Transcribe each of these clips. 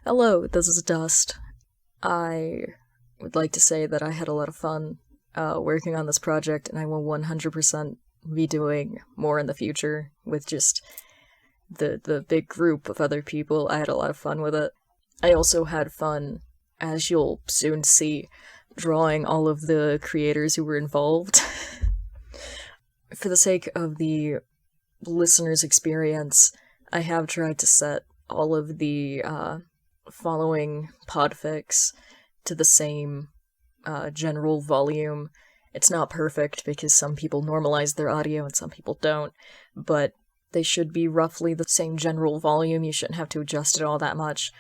Hello, this is Dust. I would like to say that I had a lot of fun working on this project, and I will 100% be doing more in the future with just the big group of other people. I had a lot of fun with it. I also had fun, as you'll soon see, drawing all of the creators who were involved. For the sake of the listener's experience, I have tried to set all of the following podfics to the same general volume. It's not perfect because some people normalize their audio and some people don't, but they should be roughly the same general volume. You shouldn't have to adjust it all that much.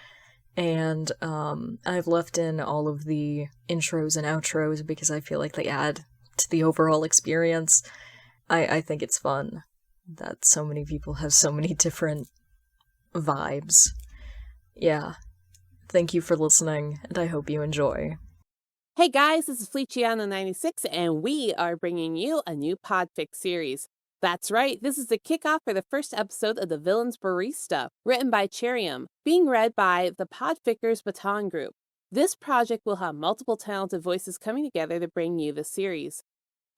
And I've left in all of the intros and outros because I feel like they add to the overall experience. I think it's fun that so many people have so many different vibes. Yeah. Thank you for listening, and I hope you enjoy. Hey guys, this is Fleeciano96, and we are bringing you a new podfic series. That's right, this is the kickoff for the first episode of The Villain's Barista, written by Cherium, being read by the Podfickers Baton Group. This project will have multiple talented voices coming together to bring you the series.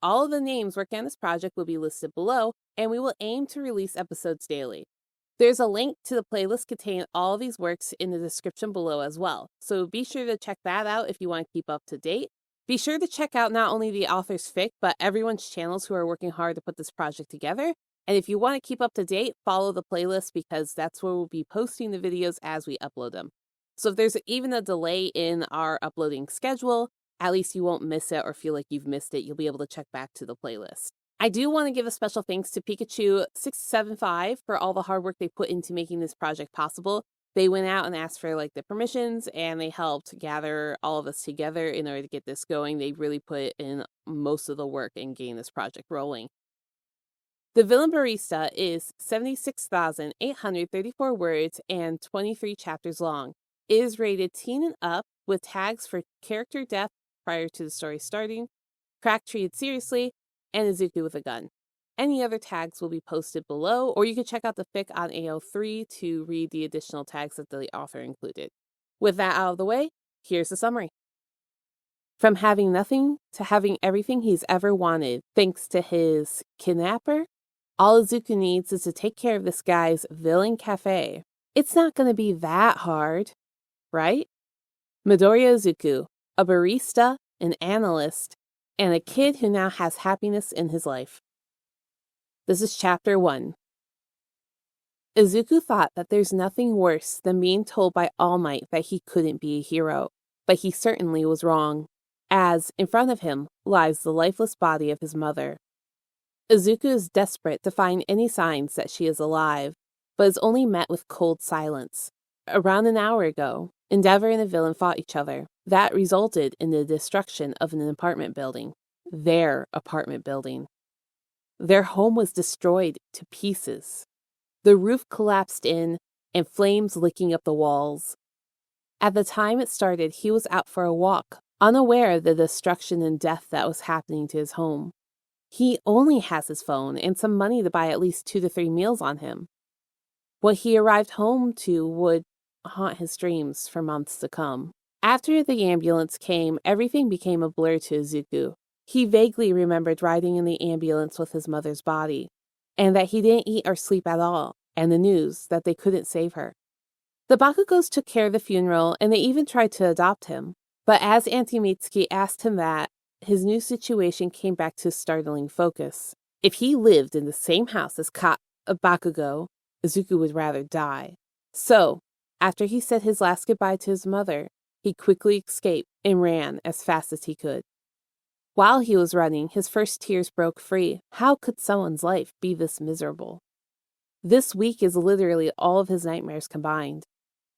All of the names working on this project will be listed below, and we will aim to release episodes daily. There's a link to the playlist containing all of these works in the description below as well, so be sure to check that out if you want to keep up to date. Be sure to check out not only the author's fic, but everyone's channels who are working hard to put this project together. And if you want to keep up to date, follow the playlist because that's where we'll be posting the videos as we upload them. So if there's even a delay in our uploading schedule, at least you won't miss it or feel like you've missed it. You'll be able to check back to the playlist. I do want to give a special thanks to Pikachu675 for all the hard work they put into making this project possible. They went out and asked for the permissions, and they helped gather all of us together in order to get this going. They really put in most of the work in getting this project rolling. The Villain Barista is 76,834 words and 23 chapters long. It is rated teen and up with tags for character death prior to the story starting, crack treated seriously, and Izuku with a gun. Any other tags will be posted below, or you can check out the fic on AO3 to read the additional tags that the author included. With that out of the way, here's the summary. From having nothing to having everything he's ever wanted, thanks to his kidnapper, all Izuku needs is to take care of this guy's villain cafe. It's not going to be that hard, right? Midoriya Izuku, a barista, an analyst, and a kid who now has happiness in his life. This is Chapter 1. Izuku thought that there's nothing worse than being told by All Might that he couldn't be a hero, but he certainly was wrong, as in front of him lies the lifeless body of his mother. Izuku is desperate to find any signs that she is alive, but is only met with cold silence. Around an hour ago, Endeavor and the villain fought each other. That resulted in the destruction of an apartment building. Their apartment building. Their home was destroyed to pieces. The roof collapsed in, and flames licking up the walls. At the time it started, he was out for a walk, unaware of the destruction and death that was happening to his home. He only has his phone and some money to buy at least 2 to 3 meals on him. What he arrived home to would haunt his dreams for months to come. After the ambulance came, everything became a blur to Izuku. He vaguely remembered riding in the ambulance with his mother's body, and that he didn't eat or sleep at all, and the news that they couldn't save her. The Bakugos took care of the funeral, and they even tried to adopt him. But as Auntie Mitsuki asked him that, his new situation came back to startling focus. If he lived in the same house as a Bakugo, Izuku would rather die. So, after he said his last goodbye to his mother, he quickly escaped and ran as fast as he could. While he was running, his first tears broke free. How could someone's life be this miserable? This week is literally all of his nightmares combined.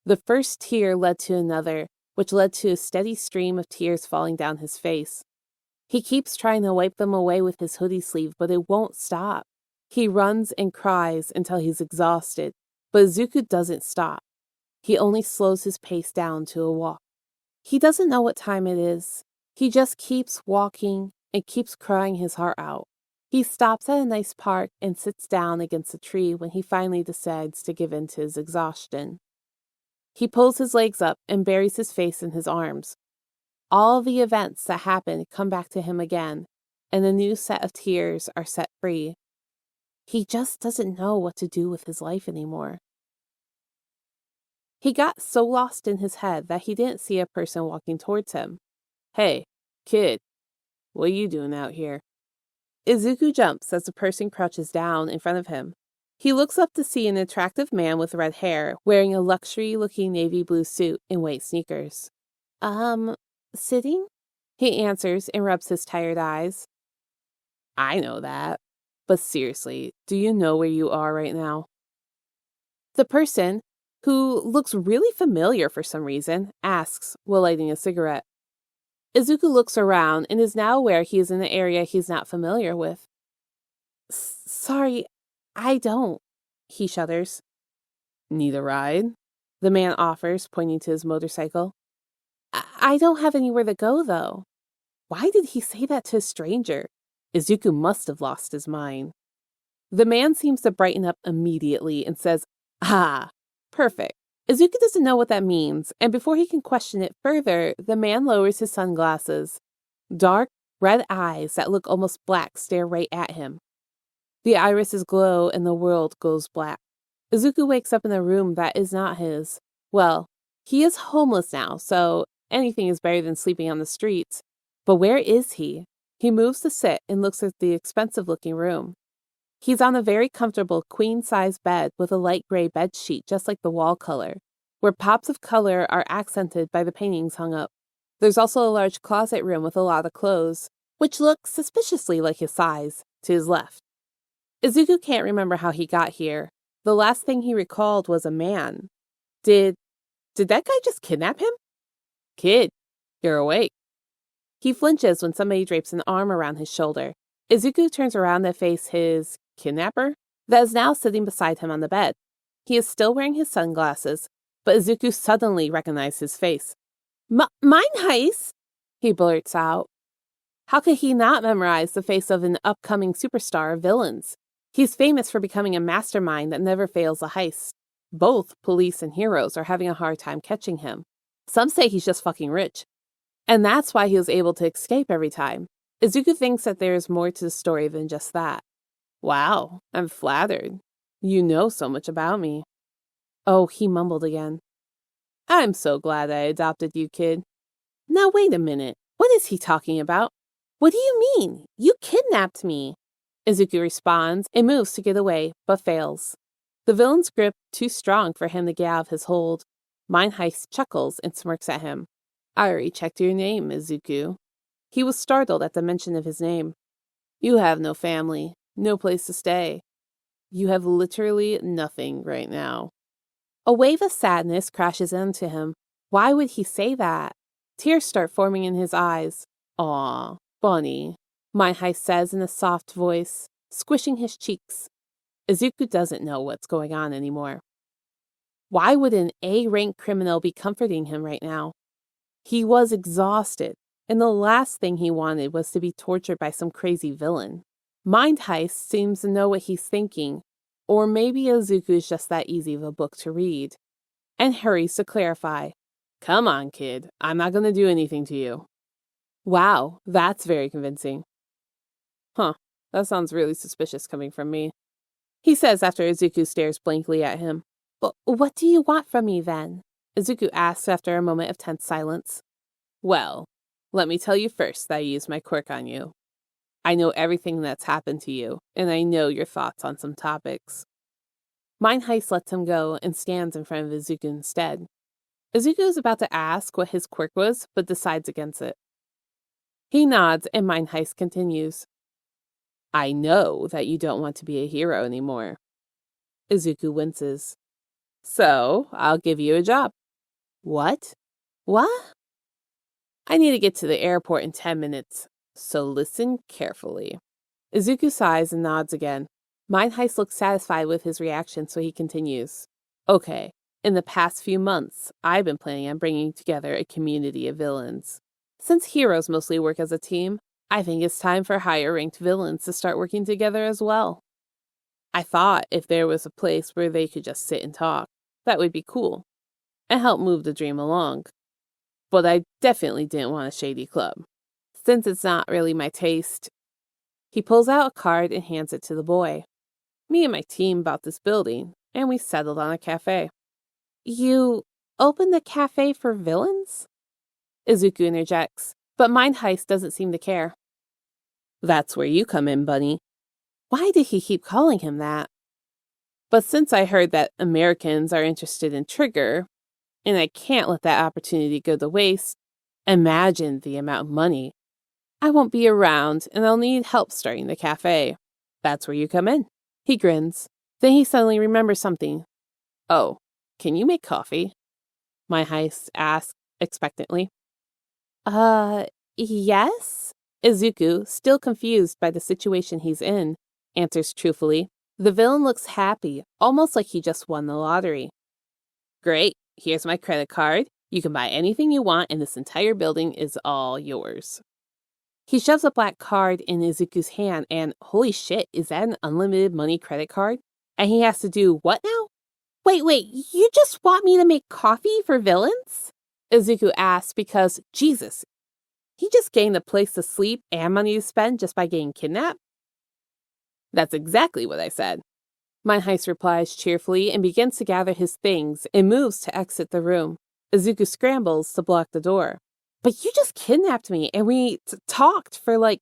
The first tear led to another, which led to a steady stream of tears falling down his face. He keeps trying to wipe them away with his hoodie sleeve, but it won't stop. He runs and cries until he's exhausted, but Izuku doesn't stop. He only slows his pace down to a walk. He doesn't know what time it is. He just keeps walking and keeps crying his heart out. He stops at a nice park and sits down against a tree when he finally decides to give in to his exhaustion. He pulls his legs up and buries his face in his arms. All the events that happened come back to him again, and a new set of tears are set free. He just doesn't know what to do with his life anymore. He got so lost in his head that he didn't see a person walking towards him. "Hey, kid, what are you doing out here?" Izuku jumps as the person crouches down in front of him. He looks up to see an attractive man with red hair, wearing a luxury-looking navy blue suit and white sneakers. Sitting?" he answers and rubs his tired eyes. "I know that. But seriously, do you know where you are right now?" The person, who looks really familiar for some reason, asks while lighting a cigarette. Izuku looks around and is now aware he is in an area he's not familiar with. Sorry, I don't," he shudders. "Need a ride?" the man offers, pointing to his motorcycle. I don't have anywhere to go, though." Why did he say that to a stranger? Izuku must have lost his mind. The man seems to brighten up immediately and says, "Ah, perfect." Izuku doesn't know what that means, and before he can question it further, the man lowers his sunglasses. Dark, red eyes that look almost black stare right at him. The irises glow and the world goes black. Izuku wakes up in a room that is not his. Well, he is homeless now, so anything is better than sleeping on the streets. But where is he? He moves to sit and looks at the expensive-looking room. He's on a very comfortable queen-size bed with a light gray bed sheet just like the wall color, where pops of color are accented by the paintings hung up. There's also a large closet room with a lot of clothes, which look suspiciously like his size, to his left. Izuku can't remember how he got here. The last thing he recalled was a man. Did that guy just kidnap him? "Kid, you're awake." He flinches when somebody drapes an arm around his shoulder. Izuku turns around to face his kidnapper that is now sitting beside him on the bed. He is still wearing his sunglasses, but Izuku suddenly recognizes his face. Mine heist, he blurts out. How could he not memorize the face of an upcoming superstar of villains? He's famous for becoming a mastermind that never fails a heist. Both police and heroes are having a hard time catching him. Some say he's just fucking rich. And that's why he was able to escape every time. Izuku thinks that there is more to the story than just that. Wow, I'm flattered. You know so much about me. Oh, he mumbled again. I'm so glad I adopted you, kid. Now wait a minute. What is he talking about? What do you mean? You kidnapped me. Izuku responds and moves to get away, but fails. The villain's grip too strong for him to get out of his hold. Mine Heist chuckles and smirks at him. I already checked your name, Izuku. He was startled at the mention of his name. You have no family, no place to stay. You have literally nothing right now. A wave of sadness crashes into him. Why would he say that? Tears start forming in his eyes. Aw, Bunny, Mine Heist says in a soft voice, squishing his cheeks. Izuku doesn't know what's going on anymore. Why would an A-rank criminal be comforting him right now? He was exhausted, and the last thing he wanted was to be tortured by some crazy villain. Mind Heist seems to know what he's thinking, or maybe Izuku's just that easy of a book to read, and hurries to clarify. Come on, kid, I'm not going to do anything to you. Wow, that's very convincing. Huh, that sounds really suspicious coming from me. He says after Izuku stares blankly at him. What do you want from me then? Izuku asks after a moment of tense silence. Well, let me tell you first that I used my quirk on you. I know everything that's happened to you, and I know your thoughts on some topics. Mine Heist lets him go and stands in front of Izuku instead. Izuku is about to ask what his quirk was, but decides against it. He nods, and Mine Heist continues. I know that you don't want to be a hero anymore. Izuku winces. So, I'll give you a job. What? What? I need to get to the airport in 10 minutes, so listen carefully. Izuku sighs and nods again. Mine Heist looks satisfied with his reaction, so he continues. Okay, in the past few months, I've been planning on bringing together a community of villains. Since heroes mostly work as a team, I think it's time for higher-ranked villains to start working together as well. I thought if there was a place where they could just sit and talk, that would be cool. and help move the dream along. But I definitely didn't want a shady club. Since it's not really my taste, he pulls out a card and hands it to the boy. Me and my team bought this building, and we settled on a cafe. You opened the cafe for villains? Izuku interjects, but Mind Heist doesn't seem to care. That's where you come in, Bunny. Why did he keep calling him that? But since I heard that Americans are interested in Trigger, and I can't let that opportunity go to waste, imagine the amount of money. I won't be around, and I'll need help starting the cafe. That's where you come in. He grins. Then he suddenly remembers something. Oh, can you make coffee? My heist asks expectantly. Yes? Izuku, still confused by the situation he's in, answers truthfully. The villain looks happy, almost like he just won the lottery. Great, here's my credit card. You can buy anything you want, and this entire building is all yours. He shoves a black card in Izuku's hand, and holy shit, is that an unlimited money credit card? And he has to do what now? Wait, you just want me to make coffee for villains? Izuku asks because, Jesus, he just gained a place to sleep and money to spend just by getting kidnapped? That's exactly what I said. Mein Heist replies cheerfully and begins to gather his things and moves to exit the room. Izuku scrambles to block the door. But you just kidnapped me and we talked for like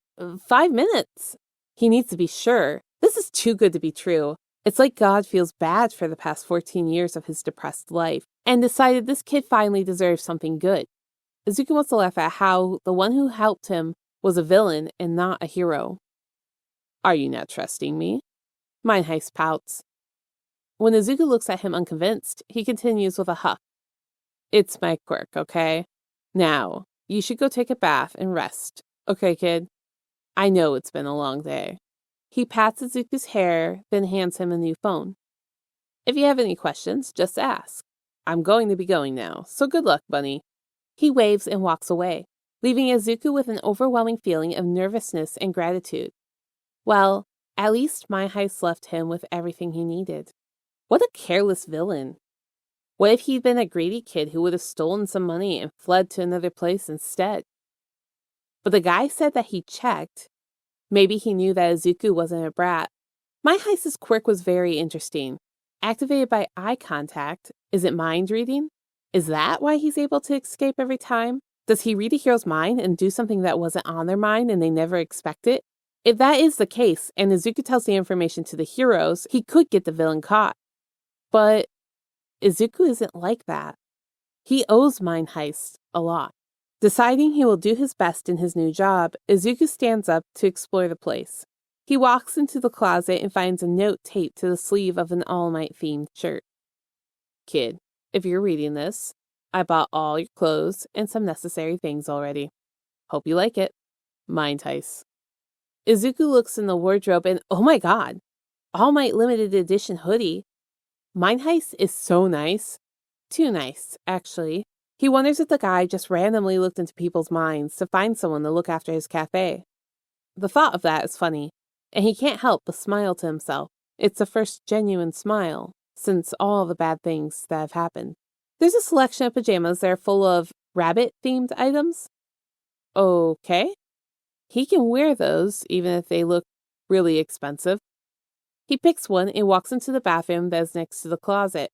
5 minutes. He needs to be sure. This is too good to be true. It's like God feels bad for the past 14 years of his depressed life and decided this kid finally deserves something good. Izuku wants to laugh at how the one who helped him was a villain and not a hero. Are you not trusting me? Mein Heist pouts. When Izuku looks at him unconvinced, he continues with a huff. It's my quirk, okay? Now, you should go take a bath and rest. Okay, kid? I know it's been a long day. He pats Izuku's hair, then hands him a new phone. If you have any questions, just ask. I'm going to be going now, so good luck, Bunny. He waves and walks away, leaving Izuku with an overwhelming feeling of nervousness and gratitude. Well, at least Mein Heist left him with everything he needed. What a careless villain. What if he'd been a greedy kid who would have stolen some money and fled to another place instead? But the guy said that he checked. Maybe he knew that Izuku wasn't a brat. Mein Heist's quirk was very interesting. Activated by eye contact, is it mind reading? Is that why he's able to escape every time? Does he read a hero's mind and do something that wasn't on their mind and they never expect it? If that is the case, and Izuku tells the information to the heroes, he could get the villain caught. But Izuku isn't like that. He owes Mein Heist a lot. Deciding he will do his best in his new job, Izuku stands up to explore the place. He walks into the closet and finds a note taped to the sleeve of an All Might-themed shirt. Kid, if you're reading this, I bought all your clothes and some necessary things already. Hope you like it. Mein Heist. Izuku looks in the wardrobe and, oh my god, All Might limited edition hoodie. Mein Heist is so nice. Too nice, actually. He wonders if the guy just randomly looked into people's minds to find someone to look after his cafe. The thought of that is funny, and he can't help but smile to himself. It's the first genuine smile since all the bad things that have happened. There's a selection of pajamas that are full of rabbit-themed items. Okay. He can wear those, even if they look really expensive. He picks one and walks into the bathroom that is next to the closet.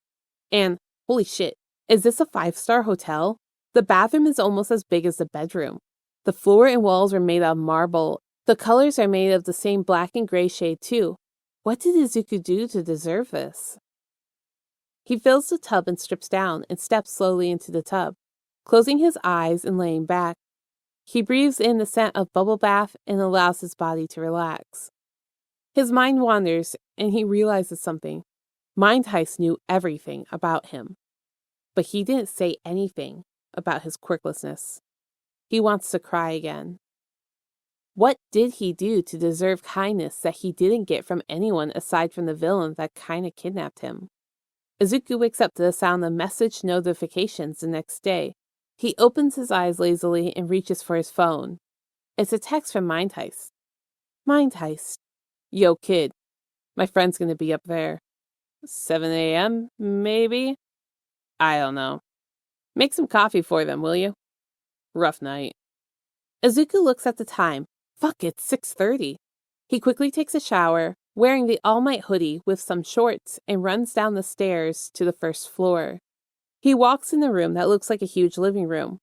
And, holy shit, is this a 5-star hotel? The bathroom is almost as big as the bedroom. The floor and walls are made of marble. The colors are made of the same black and gray shade too. What did Izuku do to deserve this? He fills the tub and strips down and steps slowly into the tub, closing his eyes and laying back. He breathes in the scent of bubble bath and allows his body to relax. His mind wanders and he realizes something. Mein Heist knew everything about him, but he didn't say anything about his quirklessness. He wants to cry again. What did he do to deserve kindness that he didn't get from anyone aside from the villain that kinda kidnapped him? Izuku wakes up to the sound of message notifications the next day. He opens his eyes lazily and reaches for his phone. It's a text from Mein Heist. Mein Heist. Yo, kid. My friend's gonna be up there. 7 a.m., maybe? I don't know. Make some coffee for them, will you? Rough night. Izuku looks at the time. Fuck, it's 6:30. He quickly takes a shower, wearing the All Might hoodie with some shorts, and runs down the stairs to the first floor. He walks in the room that looks like a huge living room.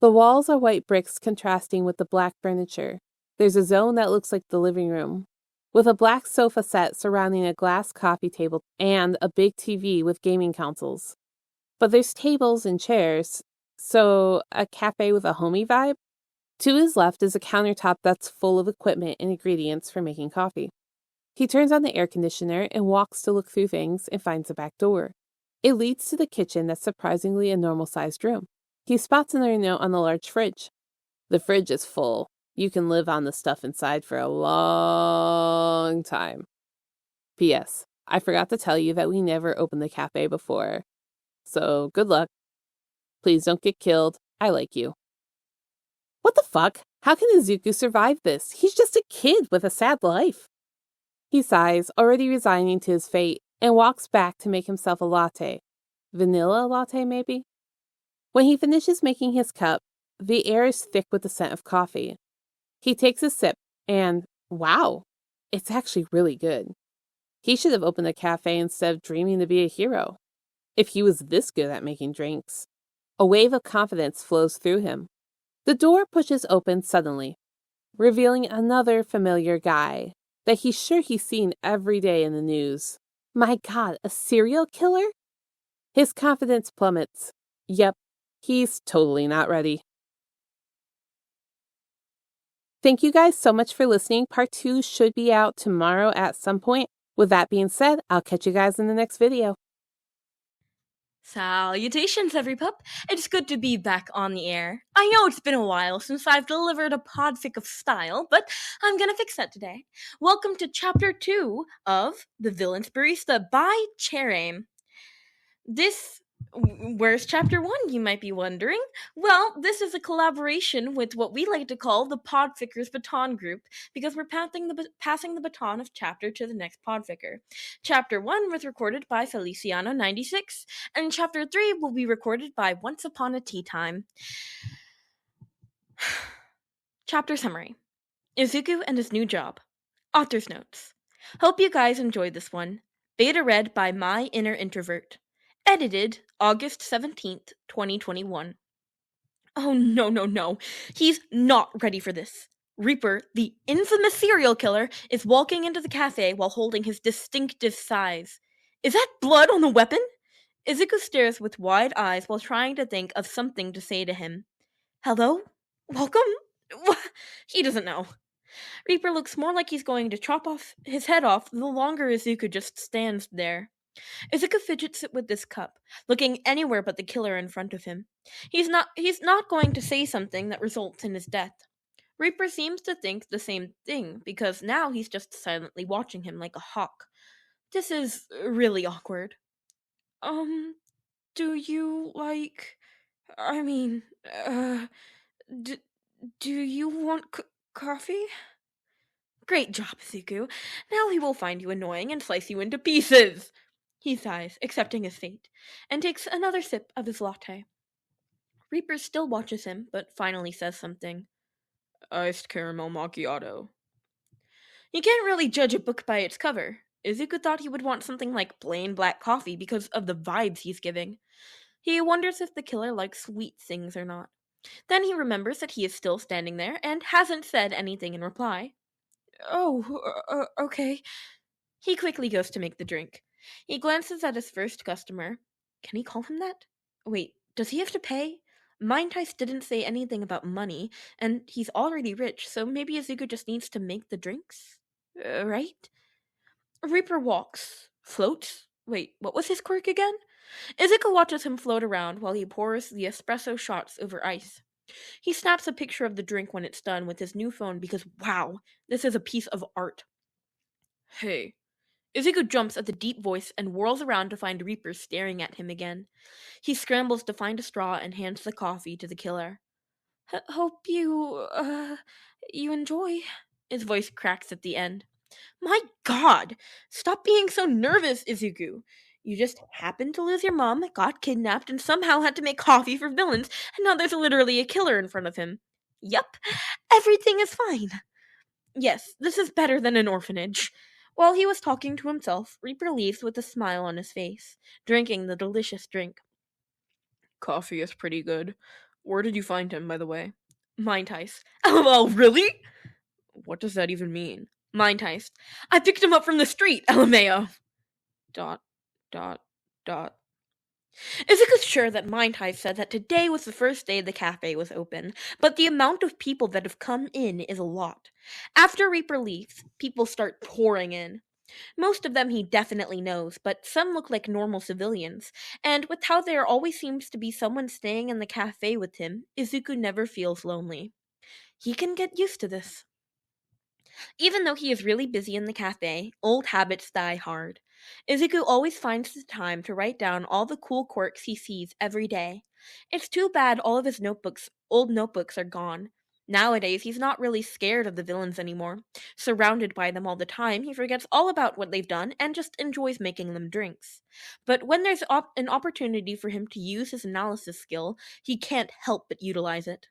The walls are white bricks contrasting with the black furniture. There's a zone that looks like the living room, with a black sofa set surrounding a glass coffee table and a big TV with gaming consoles. But there's tables and chairs, so a cafe with a homey vibe? To his left is a countertop that's full of equipment and ingredients for making coffee. He turns on the air conditioner and walks to look through things and finds a back door. It leads to the kitchen that's surprisingly a normal-sized room. He spots another note on the large fridge. The fridge is full. You can live on the stuff inside for a long time. P.S. I forgot to tell you that we never opened the cafe before. So, good luck. Please don't get killed. I like you. What the fuck? How can Izuku survive this? He's just a kid with a sad life. He sighs, already resigning to his fate, and walks back to make himself a latte. Vanilla latte, maybe? When he finishes making his cup, the air is thick with the scent of coffee. He takes a sip, and wow, it's actually really good. He should have opened a cafe instead of dreaming to be a hero. If he was this good at making drinks. A wave of confidence flows through him. The door pushes open suddenly, revealing another familiar guy that he's sure he's seen every day in the news. My God, a serial killer? His confidence plummets. Yep, he's totally not ready. Thank you guys so much for listening. Part 2 should be out tomorrow at some point. With that being said, I'll catch you guys in the next video. Salutations, everypup! It's good to be back on the air. I know it's been a while since I've delivered a podfic of style, but I'm gonna fix that today. Welcome to Chapter 2 of The Villain's Barista by Cherame. Where's Chapter 1, you might be wondering? Well, this is a collaboration with what we like to call the Podfickers Baton Group, because we're passing the baton of chapter to the next Podficker. Chapter 1 was recorded by Feliciano96, and Chapter 3 will be recorded by Once Upon a Tea Time. Chapter Summary. Izuku and his new job. Author's notes. Hope you guys enjoyed this one. Beta read by My Inner Introvert. Edited August 17th, 2021. Oh, no. He's not ready for this. Reaper, the infamous serial killer, is walking into the cafe while holding his distinctive size. Is that blood on the weapon? Izuku stares with wide eyes while trying to think of something to say to him. Hello? Welcome? He doesn't know. Reaper looks more like he's going to chop off his head off the longer Izuku just stands there. Izuku fidgets with this cup, looking anywhere but the killer in front of him. He's not going to say something that results in his death. Reaper seems to think the same thing, because now he's just silently watching him like a hawk. This is really awkward. Do you like... I mean, do you want coffee? Great job, Izuku. Now he will find you annoying and slice you into pieces. He sighs, accepting his fate, and takes another sip of his latte. Reaper still watches him, but finally says something. Iced caramel macchiato. You can't really judge a book by its cover. Izuku thought he would want something like plain black coffee because of the vibes he's giving. He wonders if the killer likes sweet things or not. Then he remembers that he is still standing there and hasn't said anything in reply. Oh, okay. He quickly goes to make the drink. He glances at his first customer. Can he call him that? Wait, does he have to pay? Mind Heist didn't say anything about money, and he's already rich, so maybe Izuku just needs to make the drinks? Right? Reaper walks. Floats? Wait, what was his quirk again? Izuku watches him float around while he pours the espresso shots over ice. He snaps a picture of the drink when it's done with his new phone because, wow, this is a piece of art. Hey. Izuku jumps at the deep voice and whirls around to find Reaper staring at him again. He scrambles to find a straw and hands the coffee to the killer. Hope you enjoy. His voice cracks at the end. My God! Stop being so nervous, Izuku. You just happened to lose your mom, got kidnapped, and somehow had to make coffee for villains, and now there's literally a killer in front of him. Yup, everything is fine. Yes, this is better than an orphanage. While he was talking to himself, Reaper leaves with a smile on his face, drinking the delicious drink. Coffee is pretty good. Where did you find him, by the way? Mind heist. LOL, really? What does that even mean? Mind heist. I picked him up from the street, LMAO. Dot, dot, dot. Izuku's sure that Mind Heist said that today was the first day the cafe was open, but the amount of people that have come in is a lot. After Reaper leaves, people start pouring in. Most of them he definitely knows, but some look like normal civilians, and with how there always seems to be someone staying in the cafe with him, Izuku never feels lonely. He can get used to this. Even though he is really busy in the cafe, old habits die hard. Izuku always finds the time to write down all the cool quirks he sees every day. It's too bad all of his old notebooks are gone. Nowadays, he's not really scared of the villains anymore. Surrounded by them all the time, he forgets all about what they've done and just enjoys making them drinks. But when there's an opportunity for him to use his analysis skill, he can't help but utilize it.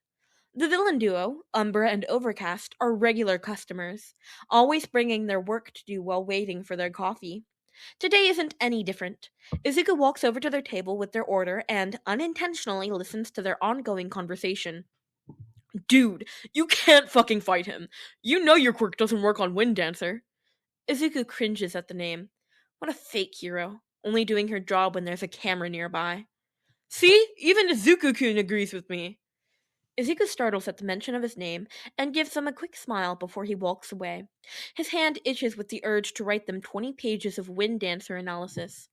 The villain duo, Umbra and Overcast, are regular customers, always bringing their work to do while waiting for their coffee. Today isn't any different. Izuku walks over to their table with their order and unintentionally listens to their ongoing conversation. Dude, you can't fucking fight him. You know your quirk doesn't work on Wind Dancer. Izuku cringes at the name. What a fake hero, only doing her job when there's a camera nearby. See? Even Izuku-kun agrees with me. Izuku startles at the mention of his name and gives them a quick smile before he walks away. His hand itches with the urge to write them 20 pages of Wind Dancer analysis.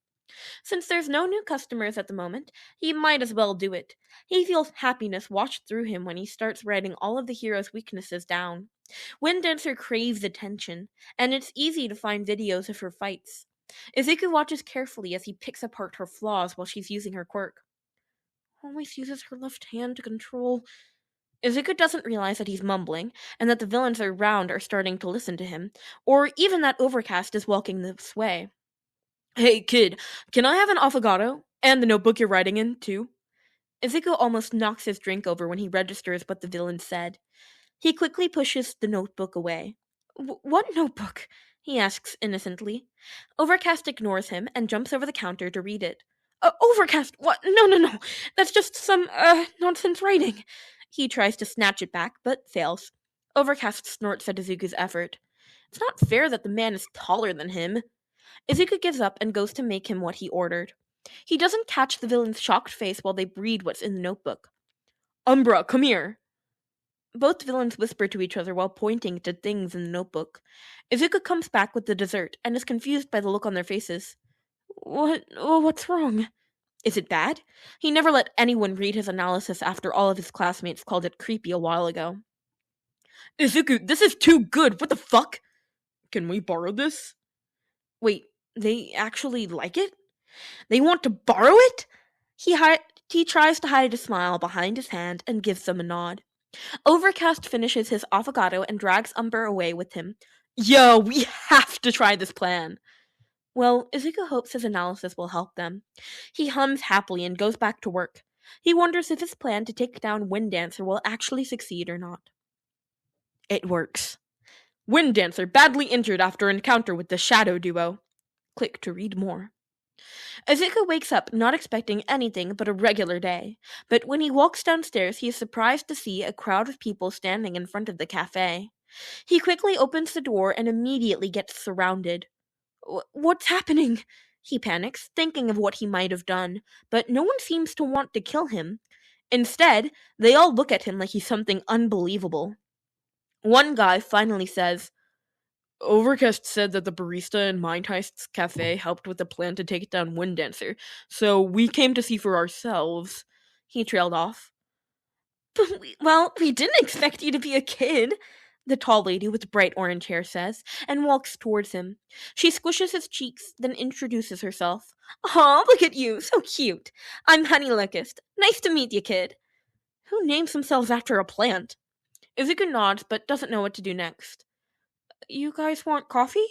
Since there's no new customers at the moment, he might as well do it. He feels happiness wash through him when he starts writing all of the hero's weaknesses down. Wind Dancer craves attention, and it's easy to find videos of her fights. Izuku watches carefully as he picks apart her flaws while she's using her quirk. Always uses her left hand to control. Izuku doesn't realize that he's mumbling, and that the villains around are starting to listen to him, or even that Overcast is walking this way. Hey, kid, can I have an affogato? And the notebook you're writing in, too? Izuku almost knocks his drink over when he registers what the villain said. He quickly pushes the notebook away. What notebook? He asks innocently. Overcast ignores him and jumps over the counter to read it. Overcast, what? No. That's just some, nonsense writing. He tries to snatch it back, but fails. Overcast snorts at Izuku's effort. It's not fair that the man is taller than him. Izuku gives up and goes to make him what he ordered. He doesn't catch the villain's shocked face while they read what's in the notebook. Umbra, come here. Both villains whisper to each other while pointing to things in the notebook. Izuku comes back with the dessert and is confused by the look on their faces. What's wrong? Is it bad? He never let anyone read his analysis after all of his classmates called it creepy a while ago. Izuku, this is too good! What the fuck? Can we borrow this? Wait, they actually like it? They want to borrow it? He tries to hide a smile behind his hand and gives them a nod. Overcast finishes his affogato and drags Umber away with him. Yo, we have to try this plan! Well, Izuku hopes his analysis will help them. He hums happily and goes back to work. He wonders if his plan to take down Wind Dancer will actually succeed or not. It works. Wind Dancer badly injured after encounter with the Shadow Duo. Click to read more. Izuku wakes up not expecting anything but a regular day, but when he walks downstairs he is surprised to see a crowd of people standing in front of the cafe. He quickly opens the door and immediately gets surrounded. What's happening? He panics, thinking of what he might have done, but no one seems to want to kill him. Instead, they all look at him like he's something unbelievable. One guy finally says, Overcast said that the barista in Mind Heist's cafe helped with the plan to take down Wind Dancer, so we came to see for ourselves. He trailed off. We didn't expect you to be a kid, the tall lady with bright orange hair says, and walks towards him. She squishes his cheeks, then introduces herself. Aw, look at you, so cute. I'm Honey Locust. Nice to meet you, kid. Who names themselves after a plant? Izuku nods, but doesn't know what to do next. You guys want coffee?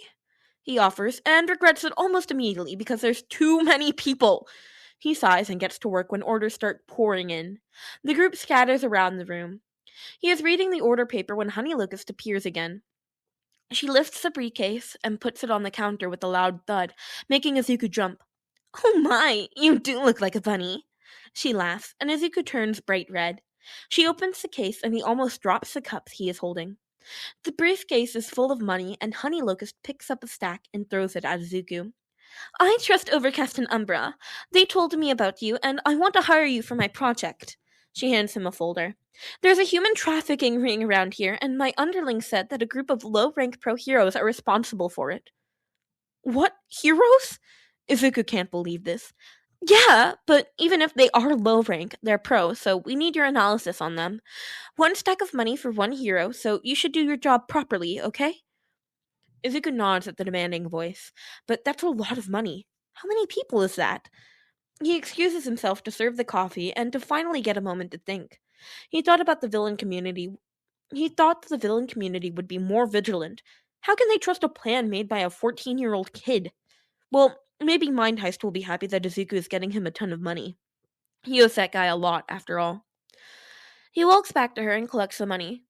he offers, and regrets it almost immediately because there's too many people. He sighs and gets to work when orders start pouring in. The group scatters around the room. He is reading the order paper when Honey Locust appears again. She lifts the briefcase and puts it on the counter with a loud thud, making Izuku jump. Oh my, you do look like a bunny. She laughs, and Izuku turns bright red. She opens the case and he almost drops the cups he is holding. The briefcase is full of money, and Honey Locust picks up a stack and throws it at Izuku. I trust Overcast and Umbra. They told me about you, and I want to hire you for my project. She hands him a folder. There's a human trafficking ring around here, and my underling said that a group of low-rank pro heroes are responsible for it. What? Heroes? Izuku can't believe this. Yeah, but even if they are low rank, they're pro, so we need your analysis on them. One stack of money for one hero, so you should do your job properly, okay? Izuku nods at the demanding voice. But that's a lot of money. How many people is that? He excuses himself to serve the coffee and to finally get a moment to think. He thought about the villain community. He thought the villain community would be more vigilant. How can they trust a plan made by a 14-year-old kid? Well, maybe Mind Heist will be happy that Izuku is getting him a ton of money. He owes that guy a lot, after all. He walks back to her and collects the money.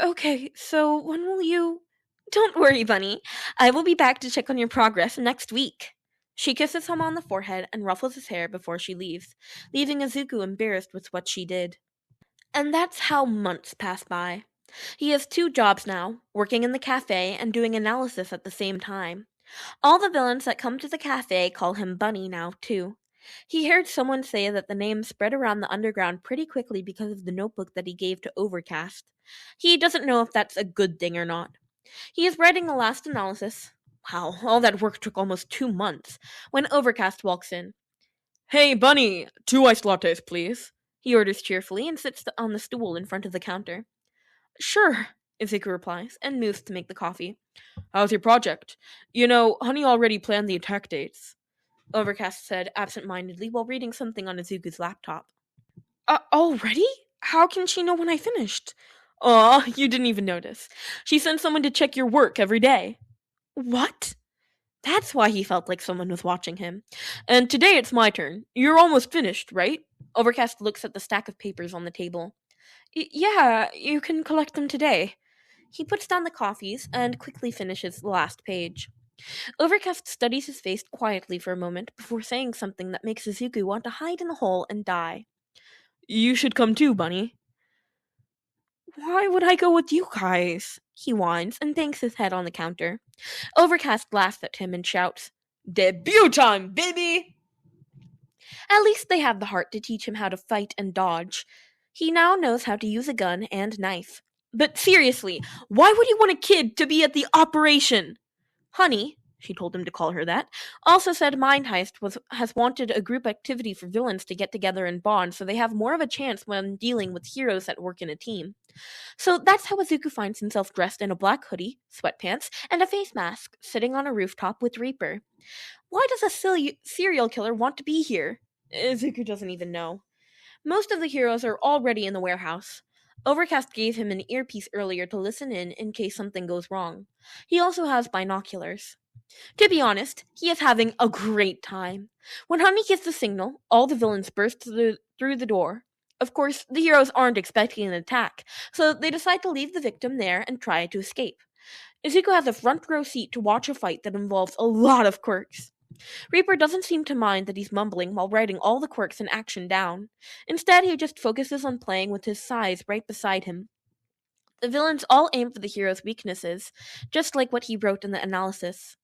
Okay, so when will you... Don't worry, Bunny. I will be back to check on your progress next week. She kisses him on the forehead and ruffles his hair before she leaves, leaving Izuku embarrassed with what she did. And that's how months pass by. He has 2 jobs now, working in the cafe and doing analysis at the same time. All the villains that come to the cafe call him Bunny now, too. He heard someone say that the name spread around the underground pretty quickly because of the notebook that he gave to Overcast. He doesn't know if that's a good thing or not. He is writing the last analysis. Wow, all that work took almost 2 months, when Overcast walks in. Hey, Bunny, 2 iced lattes, please. He orders cheerfully and sits on the stool in front of the counter. Sure, Izuku replies, and moves to make the coffee. How's your project? You know, Honey already planned the attack dates. Overcast said absent-mindedly while reading something on Izuku's laptop. Already? How can she know when I finished? Aw, you didn't even notice. She sent someone to check your work every day. What? That's why he felt like someone was watching him. And today it's my turn. You're almost finished, right? Overcast looks at the stack of papers on the table. Yeah, you can collect them today. He puts down the coffees and quickly finishes the last page. Overcast studies his face quietly for a moment before saying something that makes Izuku want to hide in a hole and die. You should come too, Bunny. Why would I go with you guys? He whines and bangs his head on the counter. Overcast laughs at him and shouts, Debut time, baby! At least they have the heart to teach him how to fight and dodge. He now knows how to use a gun and knife. But seriously, why would you want a kid to be at the operation? Honey, she told him to call her that, also said Mind Heist has wanted a group activity for villains to get together and bond so they have more of a chance when dealing with heroes that work in a team. So that's how Izuku finds himself dressed in a black hoodie, sweatpants, and a face mask, sitting on a rooftop with Reaper. Why does a serial killer want to be here? Izuku doesn't even know. Most of the heroes are already in the warehouse. Overcast gave him an earpiece earlier to listen in case something goes wrong. He also has binoculars. To be honest, he is having a great time. When Honey gets the signal, all the villains burst through the door. Of course, the heroes aren't expecting an attack, so they decide to leave the victim there and try to escape. Izuku has a front row seat to watch a fight that involves a lot of quirks. Reaper doesn't seem to mind that he's mumbling while writing all the quirks in action down. Instead, he just focuses on playing with his size right beside him. The villains all aim for the hero's weaknesses, just like what he wrote in the analysis.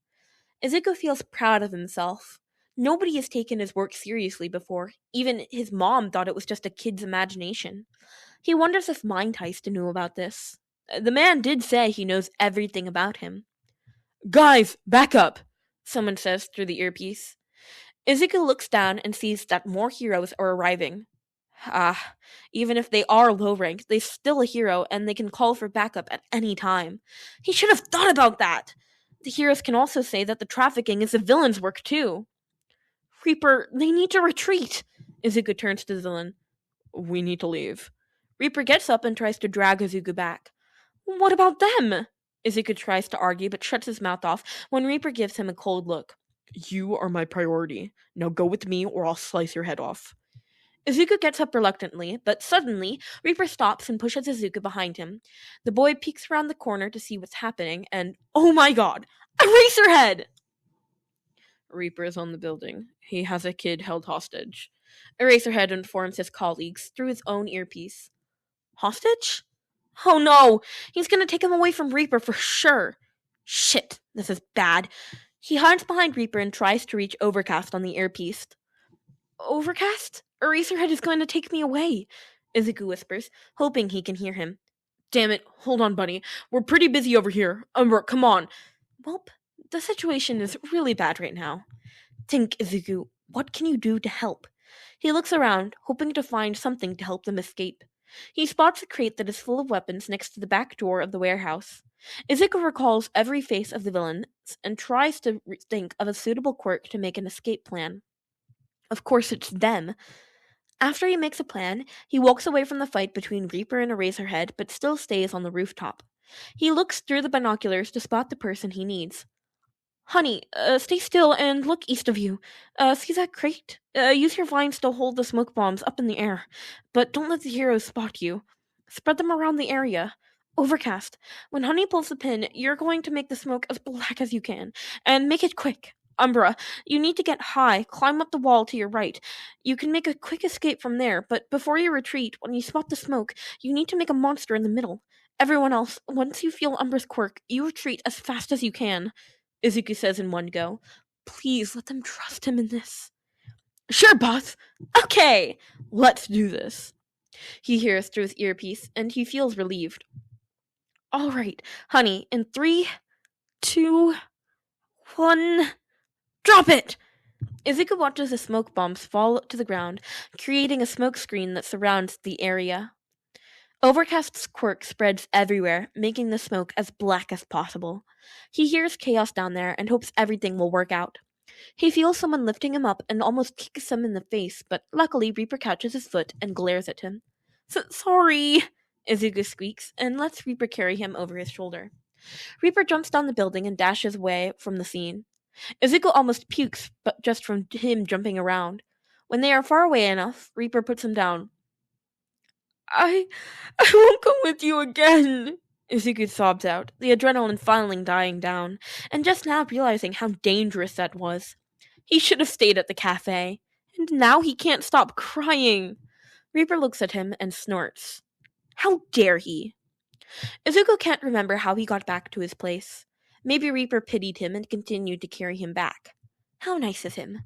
Izuku feels proud of himself. Nobody has taken his work seriously before. Even his mom thought it was just a kid's imagination. He wonders if Mind Heist knew about this. The man did say he knows everything about him. Guys, back up! Someone says through the earpiece. Izuku looks down and sees that more heroes are arriving. Even if they are low rank, they're still a hero and they can call for backup at any time. He should have thought about that! The heroes can also say that the trafficking is the villain's work too. Reaper, they need to retreat! Izuku turns to the villain. We need to leave. Reaper gets up and tries to drag Izuku back. What about them? Izuku tries to argue but shuts his mouth off when Reaper gives him a cold look. You are my priority. Now go with me or I'll slice your head off. Izuku gets up reluctantly, but suddenly, Reaper stops and pushes Izuku behind him. The boy peeks around the corner to see what's happening, and oh my god, Eraserhead! Reaper is on the building. He has a kid held hostage. Eraserhead informs his colleagues through his own earpiece. Hostage? Oh no! He's gonna take him away from Reaper for sure! Shit, this is bad. He hides behind Reaper and tries to reach Overcast on the earpiece. Overcast? Eraserhead is going to take me away, Izuku whispers, hoping he can hear him. Damn it, hold on, buddy. We're pretty busy over here. Umbra, come on. Welp, the situation is really bad right now. Think, Izuku, what can you do to help? He looks around, hoping to find something to help them escape. He spots a crate that is full of weapons next to the back door of the warehouse. Izuku recalls every face of the villains and tries to think of a suitable quirk to make an escape plan. Of course, it's them. After he makes a plan, he walks away from the fight between Reaper and Eraserhead, but still stays on the rooftop. He looks through the binoculars to spot the person he needs. Honey, stay still and look east of you. See that crate? Use your vines to hold the smoke bombs up in the air, but don't let the heroes spot you. Spread them around the area. Overcast, when Honey pulls the pin, you're going to make the smoke as black as you can, and make it quick. Umbra, you need to get high, climb up the wall to your right. You can make a quick escape from there, but before you retreat, when you spot the smoke, you need to make a monster in the middle. Everyone else, once you feel Umbra's quirk, you retreat as fast as you can, Izuku says in one go. Please let them trust him in this. Sure, boss. Okay, let's do this. He hears through his earpiece, and he feels relieved. All right, honey, in 3, 2, 1... Drop it! Izuku watches the smoke bombs fall to the ground, creating a smoke screen that surrounds the area. Overcast's quirk spreads everywhere, making the smoke as black as possible. He hears chaos down there and hopes everything will work out. He feels someone lifting him up and almost kicks him in the face, but luckily Reaper catches his foot and glares at him. Sorry, Izuku squeaks and lets Reaper carry him over his shoulder. Reaper jumps down the building and dashes away from the scene. Izuku almost pukes, but just from him jumping around. When they are far away enough, Reaper puts him down. I won't come with you again, Izuku sobs out, the adrenaline finally dying down, and just now realizing how dangerous that was. He should have stayed at the cafe, and now he can't stop crying. Reaper looks at him and snorts. How dare he? Izuku can't remember how he got back to his place. Maybe Reaper pitied him and continued to carry him back. How nice of him.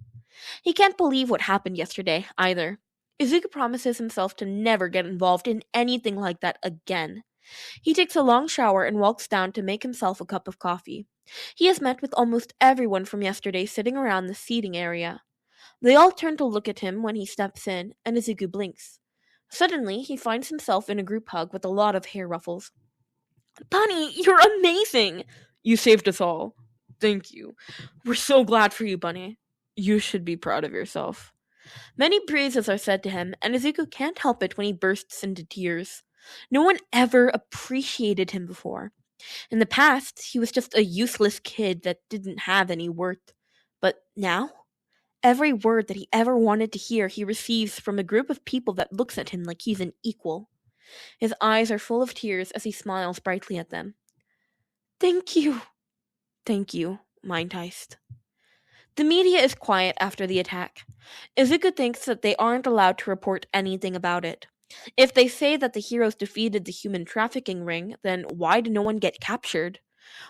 He can't believe what happened yesterday, either. Izuku promises himself to never get involved in anything like that again. He takes a long shower and walks down to make himself a cup of coffee. He has met with almost everyone from yesterday sitting around the seating area. They all turn to look at him when he steps in, and Izuku blinks. Suddenly, he finds himself in a group hug with a lot of hair ruffles. Bunny, you're amazing! You saved us all. Thank you. We're so glad for you, Bunny. You should be proud of yourself. Many praises are said to him, and Izuku can't help it when he bursts into tears. No one ever appreciated him before. In the past, he was just a useless kid that didn't have any worth. But now, every word that he ever wanted to hear he receives from a group of people that looks at him like he's an equal. His eyes are full of tears as he smiles brightly at them. Thank you. Thank you, Mind Heist. The media is quiet after the attack. Izuku thinks that they aren't allowed to report anything about it. If they say that the heroes defeated the human trafficking ring, then why did no one get captured?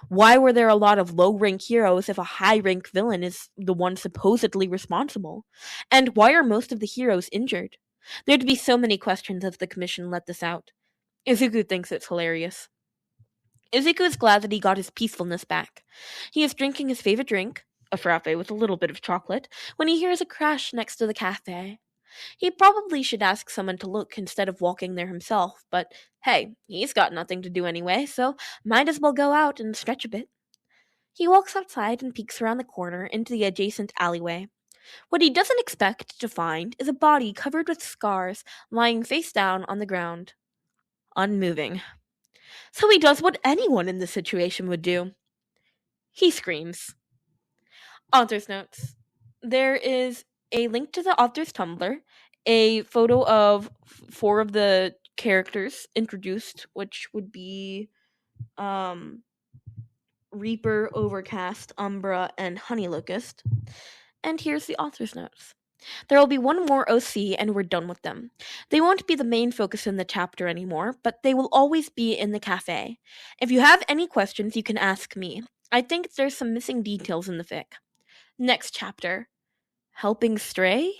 Why were there a lot of low-rank heroes if a high-rank villain is the one supposedly responsible? And why are most of the heroes injured? There'd be so many questions if the commission let this out. Izuku thinks it's hilarious. Izuku is glad that he got his peacefulness back. He is drinking his favorite drink, a frappe with a little bit of chocolate, when he hears a crash next to the cafe. He probably should ask someone to look instead of walking there himself, but hey, he's got nothing to do anyway, so might as well go out and stretch a bit. He walks outside and peeks around the corner into the adjacent alleyway. What he doesn't expect to find is a body covered with scars lying face down on the ground, unmoving. so he does what anyone in this situation would do. He screams. Author's notes. There is a link to the author's Tumblr, a photo of 4 of the characters introduced, which would be Reaper, Overcast, Umbra, and Honey Locust. And here's the author's notes. There will be one more OC and we're done with them. They won't be the main focus in the chapter anymore, but they will always be in the cafe. If you have any questions, you can ask me. I think there's some missing details in the fic. Next chapter. Helping Stray?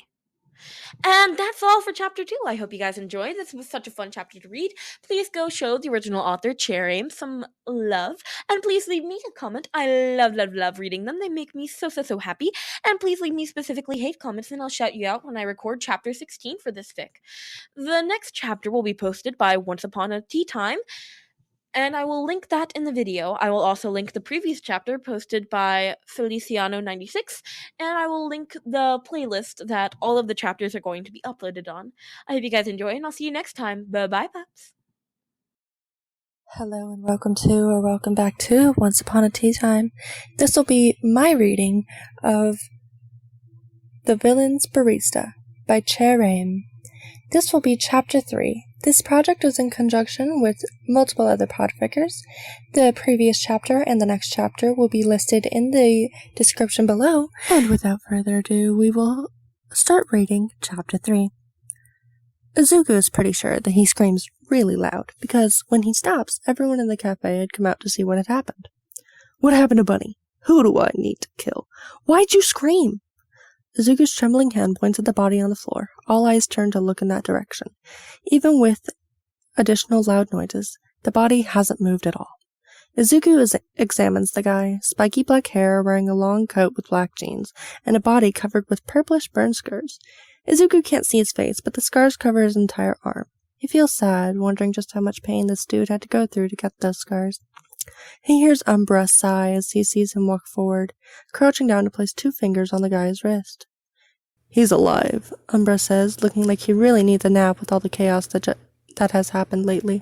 And that's all for chapter 2. I hope you guys enjoyed. This was such a fun chapter to read. Please go show the original author, Cherame, some love. And please leave me a comment. I love reading them. They make me so happy. And please leave me specifically hate comments and I'll shout you out when I record chapter 16 for this fic. The next chapter will be posted by Once Upon a Tea Time, and I will link that in the video. I will also link the previous chapter posted by Feliciano96, and I will link the playlist that all of the chapters are going to be uploaded on. I hope you guys enjoy, and I'll see you next time. Bye-bye, pups. Hello and welcome back to Once Upon a Tea Time. This will be my reading of The Villain's Barista by Cherame. This will be Chapter 3. This project is in conjunction with multiple other podfickers. The previous chapter and the next chapter will be listed in the description below. And without further ado, we will start reading Chapter 3. Izuku is pretty sure that he screams really loud, because when he stops, everyone in the cafe had come out to see what had happened. What happened to Bunny? Who do I need to kill? Why'd you scream? Izuku's trembling hand points at the body on the floor. All eyes turn to look in that direction. Even with additional loud noises, the body hasn't moved at all. Izuku examines the guy, spiky black hair, wearing a long coat with black jeans, and a body covered with purplish burn scars. Izuku can't see his face, but the scars cover his entire arm. He feels sad, wondering just how much pain this dude had to go through to get those scars. He hears Umbra sigh as he sees him walk forward, crouching down to place 2 fingers on the guy's wrist. He's alive, Umbra says, looking like he really needs a nap with all the chaos that has happened lately.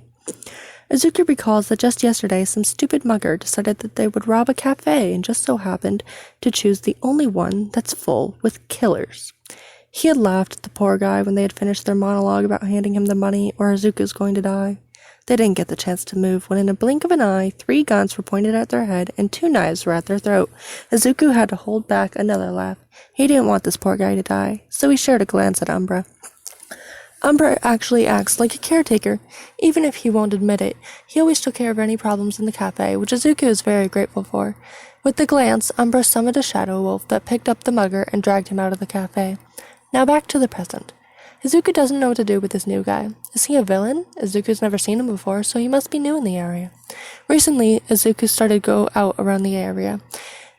Izuku recalls that just yesterday some stupid mugger decided that they would rob a cafe and just so happened to choose the only one that's full with killers. He had laughed at the poor guy when they had finished their monologue about handing him the money or Izuku's going to die. They didn't get the chance to move when in a blink of an eye, 3 guns were pointed at their head and 2 knives were at their throat. Izuku had to hold back another laugh. He didn't want this poor guy to die, so he shared a glance at Umbra. Umbra actually acts like a caretaker. Even if he won't admit it, he always took care of any problems in the cafe, which Izuku is very grateful for. With the glance, Umbra summoned a shadow wolf that picked up the mugger and dragged him out of the cafe. Now back to the present. Izuku doesn't know what to do with this new guy. Is he a villain? Izuku's never seen him before, so he must be new in the area. Recently, Izuku started to go out around the area.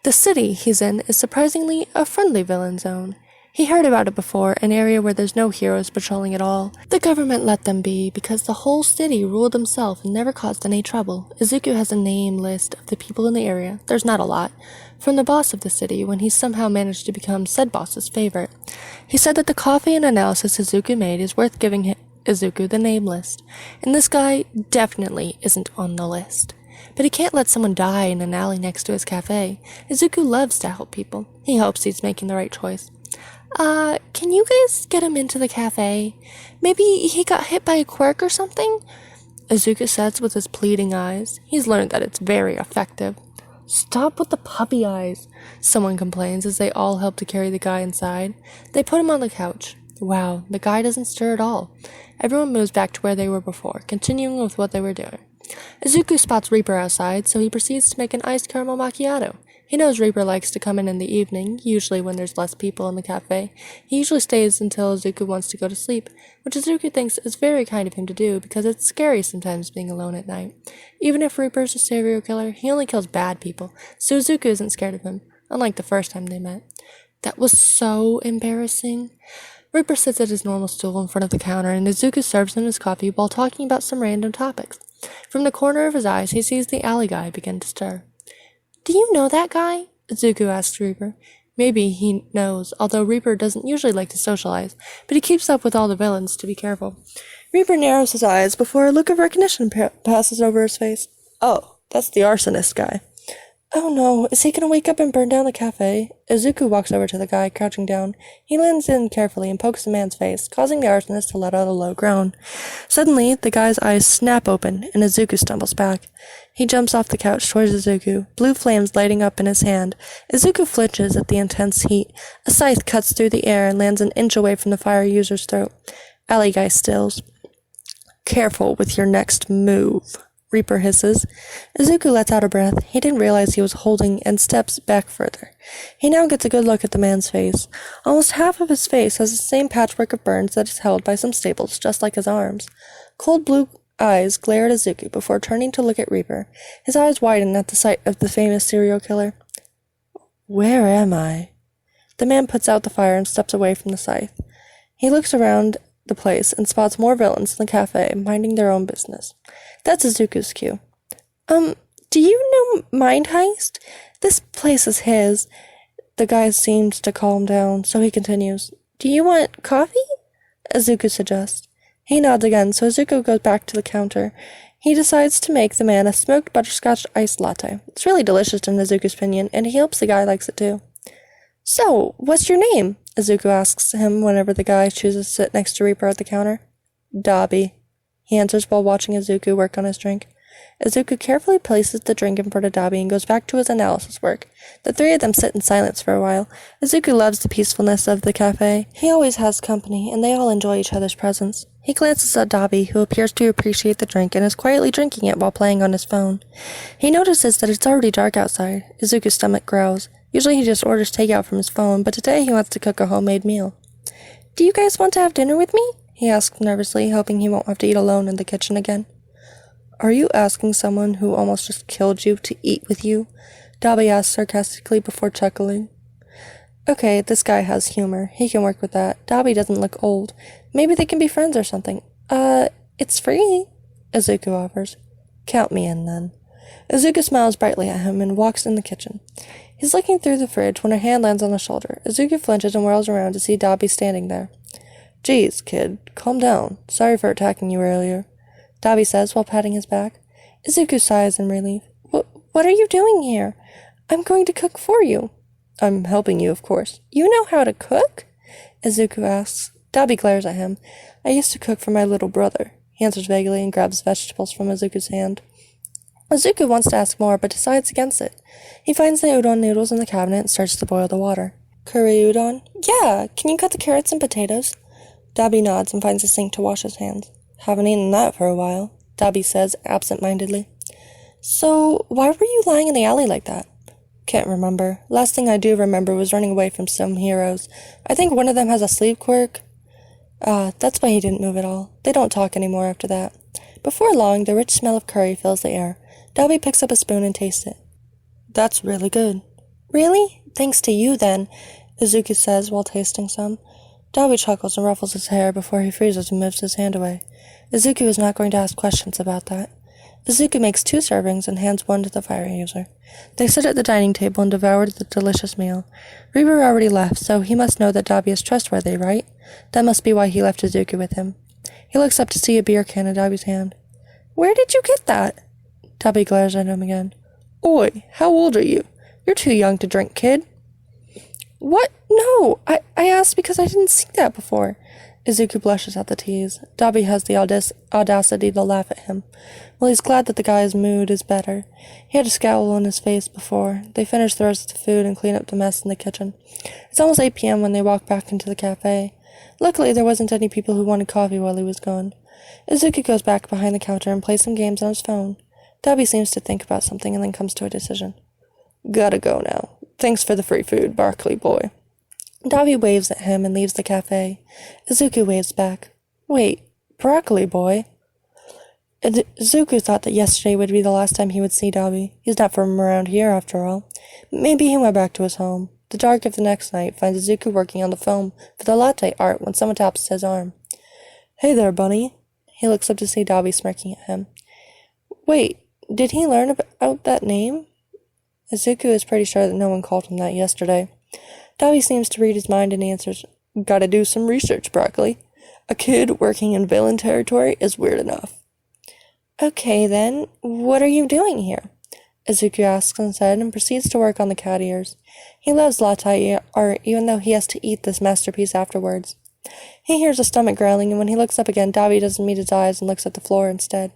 The city he's in is surprisingly a friendly villain zone. He heard about it before, an area where there's no heroes patrolling at all. The government let them be because the whole city ruled himself and never caused any trouble. Izuku has a name list of the people in the area. There's not a lot. From the boss of the city, when he somehow managed to become said boss's favorite. He said that the coffee and analysis Izuku made is worth giving Izuku the name list. And this guy definitely isn't on the list. But he can't let someone die in an alley next to his cafe. Izuku loves to help people. He hopes he's making the right choice. Can you guys get him into the cafe? Maybe he got hit by a quirk or something? Izuku says with his pleading eyes. He's learned that it's very effective. Stop with the puppy eyes, someone complains as they all help to carry the guy inside. They put him on the couch. Wow, the guy doesn't stir at all. Everyone moves back to where they were before, continuing with what they were doing. Izuku spots Reaper outside, so he proceeds to make an iced caramel macchiato. He knows Reaper likes to come in the evening, usually when there's less people in the cafe. He usually stays until Izuku wants to go to sleep, which Izuku thinks is very kind of him to do because it's scary sometimes being alone at night. Even if Reaper's a serial killer, he only kills bad people, so Izuku isn't scared of him, unlike the first time they met. That was so embarrassing. Reaper sits at his normal stool in front of the counter, and Izuku serves him his coffee while talking about some random topics. From the corner of his eyes, he sees the alley guy begin to stir. Do you know that guy? Izuku asks Reaper. Maybe he knows, although Reaper doesn't usually like to socialize, but he keeps up with all the villains to be careful. Reaper narrows his eyes before a look of recognition passes over his face. Oh, that's the arsonist guy. Oh no, is he gonna wake up and burn down the cafe? Izuku walks over to the guy, crouching down. He leans in carefully and pokes the man's face, causing the arsonist to let out a low groan. Suddenly, the guy's eyes snap open, and Izuku stumbles back. He jumps off the couch towards Izuku, blue flames lighting up in his hand. Izuku flinches at the intense heat. A scythe cuts through the air and lands an inch away from the fire user's throat. Alley guy stills. Careful with your next move, Reaper hisses. Izuku lets out a breath. He didn't realize he was holding and steps back further. He now gets a good look at the man's face. Almost half of his face has the same patchwork of burns that is held by some staples, just like his arms. Cold blue eyes glare at Izuku before turning to look at Reaper. His eyes widen at the sight of the famous serial killer. Where am I? The man puts out the fire and steps away from the scythe. He looks around the place and spots more villains in the cafe, minding their own business. That's Izuku's cue. Do you know Mind Heist? This place is his. The guy seems to calm down, so he continues. Do you want coffee? Izuku suggests. He nods again, so Izuku goes back to the counter. He decides to make the man a smoked butterscotch iced latte. It's really delicious in Izuku's opinion, and he hopes the guy likes it too. So, what's your name? Izuku asks him whenever the guy chooses to sit next to Reaper at the counter. Dabi, he answers while watching Izuku work on his drink. Izuku carefully places the drink in front of Dabi and goes back to his analysis work. The three of them sit in silence for a while. Izuku loves the peacefulness of the cafe. He always has company, and they all enjoy each other's presence. He glances at Dabi, who appears to appreciate the drink and is quietly drinking it while playing on his phone. He notices that it's already dark outside. Izuku's stomach growls. Usually he just orders takeout from his phone, but today he wants to cook a homemade meal. Do you guys want to have dinner with me? He asks nervously, hoping he won't have to eat alone in the kitchen again. Are you asking someone who almost just killed you to eat with you? Dabi asks sarcastically before chuckling. Okay, this guy has humor. He can work with that. Dabi doesn't look old. Maybe they can be friends or something. It's free, Izuku offers. Count me in, then. Izuku smiles brightly at him and walks in the kitchen. He's looking through the fridge when her hand lands on his shoulder. Izuku flinches and whirls around to see Dabi standing there. Geez, kid, calm down. Sorry for attacking you earlier, Dabi says while patting his back. Izuku sighs in relief. What are you doing here? I'm going to cook for you. I'm helping you, of course. You know how to cook? Izuku asks. Dabi glares at him. I used to cook for my little brother, he answers vaguely and grabs vegetables from Izuku's hand. Izuku wants to ask more, but decides against it. He finds the udon noodles in the cabinet and starts to boil the water. Curry udon? Yeah, can you cut the carrots and potatoes? Dabi nods and finds a sink to wash his hands. Haven't eaten that for a while, Dabi says absent-mindedly. So, why were you lying in the alley like that? Can't remember. Last thing I do remember was running away from some heroes. I think one of them has a sleep quirk. That's why he didn't move at all. They don't talk anymore after that. Before long, the rich smell of curry fills the air. Dabi picks up a spoon and tastes it. That's really good. Really? Thanks to you, then, Izuku says while tasting some. Dabi chuckles and ruffles his hair before he freezes and moves his hand away. Izuku is not going to ask questions about that. Izuku makes 2 servings and hands one to the fire user. They sit at the dining table and devour the delicious meal. Reaper already left, so he must know that Dabi is trustworthy, right? That must be why he left Izuku with him. He looks up to see a beer can in Dabi's hand. Where did you get that? Dabi glares at him again. Oi, how old are you? You're too young to drink, kid. What? No, I asked because I didn't see that before. Izuku blushes at the tease. Dabi has the audacity to laugh at him. Well, he's glad that the guy's mood is better. He had a scowl on his face before. They finish the rest of the food and clean up the mess in the kitchen. It's almost 8 p.m. when they walk back into the cafe. Luckily, there wasn't any people who wanted coffee while he was gone. Izuku goes back behind the counter and plays some games on his phone. Dabi seems to think about something and then comes to a decision. Gotta go now. Thanks for the free food, Barkley boy. Dabi waves at him and leaves the cafe. Izuku waves back. Wait, Broccoli boy? Izuku thought that yesterday would be the last time he would see Dabi. He's not from around here, after all. Maybe he went back to his home. The dark of the next night finds Izuku working on the foam for the latte art when someone taps his arm. Hey there, bunny. He looks up to see Dabi smirking at him. Wait, did he learn about that name? Izuku is pretty sure that no one called him that yesterday. Dabi seems to read his mind and answers, Gotta do some research, Broccoli. A kid working in villain territory is weird enough. Okay then, what are you doing here? Izuku asks instead and proceeds to work on the cat ears. He loves latte art even though he has to eat this masterpiece afterwards. He hears a stomach growling, and when he looks up again, Dabi doesn't meet his eyes and looks at the floor instead.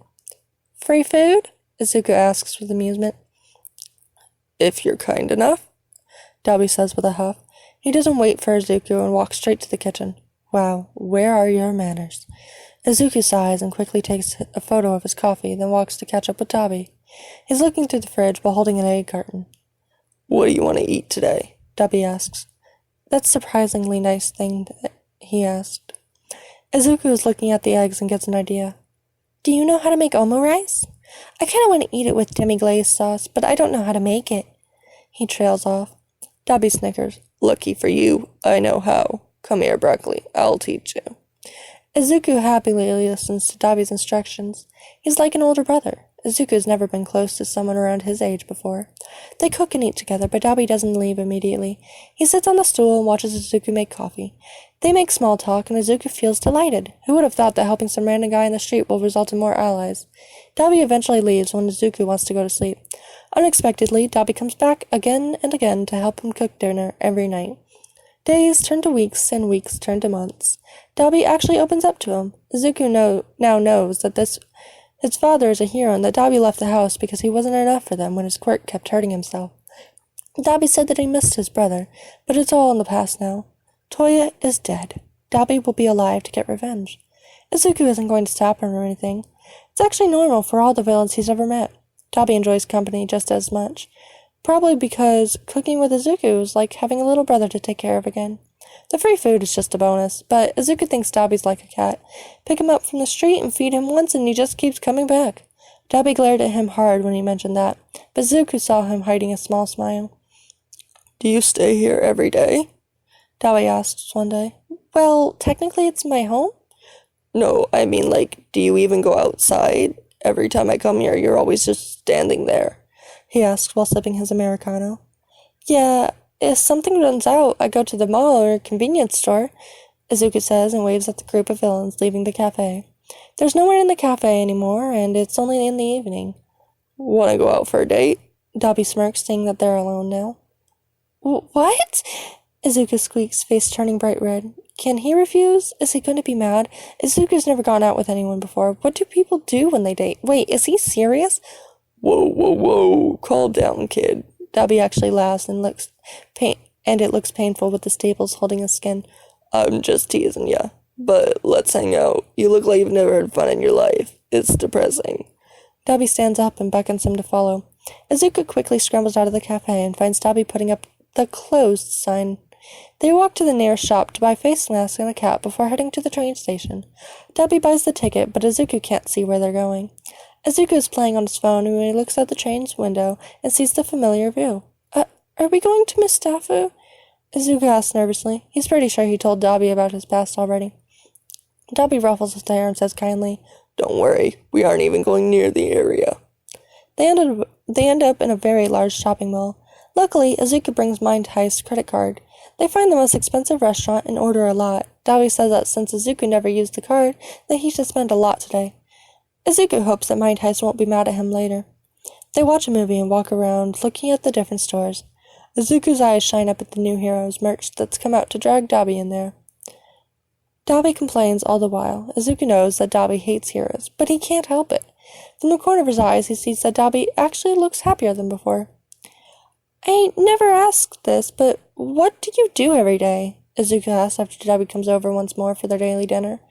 Free food? Izuku asks with amusement. If you're kind enough, Dabi says with a huff. He doesn't wait for Izuku and walks straight to the kitchen. Wow, where are your manners? Izuku sighs and quickly takes a photo of his coffee, then walks to catch up with Dabi. He's looking through the fridge while holding an egg carton. What do you want to eat today? Dabi asks. That's surprisingly nice thing, he asked. Izuku is looking at the eggs and gets an idea. Do you know how to make omu rice? I kind of want to eat it with demi-glaze sauce, but I don't know how to make it. He trails off. Dabi snickers. Lucky for you, I know how. Come here, Broccoli. I'll teach you. Izuku happily listens to Dabi's instructions. He's like an older brother. Izuku has never been close to someone around his age before. They cook and eat together, but Dabi doesn't leave immediately. He sits on the stool and watches Izuku make coffee. They make small talk, and Izuku feels delighted. Who would have thought that helping some random guy in the street will result in more allies? Dabi eventually leaves when Izuku wants to go to sleep. Unexpectedly, Dabi comes back again and again to help him cook dinner every night. Days turn to weeks, and weeks turn to months. Dabi actually opens up to him. Izuku now knows that his father is a hero and that Dabi left the house because he wasn't enough for them when his quirk kept hurting himself. Dabi said that he missed his brother, but it's all in the past now. Toya is dead. Dabi will be alive to get revenge. Izuku isn't going to stop him or anything. It's actually normal for all the villains he's ever met. Dabi enjoys company just as much. Probably because cooking with Izuku is like having a little brother to take care of again. The free food is just a bonus, but Izuku thinks Dabi's like a cat. Pick him up from the street and feed him once and he just keeps coming back. Dabi glared at him hard when he mentioned that, but Izuku saw him hiding a small smile. Do you stay here every day? Dabi asks one day. Well, technically it's my home. No, I mean do you even go outside? Every time I come here, you're always just standing there, he asks while sipping his Americano. Yeah, if something runs out, I go to the mall or convenience store, Izuku says and waves at the group of villains leaving the cafe. There's no one in the cafe anymore, and it's only in the evening. Want to go out for a date? Dabi smirks, seeing that they're alone now. What? Izuku squeaks, face turning bright red. Can he refuse? Is he going to be mad? Izuku's never gone out with anyone before. What do people do when they date? Wait, is he serious? Whoa. Calm down, kid. Dabi actually laughs and it looks painful with the staples holding his skin. I'm just teasing ya. But let's hang out. You look like you've never had fun in your life. It's depressing. Dabi stands up and beckons him to follow. Izuku quickly scrambles out of the cafe and finds Dabi putting up the closed sign. They walk to the nearest shop to buy face masks and a cap before heading to the train station. Dabi buys the ticket, but Izuku can't see where they're going. Izuku is playing on his phone when he looks out the train's window and sees the familiar view. Are we going to Mustafu? Izuku asks nervously. He's pretty sure he told Dabi about his past already. Dabi ruffles his hair and says kindly, Don't worry, we aren't even going near the area. They end up in a very large shopping mall. Luckily, Izuku brings Mind Heist's credit card. They find the most expensive restaurant and order a lot. Dabi says that since Izuku never used the card, that he should spend a lot today. Izuku hopes that Mind Heist won't be mad at him later. They watch a movie and walk around, looking at the different stores. Izuku's eyes shine up at the new Heroes merch that's come out to drag Dabi in there. Dabi complains all the while. Izuku knows that Dabi hates Heroes, but he can't help it. From the corner of his eyes, he sees that Dabi actually looks happier than before. I never asked this, but what do you do every day? Izuku asks after Dabi comes over once more for their daily dinner.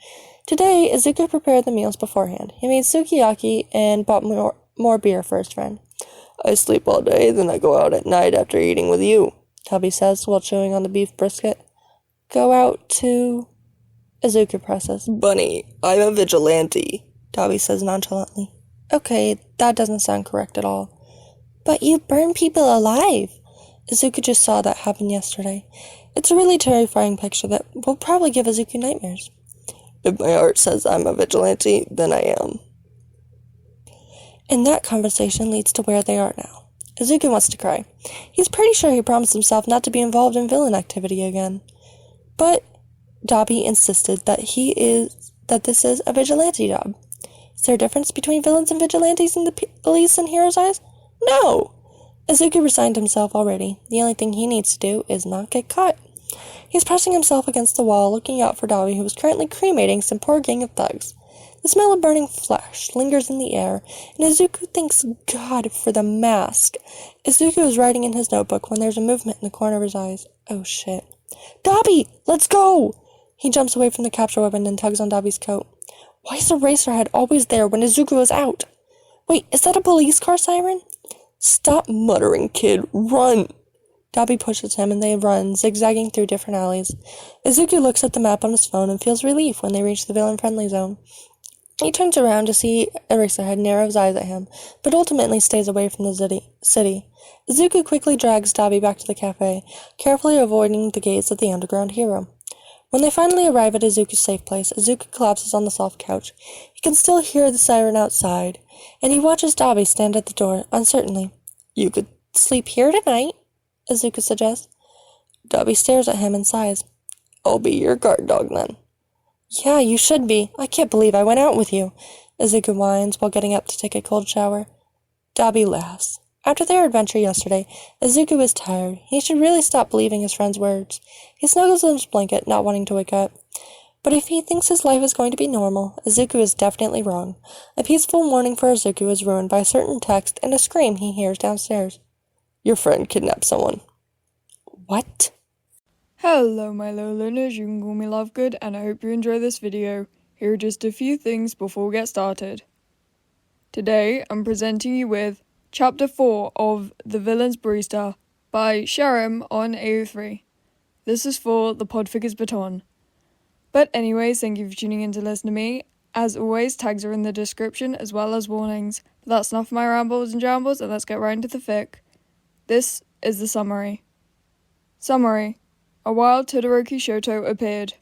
Today, Izuku prepared the meals beforehand. He made sukiyaki and bought more beer for his friend. I sleep all day, then I go out at night after eating with you, Dabi says while chewing on the beef brisket. Go out to... Izuku presses. Bunny, I'm a vigilante, Dabi says nonchalantly. Okay, that doesn't sound correct at all. But you burn people alive. Izuku just saw that happen yesterday. It's a really terrifying picture that will probably give Izuku nightmares. If my heart says I'm a vigilante, then I am. And that conversation leads to where they are now. Izuku wants to cry. He's pretty sure he promised himself not to be involved in villain activity again. But Dabi insisted that this is a vigilante job. Is there a difference between villains and vigilantes in the police and heroes' eyes? No! Izuku resigned himself already. The only thing he needs to do is not get caught. He's pressing himself against the wall, looking out for Dabi, who is currently cremating some poor gang of thugs. The smell of burning flesh lingers in the air, and Izuku thanks God for the mask. Izuku is writing in his notebook when there's a movement in the corner of his eyes. Oh shit. Dabi! Let's go! He jumps away from the capture weapon and tugs on Dabi's coat. Why is the Racerhead always there when Izuku is out? Wait, is that a police car siren? Stop muttering, kid. Run! Dabi pushes him and they run, zigzagging through different alleys. Izuku looks at the map on his phone and feels relief when they reach the villain-friendly zone. He turns around to see Eraserhead narrow his eyes at him, but ultimately stays away from the city. Izuku quickly drags Dabi back to the cafe, carefully avoiding the gaze of the underground hero. When they finally arrive at Izuku's safe place, Izuku collapses on the soft couch. He can still hear the siren outside, and he watches Dabi stand at the door, uncertainly. You could sleep here tonight, Izuku suggests. Dabi stares at him and sighs. I'll be your guard dog then. Yeah, you should be. I can't believe I went out with you, Izuku whines while getting up to take a cold shower. Dabi laughs. After their adventure yesterday, Izuku is tired. He should really stop believing his friend's words. He snuggles in his blanket, not wanting to wake up. But if he thinks his life is going to be normal, Izuku is definitely wrong. A peaceful morning for Izuku is ruined by a certain text and a scream he hears downstairs. Your friend kidnapped someone. What? Hello my little learners, you can call me Lovegood, and I hope you enjoy this video. Here are just a few things before we get started. Today I'm presenting you with Chapter 4 of The Villain's Barista by Sharam on AO3. This is for the Podfigures Baton. But anyways, thank you for tuning in to listen to me. As always, tags are in the description as well as warnings. But that's enough of my rambles and jambles, and let's get right into the fic. This is the summary. Summary. A wild Todoroki Shoto appeared.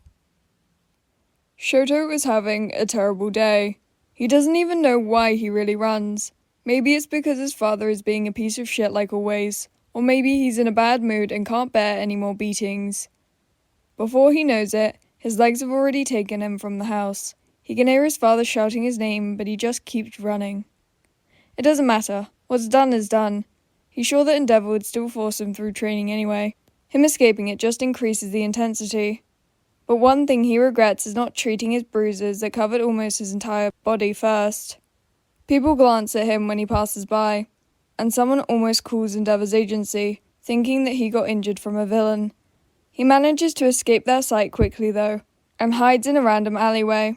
Shoto is having a terrible day. He doesn't even know why he really runs. Maybe it's because his father is being a piece of shit like always, or maybe he's in a bad mood and can't bear any more beatings. Before he knows it, his legs have already taken him from the house. He can hear his father shouting his name, but he just keeps running. It doesn't matter. What's done is done. He's sure that Endeavor would still force him through training anyway. Him escaping it just increases the intensity. But one thing he regrets is not treating his bruises that covered almost his entire body first. People glance at him when he passes by, and someone almost calls Endeavor's agency, thinking that he got injured from a villain. He manages to escape their sight quickly though, and hides in a random alleyway.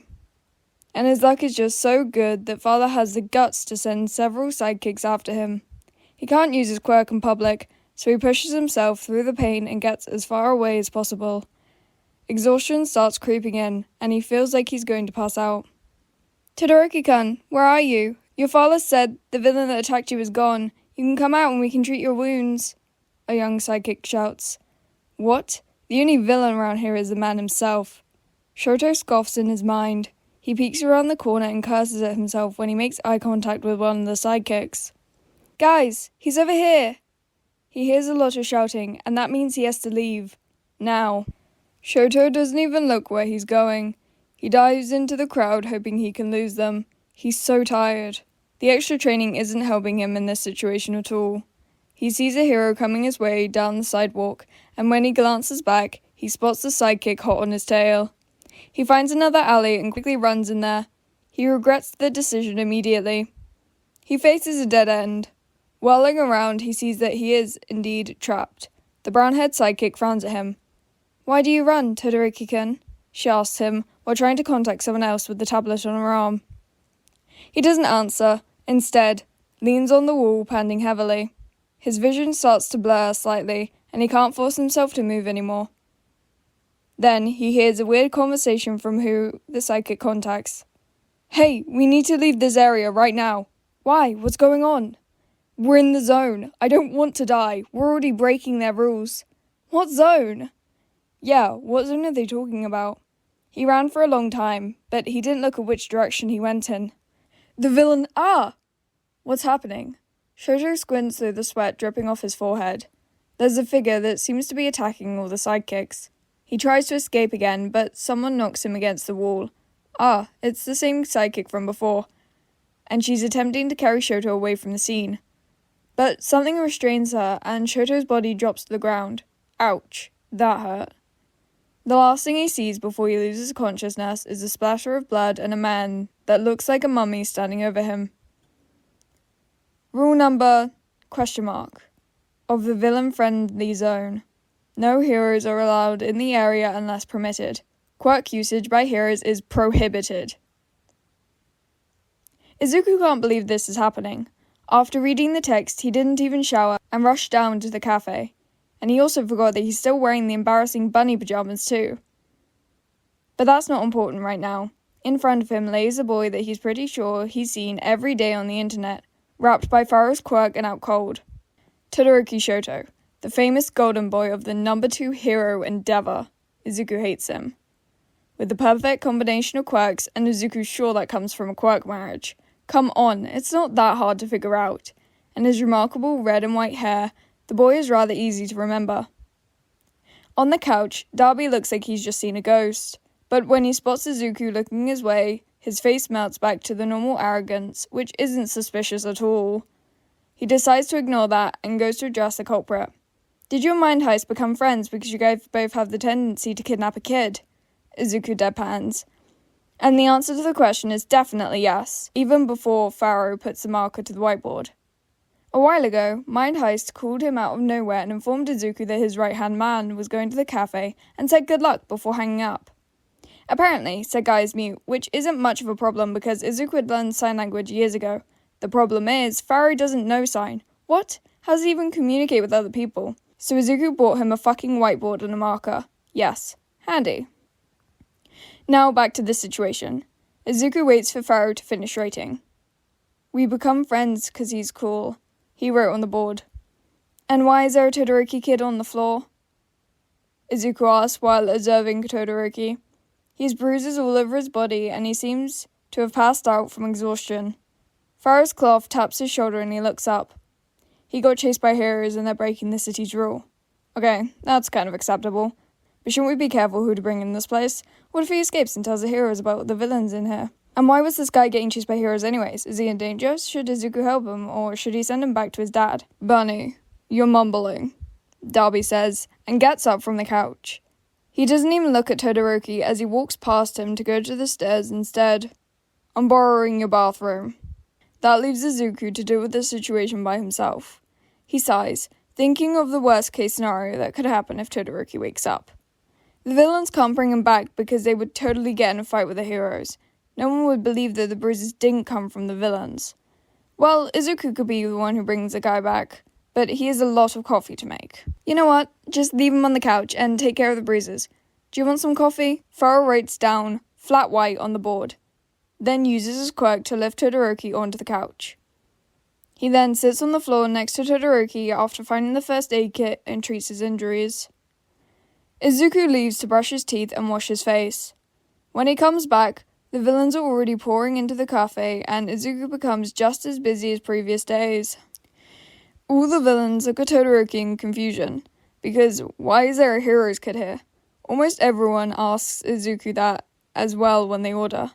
And his luck is just so good that Father has the guts to send several sidekicks after him. He can't use his quirk in public, so he pushes himself through the pain and gets as far away as possible. Exhaustion starts creeping in, and he feels like he's going to pass out. Todoroki-kun, where are you? Your father said the villain that attacked you is gone. You can come out and we can treat your wounds. A young sidekick shouts. What? The only villain around here is the man himself. Shoto scoffs in his mind. He peeks around the corner and curses at himself when he makes eye contact with one of the sidekicks. Guys, he's over here! He hears a lot of shouting, and that means he has to leave. Now. Shoto doesn't even look where he's going. He dives into the crowd hoping he can lose them. He's so tired. The extra training isn't helping him in this situation at all. He sees a hero coming his way down the sidewalk, and when he glances back, he spots the sidekick hot on his tail. He finds another alley and quickly runs in there. He regrets the decision immediately. He faces a dead end. Whirling around, he sees that he is, indeed, trapped. The brown-haired sidekick frowns at him. Why do you run, Todoroki-kun? She asks him, while trying to contact someone else with the tablet on her arm. He doesn't answer, instead, leans on the wall, panting heavily. His vision starts to blur slightly, and he can't force himself to move anymore. Then, he hears a weird conversation from who the sidekick contacts. Hey, we need to leave this area right now. Why? What's going on? We're in the zone. I don't want to die. We're already breaking their rules. What zone? Yeah, what zone are they talking about? He ran for a long time, but he didn't look at which direction he went in. The villain— Ah! What's happening? Shoto squints through the sweat dripping off his forehead. There's a figure that seems to be attacking all the sidekicks. He tries to escape again, but someone knocks him against the wall. Ah, it's the same psychic from before, and she's attempting to carry Shoto away from the scene. But something restrains her, and Shoto's body drops to the ground. Ouch, that hurt. The last thing he sees before he loses consciousness is a splatter of blood and a man that looks like a mummy standing over him. Rule number... of the villain-friendly zone. No heroes are allowed in the area unless permitted. Quirk usage by heroes is prohibited. Izuku can't believe this is happening. After reading the text, he didn't even shower and rushed down to the cafe. And he also forgot that he's still wearing the embarrassing bunny pajamas too. But that's not important right now. In front of him lays a boy that he's pretty sure he's seen every day on the internet, wrapped by Pharaoh's quirk and out cold. Todoroki Shoto, the famous golden boy of the number 2 hero endeavor. Izuku hates him. With the perfect combination of quirks, and Izuku's sure that comes from a quirk marriage. Come on, it's not that hard to figure out. And his remarkable red and white hair, the boy is rather easy to remember. On the couch, Dabi looks like he's just seen a ghost. But when he spots Izuku looking his way, his face melts back to the normal arrogance, which isn't suspicious at all. He decides to ignore that and goes to address the culprit. Did you and Mind Heist become friends because you guys both have the tendency to kidnap a kid? Izuku deadpans. And the answer to the question is definitely yes, even before Pharaoh puts the marker to the whiteboard. A while ago, Mind Heist called him out of nowhere and informed Izuku that his right-hand man was going to the cafe and said good luck before hanging up. Apparently, said guy is mute, which isn't much of a problem because Izuku had learned sign language years ago. The problem is, Pharaoh doesn't know sign. What? How does he even communicate with other people? So Izuku bought him a fucking whiteboard and a marker. Yes, handy. Now back to this situation. Izuku waits for Pharaoh to finish writing. We become friends because he's cool, he wrote on the board. And why is there a Todoroki kid on the floor? Izuku asked while observing Todoroki. He has bruises all over his body and he seems to have passed out from exhaustion. Pharaoh's cloth taps his shoulder and he looks up. He got chased by heroes and they're breaking the city's rule. Okay, that's kind of acceptable. But shouldn't we be careful who to bring in this place? What if he escapes and tells the heroes about the villains in here? And why was this guy getting chased by heroes anyways? Is he in danger? Should Izuku help him, or should he send him back to his dad? Bunny, you're mumbling, Dabi says, and gets up from the couch. He doesn't even look at Todoroki as he walks past him to go to the stairs instead. I'm borrowing your bathroom. That leaves Izuku to deal with the situation by himself. He sighs, thinking of the worst case scenario that could happen if Todoroki wakes up. The villains can't bring him back because they would totally get in a fight with the heroes. No one would believe that the bruises didn't come from the villains. Well, Izuku could be the one who brings the guy back, but he has a lot of coffee to make. You know what? Just leave him on the couch and take care of the bruises. Do you want some coffee? Pharaoh writes down, flat white on the board, then uses his quirk to lift Todoroki onto the couch. He then sits on the floor next to Todoroki after finding the first aid kit and treats his injuries. Izuku leaves to brush his teeth and wash his face. When he comes back, the villains are already pouring into the cafe and Izuku becomes just as busy as previous days. All the villains look at Todoroki in confusion, because why is there a hero's kit here? Almost everyone asks Izuku that as well when they order.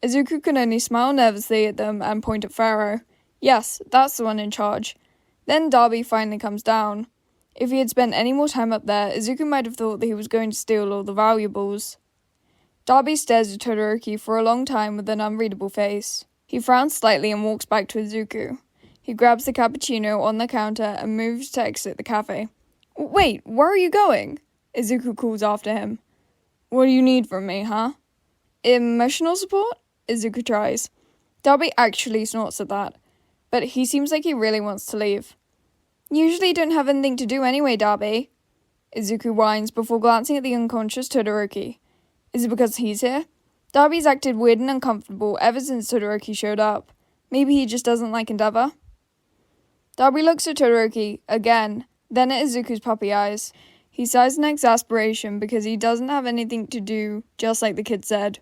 Izuku can only smile nervously at them and point at Pharaoh. Yes, that's the one in charge. Then Dabi finally comes down. If he had spent any more time up there, Izuku might have thought that he was going to steal all the valuables. Dabi stares at Todoroki for a long time with an unreadable face. He frowns slightly and walks back to Izuku. He grabs the cappuccino on the counter and moves to exit the cafe. Wait, where are you going? Izuku calls after him. What do you need from me, huh? Emotional support? Izuku tries. Dabi actually snorts at that, but he seems like he really wants to leave. Usually don't have anything to do anyway, Dabi. Izuku whines before glancing at the unconscious Todoroki. Is it because he's here? Dabi's acted weird and uncomfortable ever since Todoroki showed up. Maybe he just doesn't like Endeavor? Dabi looks at Todoroki again, then at Izuku's puppy eyes. He sighs in exasperation because he doesn't have anything to do, just like the kid said.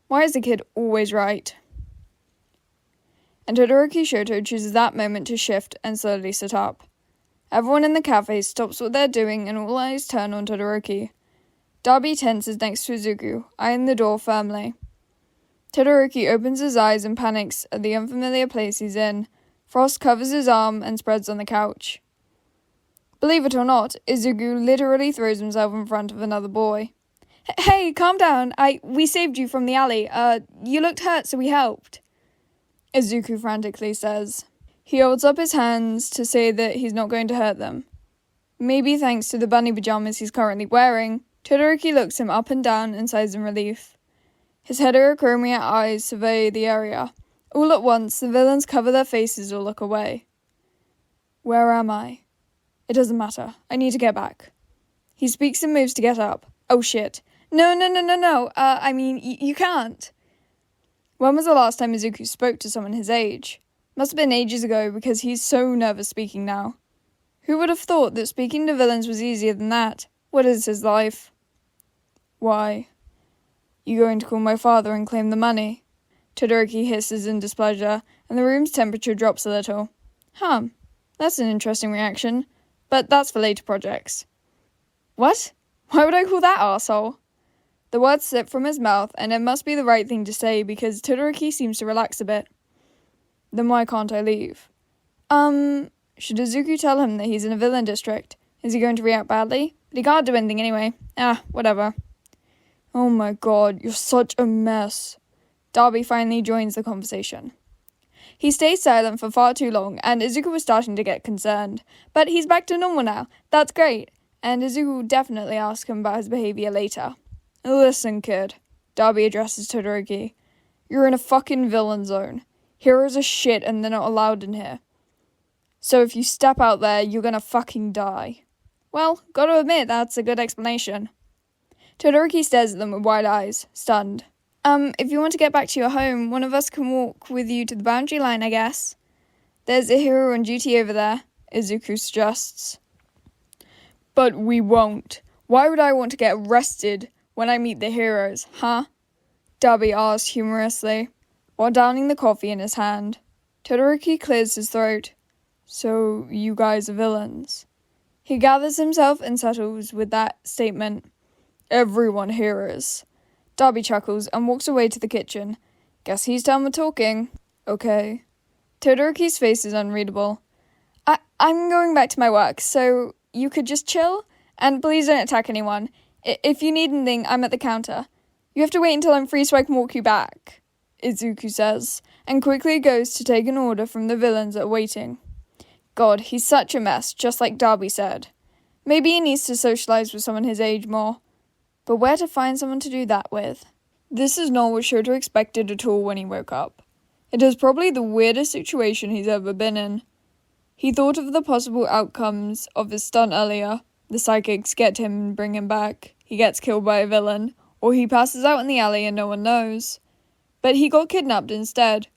Why is the kid always right? And Todoroki Shoto chooses that moment to shift and slowly sit up. Everyone in the cafe stops what they're doing and all eyes turn on Todoroki. Dabi tenses next to Izuku, eyeing the door firmly. Todoroki opens his eyes and panics at the unfamiliar place he's in. Frost covers his arm and spreads on the couch. Believe it or not, Izuku literally throws himself in front of another boy. Hey, calm down. We saved you from the alley. You looked hurt, so we helped. Izuku frantically says. He holds up his hands to say that he's not going to hurt them. Maybe thanks to the bunny pajamas he's currently wearing, Todoroki looks him up and down and sighs in relief. His heterochromia eyes survey the area. All at once, the villains cover their faces or look away. Where am I? It doesn't matter. I need to get back. He speaks and moves to get up. Oh shit. No. You can't. When was the last time Izuku spoke to someone his age? Must have been ages ago because he's so nervous speaking now. Who would have thought that speaking to villains was easier than that? What is his life? Why? You going to call my father and claim the money? Todoroki hisses in displeasure, and the room's temperature drops a little. That's an interesting reaction, but that's for later projects. What? Why would I call that arsehole? The words slip from his mouth, and it must be the right thing to say because Todoroki seems to relax a bit. Then why can't I leave? Should Izuku tell him that he's in a villain district? Is he going to react badly? But he can't do anything anyway. Whatever. Oh my god, you're such a mess. Dabi finally joins the conversation. He stays silent for far too long, and Izuku was starting to get concerned. But he's back to normal now. That's great. And Izuku will definitely ask him about his behavior later. Listen, kid. Dabi addresses Todoroki. You're in a fucking villain zone. Heroes are shit and they're not allowed in here. So if you step out there, you're gonna fucking die. Well, gotta admit, that's a good explanation. Todoroki stares at them with wide eyes, stunned. If you want to get back to your home, one of us can walk with you to the boundary line, I guess. There's a hero on duty over there, Izuku suggests. But we won't. Why would I want to get arrested when I meet the heroes, huh? Dabi asks humorously, while downing the coffee in his hand. Todoroki clears his throat. So, you guys are villains. He gathers himself and settles with that statement. Everyone here is. Dabi chuckles and walks away to the kitchen. Guess he's done with talking. Okay. Todoroki's face is unreadable. I'm going back to my work, so you could just chill? And please don't attack anyone. If you need anything, I'm at the counter. You have to wait until I'm free so I can walk you back, Izuku says, and quickly goes to take an order from the villains that are waiting. God, he's such a mess, just like Dabi said. Maybe he needs to socialize with someone his age more. But where to find someone to do that with? This is not what Shoto expected at all when he woke up. It is probably the weirdest situation he's ever been in. He thought of the possible outcomes of his stunt earlier. The psychics get him and bring him back. He gets killed by a villain. Or he passes out in the alley and no one knows. But he got kidnapped instead.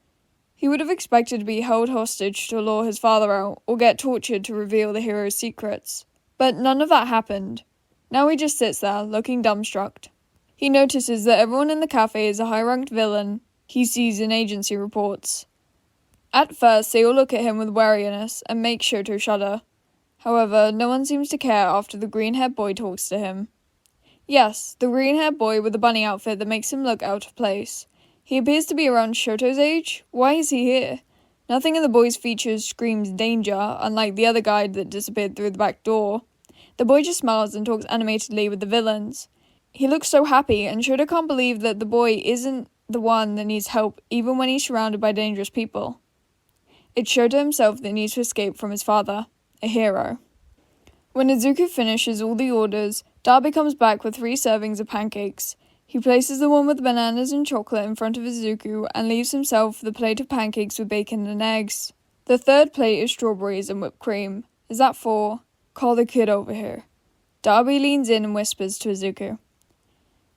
He would have expected to be held hostage to lure his father out, or get tortured to reveal the hero's secrets. But none of that happened. Now he just sits there, looking dumbstruck. He notices that everyone in the cafe is a high-ranked villain he sees in agency reports. At first, they all look at him with wariness and make Shoto shudder. However, no one seems to care after the green-haired boy talks to him. Yes, the green-haired boy with the bunny outfit that makes him look out of place. He appears to be around Shoto's age. Why is he here? Nothing in the boy's features screams danger, unlike the other guy that disappeared through the back door. The boy just smiles and talks animatedly with the villains. He looks so happy, and Shoto can't believe that the boy isn't the one that needs help, even when he's surrounded by dangerous people. It's Shoto himself that needs to escape from his father, a hero. When Izuku finishes all the orders, Dabi comes back with 3 servings of pancakes. He places the one with bananas and chocolate in front of Izuku and leaves himself the plate of pancakes with bacon and eggs. The third plate is strawberries and whipped cream. Is that 4? Call the kid over here. Dabi leans in and whispers to Izuku.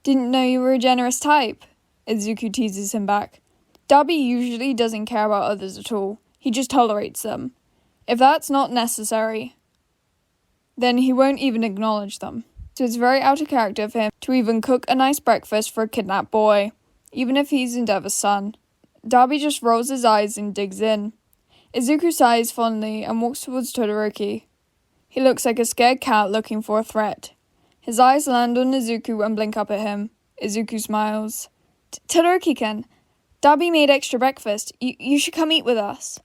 Didn't know you were a generous type. Izuku teases him back. Dabi usually doesn't care about others at all. He just tolerates them. If that's not necessary, then he won't even acknowledge them. So it's very out of character for him to even cook a nice breakfast for a kidnapped boy, even if he's Endeavor's son. Dabi just rolls his eyes and digs in. Izuku sighs fondly and walks towards Todoroki. He looks like a scared cat looking for a threat. His eyes land on Izuku and blink up at him. Izuku smiles. Todoroki-kun, Dabi made extra breakfast. You should come eat with us.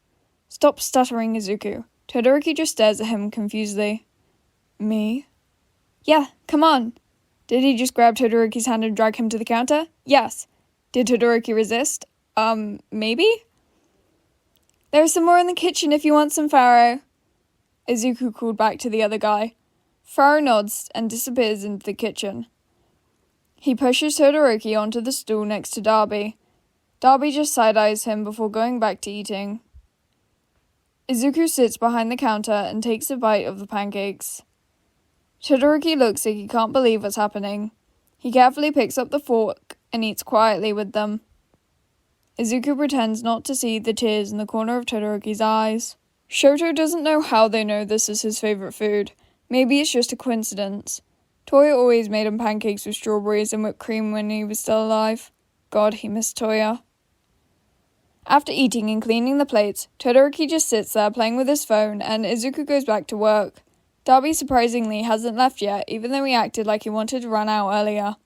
Stop stuttering, Izuku. Todoroki just stares at him confusedly. Me? Yeah, come on. Did he just grab Todoroki's hand and drag him to the counter? Yes. Did Todoroki resist? Maybe? There's some more in the kitchen if you want some, Pharaoh. Izuku called back to the other guy. Pharaoh nods and disappears into the kitchen. He pushes Todoroki onto the stool next to Dabi. Dabi just side-eyes him before going back to eating. Izuku sits behind the counter and takes a bite of the pancakes. Todoroki looks like he can't believe what's happening. He carefully picks up the fork and eats quietly with them. Izuku pretends not to see the tears in the corner of Todoroki's eyes. Shoto doesn't know how they know this is his favourite food. Maybe it's just a coincidence. Toya always made him pancakes with strawberries and whipped cream when he was still alive. God, he missed Toya. After eating and cleaning the plates, Todoroki just sits there playing with his phone and Izuku goes back to work. Dabi surprisingly hasn't left yet, even though he acted like he wanted to run out earlier.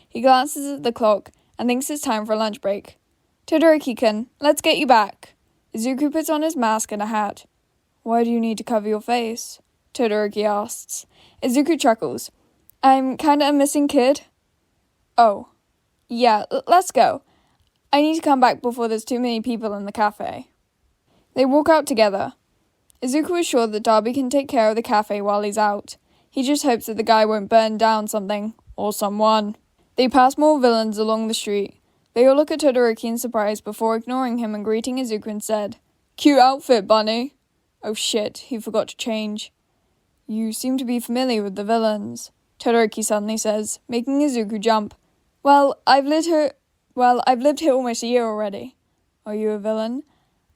He glances at the clock and thinks it's time for a lunch break. Todoroki-kun, let's get you back. Izuku puts on his mask and a hat. Why do you need to cover your face? Todoroki asks. Izuku chuckles. I'm kinda a missing kid. Oh. Yeah, let's go. I need to come back before there's too many people in the cafe. They walk out together. Izuku is sure that Dabi can take care of the cafe while he's out. He just hopes that the guy won't burn down something, or someone. They pass more villains along the street. They all look at Todoroki in surprise before ignoring him and greeting Izuku instead. Cute outfit, bunny. Oh shit, he forgot to change. You seem to be familiar with the villains, Todoroki suddenly says, making Izuku jump. Well, I've lived here almost a year already. Are you a villain?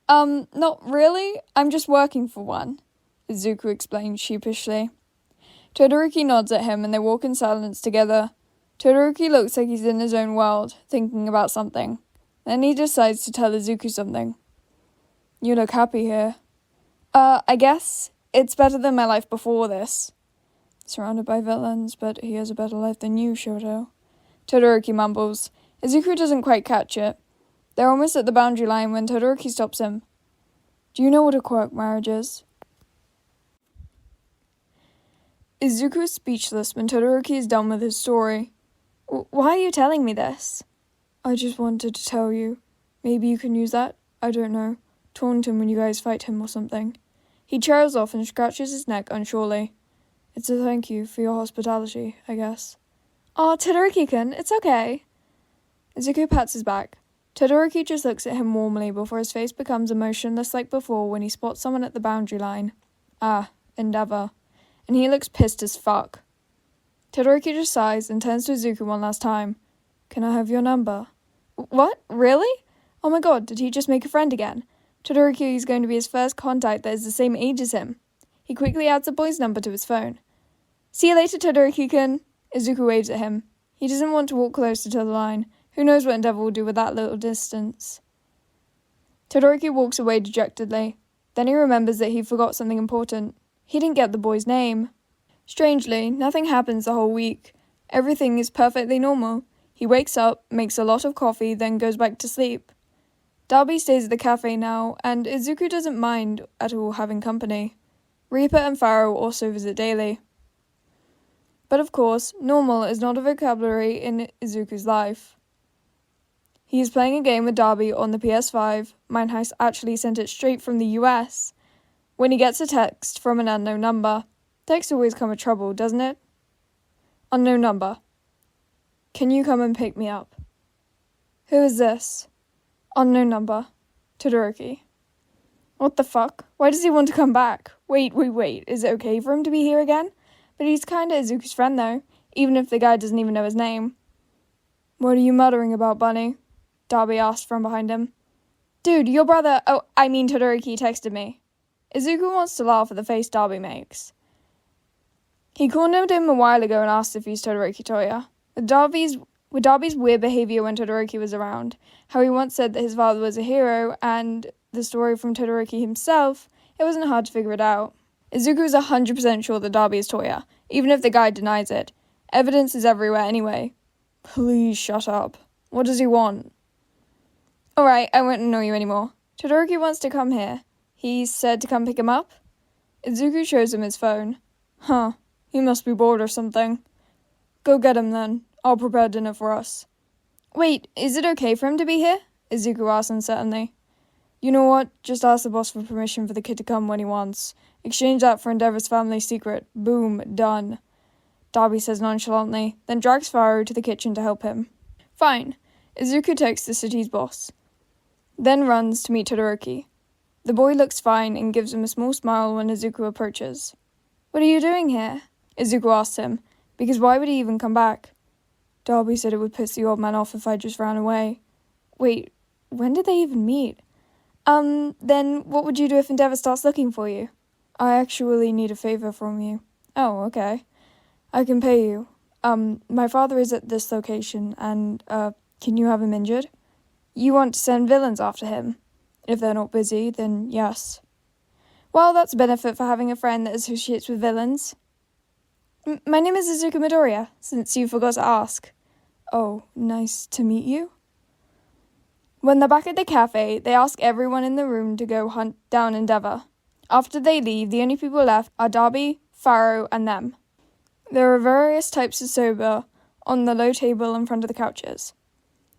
Not really. I'm just working for one, Izuku explained sheepishly. Todoroki nods at him and they walk in silence together. Todoroki looks like he's in his own world, thinking about something. Then he decides to tell Izuku something. You look happy here. I guess. It's better than my life before this. Surrounded by villains, but he has a better life than you, Shoto. Todoroki mumbles. Izuku doesn't quite catch it. They're almost at the boundary line when Todoroki stops him. Do you know what a quirk marriage is? Izuku is speechless when Todoroki is done with his story. Why are you telling me this? I just wanted to tell you. Maybe you can use that, I don't know, taunt him when you guys fight him or something. He trails off and scratches his neck unsurely. It's a thank you for your hospitality, I guess. Aw, Todoroki-kun, it's okay. Izuku pats his back. Todoroki just looks at him warmly before his face becomes emotionless like before when he spots someone at the boundary line. Ah, Endeavor. And he looks pissed as fuck. Todoroki just sighs and turns to Izuku one last time. Can I have your number? What? Really? Oh my god, did he just make a friend again? Todoroki is going to be his first contact that is the same age as him. He quickly adds the boy's number to his phone. See you later, Todoroki-kun. Izuku waves at him. He doesn't want to walk closer to the line. Who knows what Endeavor will do with that little distance. Todoroki walks away dejectedly. Then he remembers that he forgot something important. He didn't get the boy's name. Strangely, nothing happens the whole week. Everything is perfectly normal. He wakes up, makes a lot of coffee, then goes back to sleep. Dabi stays at the cafe now, and Izuku doesn't mind at all having company. Reaper and Pharaoh also visit daily. But of course, normal is not a vocabulary in Izuku's life. He is playing a game with Dabi on the PS5. Heist actually sent it straight from the US. When he gets a text from an unknown number. Texts always come with trouble, doesn't it? Unknown number. Can you come and pick me up? Who is this? Unknown number. Todoroki. What the fuck? Why does he want to come back? Wait. Is it okay for him to be here again? But he's kinda Izuku's friend though, even if the guy doesn't even know his name. What are you muttering about, Bunny? Dabi asked from behind him. Dude, your brother... Todoroki texted me. Izuku wants to laugh at the face Dabi makes. He cornered him a while ago and asked if he's Todoroki Toya. With Dabi's weird behaviour when Todoroki was around, how he once said that his father was a hero, and the story from Todoroki himself, it wasn't hard to figure it out. Izuku is 100% sure that Dabi is Toya, even if the guy denies it. Evidence is everywhere anyway. Please shut up. What does he want? Alright, I won't annoy you anymore. Todoroki wants to come here. He said to come pick him up? Izuku shows him his phone. Huh, he must be bored or something. Go get him then. I'll prepare dinner for us. Wait, is it okay for him to be here? Izuku asks uncertainly. You know what? Just ask the boss for permission for the kid to come when he wants. Exchange that for Endeavor's family secret. Boom, done. Dabi says nonchalantly, then drags Farou to the kitchen to help him. Fine. Izuku takes the city's boss. Then runs to meet Todoroki. The boy looks fine and gives him a small smile when Izuku approaches. What are you doing here? Izuku asks him, because why would he even come back? Dabi said it would piss the old man off if I just ran away. Wait, when did they even meet? Then what would you do if Endeavor starts looking for you? I actually need a favor from you. Oh, okay. I can pay you. My father is at this location, and, can you have him injured? You want to send villains after him? If they're not busy, then yes. Well, that's a benefit for having a friend that associates with villains. My name is Izuku Midoriya, since you forgot to ask. Oh, nice to meet you. When they're back at the cafe, they ask everyone in the room to go hunt down Endeavor. After they leave, the only people left are Dabi, Farou, and them. There are various types of soba on the low table in front of the couches.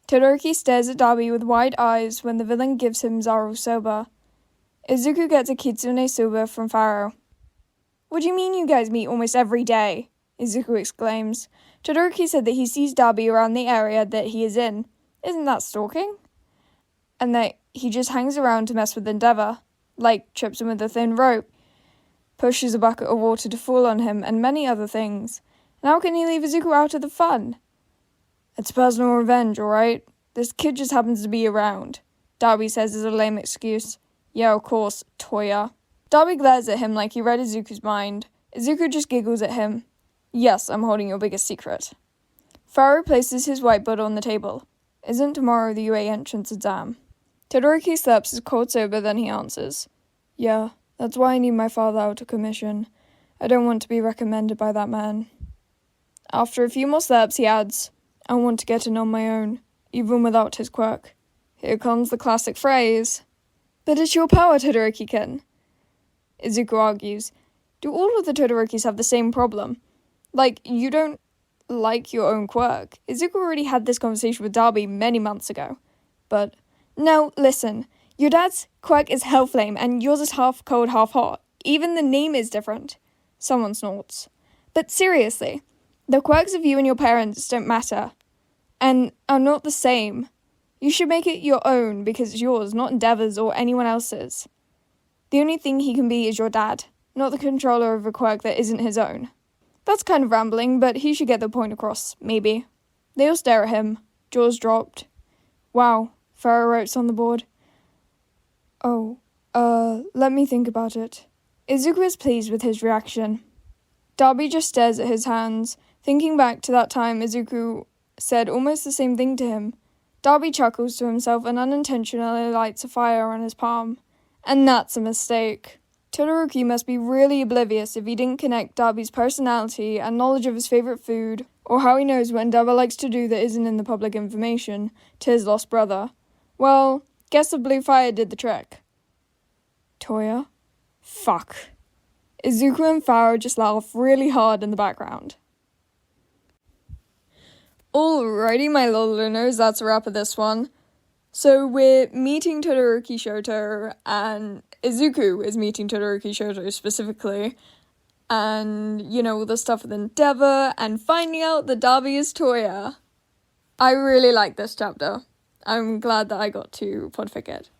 Todoroki stares at Dabi with wide eyes when the villain gives him Zaro soba. Izuku gets a kitsune soba from Farou. What do you mean you guys meet almost every day? Izuku exclaims. Todoroki said that he sees Dabi around the area that he is in. Isn't that stalking? And that he just hangs around to mess with Endeavor, like trips him with a thin rope, pushes a bucket of water to fall on him, and many other things. And how can he leave Izuku out of the fun? It's personal revenge, alright? This kid just happens to be around, Dabi says as a lame excuse. Yeah, of course, Toya. Dabi glares at him like he read Izuku's mind. Izuku just giggles at him. Yes, I'm holding your biggest secret. Farou places his whiteboard on the table. Isn't tomorrow the UA entrance exam? Todoroki slaps his cold sober, then he answers. Yeah, that's why I need my father out of commission. I don't want to be recommended by that man. After a few more slaps, he adds, I want to get in on my own, even without his quirk. Here comes the classic phrase. But it's your power, Todoroki-kun. Izuku argues. Do all of the Todorokis have the same problem? Like, you don't like your own quirk. Izuku already had this conversation with Dabi many months ago. But, no, listen. Your dad's quirk is Hellflame, and yours is half cold, half hot. Even the name is different. Someone snorts. But seriously, the quirks of you and your parents don't matter, and are not the same. You should make it your own, because it's yours, not Endeavor's or anyone else's. The only thing he can be is your dad, not the controller of a quirk that isn't his own. That's kind of rambling, but he should get the point across, maybe. They all stare at him, jaws dropped. Wow, Farou writes on the board. Oh, let me think about it. Izuku is pleased with his reaction. Dabi just stares at his hands, thinking back to that time Izuku said almost the same thing to him. Dabi chuckles to himself and unintentionally lights a fire on his palm. And that's a mistake. Todoroki must be really oblivious if he didn't connect Dabi's personality and knowledge of his favourite food, or how he knows what Endeavor likes to do that isn't in the public information, to his lost brother. Well, guess the blue fire did the trick. Toya? Fuck. Izuku and Farou just laugh really hard in the background. Alrighty, my little learners, that's a wrap of this one. So we're meeting Todoroki Shoto, and Izuku is meeting Todoroki Shoto specifically. And, all the stuff with Endeavor, and finding out that Dabi is Toya. I really like this chapter. I'm glad that I got to podfic it.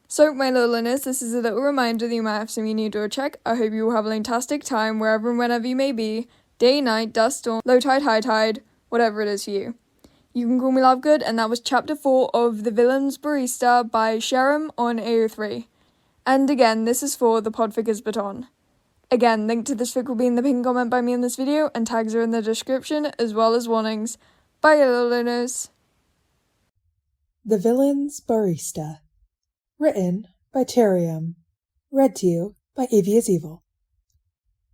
So, my little learners, this is a little reminder that you might have some you need to check. I hope you will have a fantastic time wherever and whenever you may be. Day, night, dust, storm, low tide, high tide, whatever it is for you. You can call me Lovegood, and that was chapter 4 of The Villain's Barista by Sherem on AO3. And again, this is for the Podfigures Baton. Again, link to this fic will be in the pinned comment by me in this video, and tags are in the description, as well as warnings. Bye, little learners. The Villain's Barista. Written by Terium. Read to you by Evie is Evil.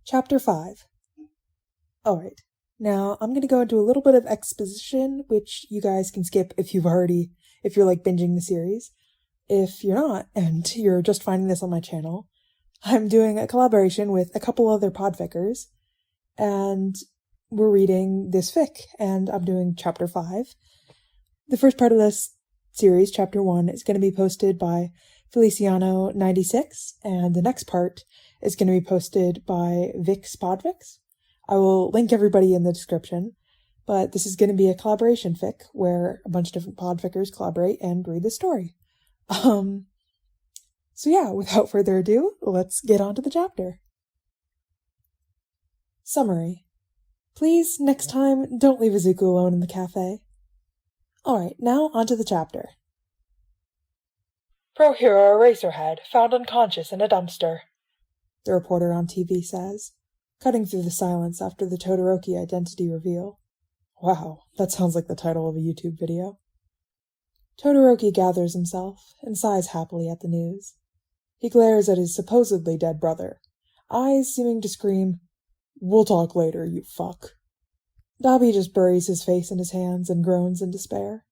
Chapter 5. Alright, now I'm gonna go into a little bit of exposition, which you guys can skip if you're like binging the series. If you're not, and you're just finding this on my channel, I'm doing a collaboration with a couple other podfickers, and we're reading this fic, and I'm doing chapter 5. The first part of this series, chapter 1, is going to be posted by Feliciano96, and the next part is going to be posted by Vix Podfix. I will link everybody in the description, but this is going to be a collaboration fic where a bunch of different podfickers collaborate and read the story. So yeah, without further ado, let's get on to the chapter. Summary. Please, next time, don't leave Izuku alone in the cafe. Alright, now onto the chapter. Pro hero Eraserhead found unconscious in a dumpster, the reporter on TV says, cutting through the silence after the Todoroki identity reveal. Wow, that sounds like the title of a YouTube video. Todoroki gathers himself and sighs happily at the news. He glares at his supposedly dead brother, eyes seeming to scream, "We'll talk later, you fuck." Dabi just buries his face in his hands and groans in despair.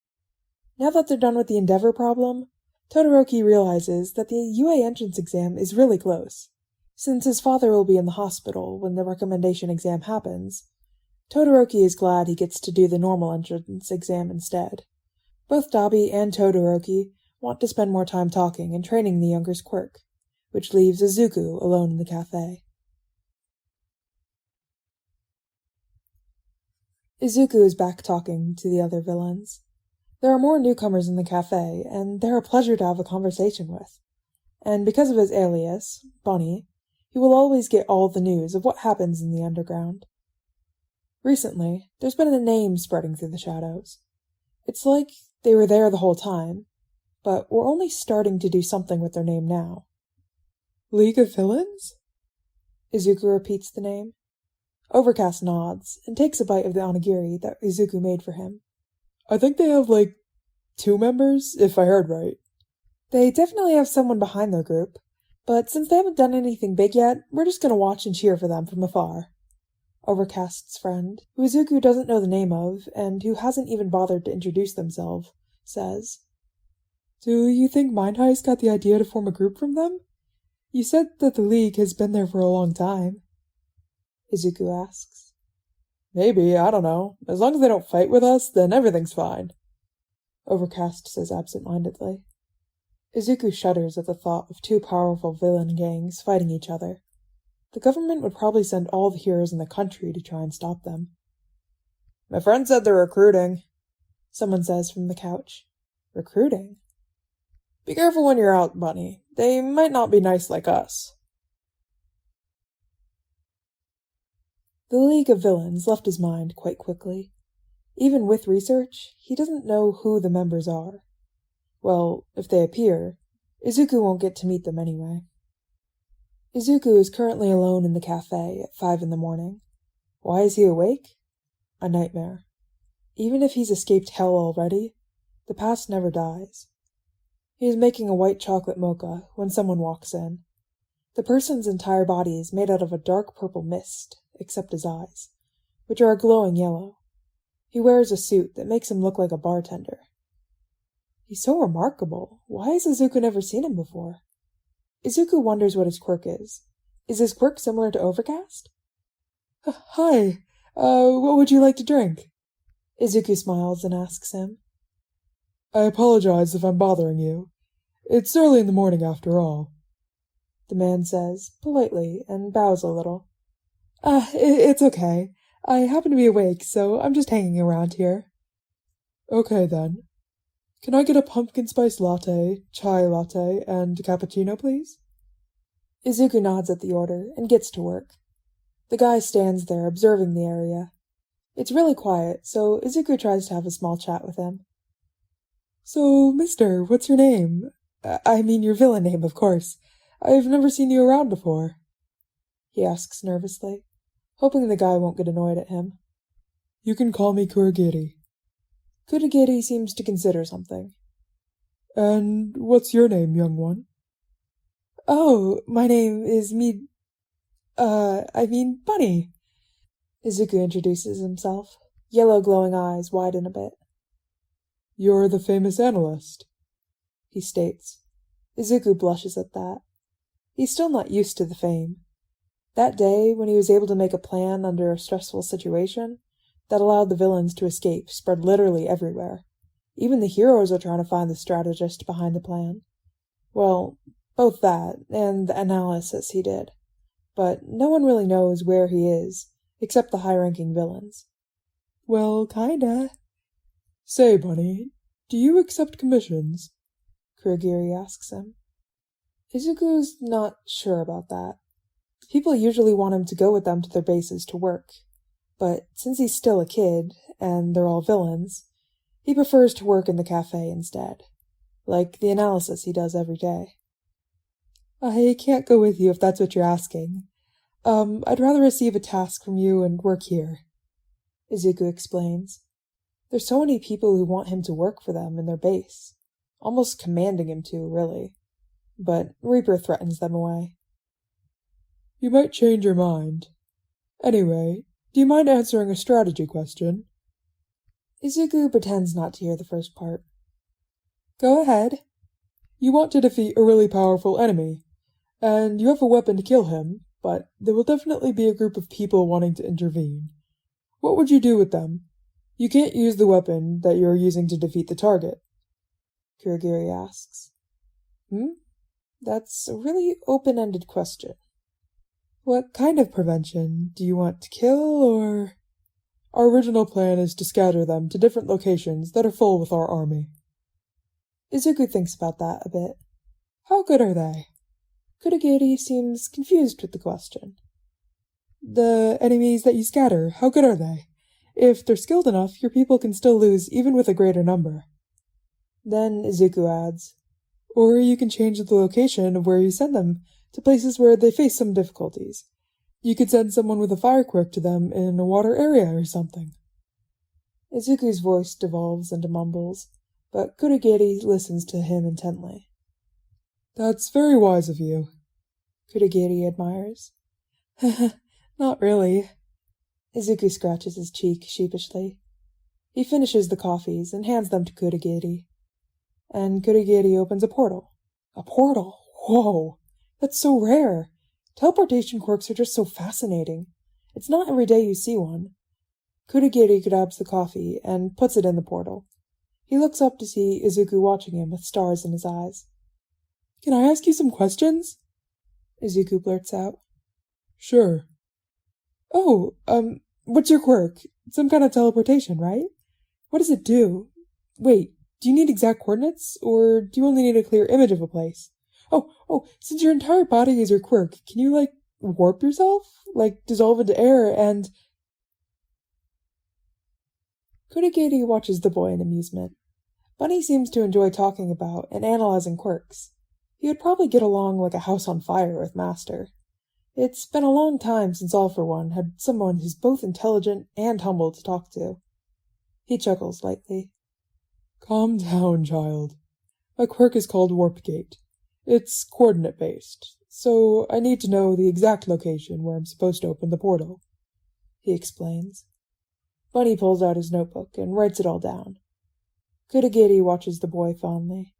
Now that they're done with the Endeavor problem, Todoroki realizes that the UA entrance exam is really close. Since his father will be in the hospital when the recommendation exam happens, Todoroki is glad he gets to do the normal entrance exam instead. Both Dabi and Todoroki want to spend more time talking and training the younger's quirk, which leaves Izuku alone in the cafe. Izuku is back talking to the other villains. There are more newcomers in the cafe, and they're a pleasure to have a conversation with. And because of his alias, Bunny, he will always get all the news of what happens in the underground. Recently, there's been a name spreading through the shadows. It's like they were there the whole time, but we're only starting to do something with their name now. League of Villains? Izuku repeats the name. Overcast nods and takes a bite of the onigiri that Izuku made for him. I think they have, 2 members, if I heard right. They definitely have someone behind their group, but since they haven't done anything big yet, we're just gonna watch and cheer for them from afar. Overcast's friend, who Izuku doesn't know the name of, and who hasn't even bothered to introduce themselves, says, "Do you think Mind Heist got the idea to form a group from them? You said that the League has been there for a long time." Izuku asks. "Maybe, I don't know. As long as they don't fight with us, then everything's fine," Overcast says absent-mindedly. Izuku shudders at the thought of 2 powerful villain gangs fighting each other. The government would probably send all the heroes in the country to try and stop them. "My friend said they're recruiting," someone says from the couch. "Recruiting?" "Be careful when you're out, Bunny. They might not be nice like us." The League of Villains left his mind quite quickly. Even with research, he doesn't know who the members are. Well, if they appear, Izuku won't get to meet them anyway. Izuku is currently alone in the cafe at 5 in the morning. Why is he awake? A nightmare. Even if he's escaped hell already, the past never dies. He is making a white chocolate mocha when someone walks in. The person's entire body is made out of a dark purple mist, except his eyes, which are a glowing yellow. He wears a suit that makes him look like a bartender. He's so remarkable. Why has Izuku never seen him before? Izuku wonders what his quirk is. Is his quirk similar to Overcast? "Hi, what would you like to drink?" Izuku smiles and asks him. "I apologize if I'm bothering you. It's early in the morning after all," the man says, politely, and bows a little. It's okay. I happen to be awake, so I'm just hanging around here." "Okay, then. Can I get a pumpkin spice latte, chai latte, and a cappuccino, please?" Izuku nods at the order and gets to work. The guy stands there observing the area. It's really quiet, so Izuku tries to have a small chat with him. "So, mister, what's your name? I mean your villain name, of course. I've never seen you around before," he asks nervously, hoping the guy won't get annoyed at him. "You can call me Kurogiri." Kurogiri seems to consider something. "And what's your name, young one?" "Oh, my name is Bunny." Izuku introduces himself. Yellow glowing eyes widen a bit. "You're the famous analyst," he states. Izuku blushes at that. He's still not used to the fame. That day, when he was able to make a plan under a stressful situation that allowed the villains to escape, spread literally everywhere. Even the heroes are trying to find the strategist behind the plan. Well, both that and the analysis he did. But no one really knows where he is, except the high-ranking villains. "Well, kinda." "Say, Bunny, do you accept commissions?" Kurogiri asks him. Izuku's not sure about that. People usually want him to go with them to their bases to work. But since he's still a kid, and they're all villains, he prefers to work in the cafe instead. Like the analysis he does every day. "I can't go with you if that's what you're asking. I'd rather receive a task from you and work here," Izuku explains. There's so many people who want him to work for them in their base. Almost commanding him to, really. But Reaper threatens them away. "You might change your mind. Anyway, do you mind answering a strategy question?" Izuku pretends not to hear the first part. "Go ahead." "You want to defeat a really powerful enemy, and you have a weapon to kill him, but there will definitely be a group of people wanting to intervene. What would you do with them? You can't use the weapon that you're using to defeat the target," Kurogiri asks. That's a really open-ended question. "What kind of prevention? Do you want to kill, or—" "Our original plan is to scatter them to different locations that are full with our army." Izuku thinks about that a bit. How good are they? Kurogiri seems confused with the question. "The enemies that you scatter, how good are they? If they're skilled enough, your people can still lose even with a greater number." Then Izuku adds, "Or you can change the location of where you send them to places where they face some difficulties. You could send someone with a fire quirk to them in a water area or something." Izuku's voice devolves into mumbles, but Kurogiri listens to him intently. "That's very wise of you," Kurogiri admires. "Not really." Izuku scratches his cheek sheepishly. He finishes the coffees and hands them to Kurogiri. And Kurogiri opens a portal. A portal? Whoa! That's so rare! Teleportation quirks are just so fascinating. It's not every day you see one. Kurogiri grabs the coffee and puts it in the portal. He looks up to see Izuku watching him with stars in his eyes. "Can I ask you some questions?" Izuku blurts out. "Sure." "Oh, what's your quirk? Some kind of teleportation, right? What does it do? Wait, do you need exact coordinates, or do you only need a clear image of a place? Oh, since your entire body is your quirk, can you, warp yourself? Dissolve into air and—" Kurogiri watches the boy in amusement. Bunny seems to enjoy talking about and analyzing quirks. He would probably get along like a house on fire with Master. It's been a long time since All for One had someone who's both intelligent and humble to talk to. He chuckles lightly. "Calm down, child. My quirk is called Warp Gate. It's coordinate-based, so I need to know the exact location where I'm supposed to open the portal," he explains. Bunny pulls out his notebook and writes it all down. Kurogiri watches the boy fondly.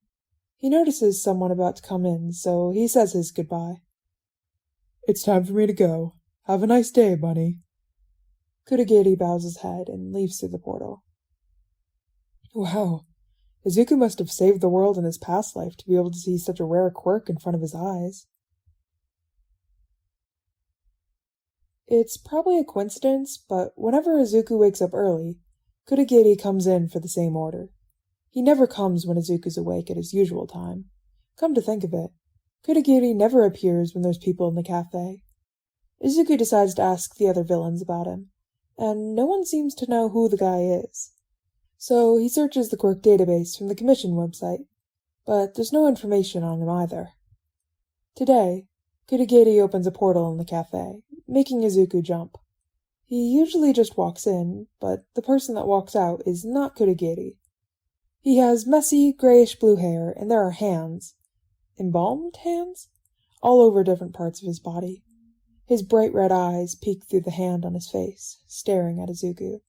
He notices someone about to come in, so he says his goodbye. "It's time for me to go. Have a nice day, Bunny." Kurogiri bows his head and leaves through the portal. Wow, Izuku must have saved the world in his past life to be able to see such a rare quirk in front of his eyes. It's probably a coincidence, but whenever Izuku wakes up early, Kurogiri comes in for the same order. He never comes when Izuku's awake at his usual time. Come to think of it, Kurogiri never appears when there's people in the cafe. Izuku decides to ask the other villains about him, and no one seems to know who the guy is. So he searches the quirk database from the commission website, but there's no information on him either. Today, Kurogiri opens a portal in the cafe, making Izuku jump. He usually just walks in, but the person that walks out is not Kurogiri. He has messy, grayish-blue hair, and there are hands, embalmed hands, all over different parts of his body. His bright red eyes peek through the hand on his face, staring at Izuku.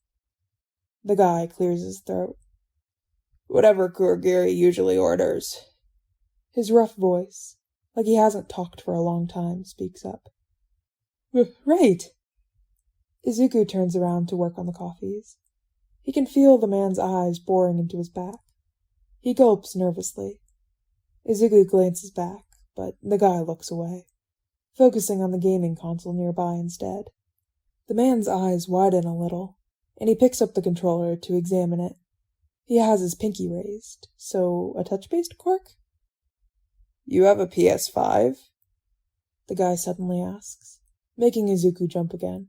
The guy clears his throat. Whatever Kurogiri usually orders. His rough voice, like he hasn't talked for a long time, speaks up. Right. Izuku turns around to work on the coffees. He can feel the man's eyes boring into his back. He gulps nervously. Izuku glances back, but the guy looks away, focusing on the gaming console nearby instead. The man's eyes widen a little, and he picks up the controller to examine it. He has his pinky raised, so a touch-based quirk? You have a PS5? The guy suddenly asks, making Izuku jump again.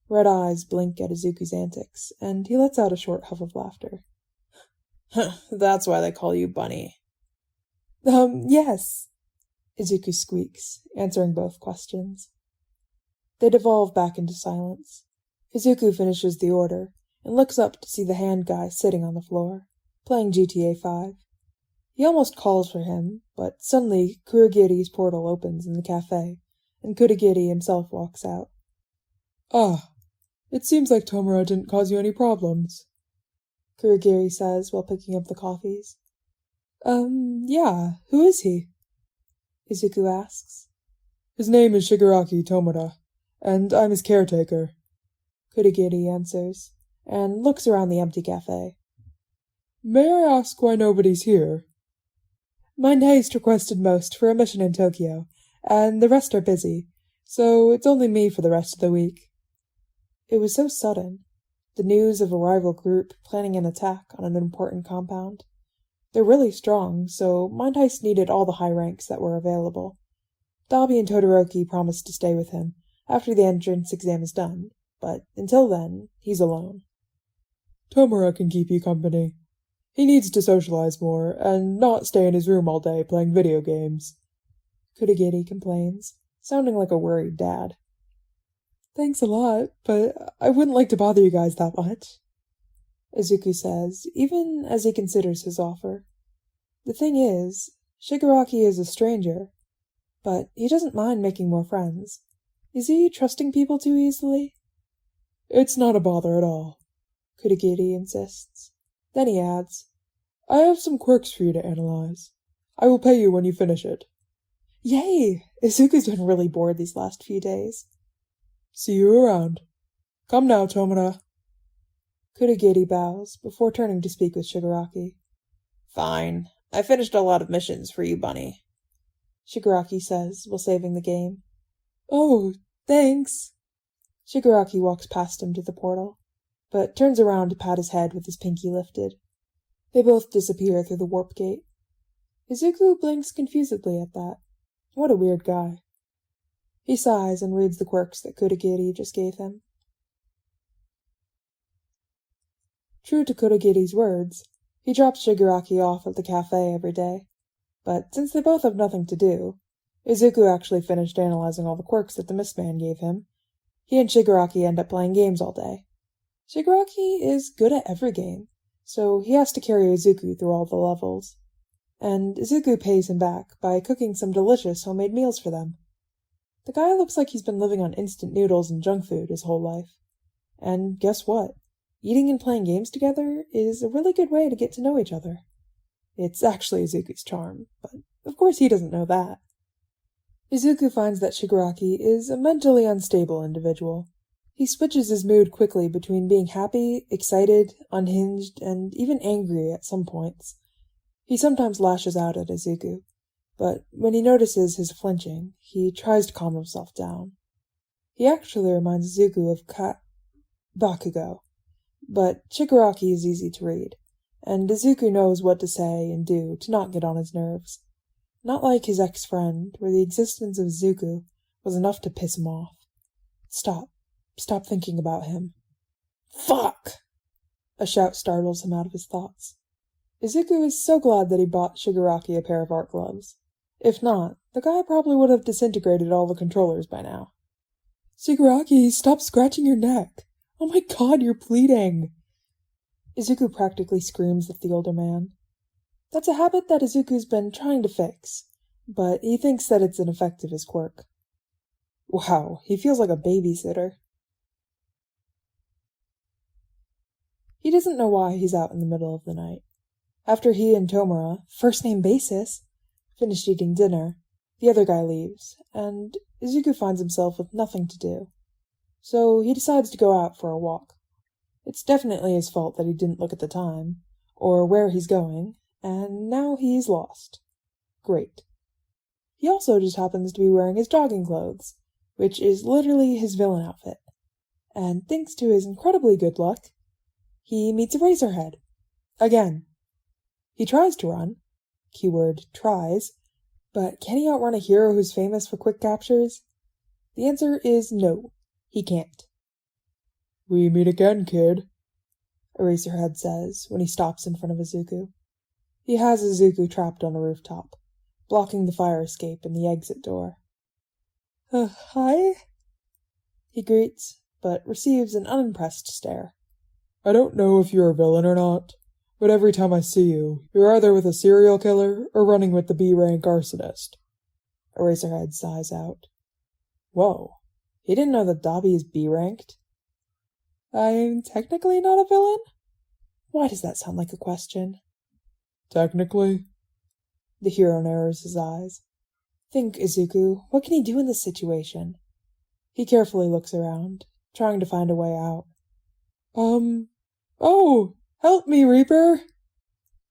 Red eyes blink at Izuku's antics, and he lets out a short huff of laughter. That's why they call you Bunny. Yes, Izuku squeaks, answering both questions. They devolve back into silence. Izuku finishes the order, and looks up to see the hand guy sitting on the floor, playing GTA 5. He almost calls for him, but suddenly Kurogiri's portal opens in the cafe, and Kurogiri himself walks out. Ah, it seems like Tomura didn't cause you any problems, Kurogiri says while picking up the coffees. Yeah, who is he? Izuku asks. His name is Shigaraki Tomura, and I'm his caretaker, Kurogiri answers, and looks around the empty cafe. May I ask why nobody's here? My heist requested most for a mission in Tokyo, and the rest are busy, so it's only me for the rest of the week. It was so sudden, the news of a rival group planning an attack on an important compound. They're really strong, so Mind Heist needed all the high ranks that were available. Dabi and Todoroki promised to stay with him after the entrance exam is done, but until then, he's alone. Tomura can keep you company. He needs to socialize more, and not stay in his room all day playing video games, Kurogiri complains, sounding like a worried dad. Thanks a lot, but I wouldn't like to bother you guys that much, Izuku says, even as he considers his offer. The thing is, Shigaraki is a stranger, but he doesn't mind making more friends. Is he trusting people too easily? It's not a bother at all, Kurogiri insists. Then he adds, I have some quirks for you to analyze. I will pay you when you finish it. Yay! Izuku's been really bored these last few days. See you around. Come now, Tomura. Kurogiri bows before turning to speak with Shigaraki. Fine. I finished a lot of missions for you, Bunny, Shigaraki says while saving the game. Oh, thanks. Shigaraki walks past him to the portal, but turns around to pat his head with his pinky lifted. They both disappear through the warp gate. Izuku blinks confusedly at that. What a weird guy. He sighs and reads the quirks that Kurogiri just gave him. True to Kurogiri's words, he drops Shigaraki off at the cafe every day. But since they both have nothing to do, Izuku actually finished analyzing all the quirks that the Mistman gave him. He and Shigaraki end up playing games all day. Shigaraki is good at every game, so he has to carry Izuku through all the levels. And Izuku pays him back by cooking some delicious homemade meals for them. The guy looks like he's been living on instant noodles and junk food his whole life. And guess what? Eating and playing games together is a really good way to get to know each other. It's actually Izuku's charm, but of course he doesn't know that. Izuku finds that Shigaraki is a mentally unstable individual. He switches his mood quickly between being happy, excited, unhinged, and even angry at some points. He sometimes lashes out at Izuku, but when he notices his flinching, he tries to calm himself down. He actually reminds Izuku of Bakugo, but Shigaraki is easy to read, and Izuku knows what to say and do to not get on his nerves. Not like his ex-friend, where the existence of Izuku was enough to piss him off. Stop thinking about him. Fuck! A shout startles him out of his thoughts. Izuku is so glad that he bought Shigaraki a pair of art gloves. If not, the guy probably would have disintegrated all the controllers by now. Shigaraki, stop scratching your neck! Oh my god, you're bleeding! Izuku practically screams at the older man. That's a habit that Izuku's been trying to fix, but he thinks that it's an effect of his quirk. Wow, he feels like a babysitter. He doesn't know why he's out in the middle of the night. After he and Tomura, first name basis, finished eating dinner, the other guy leaves, and Izuku finds himself with nothing to do. So he decides to go out for a walk. It's definitely his fault that he didn't look at the time, or where he's going, and now he's lost. Great. He also just happens to be wearing his jogging clothes, which is literally his villain outfit. And thanks to his incredibly good luck, he meets Eraserhead. Again. He tries to run. Keyword tries. But can he outrun a hero who's famous for quick captures? The answer is no. He can't. "We meet again, kid," Eraserhead says when he stops in front of Izuku. He has Izuku trapped on a rooftop, blocking the fire escape and the exit door. Hi? He greets, but receives an unimpressed stare. "I don't know if you're a villain or not, but every time I see you, you're either with a serial killer or running with the B-rank arsonist." Eraserhead sighs out. Whoa, he didn't know that Dabi is B-ranked? I'm technically not a villain? Why does that sound like a question? Technically? The hero narrows his eyes. Think, Izuku, what can he do in this situation? He carefully looks around, trying to find a way out. Oh, help me, Reaper!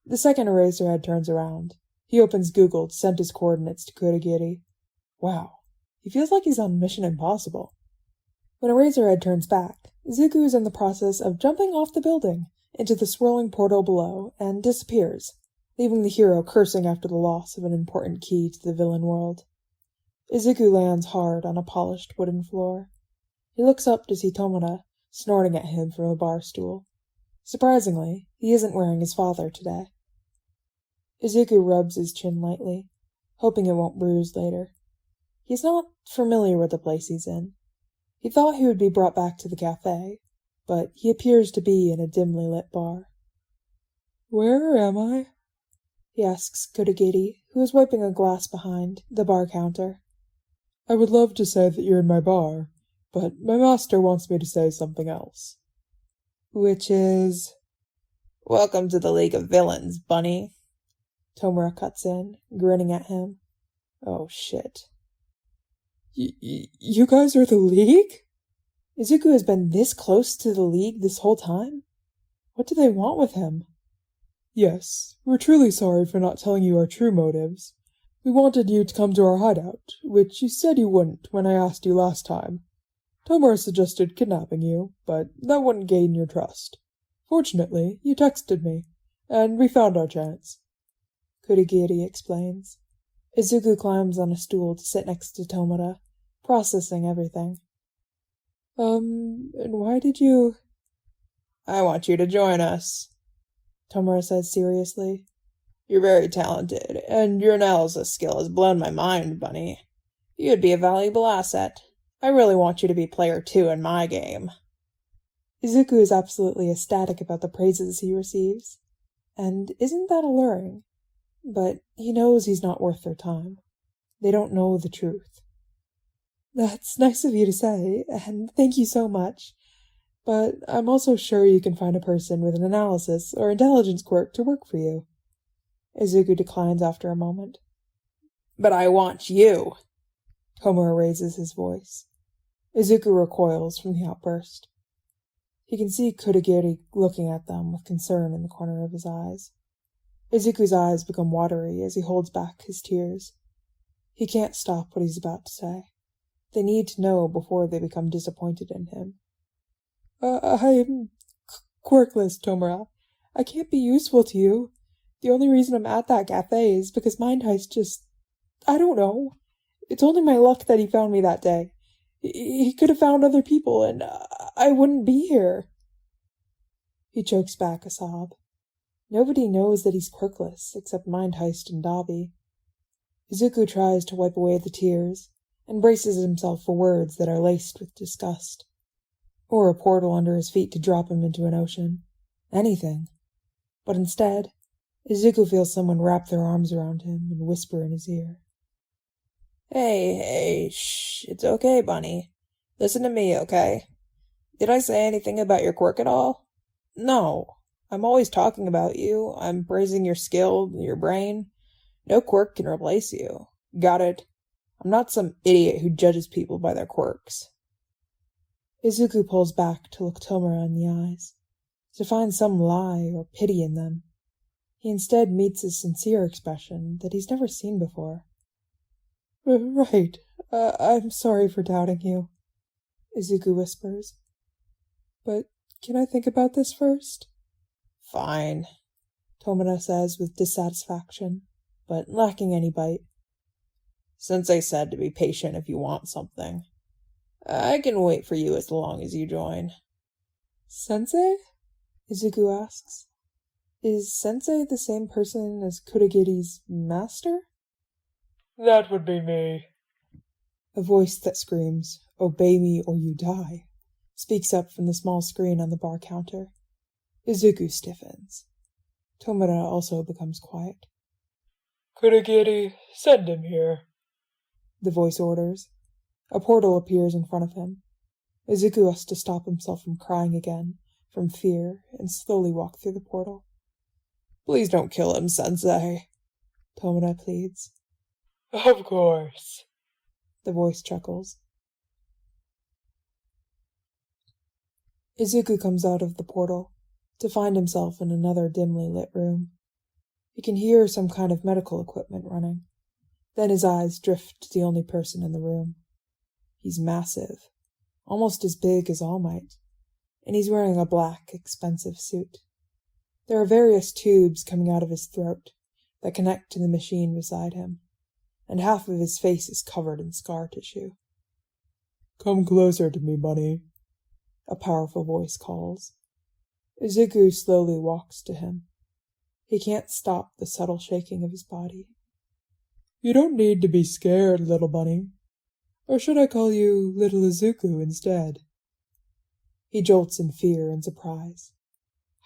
The second Eraserhead turns around. He opens Google to send his coordinates to Kurogiri. Wow, he feels like he's on Mission Impossible. When Eraserhead turns back, Izuku is in the process of jumping off the building into the swirling portal below and disappears, leaving the hero cursing after the loss of an important key to the villain world. Izuku lands hard on a polished wooden floor. He looks up to see Tomura snorting at him from a bar stool. Surprisingly, he isn't wearing his father today. Izuku rubs his chin lightly, hoping it won't bruise later. He's not familiar with the place he's in. He thought he would be brought back to the cafe, but he appears to be in a dimly lit bar. Where am I? He asks Kurogiri, who is wiping a glass behind the bar counter. I would love to say that you're in my bar, but my master wants me to say something else. Which is... Welcome to the League of Villains, bunny. Tomura cuts in, grinning at him. Oh, shit. You guys are the League? Izuku has been this close to the League this whole time? What do they want with him? Yes, we're truly sorry for not telling you our true motives. We wanted you to come to our hideout, which you said you wouldn't when I asked you last time. Tomura suggested kidnapping you, but that wouldn't gain your trust. Fortunately, you texted me, and we found our chance. Kurogiri explains. Izuku climbs on a stool to sit next to Tomura, processing everything. And why did you... I want you to join us, Tomura says seriously. You're very talented, and your analysis skill has blown my mind, bunny. You'd be a valuable asset. I really want you to be player 2 in my game. Izuku is absolutely ecstatic about the praises he receives. And isn't that alluring? But he knows he's not worth their time. They don't know the truth. That's nice of you to say, and thank you so much. But I'm also sure you can find a person with an analysis or intelligence quirk to work for you. Izuku declines after a moment. But I want you. Tomura raises his voice. Izuku recoils from the outburst. He can see Kurogiri looking at them with concern in the corner of his eyes. Izuku's eyes become watery as he holds back his tears. He can't stop what he's about to say. They need to know before they become disappointed in him. I'm quirkless, Tomura. I can't be useful to you. The only reason I'm at that cafe is because Mind Heist just... I don't know. It's only my luck that he found me that day. He could have found other people, and I wouldn't be here. He chokes back a sob. Nobody knows that he's quirkless, except Mind Heist and Dabi. Izuku tries to wipe away the tears, and braces himself for words that are laced with disgust. Or a portal under his feet to drop him into an ocean. Anything. But instead, Izuku feels someone wrap their arms around him and whisper in his ear. Hey, shh, it's okay, Bunny. Listen to me, okay? Did I say anything about your quirk at all? No. I'm always talking about you. I'm praising your skill, your brain. No quirk can replace you. Got it? I'm not some idiot who judges people by their quirks. Izuku pulls back to look Tomura in the eyes, to find some lie or pity in them. He instead meets a sincere expression that he's never seen before. Right. I'm sorry for doubting you, Izuku whispers. But can I think about this first? Fine, Tomura says with dissatisfaction, but lacking any bite. Sensei said to be patient if you want something. I can wait for you as long as you join. Sensei? Izuku asks. Is Sensei the same person as Kurogiri's master? That would be me. A voice that screams, "Obey me or you die," speaks up from the small screen on the bar counter. Izuku stiffens. Tomura also becomes quiet. Kurogiri, send him here, the voice orders. A portal appears in front of him. Izuku has to stop himself from crying again, from fear, and slowly walk through the portal. Please don't kill him, Sensei, Tomura pleads. Of course, the voice chuckles. Izuku comes out of the portal, to find himself in another dimly lit room. He can hear some kind of medical equipment running. Then his eyes drift to the only person in the room. He's massive, almost as big as All Might, and he's wearing a black, expensive suit. There are various tubes coming out of his throat that connect to the machine beside him, and half of his face is covered in scar tissue. Come closer to me, Bunny, a powerful voice calls. Izuku slowly walks to him. He can't stop the subtle shaking of his body. You don't need to be scared, little bunny. Or should I call you little Izuku instead? He jolts in fear and surprise.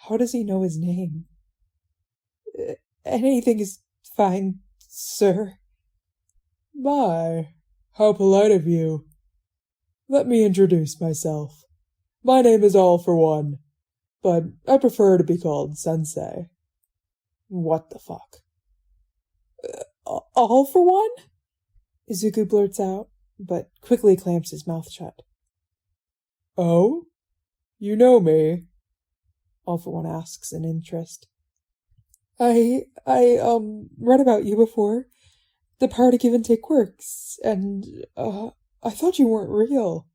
How does he know his name? Anything is fine, sir. My, how polite of you. Let me introduce myself. My name is All for One, but I prefer to be called Sensei. What the fuck? All for One? Izuku blurts out, but quickly clamps his mouth shut. Oh? You know me? All for One asks in interest. I read about you before. The power to give and take quirks, and, I thought you weren't real.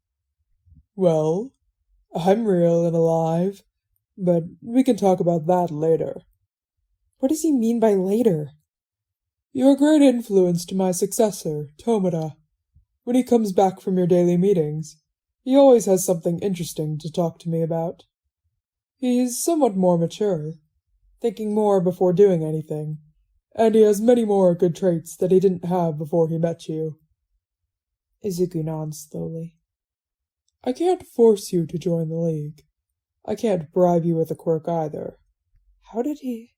Well, I'm real and alive, but we can talk about that later. What does he mean by later? You're a great influence to my successor, Tomura. When he comes back from your daily meetings, he always has something interesting to talk to me about. He's somewhat more mature, thinking more before doing anything, and he has many more good traits that he didn't have before he met you. Izuku nods slowly. I can't force you to join the League. I can't bribe you with a quirk either. How did he?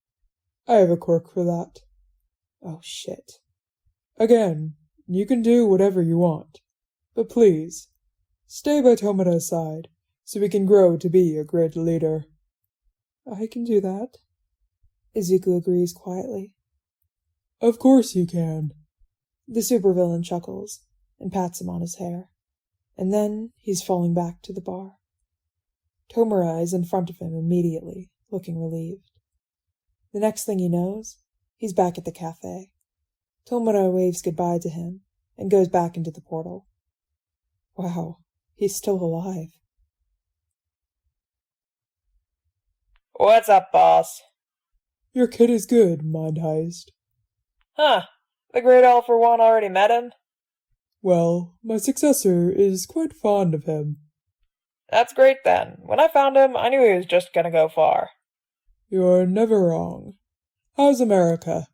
I have a quirk for that. Oh shit. Again, you can do whatever you want, but please, stay by Tomura's side, so we can grow to be a great leader. I can do that, Izuku agrees quietly. Of course you can. The supervillain chuckles and pats him on his hair, and then he's falling back to the bar. Tomura is in front of him immediately, looking relieved. The next thing he knows, he's back at the cafe. Tomura waves goodbye to him and goes back into the portal. Wow, he's still alive. What's up, boss? Your kid is good, Mind Heist. Huh, the great All for One already met him? Well, my successor is quite fond of him. That's great then. When I found him, I knew he was just gonna go far. You're never wrong. How's America?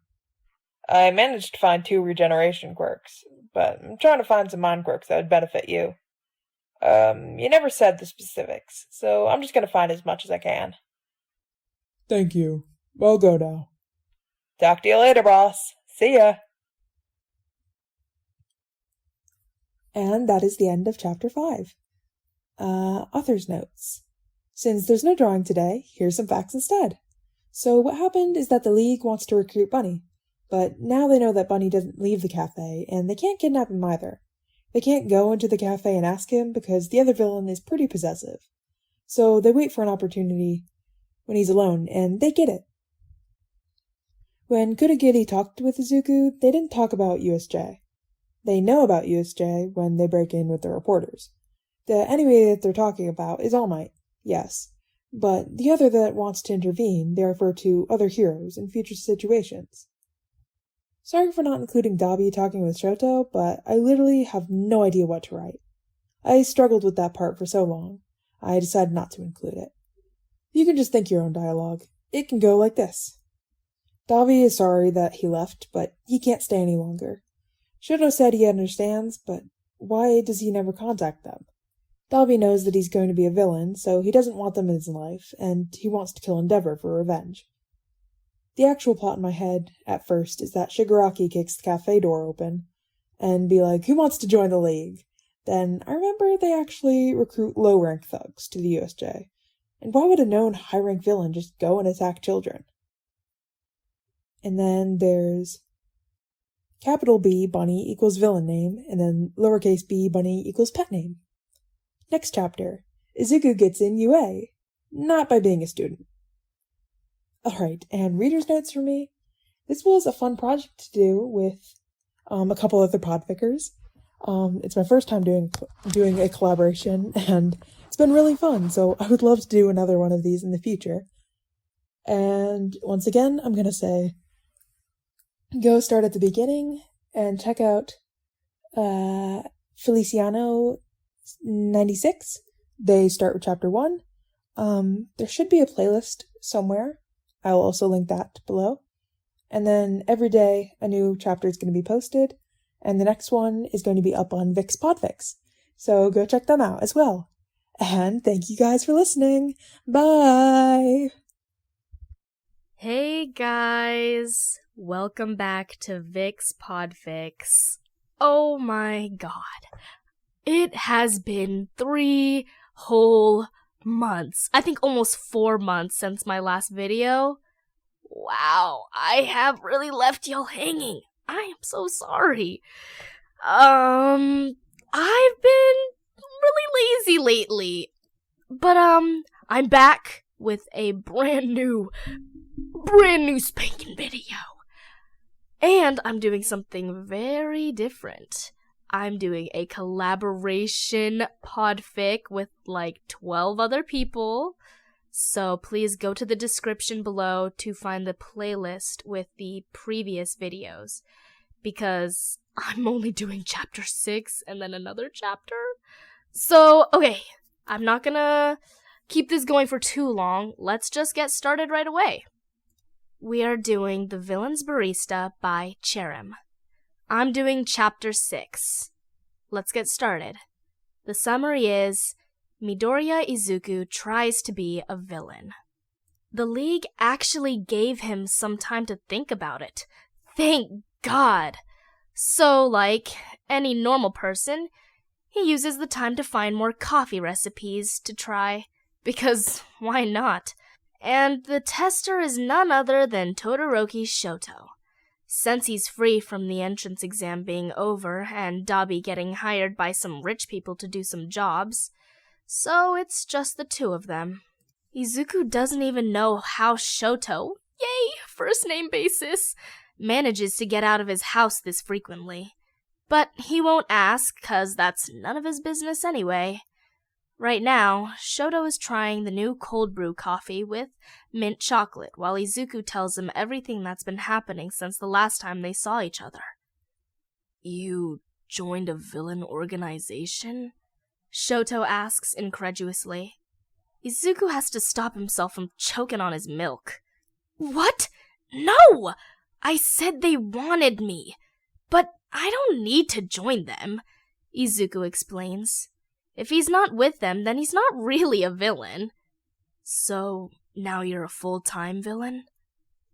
I managed to find 2 regeneration quirks, but I'm trying to find some mind quirks that would benefit you. You never said the specifics, so I'm just gonna find as much as I can. Thank you. I'll go now. Talk to you later, boss. See ya. And that is the end of Chapter 5. Author's notes. Since there's no drawing today, here's some facts instead. So what happened is that the League wants to recruit Bunny, but now they know that Bunny doesn't leave the cafe, and they can't kidnap him either. They can't go into the cafe and ask him because the other villain is pretty possessive. So they wait for an opportunity when he's alone, and they get it. When Kurogiri talked with Izuku, they didn't talk about USJ. They know about USJ when they break in with the reporters. The enemy that they're talking about is All Might, yes, but the other that wants to intervene, they refer to other heroes in future situations. Sorry for not including Dabi talking with Shoto, but I literally have no idea what to write. I struggled with that part for so long, I decided not to include it. You can just think your own dialogue. It can go like this. Dabi is sorry that he left, but he can't stay any longer. Shoto said he understands, but why does he never contact them? Dabi knows that he's going to be a villain, so he doesn't want them in his life, and he wants to kill Endeavor for revenge. The actual plot in my head, at first, is that Shigaraki kicks the cafe door open, and be like, who wants to join the League? Then I remember they actually recruit low-rank thugs to the USJ. And why would a known high-rank villain just go and attack children? And then there's capital B, Bunny, equals villain name, and then lowercase b, Bunny, equals pet name. Next chapter, Izuku gets in UA, not by being a student. Alright, and reader's notes for me. This was a fun project to do with a couple other podfickers. It's my first time doing a collaboration, and it's been really fun, so I would love to do another one of these in the future. And once again, I'm going to say, go start at the beginning and check out Feliciano 96. They start with chapter 1. There should be a playlist somewhere. I will also link that below. And then every day a new chapter is going to be posted, and the next one is going to be up on Vic's Podfix. So go check them out as well. And thank you guys for listening. Bye! Hey guys! Welcome back to Vic's Podfix. Oh my god. It has been 3 whole months. I think almost 4 months since my last video. Wow, I have really left y'all hanging. I am so sorry. I've been really lazy lately. But I'm back with a brand new spanking video. And I'm doing something very different. I'm doing a collaboration podfic with like 12 other people. So please go to the description below to find the playlist with the previous videos. Because I'm only doing chapter 6 and then another chapter. So, okay, I'm not gonna keep this going for too long. Let's just get started right away. We are doing The Villain's Barista by Cherem. I'm doing chapter 6. Let's get started. The summary is, Midoriya Izuku tries to be a villain. The League actually gave him some time to think about it. Thank God! So, like any normal person, he uses the time to find more coffee recipes to try. Because why not? And the tester is none other than Todoroki Shoto. Since he's free from the entrance exam being over and Dabi getting hired by some rich people to do some jobs, so it's just the two of them. Izuku doesn't even know how Shoto, yay, first name basis, manages to get out of his house this frequently. But he won't ask, 'cause that's none of his business anyway. Right now, Shoto is trying the new cold brew coffee with mint chocolate while Izuku tells him everything that's been happening since the last time they saw each other. You joined a villain organization? Shoto asks incredulously. Izuku has to stop himself from choking on his milk. What? No! I said they wanted me. But I don't need to join them, Izuku explains. If he's not with them, then he's not really a villain. So, now you're a full-time villain?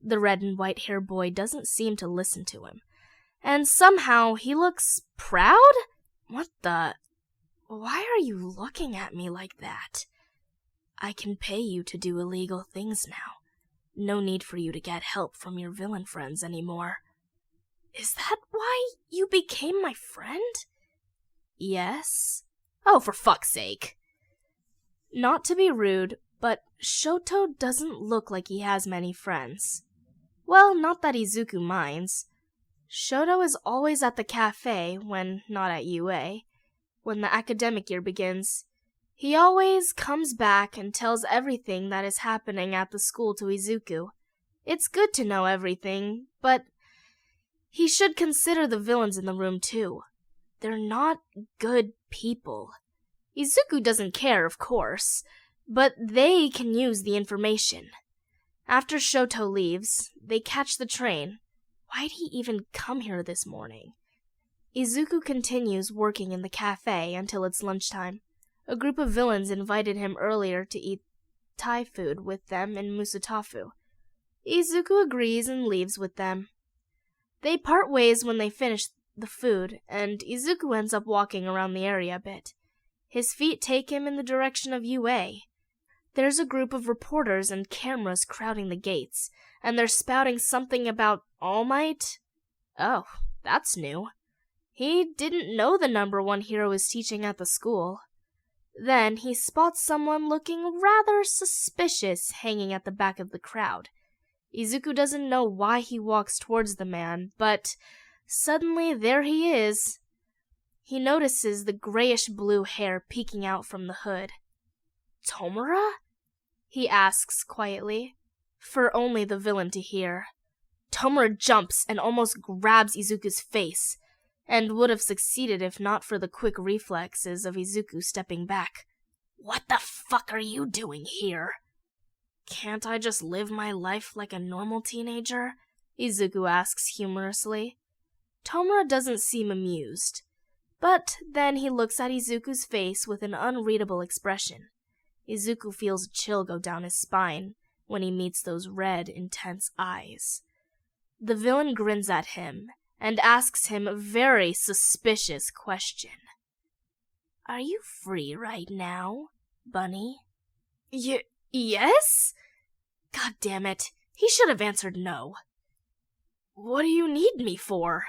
The red and white hair boy doesn't seem to listen to him. And somehow he looks proud? What the? Why are you looking at me like that? I can pay you to do illegal things now. No need for you to get help from your villain friends anymore. Is that why you became my friend? Yes. Oh, for fuck's sake. Not to be rude, but Shoto doesn't look like he has many friends. Well, not that Izuku minds. Shoto is always at the cafe when not at UA. When the academic year begins, he always comes back and tells everything that is happening at the school to Izuku. It's good to know everything, but he should consider the villains in the room too. They're not good people. Izuku doesn't care, of course, but they can use the information. After Shoto leaves, they catch the train. Why'd he even come here this morning? Izuku continues working in the cafe until it's lunchtime. A group of villains invited him earlier to eat Thai food with them in Musutafu. Izuku agrees and leaves with them. They part ways when they finish the food, and Izuku ends up walking around the area a bit. His feet take him in the direction of UA. There's a group of reporters and cameras crowding the gates, and they're spouting something about All Might. Oh, that's new. He didn't know the #1 hero is teaching at the school. Then he spots someone looking rather suspicious hanging at the back of the crowd. Izuku doesn't know why he walks towards the man, but suddenly there he is. He notices the grayish-blue hair peeking out from the hood. Tomura? He asks quietly, for only the villain to hear. Tomura jumps and almost grabs Izuku's face, and would have succeeded if not for the quick reflexes of Izuku stepping back. What the fuck are you doing here? Can't I just live my life like a normal teenager? Izuku asks humorously. Tomura doesn't seem amused, but then he looks at Izuku's face with an unreadable expression. Izuku feels a chill go down his spine when he meets those red, intense eyes. The villain grins at him and asks him a very suspicious question. Are you free right now, Bunny? Yes? God damn it, he should have answered no. What do you need me for?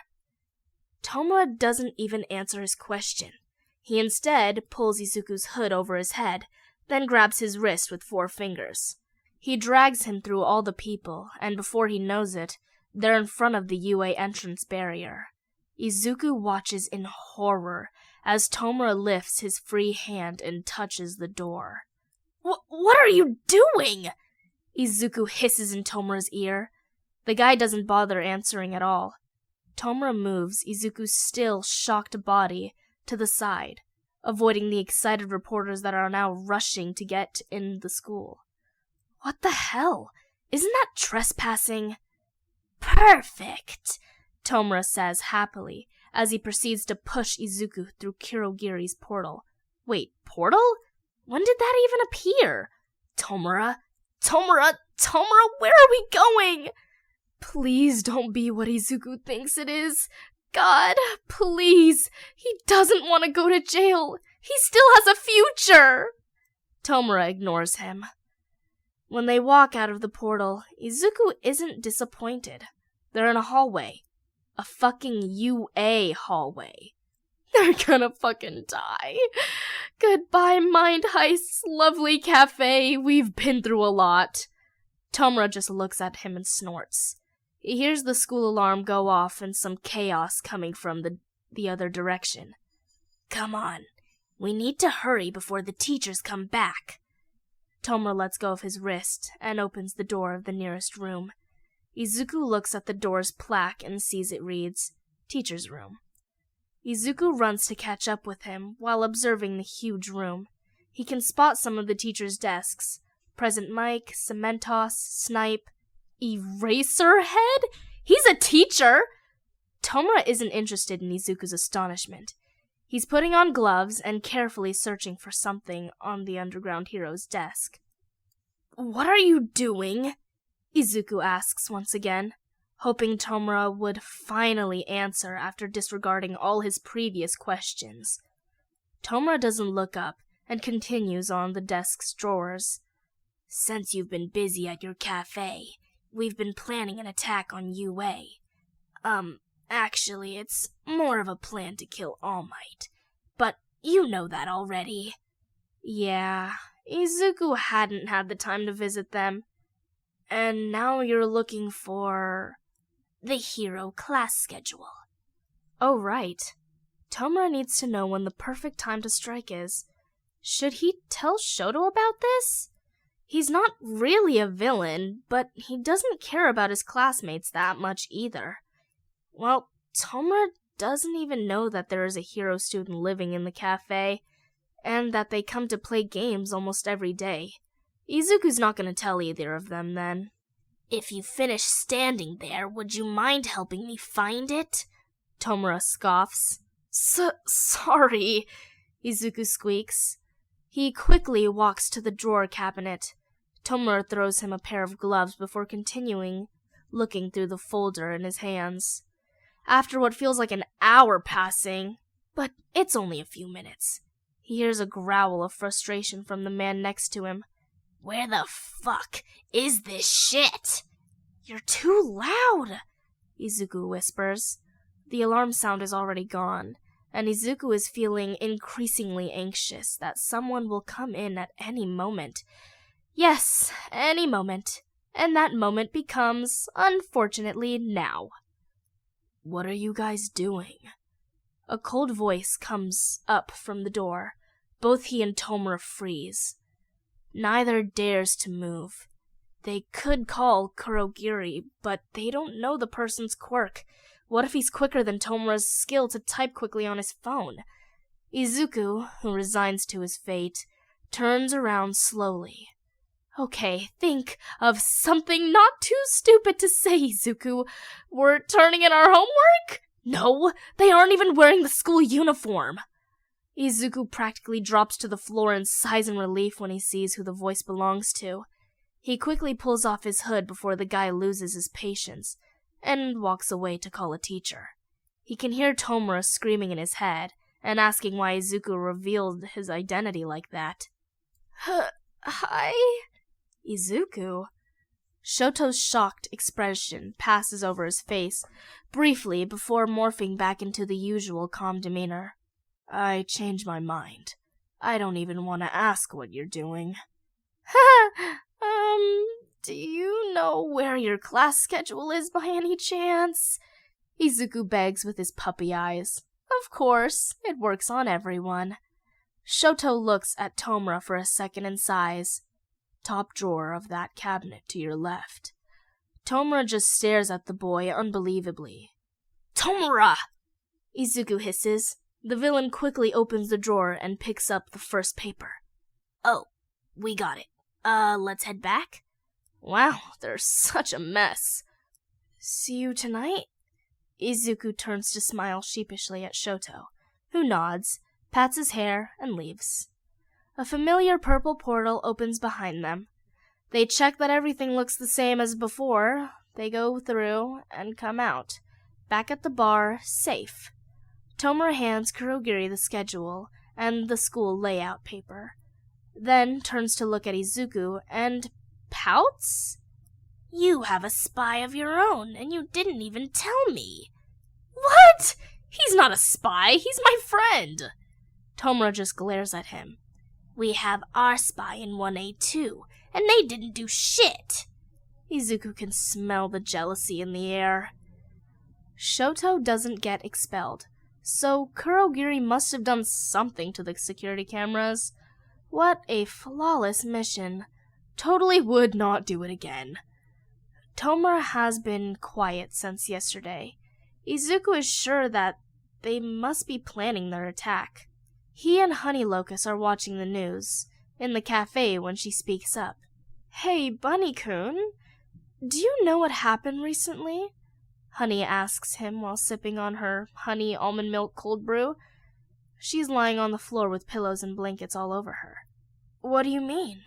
Tomura doesn't even answer his question. He instead pulls Izuku's hood over his head, then grabs his wrist with 4 fingers. He drags him through all the people, and before he knows it, they're in front of the UA entrance barrier. Izuku watches in horror as Tomura lifts his free hand and touches the door. What are you doing? Izuku hisses in Tomura's ear. The guy doesn't bother answering at all. Tomura moves Izuku's still shocked body to the side, avoiding the excited reporters that are now rushing to get in the school. What the hell? Isn't that trespassing? Perfect, Tomura says happily as he proceeds to push Izuku through Kurogiri's portal. Wait, portal? When did that even appear? Tomura, where are we going? Please don't be what Izuku thinks it is. God, please. He doesn't want to go to jail. He still has a future. Tomura ignores him. When they walk out of the portal, Izuku isn't disappointed. They're in a hallway. A fucking UA hallway. They're gonna fucking die. Goodbye, Mind Heist's lovely cafe. We've been through a lot. Tomura just looks at him and snorts. He hears the school alarm go off and some chaos coming from the other direction. Come on. We need to hurry before the teachers come back. Tomura lets go of his wrist and opens the door of the nearest room. Izuku looks at the door's plaque and sees it reads, Teacher's Room. Izuku runs to catch up with him while observing the huge room. He can spot some of the teachers' desks. Present Mike, Cementos, Snipe, Eraserhead? He's a teacher! Tomura isn't interested in Izuku's astonishment. He's putting on gloves and carefully searching for something on the underground hero's desk. What are you doing? Izuku asks once again. hoping Tomura would finally answer after disregarding all his previous questions. Tomura doesn't look up and continues on the desk's drawers. Since you've been busy at your cafe, we've been planning an attack on UA. Actually, it's more of a plan to kill All Might. But you know that already. Yeah, Izuku hadn't had the time to visit them. And now you're looking for the hero class schedule. Oh, right. Tomura needs to know when the perfect time to strike is. Should he tell Shoto about this? He's not really a villain, but he doesn't care about his classmates that much either. Well, Tomura doesn't even know that there is a hero student living in the cafe, and that they come to play games almost every day. Izuku's not going to tell either of them then. If you finish standing there, would you mind helping me find it? Tomura scoffs. Sorry, Izuku squeaks. He quickly walks to the drawer cabinet. Tomura throws him a pair of gloves before continuing looking through the folder in his hands. After what feels like an hour passing, but it's only a few minutes, he hears a growl of frustration from the man next to him. Where the fuck is this shit? You're too loud, Izuku whispers. The alarm sound is already gone, and Izuku is feeling increasingly anxious that someone will come in at any moment. Yes, any moment. And that moment becomes, unfortunately, now. What are you guys doing? A cold voice comes up from the door. Both he and Tomura freeze. Neither dares to move. They could call Kurogiri, but they don't know the person's quirk. What if he's quicker than Tomura's skill to type quickly on his phone? Izuku, who resigns to his fate, turns around slowly. Okay, think of something not too stupid to say, Izuku. We're turning in our homework? No, they aren't even wearing the school uniform. Izuku practically drops to the floor and sighs in relief when he sees who the voice belongs to. He quickly pulls off his hood before the guy loses his patience, and walks away to call a teacher. He can hear Tomura screaming in his head, and asking why Izuku revealed his identity like that. Hi? Izuku? Shoto's shocked expression passes over his face, briefly before morphing back into the usual calm demeanor. I changed my mind. I don't even want to ask what you're doing. Do you know where your class schedule is by any chance? Izuku begs with his puppy eyes. Of course, it works on everyone. Shoto looks at Tomura for a second and sighs. Top drawer of that cabinet to your left. Tomura just stares at the boy unbelievably. Tomura! Izuku hisses. The villain quickly opens the drawer and picks up the first paper. Oh, we got it. Let's head back? Wow, there's such a mess. See you tonight? Izuku turns to smile sheepishly at Shoto, who nods, pats his hair, and leaves. A familiar purple portal opens behind them. They check that everything looks the same as before. They go through and come out, back at the bar, safe. Tomura hands Kurogiri the schedule and the school layout paper, then turns to look at Izuku and pouts? You have a spy of your own, and you didn't even tell me. What? He's not a spy, he's my friend. Tomura just glares at him. We have our spy in 1A too, and they didn't do shit. Izuku can smell the jealousy in the air. Shoto doesn't get expelled, so Kurogiri must have done something to the security cameras. What a flawless mission. Totally would not do it again. Tomura has been quiet since yesterday. Izuku is sure that they must be planning their attack. He and Honey Locust are watching the news, in the cafe when she speaks up. Hey, Bunny-kun, do you know what happened recently? Honey asks him while sipping on her honey almond milk cold brew. She's lying on the floor with pillows and blankets all over her. What do you mean?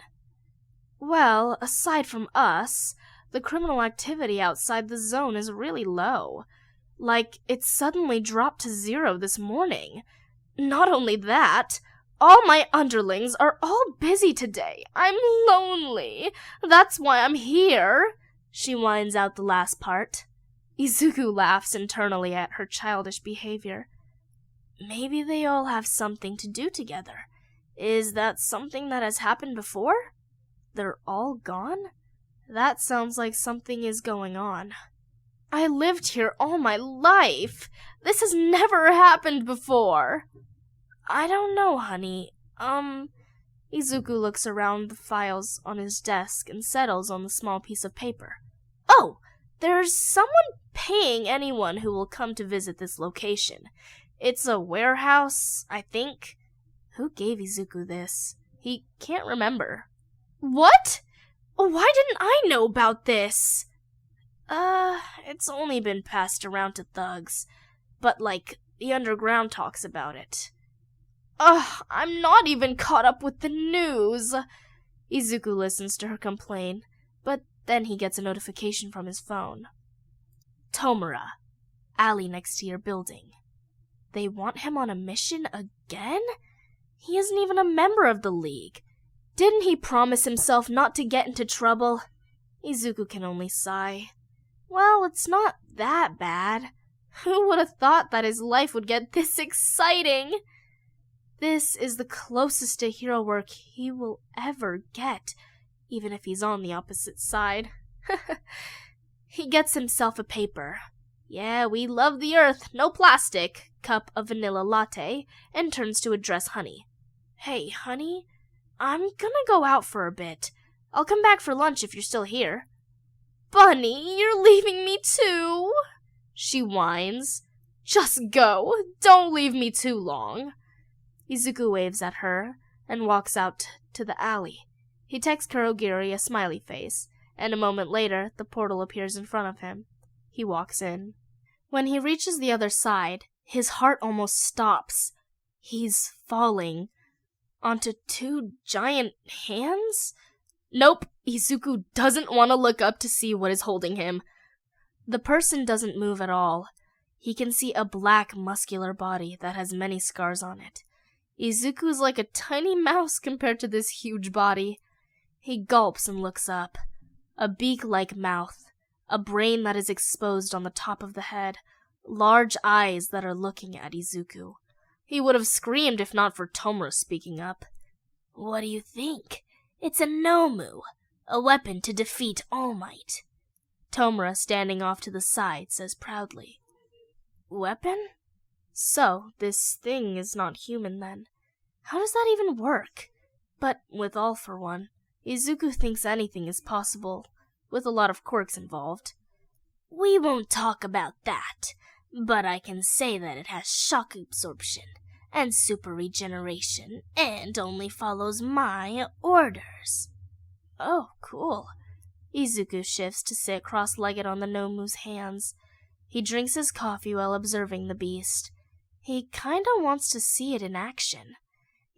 Well, aside from us, The criminal activity outside the zone is really low. Like, it suddenly dropped to 0 this morning. Not only that, all my underlings are all busy today. I'm lonely. That's why I'm here. She whines out the last part. Izuku laughs internally at her childish behavior. Maybe they all have something to do together. Is that something that has happened before? They're all gone? That sounds like something is going on. I lived here all my life. This has never happened before. I don't know, honey. Izuku looks around the files on his desk and settles on the small piece of paper. Oh, there's someone paying anyone who will come to visit this location. It's a warehouse, I think. Who gave Izuku this? He can't remember. What? Why didn't I know about this? It's only been passed around to thugs. But, like, the underground talks about it. I'm not even caught up with the news. Izuku listens to her complain, but then he gets a notification from his phone. Tomura, alley next to your building. They want him on a mission again? He isn't even a member of the League. Didn't he promise himself not to get into trouble? Izuku can only sigh. Well, it's not that bad. Who would have thought that his life would get this exciting? This is the closest to hero work he will ever get, even if he's on the opposite side. He gets himself a paper. Yeah, we love the earth, no plastic. Cup of vanilla latte, and turns to address Honey. Hey, Honey, I'm gonna go out for a bit. I'll come back for lunch if you're still here. Bunny, you're leaving me too? She whines. Just go. Don't leave me too long. Izuku waves at her and walks out to the alley. He texts Kurogiri a smiley face, and a moment later the portal appears in front of him. He walks in. When he reaches the other side, his heart almost stops. He's falling onto 2 giant hands? Nope, Izuku doesn't want to look up to see what is holding him. The person doesn't move at all. He can see a black, muscular body that has many scars on it. Izuku's like a tiny mouse compared to this huge body. He gulps and looks up. A beak-like mouth, a brain that is exposed on the top of the head, large eyes that are looking at Izuku. He would have screamed if not for Tomura speaking up. What do you think? It's a Nomu, a weapon to defeat All Might. Tomura, standing off to the side, says proudly. Weapon? So, this thing is not human then. How does that even work? But, with All for One, Izuku thinks anything is possible, with a lot of quirks involved. We won't talk about that, but I can say that it has shock absorption and super regeneration, and only follows my orders. Oh, cool. Izuku shifts to sit cross-legged on the Nomu's hands. He drinks his coffee while observing the beast. He kinda wants to see it in action.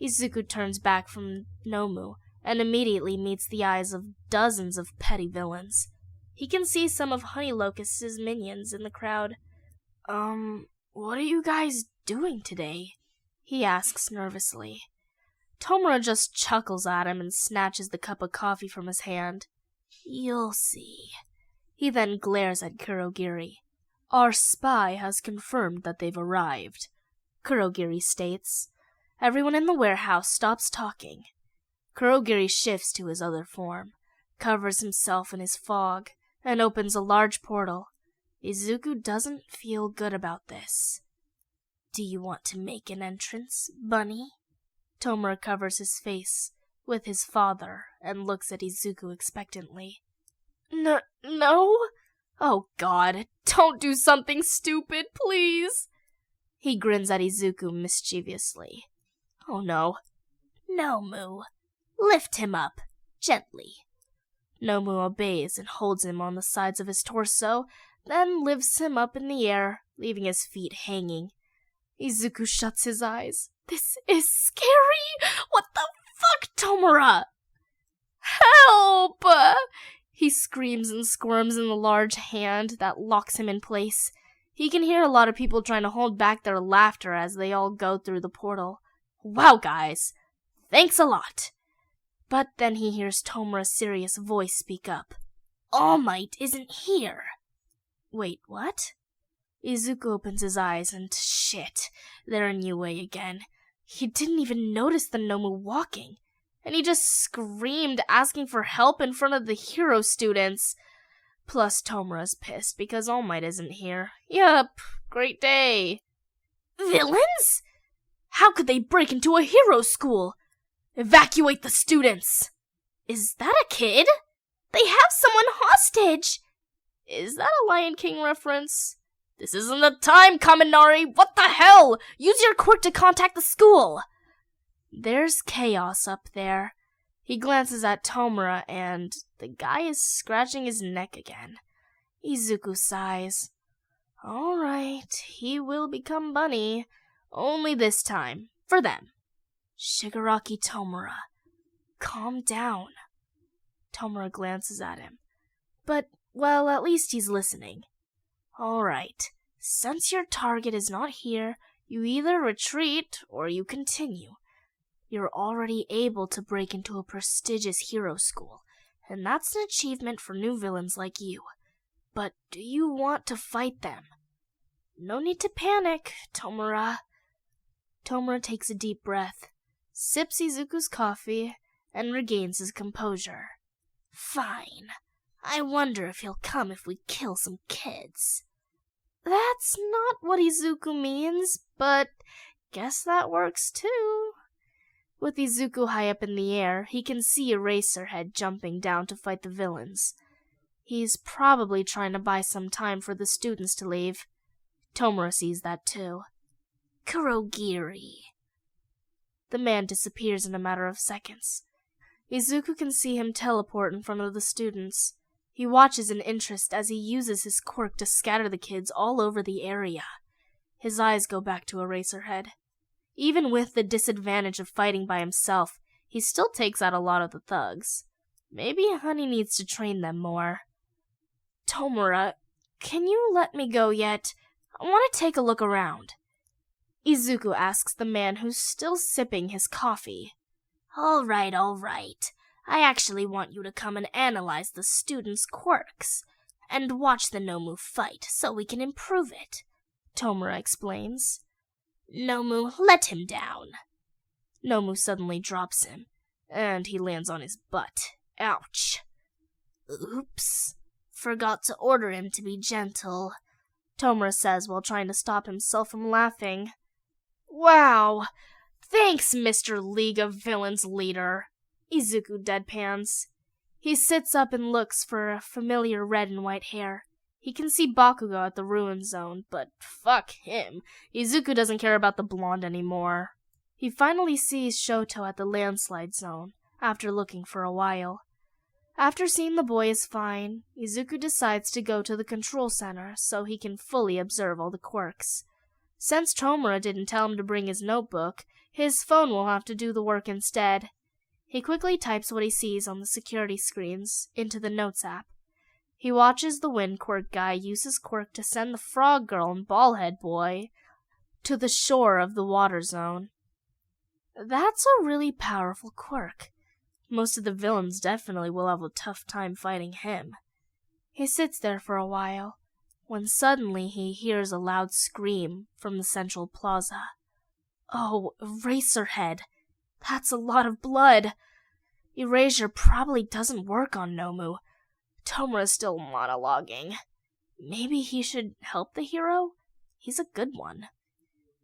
Izuku turns back from Nomu and immediately meets the eyes of dozens of petty villains. He can see some of Honey Locust's minions in the crowd. What are you guys doing today? He asks nervously. Tomura just chuckles at him and snatches the cup of coffee from his hand. You'll see. He then glares at Kurogiri. Our spy has confirmed that they've arrived, Kurogiri states. Everyone in the warehouse stops talking. Kurogiri shifts to his other form, covers himself in his fog, and opens a large portal. Izuku doesn't feel good about this. Do you want to make an entrance, Bunny? Tomura covers his face with his father and looks at Izuku expectantly. No? Oh God, don't do something stupid, please! He grins at Izuku mischievously. Oh no. Nomu, lift him up, gently. Nomu obeys and holds him on the sides of his torso, then lifts him up in the air, leaving his feet hanging. Izuku shuts his eyes. This is scary! What the fuck, Tomura? Help! He screams and squirms in the large hand that locks him in place. He can hear a lot of people trying to hold back their laughter as they all go through the portal. Wow, guys. Thanks a lot. But then he hears Tomura's serious voice speak up. All Might isn't here. Wait, what? Izuku opens his eyes and shit, they're in Yue again. He didn't even notice the Nomu walking, and he just screamed asking for help in front of the hero students. Plus Tomura's pissed because All Might isn't here. Yup, great day. Villains? How could they break into a hero school? Evacuate the students! Is that a kid? They have someone hostage! Is that a Lion King reference? This isn't the time, Kaminari! What the hell? Use your quirk to contact the school! There's chaos up there. He glances at Tomura and the guy is scratching his neck again. Izuku sighs. Alright, he will become Bunny. Only this time. For them. Shigaraki Tomura. Calm down. Tomura glances at him. But, well, at least he's listening. Alright, since your target is not here, you either retreat or you continue. You're already able to break into a prestigious hero school, and that's an achievement for new villains like you. But do you want to fight them? No need to panic, Tomura. Tomura takes a deep breath, sips Izuku's coffee, and regains his composure. Fine. I wonder if he'll come if we kill some kids. That's not what Izuku means, but guess that works too. With Izuku high up in the air, he can see Eraserhead jumping down to fight the villains. He's probably trying to buy some time for the students to leave. Tomura sees that too. Kurogiri. The man disappears in a matter of seconds. Izuku can see him teleport in front of the students. He watches in interest as he uses his quirk to scatter the kids all over the area. His eyes go back to Eraserhead. Even with the disadvantage of fighting by himself, he still takes out a lot of the thugs. Maybe Honey needs to train them more. Tomura, can you let me go yet? I want to take a look around. Izuku asks the man who's still sipping his coffee. All right. I actually want you to come and analyze the students' quirks, and watch the Nomu fight so we can improve it, Tomura explains. Nomu, let him down. Nomu suddenly drops him, and he lands on his butt. Ouch. Oops. Forgot to order him to be gentle, Tomura says while trying to stop himself from laughing. Wow. Thanks, Mr. League of Villains leader. Izuku deadpans. He sits up and looks for a familiar red and white hair. He can see Bakugo at the ruin zone, but fuck him. Izuku doesn't care about the blonde anymore. He finally sees Shoto at the landslide zone, after looking for a while. After seeing the boy is fine, Izuku decides to go to the control center so he can fully observe all the quirks. Since Tomura didn't tell him to bring his notebook, his phone will have to do the work instead. He quickly types what he sees on the security screens into the Notes app. He watches the Wind Quirk guy use his quirk to send the Frog Girl and Ballhead Boy to the shore of the water zone. That's a really powerful quirk. Most of the villains definitely will have a tough time fighting him. He sits there for a while, when suddenly he hears a loud scream from the central plaza. Oh, Eraserhead! That's a lot of blood! Erasure probably doesn't work on Nomu. Tomura's still monologuing. Maybe he should help the hero? He's a good one.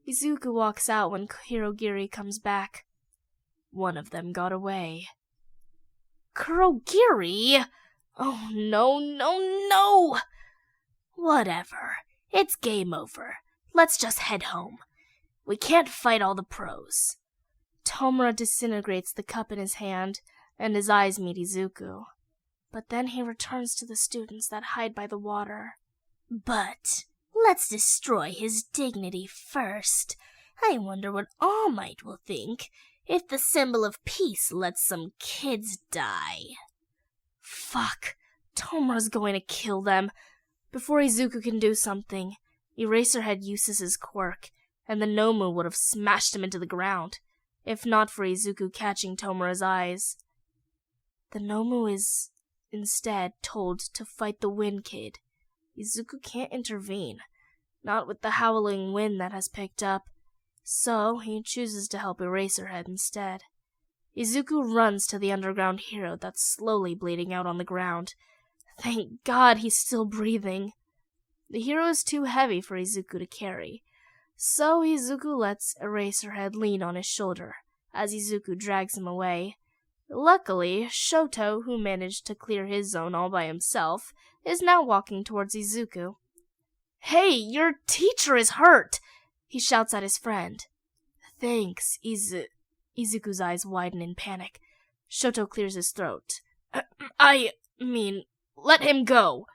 Izuku walks out when Kurogiri comes back. One of them got away. Kurogiri? Oh, no! Whatever. It's game over. Let's just head home. We can't fight all the pros. Tomura disintegrates the cup in his hand, and his eyes meet Izuku. But then he returns to the students that hide by the water. But let's destroy his dignity first. I wonder what All Might will think if the symbol of peace lets some kids die. Fuck. Tomura's going to kill them. Before Izuku can do something, Eraserhead uses his quirk, and the Nomu would have smashed him into the ground, if not for Izuku catching Tomura's eyes. The Nomu is instead told to fight the Wind Kid. Izuku can't intervene, not with the howling wind that has picked up, so he chooses to help Eraserhead instead. Izuku runs to the underground hero that's slowly bleeding out on the ground. Thank God he's still breathing. The hero is too heavy for Izuku to carry, so Izuku lets Eraserhead lean on his shoulder as Izuku drags him away. Luckily, Shoto, who managed to clear his zone all by himself, is now walking towards Izuku. "Hey, your teacher is hurt!" he shouts at his friend. "Thanks, Izuku's eyes widen in panic. Shoto clears his throat. I mean, let him go!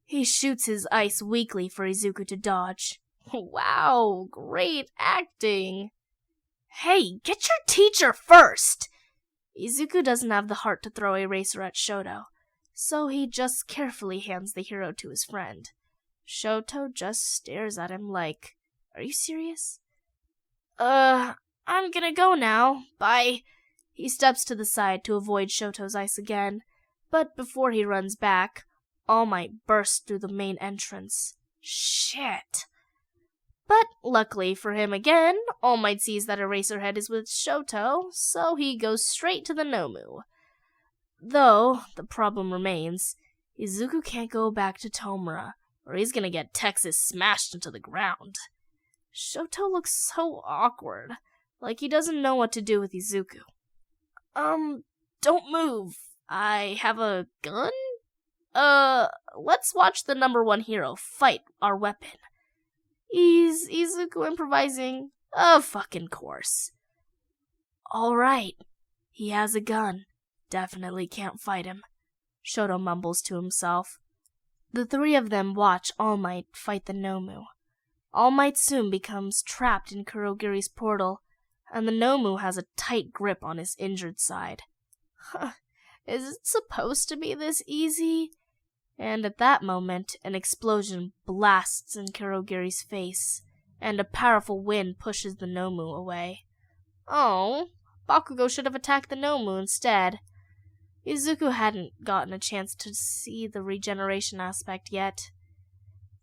He shoots his ice weakly for Izuku to dodge. Wow, great acting! Hey, get your teacher first! Izuku doesn't have the heart to throw a eraser at Shoto, so he just carefully hands the hero to his friend. Shoto just stares at him like, "Are you serious?" I'm gonna go now. Bye." He steps to the side to avoid Shoto's ice again, but before he runs back, All Might bursts through the main entrance. Shit. But luckily for him again, All Might sees that Eraserhead is with Shoto, so he goes straight to the Nomu. Though, the problem remains, Izuku can't go back to Tomura, or he's gonna get Texas smashed into the ground. Shoto looks so awkward, like he doesn't know what to do with Izuku. Don't move. I have a gun? Let's watch the number one hero fight our weapon. Is Izuku improvising? Of fucking course. Alright, he has a gun. Definitely can't fight him, Shoto mumbles to himself. The three of them watch All Might fight the Nomu. All Might soon becomes trapped in Kurogiri's portal, and the Nomu has a tight grip on his injured side. Is it supposed to be this easy? And at that moment, an explosion blasts in Kurogiri's face, and a powerful wind pushes the Nomu away. Oh, Bakugo should have attacked the Nomu instead. Izuku hadn't gotten a chance to see the regeneration aspect yet.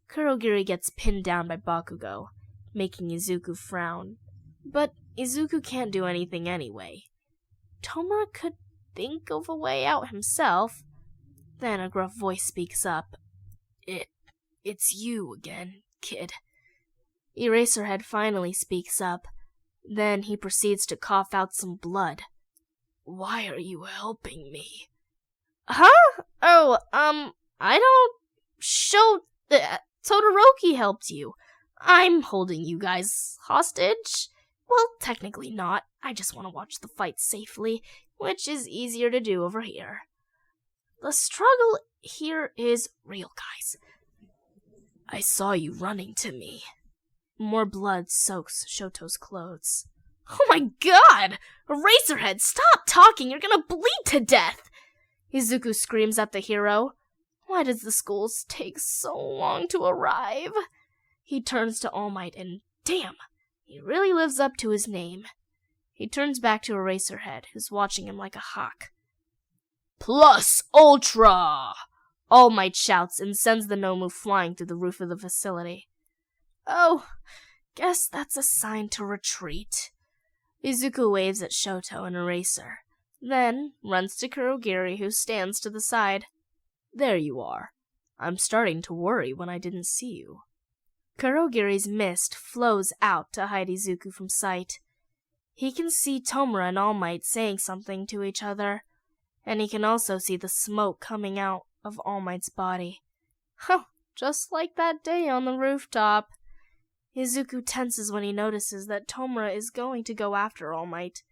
Kurogiri gets pinned down by Bakugo, making Izuku frown. But Izuku can't do anything anyway. Tomura could think of a way out himself. Then a gruff voice speaks up. It's you again, kid. Eraserhead finally speaks up. Then he proceeds to cough out some blood. Why are you helping me? Huh? Oh, I don't... Todoroki helped you. I'm holding you guys hostage. Well, technically not. I just want to watch the fight safely, which is easier to do over here. The struggle here is real, guys. I saw you running to me. More blood soaks Shoto's clothes. Oh my god! Eraserhead, stop talking! You're gonna bleed to death! Izuku screams at the hero. Why does the school take so long to arrive? He turns to All Might and, damn, he really lives up to his name. He turns back to Eraserhead, who's watching him like a hawk. Plus Ultra! All Might shouts and sends the Nomu flying through the roof of the facility. Oh, guess that's a sign to retreat. Izuku waves at Shoto and Eraser, then runs to Kurogiri, who stands to the side. There you are. I'm starting to worry when I didn't see you. Kurogiri's mist flows out to hide Izuku from sight. He can see Tomura and All Might saying something to each other, and he can also see the smoke coming out of All Might's body. Huh, just like that day on the rooftop. Izuku tenses when he notices that Tomura is going to go after All Might.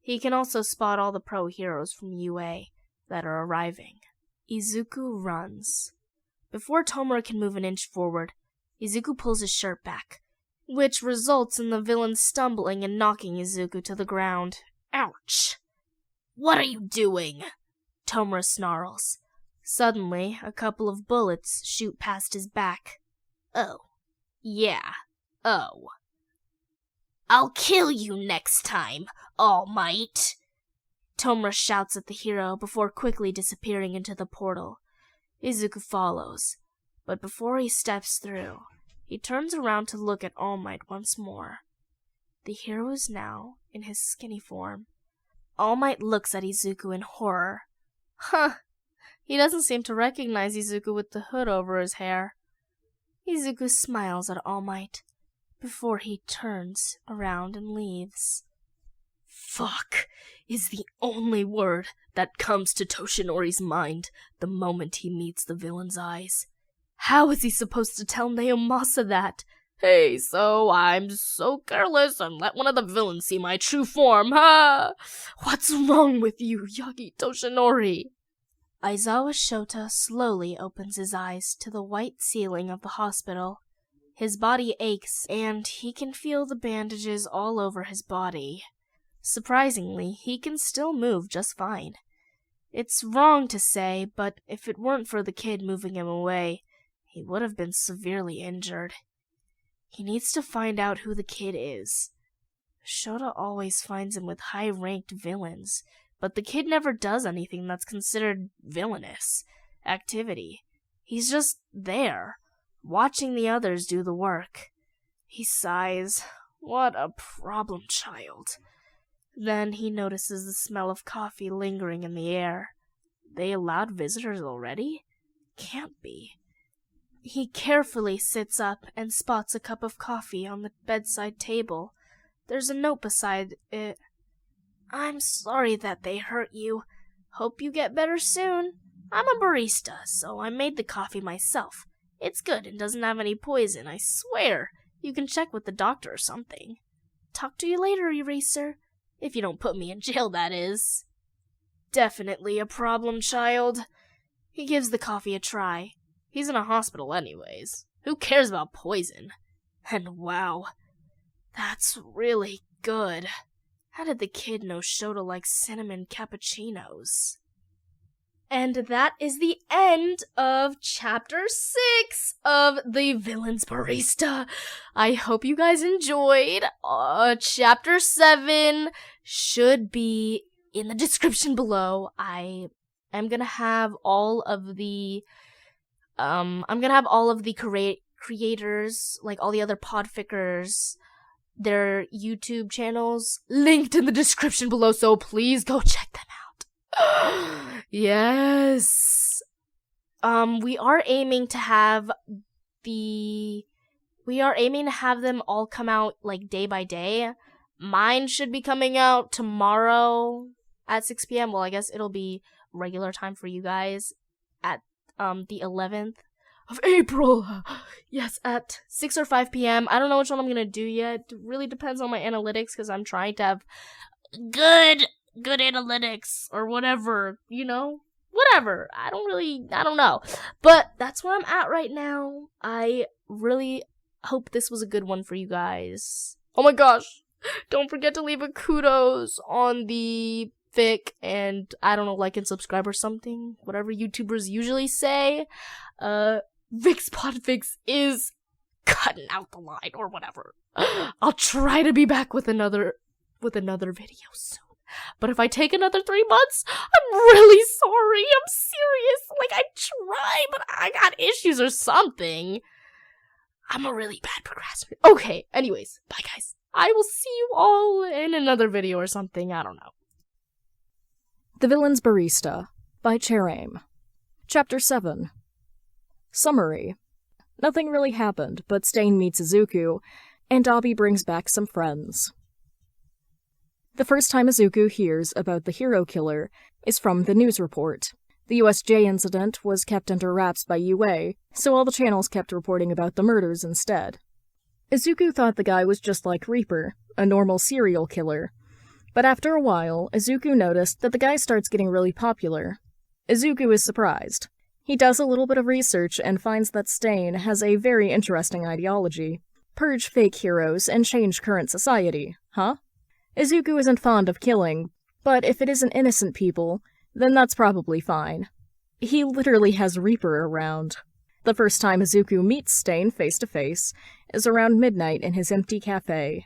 He can also spot all the pro heroes from UA that are arriving. Izuku runs. Before Tomura can move an inch forward, Izuku pulls his shirt back, which results in the villain stumbling and knocking Izuku to the ground. Ouch! What are you doing? Tomura snarls. Suddenly, a couple of bullets shoot past his back. Oh. Yeah. Oh. I'll kill you next time, All Might! Tomura shouts at the hero before quickly disappearing into the portal. Izuku follows, but before he steps through, he turns around to look at All Might once more. The hero is now in his skinny form. All Might looks at Izuku in horror. Huh, he doesn't seem to recognize Izuku with the hood over his hair. Izuku smiles at All Might before he turns around and leaves. Fuck is the only word that comes to Toshinori's mind the moment he meets the villain's eyes. How is he supposed to tell Naomasa that? Hey, so I'm so careless and let one of the villains see my true form, huh? What's wrong with you, Yagi Toshinori? Aizawa Shota slowly opens his eyes to the white ceiling of the hospital. His body aches, and he can feel the bandages all over his body. Surprisingly, he can still move just fine. It's wrong to say, but if it weren't for the kid moving him away, he would have been severely injured. He needs to find out who the kid is. Shota always finds him with high-ranked villains, but the kid never does anything that's considered villainous activity. He's just there, watching the others do the work. He sighs. What a problem child. Then he notices the smell of coffee lingering in the air. They allowed visitors already? Can't be. He carefully sits up and spots a cup of coffee on the bedside table. There's a note beside it. I'm sorry that they hurt you. Hope you get better soon. I'm a barista, so I made the coffee myself. It's good and doesn't have any poison, I swear. You can check with the doctor or something. Talk to you later, Eraser. If you don't put me in jail, that is. Definitely a problem child. He gives the coffee a try. He's in a hospital anyways. Who cares about poison? And wow, that's really good. How did the kid know Shota likes cinnamon cappuccinos? And that is the end of Chapter 6 of The Villain's Barista. I hope you guys enjoyed. Chapter 7 should be in the description below. I am gonna have all of the creators, like all the other podfickers, their YouTube channels linked in the description below, so please go check them out. Yes. We are aiming to have them all come out like day by day. Mine should be coming out tomorrow at 6 p.m. Well, I guess it'll be regular time for you guys at the 11th of April. Yes, at 6 or 5 p.m. I don't know which one I'm gonna do yet. It really depends on my analytics because I'm trying to have good analytics or whatever, whatever. I don't know. But that's where I'm at right now. I really hope this was a good one for you guys. Oh my gosh. Don't forget to leave a kudos on the fic and, I don't know, like and subscribe or something. Whatever YouTubers usually say. Vic's Podfix is cutting out the line or whatever. I'll try to be back with another video soon. But if I take another 3 months, I'm really sorry. I'm serious. Like, I try, but I got issues or something. I'm a really bad procrastinator. Okay, anyways, bye guys. I will see you all in another video or something. I don't know. The Villain's Barista by Cherame. Chapter 7. Summary. Nothing really happened, but Stain meets Izuku, and Dabi brings back some friends. The first time Izuku hears about the hero killer is from the news report. The USJ incident was kept under wraps by UA, so all the channels kept reporting about the murders instead. Izuku thought the guy was just like Reaper, a normal serial killer. But after a while, Izuku noticed that the guy starts getting really popular. Izuku is surprised. He does a little bit of research and finds that Stain has a very interesting ideology. Purge fake heroes and change current society, huh? Izuku isn't fond of killing, but if it isn't innocent people, then that's probably fine. he literally has Reaper around. The first time Izuku meets Stain face to face is around midnight in his empty cafe.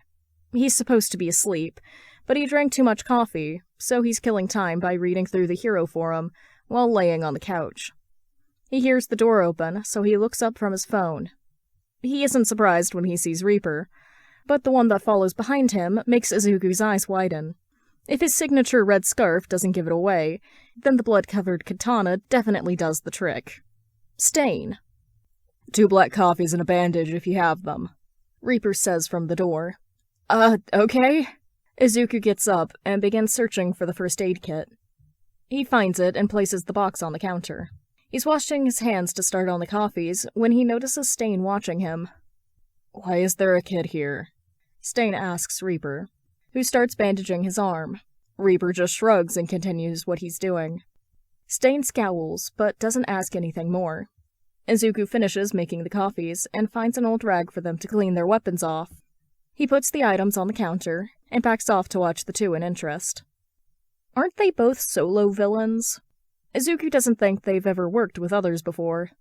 He's supposed to be asleep, but he drank too much coffee, so he's killing time by reading through the hero forum while laying on the couch. He hears the door open, so he looks up from his phone. He isn't surprised when he sees Reaper, but the one that follows behind him makes Izuku's eyes widen. If his signature red scarf doesn't give it away, then the blood-covered katana definitely does the trick. Stain. 2 black coffees and a bandage if you have them, Reaper says from the door. Okay? Izuku gets up and begins searching for the first aid kit. He finds it and places the box on the counter. He's washing his hands to start on the coffees when he notices Stain watching him. Why is there a kid here? Stain asks Reaper, who starts bandaging his arm. Reaper just shrugs and continues what he's doing. Stain scowls, but doesn't ask anything more. Izuku finishes making the coffees and finds an old rag for them to clean their weapons off. He puts the items on the counter and backs off to watch the two in interest. Aren't they both solo villains? Izuku doesn't think they've ever worked with others before.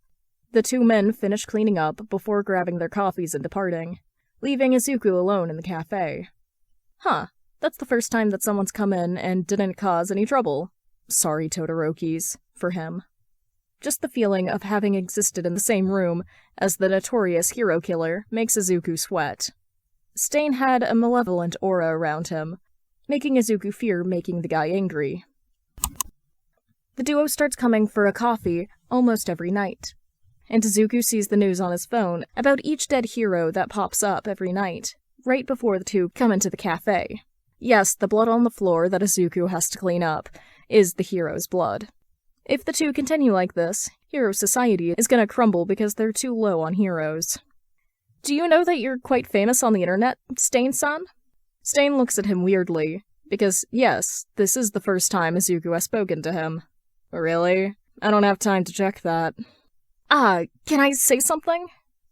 The 2 men finish cleaning up before grabbing their coffees and departing, leaving Izuku alone in the cafe. That's the first time that someone's come in and didn't cause any trouble. Sorry, Todorokis, for him. Just the feeling of having existed in the same room as the notorious hero killer makes Izuku sweat. Stain had a malevolent aura around him, making Izuku fear making the guy angry. The duo starts coming for a coffee almost every night, and Izuku sees the news on his phone about each dead hero that pops up every night, right before the 2 come into the cafe. Yes, the blood on the floor that Izuku has to clean up is the hero's blood. If the 2 continue like this, hero society is gonna crumble because they're too low on heroes. Do you know that you're quite famous on the internet, Stain-san? Stain looks at him weirdly, because yes, this is the first time Izuku has spoken to him. Really? I don't have time to check that. Can I say something?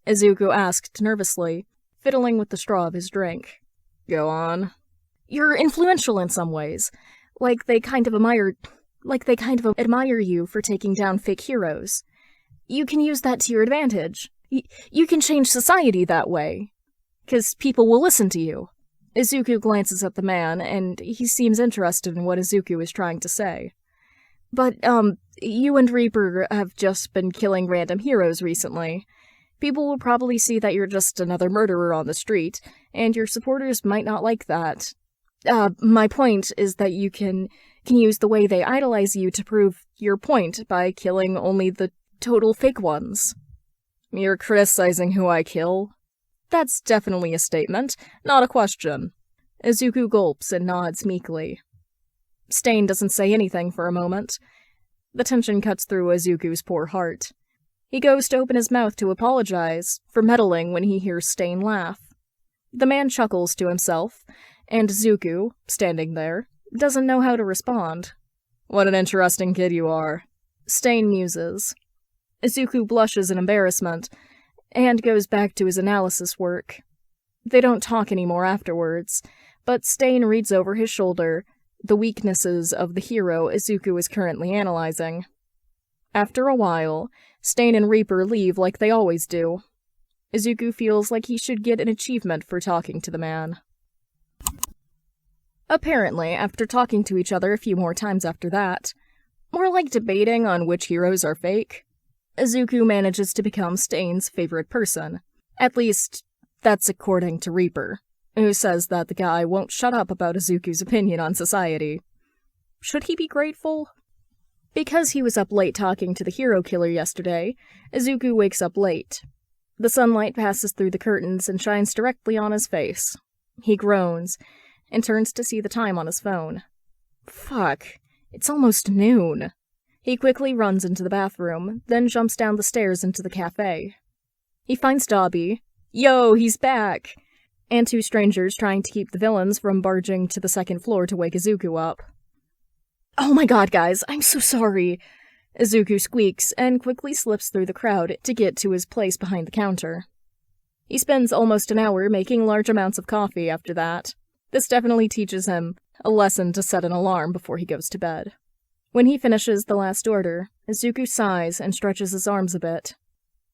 Izuku asked nervously, fiddling with the straw of his drink. Go on. You're influential in some ways. Like they kind of admire you for taking down fake heroes. You can use that to your advantage. You can change society that way. 'Cause people will listen to you. Izuku glances at the man, and he seems interested in what Izuku is trying to say. But, you and Reaper have just been killing random heroes recently. People will probably see that you're just another murderer on the street, and your supporters might not like that. My point is that you can use the way they idolize you to prove your point by killing only the total fake ones. You're criticizing who I kill? That's definitely a statement, not a question. Izuku gulps and nods meekly. Stain doesn't say anything for a moment. The tension cuts through Izuku's poor heart. He goes to open his mouth to apologize for meddling when he hears Stain laugh. The man chuckles to himself, and Izuku, standing there, doesn't know how to respond. What an interesting kid you are. Stain muses. Izuku blushes in embarrassment, and goes back to his analysis work. They don't talk anymore afterwards, but Stain reads over his shoulder the weaknesses of the hero Izuku is currently analyzing. After a while, Stain and Reaper leave like they always do. Izuku feels like he should get an achievement for talking to the man. Apparently, after talking to each other a few more times after that, more like debating on which heroes are fake, Izuku manages to become Stain's favorite person. At least, that's according to Reaper, who says that the guy won't shut up about Izuku's opinion on society. Should he be grateful? Because he was up late talking to the hero killer yesterday, Izuku wakes up late. The sunlight passes through the curtains and shines directly on his face. He groans, and turns to see the time on his phone. Fuck, it's almost noon. He quickly runs into the bathroom, then jumps down the stairs into the cafe. He finds Dabi. Yo, he's back! And 2 strangers trying to keep the villains from barging to the 2nd floor to wake Izuku up. Oh my god, guys, I'm so sorry! Izuku squeaks and quickly slips through the crowd to get to his place behind the counter. He spends almost an hour making large amounts of coffee after that. This definitely teaches him a lesson to set an alarm before he goes to bed. When he finishes the last order, Izuku sighs and stretches his arms a bit.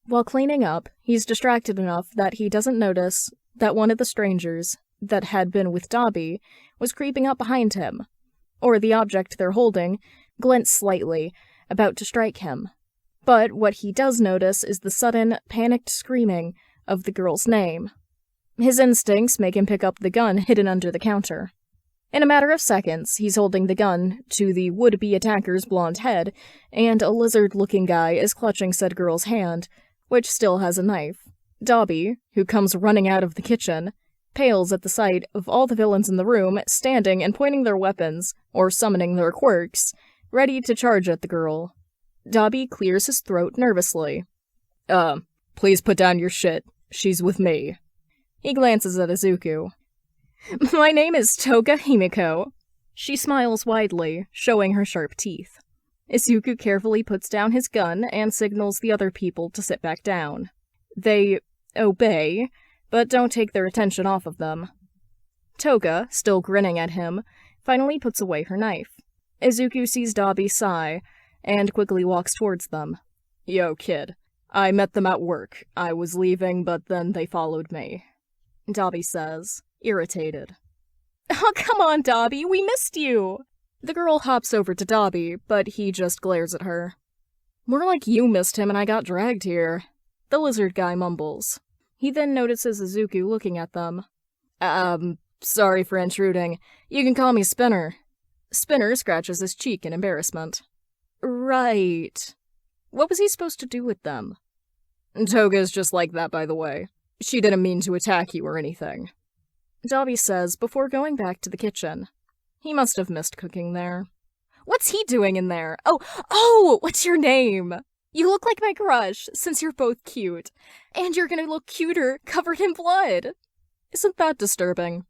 While cleaning up, he's distracted enough that he doesn't notice that one of the strangers that had been with Dabi was creeping up behind him, or the object they're holding glints slightly, about to strike him. But what he does notice is the sudden, panicked screaming of the girl's name. His instincts make him pick up the gun hidden under the counter. In a matter of seconds, he's holding the gun to the would-be attacker's blonde head, and a lizard-looking guy is clutching said girl's hand, which still has a knife. Dabi, who comes running out of the kitchen, pales at the sight of all the villains in the room standing and pointing their weapons, or summoning their quirks, ready to charge at the girl. Dabi clears his throat nervously. Please put down your shit. She's with me. He glances at Izuku. My name is Toga Himiko. She smiles widely, showing her sharp teeth. Izuku carefully puts down his gun and signals the other people to sit back down. They obey, but don't take their attention off of them. Toga, still grinning at him, finally puts away her knife. Izuku sees Dabi sigh, and quickly walks towards them. Yo, kid. I met them at work. I was leaving, but then they followed me. Dabi says, irritated. Oh, come on, Dabi, we missed you! The girl hops over to Dabi, but he just glares at her. More like you missed him and I got dragged here. The lizard guy mumbles. He then notices Izuku looking at them. Sorry for intruding. You can call me Spinner. Spinner scratches his cheek in embarrassment. Right. What was he supposed to do with them? Toga's just like that, by the way. She didn't mean to attack you or anything. Dabi says before going back to the kitchen. He must have missed cooking there. What's he doing in there? Oh, what's your name? You look like my crush, since you're both cute. And you're gonna look cuter, covered in blood. Isn't that disturbing?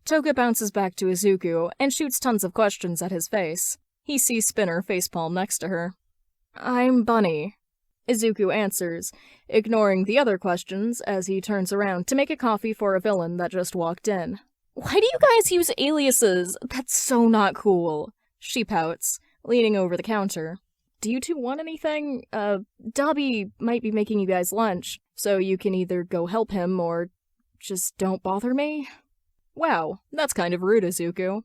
Toga bounces back to Izuku and shoots tons of questions at his face. He sees Spinner facepalm next to her. I'm Bunny, Izuku answers, ignoring the other questions as he turns around to make a coffee for a villain that just walked in. Why do you guys use aliases? That's so not cool, she pouts, leaning over the counter. Do you two want anything? Dabi might be making you guys lunch, so you can either go help him or just don't bother me? Wow, that's kind of rude, Izuku.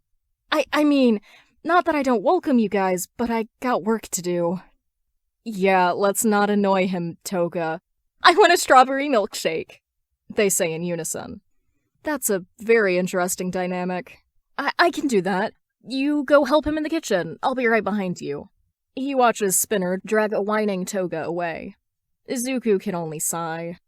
I mean, not that I don't welcome you guys, but I got work to do. Yeah, let's not annoy him, Toga. I want a strawberry milkshake, they say in unison. That's a very interesting dynamic. I can do that. You go help him in the kitchen. I'll be right behind you. He watches Spinner drag a whining Toga away. Izuku can only sigh.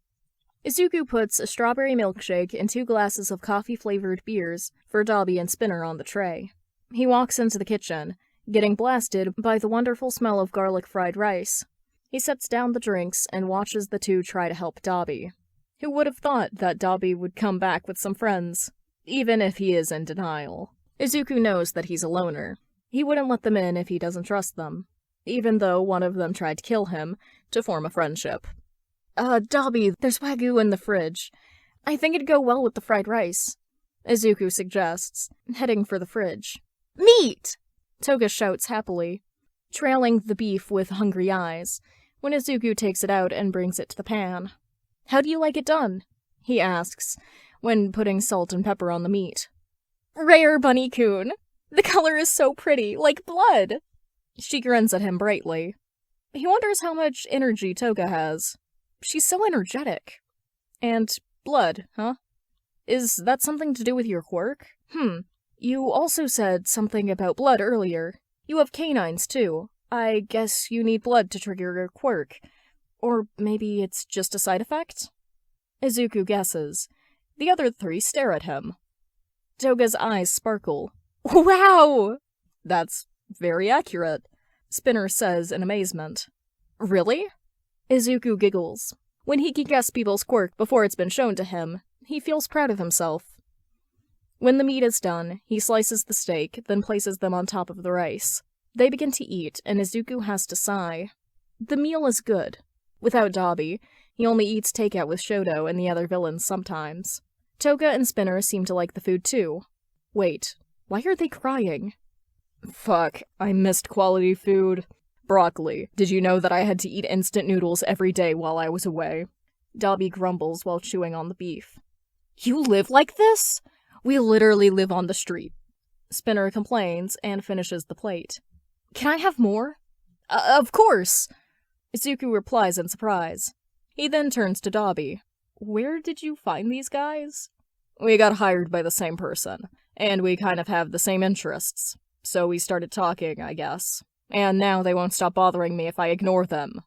Izuku puts a strawberry milkshake and 2 glasses of coffee-flavored beers for Dabi and Spinner on the tray. He walks into the kitchen, getting blasted by the wonderful smell of garlic fried rice. He sets down the drinks and watches the two try to help Dabi. Who would have thought that Dabi would come back with some friends, even if he is in denial? Izuku knows that he's a loner. He wouldn't let them in if he doesn't trust them, even though one of them tried to kill him to form a friendship. Dabi, there's Wagyu in the fridge. I think it'd go well with the fried rice, Izuku suggests, heading for the fridge. Meat! Toga shouts happily, trailing the beef with hungry eyes, when Izuku takes it out and brings it to the pan. How do you like it done? He asks, when putting salt and pepper on the meat. Rare, Bunny-kun. The color is so pretty, like blood. She grins at him brightly. He wonders how much energy Toga has. She's so energetic. And blood, huh? Is that something to do with your quirk? You also said something about blood earlier. You have canines, too. I guess you need blood to trigger your quirk. Or maybe it's just a side effect? Izuku guesses. The other 3 stare at him. Toga's eyes sparkle. Wow! That's very accurate, Spinner says in amazement. Really? Izuku giggles. When he can guess people's quirk before it's been shown to him, he feels proud of himself. When the meat is done, he slices the steak, then places them on top of the rice. They begin to eat, and Izuku has to sigh. The meal is good. Without Dabi, he only eats takeout with Shoto and the other villains sometimes. Toga and Spinner seem to like the food too. Wait, why are they crying? Fuck, I missed quality food. Broccoli, did you know that I had to eat instant noodles every day while I was away? Dabi grumbles while chewing on the beef. You live like this? We literally live on the street. Spinner complains and finishes the plate. Can I have more? Of course! Izuku replies in surprise. He then turns to Dabi. Where did you find these guys? We got hired by the same person, and we kind of have the same interests. So we started talking, I guess. And now they won't stop bothering me if I ignore them.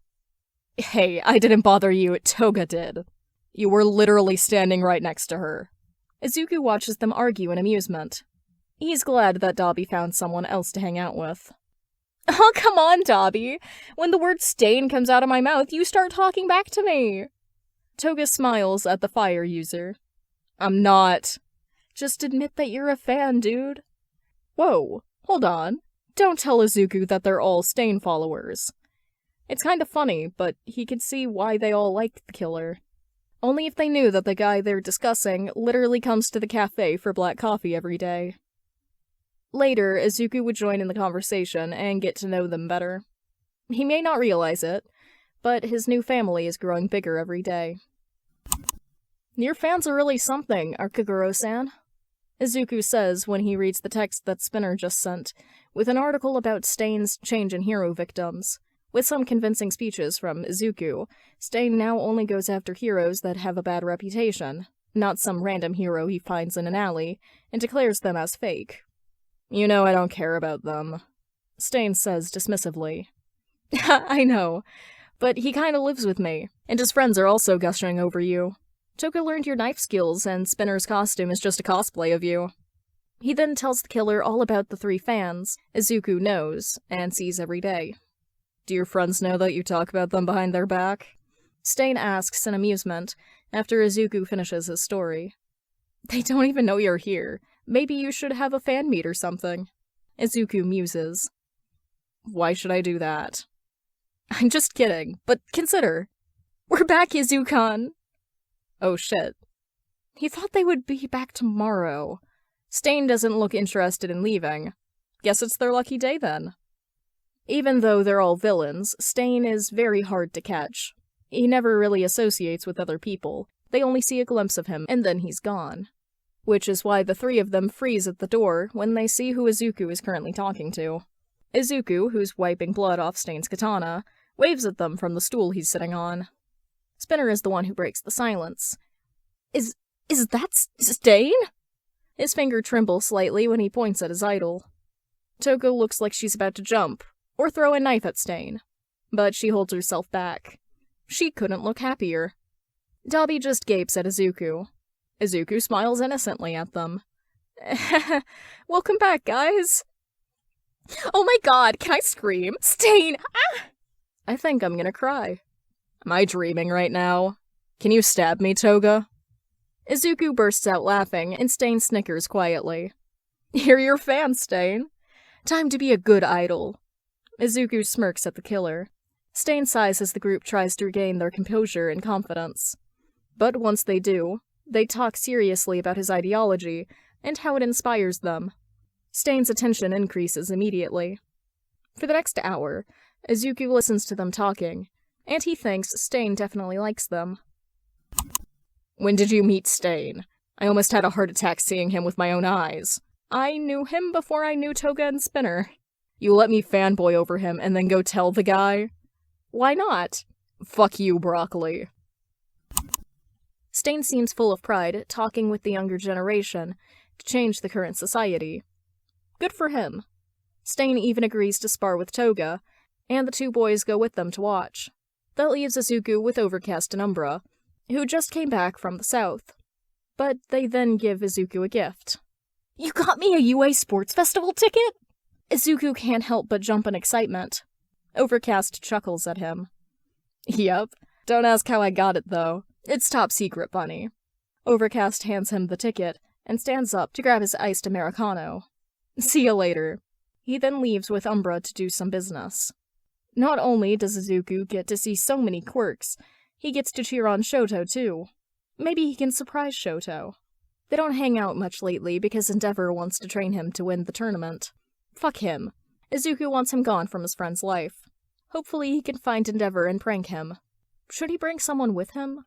Hey, I didn't bother you, Toga did. You were literally standing right next to her. Izuku watches them argue in amusement. He's glad that Dabi found someone else to hang out with. Oh, come on, Dabi. When the word stain comes out of my mouth, you start talking back to me. Toga smiles at the fire user. I'm not. Just admit that you're a fan, dude. Whoa, hold on. Don't tell Izuku that they're all Stain followers. It's kind of funny, but he could see why they all liked the killer. Only if they knew that the guy they're discussing literally comes to the cafe for black coffee every day. Later, Izuku would join in the conversation and get to know them better. He may not realize it, but his new family is growing bigger every day. Your fans are really something, Akaguro-san. Izuku says when he reads the text that Spinner just sent, with an article about Stain's change in hero victims. With some convincing speeches from Izuku, Stain now only goes after heroes that have a bad reputation, not some random hero he finds in an alley, and declares them as fake. You know I don't care about them, Stain says dismissively. I know, but he kinda lives with me, and his friends are also gushing over you. Toga learned your knife skills, and Spinner's costume is just a cosplay of you. He then tells the killer all about the 3 fans Izuku knows and sees every day. Do your friends know that you talk about them behind their back? Stain asks in amusement after Izuku finishes his story. They don't even know you're here. Maybe you should have a fan meet or something. Izuku muses. Why should I do that? I'm just kidding, but consider. We're back, Izukan! Oh shit. He thought they would be back tomorrow. Stain doesn't look interested in leaving. Guess it's their lucky day then. Even though they're all villains, Stain is very hard to catch. He never really associates with other people. They only see a glimpse of him, and then he's gone. Which is why the 3 of them freeze at the door when they see who Izuku is currently talking to. Izuku, who's wiping blood off Stain's katana, waves at them from the stool he's sitting on. Spinner is the one who breaks the silence. Is that Stain? His finger trembles slightly when he points at his idol. Toga looks like she's about to jump, or throw a knife at Stain, but she holds herself back. She couldn't look happier. Dabi just gapes at Izuku. Izuku smiles innocently at them. Welcome back, guys! Oh my god, can I scream? Stain! Ah! I think I'm gonna cry. Am I dreaming right now? Can you stab me, Toga? Izuku bursts out laughing, and Stain snickers quietly. You're your fan, Stain. Time to be a good idol. Izuku smirks at the killer. Stain sighs as the group tries to regain their composure and confidence. But once they do, they talk seriously about his ideology and how it inspires them. Stain's attention increases immediately. For the next hour, Izuku listens to them talking, and he thinks Stain definitely likes them. When did you meet Stain? I almost had a heart attack seeing him with my own eyes. I knew him before I knew Toga and Spinner. You let me fanboy over him and then go tell the guy? Why not? Fuck you, Broccoli. Stain seems full of pride, talking with the younger generation to change the current society. Good for him. Stain even agrees to spar with Toga, and the 2 boys go with them to watch. That leaves Izuku with Overcast and Umbra, who just came back from the south. But they then give Izuku a gift. You got me a UA Sports Festival ticket? Izuku can't help but jump in excitement. Overcast chuckles at him. Yep. Don't ask how I got it, though. It's top secret, bunny. Overcast hands him the ticket and stands up to grab his iced Americano. See you later. He then leaves with Umbra to do some business. Not only does Izuku get to see so many quirks, he gets to cheer on Shoto, too. Maybe he can surprise Shoto. They don't hang out much lately because Endeavor wants to train him to win the tournament. Fuck him. Izuku wants him gone from his friend's life. Hopefully he can find Endeavor and prank him. Should he bring someone with him?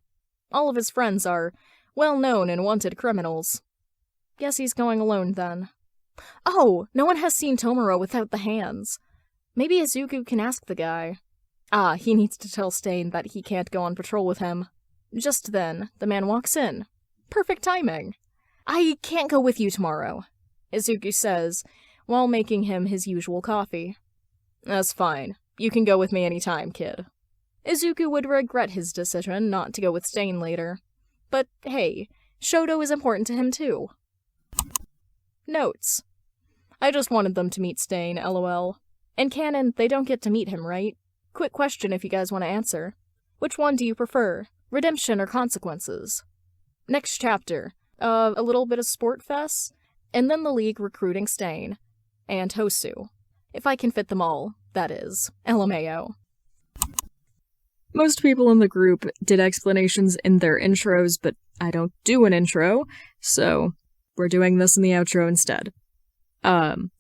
All of his friends are well-known and wanted criminals. Guess he's going alone then. Oh, no one has seen Tomura without the hands. Maybe Izuku can ask the guy. He needs to tell Stain that he can't go on patrol with him. Just then, the man walks in. Perfect timing. I can't go with you tomorrow, Izuku says, while making him his usual coffee. That's fine. You can go with me anytime, kid. Izuku would regret his decision not to go with Stain later. But hey, Shoto is important to him too. Notes. I just wanted them to meet Stain, lol. In canon, they don't get to meet him, right? Quick question if you guys want to answer. Which one do you prefer? Redemption or consequences? Next chapter. A little bit of sport fest, and then the League recruiting Stain. And Hosu. If I can fit them all, that is. LMAO. Most people in the group did explanations in their intros, but I don't do an intro, so we're doing this in the outro instead.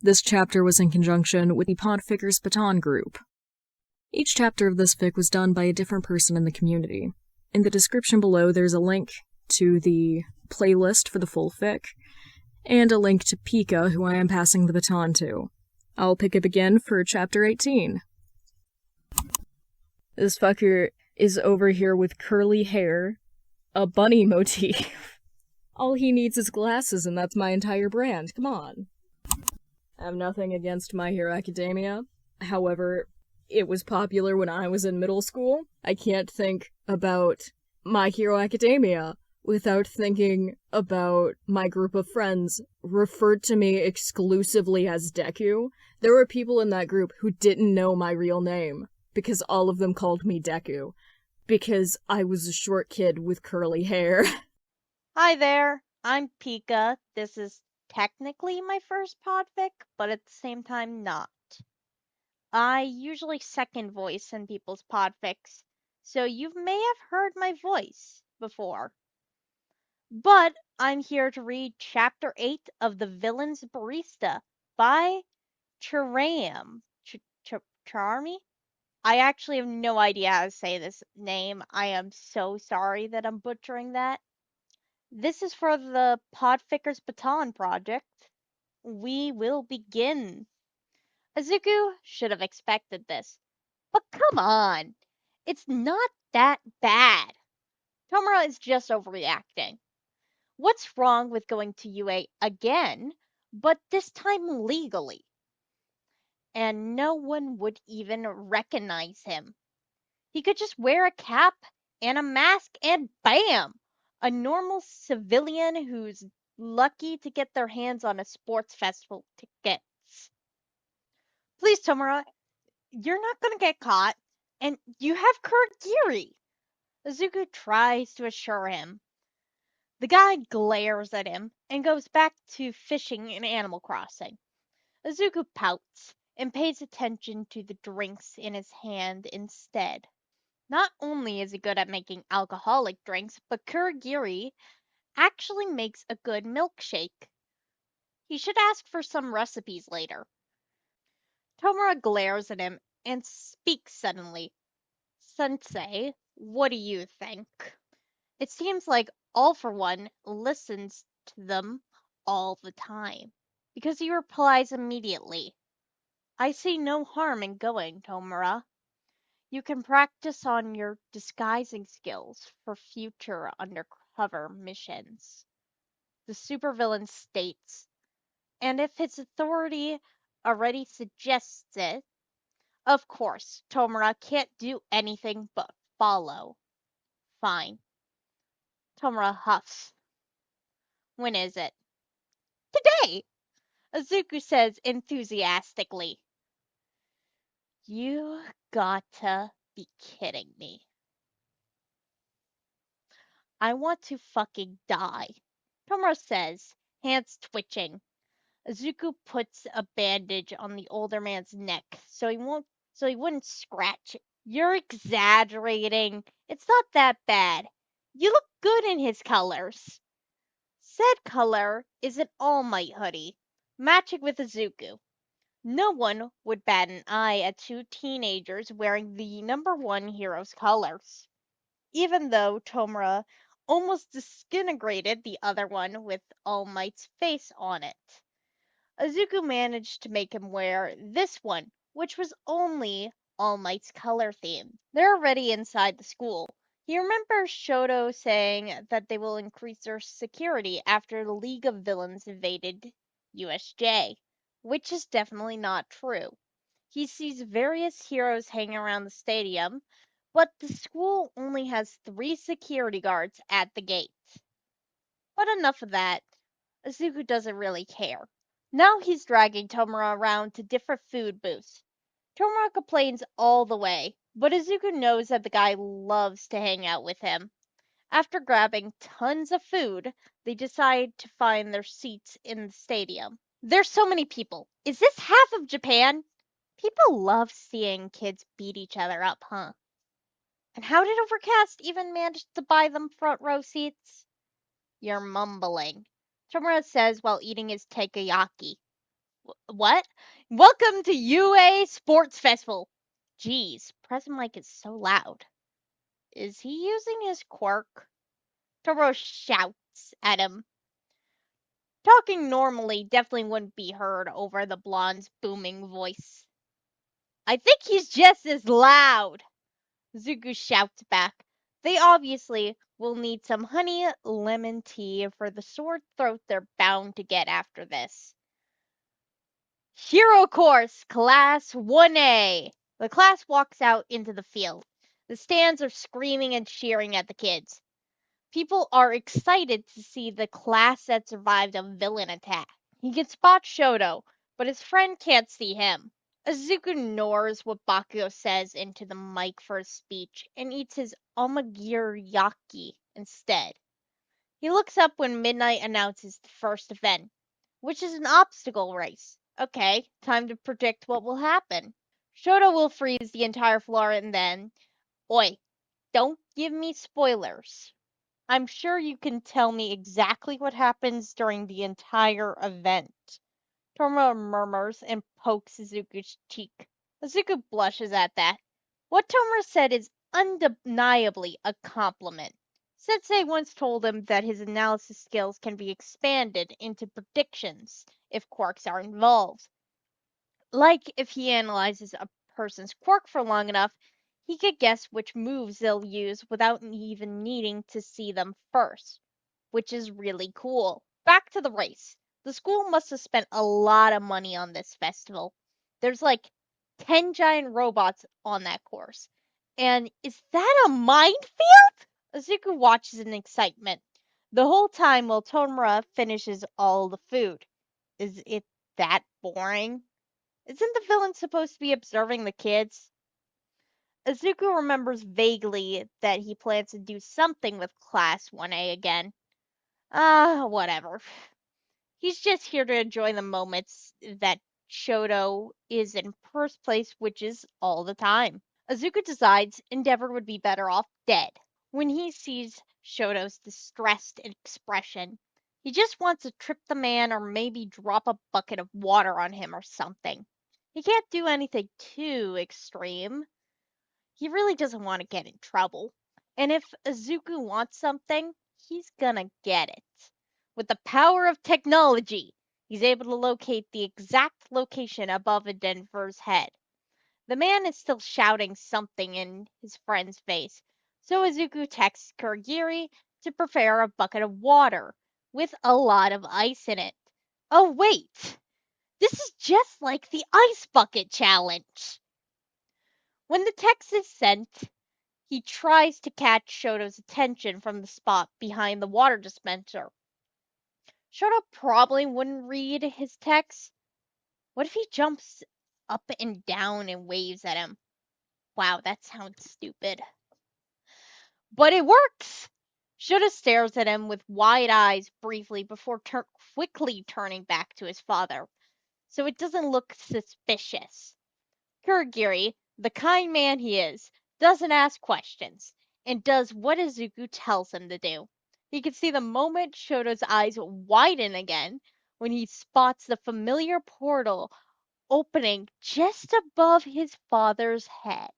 This chapter was in conjunction with the Podfickers Baton group. Each chapter of this fic was done by a different person in the community. In the description below, there's a link to the playlist for the full fic, and a link to Pika, who I am passing the baton to. I'll pick up again for chapter 18. This fucker is over here with curly hair, a bunny motif. All he needs is glasses, and that's my entire brand. Come on. I have nothing against My Hero Academia. However, it was popular when I was in middle school. I can't think about My Hero Academia without thinking about my group of friends referred to me exclusively as Deku. There were people in that group who didn't know my real name because all of them called me Deku because I was a short kid with curly hair. Hi there, I'm Pika. This is technically my first podfic, but at the same time not. I usually second voice in people's podfics, so you may have heard my voice before. But I'm here to read Chapter 8 of The Villain's Barista by Charam. Charmy? I actually have no idea how to say this name. I am so sorry that I'm butchering that. This is for the Podficker's Baton project. We will begin. Izuku should have expected this. But come on! It's not that bad. Tomura is just overreacting. What's wrong with going to UA again, but this time legally? And no one would even recognize him. He could just wear a cap and a mask and bam! A normal civilian who's lucky to get their hands on a sports festival tickets. Please, Tomura, you're not gonna get caught, and you have Kurogiri. Izuku tries to assure him. The guy glares at him and goes back to fishing in Animal Crossing. Izuku pouts and pays attention to the drinks in his hand instead. Not only is he good at making alcoholic drinks, but Kurogiri actually makes a good milkshake. He should ask for some recipes later. Tomura glares at him and speaks suddenly. Sensei, what do you think? It seems like All for One listens to them all the time, because he replies immediately. I see no harm in going, Tomura. You can practice on your disguising skills for future undercover missions. The supervillain states, and if his authority already suggests it, of course, Tomura can't do anything but follow. Fine. Tomura huffs. When is it? Today! Izuku says enthusiastically. You gotta be kidding me. I want to fucking die. Tomura says, hands twitching. Izuku puts a bandage on the older man's neck so he wouldn't scratch it. You're exaggerating. It's not that bad. You look good in his colors. Said color is an All Might hoodie, matching with Izuku. No one would bat an eye at two teenagers wearing the number one hero's colors, even though Tomura almost disintegrated the other one with All Might's face on it. Izuku managed to make him wear this one, which was only All Might's color theme. They're already inside the school. He remembers Shoto saying that they will increase their security after the League of Villains invaded USJ, which is definitely not true. He sees various heroes hanging around the stadium, but the school only has 3 security guards at the gate. But enough of that. Izuku doesn't really care. Now he's dragging Tomura around to different food booths. Tomura complains all the way, but Izuku knows that the guy loves to hang out with him. After grabbing tons of food, they decide to find their seats in the stadium. There's so many people. Is this half of Japan? People love seeing kids beat each other up, huh? And how did Overcast even manage to buy them front row seats? You're mumbling, Tomura says while eating his takoyaki. What? Welcome to UA Sports Festival. Geez, Present Mike is so loud. Is he using his quirk? Tomura shouts at him. Talking normally definitely wouldn't be heard over the blonde's booming voice. I think he's just as loud, Zuko shouts back. They obviously will need some honey lemon tea for the sore throat they're bound to get after this. Hero Course, Class 1A. The class walks out into the field. The stands are screaming and cheering at the kids. People are excited to see the class that survived a villain attack. He can spot Shoto, but his friend can't see him. Izuku ignores what Bakugo says into the mic for his speech and eats his omagiriyaki instead. He looks up when midnight announces the first event, which is an obstacle race. Okay, time to predict what will happen. Shoto will freeze the entire floor and then, Oi, don't give me spoilers. I'm sure you can tell me exactly what happens during the entire event. Tomura murmurs and pokes Izuku's cheek. Izuku blushes at that. What Tomura said is undeniably a compliment. Sensei once told him that his analysis skills can be expanded into predictions if quirks are involved. Like if he analyzes a person's quirk for long enough, he could guess which moves they'll use without even needing to see them first, which is really cool. Back to the race. The school must have spent a lot of money on this festival. There's like 10 giant robots on that course. And is that a minefield? Azuku watches in excitement, the whole time while Tomura finishes all the food. Is it that boring? Isn't the villain supposed to be observing the kids? Azuku remembers vaguely that he plans to do something with Class 1A again. Whatever. He's just here to enjoy the moments that Shoto is in first place, which is all the time. Azuka decides Endeavor would be better off dead. When he sees Shoto's distressed expression, he just wants to trip the man or maybe drop a bucket of water on him or something. He can't do anything too extreme. He really doesn't want to get in trouble. And if Izuku wants something, he's gonna get it. With the power of technology, he's able to locate the exact location above Endeavor's head. The man is still shouting something in his friend's face, so Izuku texts Kurogiri to prepare a bucket of water with a lot of ice in it. Oh wait! This is just like the ice bucket challenge! When the text is sent, he tries to catch Shoto's attention from the spot behind the water dispenser. Shoto probably wouldn't read his text. What if he jumps up and down and waves at him? Wow, that sounds stupid. But it works! Shoto stares at him with wide eyes briefly before quickly turning back to his father, so it doesn't look suspicious. Kurogiri, the kind man he is, doesn't ask questions, and does what Izuku tells him to do. He can see the moment Shoto's eyes widen again when he spots the familiar portal opening just above his father's head.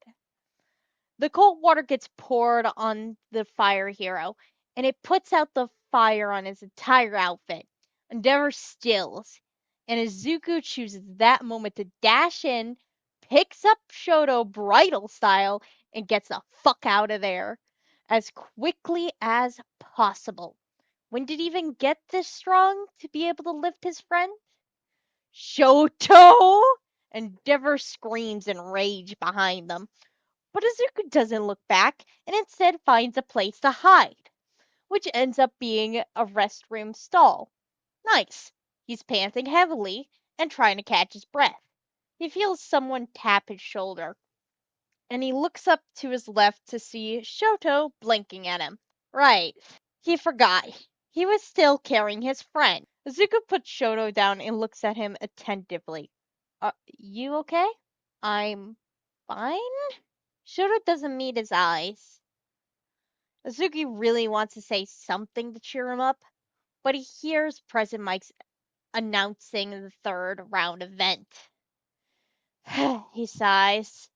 The cold water gets poured on the fire hero, and it puts out the fire on his entire outfit. Endeavor stills, and Izuku chooses that moment to dash in, picks up Shoto bridal style, and gets the fuck out of there as quickly as possible. When did he even get this strong to be able to lift his friend? Shoto! Endeavor screams in rage behind them. But Izuku doesn't look back and instead finds a place to hide, which ends up being a restroom stall. Nice. He's panting heavily and trying to catch his breath. He feels someone tap his shoulder, and he looks up to his left to see Shoto blinking at him. Right. He forgot. He was still carrying his friend. Izuku puts Shoto down and looks at him attentively. You okay? I'm fine? Shoto doesn't meet his eyes. Azuki really wants to say something to cheer him up, but he hears President Mike's announcing the third round event. He sighs.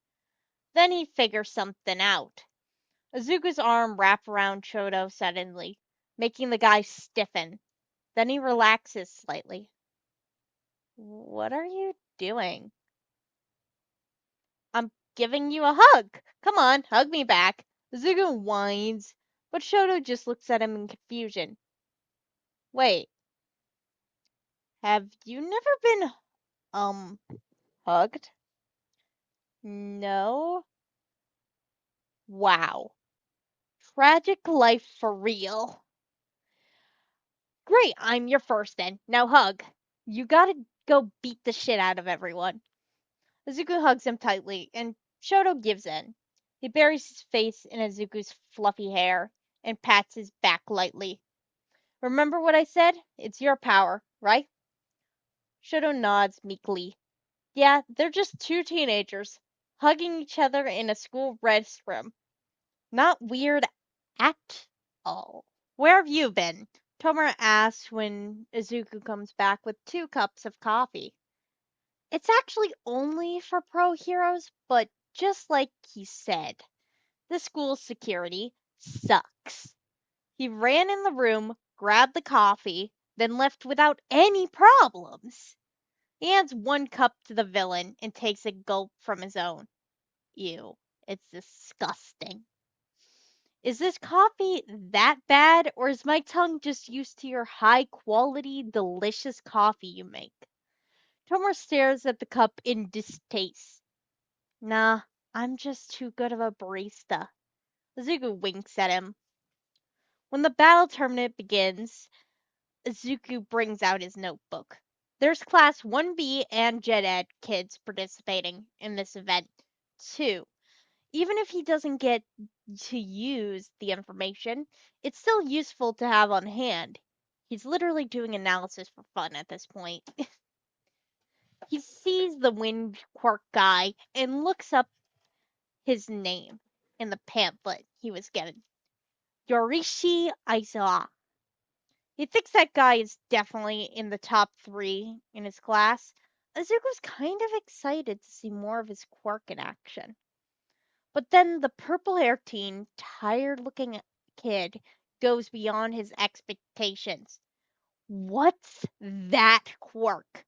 Then he figures something out. Azuku's arm wraps around Shoto suddenly, making the guy stiffen. Then he relaxes slightly. What are you doing? I'm giving you a hug. Come on, hug me back. Azuku whines, but Shoto just looks at him in confusion. Wait, have you never been, hugged? No? Wow. Tragic life for real. Great, I'm your first then. Now hug. You gotta go beat the shit out of everyone. Izuku hugs him tightly, and Shoto gives in. He buries his face in Izuku's fluffy hair and pats his back lightly. Remember what I said? It's your power, right? Shoto nods meekly. Yeah, they're just two teenagers hugging each other in a school restroom. Not weird at all. Where have you been? Tomura asks when Izuku comes back with 2 cups of coffee. It's actually only for pro heroes, but just like he said, the school's security sucks. He ran in the room, grabbed the coffee, then left without any problems. He hands 1 cup to the villain and takes a gulp from his own. Ew, it's disgusting. Is this coffee that bad, or is my tongue just used to your high quality, delicious coffee you make? Tomer stares at the cup in distaste. Nah, I'm just too good of a barista. Izuku winks at him. When the battle tournament begins, Izuku brings out his notebook. There's Class 1B and Gen Ed kids participating in this event, too. Even if he doesn't get to use the information, it's still useful to have on hand. He's literally doing analysis for fun at this point. He sees the wind quirk guy and looks up his name in the pamphlet he was given. Yorishi Aizawa. He thinks that guy is definitely in the top 3 in his class. Azuko's kind of excited to see more of his quirk in action. But then the purple-haired teen, tired-looking kid goes beyond his expectations. What's that quirk?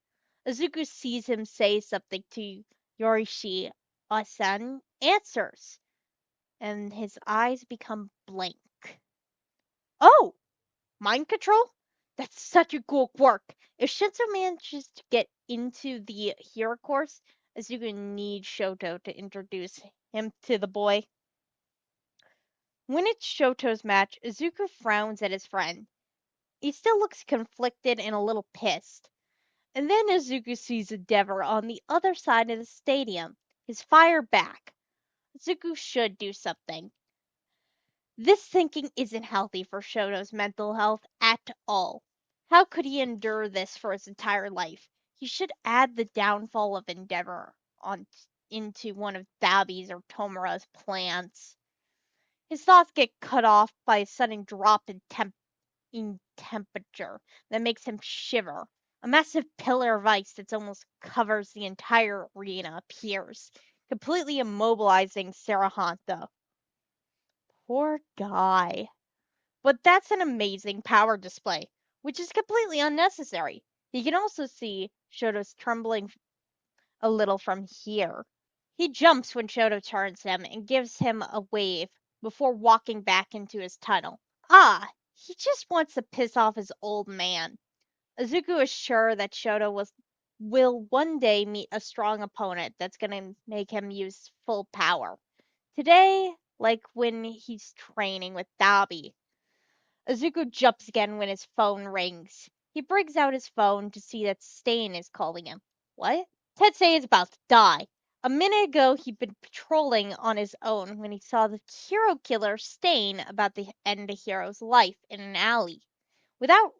Izuku sees him say something to Yorishi. Asan answers, and his eyes become blank. Oh! Mind control? That's such a cool quirk. If Shinzo manages to get into the hero course, Izuku needs Shoto to introduce him to the boy. When it's Shoto's match, Izuku frowns at his friend. He still looks conflicted and a little pissed. And then Izuku sees Endeavor on the other side of the stadium, his fire back. Izuku should do something. This thinking isn't healthy for Shoto's mental health at all. How could he endure this for his entire life? He should add the downfall of Endeavor into one of Dabi's or Tomura's plans. His thoughts get cut off by a sudden drop in temperature that makes him shiver. A massive pillar of ice that almost covers the entire arena appears, completely immobilizing Sarahanta. Poor guy. But that's an amazing power display, which is completely unnecessary. He can also see Shoto's trembling a little from here. He jumps when Shoto turns him and gives him a wave before walking back into his tunnel. He just wants to piss off his old man. Izuku is sure that will one day meet a strong opponent that's gonna make him use full power. Today, like when he's training with Dabi. Izuku jumps again when his phone rings. He brings out his phone to see that Stain is calling him. What? Tensei is about to die. A minute ago, he'd been patrolling on his own when he saw the hero killer Stain about to end a hero's life in an alley. Without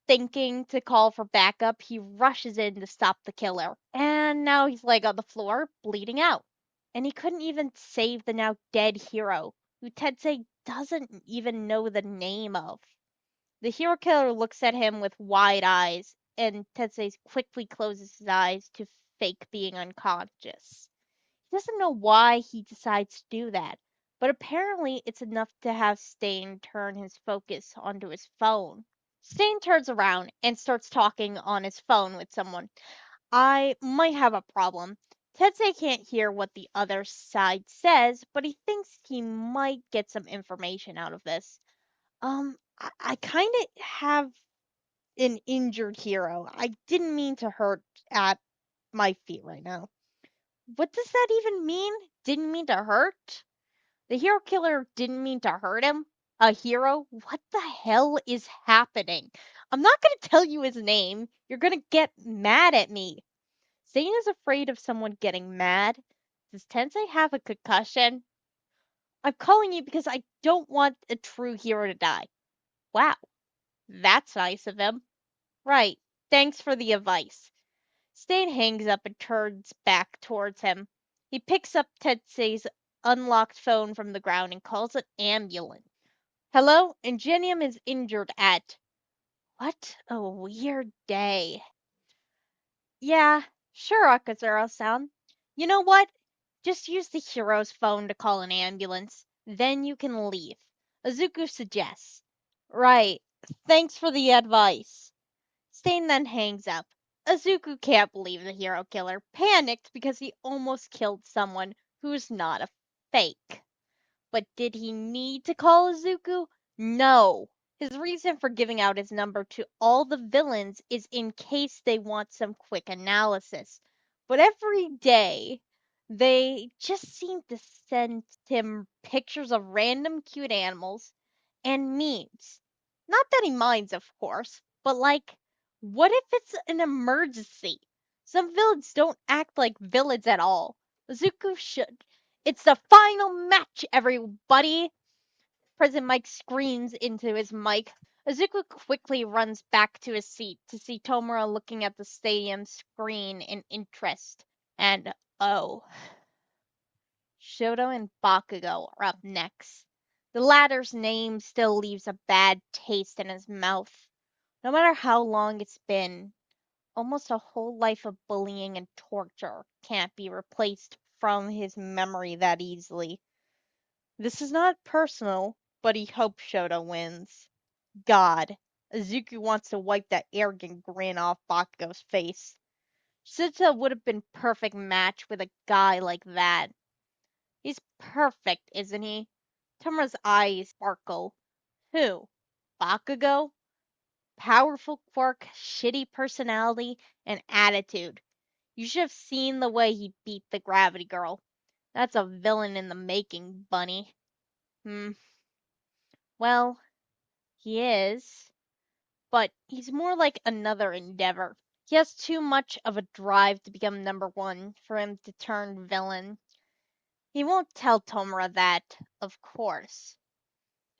thinking to call for backup, he rushes in to stop the killer. And now he's laying on the floor, bleeding out. And he couldn't even save the now dead hero, who Tensei doesn't even know the name of. The hero killer looks at him with wide eyes, and Tensei quickly closes his eyes to fake being unconscious. He doesn't know why he decides to do that, but apparently it's enough to have Stain turn his focus onto his phone. Stain turns around and starts talking on his phone with someone. I might have a problem. Tensei can't hear what the other side says, but he thinks he might get some information out of this. I kind of have an injured hero. I didn't mean to hurt at my feet right now. What does that even mean? Didn't mean to hurt? The hero killer didn't mean to hurt him? A hero? What the hell is happening? I'm not going to tell you his name. You're going to get mad at me. Stain is afraid of someone getting mad. Does Tensei have a concussion? I'm calling you because I don't want a true hero to die. Wow, that's nice of him. Right, thanks for the advice. Stain hangs up and turns back towards him. He picks up Tensei's unlocked phone from the ground and calls an ambulance. Hello, Ingenium is injured at. What a weird day. Yeah, sure, Akazura-san. You know what? Just use the hero's phone to call an ambulance. Then you can leave. Izuku suggests. Right. Thanks for the advice. Stain then hangs up. Izuku can't believe the hero killer panicked because he almost killed someone who's not a fake. But did he need to call Izuku? No. His reason for giving out his number to all the villains is in case they want some quick analysis. But every day, they just seem to send him pictures of random cute animals and memes. Not that he minds, of course, but like, what if it's an emergency? Some villains don't act like villains at all. Izuku should. It's the final match, everybody! President Mike screams into his mic. Izuku quickly runs back to his seat to see Tomura looking at the stadium screen in interest. And oh, Shoto and Bakugo are up next. The latter's name still leaves a bad taste in his mouth. No matter how long it's been, almost a whole life of bullying and torture can't be replaced from his memory that easily. This is not personal, but he hopes Shoto wins. God, Izuku wants to wipe that arrogant grin off Bakugo's face. Shita would have been perfect match with a guy like that. He's perfect, isn't he? Tomura's eyes sparkle. Who? Bakugo? Powerful quirk, shitty personality, and attitude. You should have seen the way he beat the Gravity Girl. That's a villain in the making, Bunny. Well, he is, but he's more like another Endeavor. He has too much of a drive to become number one for him to turn villain. He won't tell Tomura that, of course.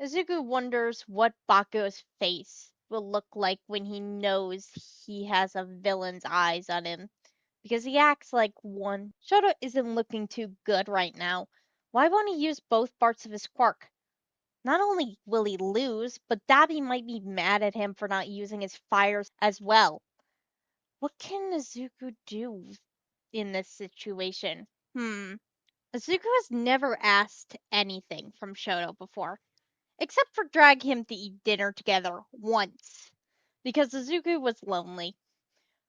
Izuku wonders what Bakugo's face will look like when he knows he has a villain's eyes on him, because he acts like one. Shoto isn't looking too good right now. Why won't he use both parts of his quirk? Not only will he lose, but Dabi might be mad at him for not using his fires as well. What can Izuku do in this situation? Izuku has never asked anything from Shoto before, except for drag him to eat dinner together once, because Izuku was lonely.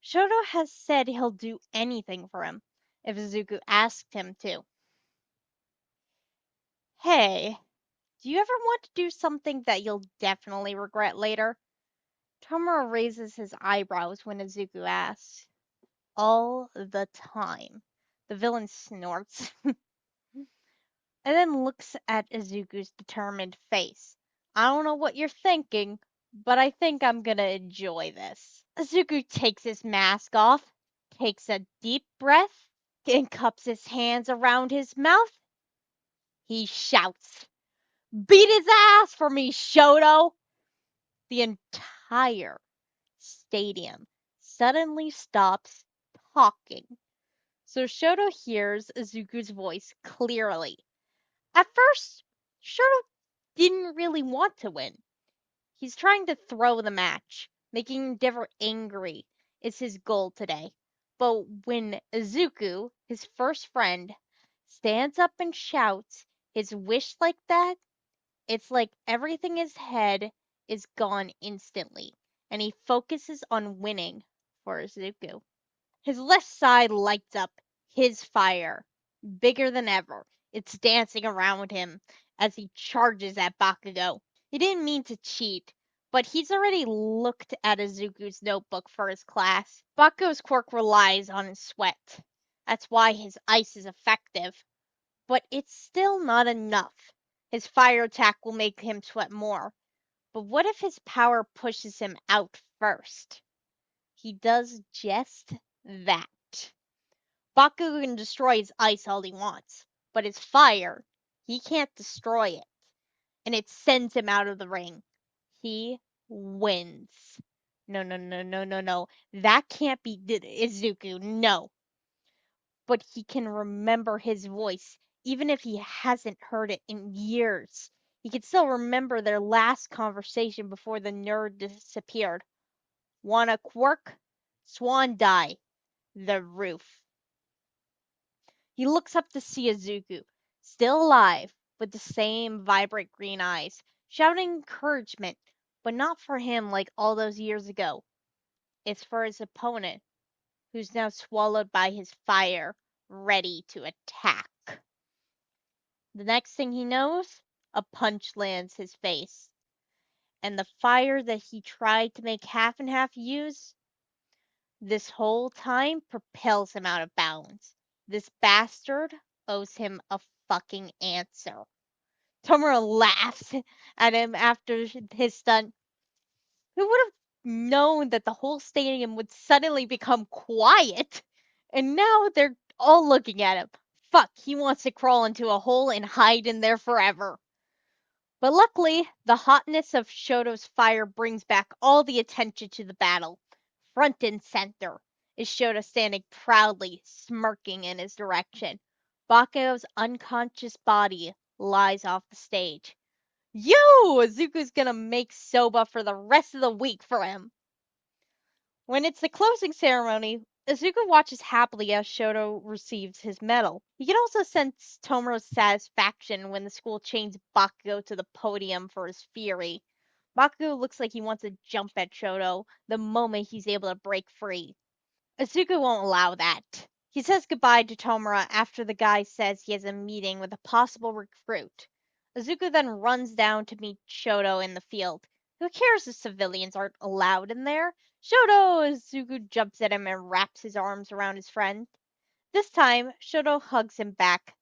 Shoto has said he'll do anything for him if Izuku asked him to. Hey, do you ever want to do something that you'll definitely regret later? Tomura raises his eyebrows when Izuku asks. All the time. The villain snorts and then looks at Izuku's determined face. I don't know what you're thinking, but I think I'm gonna enjoy this. Izuku takes his mask off, takes a deep breath, and cups his hands around his mouth. He shouts, "Beat his ass for me, Shoto!" The entire stadium suddenly stops talking. So Shoto hears Izuku's voice clearly. At first, Shoto didn't really want to win. He's trying to throw the match, making Endeavor angry is his goal today. But when Izuku, his first friend, stands up and shouts his wish like that, it's like everything in his head is gone instantly, and he focuses on winning for Izuku. His left side lights up, his fire, bigger than ever. It's dancing around him as he charges at Bakugo. He didn't mean to cheat, but he's already looked at Izuku's notebook for his class. Bakugo's quirk relies on his sweat. That's why his ice is effective. But it's still not enough. His fire attack will make him sweat more. But what if his power pushes him out first? He does just that. Bakugo can destroy his ice all he wants, but his fire, he can't destroy it. And it sends him out of the ring. He wins. No, no, no, no, no, no. That can't be Izuku. No. But he can remember his voice, even if he hasn't heard it in years. He can still remember their last conversation before the nerd disappeared. Wanna quirk? Swan die. The roof. He looks up to see Izuku, still alive, with the same vibrant green eyes, shouting encouragement, but not for him like all those years ago. It's for his opponent, who's now swallowed by his fire, ready to attack. The next thing he knows, a punch lands his face. And the fire that he tried to make half and half use, this whole time propels him out of bounds. This bastard owes him a fucking answer. Tomura laughs at him after his stunt. Who would have known that the whole stadium would suddenly become quiet? And now they're all looking at him. Fuck, he wants to crawl into a hole and hide in there forever. But luckily, the hotness of Shoto's fire brings back all the attention to the battle. Front and center is Shoto standing proudly, smirking in his direction. Bakugo's unconscious body lies off the stage. Izuku's gonna make soba for the rest of the week for him. When it's the closing ceremony, Izuku watches happily as Shoto receives his medal. He can also sense Tomura's satisfaction when the school chains Bakugo to the podium for his fury. Bakugo looks like he wants to jump at Shoto the moment he's able to break free. Izuku won't allow that. He says goodbye to Tomura after the guy says he has a meeting with a possible recruit. Izuku then runs down to meet Shoto in the field. Who cares if civilians aren't allowed in there? Shoto! Izuku jumps at him and wraps his arms around his friend. This time, Shoto hugs him back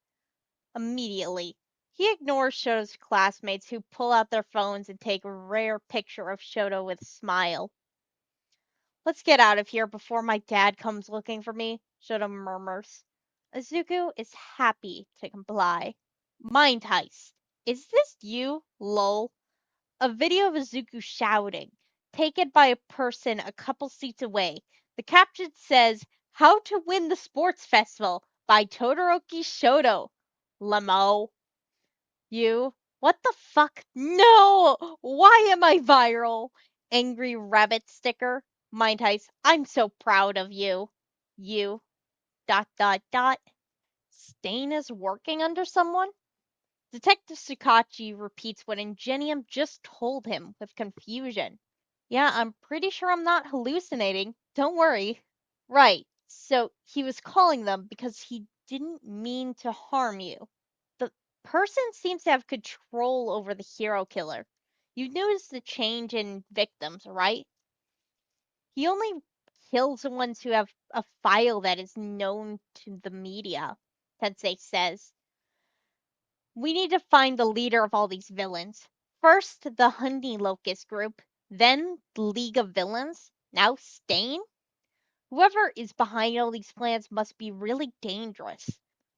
immediately. He ignores Shoto's classmates who pull out their phones and take a rare picture of Shoto with a smile. Let's get out of here before my dad comes looking for me, Shoto murmurs. Izuku is happy to comply. Mind heist. Is this you, lol? A video of Izuku shouting, taken by a person a couple seats away. The caption says, How to Win the Sports Festival by Todoroki Shoto. Lamo. You? What the fuck? No! Why am I viral? Angry rabbit sticker. Mind heist, I'm so proud of you. You. ... Stain is working under someone? Detective Sukachi repeats what Ingenium just told him with confusion. Yeah, I'm pretty sure I'm not hallucinating. Don't worry. Right, so he was calling them because he didn't mean to harm you. The person seems to have control over the hero killer. You've noticed the change in victims, right? He only kills the ones who have a file that is known to the media, Tensei says. We need to find the leader of all these villains. First, the Honey Locust group, then the League of Villains, now Stain? Whoever is behind all these plans must be really dangerous.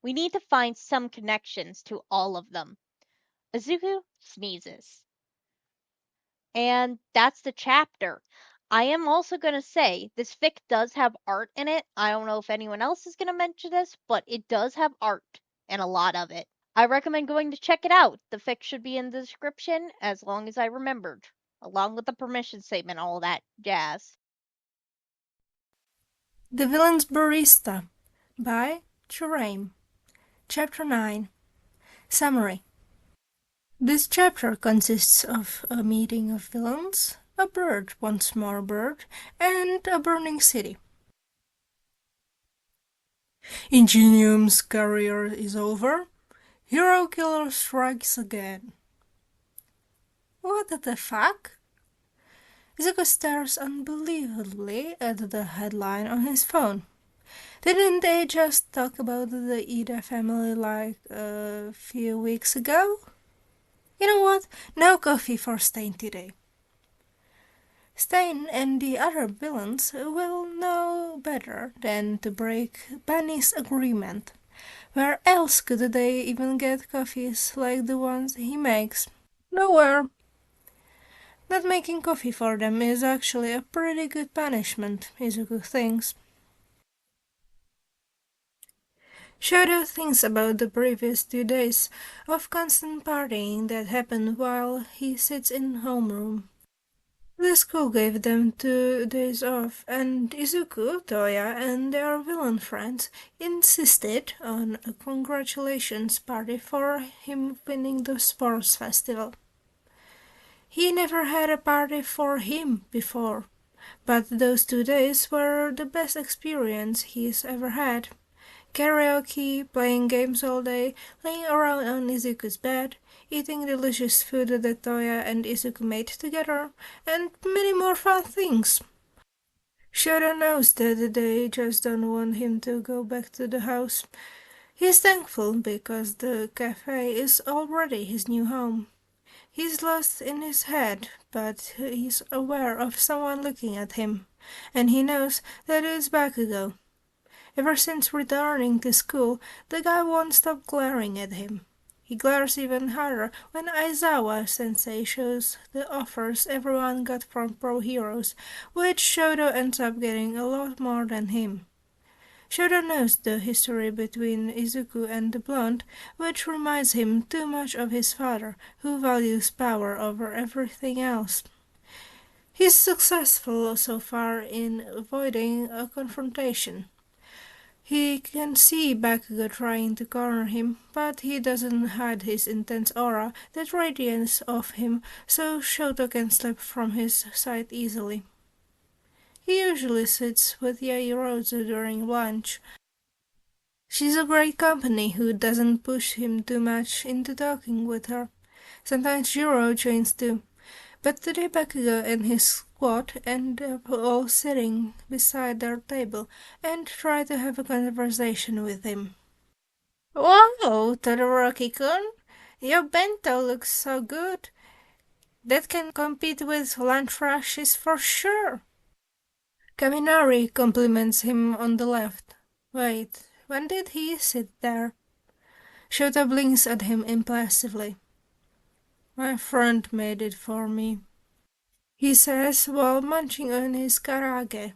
We need to find some connections to all of them. Izuku sneezes. And that's the chapter. I am also going to say this fic does have art in it. I don't know if anyone else is going to mention this, but it does have art, and a lot of it. I recommend going to check it out. The fic should be in the description as long as I remembered, along with the permission statement, all that jazz. The Villain's Barista by Chiraim. Chapter 9. Summary. This chapter consists of a meeting of villains, a bird, once more bird, and a burning city. Ingenium's career is over. Hero killer strikes again. What the fuck? Izuku stares unbelievably at the headline on his phone. Didn't they just talk about the Ida family like a few weeks ago? You know what? No coffee for Stain today. Stain and the other villains will know better than to break Bunny's agreement. Where else could they even get coffees like the ones he makes? Nowhere. Not making coffee for them is actually a pretty good punishment, Izuku thinks. Shoto thinks about the previous 2 days of constant partying that happened while he sits in homeroom. The school gave them 2 days off, and Izuku, Toya, and their villain friends insisted on a congratulations party for him winning the sports festival. He never had a party for him before, but those 2 days were the best experience he's ever had. Karaoke, playing games all day, laying around on Izuku's bed, eating delicious food that Toya and Izuku made together, and many more fun things. Shoto knows that they just don't want him to go back to the house. He's thankful because the cafe is already his new home. He's lost in his head, but he's aware of someone looking at him, and he knows that it's Bakugo. Ever since returning to school, the guy won't stop glaring at him. He glares even harder when Aizawa-sensei shows the offers everyone got from pro heroes, which Shoto ends up getting a lot more than him. Shoto knows the history between Izuku and the blonde, which reminds him too much of his father, who values power over everything else. He's successful so far in avoiding a confrontation. He can see Bakugo trying to corner him, but he doesn't hide his intense aura that radiates off him, so Shoto can slip from his sight easily. He usually sits with Yaoyorozu during lunch. She's a great company who doesn't push him too much into talking with her. Sometimes Jiro joins too, but today Bakugo and his squad end up all sitting beside their table and try to have a conversation with him. "Whoa, Todoroki-kun! Your bento looks so good. That can compete with lunch rushes for sure." Kaminari compliments him on the left. Wait, when did he sit there? Shota blinks at him impassively. "My friend made it for me," he says while munching on his karage.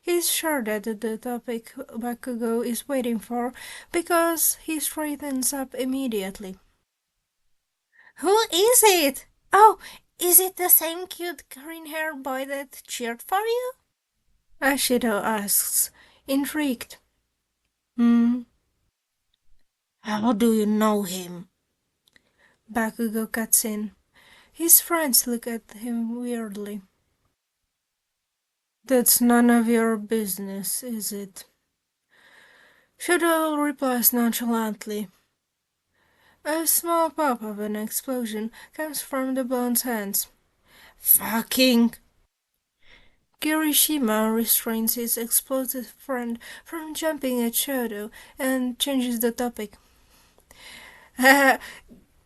He's sure that the topic Bakugo is waiting for, because he straightens up immediately. "Who is it? Oh, is it the same cute green-haired boy that cheered for you?" Ashido asks, intrigued. How do you know him? Bakugo cuts in. His friends look at him weirdly. That's none of your business, is it? Shadow replies nonchalantly. A small pop of an explosion comes from the blonde's hands. Fucking! Kirishima restrains his explosive friend from jumping at Shadow and changes the topic.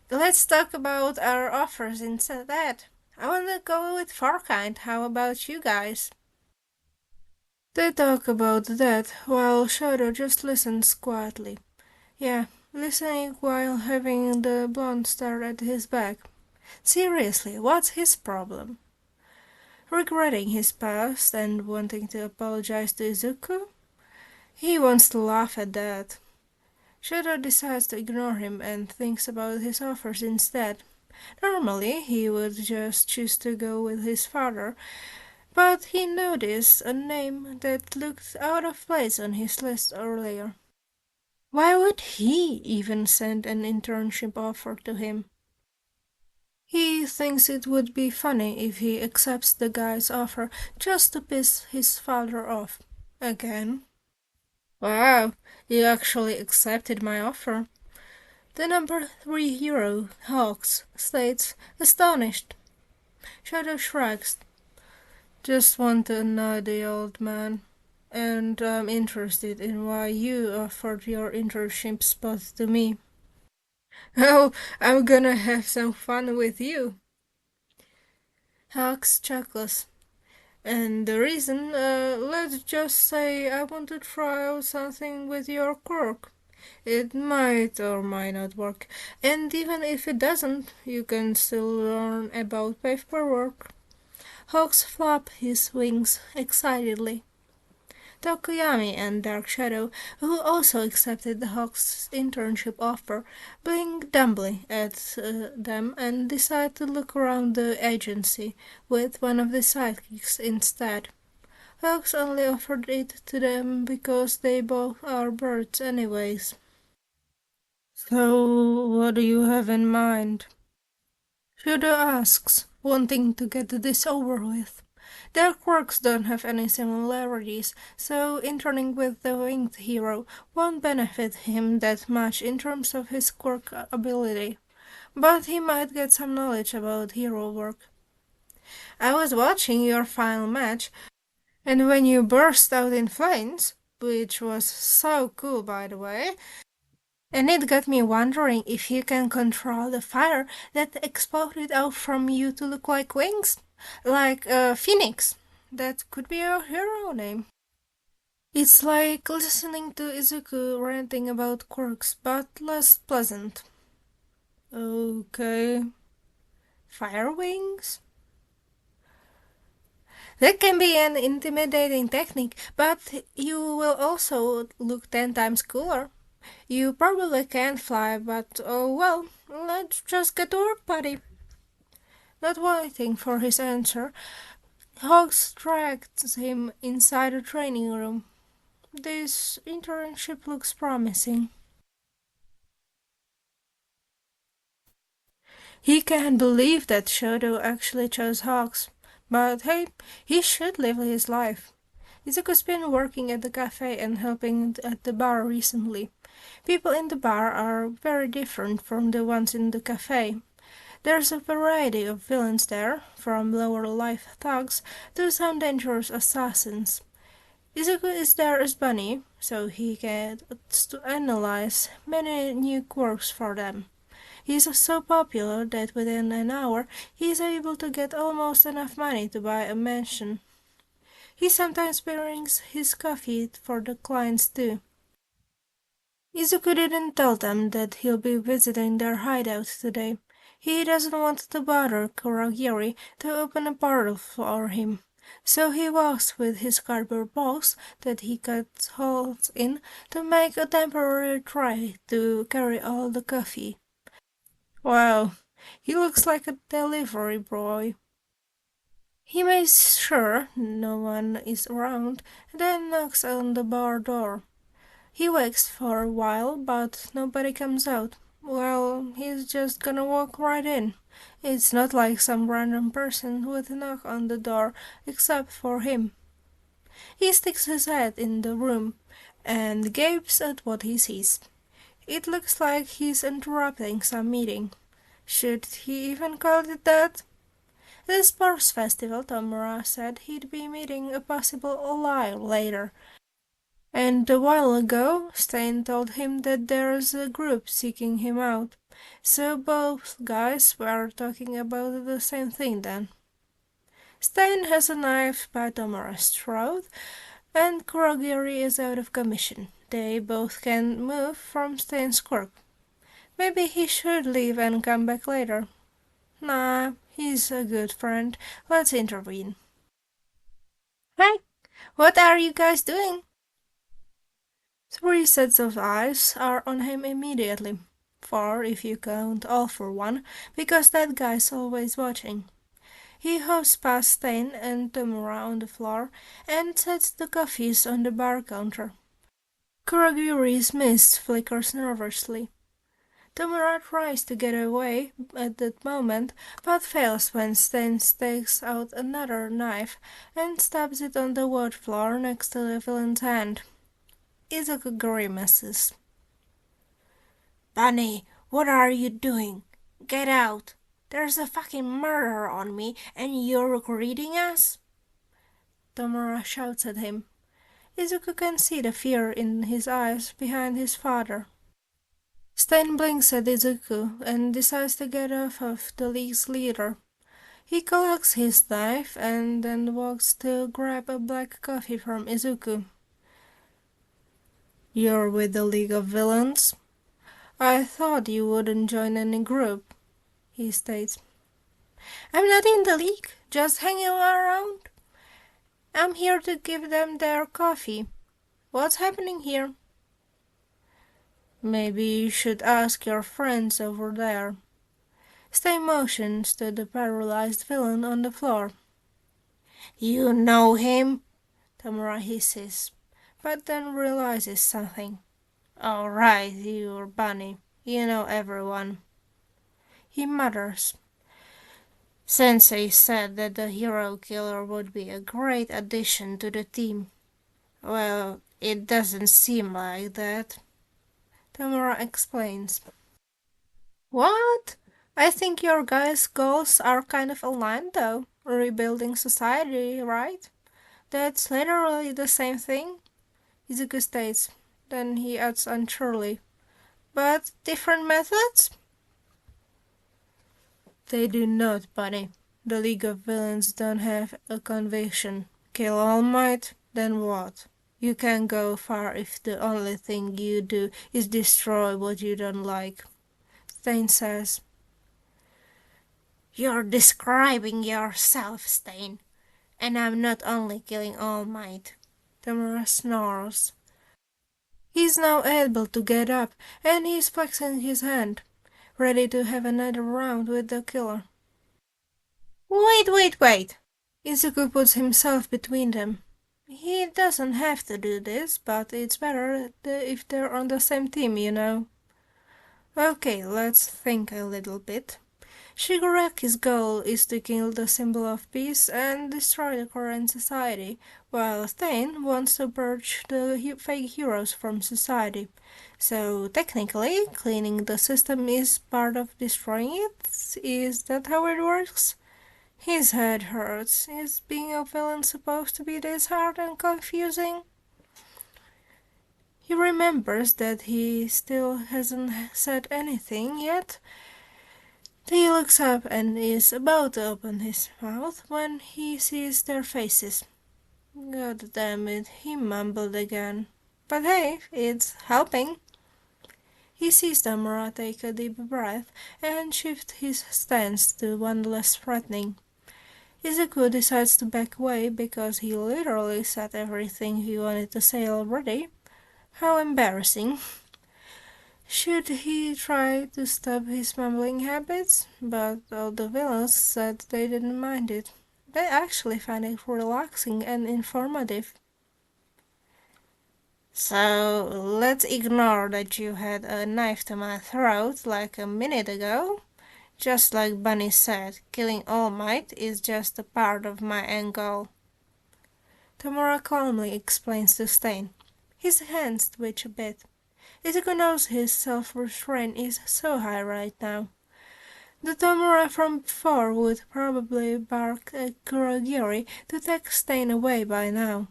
Let's talk about our offers instead. I want to go with Farkind. How about you guys? They talk about that while Shadow just listens quietly. Yeah, listening while having the blonde stare at his back. Seriously, what's his problem? Regretting his past and wanting to apologize to Izuku? He wants to laugh at that. Shadow decides to ignore him and thinks about his offers instead. Normally, he would just choose to go with his father, but he noticed a name that looked out of place on his list earlier. Why would he even send an internship offer to him? He thinks it would be funny if he accepts the guy's offer just to piss his father off. Again. Wow, you actually accepted my offer. The number 3 hero, Hawks, states, astonished. Shadow shrugs. Just want to annoy the old man. And I'm interested in why you offered your internship spot to me. Oh, I'm gonna have some fun with you. Hawks chuckles. And the reason, let's just say I want to try out something with your quirk. It might or might not work, and even if it doesn't, you can still learn about paperwork. Hawks flap his wings excitedly. Tokuyami and Dark Shadow, who also accepted the Hawks' internship offer, blink dumbly at them and decide to look around the agency with one of the sidekicks instead. Hawks only offered it to them because they both are birds anyways. So, what do you have in mind? Shadow asks, wanting to get this over with. Their quirks don't have any similarities, so interning with the winged hero won't benefit him that much in terms of his quirk ability. But he might get some knowledge about hero work. I was watching your final match, and when you burst out in flames, which was so cool by the way, and it got me wondering if you can control the fire that exploded out from you to look like wings. Like Phoenix. That could be your hero name. It's like listening to Izuku ranting about quirks, but less pleasant. Okay. Fire wings? That can be an intimidating technique, but you will also look 10 times cooler. You probably can't fly, but oh well, let's just get to work, buddy. Not waiting for his answer, Hawks drags him inside a training room. This internship looks promising. He can't believe that Shoto actually chose Hawks. But hey, he should live his life. Izuku's been working at the cafe and helping at the bar recently. People in the bar are very different from the ones in the cafe. There's a variety of villains there, from lower-life thugs to some dangerous assassins. Izuku is there as Bunny, so he gets to analyze many new quirks for them. He's so popular that within an hour he's able to get almost enough money to buy a mansion. He sometimes brings his coffee for the clients too. Izuku didn't tell them that he'll be visiting their hideout today. He doesn't want to bother Kurogiri to open a portal for him, so he walks with his cardboard box that he cuts holes in to make a temporary tray to carry all the coffee. Wow, he looks like a delivery boy. He makes sure no one is around, then knocks on the bar door. He waits for a while, but nobody comes out. Well, he's just gonna walk right in. It's not like some random person would knock on the door except for him. He sticks his head in the room and gapes at what he sees. It looks like he's interrupting some meeting. Should he even call it that? At the sports festival, Tomura said he'd be meeting a possible ally later. And a while ago, Stein told him that there's a group seeking him out. So both guys were talking about the same thing then. Stein has a knife by Tomura's throat, and Kurogiri is out of commission. They both can move from Stein's quirk. Maybe he should leave and come back later. Nah, he's a good friend. Let's intervene. Hey, what are you guys doing? 3 sets of eyes are on him immediately. 4 if you count all for one, because that guy's always watching. He hops past Stein and Tomura on the floor and sets the coffees on the bar counter. Kurogiri's mist flickers nervously. Tomura tries to get away at that moment, but fails when Stein takes out another knife and stabs it on the wood floor next to the villain's hand. Izuku grimaces. Bunny, what are you doing? Get out! There's a fucking murder on me, and you're greeting us? Tomura shouts at him. Izuku can see the fear in his eyes behind his father. Stein blinks at Izuku and decides to get off of the League's leader. He collects his knife and then walks to grab a black coffee from Izuku. You're with the League of Villains? I thought you wouldn't join any group, he states. I'm not in the League, just hanging around. I'm here to give them their coffee. What's happening here? Maybe you should ask your friends over there. Stein motions to the paralyzed villain on the floor. You know him? Tomura hisses, but then realizes something. All right, you're Bunny. You know everyone. He mutters. Sensei said that the hero killer would be a great addition to the team. Well, it doesn't seem like that. Tomura explains. What? I think your guys' goals are kind of aligned though. Rebuilding society, right? That's literally the same thing, Izuku states. Then he adds unsurely. But different methods? They do not, Bunny. The League of Villains don't have a conviction. Kill All Might, then what? You can't go far if the only thing you do is destroy what you don't like. Stein says. You're describing yourself, Stein. And I'm not only killing All Might. Tomura snarls. He's now able to get up, and he's flexing his hand, ready to have another round with the killer. Wait! Izuku puts himself between them. He doesn't have to do this, but it's better if they're on the same team, you know. Okay, let's think a little bit. Shigaraki's goal is to kill the symbol of peace and destroy the current society, while Stein wants to purge the fake heroes from society. So technically, cleaning the system is part of destroying it? Is that how it works? His head hurts. Is being a villain supposed to be this hard and confusing? He remembers that he still hasn't said anything yet. He looks up and is about to open his mouth when he sees their faces. God damn it, he mumbled again. But hey, it's helping. He sees Tamura take a deep breath and shift his stance to one less threatening. Izuku decides to back away because he literally said everything he wanted to say already. How embarrassing. Should he try to stop his mumbling habits? But all the villains said they didn't mind it. They actually find it relaxing and informative. So, let's ignore that you had a knife to my throat like a minute ago. Just like Bunny said, killing All Might is just a part of my end goal. Tamura calmly explains to Stain. His hands twitch a bit. Izuku knows his self-restraint is so high right now. The Tamura from before would probably bark at Kurogiri to take Stain away by now.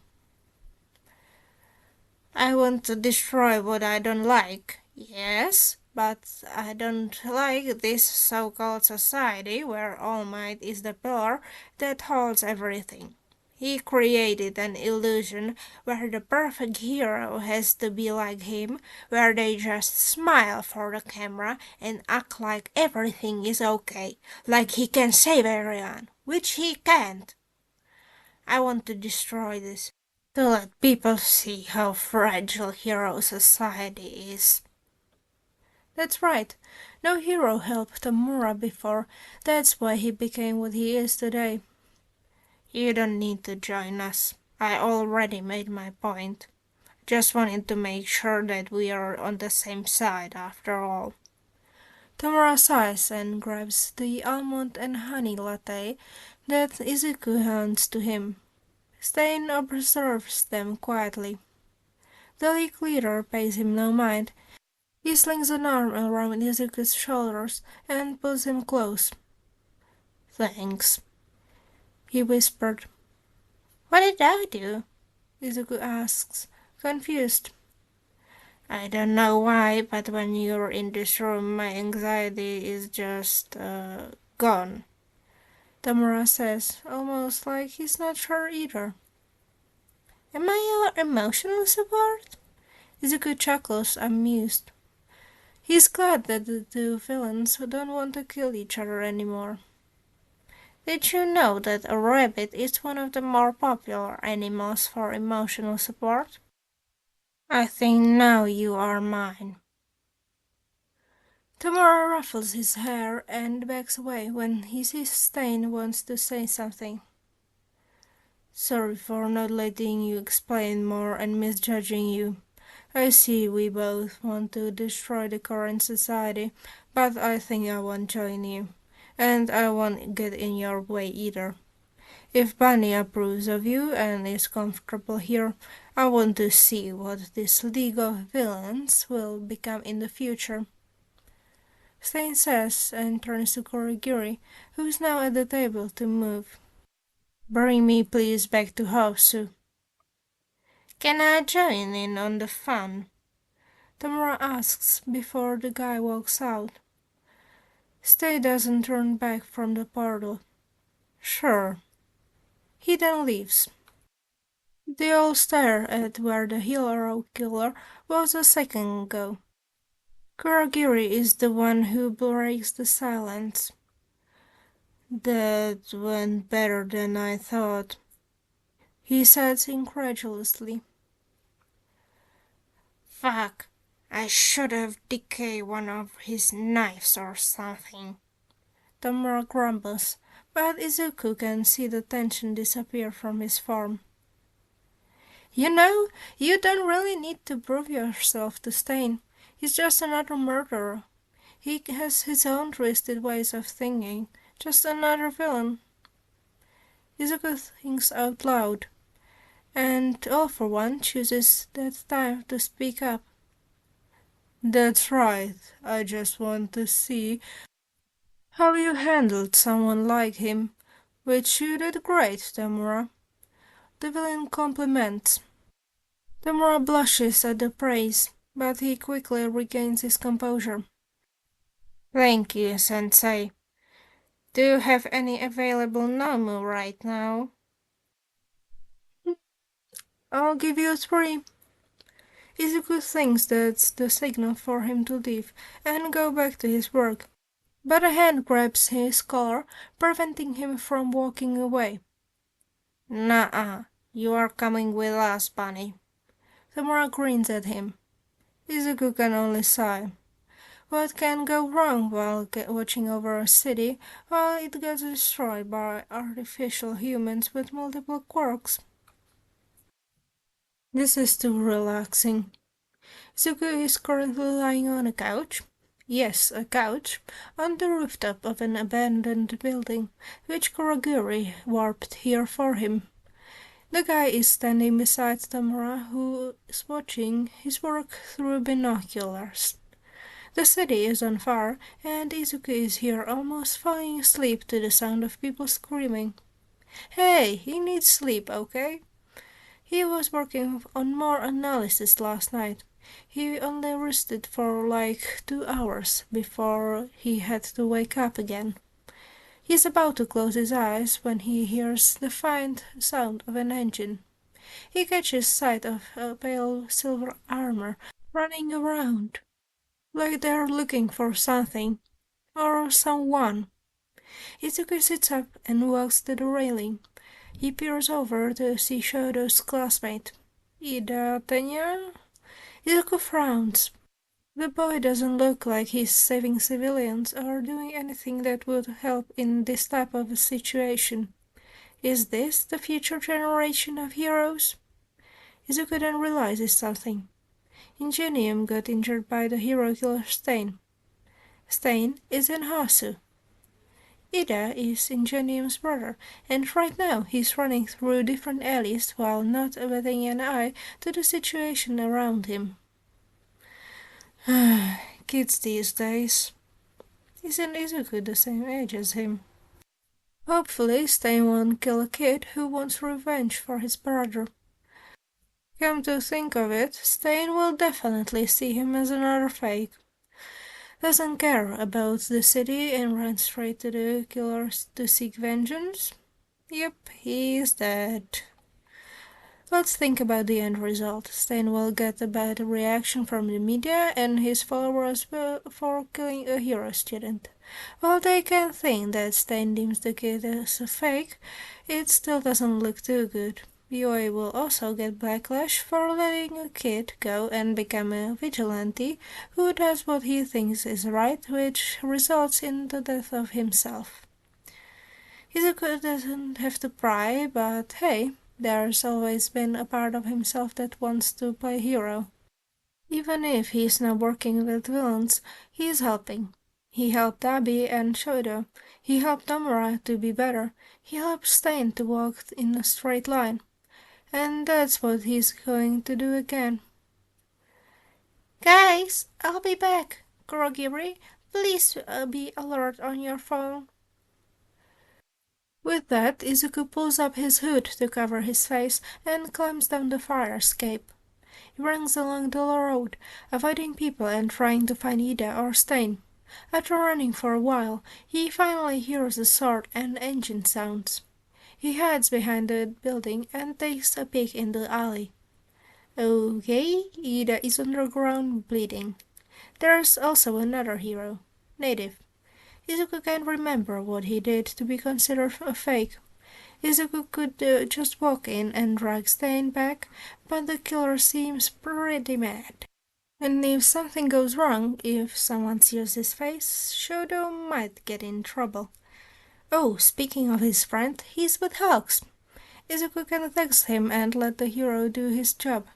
I want to destroy what I don't like. Yes, but I don't like this so-called society where All Might is the pillar that holds everything. He created an illusion where the perfect hero has to be like him, where they just smile for the camera and act like everything is okay, like he can save everyone, which he can't. I want to destroy this, to let people see how fragile hero society is. That's right. No hero helped Tamura before. That's why he became what he is today. You don't need to join us. I already made my point. Just wanted to make sure that we are on the same side after all. Tamura sighs and grabs the almond and honey latte that Izuku hands to him. Stain observes them quietly. The league leader pays him no mind. He slings an arm around Izuku's shoulders and pulls him close. Thanks, he whispered. What did I do? Izuku asks, confused. I don't know why, but when you're in this room, my anxiety is just, gone. Tamura says, almost like he's not sure either. Am I your emotional support? Izuku chuckles, amused. He's glad that the two villains don't want to kill each other anymore. Did you know that a rabbit is one of the more popular animals for emotional support? I think now you are mine. Tamura ruffles his hair and backs away when he sees Stain wants to say something. Sorry for not letting you explain more and misjudging you. I see we both want to destroy the current society, but I think I won't join you, and I won't get in your way either. If Bunny approves of you and is comfortable here, I want to see what this League of Villains will become in the future. Stain says and turns to Kurogiri, who is now at the table, to move. Bring me please back to Hosu. Can I join in on the fun? Tamura asks before the guy walks out. Stay doesn't turn back from the portal. Sure. He then leaves. They all stare at where the hero killer was a second ago. Kurogiri is the one who breaks the silence. That went better than I thought, he says incredulously. Fuck, I should have decayed one of his knives or something. Tamura grumbles, but Izuku can see the tension disappear from his form. You know, you don't really need to prove yourself to Stain. He's just another murderer. He has his own twisted ways of thinking. Just another villain. Izuku thinks out loud, and all for one chooses that time to speak up. That's right, I just want to see how you handled someone like him, which you did great, Tamura. The villain compliments. Tamura blushes at the praise, but he quickly regains his composure. Thank you, Sensei. Do you have any available Nomu right now? I'll give you 3. Izuku thinks that's the signal for him to leave and go back to his work, but a hand grabs his collar, preventing him from walking away. Nuh-uh, you are coming with us, Bunny. Tamura grins at him. Izuku can only sigh. What can go wrong while watching over a city while it gets destroyed by artificial humans with multiple quirks? This is too relaxing. Izuku is currently lying on a couch. Yes, a couch, on the rooftop of an abandoned building, which Kurogiri warped here for him. The guy is standing beside Tamura, who is watching his work through binoculars. The city is on fire, and Izuku is here almost falling asleep to the sound of people screaming. Hey, he needs sleep, okay? He was working on more analysis last night. He only rested for like 2 hours before he had to wake up again. He's about to close his eyes when he hears the faint sound of an engine. He catches sight of a pale silver armor running around, like they're looking for something, or someone. Izuku sits up and walks to the railing. He peers over to see Shoto's classmate. Ida Tenya? Izuku frowns. The boy doesn't look like he's saving civilians or doing anything that would help in this type of a situation. Is this the future generation of heroes? Izuku then realizes something. Ingenium got injured by the hero killer Stain. Stain is in Hasu. Ida is Ingenium's brother, and right now he's running through different alleys while not batting an eye to the situation around him. Kids these days. Isn't Izuku the same age as him? Hopefully Stain won't kill a kid who wants revenge for his brother. Come to think of it, Stain will definitely see him as another fake. Doesn't care about the city and runs straight to the killers to seek vengeance? Yep, he's dead. Let's think about the end result. Stain will get a bad reaction from the media and his followers for killing a hero student. While they can think that Stain deems the kid as a fake, it still doesn't look too good. BOA will also get backlash for letting a kid go and become a vigilante who does what he thinks is right, which results in the death of himself. Izuku doesn't have to pry, but hey, there's always been a part of himself that wants to play hero. Even if he's not working with villains, he's helping. He helped Dabi and Shoto. He helped Tamura to be better. He helped Stain to walk in a straight line. And that's what he's going to do again. Guys, I'll be back. Kurogiri, please be alert on your phone. With that, Izuku pulls up his hood to cover his face and climbs down the fire escape. He runs along the road, avoiding people and trying to find Ida or Stain. After running for a while, he finally hears a sword and engine sounds. He hides behind the building and takes a peek in the alley. Okay, Ida is underground bleeding. There's also another hero, Native. Izuku can't remember what he did to be considered a fake. Izuku could just walk in and drag Stain back, but the killer seems pretty mad. And if something goes wrong, if someone sees his face, Shoto might get in trouble. Oh, speaking of his friend, he's with Hawks. Izuku can text him and let the hero do his job.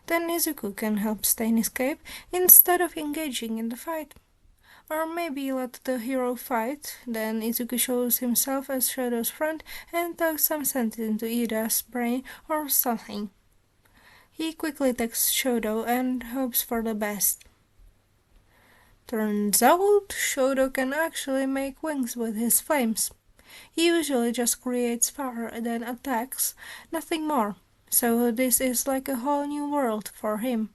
Then Izuku can help Stain escape instead of engaging in the fight. Or maybe let the hero fight, then Izuku shows himself as Shoto's friend and talks some sense into Ida's brain or something. He quickly texts Shoto and hopes for the best. Turns out, Shoto can actually make wings with his flames. He usually just creates fire and then attacks, nothing more. So this is like a whole new world for him.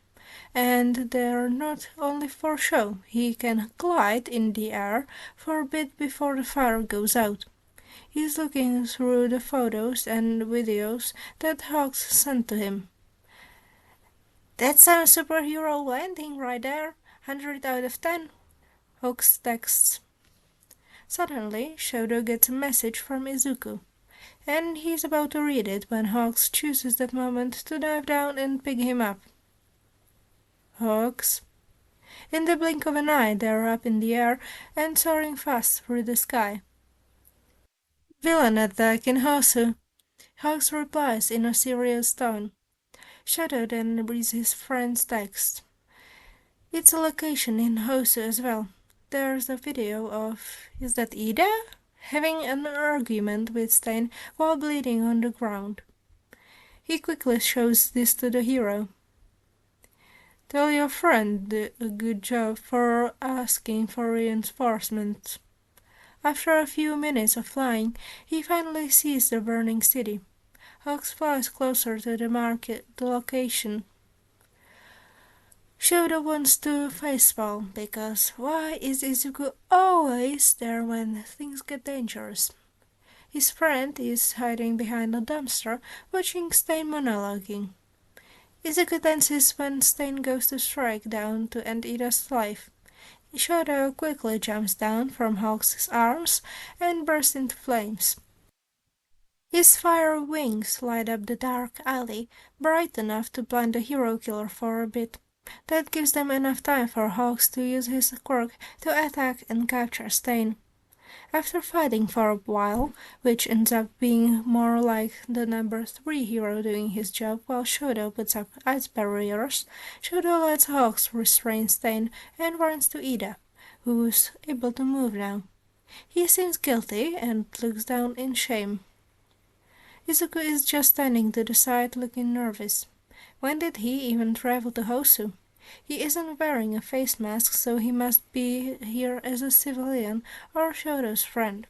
And they're not only for show, he can glide in the air for a bit before the fire goes out. He's looking through the photos and videos that Hawks sent to him. That's a superhero landing right there, 100 out of 10, Hawks texts. Suddenly, Shoto gets a message from Izuku, and he's about to read it when Hawks chooses that moment to dive down and pick him up. Hawks. In the blink of an eye, they're up in the air and soaring fast through the sky. Villain attack in Hosu. Hawks replies in a serious tone. Shadow then reads his friend's text. It's a location in Hosu as well. There's a video of, is that Ida? Having an argument with Stein while bleeding on the ground. He quickly shows this to the hero. Tell your friend a good job for asking for reinforcements. After a few minutes of flying, he finally sees the burning city. Hawks flies closer to the location. Shoto wants to facepalm because why is Izuku always there when things get dangerous? His friend is hiding behind a dumpster, watching Stein monologuing. Izuku tenses when Stein goes to strike down to end Ida's life. Shoto quickly jumps down from Hawk's arms and bursts into flames. His fire wings light up the dark alley, bright enough to blind the hero killer for a bit. That gives them enough time for Hawks to use his quirk to attack and capture Stein. After fighting for a while, which ends up being more like the number 3 hero doing his job while Shoto puts up ice barriers, Shoto lets Hawks restrain Stein and runs to Ida, who's able to move now. He seems guilty and looks down in shame. Izuku is just standing to the side looking nervous. When did he even travel to Hosu? He isn't wearing a face mask, so he must be here as a civilian or Shoto's friend.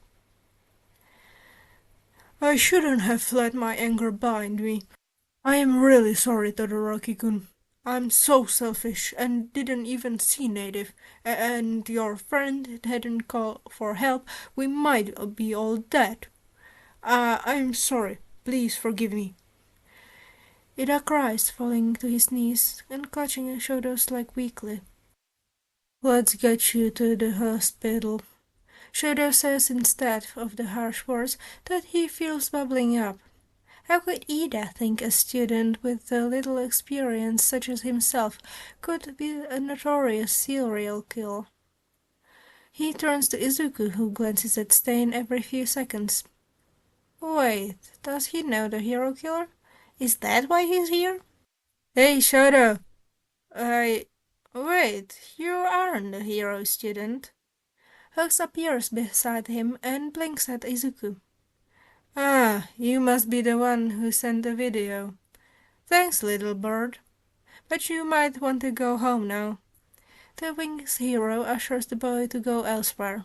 I shouldn't have let my anger bind me. I am really sorry, Todoroki-kun. I'm so selfish and didn't even see Native, and your friend hadn't called for help, we might be all dead. I'm sorry. Please forgive me. Ida cries, falling to his knees and clutching Shoto's leg weakly. Let's get you to the hospital. Shoto says instead of the harsh words that he feels bubbling up. How could Ida think a student with a little experience such as himself could be a notorious serial killer? He turns to Izuku, who glances at Stein every few seconds. Wait, does he know the hero killer? Is that why he's here? Hey, Shoto! Wait, you aren't the hero student. Hux appears beside him and blinks at Izuku. Ah, you must be the one who sent the video. Thanks, little bird. But you might want to go home now. The Wings hero ushers the boy to go elsewhere.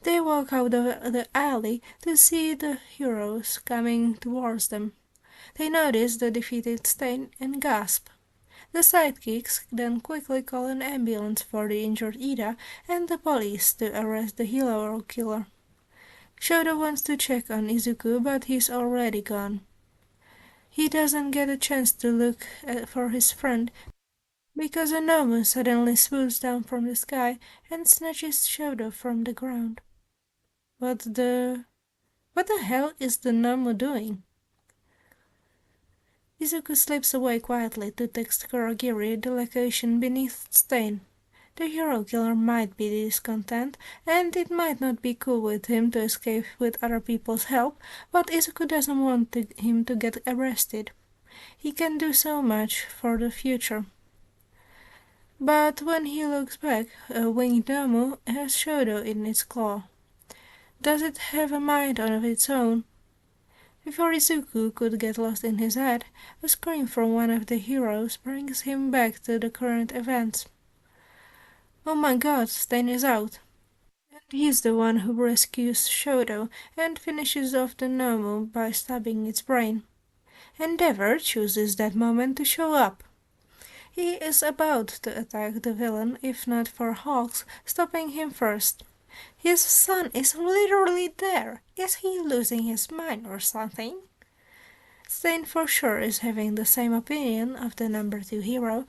They walk out of the alley to see the heroes coming towards them. They notice the defeated Stein and gasp. The sidekicks then quickly call an ambulance for the injured Ida and the police to arrest the hero killer. Shoto wants to check on Izuku, but he's already gone. He doesn't get a chance to look for his friend because a Nomu suddenly swoops down from the sky and snatches Shoto from the ground. What the hell is the Nomu doing? Izuku slips away quietly to text Kurogiri the location beneath Stein. The hero killer might be discontent, and it might not be cool with him to escape with other people's help, but Izuku doesn't want him to get arrested. He can do so much for the future. But when he looks back, a winged Nomu has Shoto in its claw. Does it have a mind of its own? Before Izuku could get lost in his head, a scream from one of the heroes brings him back to the current events. Oh my god, Stein is out. And he's the one who rescues Shoto and finishes off the Nomu by stabbing its brain. Endeavor chooses that moment to show up. He is about to attack the villain if not for Hawks stopping him first. His son is literally there. Is he losing his mind or something? Stein for sure is having the same opinion of the number 2 hero,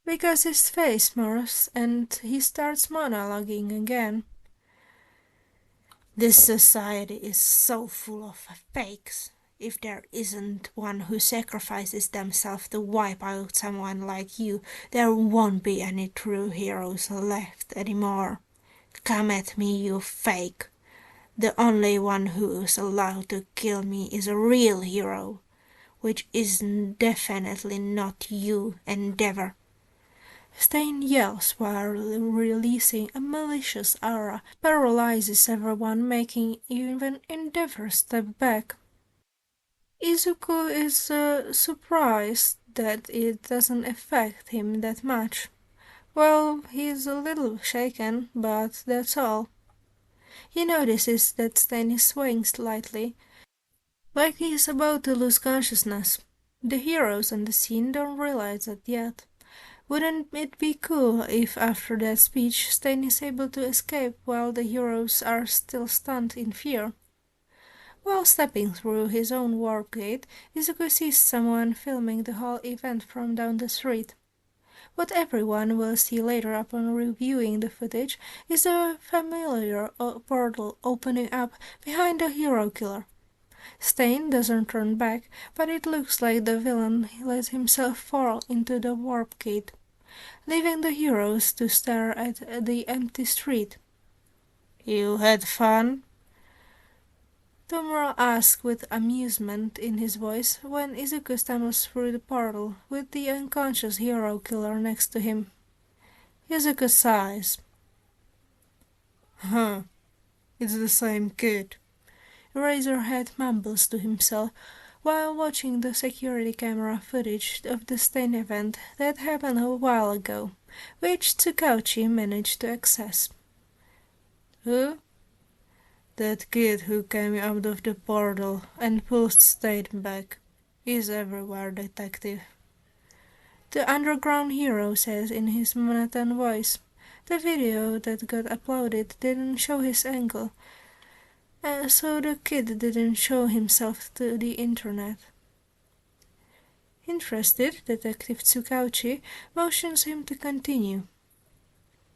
because his face morphs and he starts monologuing again. This society is so full of fakes. If there isn't one who sacrifices themselves to wipe out someone like you, there won't be any true heroes left anymore. Come at me, you fake. The only one who's allowed to kill me is a real hero, which is definitely not you, Endeavor. Stain yells while releasing a malicious aura, paralyzes everyone, making even Endeavor step back. Izuku is surprised that it doesn't affect him that much. Well, he's a little shaken, but that's all. He notices that Stain is swaying slightly, like he is about to lose consciousness. The heroes on the scene don't realize it yet. Wouldn't it be cool if after that speech Stain is able to escape while the heroes are still stunned in fear? While stepping through his own warp gate, Izuku sees someone filming the whole event from down the street. What everyone will see later upon reviewing the footage is a familiar portal opening up behind the hero killer. Stain doesn't turn back, but it looks like the villain let himself fall into the warp gate, leaving the heroes to stare at the empty street. "You had fun?" Tomura asks with amusement in his voice when Izuku stumbles through the portal with the unconscious hero killer next to him. Izuku sighs. "Huh, it's the same kid." Razorhead mumbles to himself while watching the security camera footage of the Stain event that happened a while ago, which Tsukauchi managed to access. "Who?" "That kid who came out of the portal and pulled Stain back. He's everywhere, detective." The underground hero says in his monotone voice. The video that got uploaded didn't show his angle, so the kid didn't show himself to the internet. Interested, Detective Tsukauchi motions him to continue.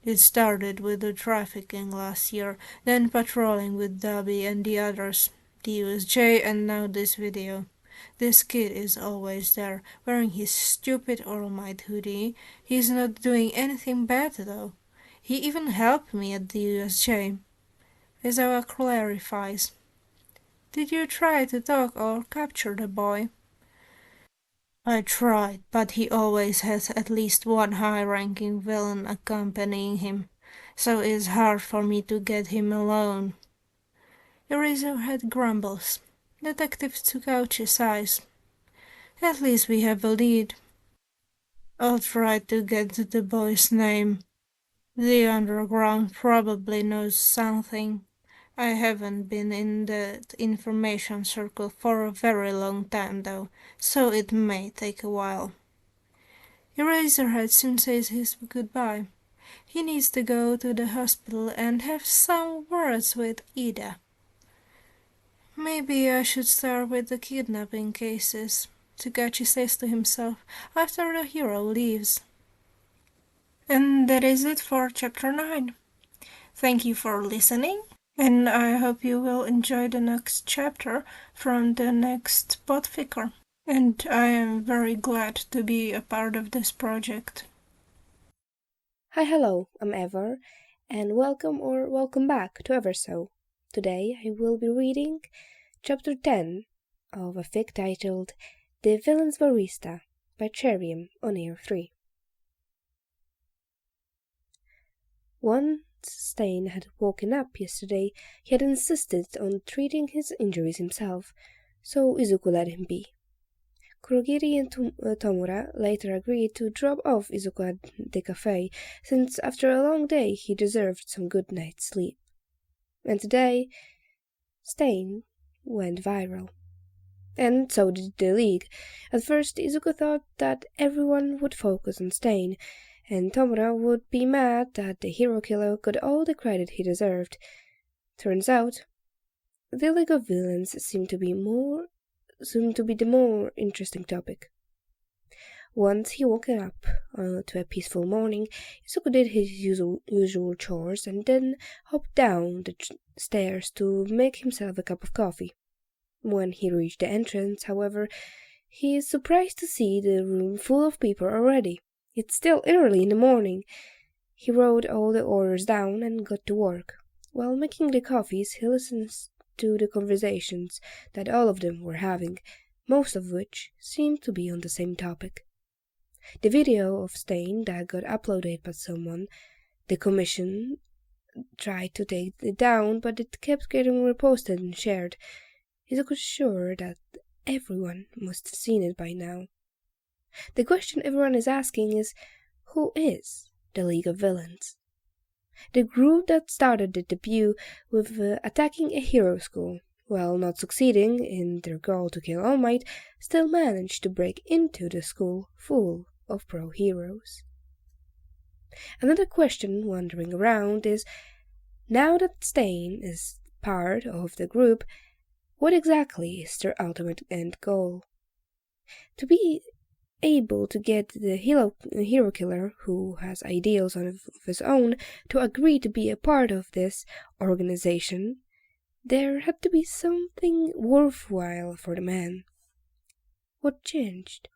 "It started with the trafficking last year, then patrolling with Dabi and the others, the USJ, and now this video. This kid is always there, wearing his stupid All Might hoodie. He's not doing anything bad though. He even helped me at the USJ. Izawa clarifies. "Did you try to talk or capture the boy?" "I tried, but he always has at least one high-ranking villain accompanying him, so it's hard for me to get him alone." Eraserhead grumbles. Detective Tsukauchi sighs. "At least we have a lead." "I'll try to get the boy's name. The underground probably knows something. I haven't been in that information circle for a very long time though, so it may take a while." Eraserhead soon says his goodbye. He needs to go to the hospital and have some words with Ida. "Maybe I should start with the kidnapping cases," Tsukachi says to himself after the hero leaves. And that is it for Chapter 9. Thank you for listening, and I hope you will enjoy the next chapter from the next podficker. And I am very glad to be a part of this project. Hi, hello, I'm Ever, and welcome back to Everso. Today I will be reading Chapter 10 of a fic titled The Villain's Barista by Cherium on Air 3. Once Stain had woken up yesterday, he had insisted on treating his injuries himself, so Izuku let him be. Kurogiri and Tomura later agreed to drop off Izuku at the cafe, since after a long day he deserved some good night's sleep. And today, Stain went viral. And so did the League. At first, Izuku thought that everyone would focus on Stain, and Tomura would be mad that the hero killer got all the credit he deserved. Turns out, the League of Villains seemed to be the more interesting topic. Once he woke up to a peaceful morning, Izuku did his usual chores and then hopped down the stairs to make himself a cup of coffee. When he reached the entrance, however, he is surprised to see the room full of people already. It's still early in the morning. He wrote all the orders down and got to work. While making the coffees, he listens to the conversations that all of them were having, most of which seemed to be on the same topic. The video of Stain that got uploaded by someone, the commission tried to take it down, but it kept getting reposted and shared. Izuku was sure that everyone must have seen it by now. The question everyone is asking is, who is the League of Villains? The group that started the debut with attacking a hero school, while not succeeding in their goal to kill All Might, still managed to break into the school full of pro heroes. Another question wandering around is, now that Stain is part of the group, what exactly is their ultimate end goal? To be able to get the hero killer, who has ideals of his own, to agree to be a part of this organization, there had to be something worthwhile for the man. What changed?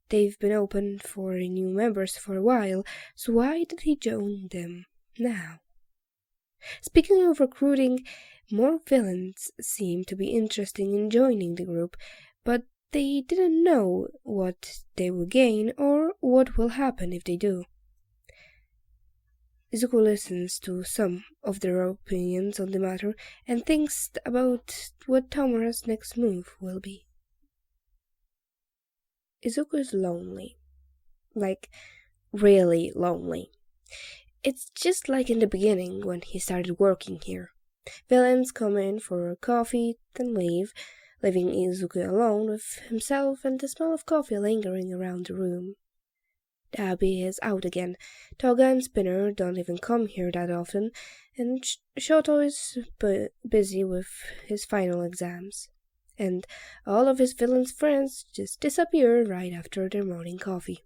They've been open for new members for a while, so why did he join them now? Speaking of recruiting, more villains seem to be interested in joining the group, but they didn't know what they will gain or what will happen if they do. Izuku listens to some of their opinions on the matter and thinks about what Tomura's next move will be. Izuku is lonely. Like, really lonely. It's just like in the beginning when he started working here. Villains come in for coffee, then leave, leaving Izuku alone with himself and the smell of coffee lingering around the room. Dabi is out again. Toga and Spinner don't even come here that often, and Shoto is busy with his final exams. And all of his villain's friends just disappear right after their morning coffee.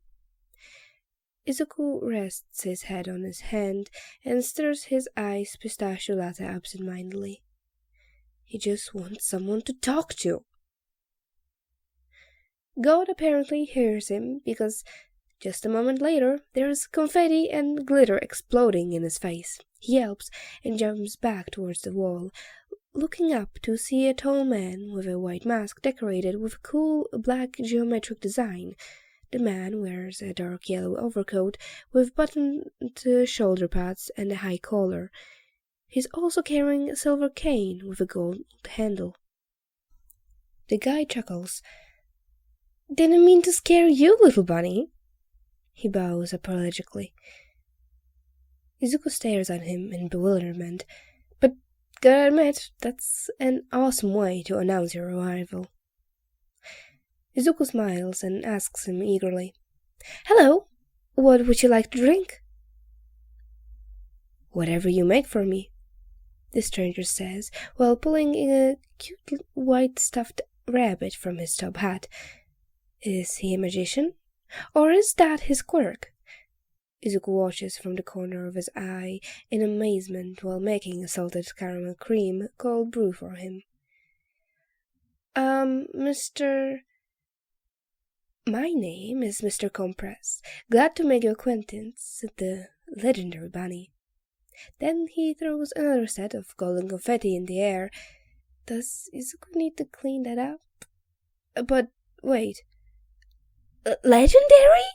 Izuku rests his head on his hand and stirs his iced pistachio latte absent-mindedly. He just wants someone to talk to. God apparently hears him because just a moment later there's confetti and glitter exploding in his face. He yelps and jumps back towards the wall, looking up to see a tall man with a white mask decorated with a cool black geometric design. The man wears a dark yellow overcoat with buttoned shoulder pads and a high collar. He's also carrying a silver cane with a gold handle. The guy chuckles. "Didn't mean to scare you, little bunny." He bows apologetically. Izuku stares at him in bewilderment, but gotta admit, that's an awesome way to announce your arrival. Izuku smiles and asks him eagerly, "Hello, what would you like to drink?" "Whatever you make for me," the stranger says, while pulling a cute white stuffed rabbit from his top hat. Is he a magician? Or is that his quirk? Izuku watches from the corner of his eye in amazement while making a salted caramel cream cold brew for him. Mr. My name is Mr. Compress. Glad to make your acquaintance," said the legendary bunny. Then he throws another set of golden confetti in the air. Does Izuku need to clean that up? But wait. Legendary?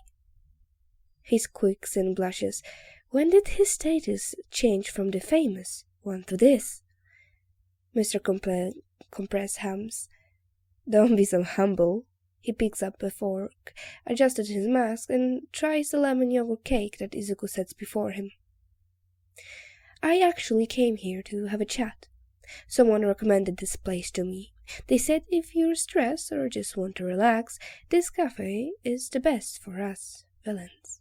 He squeaks and blushes. When did his status change from the famous one to this? Mr. Compress hums. Don't be so humble. He picks up a fork, adjusts his mask, and tries the lemon yogurt cake that Izuku sets before him. I actually came here to have a chat. Someone recommended this place to me. They said if you're stressed or just want to relax, this cafe is the best for us villains.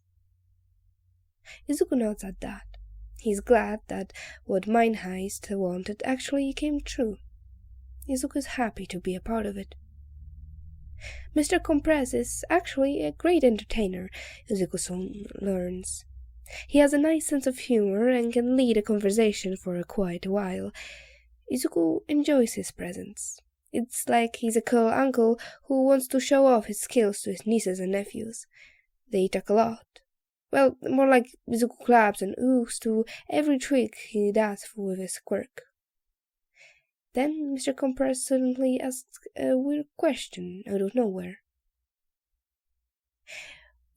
Izuku nods at that. He's glad that what Mine Heist wanted actually came true. Izuku is happy to be a part of it. Mr. Compress is actually a great entertainer, Izuku soon learns. He has a nice sense of humor and can lead a conversation for quite a while. Izuku enjoys his presence. It's like he's a cool uncle who wants to show off his skills to his nieces and nephews. They talk a lot. Well, more like Izuku claps and oohs to every trick he does with his quirk. Then Mr. Compress suddenly asks a weird question out of nowhere.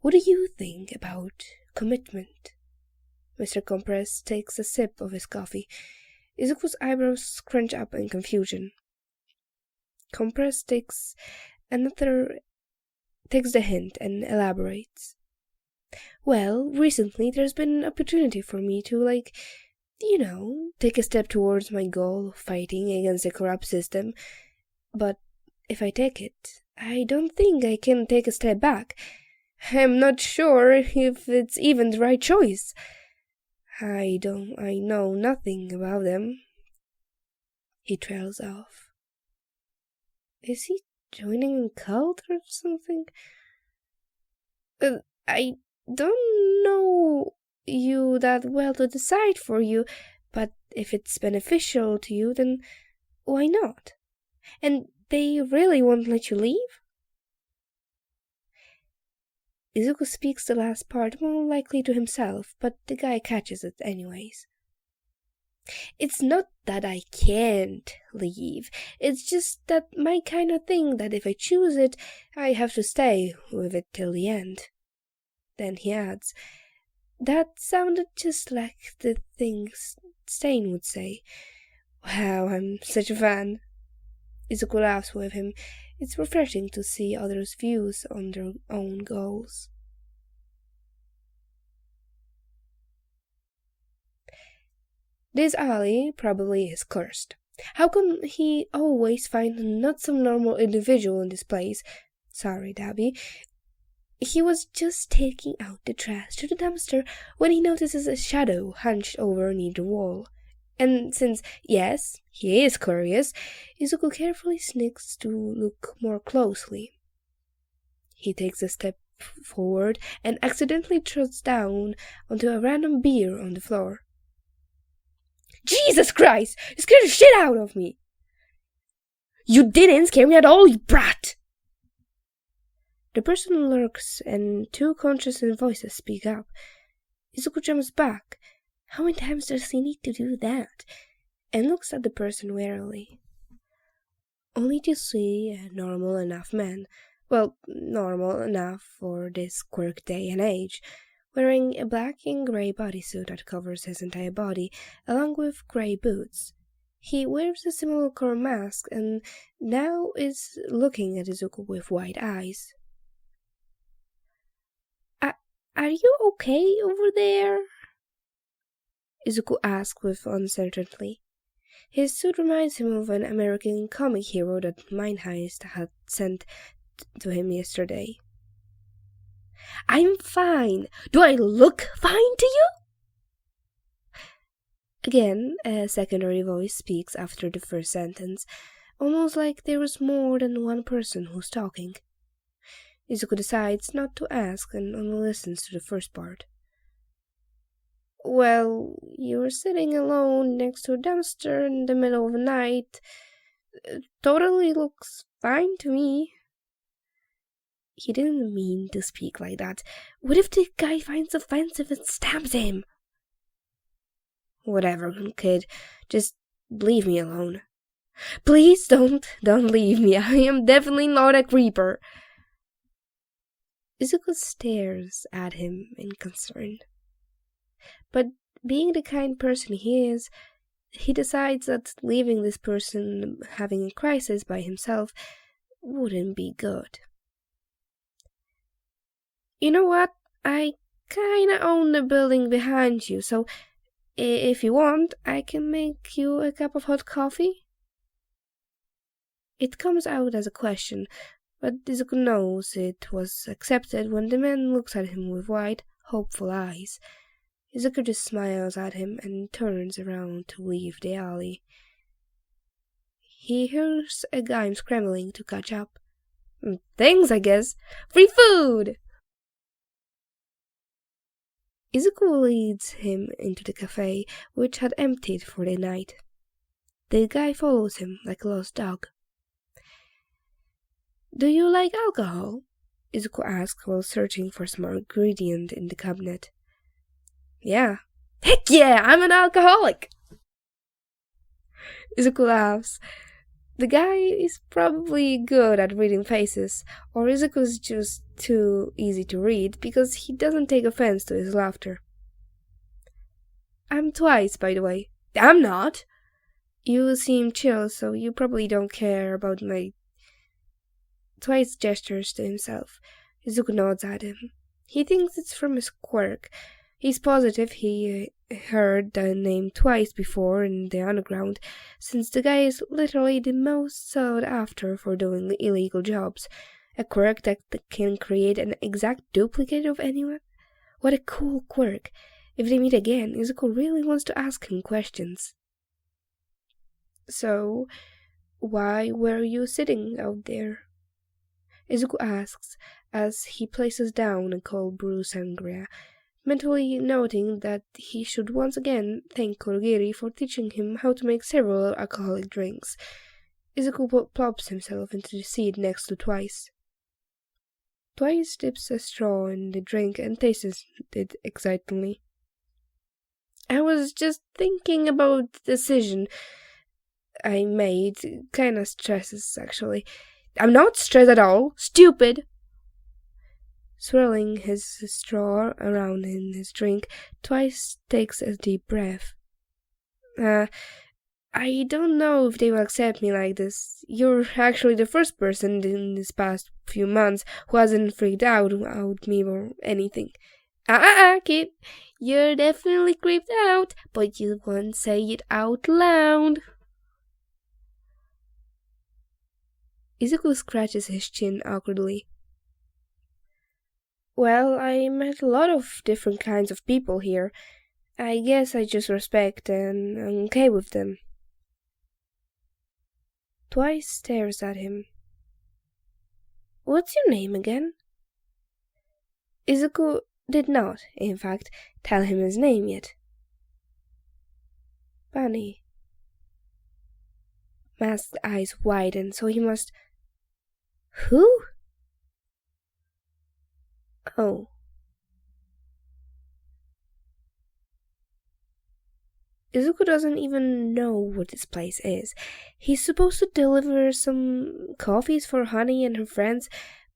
What do you think about commitment? Mr. Compress takes a sip of his coffee. Izuku's eyebrows scrunch up in confusion. Compress takes the hint and elaborates. Well, recently there's been an opportunity for me to, take a step towards my goal of fighting against the corrupt system. But if I take it, I don't think I can take a step back. I'm not sure if it's even the right choice. I know nothing about them. He trails off. Is he joining a cult or something? I don't know you that well to decide for you, but if it's beneficial to you, then why not? And they really won't let you leave? Izuku speaks the last part more likely to himself, but the guy catches it anyways. It's not that I can't leave, it's just that my kind of thing that if I choose it, I have to stay with it till the end. Then he adds, that sounded just like the things Stain would say. Wow, I'm such a fan. Izuku laughs with him. It's refreshing to see others' views on their own goals. This alley probably is cursed. How can he always find not some normal individual in this place? Sorry, Dabi. He was just taking out the trash to the dumpster when he notices a shadow hunched over near the wall. And since, yes, he is curious, Izuku carefully sneaks to look more closely. He takes a step forward and accidentally trots down onto a random beer on the floor. Jesus Christ! You scared the shit out of me! You didn't scare me at all, you brat! The person lurks and two conscious voices speak up. Izuku jumps back. How many times does he need to do that? And looks at the person warily. Only to see a normal enough man. Well, normal enough for this quirk day and age. Wearing a black and grey bodysuit that covers his entire body, along with grey boots. He wears a simulacrum mask and now is looking at Izuku with wide eyes. Are you okay over there? Izuku asks with uncertainty. His suit reminds him of an American comic hero that Mind Heist had sent to him yesterday. I'm fine. Do I look fine to you? Again, a secondary voice speaks after the first sentence, almost like there was more than one person who's talking. Izuku decides not to ask and only listens to the first part. Well, you were sitting alone next to a dumpster in the middle of the night. It totally looks fine to me. He didn't mean to speak like that. What if the guy finds offensive and stabs him? Whatever, kid. Just leave me alone. Please don't leave me. I am definitely not a creeper. Izuku stares at him in concern. But being the kind person he is, he decides that leaving this person having a crisis by himself wouldn't be good. You know what? I kinda own the building behind you, so if you want, I can make you a cup of hot coffee. It comes out as a question, but Izuku knows it was accepted when the man looks at him with wide, hopeful eyes. Izuku just smiles at him and turns around to leave the alley. He hears a guy scrambling to catch up. Thanks, I guess. Free food! Izuku leads him into the cafe, which had emptied for the night. The guy follows him like a lost dog. Do you like alcohol? Izuku asked while searching for some ingredient in the cabinet. Yeah. Heck yeah, I'm an alcoholic! Izuku laughs. The guy is probably good at reading faces, or Izuku's just too easy to read because he doesn't take offense to his laughter. I'm twice, by the way. I'm not! You seem chill, so you probably don't care about my... Twice gestures to himself. Izuku nods at him. He thinks it's from his quirk. He's positive he heard the name twice before in the underground, since the guy is literally the most sought after for doing illegal jobs. A quirk that can create an exact duplicate of anyone? What a cool quirk. If they meet again, Izuku really wants to ask him questions. So, why were you sitting out there? Izuku asks as he places down a cold brew sangria, mentally noting that he should once again thank Kurogiri for teaching him how to make several alcoholic drinks. Izuku plops himself into the seat next to Twice. Twice dips a straw in the drink and tastes it excitedly. I was just thinking about the decision I made. Kinda stresses, actually. I'm not stressed at all. Stupid! Swirling his straw around in his drink, Twice takes a deep breath. I don't know if they will accept me like this. You're actually the first person in these past few months who hasn't freaked out about me or anything. Kid. You're definitely creeped out, but you won't say it out loud. Izuku scratches his chin awkwardly. Well, I met a lot of different kinds of people here. I guess I just respect and I'm okay with them. Twice stares at him. What's your name again? Izuku did not, in fact, tell him his name yet. Bunny. Masked eyes widen, so he must... Who? Oh. Izuku doesn't even know what this place is. He's supposed to deliver some coffees for Honey and her friends,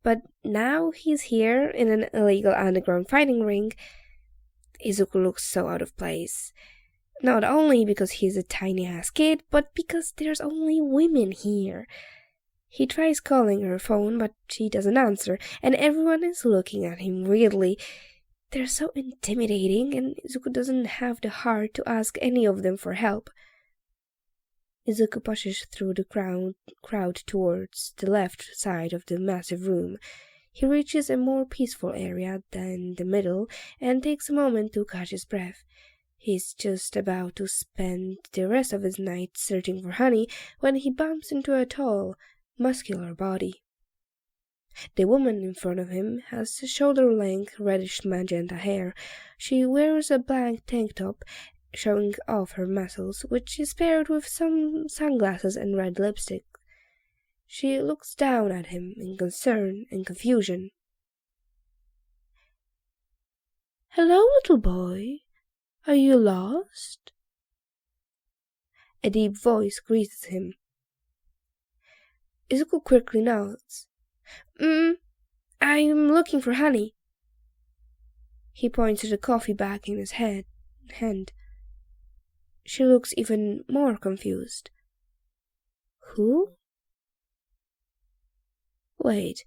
but now he's here in an illegal underground fighting ring. Izuku looks so out of place. Not only because he's a tiny-ass kid, but because there's only women here. He tries calling her phone, but she doesn't answer, and everyone is looking at him weirdly. They're so intimidating, and Izuku doesn't have the heart to ask any of them for help. Izuku pushes through the crowd towards the left side of the massive room. He reaches a more peaceful area than the middle, and takes a moment to catch his breath. He's just about to spend the rest of his night searching for Honey when he bumps into a tall, muscular body. The woman in front of him has shoulder-length reddish-magenta hair. She wears a black tank top, showing off her muscles, which is paired with some sunglasses and red lipstick. She looks down at him in concern and confusion. Hello, little boy. Are you lost? A deep voice greets him. Izuku quickly nods. I'm looking for Honey. He points to the coffee bag in his hand. She looks even more confused. Who? Wait,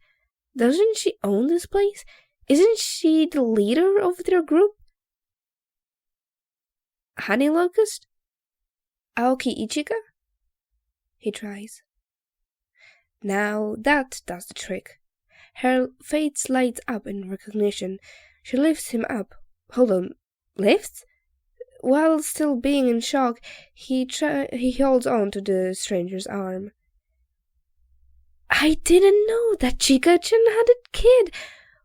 doesn't she own this place? Isn't she the leader of their group? Honey Locust? Aoki Ichika? He tries. Now that does the trick. Her face lights up in recognition. She lifts him up. Hold on, lifts? While still being in shock, he holds on to the stranger's arm. I didn't know that Chika-chan had a kid.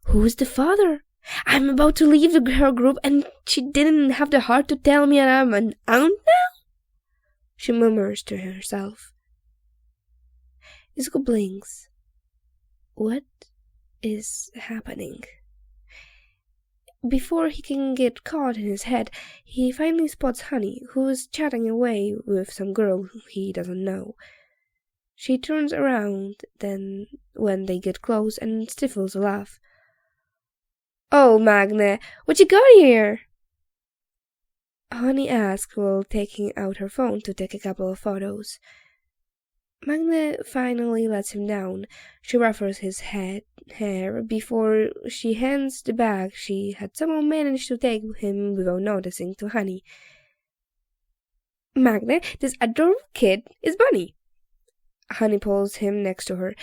Who's the father? I'm about to leave her group and she didn't have the heart to tell me I'm an aunt now? She murmurs to herself. Izuku blinks. What is happening? Before he can get caught in his head, he finally spots Honey, who is chatting away with some girl he doesn't know. She turns around then when they get close and stifles a laugh. "Oh, Magne, what you got here?" Honey asks while taking out her phone to take a couple of photos. Magne finally lets him down. She ruffles his hair before she hands the bag she had somehow managed to take him without noticing to Honey. "Magne, this adorable kid is Bunny." Honey pulls him next to her.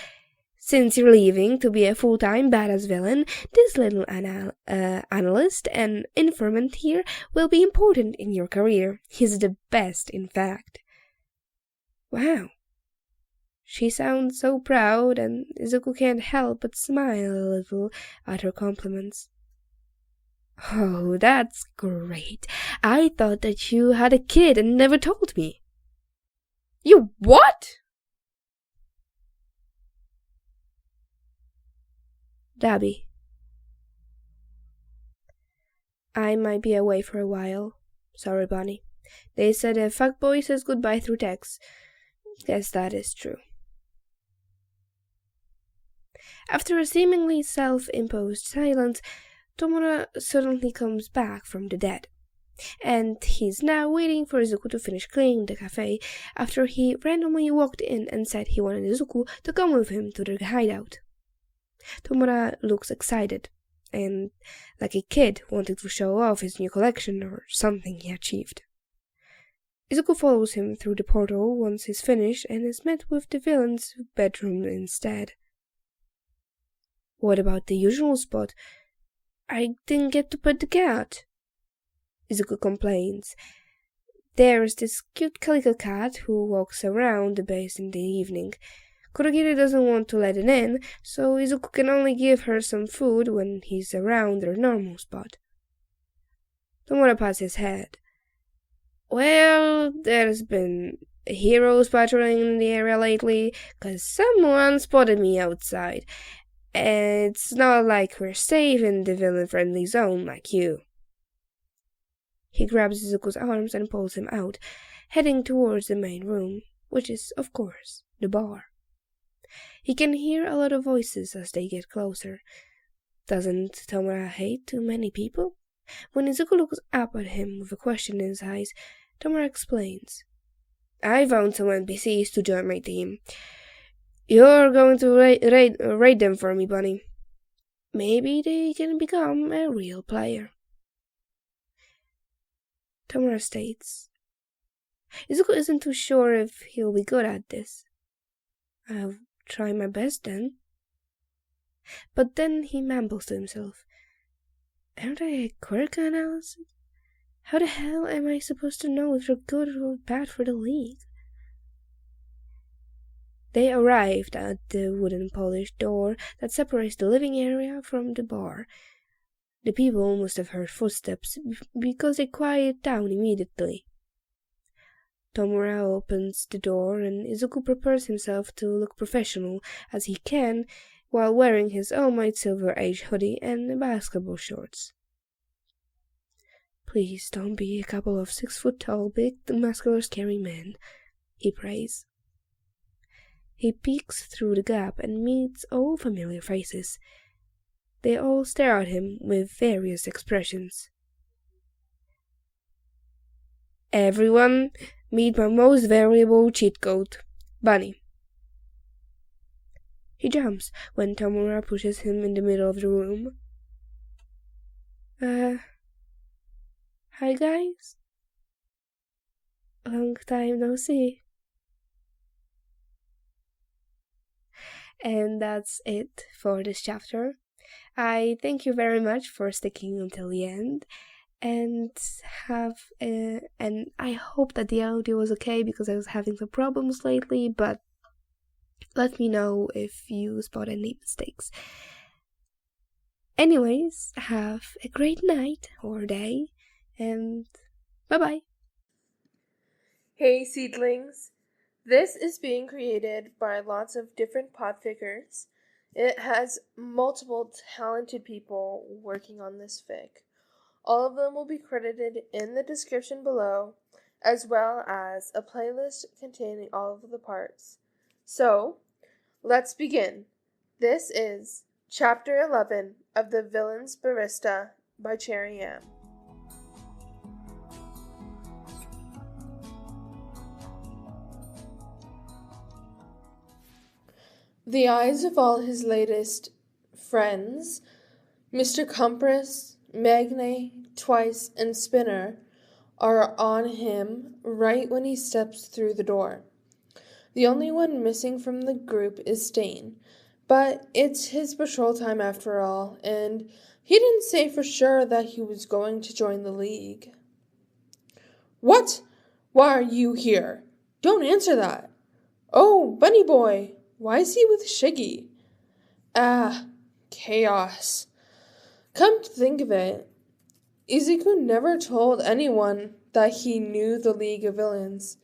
"Since you're leaving to be a full-time badass villain, this little analyst and informant here will be important in your career. He's the best, in fact." Wow. She sounds so proud, and Izuku can't help but smile a little at her compliments. "Oh, that's great. I thought that you had a kid and never told me." "You what?" Dabi. "I might be away for a while. Sorry, Bunny. They said a fuckboy says goodbye through text. Guess that is true." After a seemingly self-imposed silence, Tomura suddenly comes back from the dead, and he's now waiting for Izuku to finish cleaning the cafe after he randomly walked in and said he wanted Izuku to come with him to the hideout. Tomura looks excited, and like a kid wanting to show off his new collection or something he achieved. Izuku follows him through the portal once he's finished and is met with the villain's bedroom instead. "What about the usual spot? I didn't get to pet the cat," Izuku complains. There's this cute calico cat who walks around the base in the evening. Kurogiri doesn't want to let it in, so Izuku can only give her some food when he's around their normal spot. Tomura pats his head. "Well, there's been heroes patrolling in the area lately, 'cause someone spotted me outside. It's not like we're safe in the villain-friendly zone like you." He grabs Izuku's arms and pulls him out, heading towards the main room, which is, of course, the bar. He can hear a lot of voices as they get closer. Doesn't Tomura hate too many people? When Izuku looks up at him with a question in his eyes, Tomura explains. "I found some NPCs to join my team. You're going to raid them for me, Bunny. Maybe they can become a real player." Tomura states. Izuku isn't too sure if he'll be good at this. "I'll try my best then." But then he mumbles to himself. "Aren't I a quirk analyst? How the hell am I supposed to know if they're good or bad for the league?" They arrived at the wooden polished door that separates the living area from the bar. The people must have heard footsteps because they quiet down immediately. Tomura opens the door and Izuku prepares himself to look professional as he can while wearing his All Might Silver Age hoodie and basketball shorts. "Please don't be a couple of 6-foot-tall, big, muscular, scary men," he prays. He peeks through the gap and meets all familiar faces. They all stare at him with various expressions. "Everyone, meet my most valuable cheat code, Bunny." He jumps when Tomura pushes him in the middle of the room. Hi guys. Long time no see." And that's it for this chapter. I thank you very much for sticking until the end, and I hope that the audio was okay because I was having some problems lately, but let me know if you spot any mistakes. Anyways, have a great night or day, and bye-bye. Hey seedlings! This is being created by lots of different podfickers, It has multiple talented people working on this fic. All of them will be credited in the description below, as well as a playlist containing all of the parts. So, let's begin. This is Chapter 11 of The Villain's Barista by Cherry M. The eyes of all his latest friends, Mr. Compress, Magne, Twice, and Spinner, are on him right when he steps through the door. The only one missing from the group is Stain, but it's his patrol time after all, and he didn't say for sure that he was going to join the League. What? Why are you here? Don't answer that. Oh, Bunny Boy, why is he with Shiggy? Chaos. Come to think of it, Izuku never told anyone that he knew the League of Villains,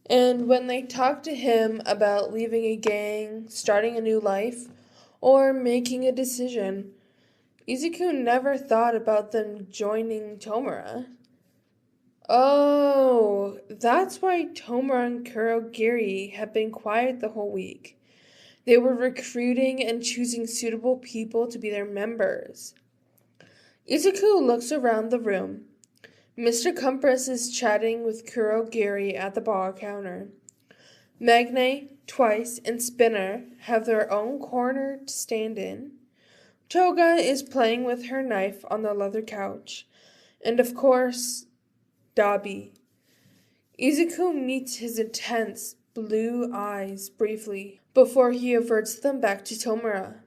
and when they talked to him about leaving a gang, starting a new life, or making a decision, Izuku never thought about them joining Tomura. Oh, that's why Tomura and Kurogiri have been quiet the whole week. They were recruiting and choosing suitable people to be their members. Izuku looks around the room. Mr. Compress is chatting with Kurogiri at the bar counter. Magne, Twice, and Spinner have their own corner to stand in. Toga is playing with her knife on the leather couch. And of course, Dabi. Izuku meets his intense blue eyes briefly before he averts them back to Tomura.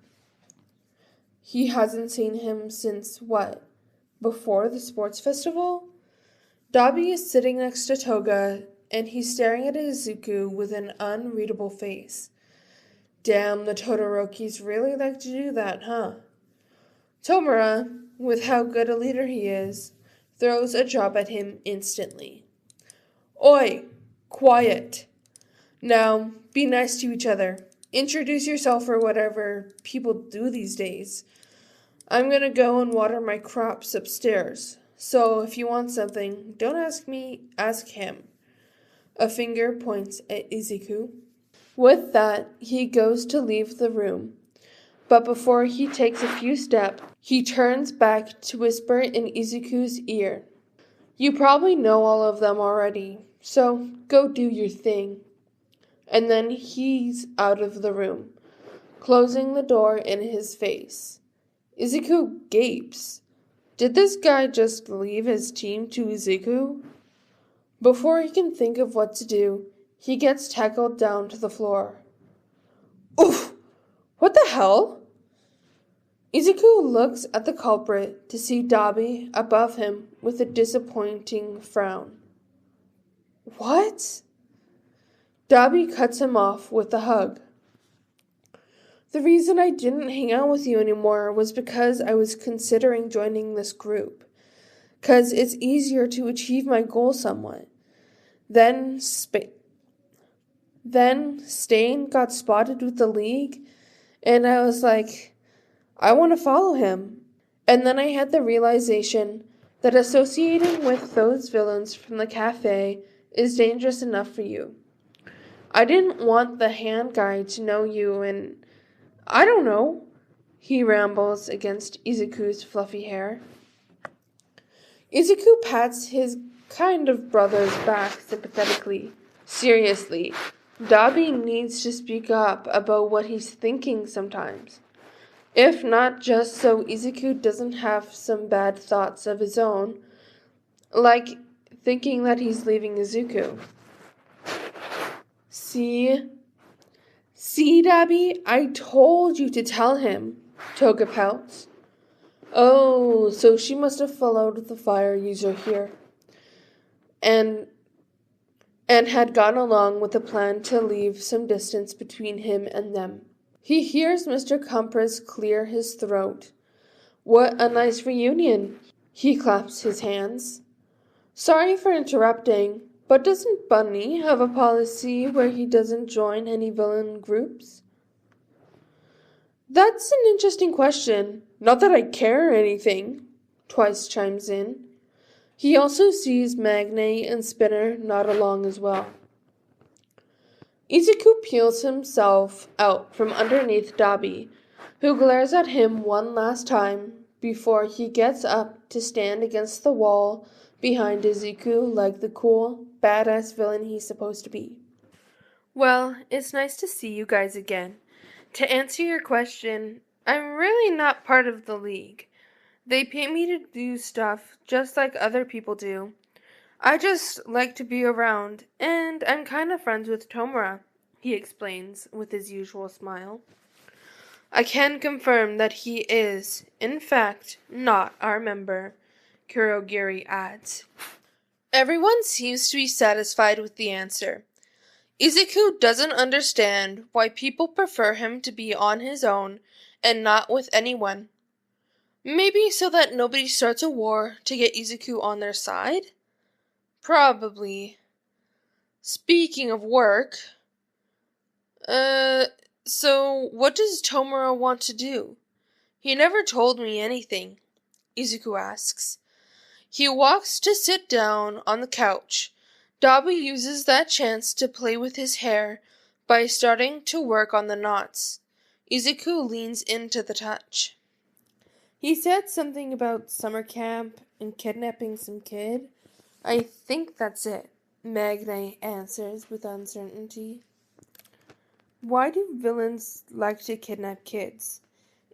He hasn't seen him since, before the sports festival? Dabi is sitting next to Toga, and he's staring at Izuku with an unreadable face. Damn, the Todorokis really like to do that, huh? Tomura, with how good a leader he is, throws a job at him instantly. Oi! Quiet! Now, be nice to each other. Introduce yourself or whatever people do these days. I'm gonna go and water my crops upstairs. So if you want something, don't ask me, ask him. A finger points at Izuku. With that, he goes to leave the room. But before he takes a few steps, he turns back to whisper in Izuku's ear. You probably know all of them already, so go do your thing. And then he's out of the room, closing the door in his face. Izuku gapes. Did this guy just leave his team to Izuku? Before he can think of what to do, he gets tackled down to the floor. Oof! What the hell? Izuku looks at the culprit to see Dabi above him with a disappointing frown. What? Dabi cuts him off with a hug. The reason I didn't hang out with you anymore was because I was considering joining this group. 'Cause it's easier to achieve my goal somewhat. Then Stain got spotted with the League, and I was like, I want to follow him. And then I had the realization that associating with those villains from the cafe is dangerous enough for you. I didn't want the hand guy to know you, and I don't know, he rambles against Izuku's fluffy hair. Izuku pats his kind of brother's back sympathetically. Seriously, Dabi needs to speak up about what he's thinking sometimes. If not just so Izuku doesn't have some bad thoughts of his own, like thinking that he's leaving Izuku. See, Dabi, I told you to tell him, Toga pouts. Oh, so she must have followed the fire user here. And had gone along with the plan to leave some distance between him and them. He hears Mr. Compress clear his throat. What a nice reunion. He claps his hands. Sorry for interrupting, but doesn't Bunny have a policy where he doesn't join any villain groups? That's an interesting question. Not that I care or anything, Twice chimes in. He also sees Magne and Spinner nod along as well. Izuku peels himself out from underneath Dabi, who glares at him one last time before he gets up to stand against the wall behind Izuku like the cool, badass villain he's supposed to be. Well, it's nice to see you guys again. To answer your question, I'm really not part of the league. They pay me to do stuff just like other people do. I just like to be around, and I'm kind of friends with Tomura, he explains with his usual smile. I can confirm that he is, in fact, not our member, Kurogiri adds. Everyone seems to be satisfied with the answer. Izuku doesn't understand why people prefer him to be on his own and not with anyone. Maybe so that nobody starts a war to get Izuku on their side? Probably. Speaking of work, so what does Tomura want to do? He never told me anything, Izuku asks. He walks to sit down on the couch. Dabi uses that chance to play with his hair by starting to work on the knots. Izuku leans into the touch. He said something about summer camp and kidnapping some kid. I think that's it, Magne answers with uncertainty. Why do villains like to kidnap kids?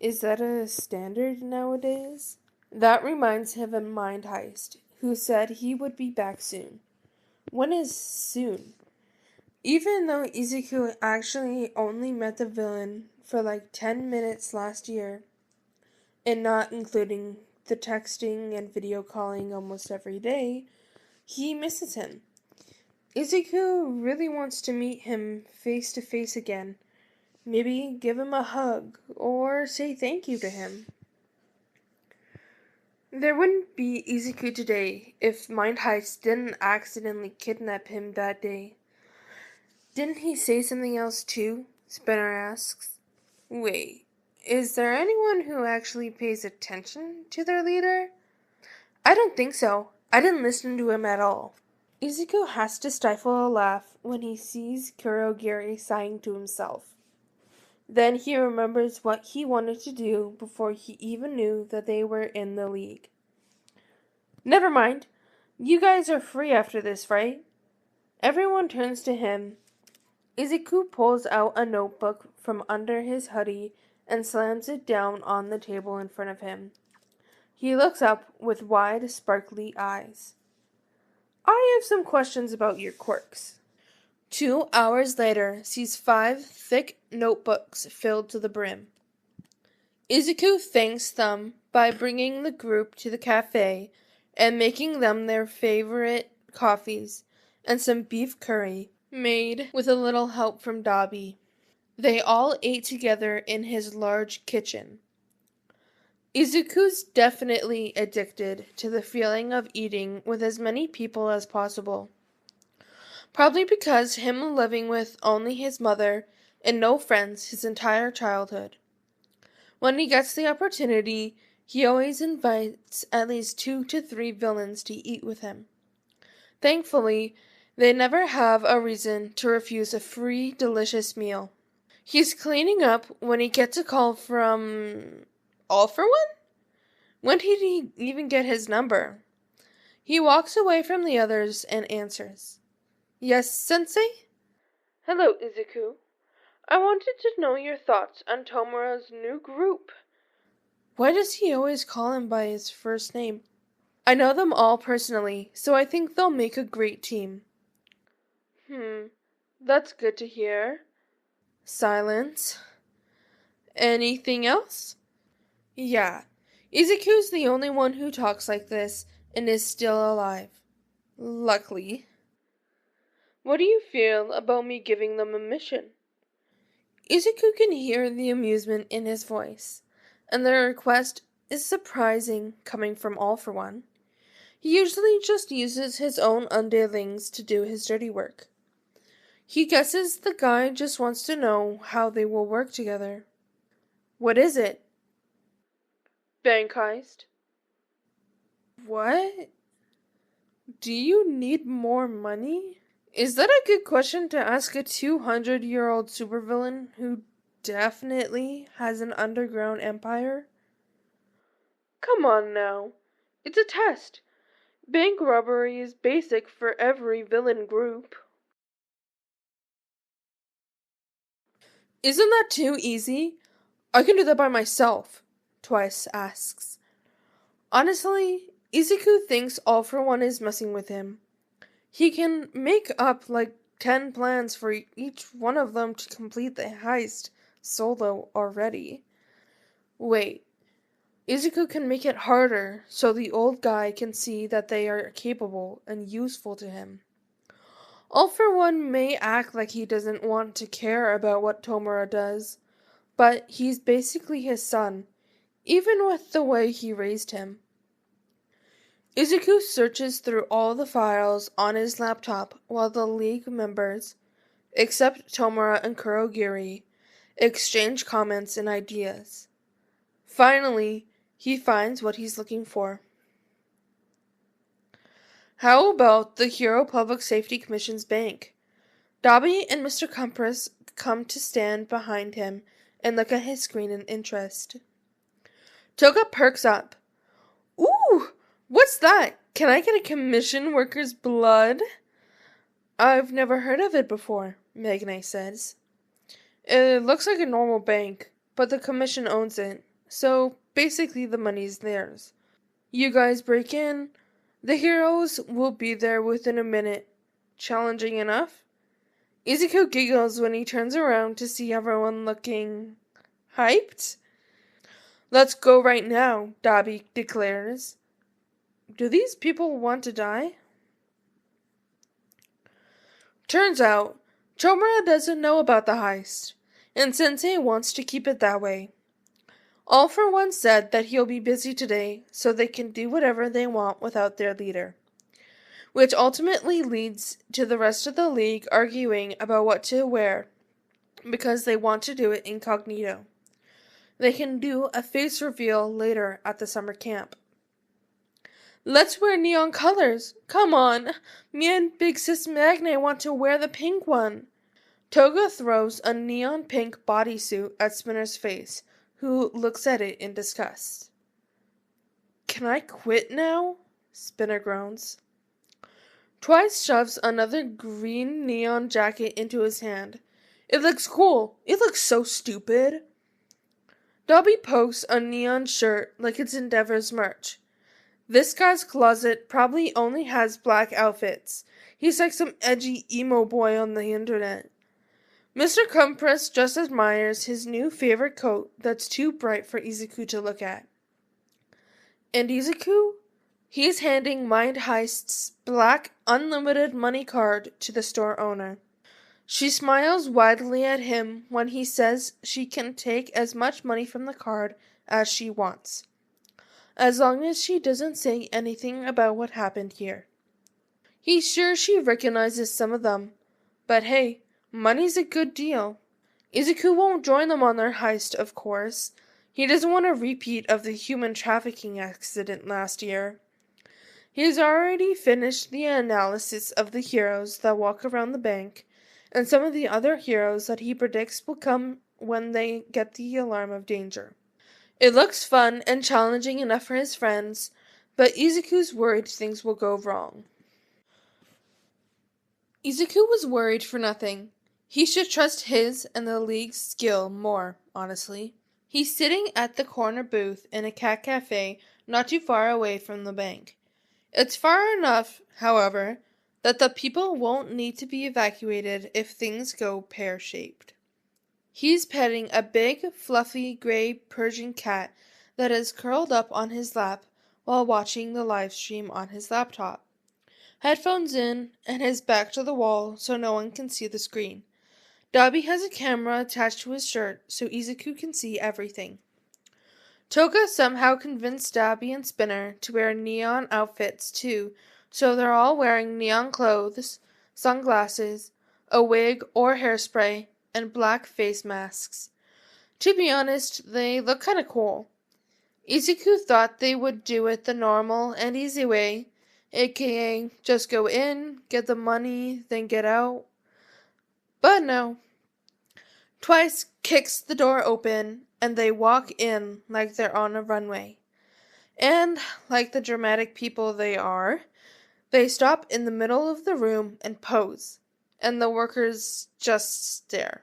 Is that a standard nowadays? That reminds him of Mind Heist, who said he would be back soon. When is soon? Even though Izuku actually only met the villain for like 10 minutes last year, and not including the texting and video calling almost every day, he misses him. Izuku really wants to meet him face to face again. Maybe give him a hug or say thank you to him. There wouldn't be Izuku today if Mind Heist didn't accidentally kidnap him that day. Didn't he say something else too? Spinner asks. Wait, is there anyone who actually pays attention to their leader? I don't think so. I didn't listen to him at all. Izuku has to stifle a laugh when he sees Kurogiri sighing to himself. Then he remembers what he wanted to do before he even knew that they were in the league. Never mind. You guys are free after this, right? Everyone turns to him. Izuku pulls out a notebook from under his hoodie and slams it down on the table in front of him. He looks up with wide, sparkly eyes. I have some questions about your quirks. 2 hours later sees 5 thick notebooks filled to the brim. Izuku thanks them by bringing the group to the cafe and making them their favorite coffees and some beef curry made with a little help from Dabi. They all ate together in his large kitchen. Izuku's definitely addicted to the feeling of eating with as many people as possible. Probably because him living with only his mother and no friends his entire childhood. When he gets the opportunity, he always invites at least 2 to 3 villains to eat with him. Thankfully, they never have a reason to refuse a free, delicious meal. He's cleaning up when he gets a call from All for One? When did he even get his number? He walks away from the others and answers. Yes, Sensei? Hello, Izuku. I wanted to know your thoughts on Tomura's new group. Why does he always call him by his first name? I know them all personally, so I think they'll make a great team. That's good to hear. Silence. Anything else? Yeah. Izuku's the only one who talks like this and is still alive. Luckily. What do you feel about me giving them a mission? Izuku can hear the amusement in his voice, and the request is surprising coming from All for One. He usually just uses his own underlings to do his dirty work. He guesses the guy just wants to know how they will work together. What is it? Bank heist. What? Do you need more money? Is that a good question to ask a 200-year-old supervillain who definitely has an underground empire? Come on now. It's a test. Bank robbery is basic for every villain group. Isn't that too easy? I can do that by myself, Twice asks. Honestly, Izuku thinks All for One is messing with him. He can make up like 10 plans for each one of them to complete the heist solo already. Wait, Izuku can make it harder so the old guy can see that they are capable and useful to him. All for One may act like he doesn't want to care about what Tomura does, but he's basically his son, even with the way he raised him. Izuku searches through all the files on his laptop while the League members, except Tomura and Kurogiri, exchange comments and ideas. Finally, he finds what he's looking for. How about the Hero Public Safety Commission's bank? Dabi and Mr. Compress come to stand behind him and look at his screen in interest. Toga perks up. Ooh! What's that? Can I get a commission worker's blood? I've never heard of it before, Magne says. It looks like a normal bank, but the commission owns it, so basically the money's theirs. You guys break in. The heroes will be there within a minute. Challenging enough? Izuku giggles when he turns around to see everyone looking hyped. Let's go right now, Dabi declares. Do these people want to die? Turns out, Tomura doesn't know about the heist, and Sensei wants to keep it that way. All for One said that he'll be busy today, so they can do whatever they want without their leader, which ultimately leads to the rest of the League arguing about what to wear, because they want to do it incognito. They can do a face reveal later at the summer camp. Let's wear neon colors. Come on. Me and Big Sis Magne want to wear the pink one. Toga throws a neon pink bodysuit at Spinner's face, who looks at it in disgust. Can I quit now? Spinner groans. Twice shoves another green neon jacket into his hand. It looks cool. It looks so stupid. Dabi pokes a neon shirt like it's Endeavor's merch. This guy's closet probably only has black outfits. He's like some edgy emo boy on the internet. Mr. Compress just admires his new favorite coat that's too bright for Izuku to look at. And Izuku? He's handing Mind Heist's black unlimited money card to the store owner. She smiles widely at him when he says she can take as much money from the card as she wants, as long as she doesn't say anything about what happened here. He's sure she recognizes some of them, but hey, money's a good deal. Izuku won't join them on their heist, of course. He doesn't want a repeat of the human trafficking accident last year. He's already finished the analysis of the heroes that walk around the bank, and some of the other heroes that he predicts will come when they get the alarm of danger. It looks fun and challenging enough for his friends, but Izuku's worried things will go wrong. Izuku was worried for nothing. He should trust his and the League's skill more, honestly. He's sitting at the corner booth in a cat cafe not too far away from the bank. It's far enough, however, that the people won't need to be evacuated if things go pear-shaped. He's petting a big, fluffy, gray Persian cat that is curled up on his lap while watching the live stream on his laptop. Headphones in, and his back to the wall so no one can see the screen. Dabi has a camera attached to his shirt so Izuku can see everything. Toga somehow convinced Dabi and Spinner to wear neon outfits too, so they're all wearing neon clothes, sunglasses, a wig or hairspray, and black face masks. To be honest, they look kinda cool. Izuku thought they would do it the normal and easy way, aka just go in, get the money, then get out. But no. Twice kicks the door open, and they walk in like they're on a runway. And, like the dramatic people they are, they stop in the middle of the room and pose, and the workers just stare.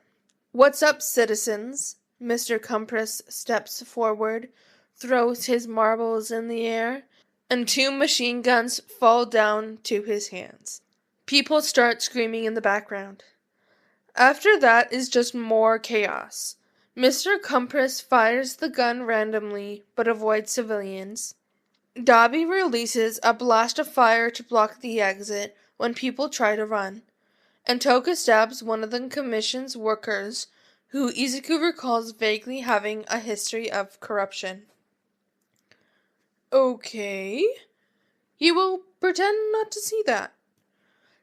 "What's up, citizens?" Mr. Compress steps forward, throws his marbles in the air, and 2 machine guns fall down to his hands. People start screaming in the background. After that is just more chaos. Mr. Compress fires the gun randomly, but avoids civilians. Dabi releases a blast of fire to block the exit when people try to run, and Toka stabs one of the commission's workers, who Izuku recalls vaguely having a history of corruption. Okay. He will pretend not to see that.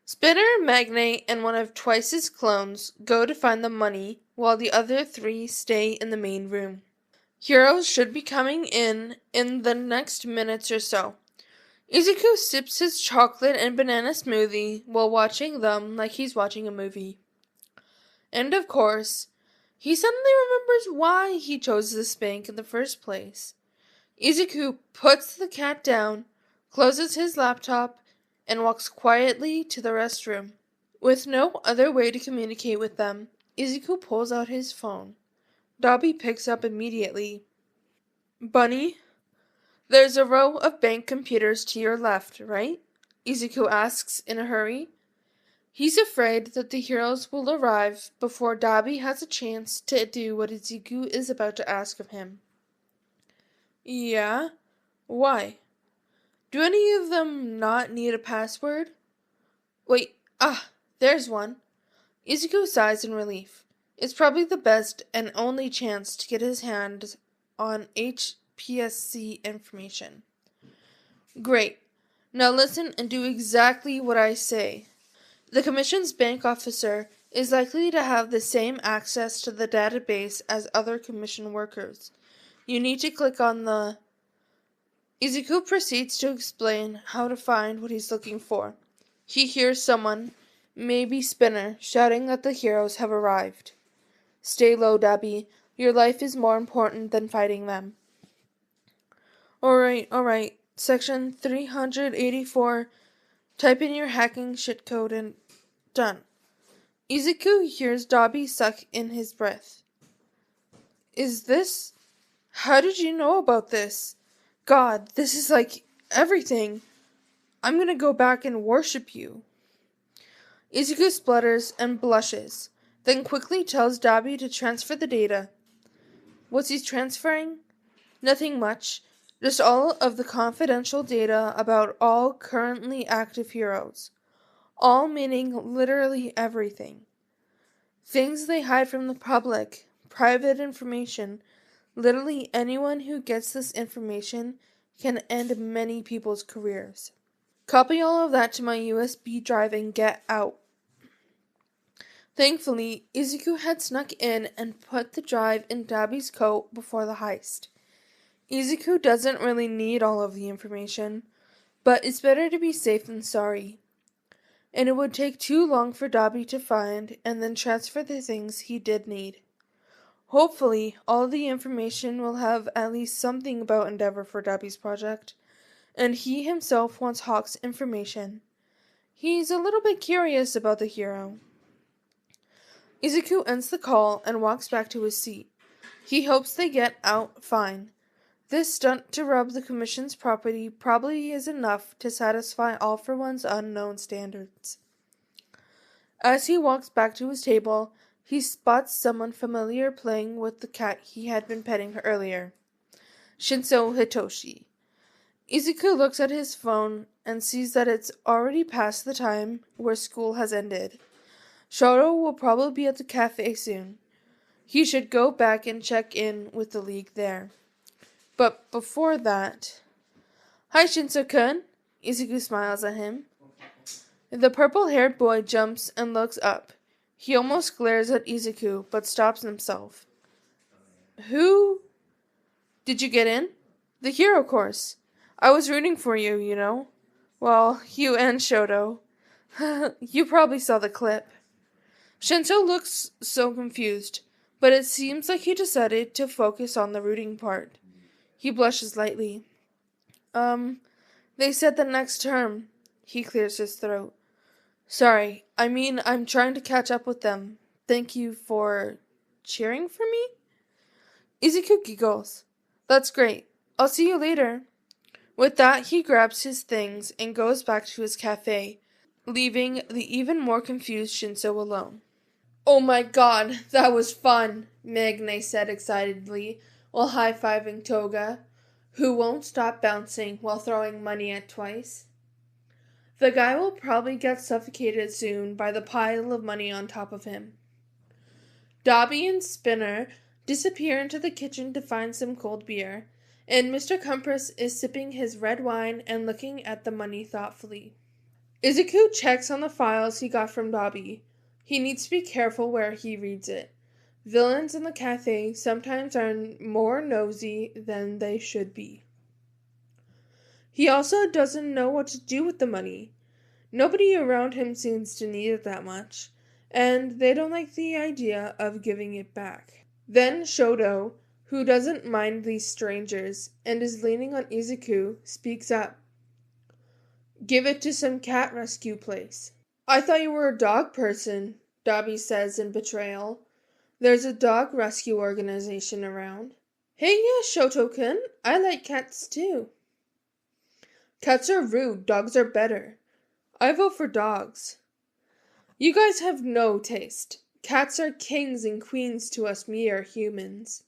Spinner, Magnate, and one of Twice's clones go to find the money, while the other 3 stay in the main room. Heroes should be coming in the next minutes or so. Izuku sips his chocolate and banana smoothie while watching them like he's watching a movie. And of course, he suddenly remembers why he chose this bank in the first place. Izuku puts the cat down, closes his laptop, and walks quietly to the restroom. With no other way to communicate with them, Izuku pulls out his phone. Dabi picks up immediately. "Bunny, there's a row of bank computers to your left, right?" Izuku asks in a hurry. He's afraid that the heroes will arrive before Dabi has a chance to do what Izuku is about to ask of him. "Yeah? Why? Do any of them not need a password?" "Wait, there's one." Izuku sighs in relief. It's probably the best and only chance to get his hands on HPSC information. "Great. Now listen and do exactly what I say. The Commission's bank officer is likely to have the same access to the database as other Commission workers. You need to click on the..." Izuku proceeds to explain how to find what he's looking for. He hears someone, maybe Spinner, shouting that the heroes have arrived. "Stay low, Dabi. Your life is more important than fighting them." Alright. Section 384. Type in your hacking shitcode and... done. Izuku hears Dabi suck in his breath. "Is this... How did you know about this? God, this is like everything. I'm gonna go back and worship you." Izuku splutters and blushes, then quickly tells Dabi to transfer the data. What's he transferring? Nothing much, just all of the confidential data about all currently active heroes. All meaning literally everything. Things they hide from the public, private information. Literally anyone who gets this information can end many people's careers. Copy all of that to my USB drive and get out. Thankfully, Izuku had snuck in and put the drive in Dabi's coat before the heist. Izuku doesn't really need all of the information, but it's better to be safe than sorry. And it would take too long for Dabi to find and then transfer the things he did need. Hopefully, all the information will have at least something about Endeavor for Dabi's project, and he himself wants Hawk's information. He's a little bit curious about the hero. Izuku ends the call and walks back to his seat. He hopes they get out fine. This stunt to rob the Commission's property probably is enough to satisfy All for One's unknown standards. As he walks back to his table, he spots someone familiar playing with the cat he had been petting earlier. Shinso Hitoshi. Izuku looks at his phone and sees that it's already past the time where school has ended. Shoto will probably be at the cafe soon. He should go back and check in with the league there. But before that... "Hi, Shinso-kun." Izuku smiles at him. The purple-haired boy jumps and looks up. He almost glares at Izuku, but stops himself. Who? Did you get in? The hero course. I was rooting for you, you know. Well, you and Shoto. You probably saw the clip. Shinso looks so confused, but it seems like he decided to focus on the rooting part. He blushes lightly. They said the next term. He clears his throat. Sorry, I mean, I'm trying to catch up with them. Thank you for cheering for me? Izuku giggles. That's great. I'll see you later. With that, he grabs his things and goes back to his cafe, leaving the even more confused Shinso alone. Oh my god, that was fun, Magne said excitedly while high-fiving Toga, who won't stop bouncing while throwing money at Twice. The guy will probably get suffocated soon by the pile of money on top of him. Dabi and Spinner disappear into the kitchen to find some cold beer, and Mr. Compass is sipping his red wine and looking at the money thoughtfully. Izuku checks on the files he got from Dabi. He needs to be careful where he reads it. Villains in the cafe sometimes are more nosy than they should be. He also doesn't know what to do with the money. Nobody around him seems to need it that much, and they don't like the idea of giving it back. Then Shoto, who doesn't mind these strangers and is leaning on Izuku, speaks up. Give it to some cat rescue place. I thought you were a dog person, Dabi says in betrayal. There's a dog rescue organization around. Hey, yeah, Shoto-kun, I like cats too. Cats are rude, dogs are better. I vote for dogs. You guys have no taste. Cats are kings and queens to us mere humans.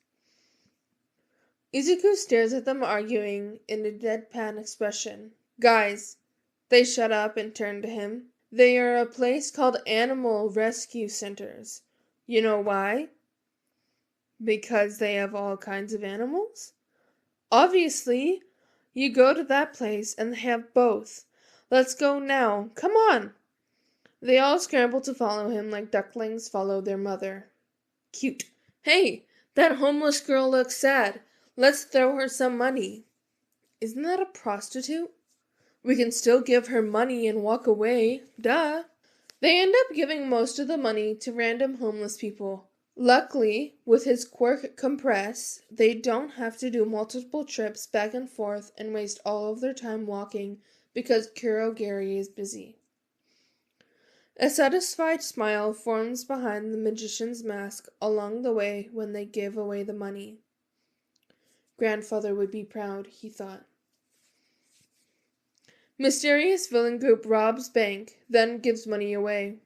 Izuku stares at them arguing in a deadpan expression. Guys, they shut up and turn to him. They are a place called Animal Rescue Centers. You know why? Because they have all kinds of animals? Obviously. You go to that place and they have both. Let's go now. Come on! They all scramble to follow him like ducklings follow their mother. Cute. Hey, that homeless girl looks sad. Let's throw her some money. Isn't that a prostitute? We can still give her money and walk away. Duh. They end up giving most of the money to random homeless people. Luckily, with his quirk Compress, they don't have to do multiple trips back and forth and waste all of their time walking because Kurogiri is busy. A satisfied smile forms behind the magician's mask along the way when they give away the money. Grandfather would be proud, he thought. Mysterious villain group robs bank, then gives money away.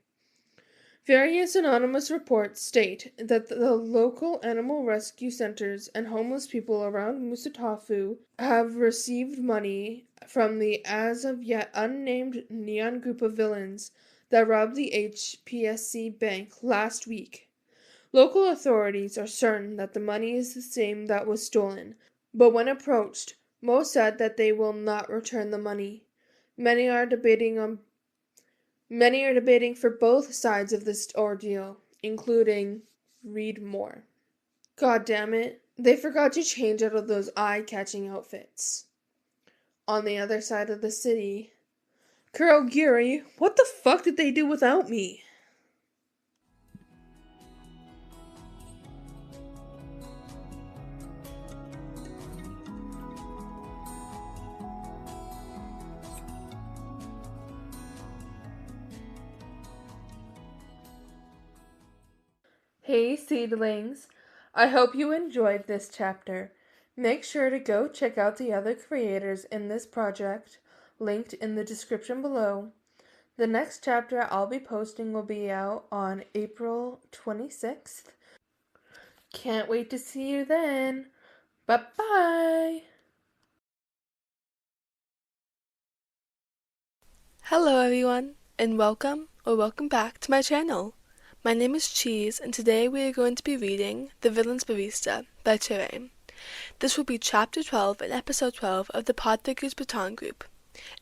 Various anonymous reports state that the local animal rescue centers and homeless people around Musatafu have received money from the as of yet unnamed neon group of villains that robbed the HPSC bank last week. Local authorities are certain that the money is the same that was stolen, but when approached, most said that they will not return the money. Many are debating for both sides of this ordeal, including read more. God damn it, they forgot to change out of those eye-catching outfits. On the other side of the city, Kurogiri, what the fuck did they do without me? Hey seedlings, I hope you enjoyed this chapter. Make sure to go check out the other creators in this project, linked in the description below. The next chapter I'll be posting will be out on April 26th. Can't wait to see you then. Bye-bye! Hello everyone, and welcome back to my channel. My name is Cheese, and today we are going to be reading The Villain's Barista by Cherame. This will be Chapter 12 and Episode 12 of the Podfigures Baton Group.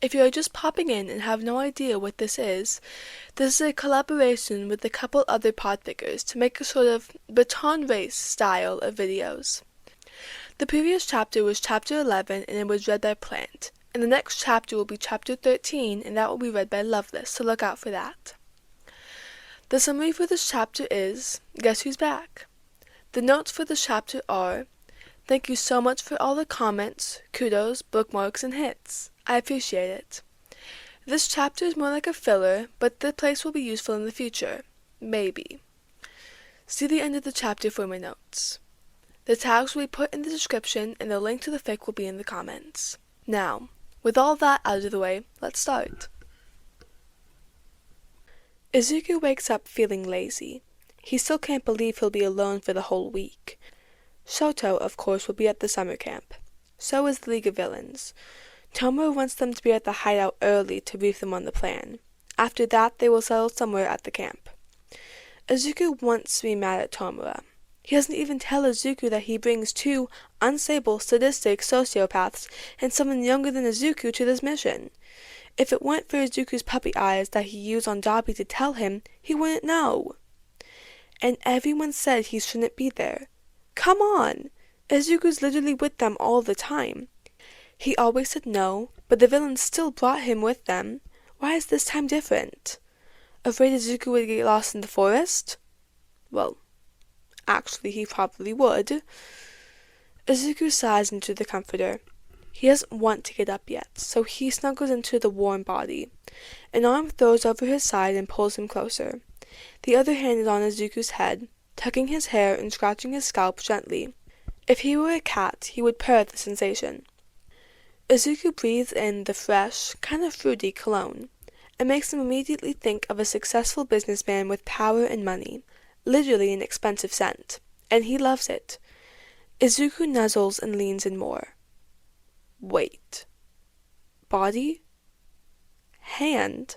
If you are just popping in and have no idea what this is a collaboration with a couple other podpickers to make a sort of baton race style of videos. The previous chapter was chapter 11 and it was read by Plant, and the next chapter will be chapter 13 and that will be read by Loveless, so look out for that. The summary for this chapter is, guess who's back? The notes for this chapter are, thank you so much for all the comments, kudos, bookmarks, and hits. I appreciate it. This chapter is more like a filler, but the place will be useful in the future. Maybe. See the end of the chapter for my notes. The tags will be put in the description and the link to the fic will be in the comments. Now, with all that out of the way, let's start. Izuku wakes up feeling lazy. He still can't believe he'll be alone for the whole week. Shoto, of course, will be at the summer camp. So is the League of Villains. Tomura wants them to be at the hideout early to brief them on the plan. After that, they will settle somewhere at the camp. Izuku wants to be mad at Tomura. He doesn't even tell Izuku that he brings 2 unstable, sadistic sociopaths and someone younger than Izuku to this mission. If it weren't for Izuku's puppy eyes that he used on Dabi to tell him, he wouldn't know. And everyone said he shouldn't be there. Come on! Izuku's literally with them all the time. He always said no, but the villains still brought him with them. Why is this time different? Afraid Izuku would get lost in the forest? Well, actually he probably would. Izuku sighs into the comforter. He doesn't want to get up yet, so he snuggles into the warm body. An arm throws over his side and pulls him closer. The other hand is on Izuku's head, tucking his hair and scratching his scalp gently. If he were a cat, he would purr at the sensation. Izuku breathes in the fresh, kind of fruity cologne. It makes him immediately think of a successful businessman with power and money, literally an expensive scent, and he loves it. Izuku nuzzles and leans in more. Wait. Body? Hand?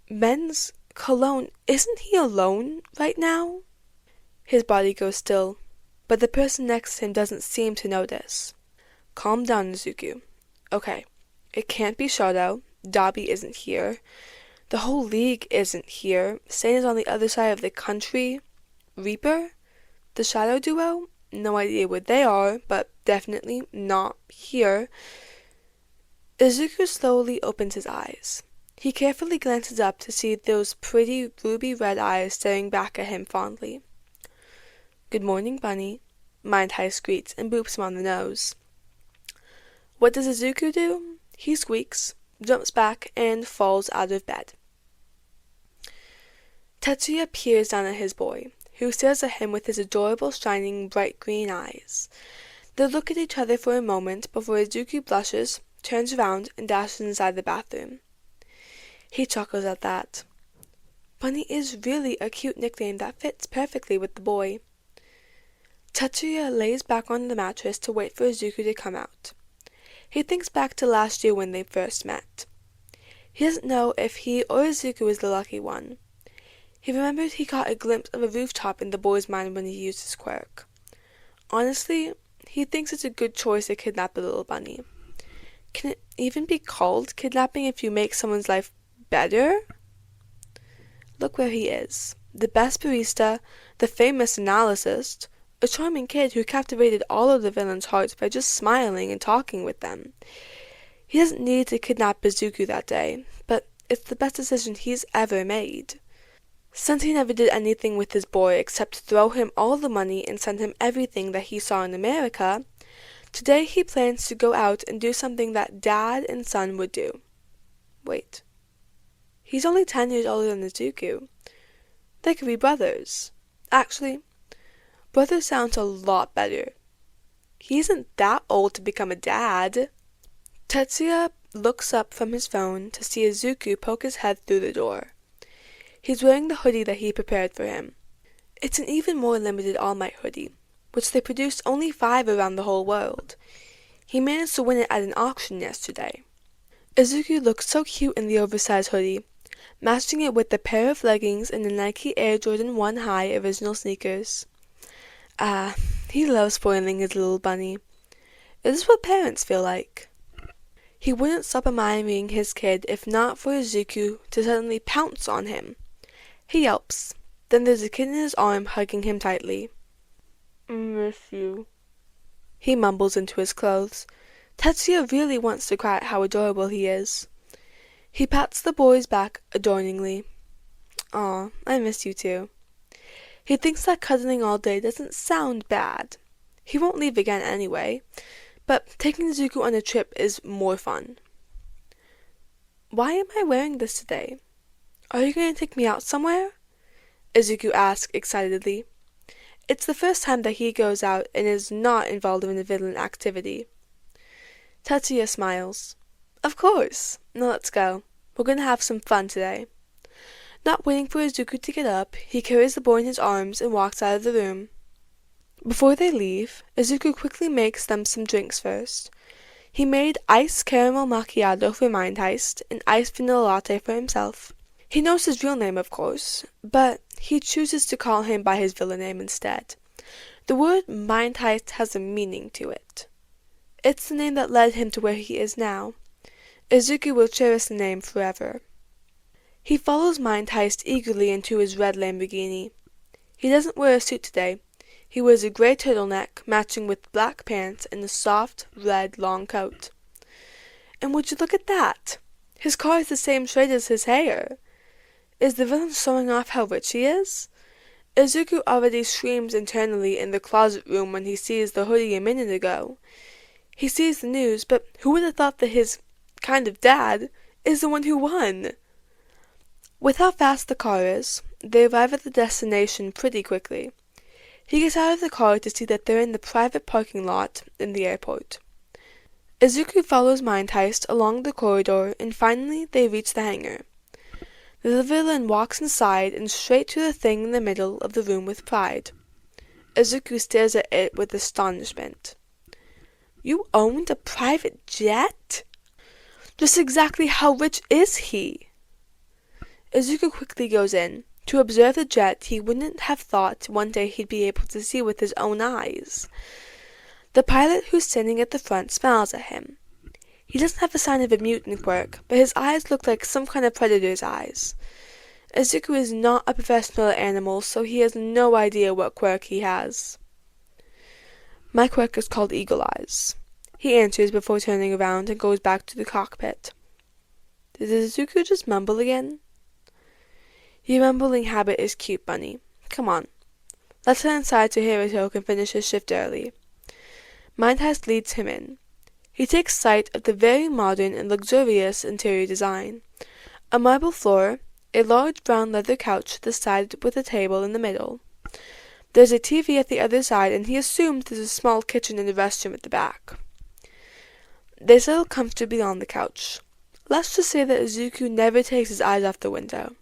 Men's cologne? Isn't he alone right now? His body goes still, but the person next to him doesn't seem to notice. Calm down, Izuku. Okay, it can't be Shoto. Dabi isn't here. The whole league isn't here. Sane is on the other side of the country. Reaper? The shadow duo? No idea where they are, but definitely not here. Izuku slowly opens his eyes. He carefully glances up to see those pretty ruby red eyes staring back at him fondly. Good morning, Bunny. Mind Heist greets and boops him on the nose. What does Izuku do? He squeaks, jumps back, and falls out of bed. Tetsuya peers down at his boy, who stares at him with his adorable, shining, bright green eyes. They look at each other for a moment before Izuku blushes, turns around, and dashes inside the bathroom. He chuckles at that. Bunny is really a cute nickname that fits perfectly with the boy. Tetsuya lays back on the mattress to wait for Izuku to come out. He thinks back to last year when they first met. He doesn't know if he or Izuku is the lucky one. He remembered he caught a glimpse of a rooftop in the boy's mind when he used his quirk. Honestly, he thinks it's a good choice to kidnap the little bunny. Can it even be called kidnapping if you make someone's life better? Look where he is. The best barista, the famous analyst, a charming kid who captivated all of the villains' hearts by just smiling and talking with them. He doesn't need to kidnap Izuku that day, but it's the best decision he's ever made. Since he never did anything with his boy except throw him all the money and send him everything that he saw in America, today he plans to go out and do something that dad and son would do. Wait. He's only 10 years older than Izuku. They could be brothers. Actually, brother sounds a lot better. He isn't that old to become a dad. Tetsuya looks up from his phone to see Izuku poke his head through the door. He's wearing the hoodie that he prepared for him. It's an even more limited All Might hoodie, which they produced only 5 around the whole world. He managed to win it at an auction yesterday. Izuku looks so cute in the oversized hoodie, matching it with the pair of leggings and the Nike Air Jordan 1 High original sneakers. He loves spoiling his little bunny. Is this what parents feel like? He wouldn't stop admiring his kid if not for Izuku to suddenly pounce on him. He yelps. Then there's a kid in his arm hugging him tightly. "Miss you," he mumbles into his clothes. Tetsuya really wants to cry at how adorable he is. He pats the boy's back adorningly. "Aw, I miss you too." He thinks that cuddling all day doesn't sound bad. He won't leave again anyway, but taking Izuku on a trip is more fun. "Why am I wearing this today? Are you going to take me out somewhere?" Izuku asks excitedly. It's the first time that he goes out and is not involved in a villain activity. Tetsuya smiles. "Of course. Now let's go. We're going to have some fun today." Not waiting for Izuku to get up, he carries the boy in his arms and walks out of the room. Before they leave, Izuku quickly makes them some drinks first. He made iced caramel macchiato for Mind Heist and iced vanilla latte for himself. He knows his real name, of course, but he chooses to call him by his villain name instead. The word Mind Heist has a meaning to it. It's the name that led him to where he is now. Izuku will cherish the name forever. He follows Mind Heist eagerly into his red Lamborghini. He doesn't wear a suit today. He wears a grey turtleneck matching with black pants and a soft, red, long coat. And would you look at that? His car is the same shade as his hair. Is the villain showing off how rich he is? Izuku already screams internally in the closet room when he sees the hoodie a minute ago. He sees the news, but who would have thought that his kind of dad is the one who won? With how fast the car is, they arrive at the destination pretty quickly. He gets out of the car to see that they're in the private parking lot in the airport. Izuku follows Mind Heist along the corridor and finally they reach the hangar. The villain walks inside and straight to the thing in the middle of the room with pride. Izuku stares at it with astonishment. "You owned a private jet? Just exactly how rich is he?" Izuku quickly goes in to observe the jet he wouldn't have thought one day he'd be able to see with his own eyes. The pilot who's standing at the front smiles at him. He doesn't have a sign of a mutant quirk, but his eyes look like some kind of predator's eyes. Izuku is not a professional at animals, so he has no idea what quirk he has. "My quirk is called Eagle Eyes," he answers before turning around and goes back to the cockpit. Did Izuku just mumble again? Your mumbling habit is cute, Bunny. Come on. Let's head inside so Hiruto can finish his shift early. Mind Heist leads him in. He takes sight of the very modern and luxurious interior design. A marble floor, a large brown leather couch to the side with a table in the middle. There's a TV at the other side and he assumes there's a small kitchen and a restroom at the back. They settle comfortably on the couch. Let's just say that Izuku never takes his eyes off the window.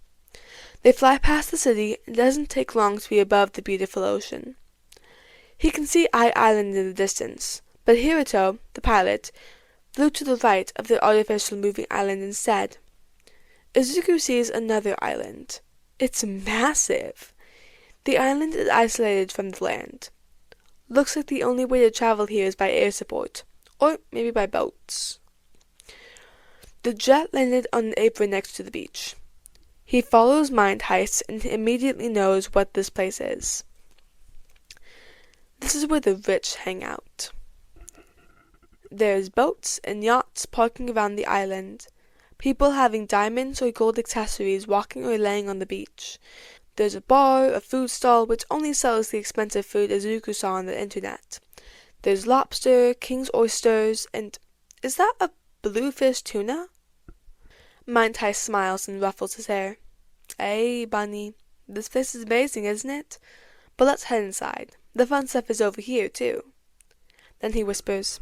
They fly past the city and it doesn't take long to be above the beautiful ocean. He can see Eye Island in the distance, but Hiruto, the pilot, flew to the right of the artificial moving island instead. Izuku sees another island. It's massive. The island is isolated from the land. Looks like the only way to travel here is by air support, or maybe by boats. The jet landed on an apron next to the beach. He follows Mind Heist and immediately knows what this place is. This is where the rich hang out. There's boats and yachts parking around the island, people having diamonds or gold accessories walking or laying on the beach. There's a bar, a food stall which only sells the expensive food Izuku saw on the internet. There's lobster, king's oysters, and is that a bluefish tuna? Mind Heist smiles and ruffles his hair. Hey, Bunny, this place is amazing, isn't it? But let's head inside. The fun stuff is over here, too. Then he whispers,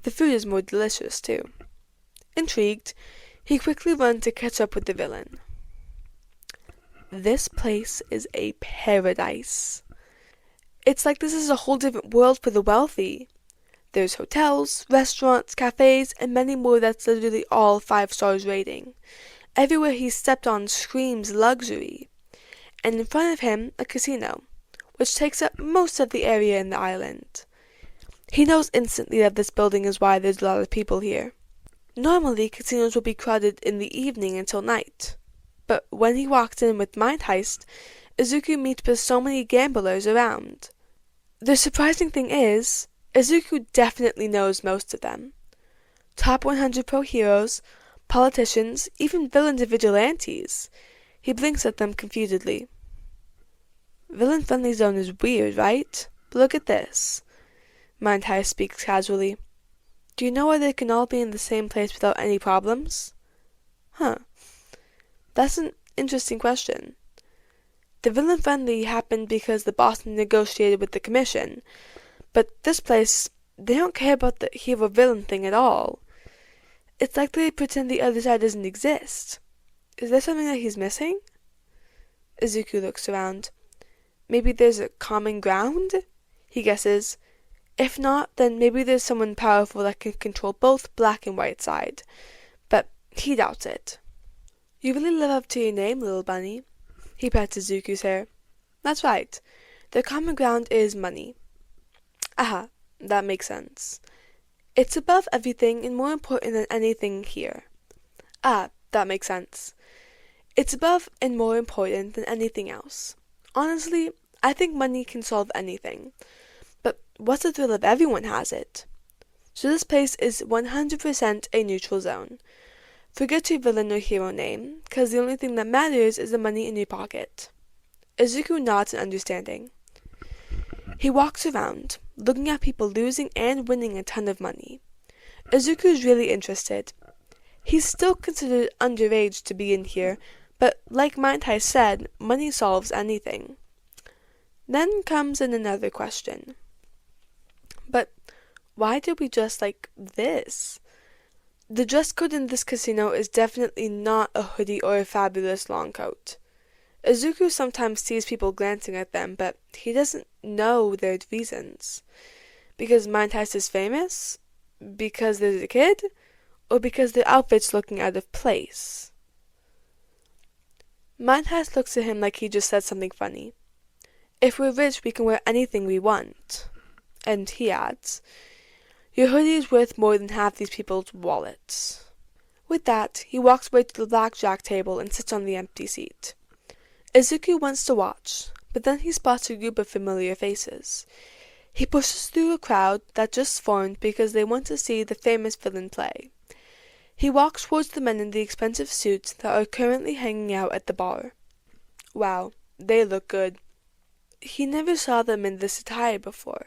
the food is more delicious, too. Intrigued, he quickly runs to catch up with the villain. This place is a paradise. It's like this is a whole different world for the wealthy. There's hotels, restaurants, cafes, and many more that's literally all 5 stars rating. Everywhere he stepped on screams luxury. And in front of him, a casino, which takes up most of the area in the island. He knows instantly that this building is why there's a lot of people here. Normally, casinos would be crowded in the evening until night. But when he walked in with Mind Heist, Izuku meets with so many gamblers around. The surprising thing is, Izuku definitely knows most of them. Top 100 pro heroes, politicians, even villains and vigilantes. He blinks at them confusedly. Villain-friendly zone is weird, right? But look at this. Mind Heist speaks casually. Do you know why they can all be in the same place without any problems? Huh. That's an interesting question. The villain-friendly happened because the boss negotiated with the commission. But this place, they don't care about the hero-villain thing at all. It's like they pretend the other side doesn't exist. Is there something that he's missing? Izuku looks around. Maybe there's a common ground? He guesses. If not, then maybe there's someone powerful that can control both black and white side. But he doubts it. You really live up to your name, little bunny. He pets Izuku's hair. That's right. The common ground is money. Aha, that makes sense. It's above everything and more important than anything here. Ah, that makes sense. It's above and more important than anything else. Honestly, I think money can solve anything. But what's the thrill if everyone has it? So this place is 100% a neutral zone. Forget your villain or hero name, because the only thing that matters is the money in your pocket. Izuku nods in understanding. He walks around, looking at people losing and winning a ton of money. Izuku's really interested. He's still considered underage to be in here, but like Mind Heist said, money solves anything. Then comes in another question. But why do we dress like this? The dress code in this casino is definitely not a hoodie or a fabulous long coat. Izuku sometimes sees people glancing at them, but he doesn't know their reasons. Because Mind Heist is famous? Because there's a kid? Or because their outfit's looking out of place? Mind Heist looks at him like he just said something funny. If we're rich, we can wear anything we want. And he adds, your hoodie is worth more than half these people's wallets. With that, he walks away to the blackjack table and sits on the empty seat. Izuku wants to watch, but then he spots a group of familiar faces. He pushes through a crowd that just formed because they want to see the famous villain play. He walks towards the men in the expensive suits that are currently hanging out at the bar. Wow, they look good. He never saw them in this attire before.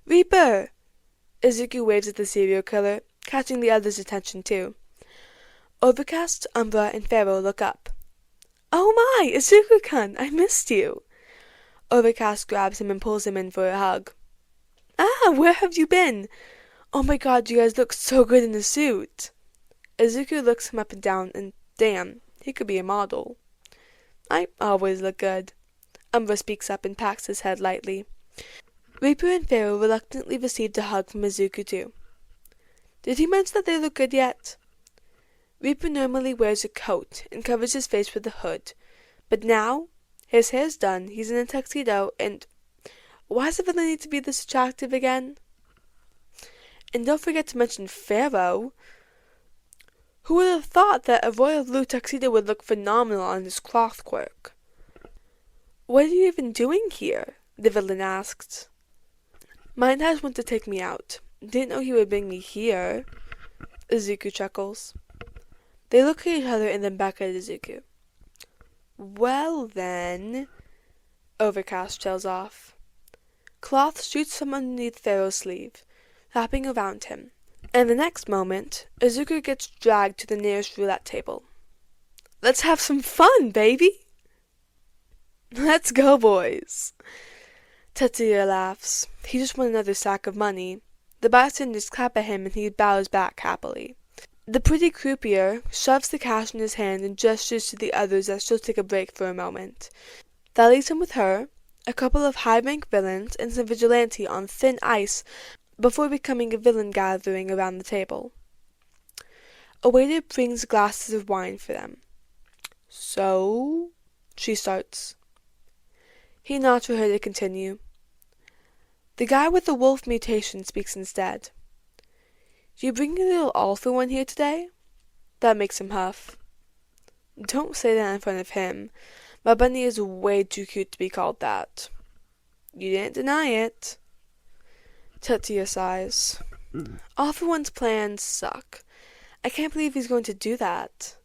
Reaper! Izuku waves at the serial killer, catching the others' attention too. Overcast, Umbra, and Pharaoh look up. Oh my, Izuku-kun, I missed you. Overcast grabs him and pulls him in for a hug. Ah, where have you been? Oh my god, you guys look so good in the suit. Izuku looks him up and down, and damn, he could be a model. I always look good. Umbra speaks up and pats his head lightly. Reaper and Pharaoh reluctantly received a hug from Izuku too. Did he mention that they look good yet? Reaper normally wears a coat and covers his face with a hood, but now, his hair's done, he's in a tuxedo, and why does the villain need to be this attractive again? And don't forget to mention Pharaoh. Who would have thought that a royal blue tuxedo would look phenomenal on his cloth quirk? What are you even doing here? The villain asked. Mind Heist wanted to take me out. Didn't know he would bring me here. Izuku chuckles. They look at each other and then back at Izuku. Well then... Overcast trails off. Cloth shoots from underneath Pharaoh's sleeve, wrapping around him, and the next moment, Izuku gets dragged to the nearest roulette table. Let's have some fun, baby! Let's go, boys! Tetsuya laughs. He just won another sack of money. The bystanders clap at him and he bows back happily. The pretty croupier shoves the cash in his hand and gestures to the others that she'll take a break for a moment. That leaves him with her, a couple of high-rank villains, and some vigilante on thin ice before becoming a villain gathering around the table. A waiter brings glasses of wine for them. So, she starts. He nods for her to continue. The guy with the wolf mutation speaks instead. You bring your little all-for one here today? That makes him huff. Don't say that in front of him. My bunny is way too cute to be called that. You didn't deny it. Tetsuya sighs. All-for-one's plans suck. I can't believe he's going to do that.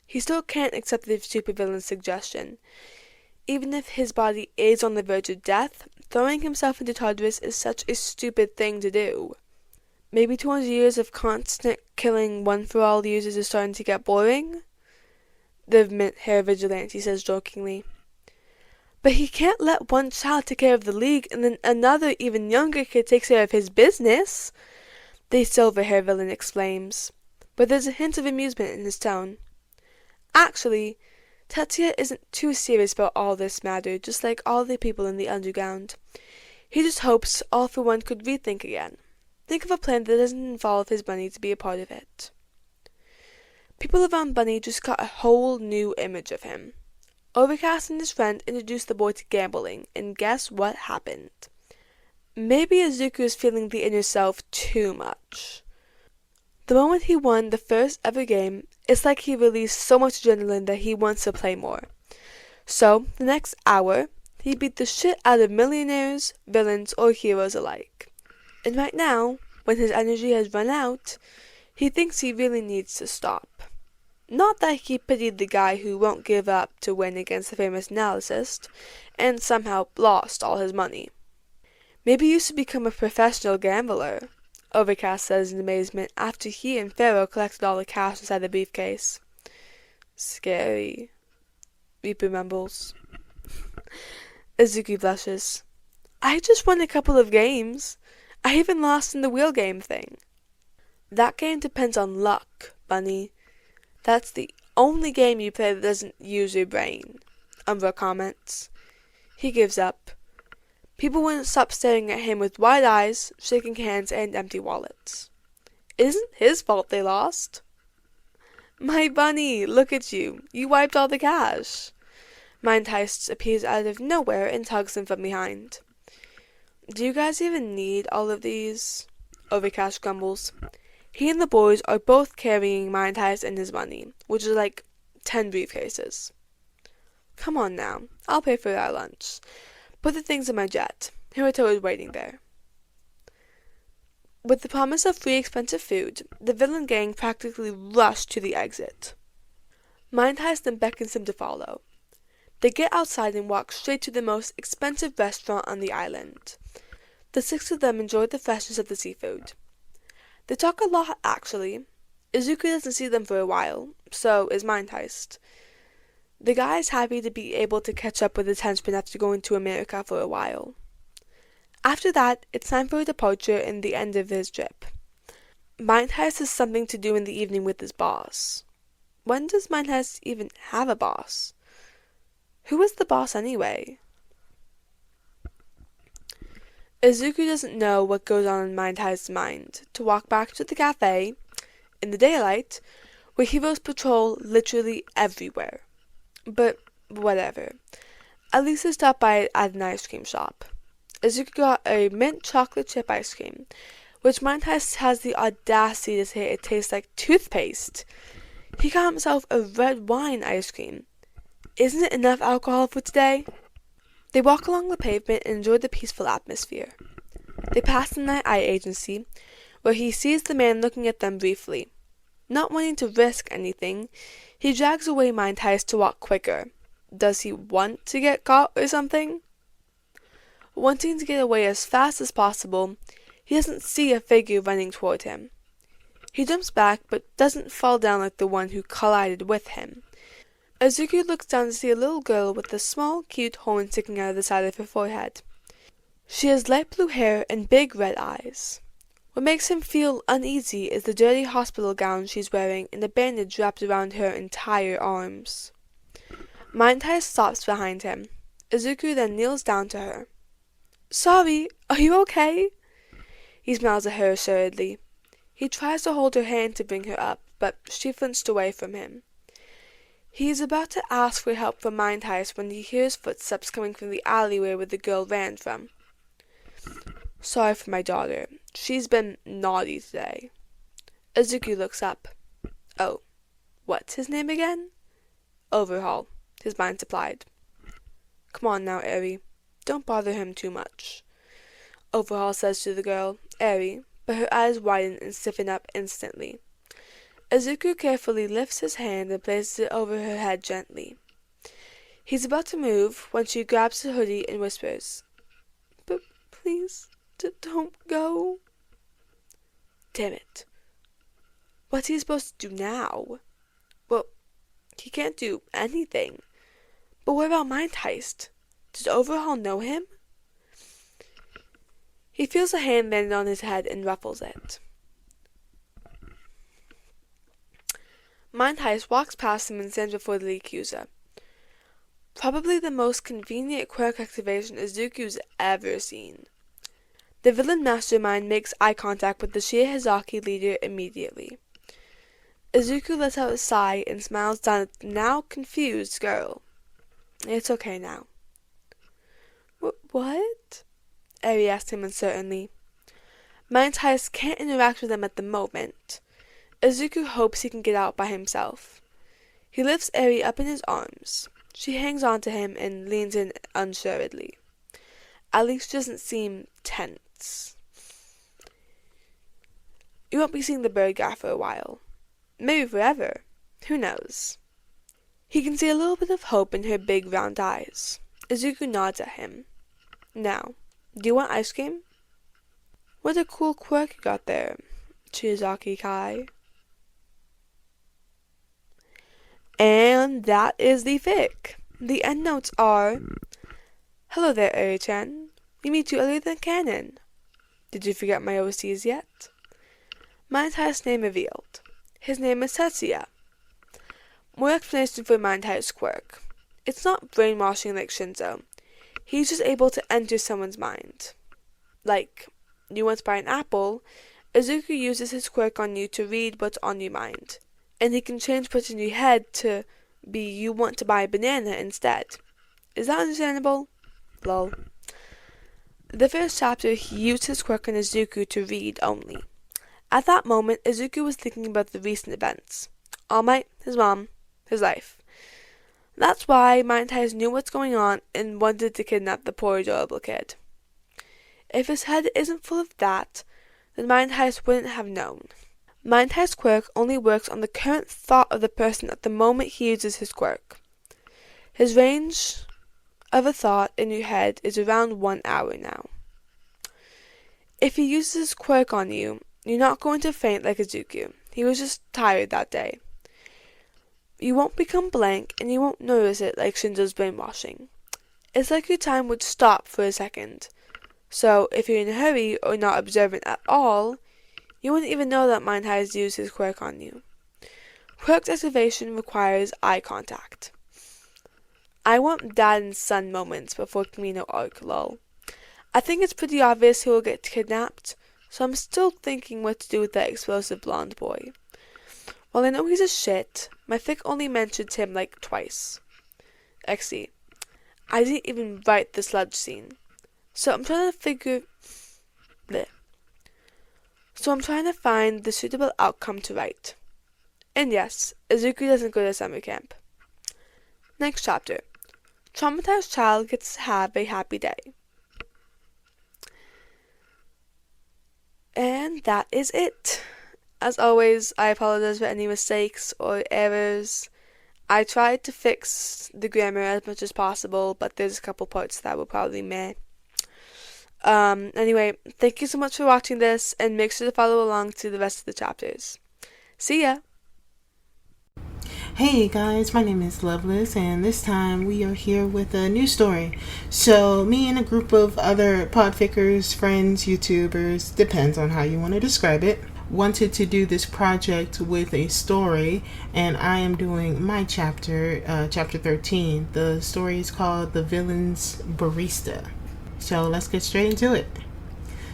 He still can't accept the supervillain's suggestion. Even if his body is on the verge of death, throwing himself into Tartarus is such a stupid thing to do. Maybe 200 years of constant killing one-for-all users is starting to get boring? The mint-hair vigilante says jokingly. But he can't let one child take care of the League and then another, even younger kid takes care of his business, the silver-haired villain exclaims, but there's a hint of amusement in his tone. Actually, Tetsuya isn't too serious about all this matter, just like all the people in the underground. He just hopes All-for-One could rethink again. Think of a plan that doesn't involve his bunny to be a part of it. People around Bunny just got a whole new image of him. Overcast and his friend introduced the boy to gambling, and guess what happened? Maybe Izuku is feeling the inner self too much. The moment he won the first ever game, it's like he released so much adrenaline that he wants to play more. So, the next hour, he beat the shit out of millionaires, villains, or heroes alike. And right now, when his energy has run out, he thinks he really needs to stop. Not that he pitied the guy who won't give up to win against the famous analyst, and somehow lost all his money. Maybe you should become a professional gambler, Overcast says in amazement after he and Pharaoh collected all the cash inside the briefcase. Scary, Reaper mumbles. Izuku blushes. I just won a couple of games. I even lost in the wheel game thing. That game depends on luck, Bunny. That's the only game you play that doesn't use your brain, Umbra comments. He gives up. People wouldn't stop staring at him with wide eyes, shaking hands, and empty wallets. It isn't his fault they lost. My bunny, look at you. You wiped all the cash. Mind Heist appears out of nowhere and tugs him from behind. Do you guys even need all of these? Overcast grumbles. He and the boys are both carrying Mind Heist and his money, which is like 10 briefcases. Come on now, I'll pay for our lunch. Put the things in my jet. Hiruto is waiting there. With the promise of free expensive food, the villain gang practically rushed to the exit. Mind Heist then beckons him to follow. They get outside and walk straight to the most expensive restaurant on the island. The 6 of them enjoy the freshness of the seafood. They talk a lot, actually. Izuku doesn't see them for a while, so is Mind Heist. The guy is happy to be able to catch up with his henchmen after going to America for a while. After that, it's time for a departure and the end of his trip. Mind Heist has something to do in the evening with his boss. When does Mind Heist even have a boss? Who is the boss anyway? Izuku doesn't know what goes on in Mind Heist's mind to walk back to the cafe, in the daylight, where heroes patrol literally everywhere. But whatever. At least they stopped by at an ice cream shop. Izuku got a mint chocolate chip ice cream, which Mind Heist has the audacity to say it tastes like toothpaste. He got himself a red wine ice cream. Isn't it enough alcohol for today? They walk along the pavement and enjoy the peaceful atmosphere. They pass the night eye agency, where he sees the man looking at them briefly. Not wanting to risk anything, he drags away Mind Heist to walk quicker. Does he want to get caught or something? Wanting to get away as fast as possible, he doesn't see a figure running toward him. He jumps back, but doesn't fall down like the one who collided with him. Izuku looks down to see a little girl with a small, cute horn sticking out of the side of her forehead. She has light blue hair and big red eyes. What makes him feel uneasy is the dirty hospital gown she's wearing and a bandage wrapped around her entire arms. Mind Heist stops behind him. Izuku then kneels down to her. Sorry, are you okay? He smiles at her assuredly. He tries to hold her hand to bring her up, but she flinched away from him. He is about to ask for help from Mind Heist when he hears footsteps coming from the alleyway where the girl ran from. Sorry for my daughter. She's been naughty today. Izuku looks up. Oh, what's his name again? Overhaul, his mind supplied. Come on now, Eri. Don't bother him too much. Overhaul says to the girl, Eri, but her eyes widen and stiffen up instantly. Izuku carefully lifts his hand and places it over her head gently. He's about to move when she grabs her hoodie and whispers, But please, don't go. Damn it. What's he supposed to do now? Well, he can't do anything. But what about Mind Heist? Does Overhaul know him? He feels a hand landed on his head and ruffles it. Mind Heist walks past him and stands before the accuser. Probably the most convenient quirk activation Izuku's ever seen. The villain mastermind makes eye contact with the Shirahizaki leader immediately. Izuku lets out a sigh and smiles down at the now confused girl. It's okay now. What? Eri asked him uncertainly. Mind Heist can't interact with them at the moment. Izuku hopes he can get out by himself. He lifts Eri up in his arms. She hangs on to him and leans in unassuredly. At least she doesn't seem tense. You won't be seeing the bird guy for a while. Maybe forever. Who knows? He can see a little bit of hope in her big round eyes. Izuku nods at him. Now, do you want ice cream? What a cool quirk you got there, Shirahizaki Kai. And that is the fic. The endnotes are, Hello there, Eri-chan. We meet you earlier than canon. Did you forget my overseas yet? Mind Heist's name revealed. His name is Tetsuya. More explanation for Mind Heist's quirk. It's not brainwashing like Shinzo. He's just able to enter someone's mind. Like, you want to buy an apple, Izuku uses his quirk on you to read what's on your mind. And he can change what's in your head to be you want to buy a banana instead. Is that understandable? Lol. The first chapter, he used his quirk on Izuku to read only. At that moment, Izuku was thinking about the recent events. All Might, his mom, his life. That's why Mind Heist knew what's going on and wanted to kidnap the poor adorable kid. If his head isn't full of that, then Mind Heist wouldn't have known. Mind Heist's quirk only works on the current thought of the person at the moment he uses his quirk. His range of a thought in your head is around 1 hour now. If he uses his quirk on you, you're not going to faint like Izuku. He was just tired that day. You won't become blank, and you won't notice it like Shinzo's brainwashing. It's like your time would stop for a second. So, if you're in a hurry or not observant at all, you wouldn't even know that Mind Heist used his quirk on you. Quirk's activation requires eye contact. I want dad and son moments before Kamino arc, lol. I think it's pretty obvious who will get kidnapped, so I'm still thinking what to do with that explosive blonde boy. While I know he's a shit, my fic only mentioned him like twice. XD. I didn't even write the sludge scene. So I'm trying to find the suitable outcome to write. And yes, Izuku doesn't go to summer camp. Next chapter. Traumatized child gets to have a happy day. And that is it. As always, I apologize for any mistakes or errors. I tried to fix the grammar as much as possible, but there's a couple parts that were probably meh. Anyway, thank you so much for watching this, and make sure to follow along to the rest of the chapters. See ya! Hey guys, my name is Loveless, and this time we are here with a new story. So, me and a group of other podfickers, friends, YouTubers, depends on how you want to describe it, wanted to do this project with a story, and I am doing my chapter, chapter 13. The story is called The Villain's Barista. So let's get straight into it.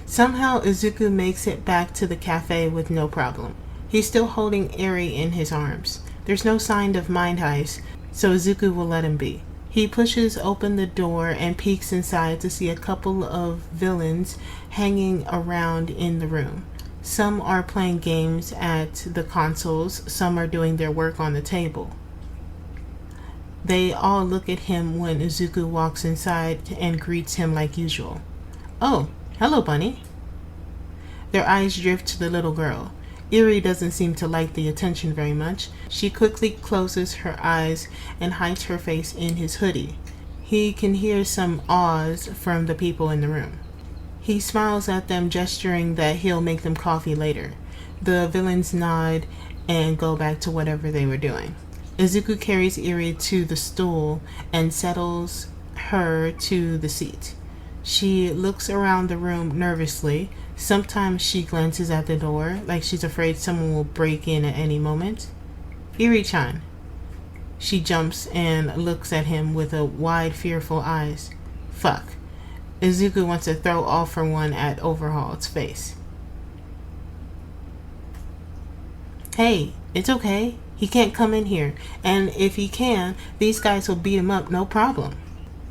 Somehow Izuku makes it back to the cafe with no problem. He's still holding Eri in his arms. There's no sign of Mind Heist, so Izuku will let him be. He pushes open the door and peeks inside to see a couple of villains hanging around in the room. Some are playing games at the consoles, some are doing their work on the table. They all look at him when Izuku walks inside and greets him like usual. "Oh, hello, Bunny." Their eyes drift to the little girl. Eri doesn't seem to like the attention very much. She quickly closes her eyes and hides her face in his hoodie. He can hear some awes from the people in the room. He smiles at them, gesturing that he'll make them coffee later. The villains nod and go back to whatever they were doing. Izuku carries Eri to the stool and settles her to the seat. She looks around the room nervously. Sometimes she glances at the door, like she's afraid someone will break in at any moment. "Eri-chan." She jumps and looks at him with a wide, fearful eyes. Fuck. Izuku wants to throw all for one at Overhaul's face. "Hey, it's okay. He can't come in here. And if he can, these guys will beat him up, no problem."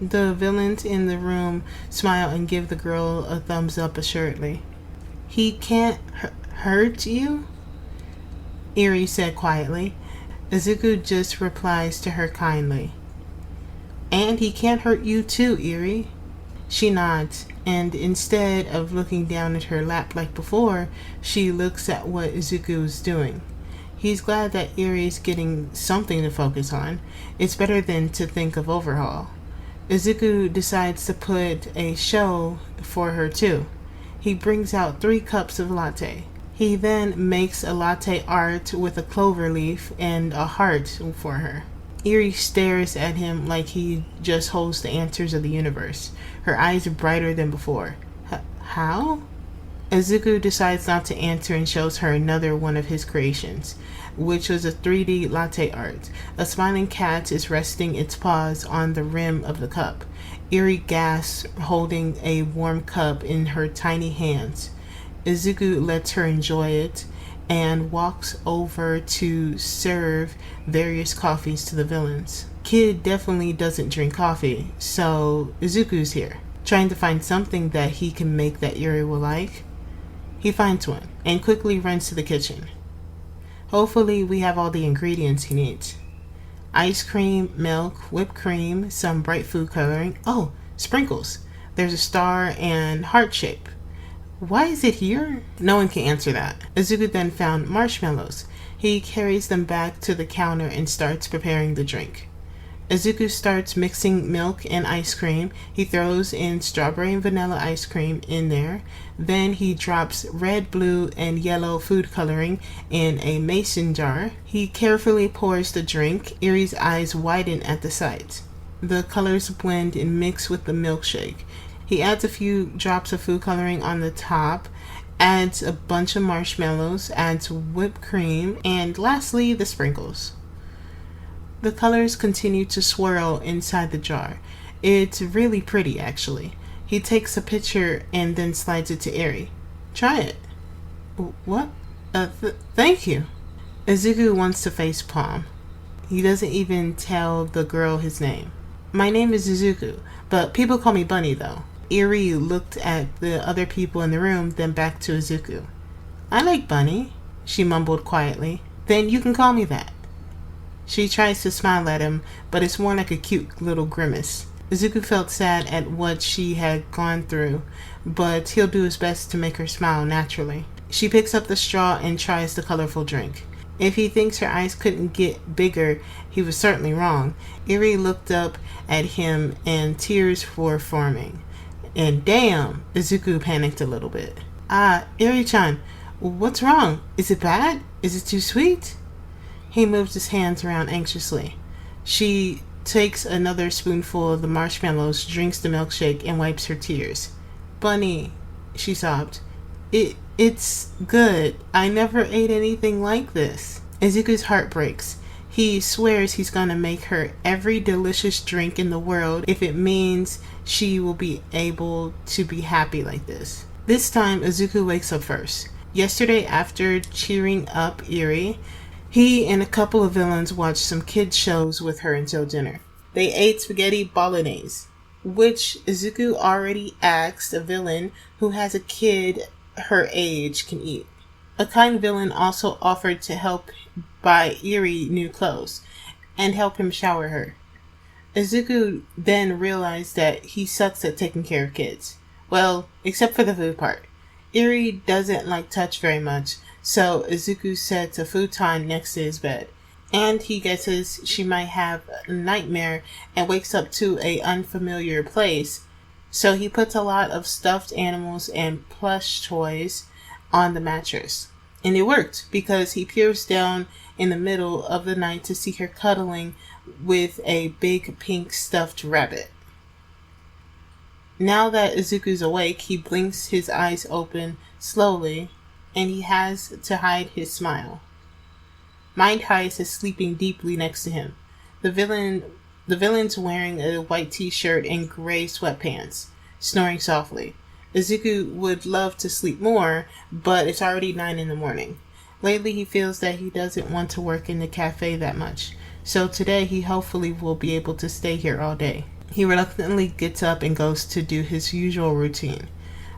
The villains in the room smile and give the girl a thumbs up assuredly. "He can't hurt you?" Eri said quietly. Izuku just replies to her kindly. "And he can't hurt you too, Eri." She nods, and instead of looking down at her lap like before, she looks at what Izuku is doing. He's glad that Eri's getting something to focus on. It's better than to think of Overhaul. Izuku decides to put a show for her too. He brings out 3 cups of latte. He then makes a latte art with a clover leaf and a heart for her. Eri stares at him like he just holds the answers of the universe. Her eyes are brighter than before. How? Izuku decides not to answer and shows her another one of his creations, which was a 3D latte art. A smiling cat is resting its paws on the rim of the cup. Eri gasps, holding a warm cup in her tiny hands. Izuku lets her enjoy it and walks over to serve various coffees to the villains. Kid definitely doesn't drink coffee, so Izuku's here, trying to find something that he can make that Eri will like. He finds one and quickly runs to the kitchen. Hopefully we have all the ingredients he needs. Ice cream, milk, whipped cream, some bright food coloring. Oh, sprinkles. There's a star and heart shape. Why is it here? No one can answer that. Izuku then found marshmallows. He carries them back to the counter and starts preparing the drink. Izuku starts mixing milk and ice cream. He throws in strawberry and vanilla ice cream in there. Then he drops red, blue, and yellow food coloring in a mason jar. He carefully pours the drink. Eri's eyes widen at the sight. The colors blend and mix with the milkshake. He adds a few drops of food coloring on the top, adds a bunch of marshmallows, adds whipped cream, and lastly the sprinkles. The colors continue to swirl inside the jar. It's really pretty, actually. He takes a picture and then slides it to Eri. "Try it." "What? Thank you." Izuku wants to face palm. He doesn't even tell the girl his name. "My name is Izuku, but people call me Bunny though." Eri looked at the other people in the room, then back to Izuku. "I like Bunny," she mumbled quietly. "Then you can call me that." She tries to smile at him, but it's more like a cute little grimace. Izuku felt sad at what she had gone through, but he'll do his best to make her smile naturally. She picks up the straw and tries the colorful drink. If he thinks her eyes couldn't get bigger, he was certainly wrong. Eri looked up at him and tears were forming. And damn, Izuku panicked a little bit. Eri-chan, what's wrong? Is it bad? Is it too sweet?" He moves his hands around anxiously. She takes another spoonful of the marshmallows, drinks the milkshake, and wipes her tears. "Bunny," she sobbed. It's good. I never ate anything like this." Izuku's heart breaks. He swears he's gonna make her every delicious drink in the world if it means she will be able to be happy like this. This time, Izuku wakes up first. Yesterday, after cheering up Eri, he and a couple of villains watched some kids shows with her until dinner. They ate spaghetti bolognese, which Izuku already asked a villain who has a kid her age can eat. A kind villain also offered to help buy Eri new clothes and help him shower her. Izuku then realized that he sucks at taking care of kids. Well, except for the food part. Eri doesn't like touch very much, so Izuku sets a futon next to his bed. And he guesses she might have a nightmare and wakes up to an unfamiliar place. So he puts a lot of stuffed animals and plush toys on the mattress. And it worked because he peers down in the middle of the night to see her cuddling with a big pink stuffed rabbit. Now that Izuku's awake, he blinks his eyes open slowly and he has to hide his smile. Mind Heist is sleeping deeply next to him. The villain's wearing a white t-shirt and gray sweatpants, snoring softly. Izuku would love to sleep more, but it's already 9 in the morning. Lately, he feels that he doesn't want to work in the cafe that much, so today he hopefully will be able to stay here all day. He reluctantly gets up and goes to do his usual routine.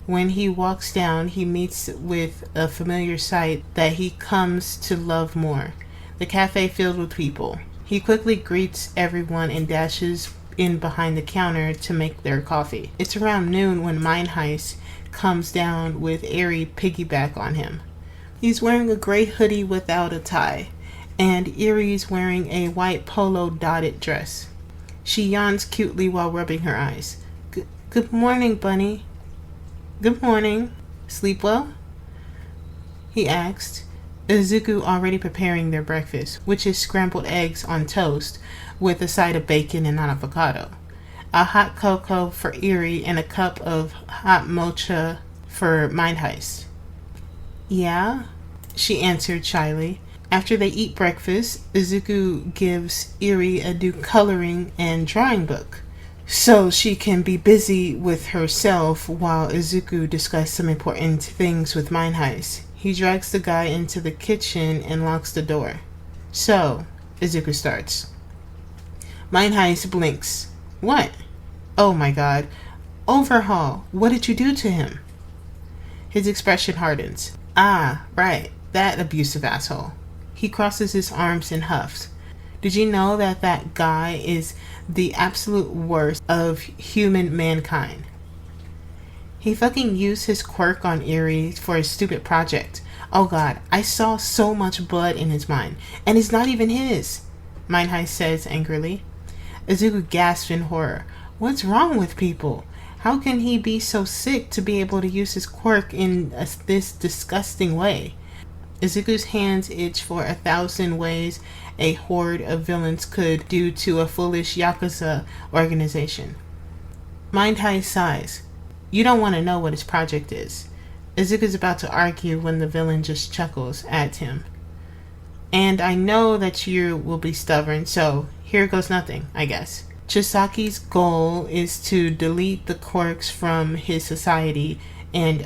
When he walks down, he meets with a familiar sight that he comes to love more. The cafe filled with people. He quickly greets everyone and dashes in behind the counter to make their coffee. It's around noon when Mind Heist comes down with Eri piggyback on him. He's wearing a gray hoodie without a tie, and Eri's wearing a white polo dotted dress. She yawns cutely while rubbing her eyes. Good morning, Bunny. Good morning. Sleep well? He asked. Izuku already preparing their breakfast, which is scrambled eggs on toast with a side of bacon and an avocado, a hot cocoa for Eri, and a cup of hot mocha for Mind Heist. Yeah, she answered shyly. After they eat breakfast, Izuku gives Eri a new coloring and drawing book, so she can be busy with herself while Izuku discusses some important things with Mind Heist. He drags the guy into the kitchen and locks the door. So, Izuku starts. Mind Heist blinks. What? Oh my god. Overhaul. What did you do to him? His expression hardens. Ah, right. That abusive asshole. He crosses his arms and huffs. Did you know that guy is the absolute worst of human mankind? He fucking used his quirk on Eri for his stupid project. Oh god, I saw so much blood in his mind. And it's not even his, Mind Heist says angrily. Izuku gasps in horror. What's wrong with people? How can he be so sick to be able to use his quirk in this disgusting way? Izuku's hands itch for 1,000 ways a horde of villains could do to a foolish Yakuza organization. Mind Heist sighs. You don't want to know what his project is. Izuku's about to argue when the villain just chuckles at him. And I know that you will be stubborn, so here goes nothing, I guess. Chisaki's goal is to delete the quirks from his society and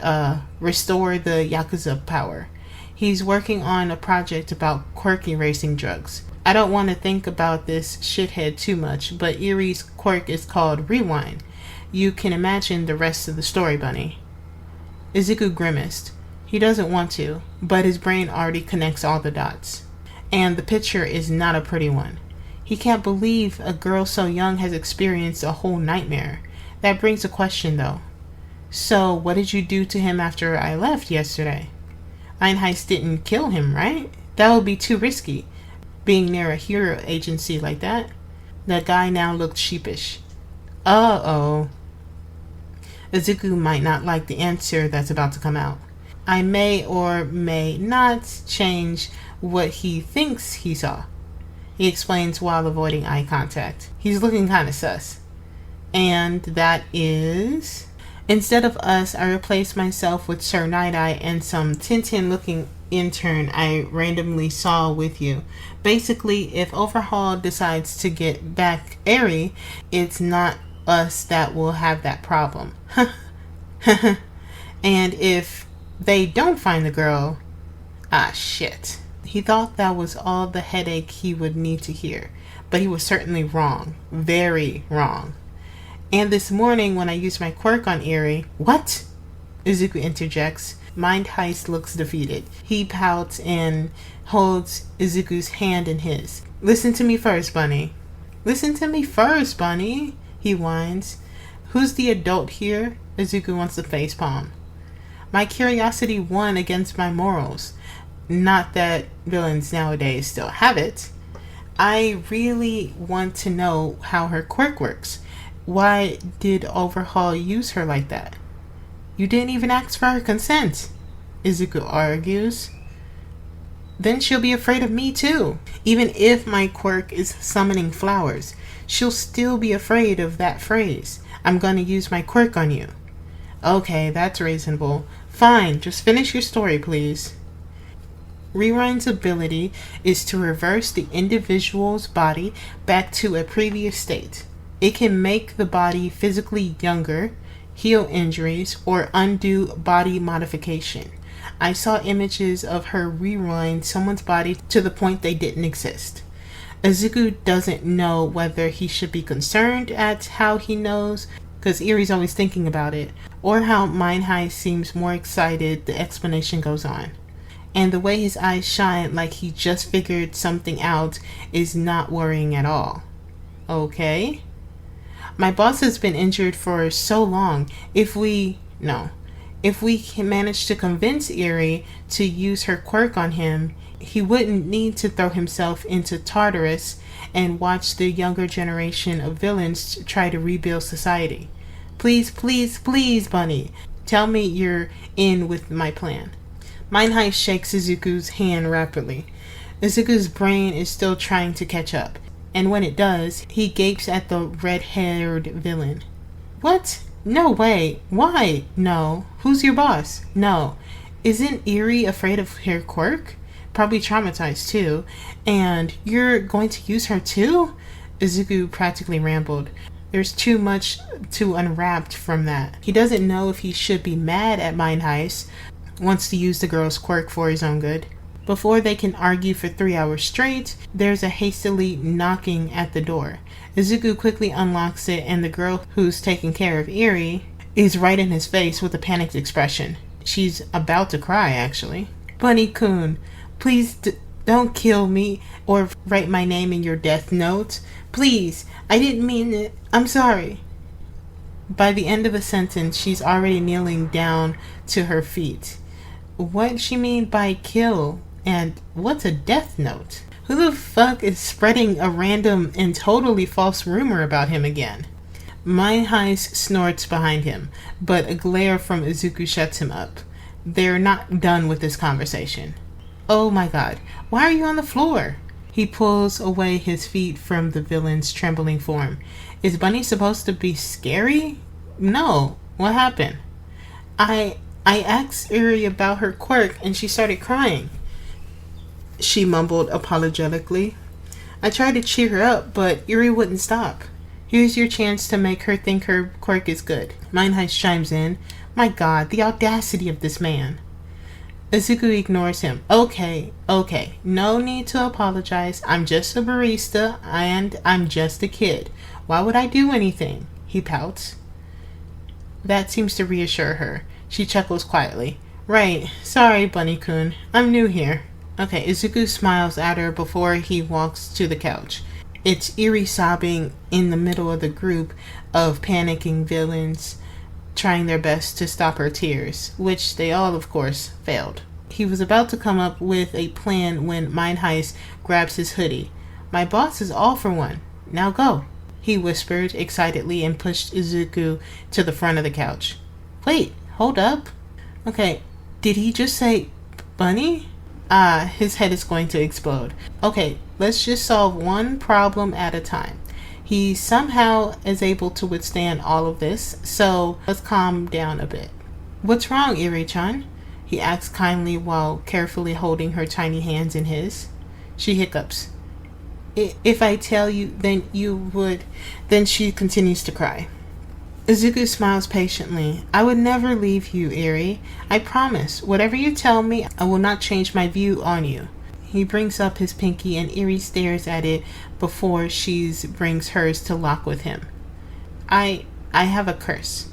restore the Yakuza power. He's working on a project about quirk erasing drugs. I don't want to think about this shithead too much, but Eri's quirk is called Rewind. You can imagine the rest of the story, Bunny. Izuku grimaced. He doesn't want to, but his brain already connects all the dots. And the picture is not a pretty one. He can't believe a girl so young has experienced a whole nightmare. That brings a question, though. So, what did you do to him after I left yesterday? Mind Heist didn't kill him, right? That would be too risky, being near a hero agency like that. The guy now looked sheepish. Uh-oh. Izuku might not like the answer that's about to come out. I may or may not change what he thinks he saw, he explains while avoiding eye contact. He's looking kind of sus. And that is... Instead of us, I replaced myself with Sir Night-Eye and some Tintin-looking intern I randomly saw with you. Basically, if Overhaul decides to get back Eri, it's not us that will have that problem. And if they don't find the girl, shit. He thought that was all the headache he would need to hear, but he was certainly wrong. Very wrong. And this morning when I used my quirk on Eri... What? Izuku interjects. Mind Heist looks defeated. He pouts and holds Izuku's hand in his. Listen to me first, Bunny. Listen to me first, Bunny, he whines. Who's the adult here? Izuku wants to facepalm. My curiosity won against my morals. Not that villains nowadays still have it. I really want to know how her quirk works. Why did Overhaul use her like that? You didn't even ask for her consent, Izuku argues. Then she'll be afraid of me too. Even if my quirk is summoning flowers, she'll still be afraid of that phrase. I'm gonna use my quirk on you. Okay, that's reasonable. Fine, just finish your story, please. Rewind's ability is to reverse the individual's body back to a previous state. It can make the body physically younger, heal injuries, or undo body modification. I saw images of her rewind someone's body to the point they didn't exist. Izuku doesn't know whether he should be concerned at how he knows, because Irie's always thinking about it, or how Mind Heist seems more excited the explanation goes on. And the way his eyes shine like he just figured something out is not worrying at all. Okay? My boss has been injured for so long. If we can manage to convince Irie to use her quirk on him, he wouldn't need to throw himself into Tartarus and watch the younger generation of villains try to rebuild society. Please, please, please, Bunny, tell me you're in with my plan. Mind Heist shakes Izuku's hand rapidly. Izuku's brain is still trying to catch up, and when it does, he gapes at the red-haired villain. What? No way. Why? No. Who's your boss? No. Isn't Irie afraid of her quirk? Probably traumatized too. And you're going to use her too? Izuku practically rambled. There's too much to unwrap from that. He doesn't know if he should be mad at Mind Heist, wants to use the girl's quirk for his own good. Before they can argue for 3 hours straight, there's a hastily knocking at the door. Izuku quickly unlocks it, and the girl who's taking care of Irie is right in his face with a panicked expression. She's about to cry, actually. Bunny-kun, please don't kill me or write my name in your death note. Please, I didn't mean it. I'm sorry. By the end of the sentence, she's already kneeling down to her feet. What'd she mean by kill? And what's a death note? Who the fuck is spreading a random and totally false rumor about him again? Mind Heist snorts behind him, but a glare from Izuku shuts him up. They're not done with this conversation. Oh my god, why are you on the floor? He pulls away his feet from the villain's trembling form. Is Bunny supposed to be scary? No. What happened? I asked Irie about her quirk and she started crying, she mumbled apologetically. I tried to cheer her up, but Irie wouldn't stop. Here's your chance to make her think her quirk is good. Mind Heist chimes in. My god, the audacity of this man. Izuku ignores him. Okay. No need to apologize. I'm just a barista, and I'm just a kid. Why would I do anything? He pouts. That seems to reassure her. She chuckles quietly. Right. Sorry, Bunny-kun. I'm new here. Okay, Izuku smiles at her before he walks to the couch. It's Irie sobbing in the middle of the group of panicking villains trying their best to stop her tears, which they all, of course, failed. He was about to come up with a plan when Mind Heist grabs his hoodie. My boss is all for one. Now go, he whispered excitedly and pushed Izuku to the front of the couch. Wait, hold up. Okay, did he just say Bunny? His head is going to explode. Okay, let's just solve one problem at a time. He somehow is able to withstand all of this, so let's calm down a bit. What's wrong, Irie-chan? He asks kindly while carefully holding her tiny hands in his. She hiccups. If I tell you, then you would... Then she continues to cry. Izuku smiles patiently. I would never leave you, Irie. I promise. Whatever you tell me, I will not change my view on you. He brings up his pinky and Irie stares at it before she brings hers to lock with him. I have a curse.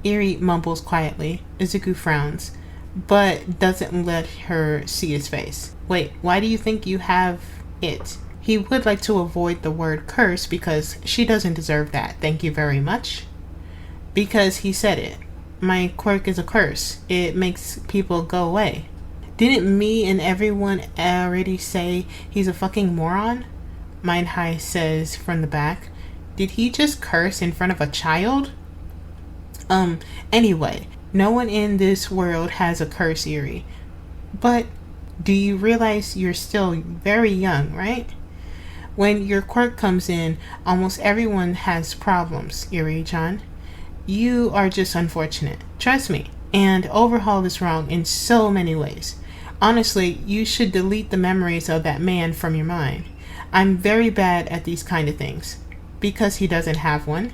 Eri mumbles quietly. Izuku frowns, but doesn't let her see his face. Wait, why do you think you have it? He would like to avoid the word curse because she doesn't deserve that. Thank you very much. Because he said it. My quirk is a curse. It makes people go away. Didn't me and everyone already say he's a fucking moron? Mind High says from the back. Did he just curse in front of a child? Anyway, no one in this world has a curse, Eri. But do you realize you're still very young, right? When your quirk comes in, almost everyone has problems, Eri-chan. You are just unfortunate. Trust me. And Overhaul is wrong in so many ways. Honestly, you should delete the memories of that man from your mind. I'm very bad at these kind of things. Because he doesn't have one.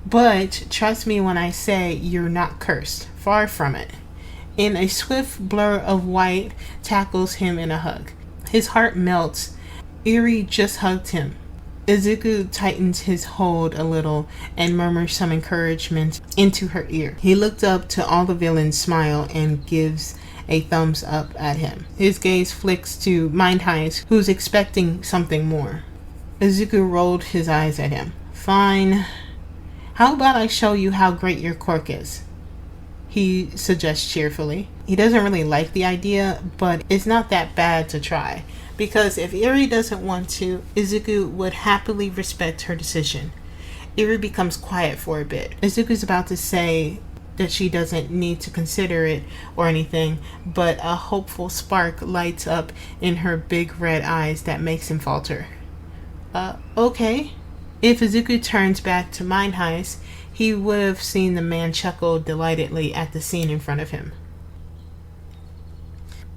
But trust me when I say you're not cursed. Far from it. In a swift blur of white, tackles him in a hug. His heart melts. Eri just hugged him. Izuku tightens his hold a little and murmurs some encouragement into her ear. He looked up to all the villains, smile, and gives a thumbs up at him. His gaze flicks to Mind High's, who's expecting something more. Izuku rolled his eyes at him. Fine. How about I show you how great your quirk is? He suggests cheerfully. He doesn't really like the idea, but it's not that bad to try. Because if Eri doesn't want to, Izuku would happily respect her decision. Eri becomes quiet for a bit. Izuku's about to say that she doesn't need to consider it or anything, but a hopeful spark lights up in her big red eyes that makes him falter. Okay. If Izuku turns back to Mind Heist, he would have seen the man chuckle delightedly at the scene in front of him.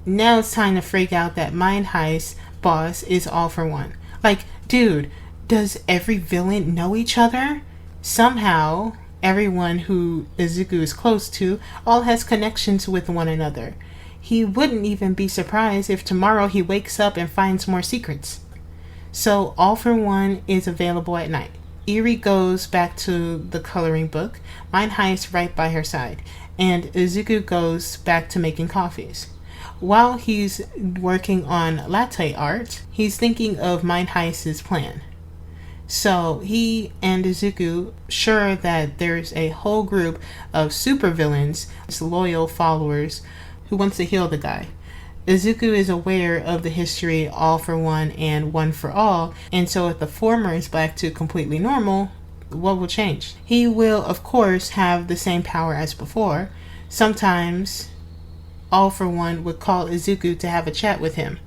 Now it's time to freak out that Mind Heist's boss is All for One. Like, dude, does every villain know each other? Somehow, everyone who Izuku is close to all has connections with one another. He wouldn't even be surprised if tomorrow he wakes up and finds more secrets. So All for One is available at night. Eri goes back to the coloring book. Mind Heist right by her side. And Izuku goes back to making coffees. While he's working on latte art, he's thinking of Mind Heist's plan. So he and Izuku, sure that there's a whole group of supervillains, loyal followers, who wants to heal the guy. Izuku is aware of the history All for One and One for All, and so if the former is back to completely normal, what will change? He will, of course, have the same power as before. Sometimes All for One would call Izuku to have a chat with him.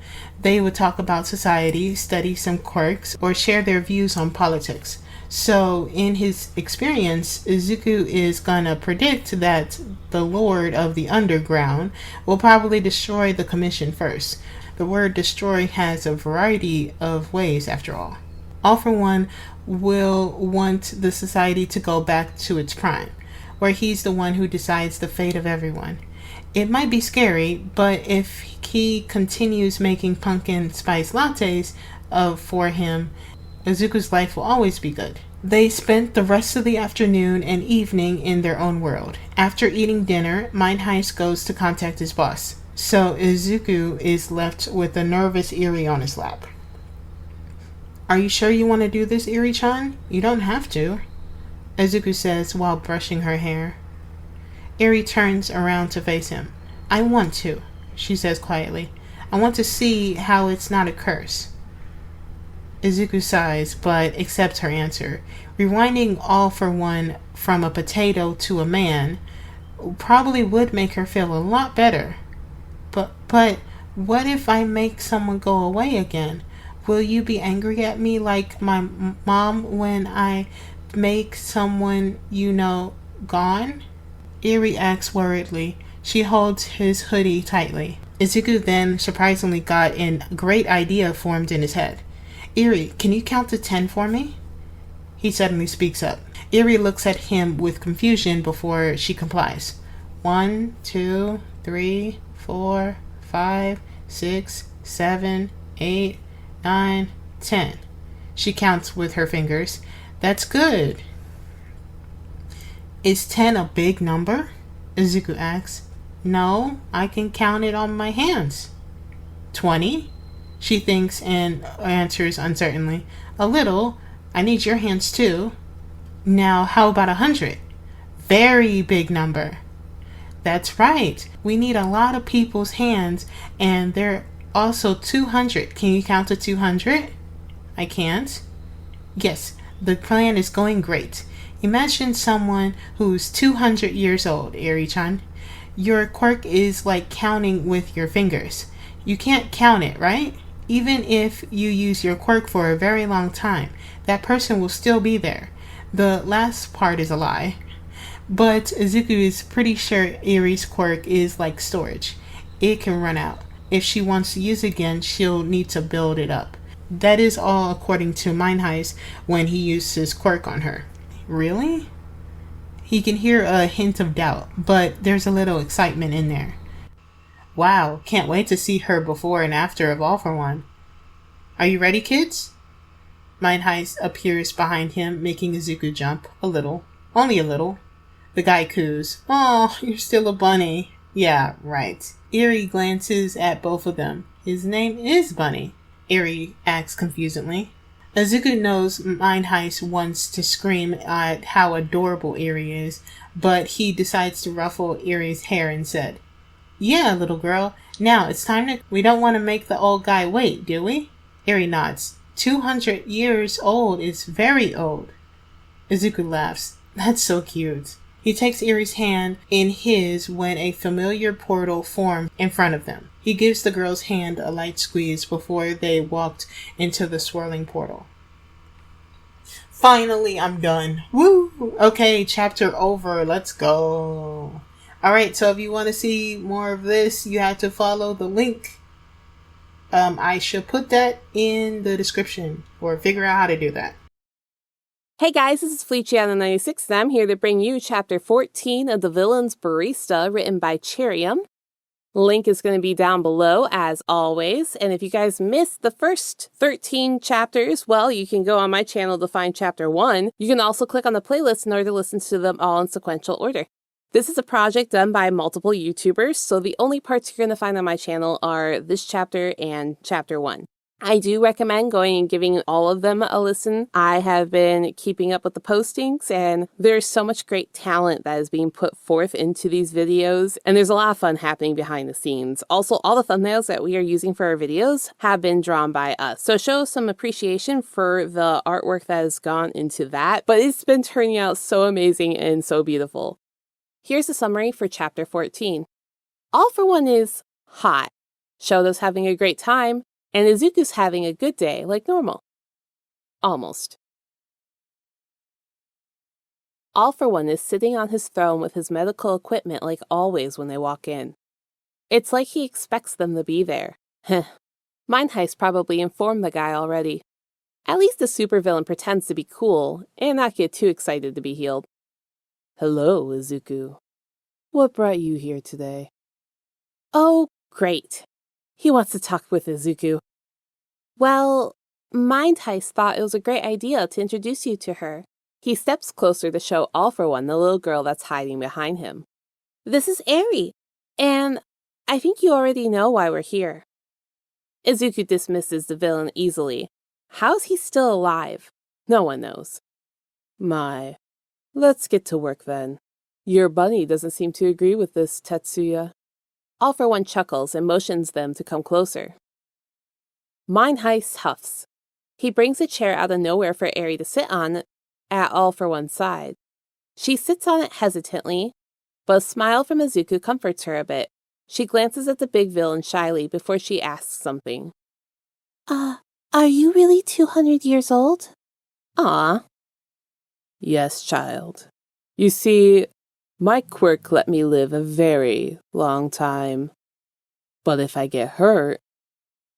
They would talk about society, study some quirks, or share their views on politics. So, in his experience, Izuku is gonna predict that the Lord of the Underground will probably destroy the commission first. The word destroy has a variety of ways, after all. All for One will want the society to go back to its prime, where he's the one who decides the fate of everyone. It might be scary, but if he continues making pumpkin spice lattes for him, Izuku's life will always be good. They spent the rest of the afternoon and evening in their own world. After eating dinner, Mind Heist goes to contact his boss. So Izuku is left with a nervous Eri on his lap. Are you sure you want to do this, Eri-chan? You don't have to, Izuku says while brushing her hair. Eri turns around to face him. I want to, she says quietly. I want to see how it's not a curse. Izuku sighs, but accepts her answer. Rewinding All for One from a potato to a man probably would make her feel a lot better. But what if I make someone go away again? Will you be angry at me like my mom when I make someone gone? Eri acts worriedly. She holds his hoodie tightly. Izuku then surprisingly got a great idea formed in his head. Eri, can you count to 10 for me? He suddenly speaks up. Eri looks at him with confusion before she complies. 1, 2, 3, 4, 5, 6, 7, 8, 9, 10. She counts with her fingers. That's good. Is 10 a big number? Izuku asks. No, I can count it on my hands. 20? She thinks and answers uncertainly. A little. I need your hands too. Now, how about 100? Very big number. That's right. We need a lot of people's hands, and there are also 200. Can you count to 200? I can't. Yes, the plan is going great. Imagine someone who's 200 years old, Eri-chan. Your quirk is like counting with your fingers. You can't count it, right? Even if you use your quirk for a very long time, that person will still be there. The last part is a lie. But Izuku is pretty sure Eri's quirk is like storage. It can run out. If she wants to use it again, she'll need to build it up. That is all according to Mind Heist when he used his quirk on her. Really? He can hear a hint of doubt, but there's a little excitement in there. Wow, can't wait to see her before and after of All for One. Are you ready, kids? Mind Heist appears behind him, making Izuku jump. A little. Only a little. The guy coos. Oh, you're still a bunny. Yeah, right. Eri glances at both of them. His name is Bunny, Eri asks confusedly. Izuku knows Mind Heist wants to scream at how adorable Eri is, but he decides to ruffle Eri's hair instead. Yeah, little girl. Now, it's time to... We don't want to make the old guy wait, do we? Eri nods. 200 years old is very old. Izuku laughs. That's so cute. He takes Eri's hand in his when a familiar portal forms in front of them. He gives the girl's hand a light squeeze before they walked into the swirling portal. Finally, I'm done. Woo! Okay, chapter over. Let's go. Alright, so if you want to see more of this, you have to follow the link. I should put that in the description or figure out how to do that. Hey guys, this is Fleeciana96 and I'm here to bring you chapter 14 of The Villain's Barista, written by Cherium. Link is going to be down below as always, and if you guys missed the first 13 chapters, well, you can go on my channel to find chapter 1. You can also click on the playlist in order to listen to them all in sequential order. This is a project done by multiple YouTubers, so the only parts you're going to find on my channel are this chapter and chapter 1. I do recommend going and giving all of them a listen. I have been keeping up with the postings, and there's so much great talent that is being put forth into these videos, and there's a lot of fun happening behind the scenes. Also, all the thumbnails that we are using for our videos have been drawn by us, so show some appreciation for the artwork that has gone into that, but it's been turning out so amazing and so beautiful. Here's a summary for chapter 14. All for One is hot. Shoto's having a great time, and Izuku's having a good day, like normal. Almost. All for One is sitting on his throne with his medical equipment like always when they walk in. It's like he expects them to be there. Heh. Mind Heist probably informed the guy already. At least the supervillain pretends to be cool and not get too excited to be healed. Hello, Izuku. What brought you here today? Oh, great. He wants to talk with Izuku. Well, Mind Heist thought it was a great idea to introduce you to her. He steps closer to show All for One the little girl that's hiding behind him. This is Eri, and I think you already know why we're here. Izuku dismisses the villain easily. How's he still alive? No one knows. My, let's get to work then. Your bunny doesn't seem to agree with this, Tetsuya. All for One chuckles and motions them to come closer. Mind Heist huffs. He brings a chair out of nowhere for Eri to sit on at All for One's side. She sits on it hesitantly, but a smile from Izuku comforts her a bit. She glances at the big villain shyly before she asks something. Are you really 200 years old? Ah. Yes, child. You see, my quirk let me live a very long time. But if I get hurt,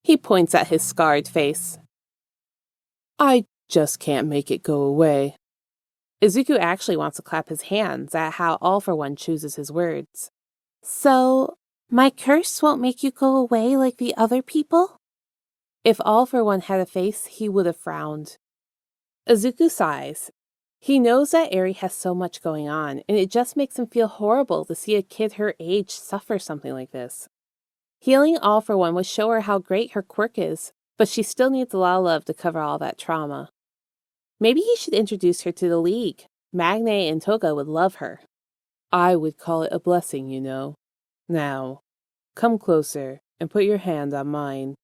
he points at his scarred face. I just can't make it go away. Izuku actually wants to clap his hands at how All for One chooses his words. So, my curse won't make you go away like the other people? If All for One had a face, he would have frowned. Izuku sighs. He knows that Eri has so much going on, and it just makes him feel horrible to see a kid her age suffer something like this. Healing All for One would show her how great her quirk is, but she still needs a lot of love to cover all that trauma. Maybe he should introduce her to the League. Magne and Toga would love her. I would call it a blessing, you know. Now, come closer and put your hand on mine.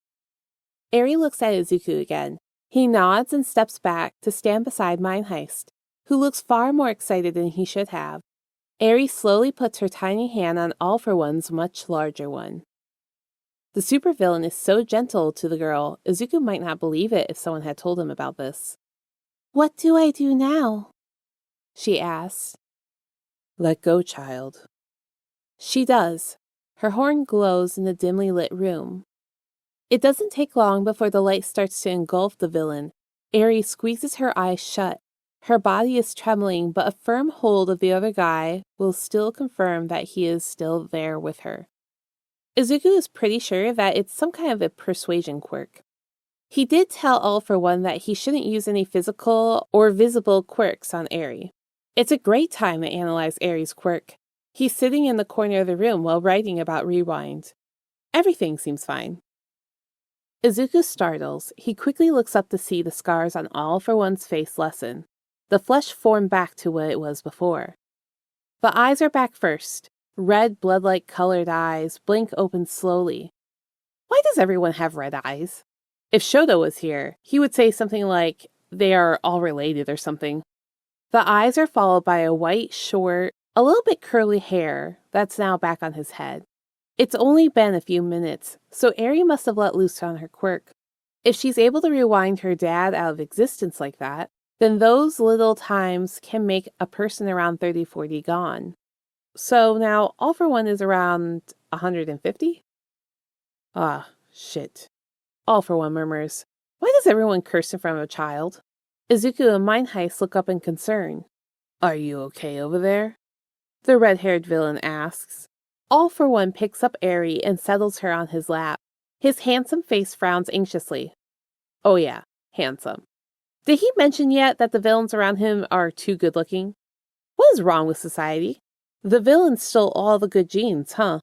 Eri looks at Izuku again. He nods and steps back to stand beside Mind Heist, who looks far more excited than he should have. Eri slowly puts her tiny hand on All for One's much larger one. The supervillain is so gentle to the girl, Izuku might not believe it if someone had told him about this. What do I do now? She asks. Let go, child. She does. Her horn glows in the dimly lit room. It doesn't take long before the light starts to engulf the villain. Eri squeezes her eyes shut. Her body is trembling, but a firm hold of the other guy will still confirm that he is still there with her. Izuku is pretty sure that it's some kind of a persuasion quirk. He did tell All for One that he shouldn't use any physical or visible quirks on Eri. It's a great time to analyze Eri's quirk. He's sitting in the corner of the room while writing about Rewind. Everything seems fine. Izuku startles. He quickly looks up to see the scars on All for One's face lessen. The flesh formed back to what it was before. The eyes are back first. Red, blood-like colored eyes blink open slowly. Why does everyone have red eyes? If Shoto was here, he would say something like, they are all related or something. The eyes are followed by a white, short, a little bit curly hair that's now back on his head. It's only been a few minutes, so Eri must have let loose on her quirk. If she's able to rewind her dad out of existence like that, then those little times can make a person around 30-40 gone. So now All for One is around 150? Ah, shit. All for One murmurs, why does everyone curse in front of a child? Izuku and Mind Heist look up in concern. Are you okay over there? The red-haired villain asks. All for One picks up Eri and settles her on his lap. His handsome face frowns anxiously. Oh yeah, handsome. Did he mention yet that the villains around him are too good-looking? What is wrong with society? The villain stole all the good genes, huh?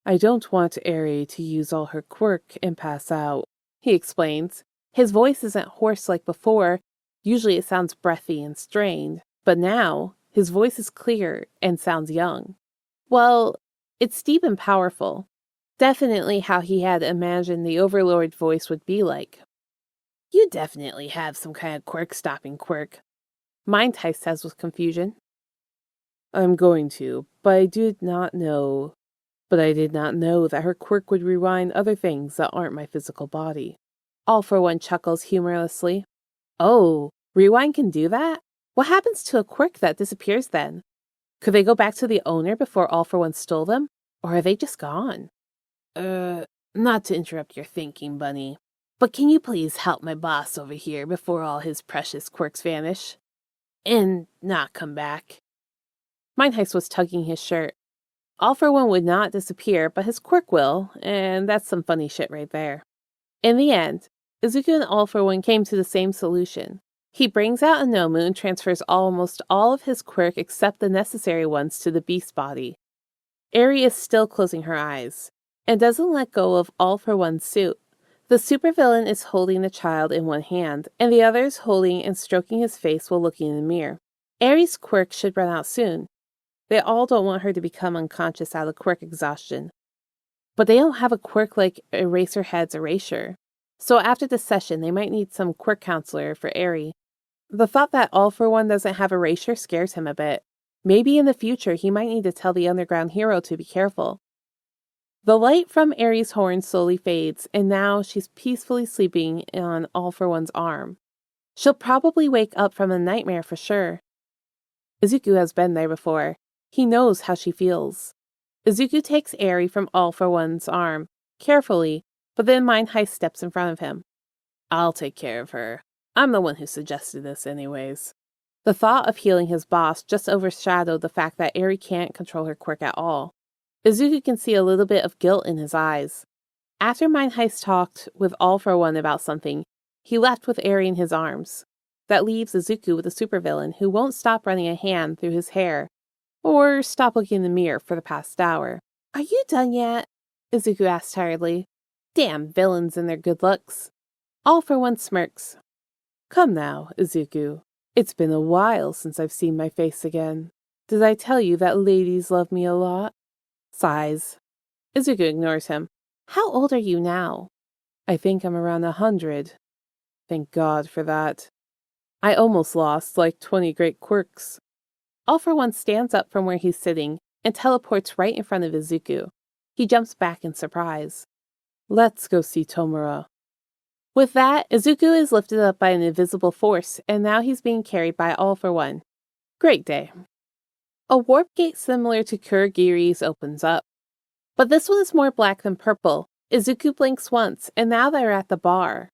I don't want Eri to use all her quirk and pass out, he explains. His voice isn't hoarse like before. Usually it sounds breathy and strained, but now his voice is clear and sounds young. Well, it's deep and powerful. Definitely how he had imagined the Overlord voice would be like. You definitely have some kind of quirk-stopping quirk, Mind Heist says with confusion. I'm going to, but I did not know that her quirk would rewind other things that aren't my physical body. All for One chuckles humorously. Oh, rewind can do that? What happens to a quirk that disappears then? Could they go back to the owner before All for One stole them? Or are they just gone? Not to interrupt your thinking, Bunny, but can you please help my boss over here before all his precious quirks vanish? And not come back. Mind Heist was tugging his shirt. All for One would not disappear, but his quirk will, and that's some funny shit right there. In the end, Izuku and All for One came to the same solution. He brings out a Nomu and transfers almost all of his quirk except the necessary ones to the beast body. Eri is still closing her eyes, and doesn't let go of All for One's suit. The supervillain is holding the child in one hand, and the other is holding and stroking his face while looking in the mirror. Eri's quirk should run out soon. They all don't want her to become unconscious out of quirk exhaustion. But they don't have a quirk like Eraserhead's Erasure. So after this session, they might need some quirk counselor for Eri. The thought that All for One doesn't have Erasure scares him a bit. Maybe in the future he might need to tell the underground hero to be careful. The light from Eri's horn slowly fades, and now she's peacefully sleeping on All for One's arm. She'll probably wake up from a nightmare for sure. Izuku has been there before. He knows how she feels. Izuku takes Eri from All for One's arm, carefully, but then Mind Heist steps in front of him. I'll take care of her. I'm the one who suggested this anyways. The thought of healing his boss just overshadowed the fact that Eri can't control her quirk at all. Izuku can see a little bit of guilt in his eyes. After Mind Heist talked with All for One about something, he left with Eri in his arms. that leaves Izuku with a supervillain who won't stop running a hand through his hair or stop looking in the mirror for the past hour. Are you done yet? Izuku asked tiredly. Damn villains and their good looks. All for One smirks. Come now, Izuku. It's been a while since I've seen my face again. Did I tell you that ladies love me a lot? Sighs. Izuku ignores him. How old are you now? I think I'm around 100. Thank God for that. I almost lost like 20 great quirks. All for One stands up from where he's sitting and teleports right in front of Izuku. He jumps back in surprise. Let's go see Tomura. With that, Izuku is lifted up by an invisible force, and now he's being carried by All for One. Great day. A warp gate similar to Kurogiri's opens up. But this one is more black than purple. Izuku blinks once, and now they're at the bar.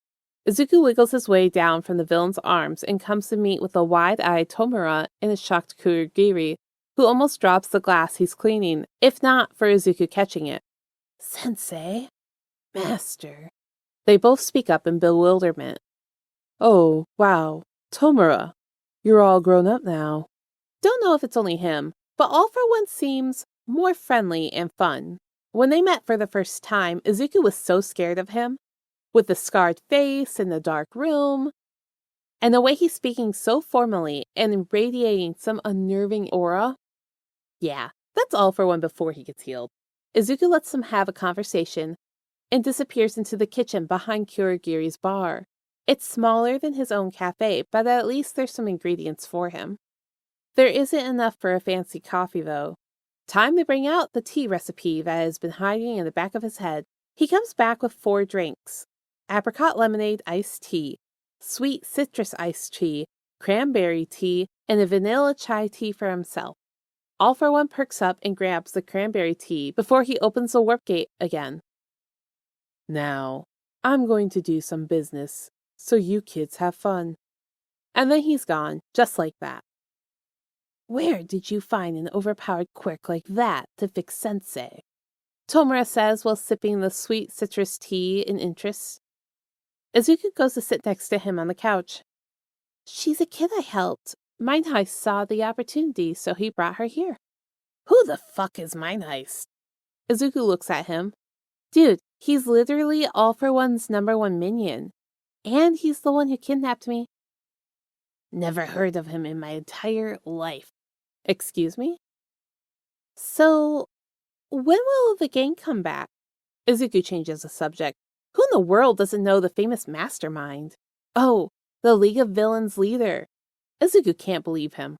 Izuku wiggles his way down from the villain's arms and comes to meet with a wide-eyed Tomura and a shocked Kurogiri, who almost drops the glass he's cleaning, if not for Izuku catching it. Sensei? Master. They both speak up in bewilderment. Oh, wow. Tomura. You're all grown up now. Don't know if it's only him, but All for One seems more friendly and fun. When they met for the first time, Izuku was so scared of him, with the scarred face in the dark room, and the way he's speaking so formally and radiating some unnerving aura. Yeah, that's All for One before he gets healed. Izuku lets them have a conversation and disappears into the kitchen behind Kurogiri's bar. It's smaller than his own cafe, but at least there's some ingredients for him. There isn't enough for a fancy coffee, though. Time to bring out the tea recipe that has been hiding in the back of his head. He comes back with 4 drinks. Apricot lemonade iced tea, sweet citrus iced tea, cranberry tea, and a vanilla chai tea for himself. All for One perks up and grabs the cranberry tea before he opens the warp gate again. Now, I'm going to do some business, so you kids have fun. And then he's gone, just like that. Where did you find an overpowered quirk like that to fix Sensei? Tomura says while sipping the sweet citrus tea in interest. Izuku goes to sit next to him on the couch. She's a kid I helped. Mine Heist saw the opportunity, so he brought her here. Who the fuck is Mine Heist? Izuku looks at him. Dude, he's literally All for One's #1 minion. And he's the one who kidnapped me. Never heard of him in my entire life. Excuse me? So, when will the gang come back? Izuku changes the subject. Who in the world doesn't know the famous mastermind? Oh, the League of Villains leader. Izuku can't believe him.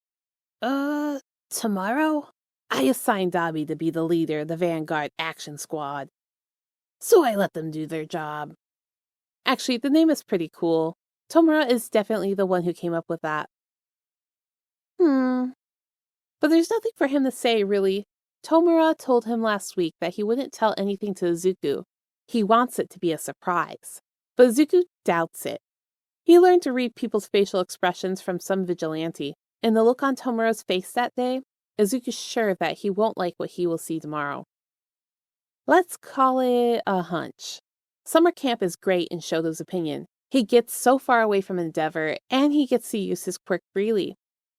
Tomorrow? I assigned Dabi to be the leader of the Vanguard Action Squad. So I let them do their job. Actually, the name is pretty cool. Tomura is definitely the one who came up with that. But there's nothing for him to say, really. Tomura told him last week that he wouldn't tell anything to Izuku. He wants it to be a surprise. But Izuku doubts it. He learned to read people's facial expressions from some vigilante, and the look on Tomura's face that day, Izuku's sure that he won't like what he will see tomorrow. Let's call it a hunch. Summer camp is great in Shoto's opinion. He gets so far away from Endeavor, and he gets to use his quirk freely.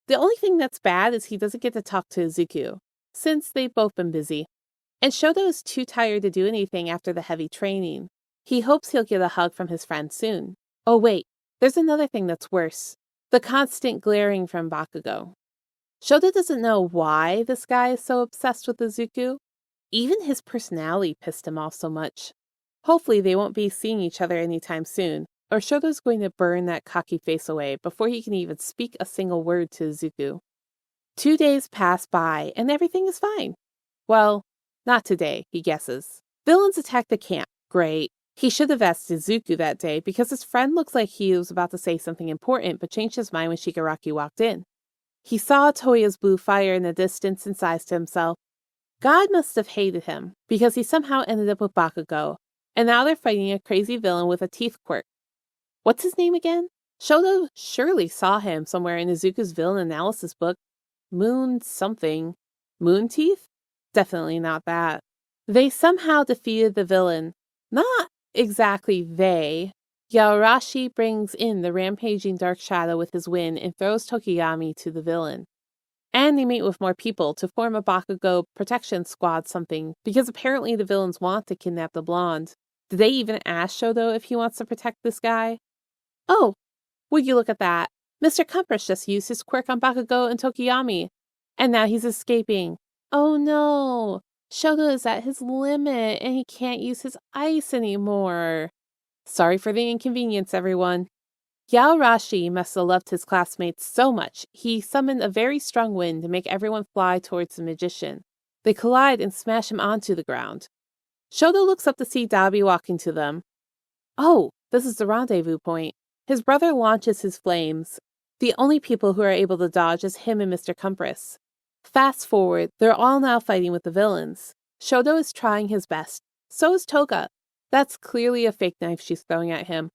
The only thing that's bad is he doesn't get to talk to Izuku, since they've both been busy. And Shoto is too tired to do anything after the heavy training. He hopes he'll get a hug from his friend soon. Oh wait, there's another thing that's worse. The constant glaring from Bakugo. Shoto doesn't know why this guy is so obsessed with Izuku. Even his personality pissed him off so much. Hopefully they won't be seeing each other anytime soon, or Shoto's going to burn that cocky face away before he can even speak a single word to Izuku. 2 days pass by, and everything is fine. Well, not today, he guesses. Villains attack the camp. Great. He should have asked Izuku that day because his friend looks like he was about to say something important but changed his mind when Shigaraki walked in. He saw Toya's blue fire in the distance and sighs to himself. God must have hated him because he somehow ended up with Bakugo, and now they're fighting a crazy villain with a teeth quirk. What's his name again? Shoto surely saw him somewhere in Izuku's villain analysis book. Moon something. Moon teeth? Definitely not that. They somehow defeated the villain. Not exactly they. Yaorashi brings in the rampaging Dark Shadow with his wind and throws Tokiyami to the villain. And they meet with more people to form a Bakugo protection squad something, because apparently the villains want to kidnap the blonde. Did they even ask Shoto if he wants to protect this guy? Oh, would you look at that? Mr. Compass just used his quirk on Bakugo and Tokiyami, and now he's escaping. Oh no! Shoto is at his limit, and he can't use his ice anymore. Sorry for the inconvenience, everyone. Yaorashi must have loved his classmates so much, he summoned a very strong wind to make everyone fly towards the magician. They collide and smash him onto the ground. Shoto looks up to see Dabi walking to them. Oh, this is the rendezvous point. His brother launches his flames. The only people who are able to dodge is him and Mr. Compress. Fast forward, they're all now fighting with the villains. Shoto is trying his best. So is Toga. That's clearly a fake knife she's throwing at him.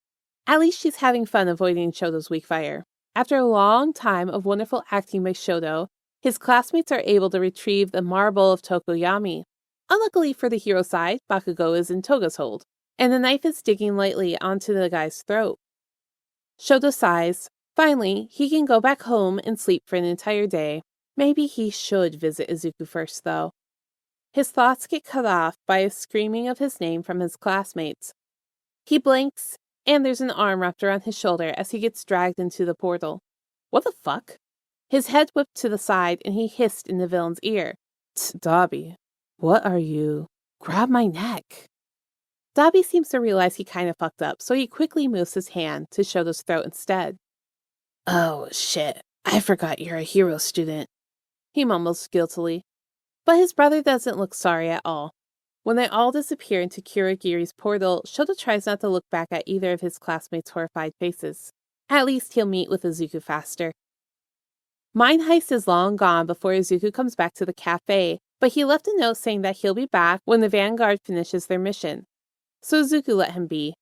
At least she's having fun avoiding Shoto's weak fire. After a long time of wonderful acting by Shoto, his classmates are able to retrieve the marble of Tokoyami. Unluckily for the hero side, Bakugo is in Toga's hold, and the knife is digging lightly onto the guy's throat. Shoto sighs. Finally, he can go back home and sleep for an entire day. Maybe he should visit Izuku first, though. His thoughts get cut off by a screaming of his name from his classmates. He blinks, and there's an arm wrapped around his shoulder as he gets dragged into the portal. What the fuck? His head whipped to the side, and he hissed in the villain's ear. Dabi, what are you? Grab my neck. Dabi seems to realize he kind of fucked up, so he quickly moves his hand to Shoto's throat instead. Oh, shit. I forgot you're a hero student. He mumbles guiltily. But his brother doesn't look sorry at all. When they all disappear into Kurogiri's portal, Shoto tries not to look back at either of his classmates' horrified faces. At least he'll meet with Izuku faster. Mine Heist is long gone before Izuku comes back to the cafe, but he left a note saying that he'll be back when the Vanguard finishes their mission. So Izuku let him be.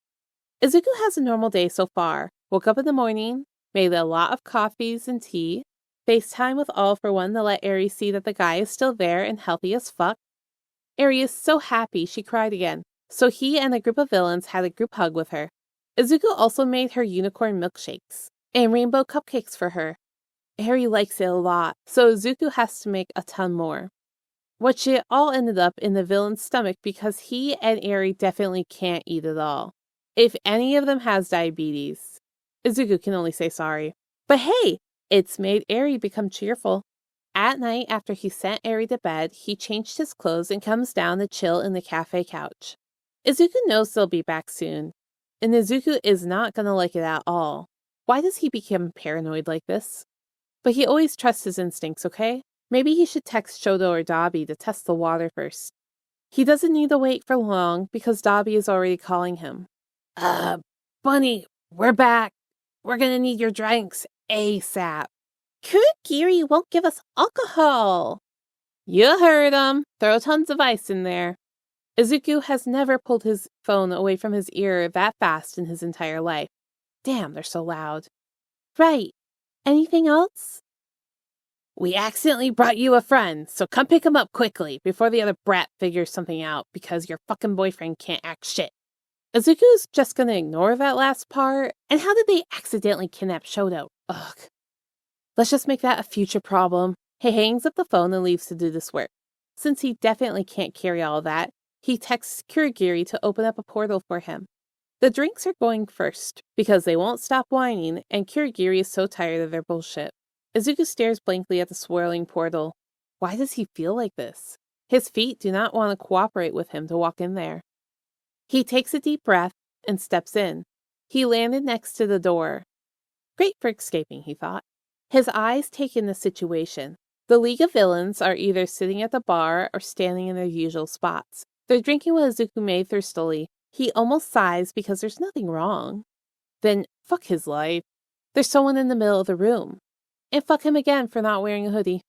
Izuku has a normal day so far. Woke up in the morning, made a lot of coffees and tea, FaceTime with All for One to let Eri see that the guy is still there and healthy as fuck. Eri is so happy she cried again, so he and a group of villains had a group hug with her. Izuku also made her unicorn milkshakes and rainbow cupcakes for her. Eri likes it a lot, so Izuku has to make a ton more. Which it all ended up in the villain's stomach because he and Eri definitely can't eat it all. If any of them has diabetes, Izuku can only say sorry. But hey, it's made Eri become cheerful. At night, after he sent Eri to bed, he changed his clothes and comes down to chill in the cafe couch. Izuku knows they'll be back soon, and Izuku is not gonna like it at all. Why does he become paranoid like this? But he always trusts his instincts, okay? Maybe he should text Shoto or Dabi to test the water first. He doesn't need to wait for long because Dabi is already calling him. Bunny, we're back. We're gonna need your drinks ASAP. Kurogiri won't give us alcohol. You heard him. Throw tons of ice in there. Izuku has never pulled his phone away from his ear that fast in his entire life. Damn, they're so loud. Right. Anything else? We accidentally brought you a friend, so come pick him up quickly before the other brat figures something out because your fucking boyfriend can't act shit. Izuku's just gonna ignore that last part. And how did they accidentally kidnap Shoto? Ugh. Let's just make that a future problem. He hangs up the phone and leaves to do this work. Since he definitely can't carry all of that, he texts Kurogiri to open up a portal for him. The drinks are going first, because they won't stop whining, and Kurogiri is so tired of their bullshit. Izuku stares blankly at the swirling portal. Why does he feel like this? His feet do not want to cooperate with him to walk in there. He takes a deep breath and steps in. He landed next to the door. Great for escaping, he thought. His eyes take in the situation. The League of Villains are either sitting at the bar or standing in their usual spots. They're drinking what Izuku made thirstily. He almost sighs because there's nothing wrong. Then, fuck his life. There's someone in the middle of the room. And fuck him again for not wearing a hoodie.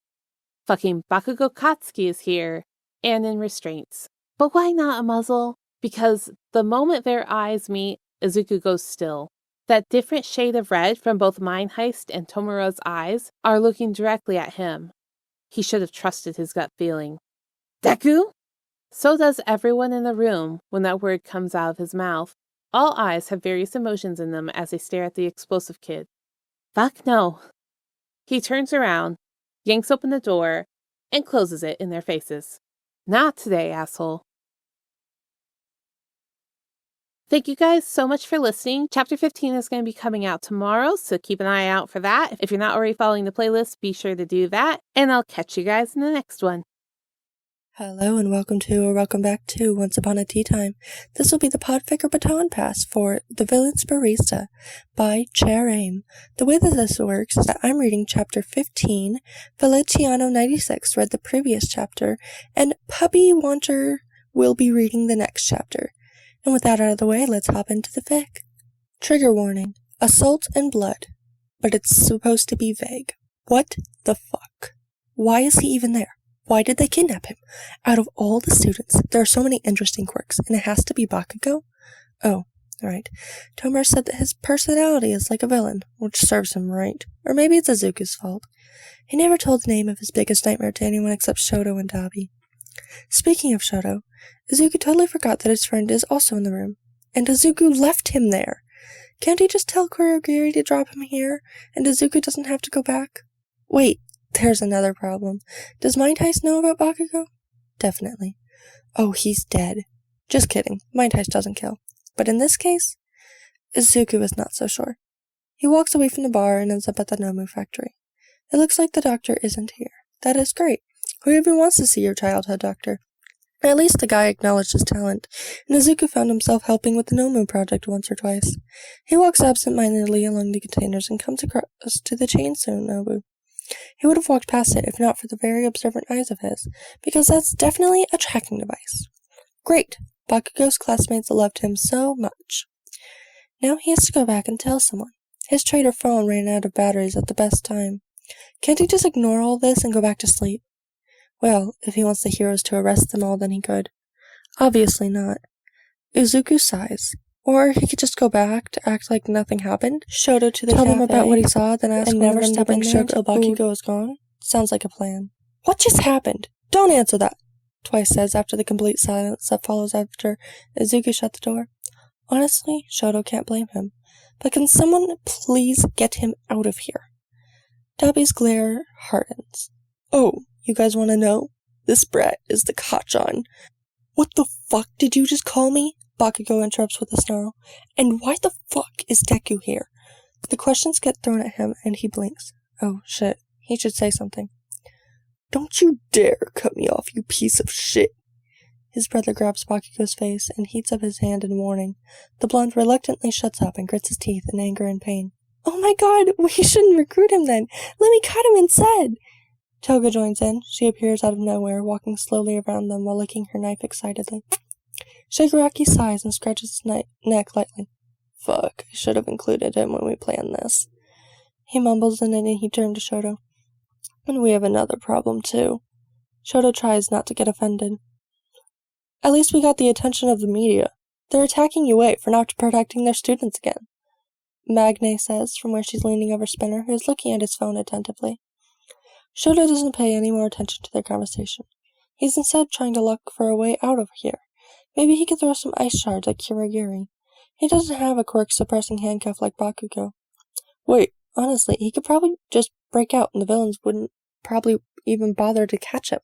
Fucking Bakugo Katsuki is here, and in restraints. But why not a muzzle? Because the moment their eyes meet, Izuku goes still. That different shade of red from both Mine Heist and Tomura's eyes are looking directly at him. He should have trusted his gut feeling. Deku? So does everyone in the room when that word comes out of his mouth. All eyes have various emotions in them as they stare at the explosive kid. Fuck no. He turns around, yanks open the door, and closes it in their faces. Not today, asshole. Thank you guys so much for listening. Chapter 15 is going to be coming out tomorrow, so keep an eye out for that. If you're not already following the playlist, be sure to do that, and I'll catch you guys in the next one. Hello and welcome back to Once Upon a Tea Time. This will be the Podficker Baton Pass for The Villain's Barista by Chair Aim. The way that this works is that I'm reading chapter 15, Feliciano 96 read the previous chapter, and Puppy Wanter will be reading the next chapter. And with that out of the way, let's hop into the fic. Trigger warning. Assault and blood. But it's supposed to be vague. What the fuck? Why is he even there? Why did they kidnap him? Out of all the students, there are so many interesting quirks, and it has to be Bakugo? Oh, right. Tomura said that his personality is like a villain, which serves him right. Or maybe it's Izuku's fault. He never told the name of his biggest nightmare to anyone except Shoto and Dabi. Speaking of Shoto, Izuku totally forgot that his friend is also in the room. And Izuku left him there. Can't he just tell Kurogiri to drop him here, and Izuku doesn't have to go back? Wait, there's another problem. Does Mind Heist know about Bakugo? Definitely. Oh, he's dead. Just kidding. Mind Heist doesn't kill. But in this case, Izuku is not so sure. He walks away from the bar and ends up at the Nomu factory. It looks like the doctor isn't here. That is great. Who even wants to see your childhood doctor? At least the guy acknowledged his talent, and Izuku found himself helping with the Nomu project once or twice. He walks absent-mindedly along the containers and comes across to the chainsaw Nobu. He would have walked past it if not for the very observant eyes of his, because that's definitely a tracking device. Great! Bakugo's classmates loved him so much. Now he has to go back and tell someone. His traitor phone ran out of batteries at the best time. Can't he just ignore all this and go back to sleep? Well, if he wants the heroes to arrest them all, then he could. Obviously not. Izuku sighs. Or he could just go back to act like nothing happened. Shoto to the Tell them about what he saw, then ask and never step in there until Bakugo is gone. Sounds like a plan. What just happened? Don't answer that! Twice says after the complete silence that follows after Izuku shut the door. Honestly, Shoto can't blame him. But can someone please get him out of here? Dabi's glare hardens. Oh, you guys want to know? This brat is the Kachan. What the fuck did you just call me? Bakugo interrupts with a snarl. And why the fuck is Deku here? The questions get thrown at him and he blinks. Oh shit, he should say something. Don't you dare cut me off, you piece of shit. His brother grabs Bakugo's face and heats up his hand in warning. The blonde reluctantly shuts up and grits his teeth in anger and pain. Oh my god, we shouldn't recruit him then. Let me cut him instead. Toga joins in. She appears out of nowhere, walking slowly around them while licking her knife excitedly. Shigaraki sighs and scratches his neck lightly. Fuck, I should have included him when we planned this. He mumbles and then he turns to Shoto. And we have another problem too. Shoto tries not to get offended. At least we got the attention of the media. They're attacking UA for not protecting their students again. Magne says from where she's leaning over Spinner, who is looking at his phone attentively. Shoto doesn't pay any more attention to their conversation. He's instead trying to look for a way out of here. Maybe he could throw some ice shards at Kurogiri. He doesn't have a quirk-suppressing handcuff like Bakugo. Wait, honestly, he could probably just break out and the villains wouldn't probably even bother to catch him.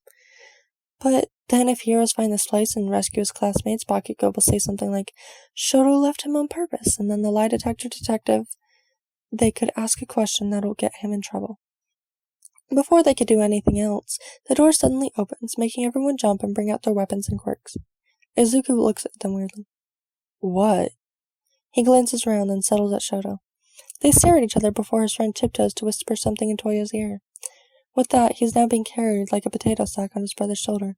But then if heroes find this place and rescue his classmates, Bakugo will say something like, Shoto left him on purpose, and then the lie detector detective, they could ask a question that'll get him in trouble. Before they could do anything else, the door suddenly opens, making everyone jump and bring out their weapons and quirks. Izuku looks at them weirdly. What? He glances around and settles at Shoto. They stare at each other before his friend tiptoes to whisper something in Toya's ear. With that, he's now being carried like a potato sack on his brother's shoulder.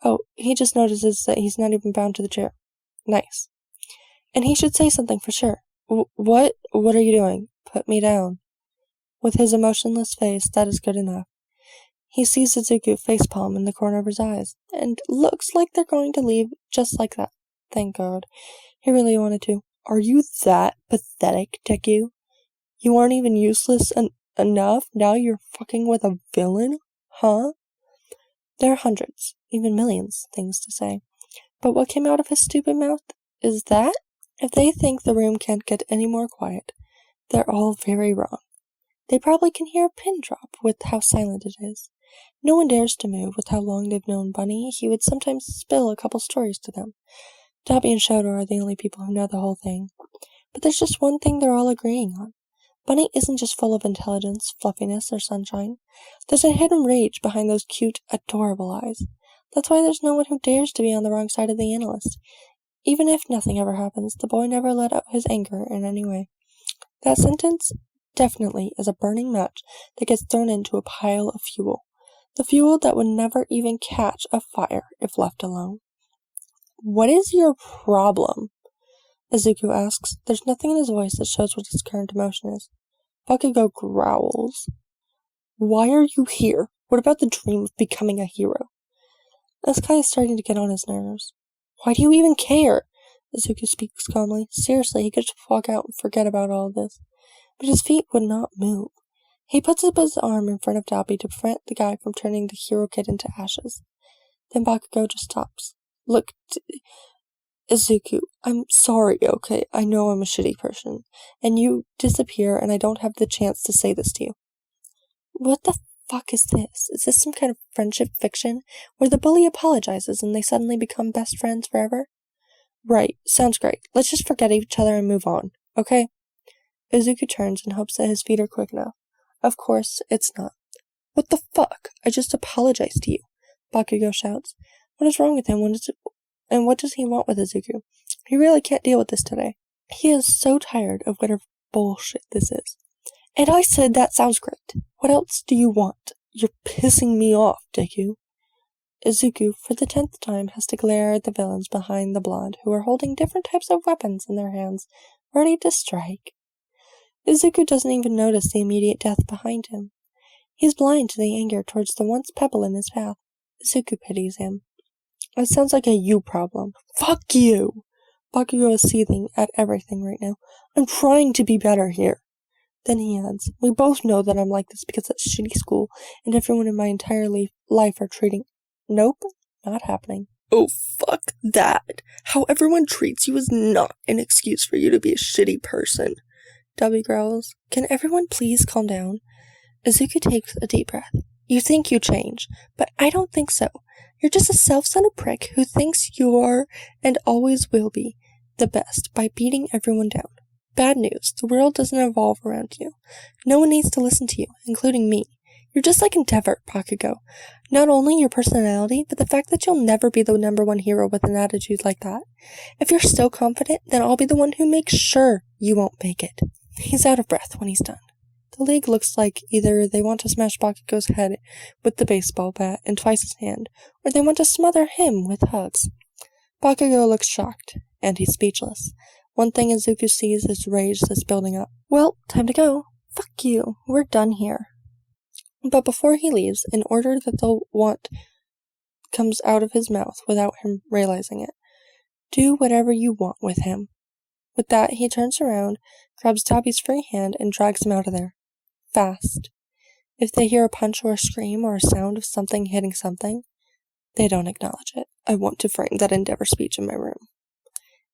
Oh, he just notices that he's not even bound to the chair. Nice. And he should say something for sure. What? What are you doing? Put me down. With his emotionless face, that is good enough. He sees Izuku facepalm in the corner of his eyes, and looks like they're going to leave just like that. Thank God. He really wanted to. Are you that pathetic, Deku? You aren't even useless enough? Now you're fucking with a villain? Huh? There are hundreds, even millions, things to say. But what came out of his stupid mouth is that? If they think the room can't get any more quiet, they're all very wrong. They probably can hear a pin drop with how silent it is. No one dares to move. With how long they've known Bunny, he would sometimes spill a couple stories to them. Dabi and Shoto are the only people who know the whole thing. But there's just one thing they're all agreeing on. Bunny isn't just full of intelligence, fluffiness, or sunshine. There's a hidden rage behind those cute, adorable eyes. That's why there's no one who dares to be on the wrong side of the analyst. Even if nothing ever happens, the boy never let out his anger in any way. That sentence definitely is a burning match that gets thrown into a pile of fuel. The fuel that would never even catch a fire if left alone. What is your problem? Izuku asks. There's nothing in his voice that shows what his current emotion is. Bakugo growls. Why are you here? What about the dream of becoming a hero? This guy is starting to get on his nerves. Why do you even care? Izuku speaks calmly. Seriously, he could just walk out and forget about all of this. But his feet would not move. He puts up his arm in front of Dabi to prevent the guy from turning the hero kid into ashes. Then Bakugo just stops. Look, Izuku, I'm sorry, okay? I know I'm a shitty person. And you disappear and I don't have the chance to say this to you. What the fuck is this? Is this some kind of friendship fiction where the bully apologizes and they suddenly become best friends forever? Right, sounds great. Let's just forget each other and move on, okay? Izuku turns and hopes that his feet are quick enough. Of course, it's not. What the fuck? I just apologized to you, Bakugo shouts. What is wrong with him? And what does he want with Izuku? He really can't deal with this today. He is so tired of whatever bullshit this is. And I said that sounds great. What else do you want? You're pissing me off, Deku. Izuku, for the 10th time, has to glare at the villains behind the blonde, who are holding different types of weapons in their hands, ready to strike. Izuku doesn't even notice the immediate death behind him. He's blind to the anger towards the once pebble in his path. Izuku pities him. It sounds like a you problem. Fuck you! Bakugo is seething at everything right now. I'm trying to be better here. Then he adds, we both know that I'm like this because at shitty school, and everyone in my entire life are treating... Nope, not happening. Oh, fuck that. How everyone treats you is not an excuse for you to be a shitty person. Dabi growls. Can everyone please calm down? Izuku takes a deep breath. You think you change, but I don't think so. You're just a self-centered prick who thinks you are, and always will be, the best by beating everyone down. Bad news, the world doesn't evolve around you. No one needs to listen to you, including me. You're just like Endeavor, Bakugo. Not only your personality, but the fact that you'll never be the #1 hero with an attitude like that. If you're still confident, then I'll be the one who makes sure you won't make it. He's out of breath when he's done. The league looks like either they want to smash Bakugo's head with the baseball bat and twice his hand, or they want to smother him with hugs. Bakugo looks shocked, and he's speechless. One thing Izuku sees is rage that's building up. Well, time to go. Fuck you. We're done here. But before he leaves, an order that they'll want comes out of his mouth without him realizing it. Do whatever you want with him. With that, he turns around, grabs Dabi's free hand, and drags him out of there. Fast. If they hear a punch or a scream or a sound of something hitting something, they don't acknowledge it. I want to frame that Endeavor speech in my room.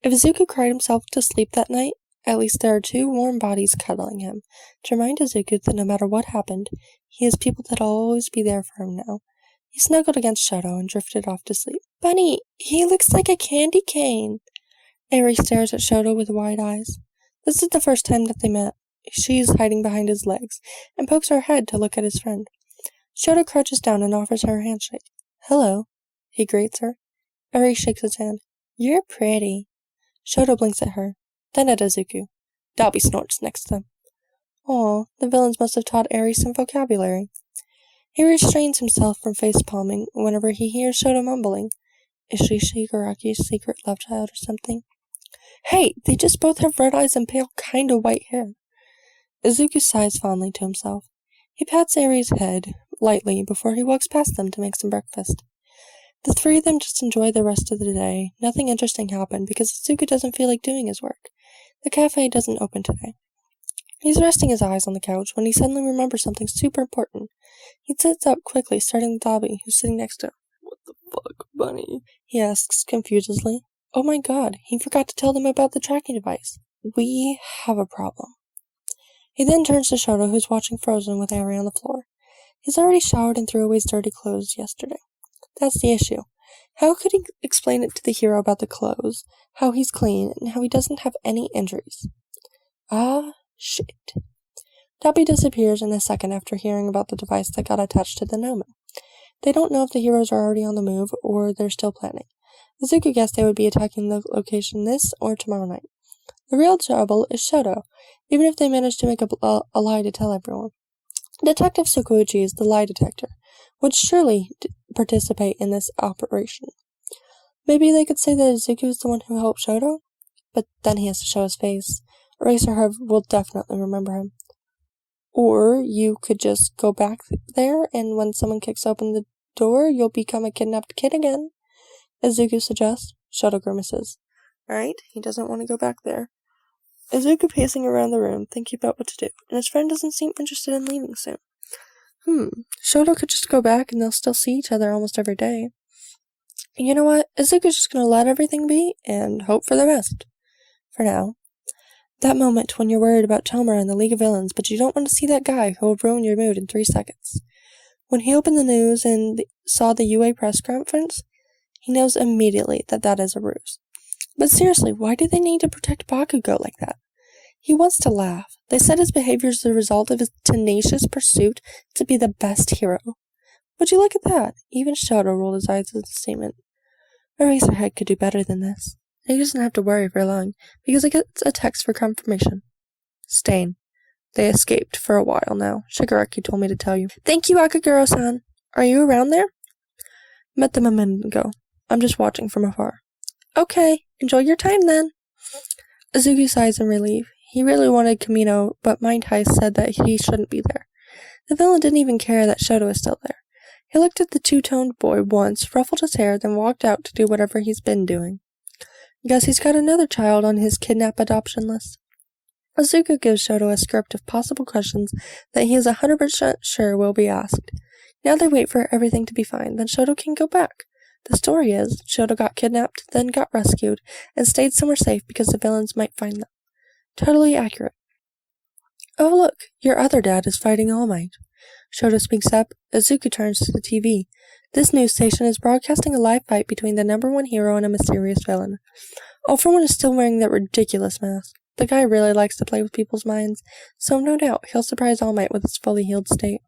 If Izuku cried himself to sleep that night, at least there are 2 warm bodies cuddling him, to remind Izuku that no matter what happened, he has people that'll always be there for him now. He snuggled against Shoto and drifted off to sleep. Bunny, he looks like a candy cane. Eri stares at Shoto with wide eyes. This is the first time that they met. She's hiding behind his legs, and pokes her head to look at his friend. Shoto crouches down and offers her a handshake. Hello, he greets her. Eri shakes his hand. You're pretty. Shoto blinks at her, then at Izuku. Dabi snorts next to them. Aw, the villains must have taught Eri some vocabulary. He restrains himself from face-palming whenever he hears Shoto mumbling. Is she Shigaraki's secret love child or something? Hey, they just both have red eyes and pale, kind of white hair. Izuku sighs fondly to himself. He pats Eri's head lightly before he walks past them to make some breakfast. The 3 of them just enjoy the rest of the day. Nothing interesting happened because Izuku doesn't feel like doing his work. The cafe doesn't open today. He's resting his eyes on the couch when he suddenly remembers something super important. He sits up quickly, starting with Dabi, who's sitting next to him. What the fuck, Bunny? He asks confusedly. Oh my god, he forgot to tell them about the tracking device. We have a problem. He then turns to Shoto, who's watching Frozen with Ari on the floor. He's already showered and threw away his dirty clothes yesterday. That's the issue. How could he explain it to the hero about the clothes, how he's clean, and how he doesn't have any injuries? Ah, shit. Dabi disappears in a second after hearing about the device that got attached to the Noma. They don't know if the heroes are already on the move or they're still planning. Izuku guessed they would be attacking the location this or tomorrow night. The real trouble is Shoto, even if they manage to make a lie to tell everyone. Detective Tsukuuchi is the lie detector, would surely participate in this operation. Maybe they could say that Izuku is the one who helped Shoto? But then he has to show his face. Eraserhead will definitely remember him. Or you could just go back there, and when someone kicks open the door, you'll become a kidnapped kid again. Izuku suggests. Shoto grimaces. Alright, he doesn't want to go back there. Izuku pacing around the room, thinking about what to do, and his friend doesn't seem interested in leaving soon. Shoto could just go back and they'll still see each other almost every day. You know what? Izuku's just gonna let everything be and hope for the best. For now. That moment when you're worried about Tomura and the League of Villains, but you don't want to see that guy who will ruin your mood in 3 seconds. When he opened the news and saw the UA press conference, he knows immediately that that is a ruse. But seriously, why do they need to protect Bakugo like that? He wants to laugh. They said his behavior is the result of his tenacious pursuit to be the best hero. Would you look at that? Even Shoto rolled his eyes at the statement. Eraserhead could do better than this. He doesn't have to worry for long, because he gets a text for confirmation. Stain. They escaped for a while now. Shigaraki told me to tell you. Thank you, Akaguro-san. Are you around there? Met them a minute ago. I'm just watching from afar. Okay, enjoy your time then. Izuku sighs in relief. He really wanted Kamino, but Mind Heist said that he shouldn't be there. The villain didn't even care that Shoto was still there. He looked at the two-toned boy once, ruffled his hair, then walked out to do whatever he's been doing. Guess he's got another child on his kidnap adoption list. Izuku gives Shoto a script of possible questions that he is 100% sure will be asked. Now they wait for everything to be fine, then Shoto can go back. The story is, Shoto got kidnapped, then got rescued, and stayed somewhere safe because the villains might find them. Totally accurate. Oh look, your other dad is fighting All Might. Shoto speaks up. Izuku turns to the TV. This news station is broadcasting a live fight between the #1 hero and a mysterious villain. All for One is still wearing that ridiculous mask. The guy really likes to play with people's minds, so no doubt he'll surprise All Might with his fully healed state.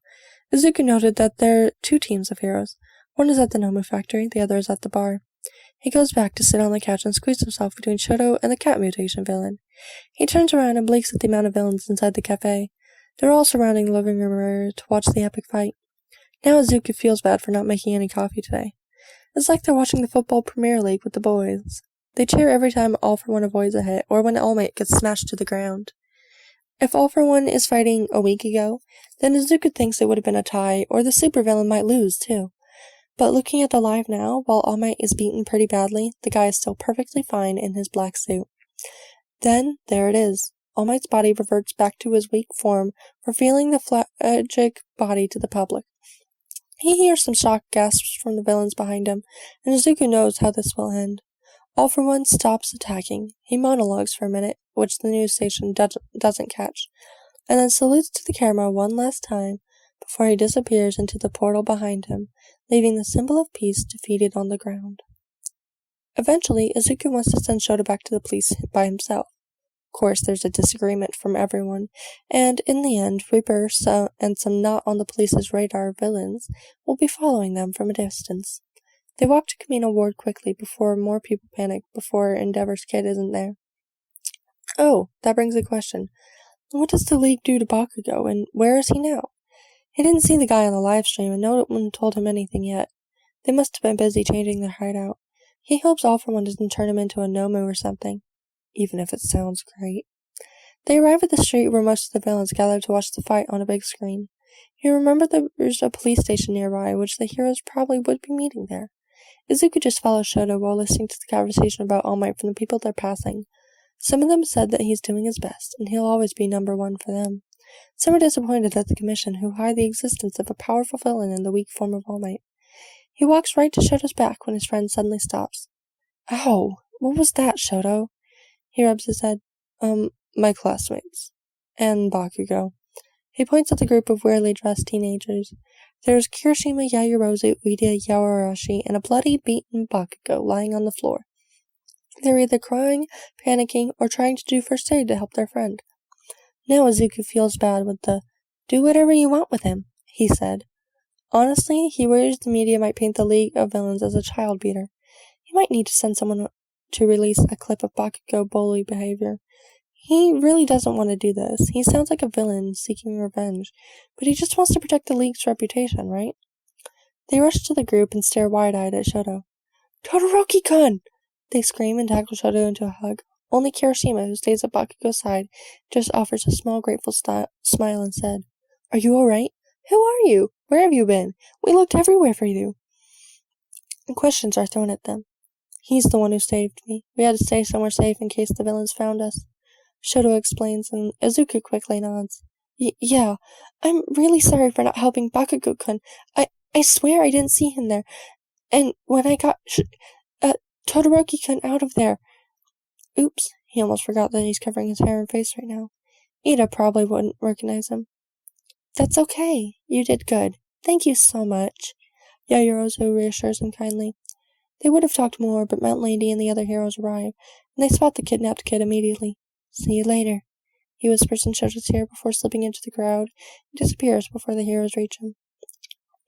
Izuku noted that there are 2 teams of heroes. One is at the Nomu factory, the other is at the bar. He goes back to sit on the couch and squeeze himself between Shoto and the cat mutation villain. He turns around and blinks at the amount of villains inside the cafe. They're all surrounding the living room area to watch the epic fight. Now Izuku feels bad for not making any coffee today. It's like they're watching the football Premier League with the boys. They cheer every time All for One avoids a hit, or when All Might gets smashed to the ground. If All for One is fighting a week ago, then Izuku thinks it would have been a tie, or the supervillain might lose, too. But looking at the live now, while All Might is beaten pretty badly, the guy is still perfectly fine in his black suit. Then, there it is. All Might's body reverts back to his weak form, revealing the pelagic body to the public. He hears some shocked gasps from the villains behind him, and Izuku knows how this will end. All for One stops attacking. He monologues for a minute, which the news station doesn't catch, and then salutes to the camera one last time before he disappears into the portal behind him, leaving the symbol of peace defeated on the ground. Eventually, Izuku wants to send Shoto back to the police by himself. Of course, there's a disagreement from everyone, and in the end, Reaper and some not on the police's radar villains will be following them from a distance. They walk to Kamino Ward quickly before more people panic before Endeavor's kid isn't there. Oh, that brings a question. What does the League do to Bakugo, and where is he now? He didn't see the guy on the live stream, and no one told him anything yet. They must have been busy changing their hideout. He hopes All for One doesn't turn him into a Nomu or something, even if it sounds great. They arrive at the street where most of the villains gather to watch the fight on a big screen. He remembered there's a police station nearby, which the heroes probably would be meeting there. Izuku just follows Shoto while listening to the conversation about All Might from the people they're passing. Some of them said that he's doing his best, and he'll always be #1 for them. Some are disappointed at the Commission, who hide the existence of a powerful villain in the weak form of All Might. He walks right to Shoto's back when his friend suddenly stops. Ow! What was that, Shoto? He rubs his head. My classmates. And Bakugo. He points at the group of weirdly dressed teenagers. There's Kirishima, Yaoyorozu, Ueda, Yaoarashi, and a bloody, beaten Bakugo lying on the floor. They're either crying, panicking, or trying to do first aid to help their friend. Now Izuku feels bad with the, "Do whatever you want with him," he said. Honestly, he worries the media might paint the League of Villains as a child beater. He might need to send someone to release a clip of Bakugo bully behavior. He really doesn't want to do this. He sounds like a villain seeking revenge, but he just wants to protect the League's reputation, right? They rush to the group and stare wide-eyed at Shoto. "Todoroki-kun!" They scream and tackle Shoto into a hug. Only Kirishima, who stays at Bakugo's side, just offers a small, grateful smile and said, "Are you alright? Who are you? Where have you been? We looked everywhere for you." And questions are thrown at them. "He's the one who saved me. We had to stay somewhere safe in case the villains found us," Shoto explains, and Izuku quickly nods. Yeah, I'm really sorry for not helping Bakugo-kun. I swear I didn't see him there. And when I got Todoroki-kun out of there..." Oops, he almost forgot that he's covering his hair and face right now. Ida probably wouldn't recognize him. "That's okay. You did good. Thank you so much." Yaoyorozu reassures him kindly. They would have talked more, but Mount Lady and the other heroes arrive, and they spot the kidnapped kid immediately. "See you later," he whispers in Shoto's ear before slipping into the crowd and disappears before the heroes reach him.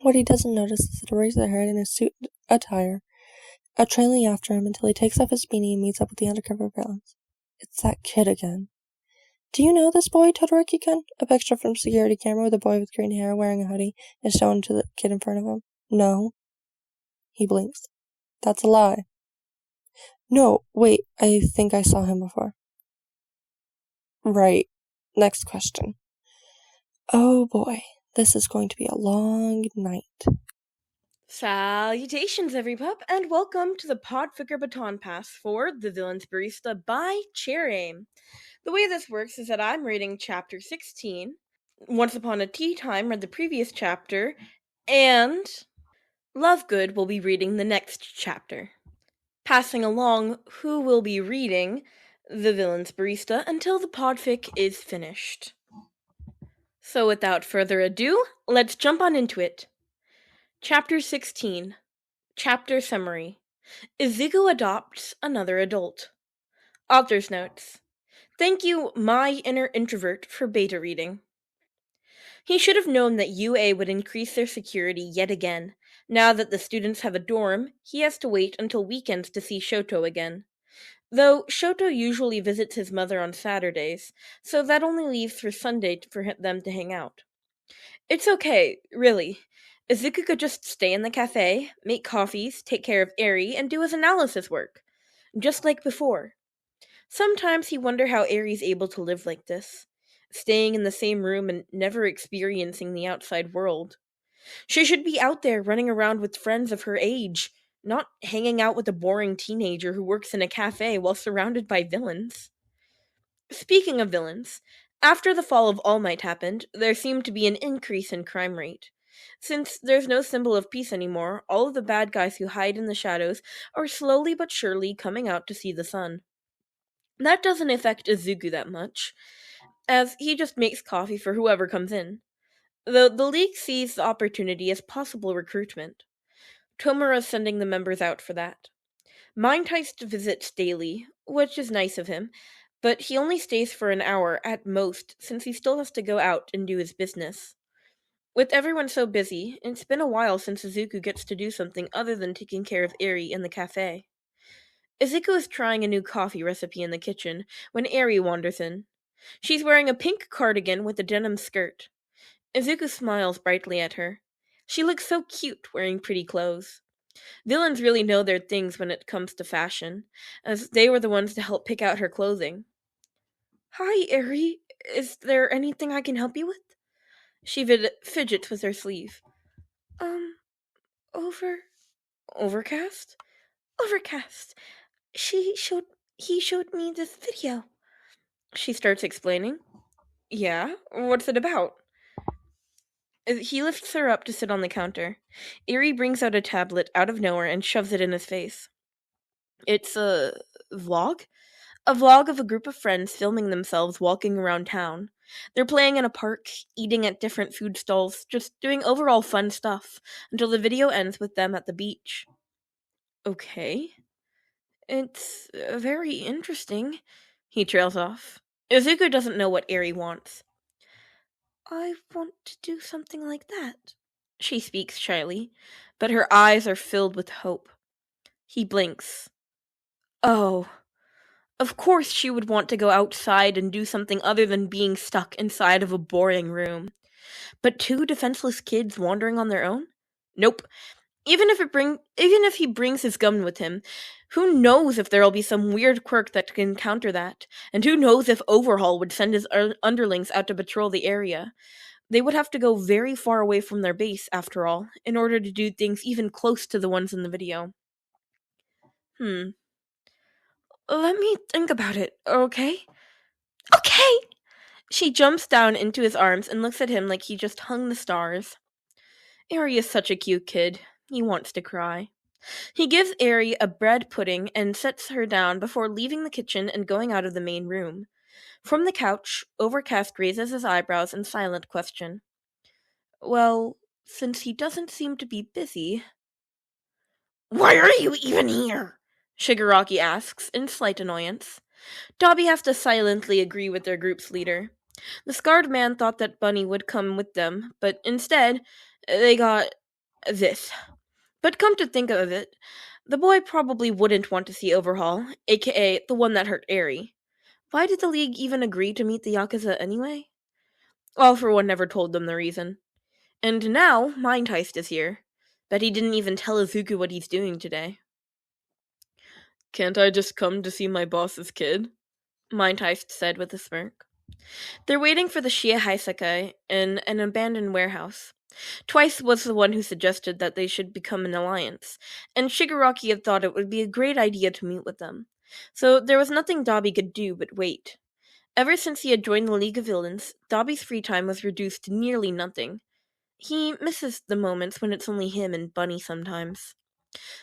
What he doesn't notice is that Eraserhead in his suit attire, trailing after him until he takes off his beanie and meets up with the undercover villains. It's that kid again. "Do you know this boy, Todoroki-kun?" A picture from security camera with a boy with green hair wearing a hoodie is shown to the kid in front of him. "No." He blinks. "That's a lie." "No, wait, I think I saw him before." "Right. Next question." Oh boy, this is going to be a long night. Salutations, everypup, and welcome to the Podficker Baton Pass for The Villain's Barista by Chairaim. The way this works is that I'm reading Chapter 16. Once Upon a Tea Time read the previous chapter, and Lovegood will be reading the next chapter. Passing along who will be reading The Villain's Barista until the podfic is finished. So without further ado, let's jump on into it. Chapter 16. Chapter Summary. Izuku adopts another adult. Author's notes. Thank you, my inner introvert, for beta reading. He should have known that UA would increase their security yet again. Now that the students have a dorm, he has to wait until weekends to see Shoto again. Though Shoto usually visits his mother on Saturdays, so that only leaves for Sunday for them to hang out. It's okay, really. Izuku could just stay in the cafe, make coffees, take care of Eri, and do his analysis work. Just like before. Sometimes he wonders how Eri's able to live like this, staying in the same room and never experiencing the outside world. She should be out there running around with friends of her age, not hanging out with a boring teenager who works in a cafe while surrounded by villains. Speaking of villains, after the fall of All Might happened, there seemed to be an increase in crime rate. Since there's no symbol of peace anymore, all of the bad guys who hide in the shadows are slowly but surely coming out to see the sun. That doesn't affect Izuku that much, as he just makes coffee for whoever comes in. Though the League sees the opportunity as possible recruitment. Tomura's sending the members out for that. Mind Heist visits daily, which is nice of him, but he only stays for an hour at most since he still has to go out and do his business. With everyone so busy, it's been a while since Izuku gets to do something other than taking care of Eri in the cafe. Izuku is trying a new coffee recipe in the kitchen when Eri wanders in. She's wearing a pink cardigan with a denim skirt. Izuku smiles brightly at her. She looks so cute wearing pretty clothes. Villains really know their things when it comes to fashion, as they were the ones to help pick out her clothing. "Hi, Eri. Is there anything I can help you with?" She fidgets with her sleeve. Overcast? Overcast. He showed me this video. She starts explaining. Yeah? What's it about? He lifts her up to sit on the counter. Eri brings out a tablet out of nowhere and shoves it in his face. It's a vlog? A vlog of a group of friends filming themselves walking around town. They're playing in a park, eating at different food stalls, just doing overall fun stuff, until the video ends with them at the beach. Okay. It's very interesting, he trails off. Izuku doesn't know what Eri wants. I want to do something like that, she speaks shyly, but her eyes are filled with hope. He blinks. Oh. Of course she would want to go outside and do something other than being stuck inside of a boring room. But two defenseless kids wandering on their own? Nope. Even if he brings his gun with him, who knows if there'll be some weird quirk that can counter that? And who knows if Overhaul would send his underlings out to patrol the area? They would have to go very far away from their base, after all, in order to do things even close to the ones in the video. Let me think about it, okay? Okay! She jumps down into his arms and looks at him like he just hung the stars. Eri is such a cute kid. He wants to cry. He gives Eri a bread pudding and sets her down before leaving the kitchen and going out of the main room. From the couch, Overcast raises his eyebrows in silent question. Well, since he doesn't seem to be busy... Why are you even here? Shigaraki asks, in slight annoyance. Dabi has to silently agree with their group's leader. The scarred man thought that Bunny would come with them, but instead, they got this. But come to think of it, the boy probably wouldn't want to see Overhaul, aka the one that hurt Eri. Why did the League even agree to meet the Yakuza anyway? All for One never told them the reason. And now, Mind Heist is here. Bet he didn't even tell Izuku what he's doing today. Can't I just come to see my boss's kid? Mind Heist said with a smirk. They're waiting for the Shia Heisakai in an abandoned warehouse. Twice was the one who suggested that they should become an alliance, and Shigaraki had thought it would be a great idea to meet with them. So there was nothing Dabi could do but wait. Ever since he had joined the League of Villains, Dabi's free time was reduced to nearly nothing. He misses the moments when it's only him and Bunny sometimes.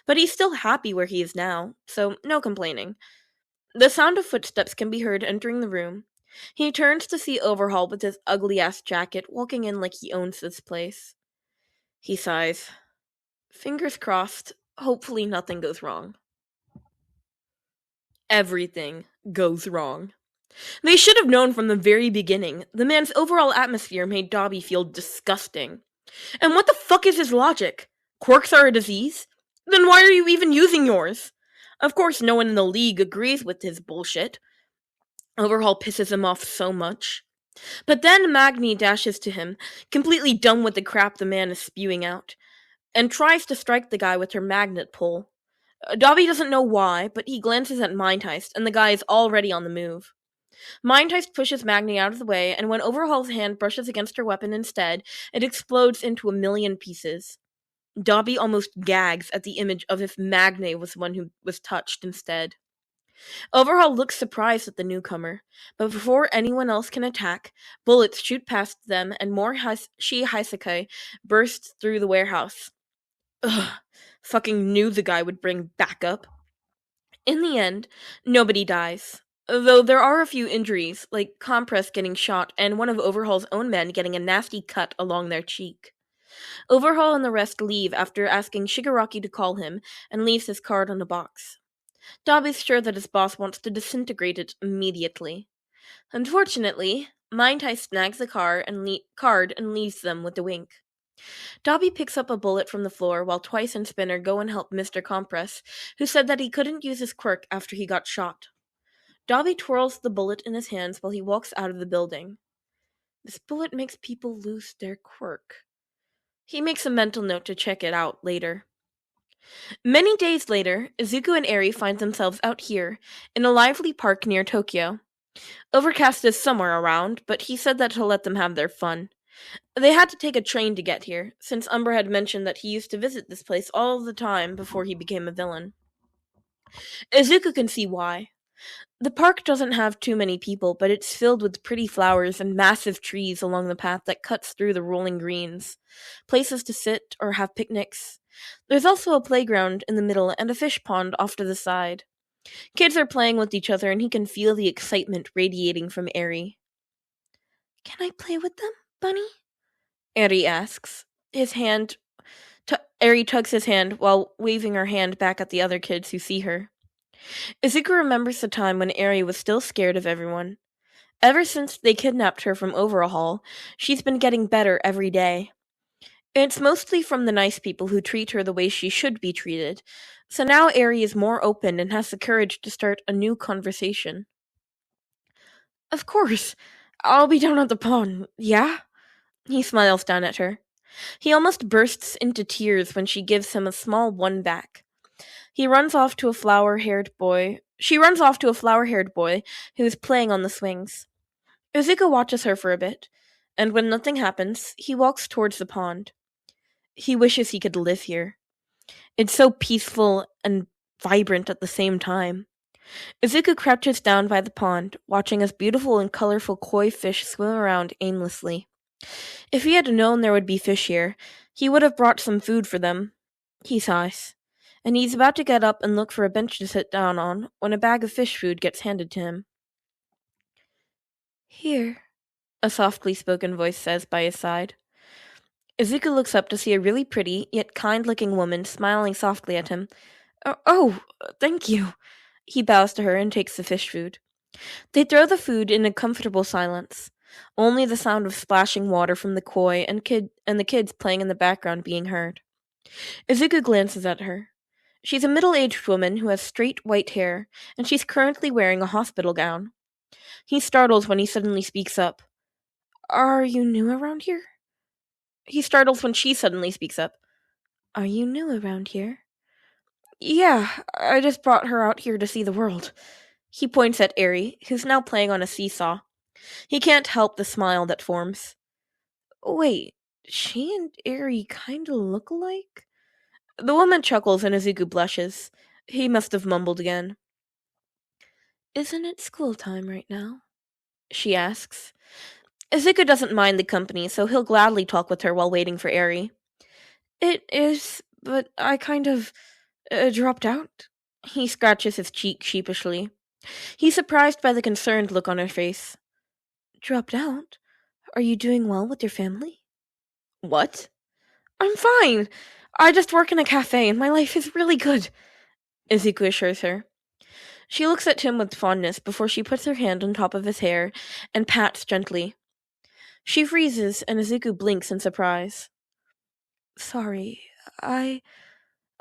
But he's still happy where he is now, so no complaining. The sound of footsteps can be heard entering the room. He turns to see Overhaul with his ugly-ass jacket walking in like he owns this place. He sighs. Fingers crossed, hopefully nothing goes wrong. Everything goes wrong. They should have known from the very beginning. The man's overall atmosphere made Dabi feel disgusting. And what the fuck is his logic? Quirks are a disease? Then why are you even using yours? Of course no one in the League agrees with his bullshit. Overhaul pisses him off so much. But then Magni dashes to him, completely done with the crap the man is spewing out, and tries to strike the guy with her magnet pole. Dabi doesn't know why, but he glances at Mind Heist, and the guy is already on the move. Mind Heist pushes Magni out of the way, and when Overhaul's hand brushes against her weapon instead, it explodes into a million pieces. Dabi almost gags at the image of if Magni was the one who was touched instead. Overhaul looks surprised at the newcomer, but before anyone else can attack, bullets shoot past them and more Shia Heisakai burst through the warehouse. Ugh, fucking knew the guy would bring backup. In the end, nobody dies, though there are a few injuries, like Compress getting shot and one of Overhaul's own men getting a nasty cut along their cheek. Overhaul and the rest leave after asking Shigaraki to call him, and leaves his card on a box. Dabi's sure that his boss wants to disintegrate it immediately. Unfortunately, Mind Heist snags the card and leaves them with a wink. Dabi picks up a bullet from the floor while Twice and Spinner go and help Mr. Compress, who said that he couldn't use his quirk after he got shot. Dabi twirls the bullet in his hands while he walks out of the building. This bullet makes people lose their quirk. He makes a mental note to check it out later. Many days later, Izuku and Eri find themselves out here, in a lively park near Tokyo. Overcast is somewhere around, but he said that he'll let them have their fun. They had to take a train to get here, since Umber had mentioned that he used to visit this place all the time before he became a villain. Izuku can see why. The park doesn't have too many people, but it's filled with pretty flowers and massive trees along the path that cuts through the rolling greens. Places to sit or have picnics. There's also a playground in the middle and a fish pond off to the side. Kids are playing with each other, and he can feel the excitement radiating from Eri. Can I play with them, Bunny? Eri asks. Eri tugs his hand while waving her hand back at the other kids who see her. Izuku remembers the time when Eri was still scared of everyone. Ever since they kidnapped her from Overhaul, she's been getting better every day. It's mostly from the nice people who treat her the way she should be treated, so now Eri is more open and has the courage to start a new conversation. Of course, I'll be down at the pond, yeah? He smiles down at her. He almost bursts into tears when she gives him a small one back. She runs off to a flower-haired boy who is playing on the swings. Izuku watches her for a bit, and when nothing happens, he walks towards the pond. He wishes he could live here. It's so peaceful and vibrant at the same time. Izuku crouches down by the pond, watching as beautiful and colorful koi fish swim around aimlessly. If he had known there would be fish here, he would have brought some food for them. He sighs, and he's about to get up and look for a bench to sit down on when a bag of fish food gets handed to him. Here, a softly spoken voice says by his side. Izuku looks up to see a really pretty, yet kind-looking woman smiling softly at him. Oh, thank you. He bows to her and takes the fish food. They throw the food in a comfortable silence, only the sound of splashing water from the koi and the kids playing in the background being heard. Izuku glances at her. She's a middle-aged woman who has straight white hair, and she's currently wearing a hospital gown. He startles when he suddenly speaks up. Are you new around here? He startles when she suddenly speaks up. Are you new around here? Yeah, I just brought her out here to see the world. He points at Eri, who's now playing on a seesaw. He can't help the smile that forms. Wait, she and Eri kinda look alike? The woman chuckles and Izuku blushes. He must have mumbled again. Isn't it school time right now? She asks. Izuku doesn't mind the company, so he'll gladly talk with her while waiting for Eri. It is, but I kind of dropped out. He scratches his cheek sheepishly. He's surprised by the concerned look on her face. Dropped out? Are you doing well with your family? What? I'm fine. I just work in a cafe and my life is really good, Izuku assures her. She looks at him with fondness before she puts her hand on top of his hair and pats gently. She freezes and Izuku blinks in surprise. Sorry, I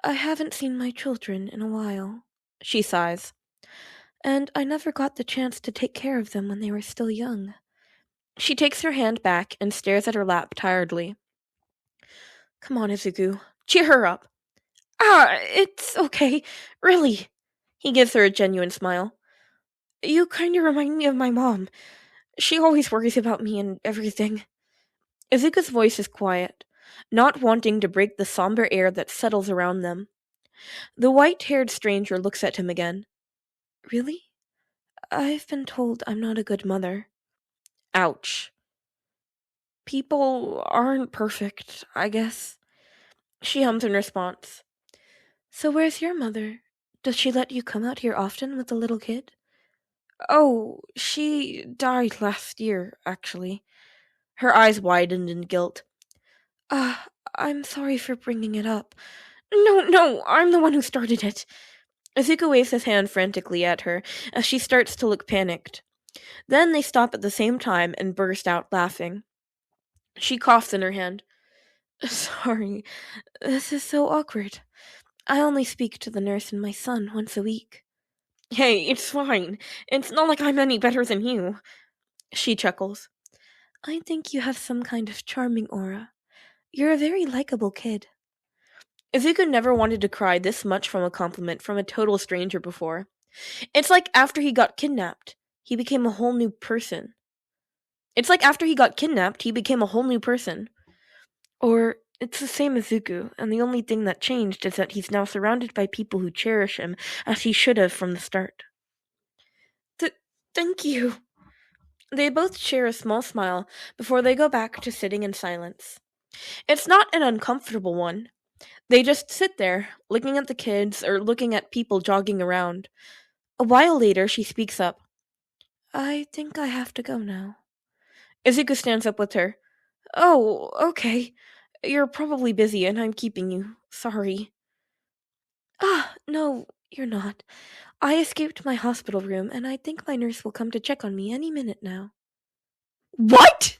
haven't seen my children in a while, she sighs. And I never got the chance to take care of them when they were still young. She takes her hand back and stares at her lap tiredly. Come on, Izuku. Cheer her up. It's okay. Really. He gives her a genuine smile. You kinda remind me of my mom. She always worries about me and everything. Izuku's voice is quiet, not wanting to break the somber air that settles around them. The white-haired stranger looks at him again. Really? I've been told I'm not a good mother. Ouch. People aren't perfect, I guess. She hums in response. So where's your mother? Does she let you come out here often with the little kid? Oh, she died last year, actually. Her eyes widened in guilt. I'm sorry for bringing it up. No, I'm the one who started it. Izuku waves his hand frantically at her as she starts to look panicked. Then they stop at the same time and burst out laughing. She coughs in her hand. Sorry, this is so awkward. I only speak to the nurse and my son once a week. Hey, it's fine. It's not like I'm any better than you. She chuckles. I think you have some kind of charming aura. You're a very likable kid. Izuku never wanted to cry this much from a compliment from a total stranger before. It's like after he got kidnapped, he became a whole new person. Or it's the same as Izuku, and the only thing that changed is that he's now surrounded by people who cherish him as he should have from the start. Thank you. They both share a small smile before they go back to sitting in silence. It's not an uncomfortable one. They just sit there, looking at the kids or looking at people jogging around. A while later, she speaks up. I think I have to go now. Izuku stands up with her. Oh, okay. You're probably busy and I'm keeping you. Sorry. Ah, no, you're not. I escaped my hospital room and I think my nurse will come to check on me any minute now. What?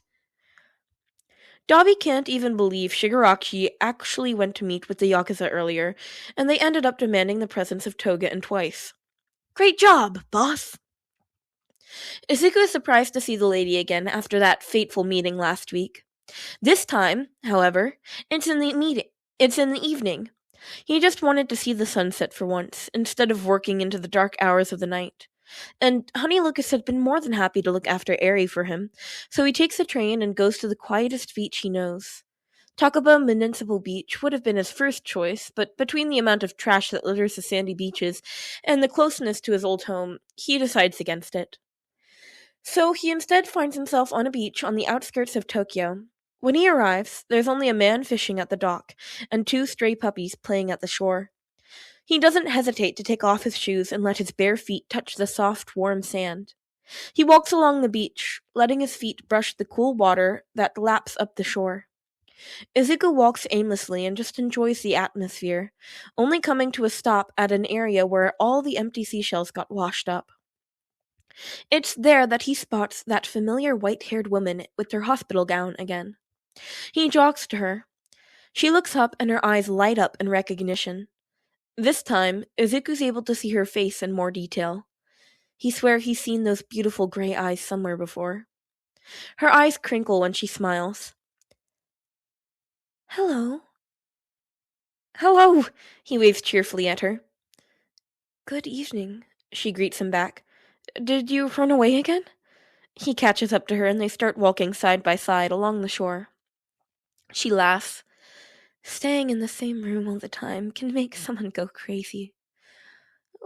Dabi can't even believe Shigaraki actually went to meet with the Yakuza earlier, and they ended up demanding the presence of Toga and Twice. Great job, boss! Izuku is surprised to see the lady again after that fateful meeting last week. This time, however, it's in the evening. He just wanted to see the sunset for once, instead of working into the dark hours of the night. And Honey Lucas had been more than happy to look after Eri for him, so he takes the train and goes to the quietest beach he knows. Takaba Municipal Beach would have been his first choice, but between the amount of trash that litters the sandy beaches and the closeness to his old home, he decides against it. So he instead finds himself on a beach on the outskirts of Tokyo. When he arrives, there's only a man fishing at the dock, and 2 stray puppies playing at the shore. He doesn't hesitate to take off his shoes and let his bare feet touch the soft, warm sand. He walks along the beach, letting his feet brush the cool water that laps up the shore. Izuku walks aimlessly and just enjoys the atmosphere, only coming to a stop at an area where all the empty seashells got washed up. It's there that he spots that familiar white-haired woman with her hospital gown again. He jogs to her. She looks up and her eyes light up in recognition. This time, Izuku's able to see her face in more detail. He swears he's seen those beautiful gray eyes somewhere before. Her eyes crinkle when she smiles. Hello. Hello, he waves cheerfully at her. Good evening, she greets him back. Did you run away again? He catches up to her and they start walking side by side along the shore. She laughs. Staying in the same room all the time can make someone go crazy.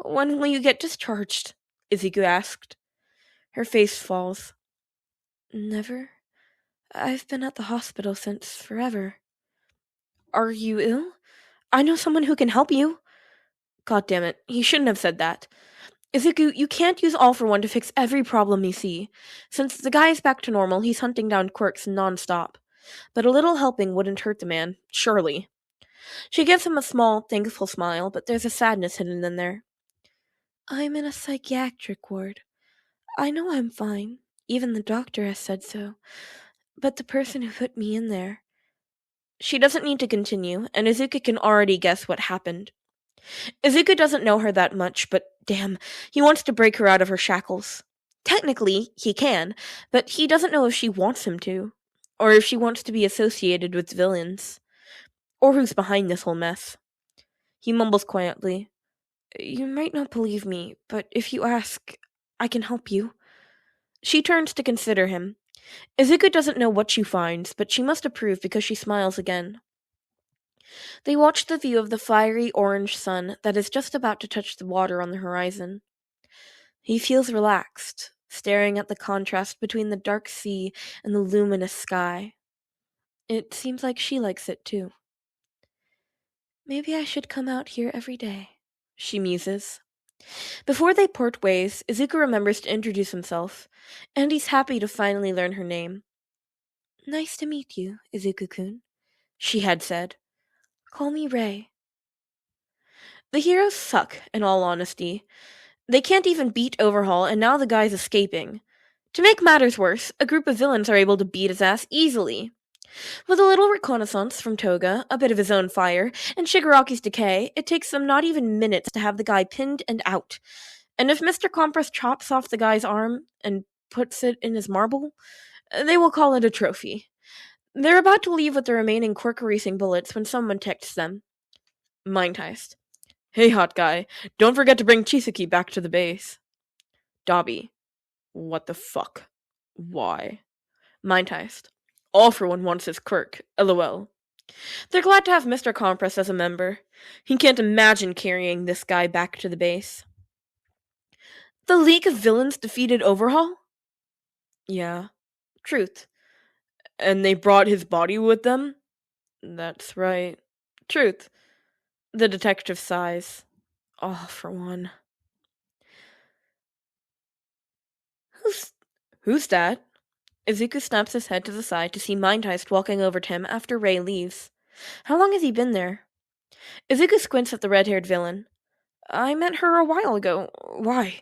When will you get discharged? Izuku asked. Her face falls. Never. I've been at the hospital since forever. Are you ill? I know someone who can help you. God damn it, he shouldn't have said that. Izuku, you can't use All for One to fix every problem you see. Since the guy is back to normal, he's hunting down quirks non-stop. But a little helping wouldn't hurt the man, surely. She gives him a small, thankful smile, but there's a sadness hidden in there. I'm in a psychiatric ward. I know I'm fine. Even the doctor has said so. But the person who put me in there... She doesn't need to continue, and Izuku can already guess what happened. Izuku doesn't know her that much, but damn, he wants to break her out of her shackles. Technically, he can, but he doesn't know if she wants him to, or if she wants to be associated with villains, or who's behind this whole mess. He mumbles quietly, You might not believe me, but if you ask, I can help you. She turns to consider him. Izuku doesn't know what she finds, but she must approve because she smiles again. They watch the view of the fiery orange sun that is just about to touch the water on the horizon. He feels relaxed, staring at the contrast between the dark sea and the luminous sky. It seems like she likes it too. Maybe I should come out here every day, she muses. Before they part ways, Izuku remembers to introduce himself, and he's happy to finally learn her name. Nice to meet you, Izuku-kun, she had said. Call me Rei. The heroes suck, in all honesty. They can't even beat Overhaul, and now the guy's escaping. To make matters worse, a group of villains are able to beat his ass easily. With a little reconnaissance from Toga, a bit of his own fire, and Shigaraki's decay, it takes them not even minutes to have the guy pinned and out. And if Mr. Compress chops off the guy's arm and puts it in his marble, they will call it a trophy. They're about to leave with the remaining quirk-erasing bullets when someone texts them. Mind heist. Hey, hot guy, don't forget to bring Chisaki back to the base. Dabi. What the fuck? Why? Mind heist. All for One wants his quirk. LOL. They're glad to have Mr. Compress as a member. He can't imagine carrying this guy back to the base. The League of Villains defeated Overhaul? Yeah. Truth. And they brought his body with them? That's right. Truth. The detective sighs. All for One. Who's that? Izuku snaps his head to the side to see Mind Heist walking over to him after Ray leaves. How long has he been there? Izuku squints at the red-haired villain. I met her a while ago. Why?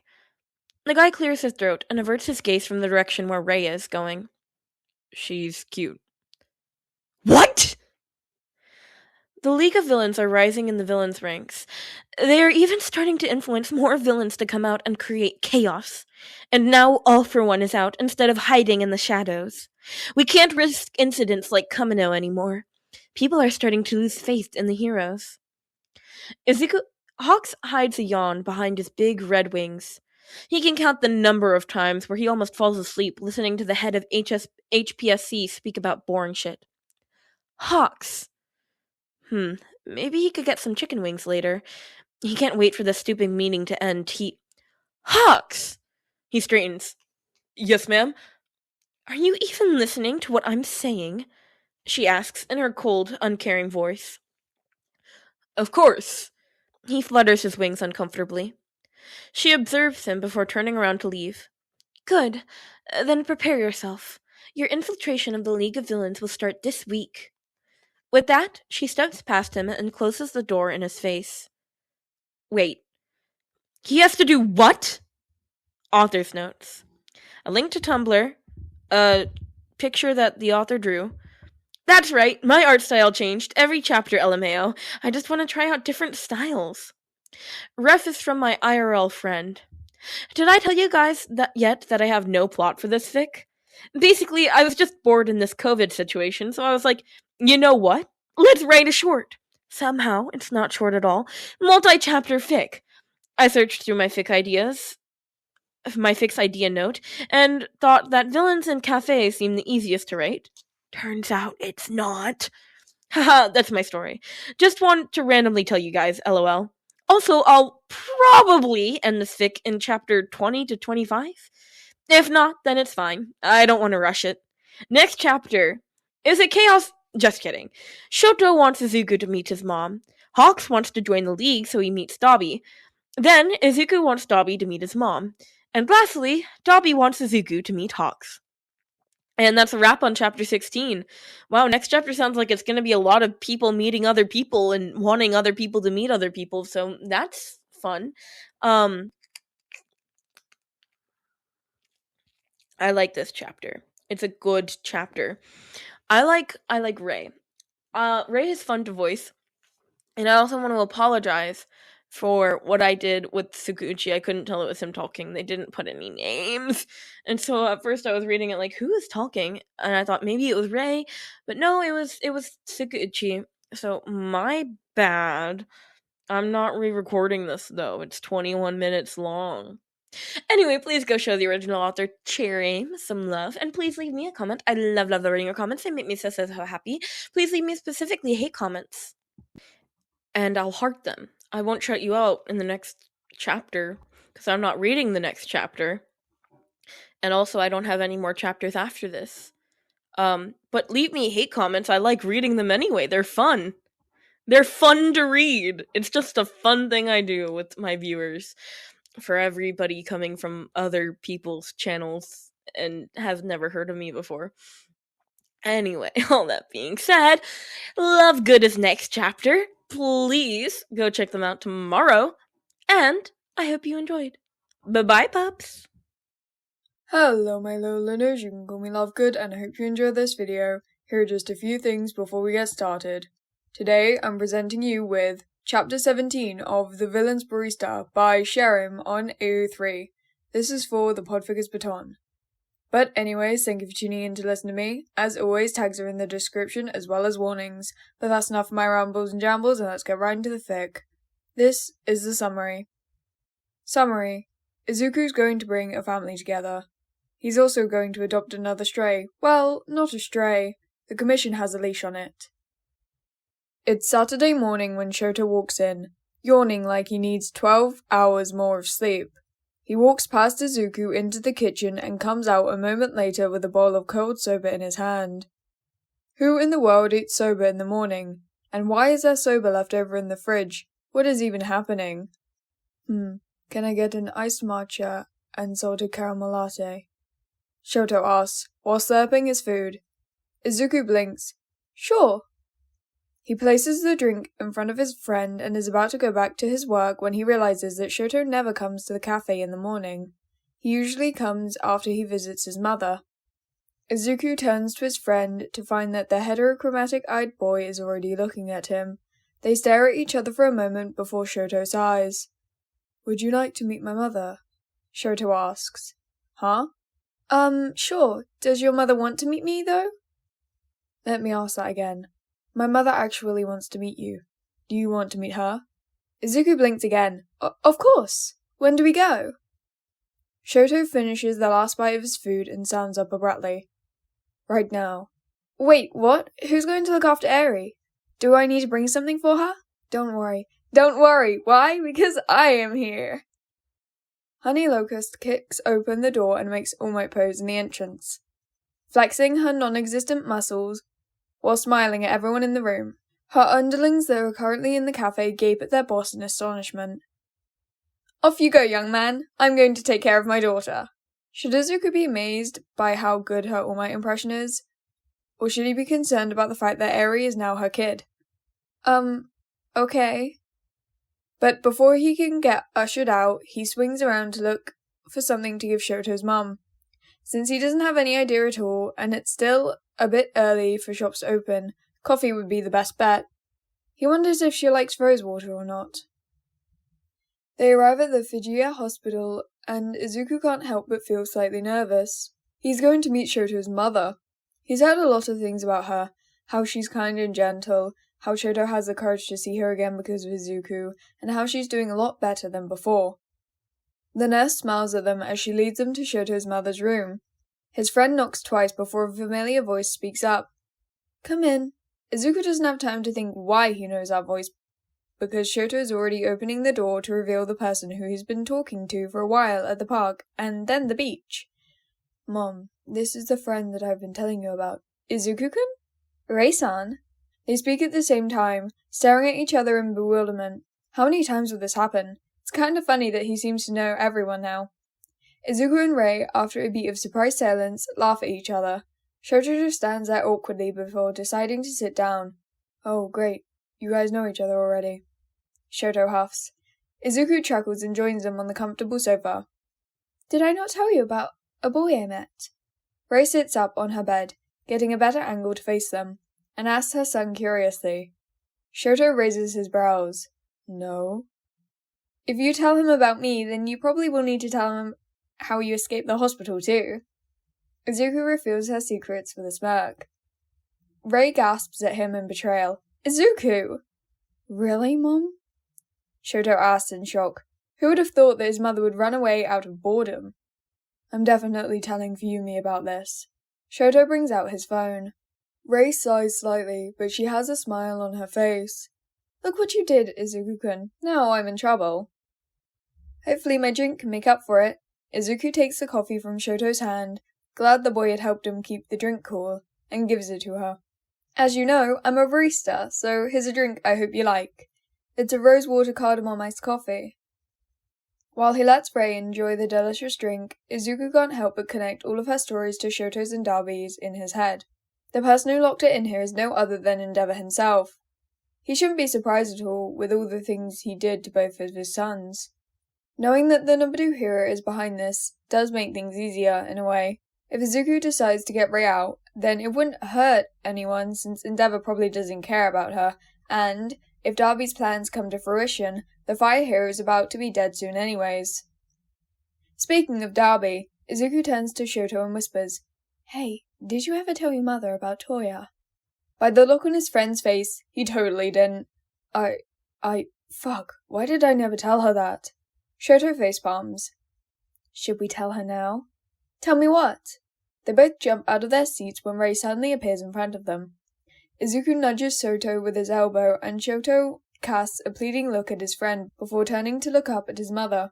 The guy clears his throat and averts his gaze from the direction where Ray is going. She's cute. What? The League of Villains are rising in the villains' ranks. They are even starting to influence more villains to come out and create chaos. And now All for One is out instead of hiding in the shadows. We can't risk incidents like Kamino anymore. People are starting to lose faith in the heroes. Hawks hides a yawn behind his big red wings. He can count the number of times where he almost falls asleep listening to the head of HPSC speak about boring shit. Hawks. Maybe he could get some chicken wings later. He can't wait for the stupid meeting to end. Hawks! He straightens. Yes, ma'am? Are you even listening to what I'm saying? She asks in her cold, uncaring voice. Of course. He flutters his wings uncomfortably. She observes him before turning around to leave. Good. Then prepare yourself. Your infiltration of the League of Villains will start this week. With that, she steps past him and closes the door in his face. Wait. He has to do what? Author's notes. A link to Tumblr. A picture that the author drew. That's right, my art style changed every chapter, LMAO. I just want to try out different styles. Ref is from my IRL friend. Did I tell you guys that I have no plot for this fic? Basically, I was just bored in this COVID situation, so I was like, you know what? Let's write a short. Somehow, it's not short at all. Multi-chapter fic. I searched through my fic idea note, and thought that villains in cafes seemed the easiest to write. Turns out it's not. Haha, that's my story. Just want to randomly tell you guys, LOL. Also, I'll probably end this fic in chapter 20 to 25. If not, then it's fine. I don't want to rush it. Next chapter. Is it chaos? Just kidding. Shoto wants Izuku to meet his mom. Hawks wants to join the league so he meets Dabi. Then, Izuku wants Dabi to meet his mom. And lastly, Dabi wants Izuku to meet Hawks. And that's a wrap on chapter 16. Wow, next chapter sounds like it's going to be a lot of people meeting other people and wanting other people to meet other people, so that's fun. I like this chapter. It's a good chapter. I like Ray. Ray is fun to voice. And I also want to apologize for what I did with Tsukuchi. I couldn't tell it was him talking. They didn't put any names. And so at first I was reading it like, who is talking? And I thought maybe it was Ray. But no, it was Tsukuchi. So my bad. I'm not re-recording this though. It's 21 minutes long. Anyway, please go show the original author, Cherry, some love, and please leave me a comment. I love reading your comments. They make me so happy. Please leave me specifically hate comments, and I'll heart them. I won't shut you out in the next chapter, because I'm not reading the next chapter, and also I don't have any more chapters after this. But leave me hate comments. I like reading them anyway. They're fun. They're fun to read. It's just a fun thing I do with my viewers. For everybody coming from other people's channels and has never heard of me before. Anyway, all that being said, Love Good is next chapter. Please go check them out tomorrow. And I hope you enjoyed. Bye-bye, pups. Hello, my little learners. You can call me Lovegood, and I hope you enjoyed this video. Here are just a few things before we get started. Today, I'm presenting you with Chapter 17 of The Villain's Barista by Sherim on AO3. This is for the Podfigure's Baton. But anyways, thank you for tuning in to listen to me. As always, tags are in the description as well as warnings. But that's enough of my rambles and jambles, and let's get right into the fic. This is the summary. Summary. Izuku's going to bring a family together. He's also going to adopt another stray. Well, not a stray. The commission has a leash on it. It's Saturday morning when Shoto walks in, yawning like he needs 12 hours more of sleep. He walks past Izuku into the kitchen and comes out a moment later with a bowl of cold soba in his hand. Who in the world eats soba in the morning? And why is there soba left over in the fridge? What is even happening? Can I get an iced matcha and salted caramel latte? Shoto asks, while slurping his food. Izuku blinks. Sure. He places the drink in front of his friend and is about to go back to his work when he realizes that Shoto never comes to the cafe in the morning. He usually comes after he visits his mother. Izuku turns to his friend to find that the heterochromatic-eyed boy is already looking at him. They stare at each other for a moment before Shoto sighs. Would you like to meet my mother? Shoto asks. Huh? Sure. Does your mother want to meet me, though? Let me ask that again. My mother actually wants to meet you. Do you want to meet her? Izuku blinked again. Of course. When do we go? Shoto finishes the last bite of his food and stands up abruptly. Right now. Wait, what? Who's going to look after Eri? Do I need to bring something for her? Don't worry. Don't worry. Why? Because I am here. Honey Locust kicks open the door and makes All Might pose in the entrance, flexing her non-existent muscles while smiling at everyone in the room. Her underlings that are currently in the cafe gape at their boss in astonishment. Off you go, young man. I'm going to take care of my daughter. Should Izuku be amazed by how good her All Might impression is? Or should he be concerned about the fact that Eri is now her kid? Okay. But before he can get ushered out, he swings around to look for something to give Shoto's mum. Since he doesn't have any idea at all, and it's still a bit early for shops to open, coffee would be the best bet. He wonders if she likes rosewater or not. They arrive at the Fijiya hospital, and Izuku can't help but feel slightly nervous. He's going to meet Shoto's mother. He's heard a lot of things about her, how she's kind and gentle, how Shoto has the courage to see her again because of Izuku, and how she's doing a lot better than before. The nurse smiles at them as she leads them to Shoto's mother's room. His friend knocks twice before a familiar voice speaks up. Come in. Izuku doesn't have time to think why he knows that voice, because Shoto is already opening the door to reveal the person who he's been talking to for a while at the park, and then the beach. Mom, this is the friend that I've been telling you about. Izuku-kun? Rei-san? They speak at the same time, staring at each other in bewilderment. How many times will this happen? It's kind of funny that he seems to know everyone now. Izuku and Rei, after a beat of surprised silence, laugh at each other. Shoto just stands there awkwardly before deciding to sit down. Oh, great. You guys know each other already. Shoto huffs. Izuku chuckles and joins them on the comfortable sofa. Did I not tell you about a boy I met? Rei sits up on her bed, getting a better angle to face them, and asks her son curiously. Shoto raises his brows. No. If you tell him about me, then you probably will need to tell him how you escaped the hospital too. Izuku reveals her secrets with a smirk. Rei gasps at him in betrayal. Izuku! Really, Mom? Shoto asks in shock. Who would have thought that his mother would run away out of boredom? I'm definitely telling Fuyumi about this. Shoto brings out his phone. Rei sighs slightly, but she has a smile on her face. Look what you did, Izuku-kun. Now I'm in trouble. Hopefully my drink can make up for it. Izuku takes the coffee from Shoto's hand, glad the boy had helped him keep the drink cool, and gives it to her. As you know, I'm a barista, so here's a drink I hope you like. It's a rosewater cardamom iced coffee. While he lets Rei enjoy the delicious drink, Izuku can't help but connect all of her stories to Shoto's and Dabi's in his head. The person who locked it in here is no other than Endeavor himself. He shouldn't be surprised at all with all the things he did to both of his sons. Knowing that the Nobuhiro is behind this does make things easier, in a way. If Izuku decides to get Rei out, then it wouldn't hurt anyone since Endeavor probably doesn't care about her, and if Dabi's plans come to fruition, the fire hero is about to be dead soon anyways. Speaking of Dabi, Izuku turns to Shoto and whispers, Hey, did you ever tell your mother about Toya? By the look on his friend's face, he totally didn't. Fuck, why did I never tell her that? Shoto facepalms. Should we tell her now? Tell me what? They both jump out of their seats when Rei suddenly appears in front of them. Izuku nudges Shoto with his elbow, and Shoto casts a pleading look at his friend before turning to look up at his mother.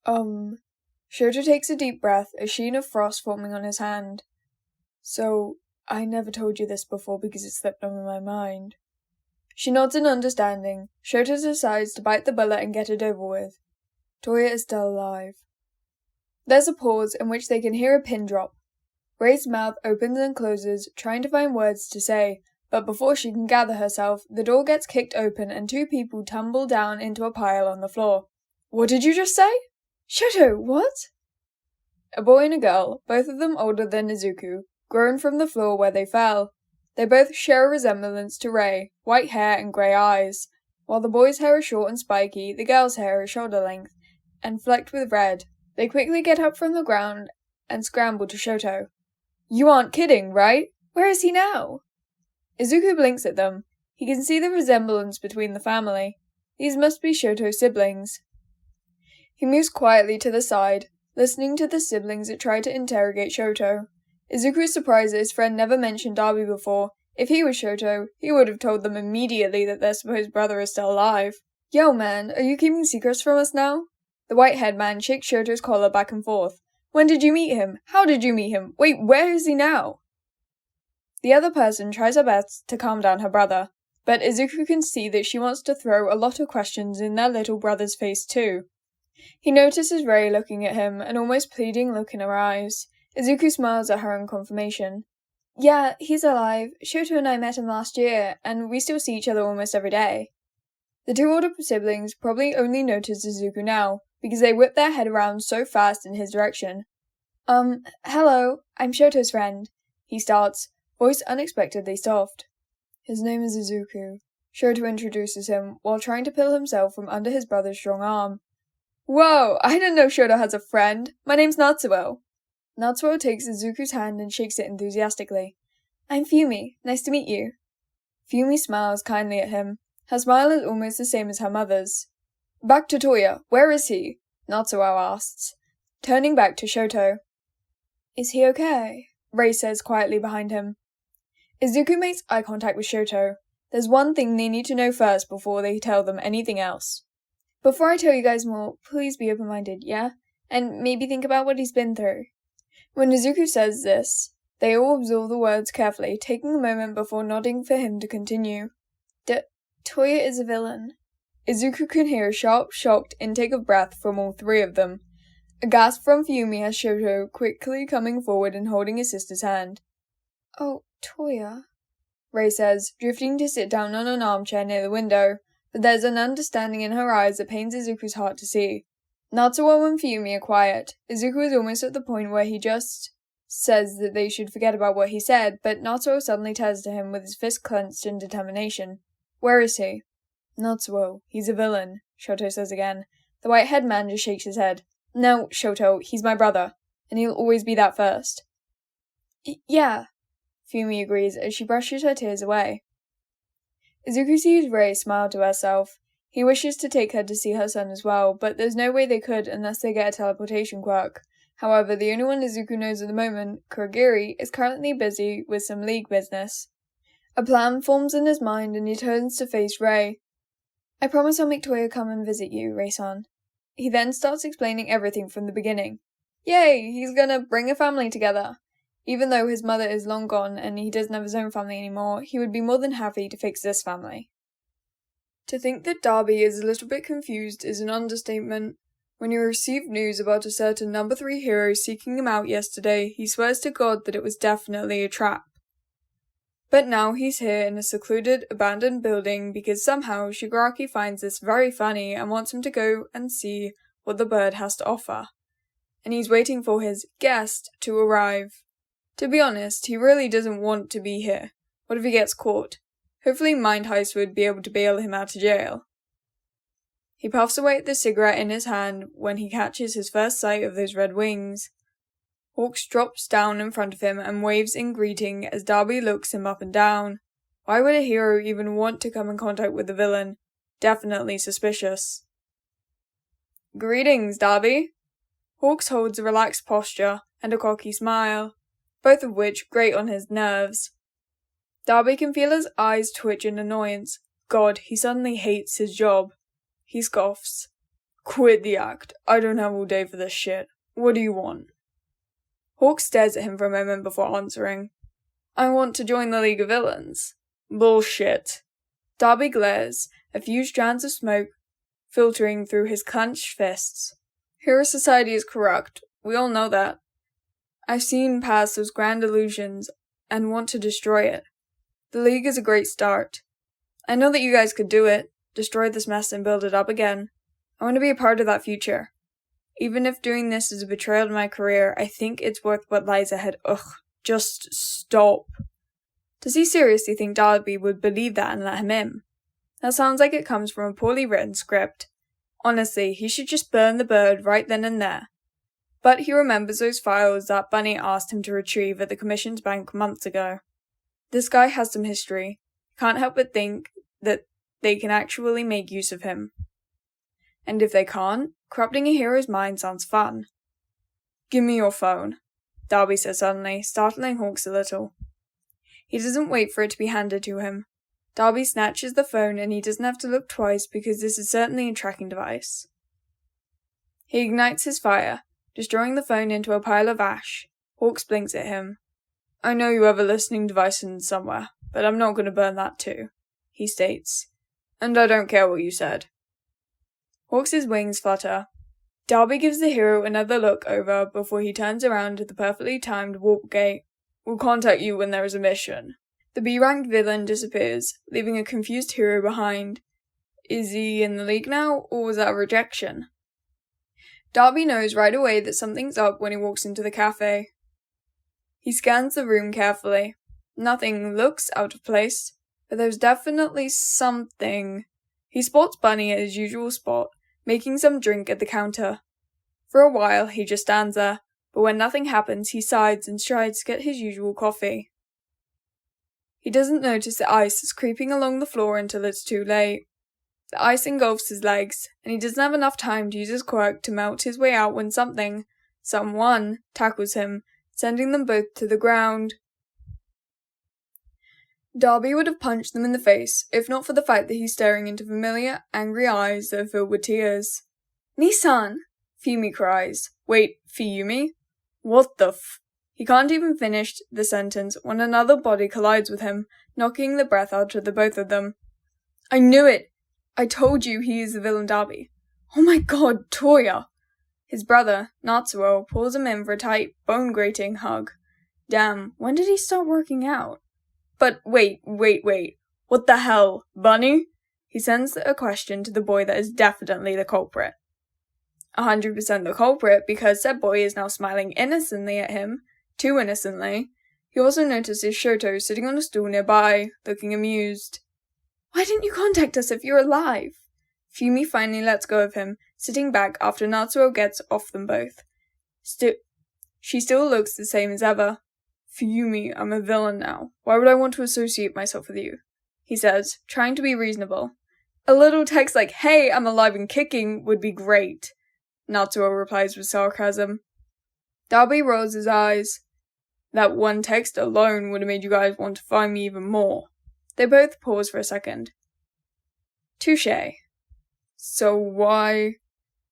Shoto takes a deep breath, a sheen of frost forming on his hand. So, I never told you this before because it slipped over my mind. She nods in understanding. Shoto decides to bite the bullet and get it over with. Toya is still alive. There's a pause in which they can hear a pin drop. Ray's mouth opens and closes, trying to find words to say, but before she can gather herself, the door gets kicked open and 2 people tumble down into a pile on the floor. What did you just say? Shoto, what? A boy and a girl, both of them older than Izuku, grown from the floor where they fell. They both share a resemblance to Ray, white hair and grey eyes. While the boy's hair is short and spiky, the girl's hair is shoulder length and flecked with red. They quickly get up from the ground and scramble to Shoto. You aren't kidding, right? Where is he now? Izuku blinks at them. He can see the resemblance between the family. These must be Shoto's siblings. He moves quietly to the side, listening to the siblings that try to interrogate Shoto. Izuku is surprised that his friend never mentioned Dabi before. If he was Shoto, he would have told them immediately that their supposed brother is still alive. Yo, man, are you keeping secrets from us now? The white-haired man shakes Shoto's collar back and forth. When did you meet him? How did you meet him? Wait, where is he now? The other person tries her best to calm down her brother, but Izuku can see that she wants to throw a lot of questions in their little brother's face too. He notices Ray looking at him, an almost pleading look in her eyes. Izuku smiles at her in confirmation. Yeah, he's alive. Shoto and I met him last year, and we still see each other almost every day. The 2 older siblings probably only notice Izuku now, because they whip their head around so fast in his direction. Hello, I'm Shoto's friend. He starts, voice unexpectedly soft. His name is Izuku. Shoto introduces him, while trying to pull himself from under his brother's strong arm. Whoa, I didn't know Shoto has a friend. My name's Natsuo. Natsuo takes Izuku's hand and shakes it enthusiastically. I'm Fumi. Nice to meet you. Fumi smiles kindly at him. Her smile is almost the same as her mother's. Back to Toya. Where is he? Natsuo asks, turning back to Shoto. Is he okay? Ray says quietly behind him. Izuku makes eye contact with Shoto. There's one thing they need to know first before they tell them anything else. Before I tell you guys more, please be open-minded, yeah? And maybe think about what he's been through. When Izuku says this, they all absorb the words carefully, taking a moment before nodding for him to continue. Toya is a villain. Izuku can hear a sharp, shocked intake of breath from all 3 of them. A gasp from Fumi has Shoto quickly coming forward and holding his sister's hand. Oh, Toya, Ray says, drifting to sit down on an armchair near the window, but there's an understanding in her eyes that pains Izuku's heart to see. Natsuo and Fumi are quiet. Izuku is almost at the point where he just says that they should forget about what he said, but Natsuo suddenly turns to him with his fist clenched in determination. Where is he? Natsuo, he's a villain, Shoto says again. The white-haired man just shakes his head. No, Shoto, he's my brother, and he'll always be that first. Yeah, Fumi agrees as she brushes her tears away. Izuku sees Ray smile to herself. He wishes to take her to see her son as well, but there's no way they could unless they get a teleportation quirk. However, the only one Izuku knows at the moment, Kurogiri, is currently busy with some league business. A plan forms in his mind and he turns to face Ray. I promise I'll make Toya come and visit you, Ray-san. He then starts explaining everything from the beginning. Yay, he's gonna bring a family together. Even though his mother is long gone and he doesn't have his own family anymore, he would be more than happy to fix this family. To think that Dabi is a little bit confused is an understatement. When he received news about a certain number 3 hero seeking him out yesterday, he swears to God that it was definitely a trap. But now he's here in a secluded, abandoned building because somehow Shigaraki finds this very funny and wants him to go and see what the bird has to offer. And he's waiting for his guest to arrive. To be honest, he really doesn't want to be here. What if he gets caught? Hopefully Mind Heist would be able to bail him out of jail. He puffs away at the cigarette in his hand when he catches his first sight of those red wings. Hawks drops down in front of him and waves in greeting as Dabi looks him up and down. Why would a hero even want to come in contact with a villain? Definitely suspicious. Greetings, Dabi. Hawks holds a relaxed posture and a cocky smile, both of which grate on his nerves. Dabi can feel his eyes twitch in annoyance. God, he suddenly hates his job. He scoffs. Quit the act. I don't have all day for this shit. What do you want? Hawk stares at him for a moment before answering. I want to join the League of Villains. Bullshit. Dabi glares, a few strands of smoke filtering through his clenched fists. Hero society is corrupt. We all know that. I've seen past those grand illusions and want to destroy it. The League is a great start. I know that you guys could do it, destroy this mess and build it up again. I want to be a part of that future. Even if doing this is a betrayal to my career, I think it's worth what lies ahead. Ugh, just stop. Does he seriously think Dabi would believe that and let him in? That sounds like it comes from a poorly written script. Honestly, he should just burn the bird right then and there. But he remembers those files that Bunny asked him to retrieve at the Commission's bank months ago. This guy has some history. Can't help but think that they can actually make use of him. And if they can't, corrupting a hero's mind sounds fun. Give me your phone, Dabi says suddenly, startling Hawks a little. He doesn't wait for it to be handed to him. Dabi snatches the phone and he doesn't have to look twice because this is certainly a tracking device. He ignites his fire, destroying the phone into a pile of ash. Hawks blinks at him. I know you have a listening device in somewhere, but I'm not going to burn that too, he states. And I don't care what you said. Hawks' wings flutter. Dabi gives the hero another look over before he turns around to the perfectly timed warp gate. We'll contact you when there is a mission. The B-ranked villain disappears, leaving a confused hero behind. Is he in the League now, or was that a rejection? Dabi knows right away that something's up when he walks into the cafe. He scans the room carefully. Nothing looks out of place, but there's definitely something. He spots Bunny at his usual spot, making some drink at the counter. For a while, he just stands there, but when nothing happens, he sighs and strides to get his usual coffee. He doesn't notice the ice is creeping along the floor until it's too late. The ice engulfs his legs, and he doesn't have enough time to use his quirk to melt his way out when someone, tackles him, sending them both to the ground. Dabi would have punched them in the face, if not for the fact that he's staring into familiar, angry eyes that are filled with tears. Nissan! Fumi cries. Wait, Fiyumi? What the He can't even finish the sentence when another body collides with him, knocking the breath out of the both of them. I knew it! I told you he is the villain Dabi. Oh my god, Toya! His brother, Natsuo, pulls him in for a tight, bone-grating hug. Damn, when did he start working out? But wait. What the hell, Bunny? He sends a question to the boy that is definitely the culprit. 100% the culprit because said boy is now smiling innocently at him. Too innocently. He also notices Shoto sitting on a stool nearby, looking amused. Why didn't you contact us if you're alive? Fumi finally lets go of him, sitting back after Natsuo gets off them both. She still looks the same as ever. Fumi, I'm a villain now. Why would I want to associate myself with you? He says, trying to be reasonable. A little text like, hey, I'm alive and kicking would be great. Natsuo replies with sarcasm. Dabi rolls his eyes. That one text alone would have made you guys want to find me even more. They both pause for a second. Touché. So why?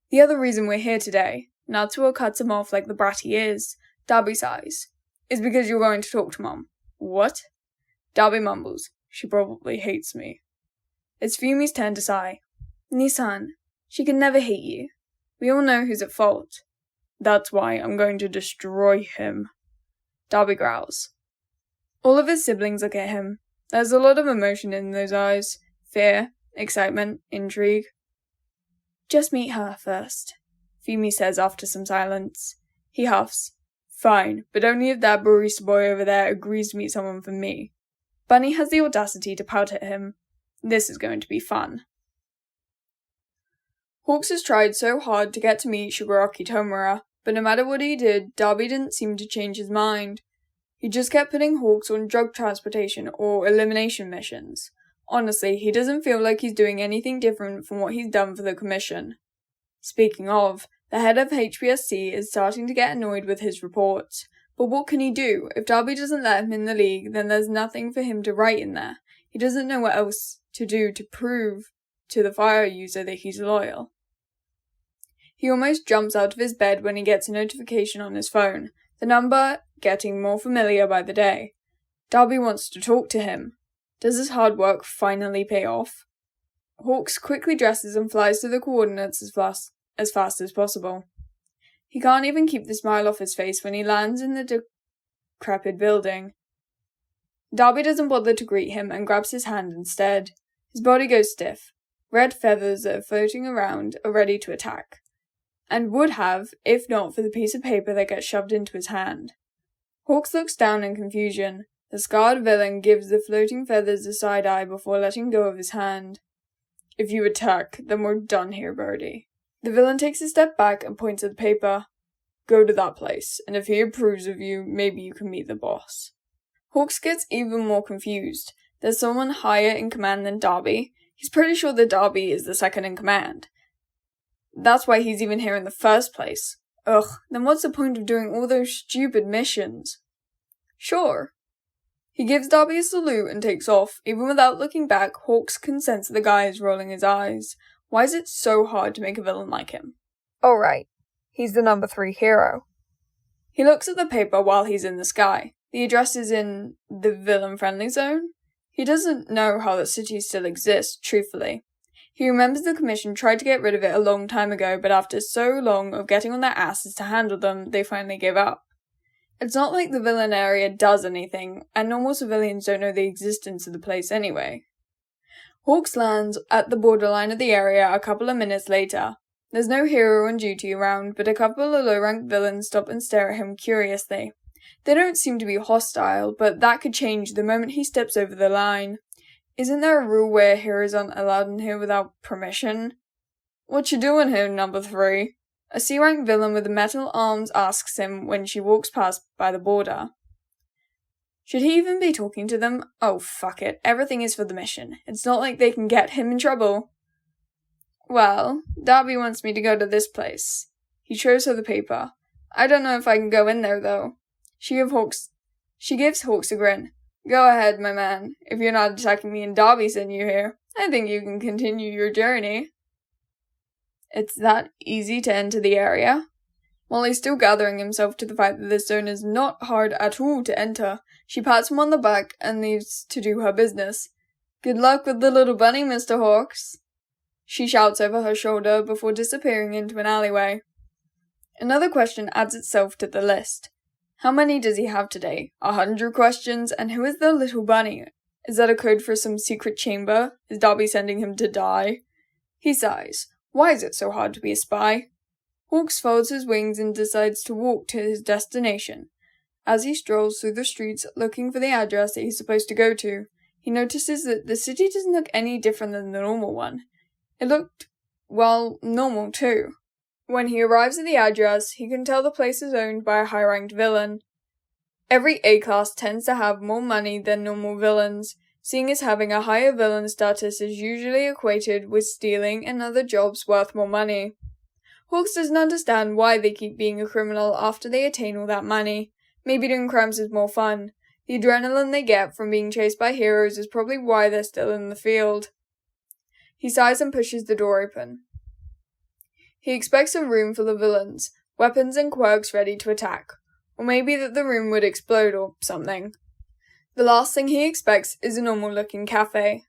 The other reason we're here today, Natsuo cuts him off like the brat he is, Dabi sighs, is because you're going to talk to Mom. What? Dabi mumbles. She probably hates me. It's Fumi's turn to sigh. Nissan, she can never hate you. We all know who's at fault. That's why I'm going to destroy him. Dabi growls. All of his siblings look at him. There's a lot of emotion in those eyes. Fear, excitement, intrigue. Just meet her first, Fumi says after some silence. He huffs. Fine, but only if that barista boy over there agrees to meet someone for me. Bunny has the audacity to pout at him. This is going to be fun. Hawks has tried so hard to get to meet Shigaraki Tomura, but no matter what he did, Dabi didn't seem to change his mind. He just kept putting Hawks on drug transportation or elimination missions. Honestly, he doesn't feel like he's doing anything different from what he's done for the Commission. Speaking of, the head of HPSC is starting to get annoyed with his reports. But what can he do? If Dabi doesn't let him in the League, then there's nothing for him to write in there. He doesn't know what else to do to prove to the fire user that he's loyal. He almost jumps out of his bed when he gets a notification on his phone, the number getting more familiar by the day. Dabi wants to talk to him. Does his hard work finally pay off? Hawks quickly dresses and flies to the coordinates as fast as possible. He can't even keep the smile off his face when he lands in the decrepit building. Dabi doesn't bother to greet him and grabs his hand instead. His body goes stiff. Red feathers that are floating around are ready to attack, and would have if not for the piece of paper that gets shoved into his hand. Hawks looks down in confusion. The scarred villain gives the floating feathers a side eye before letting go of his hand. If you attack, then we're done here, Birdie. The villain takes a step back and points at the paper. Go to that place, and if he approves of you, maybe you can meet the boss. Hawks gets even more confused. There's someone higher in command than Dabi. He's pretty sure that Dabi is the second in command. That's why he's even here in the first place. Ugh, then what's the point of doing all those stupid missions? Sure. He gives Dabi a salute and takes off. Even without looking back, Hawks can sense the guy is rolling his eyes. Why is it so hard to make a villain like him? Oh right, he's the number 3 hero. He looks at the paper while he's in the sky. The address is in the villain-friendly zone. He doesn't know how the city still exists, truthfully. He remembers the commission tried to get rid of it a long time ago, but after so long of getting on their asses to handle them, they finally gave up. It's not like the villain area does anything, and normal civilians don't know the existence of the place anyway. Hawks lands at the borderline of the area a couple of minutes later. There's no hero on duty around, but a couple of low-ranked villains stop and stare at him curiously. They don't seem to be hostile, but that could change the moment he steps over the line. Isn't there a rule where heroes aren't allowed in here without permission? What you doing here, number 3? A C-rank villain with metal arms asks him when she walks past by the border. Should he even be talking to them? Oh, fuck it. Everything is for the mission. It's not like they can get him in trouble. Well, Dabi wants me to go to this place. He shows her the paper. I don't know if I can go in there, though. She gives Hawks a grin. Go ahead, my man. If you're not attacking me and Dabi sent you here, I think you can continue your journey. It's that easy to enter the area? While he's still gathering himself to the fact that this zone is not hard at all to enter, she pats him on the back and leaves to do her business. Good luck with the little bunny, Mr. Hawks. She shouts over her shoulder before disappearing into an alleyway. Another question adds itself to the list. How many does he have today? 100 questions, and who is the little bunny? Is that a code for some secret chamber? Is Dabi sending him to die? He sighs. Why is it so hard to be a spy? Hawks folds his wings and decides to walk to his destination. As he strolls through the streets looking for the address that he's supposed to go to, he notices that the city doesn't look any different than the normal one. It looked, well, normal too. When he arrives at the address, he can tell the place is owned by a high-ranked villain. Every A-class tends to have more money than normal villains, seeing as having a higher villain status is usually equated with stealing and other jobs worth more money. Hawks doesn't understand why they keep being a criminal after they attain all that money. Maybe doing crimes is more fun. The adrenaline they get from being chased by heroes is probably why they're still in the field. He sighs and pushes the door open. He expects a room full of villains, weapons and quirks ready to attack, or maybe that the room would explode or something. The last thing he expects is a normal-looking cafe.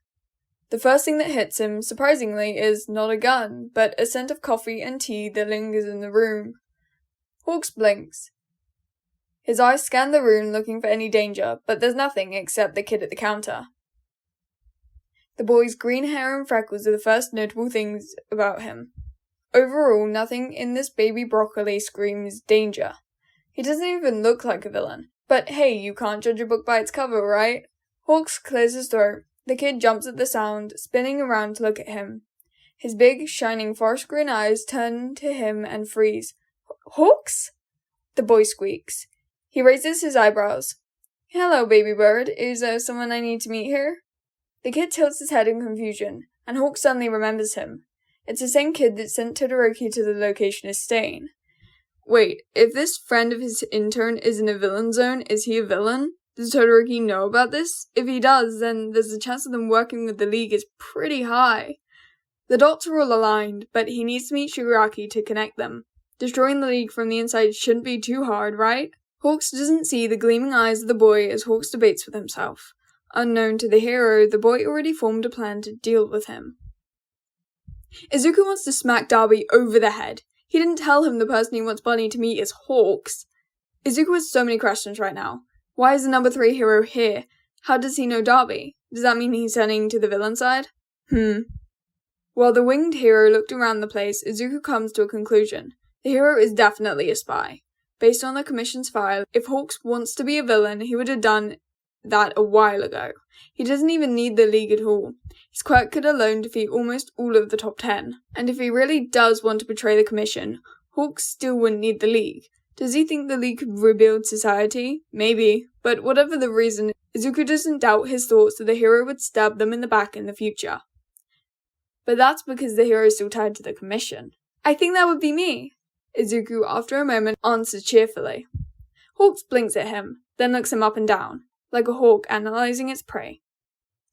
The first thing that hits him, surprisingly, is not a gun, but a scent of coffee and tea that lingers in the room. Hawks blinks. His eyes scan the room looking for any danger, but there's nothing except the kid at the counter. The boy's green hair and freckles are the first notable things about him. Overall, nothing in this baby broccoli screams danger. He doesn't even look like a villain. But hey, you can't judge a book by its cover, right? Hawks clears his throat. The kid jumps at the sound, spinning around to look at him. His big, shining forest green eyes turn to him and freeze. Hawks? The boy squeaks. He raises his eyebrows. Hello, baby bird. Is there someone I need to meet here? The kid tilts his head in confusion, and Hawks suddenly remembers him. It's the same kid that sent Todoroki to the location he's staying. Wait, if this friend of his intern is in a villain zone, is he a villain? Does Todoroki know about this? If he does, then there's a chance of them working with the League is pretty high. The dots are all aligned, but he needs to meet Shigaraki to connect them. Destroying the League from the inside shouldn't be too hard, right? Hawks doesn't see the gleaming eyes of the boy as Hawks debates with himself. Unknown to the hero, the boy already formed a plan to deal with him. Izuku wants to smack Dabi over the head. He didn't tell him the person he wants Bunny to meet is Hawks. Izuku has so many questions right now. Why is the number 3 hero here? How does he know Dabi? Does that mean he's turning to the villain side? While the winged hero looked around the place, Izuku comes to a conclusion. The hero is definitely a spy. Based on the commission's file, if Hawks wants to be a villain, he would have done that a while ago. He doesn't even need the League at all. His quirk could alone defeat almost all of the top 10. And if he really does want to betray the commission, Hawks still wouldn't need the League. Does he think the League could rebuild society? Maybe. But whatever the reason, Izuku doesn't doubt his thoughts that the hero would stab them in the back in the future. But that's because the hero is still tied to the commission. I think that would be me, Izuku, after a moment, answers cheerfully. Hawks blinks at him, then looks him up and down, like a hawk analyzing its prey.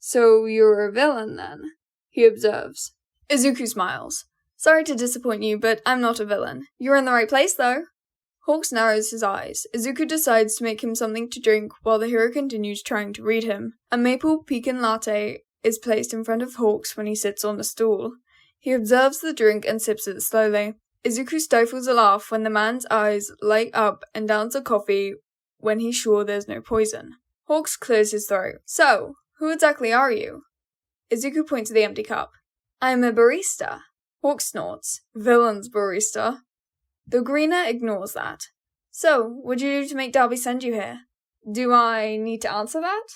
So you're a villain, then? He observes. Izuku smiles. Sorry to disappoint you, but I'm not a villain. You're in the right place, though. Hawks narrows his eyes. Izuku decides to make him something to drink while the hero continues trying to read him. A maple pecan latte is placed in front of Hawks when he sits on a stool. He observes the drink and sips it slowly. Izuku stifles a laugh when the man's eyes light up and downs the coffee when he's sure there's no poison. Hawks clears his throat. So, who exactly are you? Izuku points to the empty cup. I'm a barista. Hawks snorts. Villain's barista. The greener ignores that. So, what'd you do to make Dabi send you here? Do I need to answer that?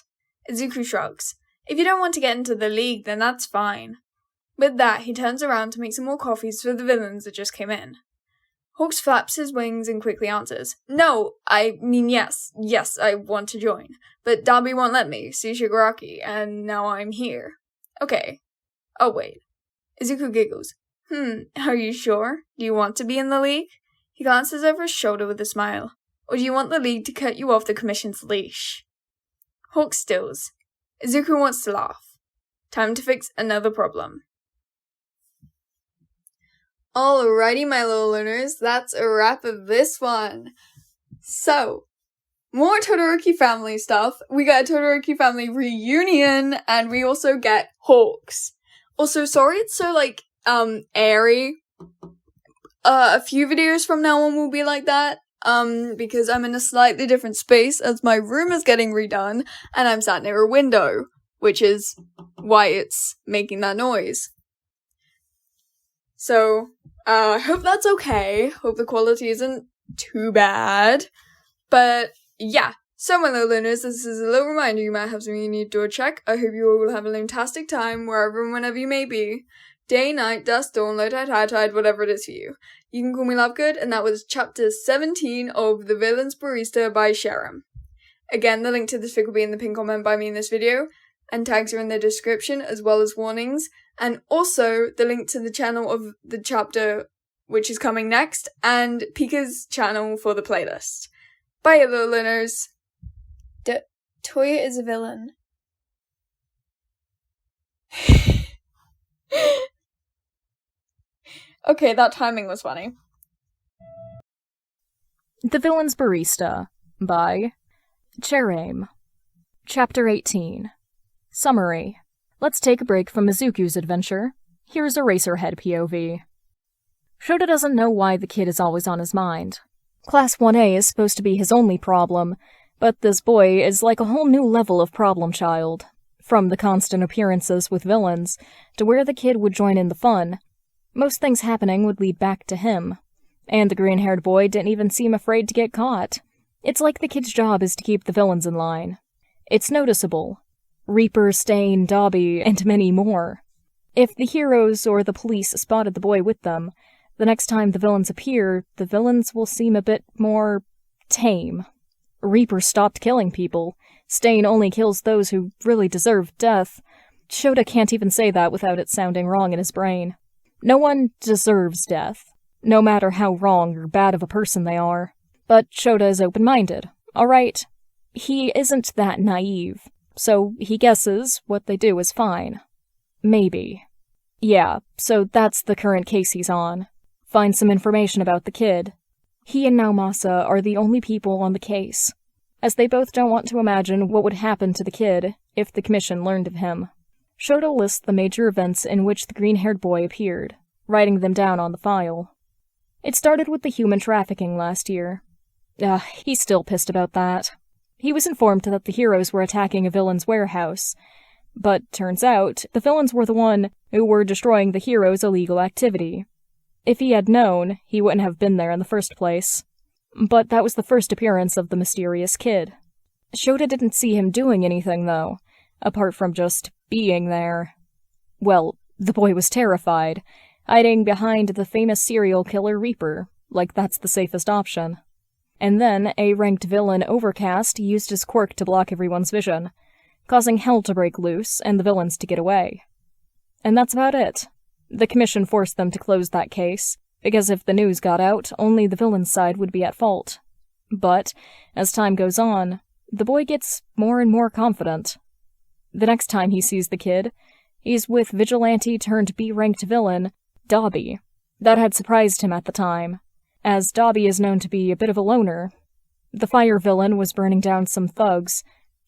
Izuku shrugs. If you don't want to get into the League, then that's fine. With that, he turns around to make some more coffees for the villains that just came in. Hawks flaps his wings and quickly answers. No, I mean yes, I want to join. But Dabi won't let me, see Shigaraki, and now I'm here. Okay. Oh wait. Izuku giggles. Are you sure? Do you want to be in the League? He glances over his shoulder with a smile. Or do you want the League to cut you off the Commission's leash? Hawks stills. Izuku wants to laugh. Time to fix another problem. Alrighty, my little learners, that's a wrap of this one. So, more Todoroki family stuff. We got a Todoroki family reunion, and we also get Hawks. Also, sorry it's so, airy. A few videos from now on will be like that, because I'm in a slightly different space as my room is getting redone, and I'm sat near a window, which is why it's making that noise. So, I hope that's okay. Hope the quality isn't too bad. But, yeah. So, my little learners, this is a little reminder you might have something you need to do a check. I hope you all will have a fantastic time, wherever and whenever you may be. Day, night, dusk, dawn, low tide, high tide, whatever it is for you. You can call me Lovegood, and that was chapter 17 of The Villain's Barista by Sharon. Again, the link to this fic will be in the pinned comment by me in this video, and tags are in the description, as well as warnings, and also the link to the channel of the chapter which is coming next, and Pika's channel for the playlist. Bye, little learners! Toya is a villain. Okay, that timing was funny. The Villain's Barista by Cherame. Chapter 18. Summary. Let's take a break from Izuku's adventure. Here's Eraserhead POV. Shota doesn't know why the kid is always on his mind. Class 1A is supposed to be his only problem, but this boy is like a whole new level of problem child. From the constant appearances with villains, to where the kid would join in the fun. Most things happening would lead back to him. And the green-haired boy didn't even seem afraid to get caught. It's like the kid's job is to keep the villains in line. It's noticeable. Reaper, Stain, Dabi, and many more. If the heroes or the police spotted the boy with them, the next time the villains appear, the villains will seem a bit more tame. Reaper stopped killing people. Stain only kills those who really deserve death. Shota can't even say that without it sounding wrong in his brain. No one deserves death, no matter how wrong or bad of a person they are. But Shota is open-minded, alright? He isn't that naive, so he guesses what they do is fine. Maybe. Yeah, so that's the current case he's on. Find some information about the kid. He and Naomasa are the only people on the case, as they both don't want to imagine what would happen to the kid if the commission learned of him. Shota lists the major events in which the green-haired boy appeared, writing them down on the file. It started with the human trafficking last year. He's still pissed about that. He was informed that the heroes were attacking a villain's warehouse. But turns out, the villains were the one who were destroying the heroes' illegal activity. If he had known, he wouldn't have been there in the first place. But that was the first appearance of the mysterious kid. Shota didn't see him doing anything, though, apart from just being there. Well, the boy was terrified, hiding behind the famous serial killer Reaper, like that's the safest option. And then a ranked villain Overcast used his quirk to block everyone's vision, causing hell to break loose and the villains to get away. And that's about it. The commission forced them to close that case, because if the news got out, only the villain's side would be at fault. But, as time goes on, the boy gets more and more confident. The next time he sees the kid, he's with vigilante-turned-B-ranked villain, Dabi. That had surprised him at the time, as Dabi is known to be a bit of a loner. The fire villain was burning down some thugs,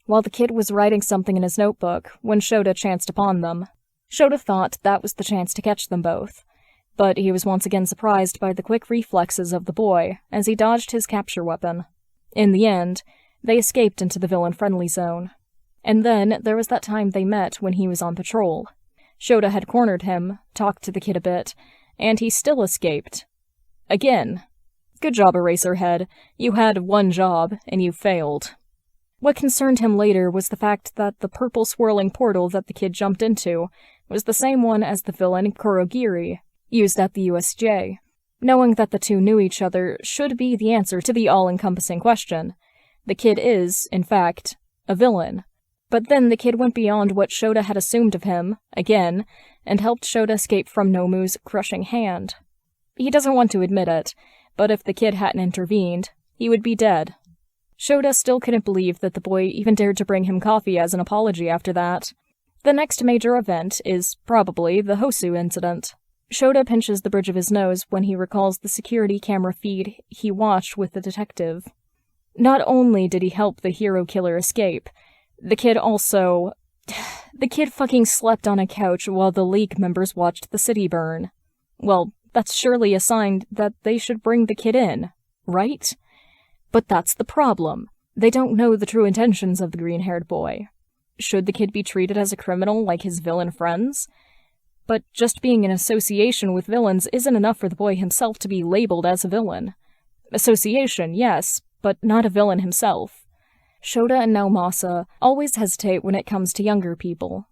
while the kid was writing something in his notebook when Shota chanced upon them. Shota thought that was the chance to catch them both, but he was once again surprised by the quick reflexes of the boy as he dodged his capture weapon. In the end, they escaped into the villain-friendly zone. And then there was that time they met when he was on patrol. Shota had cornered him, talked to the kid a bit, and he still escaped. Again. Good job, Eraserhead. You had one job, and you failed. What concerned him later was the fact that the purple swirling portal that the kid jumped into was the same one as the villain Kurogiri, used at the USJ. Knowing that the two knew each other should be the answer to the all-encompassing question. The kid is, in fact, a villain. But then the kid went beyond what Shota had assumed of him, again, and helped Shota escape from Nomu's crushing hand. He doesn't want to admit it, but if the kid hadn't intervened, he would be dead. Shota still couldn't believe that the boy even dared to bring him coffee as an apology after that. The next major event is probably the Hosu incident. Shota pinches the bridge of his nose when he recalls the security camera feed he watched with the detective. Not only did he help the hero killer escape, the kid fucking slept on a couch while the League members watched the city burn. Well, that's surely a sign that they should bring the kid in, right? But that's the problem. They don't know the true intentions of the green-haired boy. Should the kid be treated as a criminal like his villain friends? But just being in association with villains isn't enough for the boy himself to be labeled as a villain. Association, yes, but not a villain himself. Shota and Naomasa always hesitate when it comes to younger people.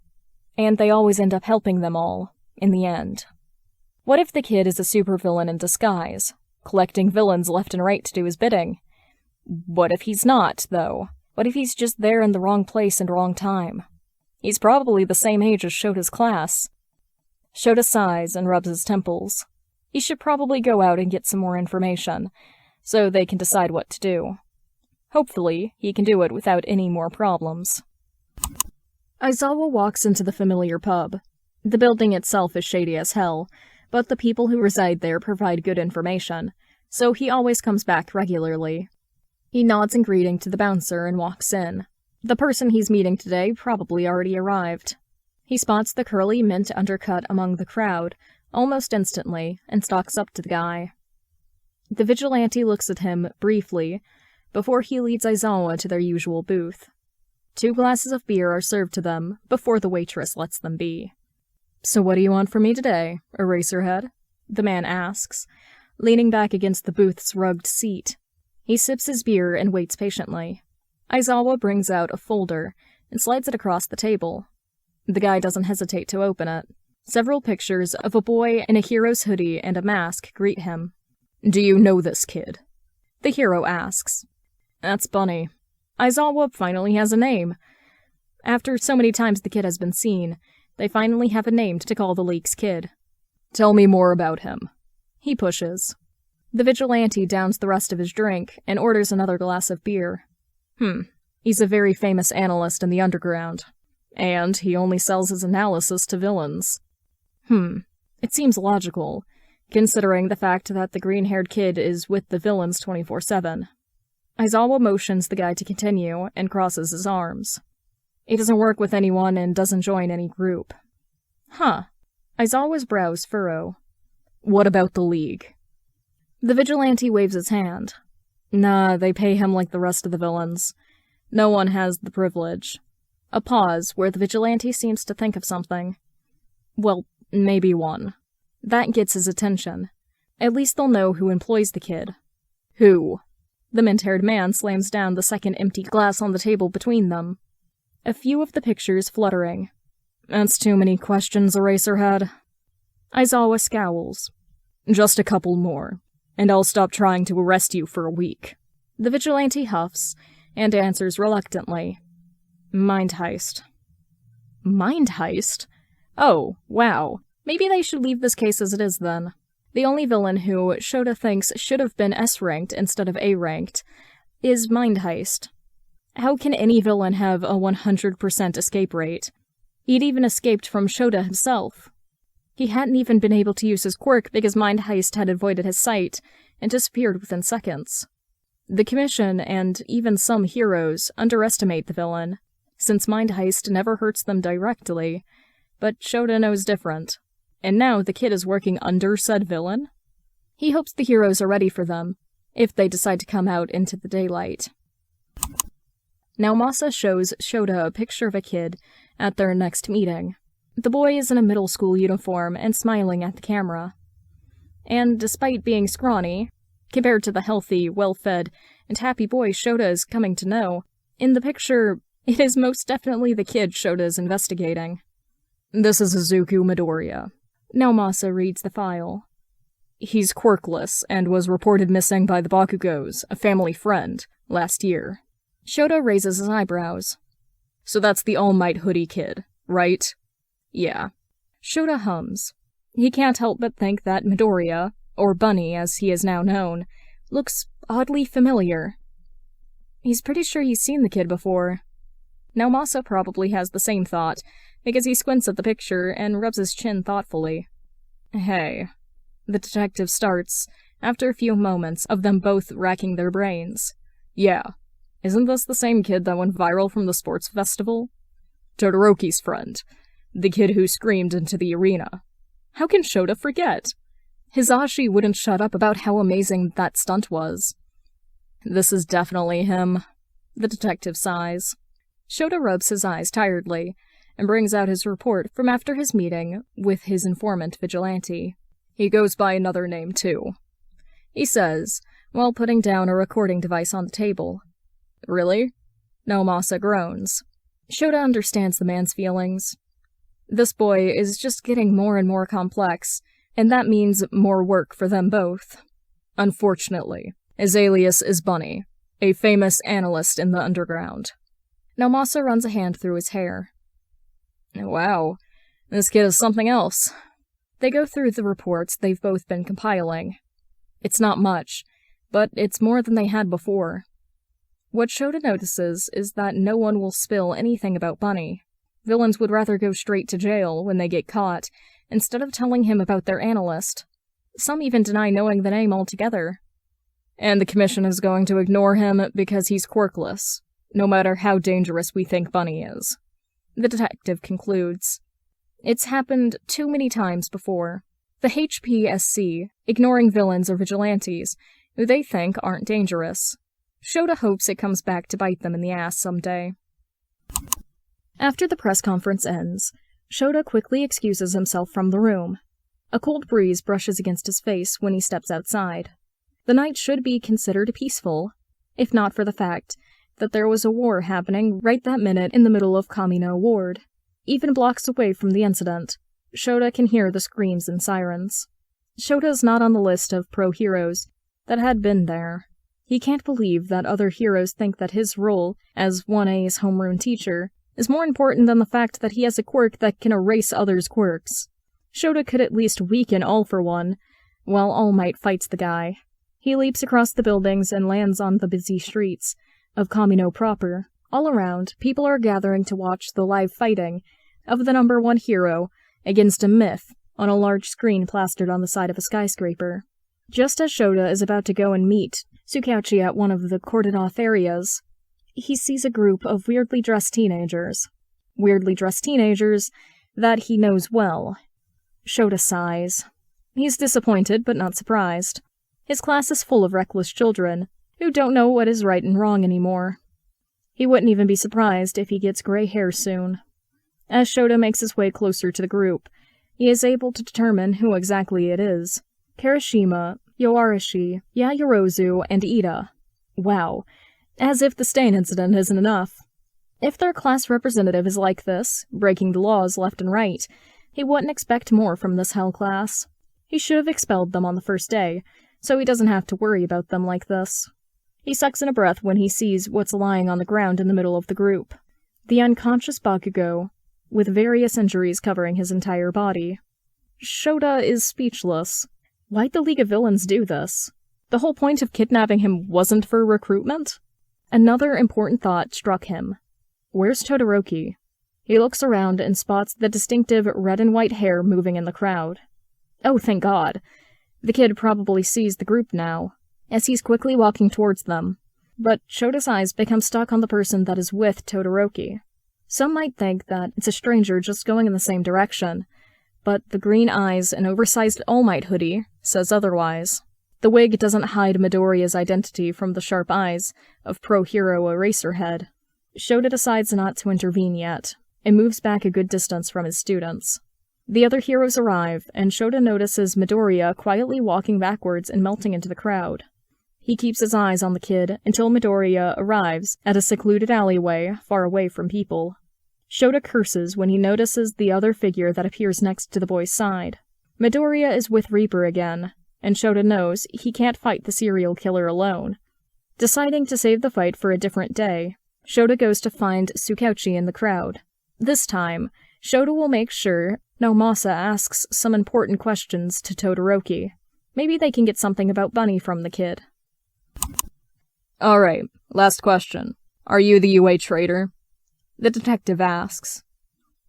And they always end up helping them all, in the end. What if the kid is a supervillain in disguise, collecting villains left and right to do his bidding? What if he's not, though? What if he's just there in the wrong place and wrong time? He's probably the same age as Shota's class. Shota sighs and rubs his temples. He should probably go out and get some more information, so they can decide what to do. Hopefully, he can do it without any more problems. Aizawa walks into the familiar pub. The building itself is shady as hell, but the people who reside there provide good information, so he always comes back regularly. He nods in greeting to the bouncer and walks in. The person he's meeting today probably already arrived. He spots the curly mint undercut among the crowd, almost instantly, and stalks up to the guy. The vigilante looks at him, briefly, before he leads Aizawa to their usual booth. 2 glasses of beer are served to them, before the waitress lets them be. "So what do you want from me today, Eraserhead?" the man asks, leaning back against the booth's rugged seat. He sips his beer and waits patiently. Aizawa brings out a folder and slides it across the table. The guy doesn't hesitate to open it. Several pictures of a boy in a hero's hoodie and a mask greet him. "Do you know this kid?" the hero asks. "That's Bunny." Aizawa finally has a name. After so many times the kid has been seen, they finally have a name to call the League's kid. "Tell me more about him." He pushes. The vigilante downs the rest of his drink and orders another glass of beer. He's a very famous analyst in the underground. And he only sells his analysis to villains. It seems logical, considering the fact that the green-haired kid is with the villains 24/7. Aizawa motions the guy to continue and crosses his arms. He doesn't work with anyone and doesn't join any group. Aizawa's brows furrow. "What about the League?" The vigilante waves his hand. Nah, they pay him like the rest of the villains. No one has the privilege. A pause where the vigilante seems to think of something. Well, maybe one. That gets his attention. At least they'll know who employs the kid. Who? The mint-haired man slams down the second empty glass on the table between them. A few of the pictures fluttering. That's too many questions, Eraserhead. Aizawa scowls. Just a couple more, and I'll stop trying to arrest you for a week. The vigilante huffs, and answers reluctantly. Mind heist. Mind heist? Oh, wow. Maybe they should leave this case as it is then. The only villain who Shota thinks should have been S-ranked instead of A-ranked is Mind Heist. How can any villain have a 100% escape rate? He'd even escaped from Shota himself. He hadn't even been able to use his quirk because Mind Heist had avoided his sight and disappeared within seconds. The Commission and even some heroes underestimate the villain, since Mind Heist never hurts them directly, but Shota knows different. And now the kid is working under said villain? He hopes the heroes are ready for them, if they decide to come out into the daylight. Now Masa shows Shota a picture of a kid at their next meeting. The boy is in a middle school uniform and smiling at the camera. And despite being scrawny, compared to the healthy, well-fed, and happy boy Shota is coming to know, in the picture, it is most definitely the kid Shota is investigating. This is Izuku Midoriya. Now Masa reads the file. He's quirkless and was reported missing by the Bakugos, a family friend, last year. Shota raises his eyebrows. So that's the All Might hoodie kid, right? Yeah. Shota hums. He can't help but think that Midoriya, or Bunny as he is now known, looks oddly familiar. He's pretty sure he's seen the kid before. Now Masa probably has the same thought, because he squints at the picture and rubs his chin thoughtfully. Hey. The detective starts, after a few moments of them both racking their brains. Yeah. Isn't this the same kid that went viral from the sports festival? Todoroki's friend. The kid who screamed into the arena. How can Shota forget? Hisashi wouldn't shut up about how amazing that stunt was. This is definitely him. The detective sighs. Shota rubs his eyes tiredly, and brings out his report from after his meeting with his informant Vigilante. He goes by another name, too. He says, while putting down a recording device on the table. Really? No, Masa groans. Shota understands the man's feelings. This boy is just getting more and more complex, and that means more work for them both. Unfortunately, his alias is Bunny, a famous analyst in the underground. Now Masa runs a hand through his hair. Wow, this kid is something else. They go through the reports they've both been compiling. It's not much, but it's more than they had before. What Shota notices is that no one will spill anything about Bunny. Villains would rather go straight to jail when they get caught, instead of telling him about their analyst. Some even deny knowing the name altogether. And the Commission is going to ignore him because he's quirkless, no matter how dangerous we think Bunny is. The detective concludes. It's happened too many times before. The HPSC ignoring villains or vigilantes who they think aren't dangerous. Shota hopes it comes back to bite them in the ass someday. After the press conference ends, Shota quickly excuses himself from the room. A cold breeze brushes against his face when he steps outside. The night should be considered peaceful, if not for the fact that there was a war happening right that minute in the middle of Kamino Ward. Even blocks away from the incident, Shota can hear the screams and sirens. Shota is not on the list of pro-heroes that had been there. He can't believe that other heroes think that his role as 1A's homeroom teacher is more important than the fact that he has a quirk that can erase others' quirks. Shota could at least weaken All for One, while All Might fights the guy. He leaps across the buildings and lands on the busy streets of Kamino proper. All around, people are gathering to watch the live fighting of the number one hero against a myth on a large screen plastered on the side of a skyscraper. Just as Shota is about to go and meet Tsukauchi at one of the cordoned-off areas, he sees a group of weirdly dressed teenagers. Weirdly dressed teenagers that he knows well. Shota sighs. He's disappointed, but not surprised. His class is full of reckless children who don't know what is right and wrong anymore. He wouldn't even be surprised if he gets gray hair soon. As Shota makes his way closer to the group, he is able to determine who exactly it is. Kirishima, Yoarashi, Yayorozu, and Ida. Wow. As if the stain incident isn't enough. If their class representative is like this, breaking the laws left and right, he wouldn't expect more from this hell class. He should have expelled them on the first day, so he doesn't have to worry about them like this. He sucks in a breath when he sees what's lying on the ground in the middle of the group. The unconscious Bakugo, with various injuries covering his entire body. Shota is speechless. Why'd the League of Villains do this? The whole point of kidnapping him wasn't for recruitment? Another important thought struck him. Where's Todoroki? He looks around and spots the distinctive red and white hair moving in the crowd. Oh, thank God. The kid probably sees the group now, as he's quickly walking towards them. But Shota's eyes become stuck on the person that is with Todoroki. Some might think that it's a stranger just going in the same direction, but the green eyes and oversized All Might hoodie says otherwise. The wig doesn't hide Midoriya's identity from the sharp eyes of pro-hero Eraserhead. Shota decides not to intervene yet, and moves back a good distance from his students. The other heroes arrive, and Shota notices Midoriya quietly walking backwards and melting into the crowd. He keeps his eyes on the kid until Midoriya arrives at a secluded alleyway far away from people. Shota curses when he notices the other figure that appears next to the boy's side. Midoriya is with Reaper again, and Shota knows he can't fight the serial killer alone. Deciding to save the fight for a different day, Shota goes to find Tsukauchi in the crowd. This time, Shota will make sure Naomasa asks some important questions to Todoroki. Maybe they can get something about Bunny from the kid. Alright, last question. Are you the UA traitor? The detective asks.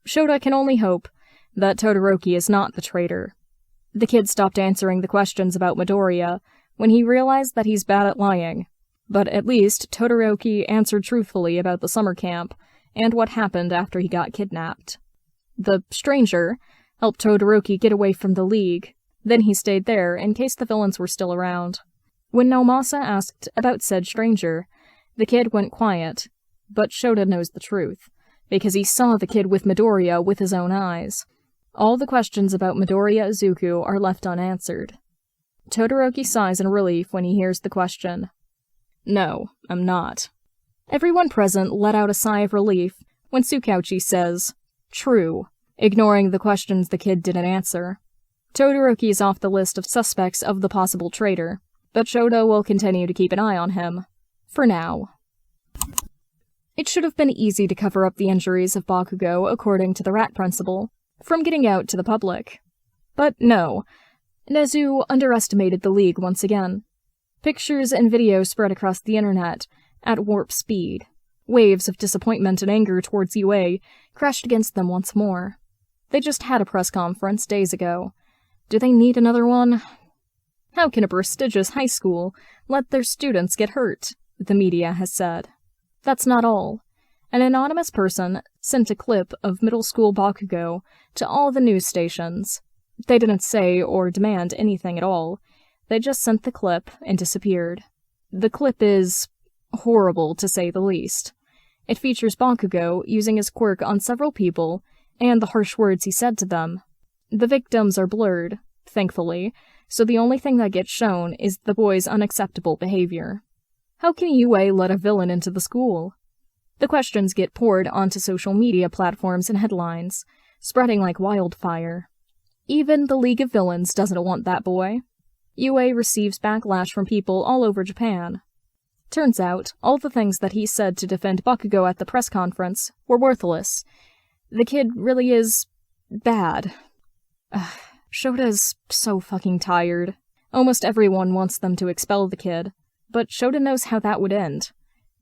Shota can only hope that Todoroki is not the traitor. The kid stopped answering the questions about Midoriya when he realized that he's bad at lying, but at least Todoroki answered truthfully about the summer camp and what happened after he got kidnapped. The stranger helped Todoroki get away from the League, then he stayed there in case the villains were still around. When Naomasa asked about said stranger, the kid went quiet, but Shota knows the truth, because he saw the kid with Midoriya with his own eyes. All the questions about Midoriya Izuku are left unanswered. Todoroki sighs in relief when he hears the question. No, I'm not. Everyone present let out a sigh of relief when Tsukauchi says, true, ignoring the questions the kid didn't answer. Todoroki is off the list of suspects of the possible traitor, but Shota will continue to keep an eye on him. For now. It should have been easy to cover up the injuries of Bakugo according to the rat principle, from getting out to the public. But no, Nezu underestimated the League once again. Pictures and videos spread across the internet at warp speed. Waves of disappointment and anger towards UA crashed against them once more. They just had a press conference days ago. Do they need another one? How can a prestigious high school let their students get hurt? The media has said. That's not all. An anonymous person sent a clip of middle school Bakugo to all the news stations. They didn't say or demand anything at all. They just sent the clip and disappeared. The clip is horrible, to say the least. It features Bakugo using his quirk on several people and the harsh words he said to them. The victims are blurred, thankfully, so the only thing that gets shown is the boy's unacceptable behavior. How can UA let a villain into the school? The questions get poured onto social media platforms and headlines, spreading like wildfire. Even the League of Villains doesn't want that boy. UA receives backlash from people all over Japan. Turns out, all the things that he said to defend Bakugo at the press conference were worthless. The kid really is bad. Shota's so fucking tired. Almost everyone wants them to expel the kid, but Shota knows how that would end.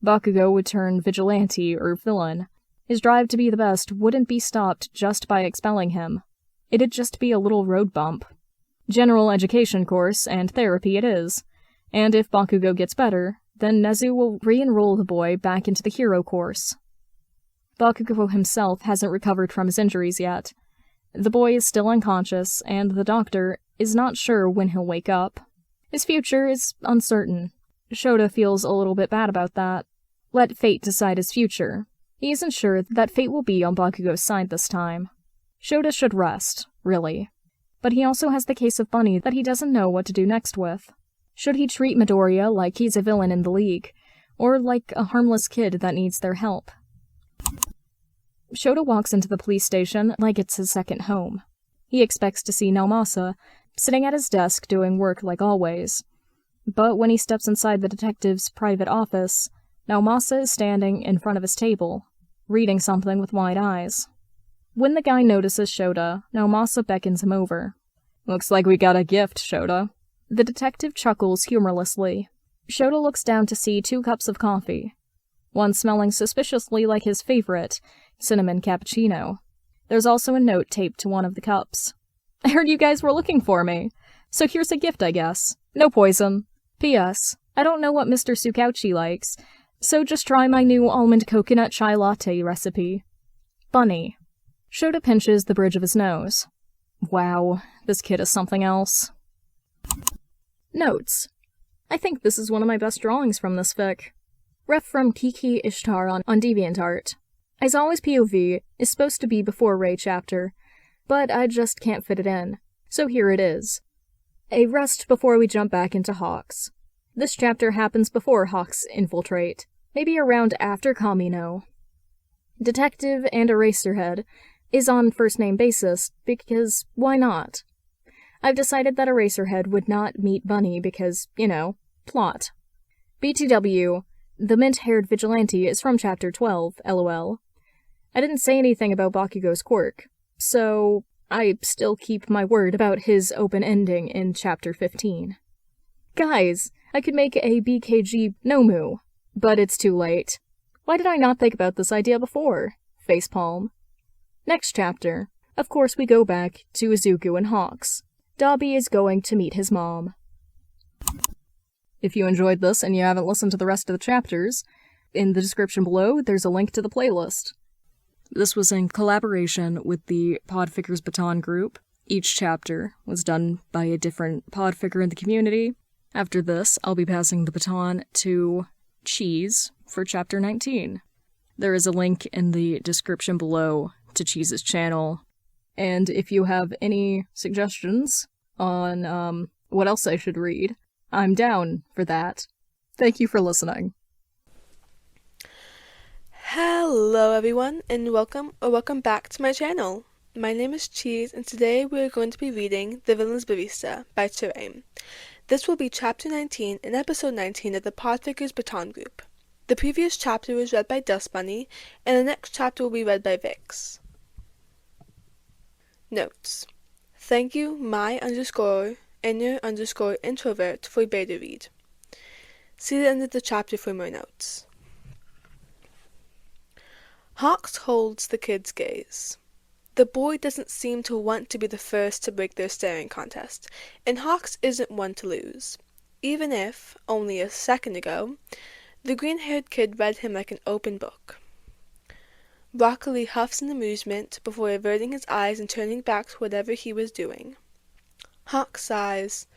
Bakugo would turn vigilante or villain. His drive to be the best wouldn't be stopped just by expelling him. It'd just be a little road bump. General education course and therapy it is. And if Bakugo gets better, then Nezu will re-enroll the boy back into the hero course. Bakugo himself hasn't recovered from his injuries yet. The boy is still unconscious, and the doctor is not sure when he'll wake up. His future is uncertain. Shota feels a little bit bad about that. Let fate decide his future. He isn't sure that fate will be on Bakugo's side this time. Shota should rest, really. But he also has the case of Bunny that he doesn't know what to do next with. Should he treat Midoriya like he's a villain in the League, or like a harmless kid that needs their help? Shota walks into the police station like it's his second home. He expects to see Naomasa sitting at his desk doing work like always. But when he steps inside the detective's private office, Naomasa is standing in front of his table, reading something with wide eyes. When the guy notices Shota, Naomasa beckons him over. "Looks like we got a gift, Shota." The detective chuckles humorlessly. Shota looks down to see 2 cups of coffee, one smelling suspiciously like his favorite, cinnamon cappuccino. There's also a note taped to one of the cups. "I heard you guys were looking for me, so here's a gift, I guess. No poison. P.S. I don't know what Mr. Tsukauchi likes, so just try my new almond coconut chai latte recipe. Bunny." Shota pinches the bridge of his nose. Wow, this kid is something else. Notes. I think this is one of my best drawings from this fic. Ref from Kiki Ishtar on DeviantArt. Aizawa's POV is supposed to be before Ray chapter, but I just can't fit it in, so here it is. A rest before we jump back into Hawks. This chapter happens before Hawks infiltrate, maybe around after Kamino. Detective and Eraserhead is on first-name basis, because why not? I've decided that Eraserhead would not meet Bunny because, plot. BTW, the mint-haired vigilante is from Chapter 12, LOL. I didn't say anything about Bakugo's quirk, so I still keep my word about his open ending in Chapter 15. Guys, I could make a BKG Nomu, but it's too late. Why did I not think about this idea before? Facepalm. Next chapter. Of course we go back to Izuku and Hawks. Dabi is going to meet his mom. If you enjoyed this and you haven't listened to the rest of the chapters, in the description below there's a link to the playlist. This was in collaboration with the Podfigures Baton group. Each chapter was done by a different podfigure in the community. After this, I'll be passing the baton to Cheese for chapter 19. There is a link in the description below to Cheese's channel. And if you have any suggestions on what else I should read, I'm down for that. Thank you for listening. Hello everyone, and welcome back to my channel. My name is Cheese, and today we're going to be reading The Villain's Barista by Chiraim. This will be chapter 19 and episode 19 of the Podfigures Baton group. The previous chapter was read by Dust Bunny, and the next chapter will be read by Vix. Notes. Thank you, my_inner_introvert for a beta read. See the end of the chapter for more notes. Hawks holds the kid's gaze. The boy doesn't seem to want to be the first to break their staring contest, and Hawks isn't one to lose. Even if, only a second ago, the green-haired kid read him like an open book. Broccoli huffs in amusement before averting his eyes and turning back to whatever he was doing. Hawk sighs,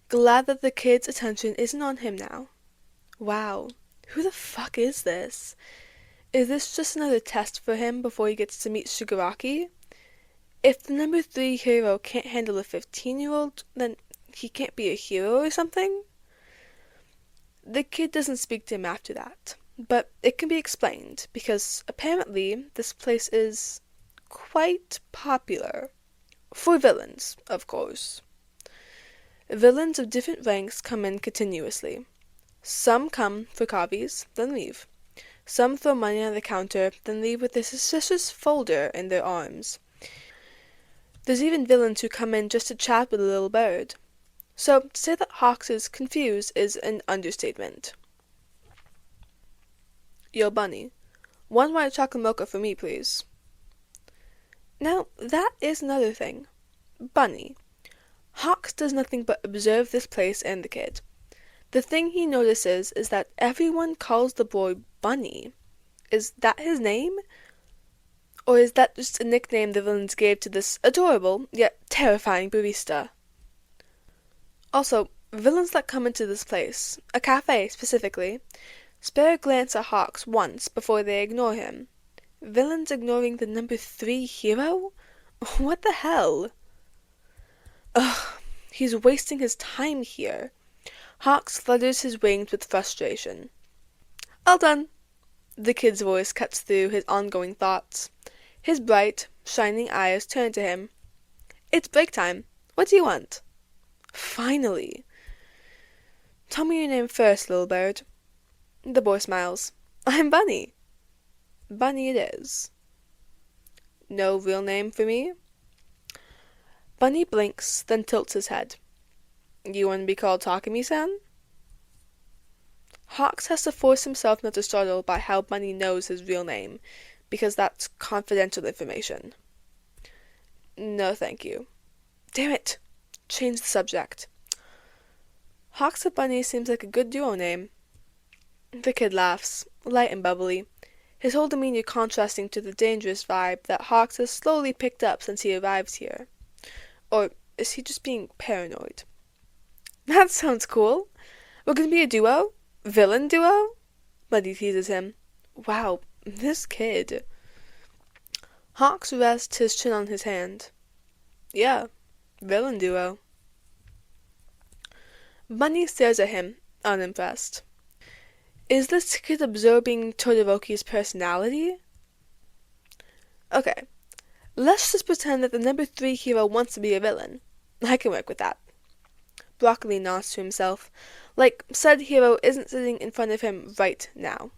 glad that the kid's attention isn't on him now. Wow, who the fuck is this? Is this just another test for him before he gets to meet Shigaraki? If the number 3 hero can't handle a 15-year-old, then he can't be a hero or something? The kid doesn't speak to him after that, but it can be explained, because apparently this place is quite popular. For villains, of course. Villains of different ranks come in continuously. Some come for coffees, then leave. Some throw money on the counter, then leave with a suspicious folder in their arms. There's even villains who come in just to chat with a little bird. So, to say that Hawks is confused is an understatement. Yo, Bunny, 1 white chocolate mocha for me, please. Now, that is another thing. Bunny. Hawks does nothing but observe this place and the kid. The thing he notices is that everyone calls the boy Bunny. Is that his name? Or is that just a nickname the villains gave to this adorable, yet terrifying barista? Also, Villains that come into this place, a cafe specifically, spare a glance at Hawks once before they ignore him. Villains ignoring the number 3 hero? What the hell? Ugh, he's wasting his time here. Hawks flutters his wings with frustration. All done. The kid's voice cuts through his ongoing thoughts. His bright, shining eyes turn to him. It's break time. What do you want? Finally. Tell me your name first, little bird. The boy smiles. I'm Bunny. Bunny it is. No real name for me? Bunny blinks, then tilts his head. You want to be called Takumi-san? Hawks has to force himself not to startle by how Bunny knows his real name, because that's confidential information. No, thank you. Damn it! Change the subject. Hawks and Bunny seems like a good duo name. The kid laughs, light and bubbly, his whole demeanor contrasting to the dangerous vibe that Hawks has slowly picked up since he arrived here. Or is he just being paranoid? That sounds cool. We're gonna be a duo? Villain duo? Bunny teases him. Wow, this kid. Hawks rests his chin on his hand. Yeah, villain duo. Bunny stares at him, unimpressed. Is this kid absorbing Todoroki's personality? Okay, let's just pretend that the number 3 hero wants to be a villain. I can work with that. Broccoli nods to himself, like said hero isn't sitting in front of him right now.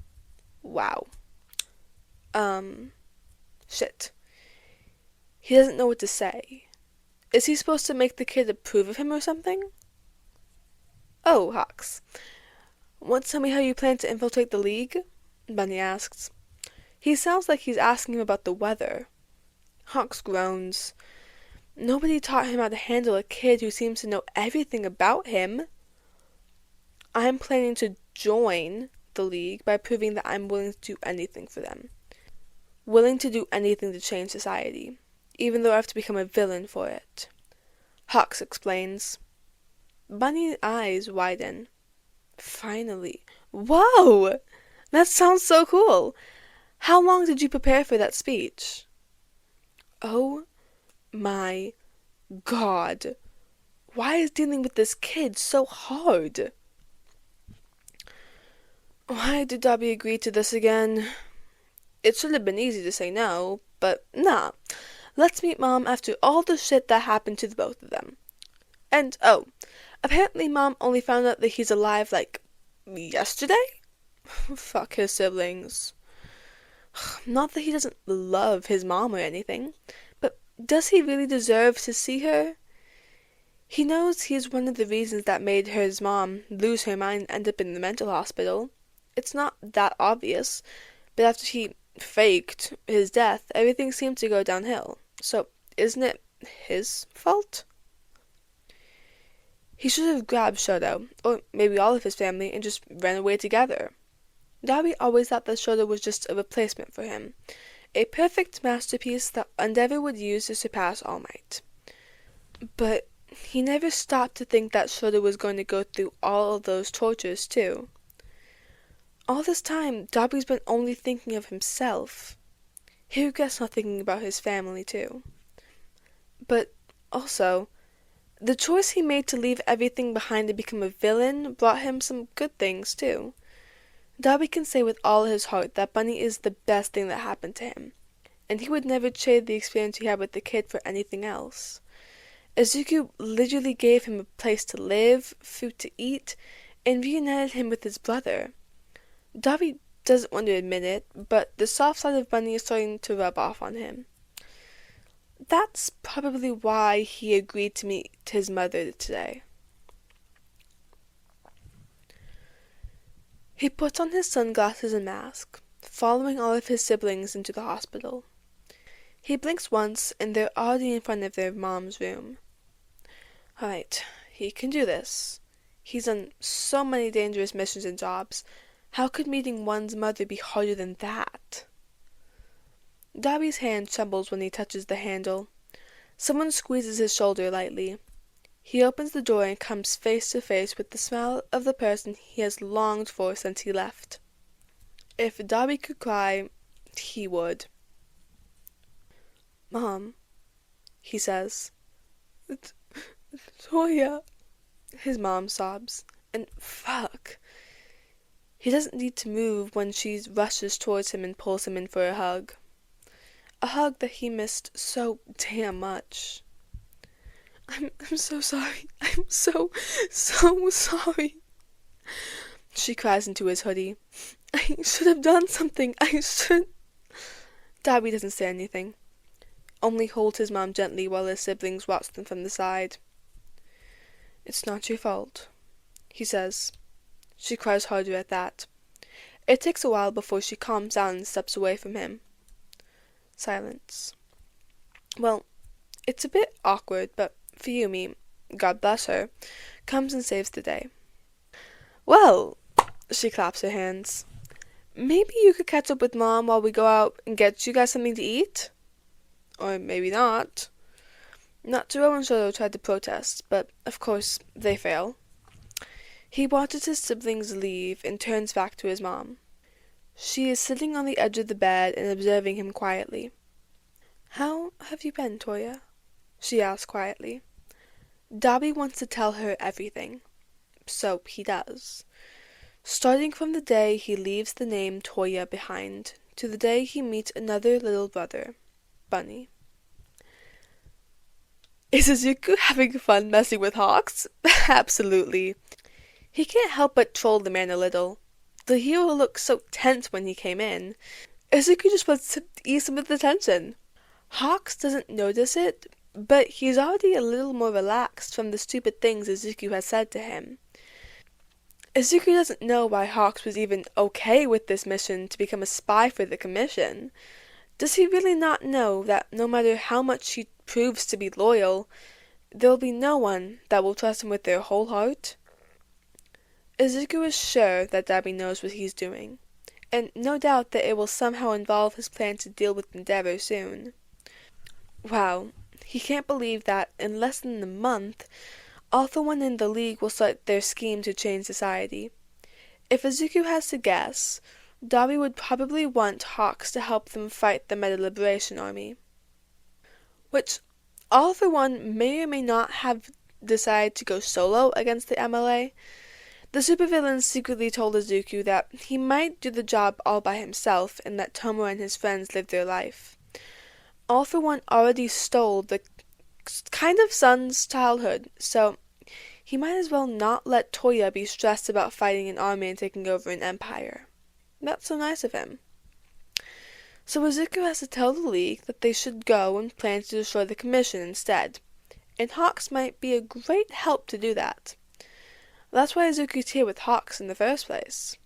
Wow. Shit. He doesn't know what to say. Is he supposed to make the kid approve of him or something? Oh, Hawks. Want to tell me how you plan to infiltrate the League? Bunny asks. He sounds like he's asking him about the weather. Hawks groans. Nobody taught him how to handle a kid who seems to know everything about him. I'm planning to join the League by proving that I'm willing to do anything for them. Willing to do anything to change society, even though I have to become a villain for it. Hawks explains. Bunny's eyes widen. Finally. Whoa! That sounds so cool! How long did you prepare for that speech? Oh my God. Why is dealing with this kid so hard? Why did Dabi agree to this again? It should have been easy to say no, but nah. Let's meet Mom after all the shit that happened to the both of them. And, oh, apparently Mom only found out that he's alive, like, yesterday? Fuck his siblings. Not that he doesn't love his mom or anything, but does he really deserve to see her? He knows he's one of the reasons that made his mom lose her mind and end up in the mental hospital. It's not that obvious, but after he faked his death, everything seemed to go downhill. So, isn't it his fault? He should have grabbed Shoto, or maybe all of his family, and just ran away together. Dabi always thought that Shoto was just a replacement for him, a perfect masterpiece that Endeavor would use to surpass All Might. But he never stopped to think that Shoto was going to go through all of those tortures, too. All this time, Dabi's been only thinking of himself. He regrets not thinking about his family, too. But, also, the choice he made to leave everything behind to become a villain brought him some good things, too. Dabi can say with all his heart that Bunny is the best thing that happened to him, and he would never trade the experience he had with the kid for anything else. Izuku literally gave him a place to live, food to eat, and reunited him with his brother. Dabi doesn't want to admit it, but the soft side of Bunny is starting to rub off on him. That's probably why he agreed to meet his mother today. He puts on his sunglasses and mask, following all of his siblings into the hospital. He blinks once, and they're already in front of their mom's room. Alright, he can do this. He's done so many dangerous missions and jobs. How could meeting one's mother be harder than that? Dabi's hand trembles when he touches the handle. Someone squeezes his shoulder lightly. He opens the door and comes face to face with the smell of the person he has longed for since he left. If Dabi could cry, he would. "Mom," he says. "Toya," his mom sobs. And fuck. He doesn't need to move when she rushes towards him and pulls him in for a hug. A hug that he missed so damn much. I'm so sorry. I'm so sorry. She cries into his hoodie. I should have done something. Dabi doesn't say anything, only holds his mom gently while his siblings watch them from the side. "It's not your fault," he says. She cries harder at that. It takes a while before she calms down and steps away from him. Silence. Well, it's a bit awkward, but Fuyumi, God bless her, comes and saves the day. "Well," she claps her hands, "maybe you could catch up with Mom while we go out and get you guys something to eat? Or maybe not." Natsuro and Shoto tried to protest, but of course they fail. He watches his siblings leave and turns back to his mom. She is sitting on the edge of the bed and observing him quietly. "How have you been, Toya?" she asks quietly. Dabi wants to tell her everything, so he does. Starting from the day he leaves the name Toya behind, to the day he meets another little brother, Bunny. Is Izuku having fun messing with Hawks? Absolutely. He can't help but troll the man a little. The hero looked so tense when he came in. Izuku just wants to ease some of the tension. Hawks doesn't notice it, but he's already a little more relaxed from the stupid things Izuku has said to him. Izuku doesn't know why Hawks was even okay with this mission to become a spy for the Commission. Does he really not know that no matter how much he proves to be loyal, there will be no one that will trust him with their whole heart? Izuku is sure that Dabi knows what he's doing, and no doubt that it will somehow involve his plan to deal with Endeavor soon. Wow, he can't believe that in less than a month, all the one in the League will start their scheme to change society. If Izuku has to guess, Dabi would probably want Hawks to help them fight the Meta Liberation Army. Which, all for one may or may not have decided to go solo against the MLA. The supervillains secretly told Izuku that he might do the job all by himself and let Tomo and his friends live their life. All for one already stole the kind of son's childhood, so he might as well not let Toya be stressed about fighting an army and taking over an empire. That's so nice of him. So Izuku has to tell the League that they should go and plan to destroy the Commission instead, and Hawks might be a great help to do that. That's why Izuku's here with Hawks in the first place.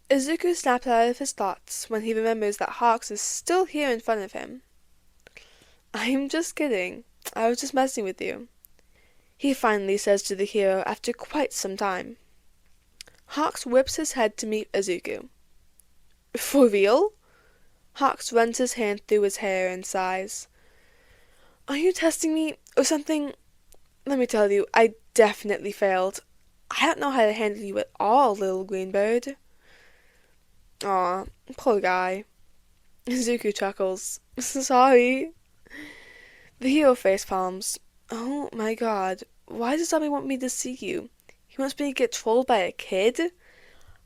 Izuku snaps out of his thoughts when he remembers that Hawks is still here in front of him. "I'm just kidding. I was just messing with you," he finally says to the hero after quite some time. Hawks whips his head to meet Izuku. "For real?" Hawks runs his hand through his hair and sighs. "Are you testing me or something? Let me tell you, I definitely failed. I don't know how to handle you at all, little green bird." Aw, poor guy. Izuku chuckles. "Sorry." The hero face palms. "Oh my god, why does Dabi want me to see you? He wants me to get trolled by a kid?"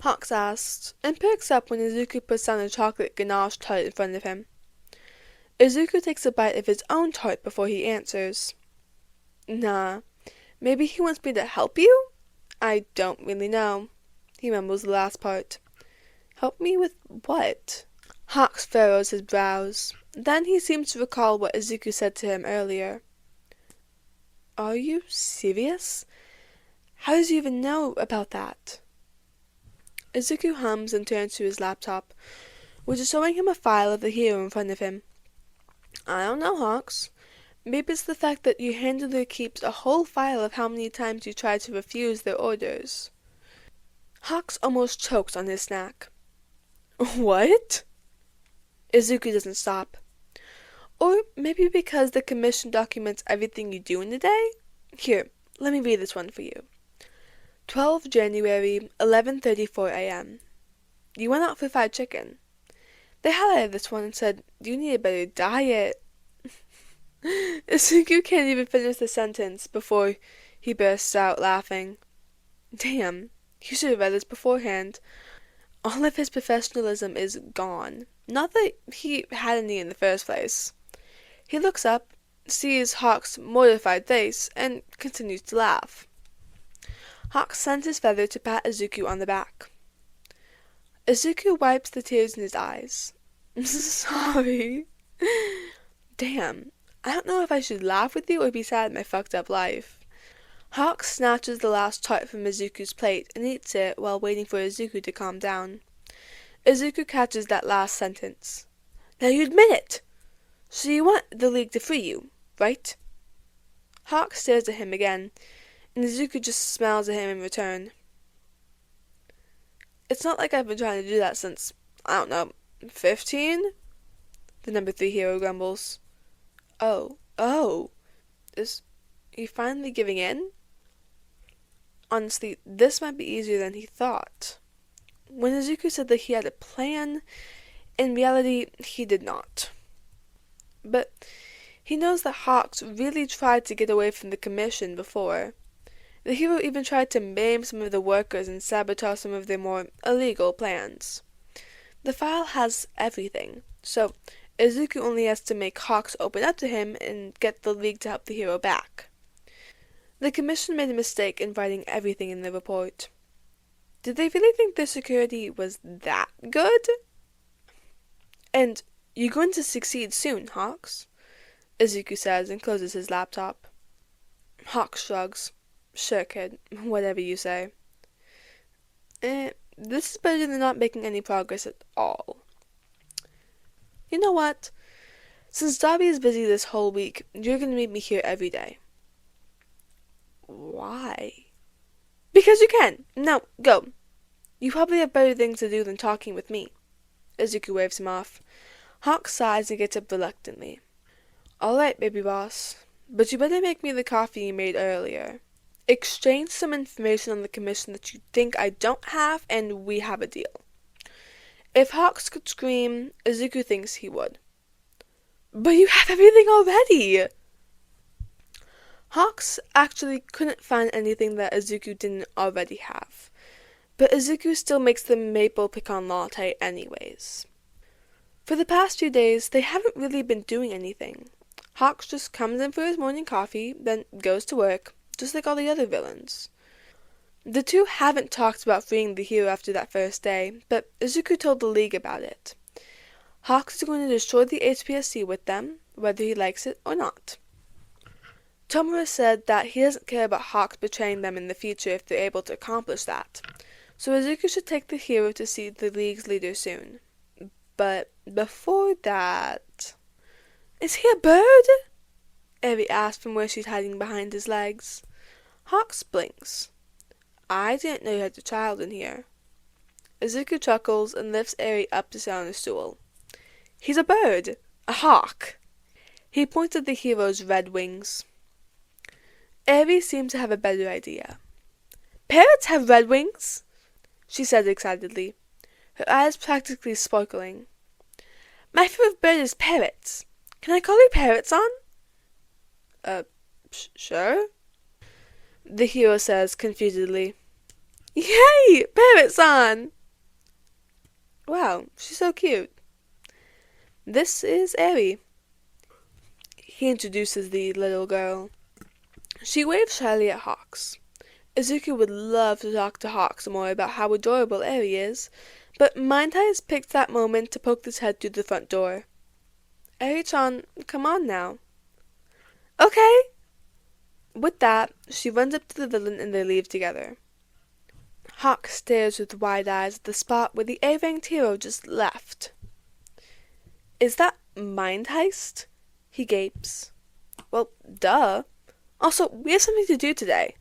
Hawks asks, and perks up when Izuku puts down a chocolate ganache tart in front of him. Izuku takes a bite of his own tart before he answers. "Nah, maybe he wants me to help you? I don't really know." He mumbles the last part. "Help me with what?" Hawks furrows his brows. Then he seems to recall what Izuku said to him earlier. "Are you serious? How does he even know about that?" Izuku hums and turns to his laptop, which is showing him a file of the hero in front of him. "I don't know, Hawks. Maybe it's the fact that your handler keeps a whole file of how many times you tried to refuse their orders." Hawks almost chokes on his snack. "What?" Izuku doesn't stop. Or maybe because the commission documents everything you do in the day? Here, let me read this one for you. 12 January, 11:34 a.m. You went out for fried chicken. They highlighted this one and said, you need a better diet. Izuku can't even finish the sentence before he bursts out laughing. Damn, you should have read this beforehand. All of his professionalism is gone. Not that he had any in the first place. He looks up, sees Hawk's mortified face, and continues to laugh. Hawk sends his feather to pat Izuku on the back. Izuku wipes the tears in his eyes. Sorry. Damn, I don't know if I should laugh with you or be sad at my fucked up life. Hawk snatches the last tart from Izuku's plate and eats it while waiting for Izuku to calm down. Izuku catches that last sentence. Now you admit it! So you want the League to free you, right? Hawk stares at him again, and Izuku just smiles at him in return. It's not like I've been trying to do that since, I don't know, 15? The number 3 hero grumbles. Oh. Is he finally giving in? Honestly, this might be easier than he thought. When Izuku said that he had a plan, in reality, he did not. But he knows that Hawks really tried to get away from the commission before. The hero even tried to maim some of the workers and sabotage some of their more illegal plans. The file has everything, so Izuku only has to make Hawks open up to him and get the League to help the hero back. The commission made a mistake in writing everything in the report. Did they really think their security was that good? And you're going to succeed soon, Hawks, Izuku says and closes his laptop. Hawks shrugs. Sure, kid, whatever you say. This is better than not making any progress at all. You know what? Since Dabi is busy this whole week, you're going to meet me here every day. Why? Because you can. Now, go. You probably have better things to do than talking with me. Izuku waves him off. Hawk sighs and gets up reluctantly. All right, baby boss. But you better make me the coffee you made earlier. Exchange some information on the commission that you think I don't have, and we have a deal. If Hawks could scream, Izuku thinks he would. But you have everything already! Hawks actually couldn't find anything that Izuku didn't already have. But Izuku still makes the maple pecan latte anyways. For the past few days, they haven't really been doing anything. Hawks just comes in for his morning coffee, then goes to work, just like all the other villains. The two haven't talked about freeing the hero after that first day, but Izuku told the League about it. Hawks is going to destroy the HPSC with them, whether he likes it or not. Tomura said that he doesn't care about Hawks betraying them in the future if they're able to accomplish that, so Izuku should take the hero to see the League's leader soon. But before that... Is he a bird? Eri asked from where she's hiding behind his legs. Hawks blinks. I didn't know you had a child in here. Izuku chuckles and lifts Eri up to sit on a stool. He's a bird. A hawk. He points at the hero's red wings. Eri seems to have a better idea. Parrots have red wings, she said excitedly, her eyes practically sparkling. My favorite bird is parrots. Can I call you Parrotson? Sure? The hero says confusedly. Yay! Parrotson! Wow, she's so cute. This is Eri. He introduces the little girl. She waves shyly at Hawks. Izuku would love to talk to Hawks more about how adorable Eri is, but Mindhai has picked that moment to poke his head through the front door. Eri-chan, come on now. Okay. With that, she runs up to the villain and they leave together. Hawk stares with wide eyes at the spot where the A-ranked hero just left. Is that Mind Heist? He gapes. Well, duh. Also, we have something to do today.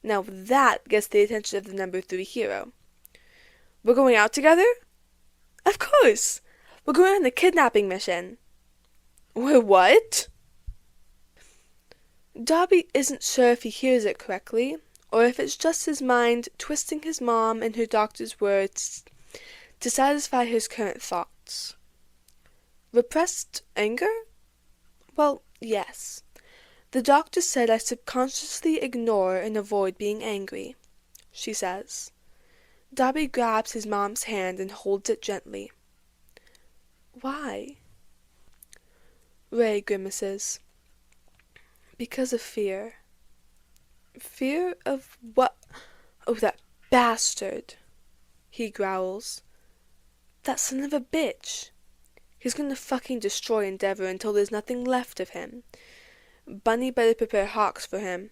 Now that gets the attention of the number 3 hero. We're going out together? Of course! We're going on a kidnapping mission. Wait, what? Dabi isn't sure if he hears it correctly, or if it's just his mind twisting his mom and her doctor's words to satisfy his current thoughts. Repressed anger? Well, yes. The doctor said I subconsciously ignore and avoid being angry, she says. Dabi grabs his mom's hand and holds it gently. Why? Ray grimaces. Because of fear. Fear of what? Oh, that bastard, he growls. That son of a bitch. He's gonna fucking destroy Endeavor until there's nothing left of him. Bunny better prepare Hawks for him.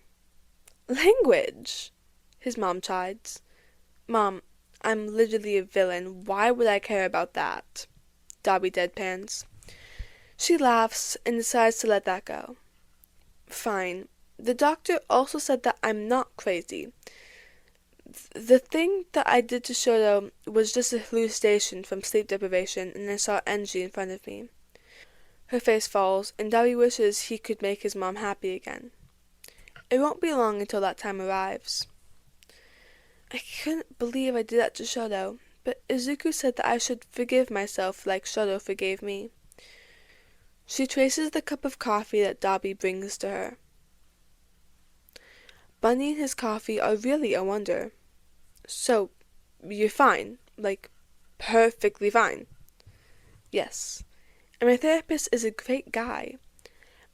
Language, his mom chides. Mom, I'm literally a villain. Why would I care about that? Dabi deadpans. She laughs and decides to let that go. Fine. The doctor also said that I'm not crazy. The thing that I did to Shoto was just a hallucination from sleep deprivation, and I saw Enji in front of me. Her face falls, and Dabi wishes he could make his mom happy again. It won't be long until that time arrives. I couldn't believe I did that to Shoto, but Izuku said that I should forgive myself like Shoto forgave me. She traces the cup of coffee that Dabi brings to her. Bunny and his coffee are really a wonder. So, you're fine, like, perfectly fine. Yes, and my therapist is a great guy.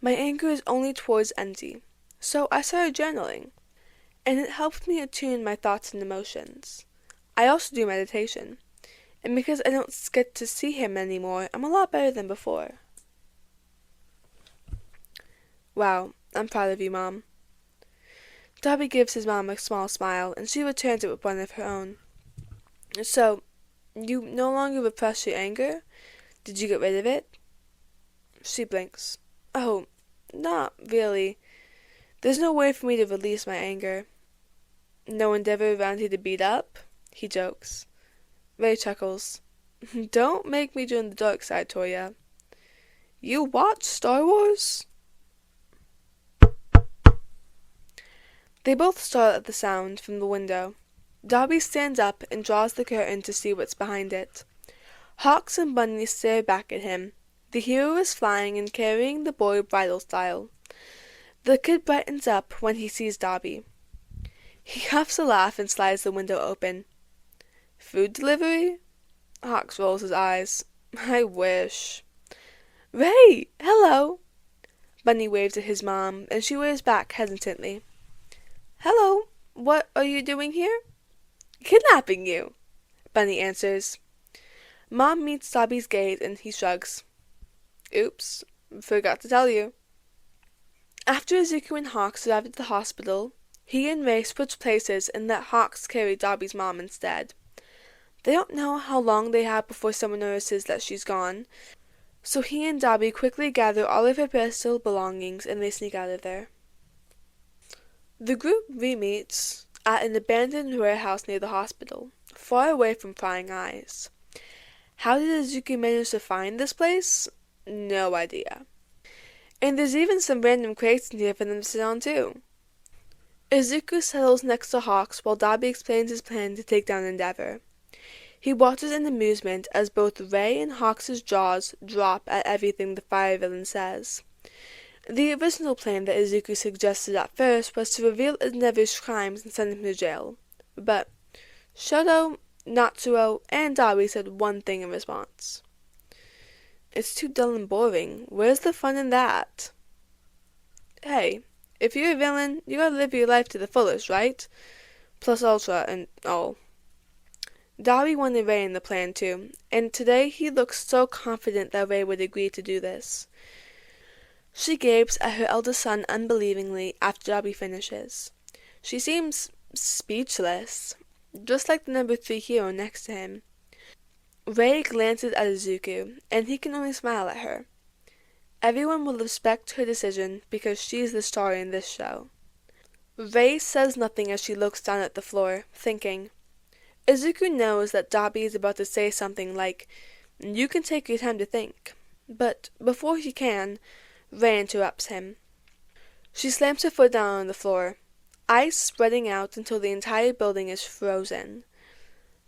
My anger is only towards Enji, so I started journaling, and it helped me attune my thoughts and emotions. I also do meditation, and because I don't get to see him anymore, I'm a lot better than before. Wow, I'm proud of you, Mom. Dabi gives his mom a small smile, and she returns it with one of her own. So, you no longer repress your anger? Did you get rid of it? She blinks. Oh, not really. There's no way for me to release my anger. No Endeavor around here to beat up? He jokes. Ray chuckles. Don't make me join the dark side, Toya. You watch Star Wars? They both start at the sound from the window. Dabi stands up and draws the curtain to see what's behind it. Hawks and Bunny stare back at him. The hero is flying and carrying the boy bridal style. The kid brightens up when he sees Dabi. He huffs a laugh and slides the window open. Food delivery? Hawks rolls his eyes. I wish. Ray! Hello! Bunny waves at his mom, and she waves back hesitantly. Hello, what are you doing here? Kidnapping you, Bunny answers. Mom meets Dabi's gaze and he shrugs. Oops, forgot to tell you. After Izuku and Hawks arrive at the hospital, he and Ray switch places and let Hawks carry Dabi's mom instead. They don't know how long they have before someone notices that she's gone, so he and Dabi quickly gather all of her personal belongings and they sneak out of there. The group re-meets at an abandoned warehouse near the hospital, far away from prying eyes. How did Izuku manage to find this place? No idea. And there's even some random crates in here for them to sit on too. Izuku settles next to Hawks while Dabi explains his plan to take down Endeavor. He watches in amusement as both Ray and Hawks' jaws drop at everything the fire villain says. The original plan that Izuku suggested at first was to reveal Endeavor's crimes and send him to jail. But Shoto, Natsuo, and Dabi said one thing in response. It's too dull and boring. Where's the fun in that? Hey, if you're a villain, you gotta live your life to the fullest, right? Plus ultra and all. Dabi wanted Ray in the plan too, and today he looks so confident that Ray would agree to do this. She gapes at her eldest son unbelievingly after Dabi finishes. She seems speechless, just like the number 3 hero next to him. Ray glances at Izuku, and he can only smile at her. Everyone will respect her decision because she's the star in this show. Ray says nothing as she looks down at the floor, thinking. Izuku knows that Dabi is about to say something like, "You can take your time to think," But before he can, Ray interrupts him. She slams her foot down on the floor, ice spreading out until the entire building is frozen.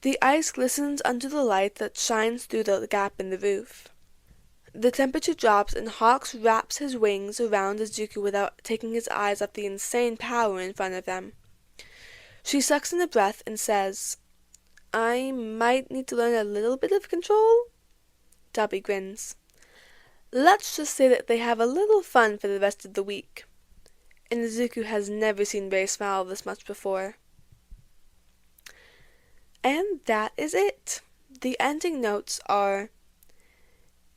The ice glistens under the light that shines through the gap in the roof. The temperature drops and Hawks wraps his wings around Izuku without taking his eyes off the insane power in front of them. She sucks in a breath and says, "I might need to learn a little bit of control?" Dabi grins. Let's just say that they have a little fun for the rest of the week. And Izuku has never seen Ray smile this much before. And that is it. The ending notes are,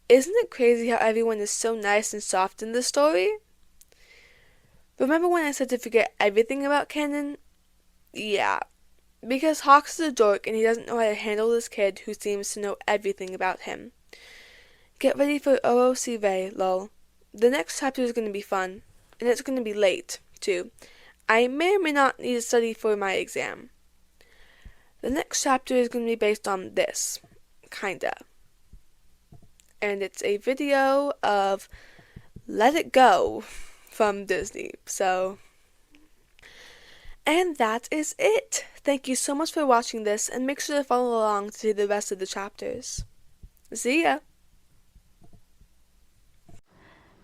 "Isn't it crazy how everyone is so nice and soft in this story?" Remember when I said to forget everything about canon? Yeah, because Hawks is a dork and he doesn't know how to handle this kid who seems to know everything about him. Get ready for OOC Ray, lol. The next chapter is going to be fun, and it's going to be late, too. I may or may not need to study for my exam. The next chapter is going to be based on this, kinda. And it's a video of Let It Go from Disney, so... And that is it! Thank you so much for watching this, and make sure to follow along to see the rest of the chapters. See ya!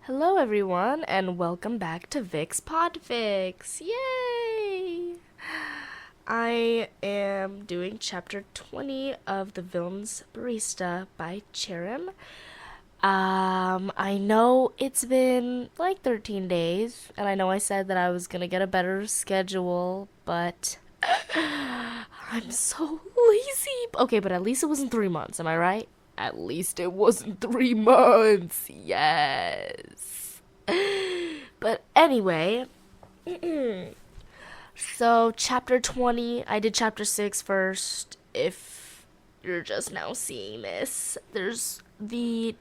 Hello everyone, and welcome back to Vic's Podfix! Yay! I am doing chapter 20 of The Villain's Barista by Cherem. I know it's been like 13 days, and I know I said that I was gonna get a better schedule, but I'm so lazy. Okay, but at least it wasn't 3 months, am I right? At least it wasn't 3 months, yes. But anyway, so chapter 20, I did chapter 6 first. If you're just now seeing this, there's the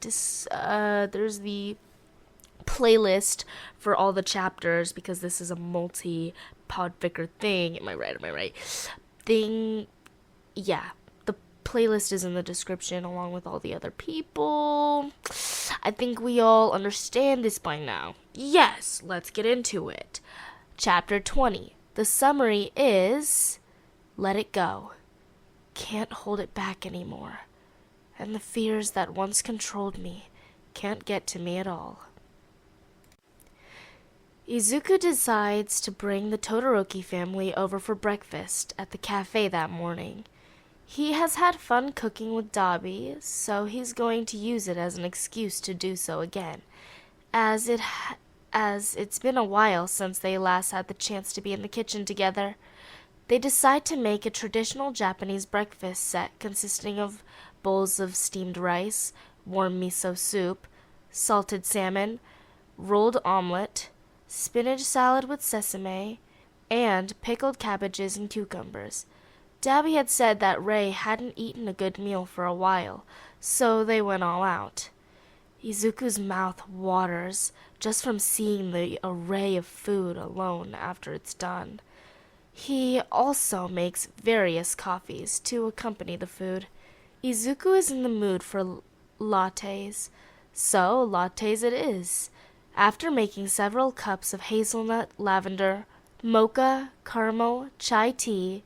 playlist for all the chapters, because this is a multi-podficker thing. Am I right? Thing, yeah. The playlist is in the description along with all the other people. I think we all understand this by now. Yes, let's get into it. Chapter 20. The summary is, let it go. Can't hold it back anymore. And the fears that once controlled me can't get to me at all. Izuku decides to bring the Todoroki family over for breakfast at the cafe that morning. He has had fun cooking with Dabi, so he's going to use it as an excuse to do so again, as it's been a while since they last had the chance to be in the kitchen together. They decide to make a traditional Japanese breakfast set consisting of bowls of steamed rice, warm miso soup, salted salmon, rolled omelet, spinach salad with sesame, and pickled cabbages and cucumbers. Dabi had said that Ray hadn't eaten a good meal for a while, so they went all out. Izuku's mouth waters just from seeing the array of food alone after it's done. He also makes various coffees to accompany the food. Izuku is in the mood for lattes, so lattes it is. After making several cups of hazelnut, lavender, mocha, caramel, chai tea,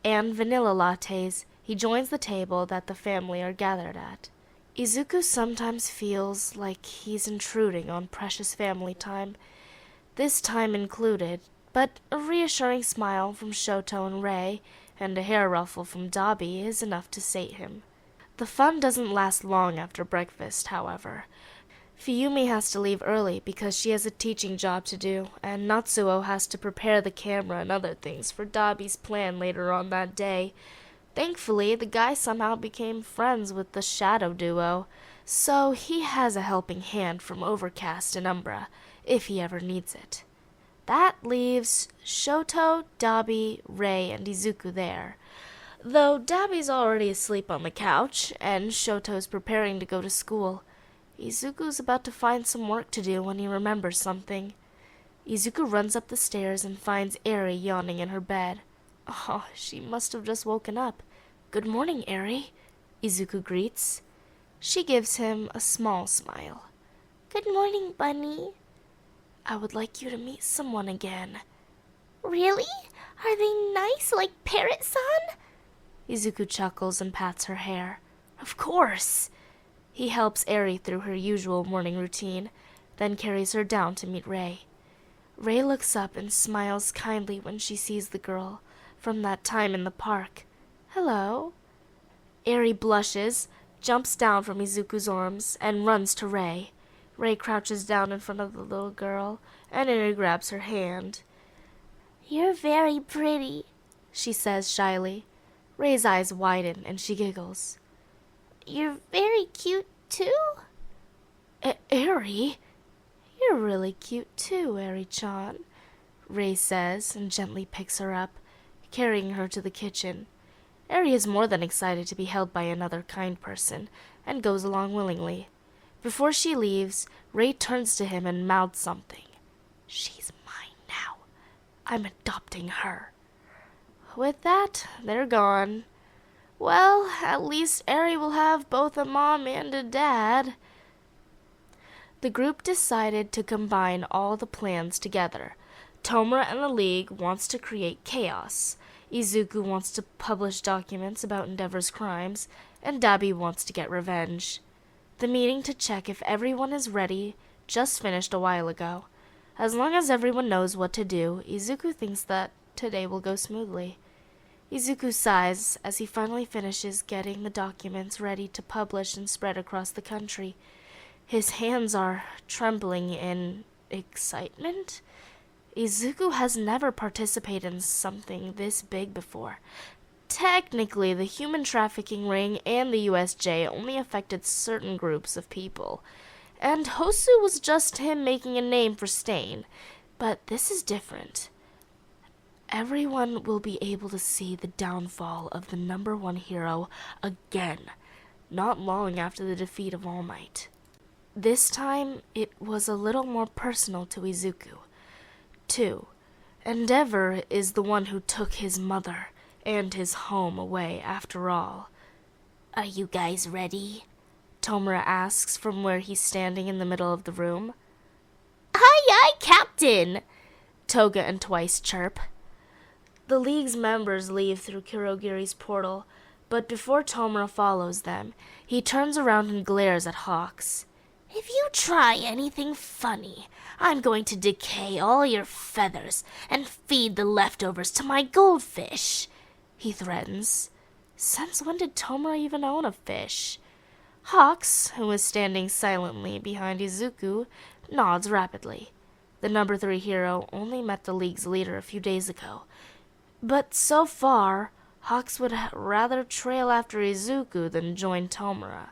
and vanilla lattes, he joins the table that the family are gathered at. Izuku sometimes feels like he's intruding on precious family time, this time included, but a reassuring smile from Shoto and Ray and a hair ruffle from Dabi is enough to sate him. The fun doesn't last long after breakfast, however. Fuyumi has to leave early because she has a teaching job to do, and Natsuo has to prepare the camera and other things for Dabi's plan later on that day. Thankfully, the guy somehow became friends with the Shadow Duo, so he has a helping hand from Overcast and Umbra, if he ever needs it. That leaves Shoto, Dabi, Ray, and Izuku there. Though Dabi's already asleep on the couch, and Shoto's preparing to go to school, Izuku's about to find some work to do when he remembers something. Izuku runs up the stairs and finds Eri yawning in her bed. Oh, she must have just woken up. Good morning, Eri, Izuku greets. She gives him a small smile. Good morning, Bunny. I would like you to meet someone again. Really? Are they nice like Parrot-san? Izuku chuckles and pats her hair. Of course! He helps Eri through her usual morning routine, then carries her down to meet Rei. Rei looks up and smiles kindly when she sees the girl from that time in the park. Hello. Eri blushes, jumps down from Izuku's arms, and runs to Rei. Rei crouches down in front of the little girl, and Eri grabs her hand. You're very pretty, she says shyly. Rei's eyes widen, and she giggles. You're very cute, too? Eri? You're really cute, too, Eri-chan, Rei says, and gently picks her up, carrying her to the kitchen. Eri is more than excited to be held by another kind person, and goes along willingly. Before she leaves, Rei turns to him and mouths something. She's mine now. I'm adopting her. With that, they're gone. Well, at least Eri will have both a mom and a dad. The group decided to combine all the plans together. Tomura and the League wants to create chaos. Izuku wants to publish documents about Endeavor's crimes, and Dabi wants to get revenge. The meeting to check if everyone is ready just finished a while ago. As long as everyone knows what to do, Izuku thinks that today will go smoothly. Izuku sighs as he finally finishes getting the documents ready to publish and spread across the country. His hands are trembling in excitement. Izuku has never participated in something this big before. Technically, the human trafficking ring and the USJ only affected certain groups of people, and Hosu was just him making a name for Stain. But this is different. Everyone will be able to see the downfall of the #1 hero again, not long after the defeat of All Might. This time, it was a little more personal to Izuku. 2. Endeavor is the one who took his mother and his home away after all. Are you guys ready? Tomura asks from where he's standing in the middle of the room. Aye, aye, Captain! Toga and Twice chirp. The League's members leave through Kurogiri's portal, but before Tomura follows them, he turns around and glares at Hawks. If you try anything funny, I'm going to decay all your feathers and feed the leftovers to my goldfish, he threatens. Since when did Tomura even own a fish? Hawks, who is standing silently behind Izuku, nods rapidly. The #3 hero only met the League's leader a few days ago. But so far, Hawks would rather trail after Izuku than join Tomura.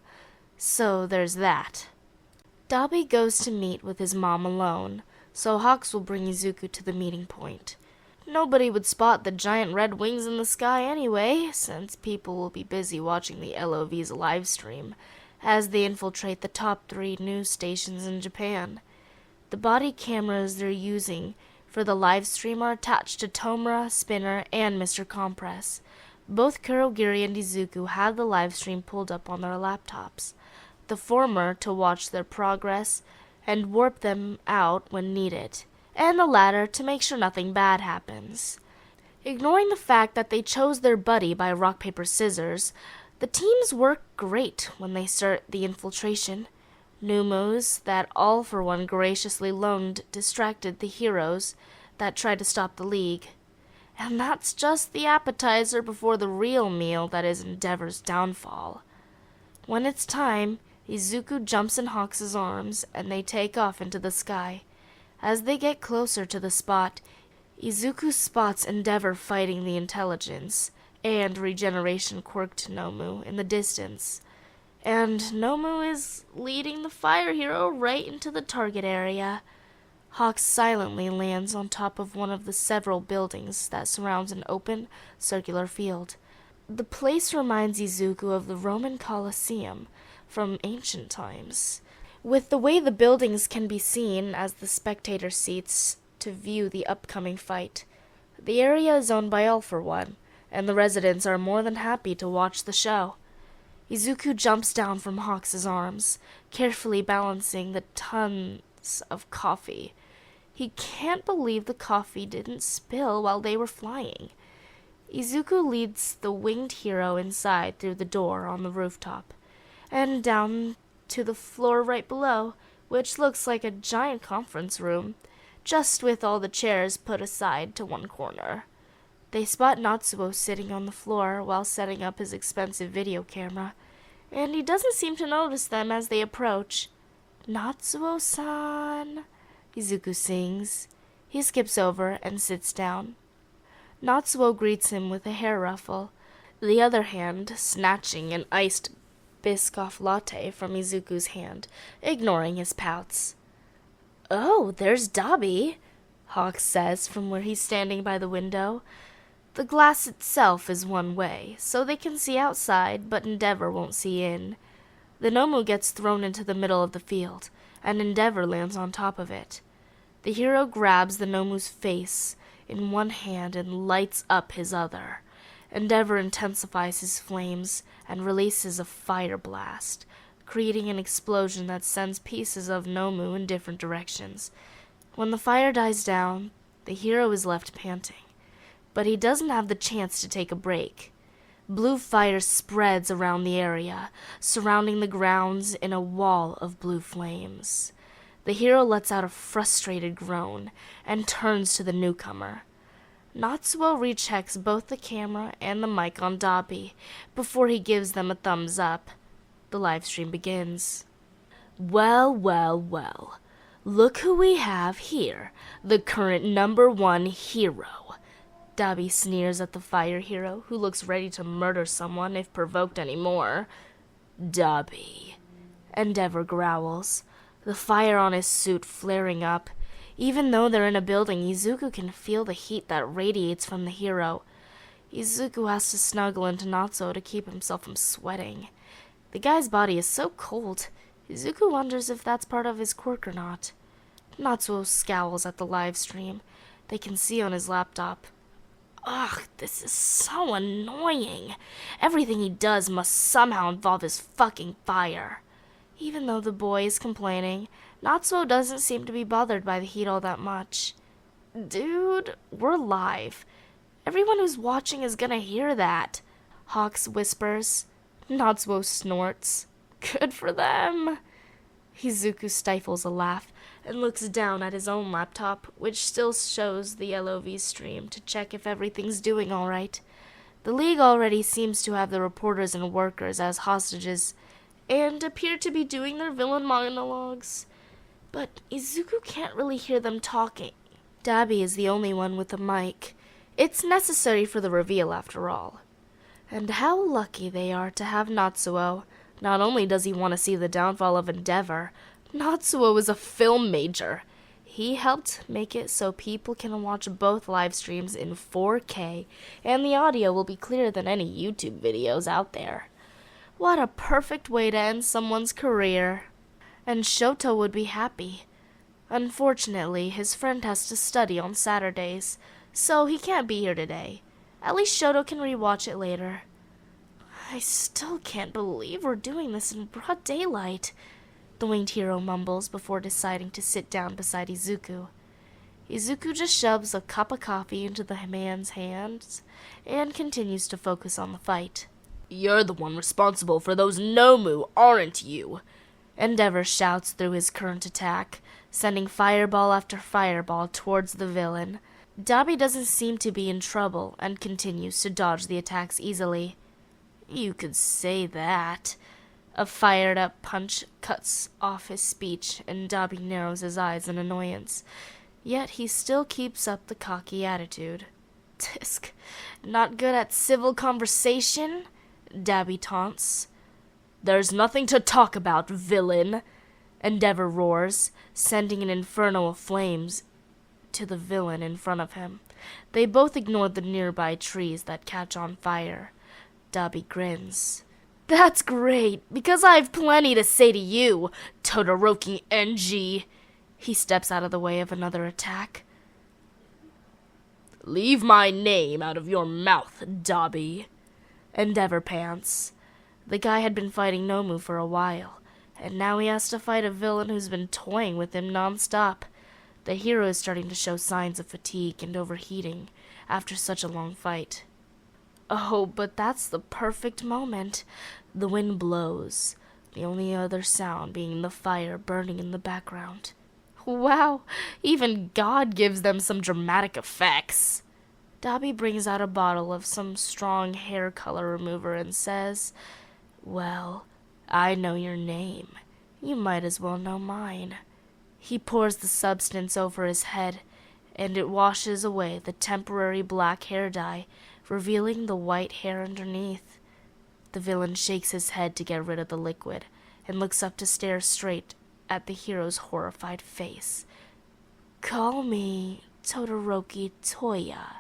So there's that. Dabi goes to meet with his mom alone, so Hawks will bring Izuku to the meeting point. Nobody would spot the giant red wings in the sky anyway, since people will be busy watching the LOV's live stream, as they infiltrate the top 3 news stations in Japan. The body cameras they're using for the live stream are attached to Tomura, Spinner, and Mr. Compress. Both Kurogiri and Izuku have the live stream pulled up on their laptops. The former to watch their progress and warp them out when needed, and the latter to make sure nothing bad happens. Ignoring the fact that they chose their buddy by rock, paper, scissors, the teams work great when they start the infiltration. New moves that All for One graciously loaned distracted the heroes that tried to stop the League. And that's just the appetizer before the real meal that is Endeavor's downfall. When it's time, Izuku jumps in Hawks' arms, and they take off into the sky. As they get closer to the spot, Izuku spots Endeavor fighting the intelligence and regeneration quirked Nomu in the distance. And Nomu is leading the fire hero right into the target area. Hawks silently lands on top of one of the several buildings that surrounds an open, circular field. The place reminds Izuku of the Roman Colosseum from ancient times, with the way the buildings can be seen as the spectator seats to view the upcoming fight. The area is owned by All for One, and the residents are more than happy to watch the show. Izuku jumps down from Hawks' arms, carefully balancing the tons of coffee. He can't believe the coffee didn't spill while they were flying. Izuku leads the winged hero inside through the door on the rooftop, and down to the floor right below, which looks like a giant conference room, just with all the chairs put aside to one corner. They spot Natsuo sitting on the floor while setting up his expensive video camera, and he doesn't seem to notice them as they approach. "Natsuo-san," Izuku sings. He skips over and sits down. Natsuo greets him with a hair ruffle, the other hand snatching an iced Biscoff latte from Izuku's hand, ignoring his pouts. "Oh, there's Dabi," Hawks says from where he's standing by the window. The glass itself is one way, so they can see outside, but Endeavor won't see in. The Nomu gets thrown into the middle of the field, and Endeavor lands on top of it. The hero grabs the Nomu's face in one hand and lights up his other. Endeavor intensifies his flames and releases a fire blast, creating an explosion that sends pieces of Nomu in different directions. When the fire dies down, the hero is left panting, but he doesn't have the chance to take a break. Blue fire spreads around the area, surrounding the grounds in a wall of blue flames. The hero lets out a frustrated groan and turns to the newcomer. Natsuo rechecks both the camera and the mic on Dabi before he gives them a thumbs up. The livestream begins. "Well, well, well. Look who we have here, the current #1 hero." Dabi sneers at the fire hero, who looks ready to murder someone if provoked any more. "Dabi," Endeavor growls, the fire on his suit flaring up. Even though they're in a building, Izuku can feel the heat that radiates from the hero. Izuku has to snuggle into Natsuo to keep himself from sweating. The guy's body is so cold, Izuku wonders if that's part of his quirk or not. Natsuo scowls at the live stream. They can see on his laptop. Ugh, this is so annoying. Everything he does must somehow involve his fucking fire. Even though the boy is complaining, Natsuo doesn't seem to be bothered by the heat all that much. "Dude, we're live. Everyone who's watching is gonna hear that," Hawks whispers. Natsuo snorts. "Good for them." Izuku stifles a laugh and looks down at his own laptop, which still shows the LOV stream, to check if everything's doing all right. The League already seems to have the reporters and workers as hostages, and appear to be doing their villain monologues. But Izuku can't really hear them talking. Dabi is the only one with a mic. It's necessary for the reveal, after all. And how lucky they are to have Natsuo. Not only does he want to see the downfall of Endeavor, Natsuo is a film major. He helped make it so people can watch both live streams in 4K, and the audio will be clearer than any YouTube videos out there. What a perfect way to end someone's career. And Shoto would be happy. Unfortunately, his friend has to study on Saturdays, so he can't be here today. At least Shoto can rewatch it later. I still can't believe we're doing this in broad daylight, the winged hero mumbles before deciding to sit down beside Izuku. Izuku just shoves a cup of coffee into the man's hands and continues to focus on the fight. "You're the one responsible for those Nomu, aren't you?" Endeavor shouts through his current attack, sending fireball after fireball towards the villain. Dabi doesn't seem to be in trouble and continues to dodge the attacks easily. "You could say that." A fired-up punch cuts off his speech, and Dabi narrows his eyes in annoyance. Yet he still keeps up the cocky attitude. "Tisk, not good at civil conversation?" Dabi taunts. "There's nothing to talk about, villain!" Endeavor roars, sending an inferno of flames to the villain in front of him. They both ignore the nearby trees that catch on fire. Dabi grins. "That's great, because I have plenty to say to you, Todoroki NG." He steps out of the way of another attack. "Leave my name out of your mouth, Dabi." Endeavor pants. The guy had been fighting Nomu for a while, and now he has to fight a villain who's been toying with him non-stop. The hero is starting to show signs of fatigue and overheating after such a long fight. Oh, but that's the perfect moment. The wind blows, the only other sound being the fire burning in the background. Wow, even God gives them some dramatic effects. Dabi brings out a bottle of some strong hair color remover and says, "Well, I know your name. You might as well know mine." He pours the substance over his head, and it washes away the temporary black hair dye, revealing the white hair underneath. The villain shakes his head to get rid of the liquid, and looks up to stare straight at the hero's horrified face. "Call me Todoroki Toya,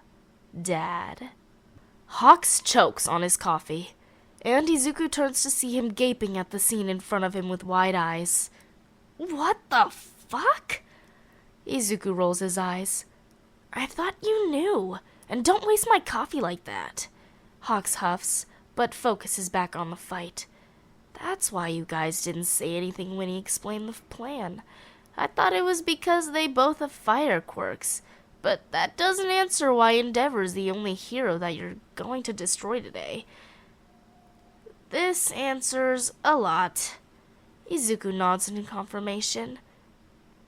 Dad." Hawks chokes on his coffee, and Izuku turns to see him gaping at the scene in front of him with wide eyes. "What the fuck?" Izuku rolls his eyes. "I thought you knew, and don't waste my coffee like that." Hawks huffs, but focuses back on the fight. "That's why you guys didn't say anything when he explained the plan. I thought it was because they both have fire quirks, but that doesn't answer why Endeavor's the only hero that you're going to destroy today." "This answers a lot." Izuku nods in confirmation.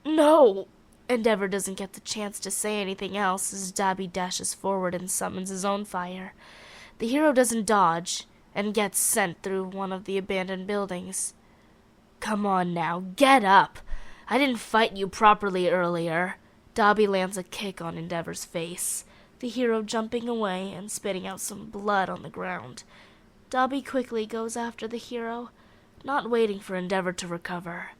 "No!" Endeavor doesn't get the chance to say anything else as Dabi dashes forward and summons his own fire. The hero doesn't dodge and gets sent through one of the abandoned buildings. "Come on now, get up! I didn't fight you properly earlier." Dabi lands a kick on Endeavor's face, the hero jumping away and spitting out some blood on the ground. Dabi quickly goes after the hero, not waiting for Endeavor to recover.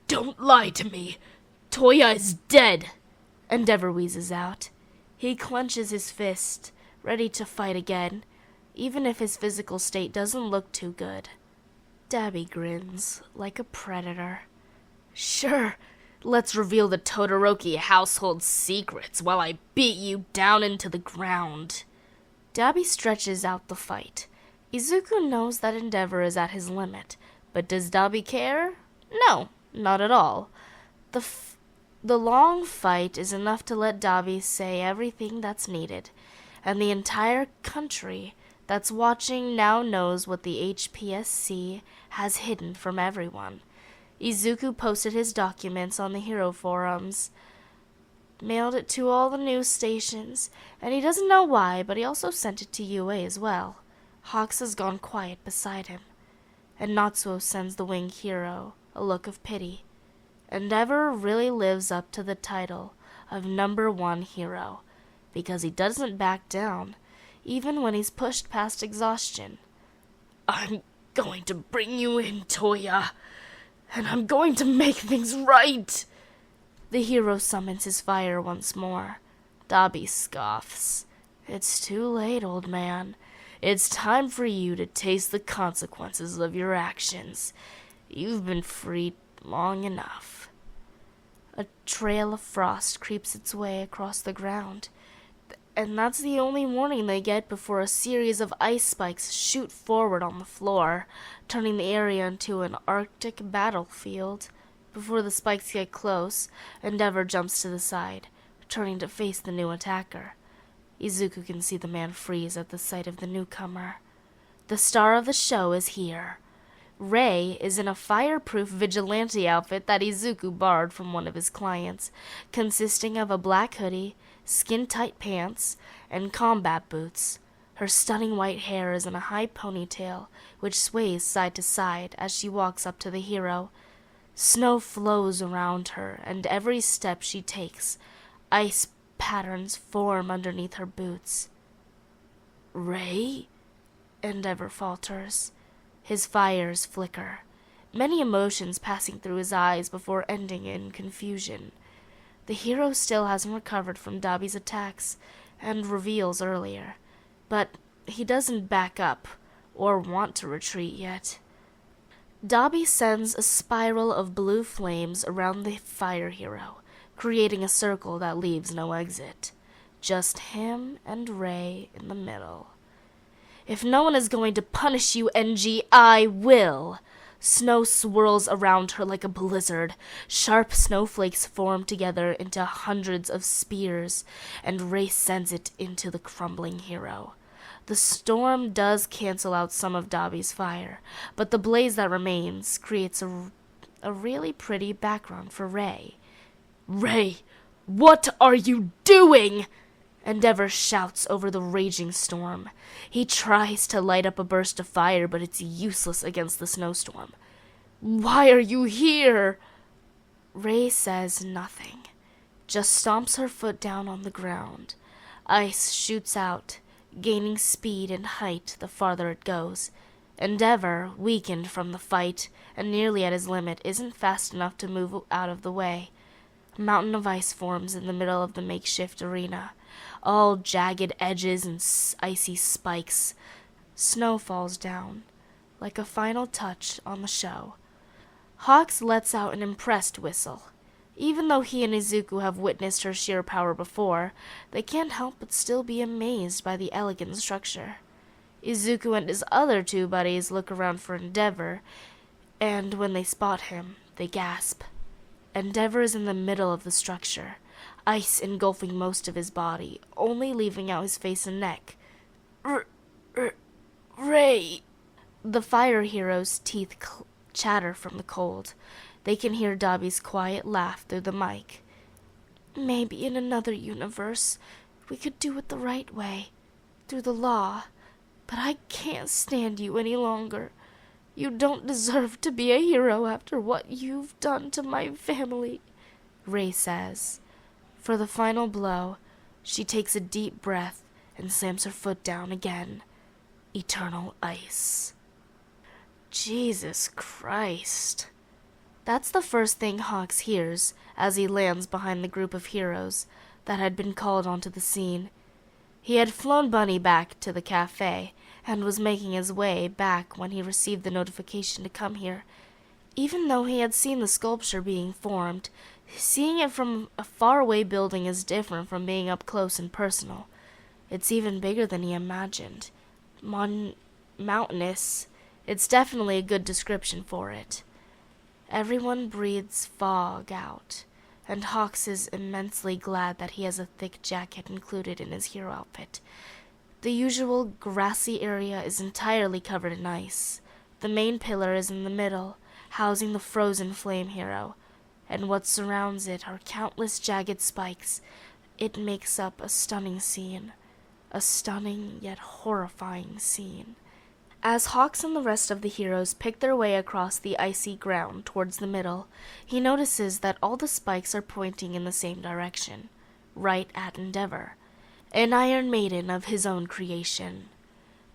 "Don't lie to me! Toya is dead!" Endeavor wheezes out. He clenches his fist, ready to fight again, even if his physical state doesn't look too good. Dabi grins like a predator. "Sure, let's reveal the Todoroki household secrets while I beat you down into the ground." Dabi stretches out the fight. Izuku knows that Endeavor is at his limit, but does Dabi care? No, not at all. The long fight is enough to let Dabi say everything that's needed, and the entire country that's watching now knows what the HPSC has hidden from everyone. Izuku posted his documents on the hero forums, mailed it to all the news stations, and he doesn't know why, but he also sent it to UA as well. Hawks has gone quiet beside him, and Natsuo sends the winged hero a look of pity. Endeavor really lives up to the title of #1 hero, because he doesn't back down, even when he's pushed past exhaustion. "I'm going to bring you in, Toya, and I'm going to make things right." The hero summons his fire once more. Dabi scoffs. "It's too late, old man. It's time for you to taste the consequences of your actions. You've been freed long enough." A trail of frost creeps its way across the ground, and that's the only warning they get before a series of ice spikes shoot forward on the floor, turning the area into an Arctic battlefield. Before the spikes get close, Endeavor jumps to the side, turning to face the new attacker. Izuku can see the man freeze at the sight of the newcomer. The star of the show is here. Rei is in a fireproof vigilante outfit that Izuku borrowed from one of his clients, consisting of a black hoodie, skin-tight pants, and combat boots. Her stunning white hair is in a high ponytail, which sways side to side as she walks up to the hero. Snow flows around her, and every step she takes, ice patterns form underneath her boots. "Rei?" Endeavor falters. His fires flicker, many emotions passing through his eyes before ending in confusion. The hero still hasn't recovered from Dabi's attacks, and reveals earlier, but he doesn't back up or want to retreat yet. Dabi sends a spiral of blue flames around the fire hero, creating a circle that leaves no exit. Just him and Rei in the middle. If no one is going to punish you, NG, I will. Snow swirls around her like a blizzard. Sharp snowflakes form together into hundreds of spears, and Ray sends it into the crumbling hero. The storm does cancel out some of Dabi's fire, but the blaze that remains creates a really pretty background for Ray. Ray, what are you doing? Endeavor shouts over the raging storm. He tries to light up a burst of fire, but it's useless against the snowstorm. Why are you here? Ray says nothing, just stomps her foot down on the ground. Ice shoots out, gaining speed and height the farther it goes. Endeavor, weakened from the fight and nearly at his limit, isn't fast enough to move out of the way. A mountain of ice forms in the middle of the makeshift arena, all jagged edges and icy spikes. Snow falls down, like a final touch on the show. Hawks lets out an impressed whistle. Even though he and Izuku have witnessed her sheer power before, they can't help but still be amazed by the elegant structure. Izuku and his other two buddies look around for Endeavor, and when they spot him, they gasp. Endeavor is in the middle of the structure, ice engulfing most of his body, only leaving out his face and neck. Ray! The fire hero's teeth chatter from the cold. They can hear Dabi's quiet laugh through the mic. Maybe in another universe, we could do it the right way, through the law. But I can't stand you any longer. You don't deserve to be a hero after what you've done to my family, Ray says. For the final blow, she takes a deep breath and slams her foot down again. Eternal ice. Jesus Christ. That's the first thing Hawks hears as he lands behind the group of heroes that had been called onto the scene. He had flown Bunny back to the cafe and was making his way back when he received the notification to come here. Even though he had seen the sculpture being formed, seeing it from a faraway building is different from being up close and personal. It's even bigger than he imagined. Mountainous. It's definitely a good description for it. Everyone breathes fog out, and Hawks is immensely glad that he has a thick jacket included in his hero outfit. The usual grassy area is entirely covered in ice. The main pillar is in the middle, housing the frozen flame hero, and what surrounds it are countless jagged spikes. It makes up a stunning scene. A stunning yet horrifying scene. As Hawks and the rest of the heroes pick their way across the icy ground towards the middle, he notices that all the spikes are pointing in the same direction, right at Endeavor, an Iron Maiden of his own creation.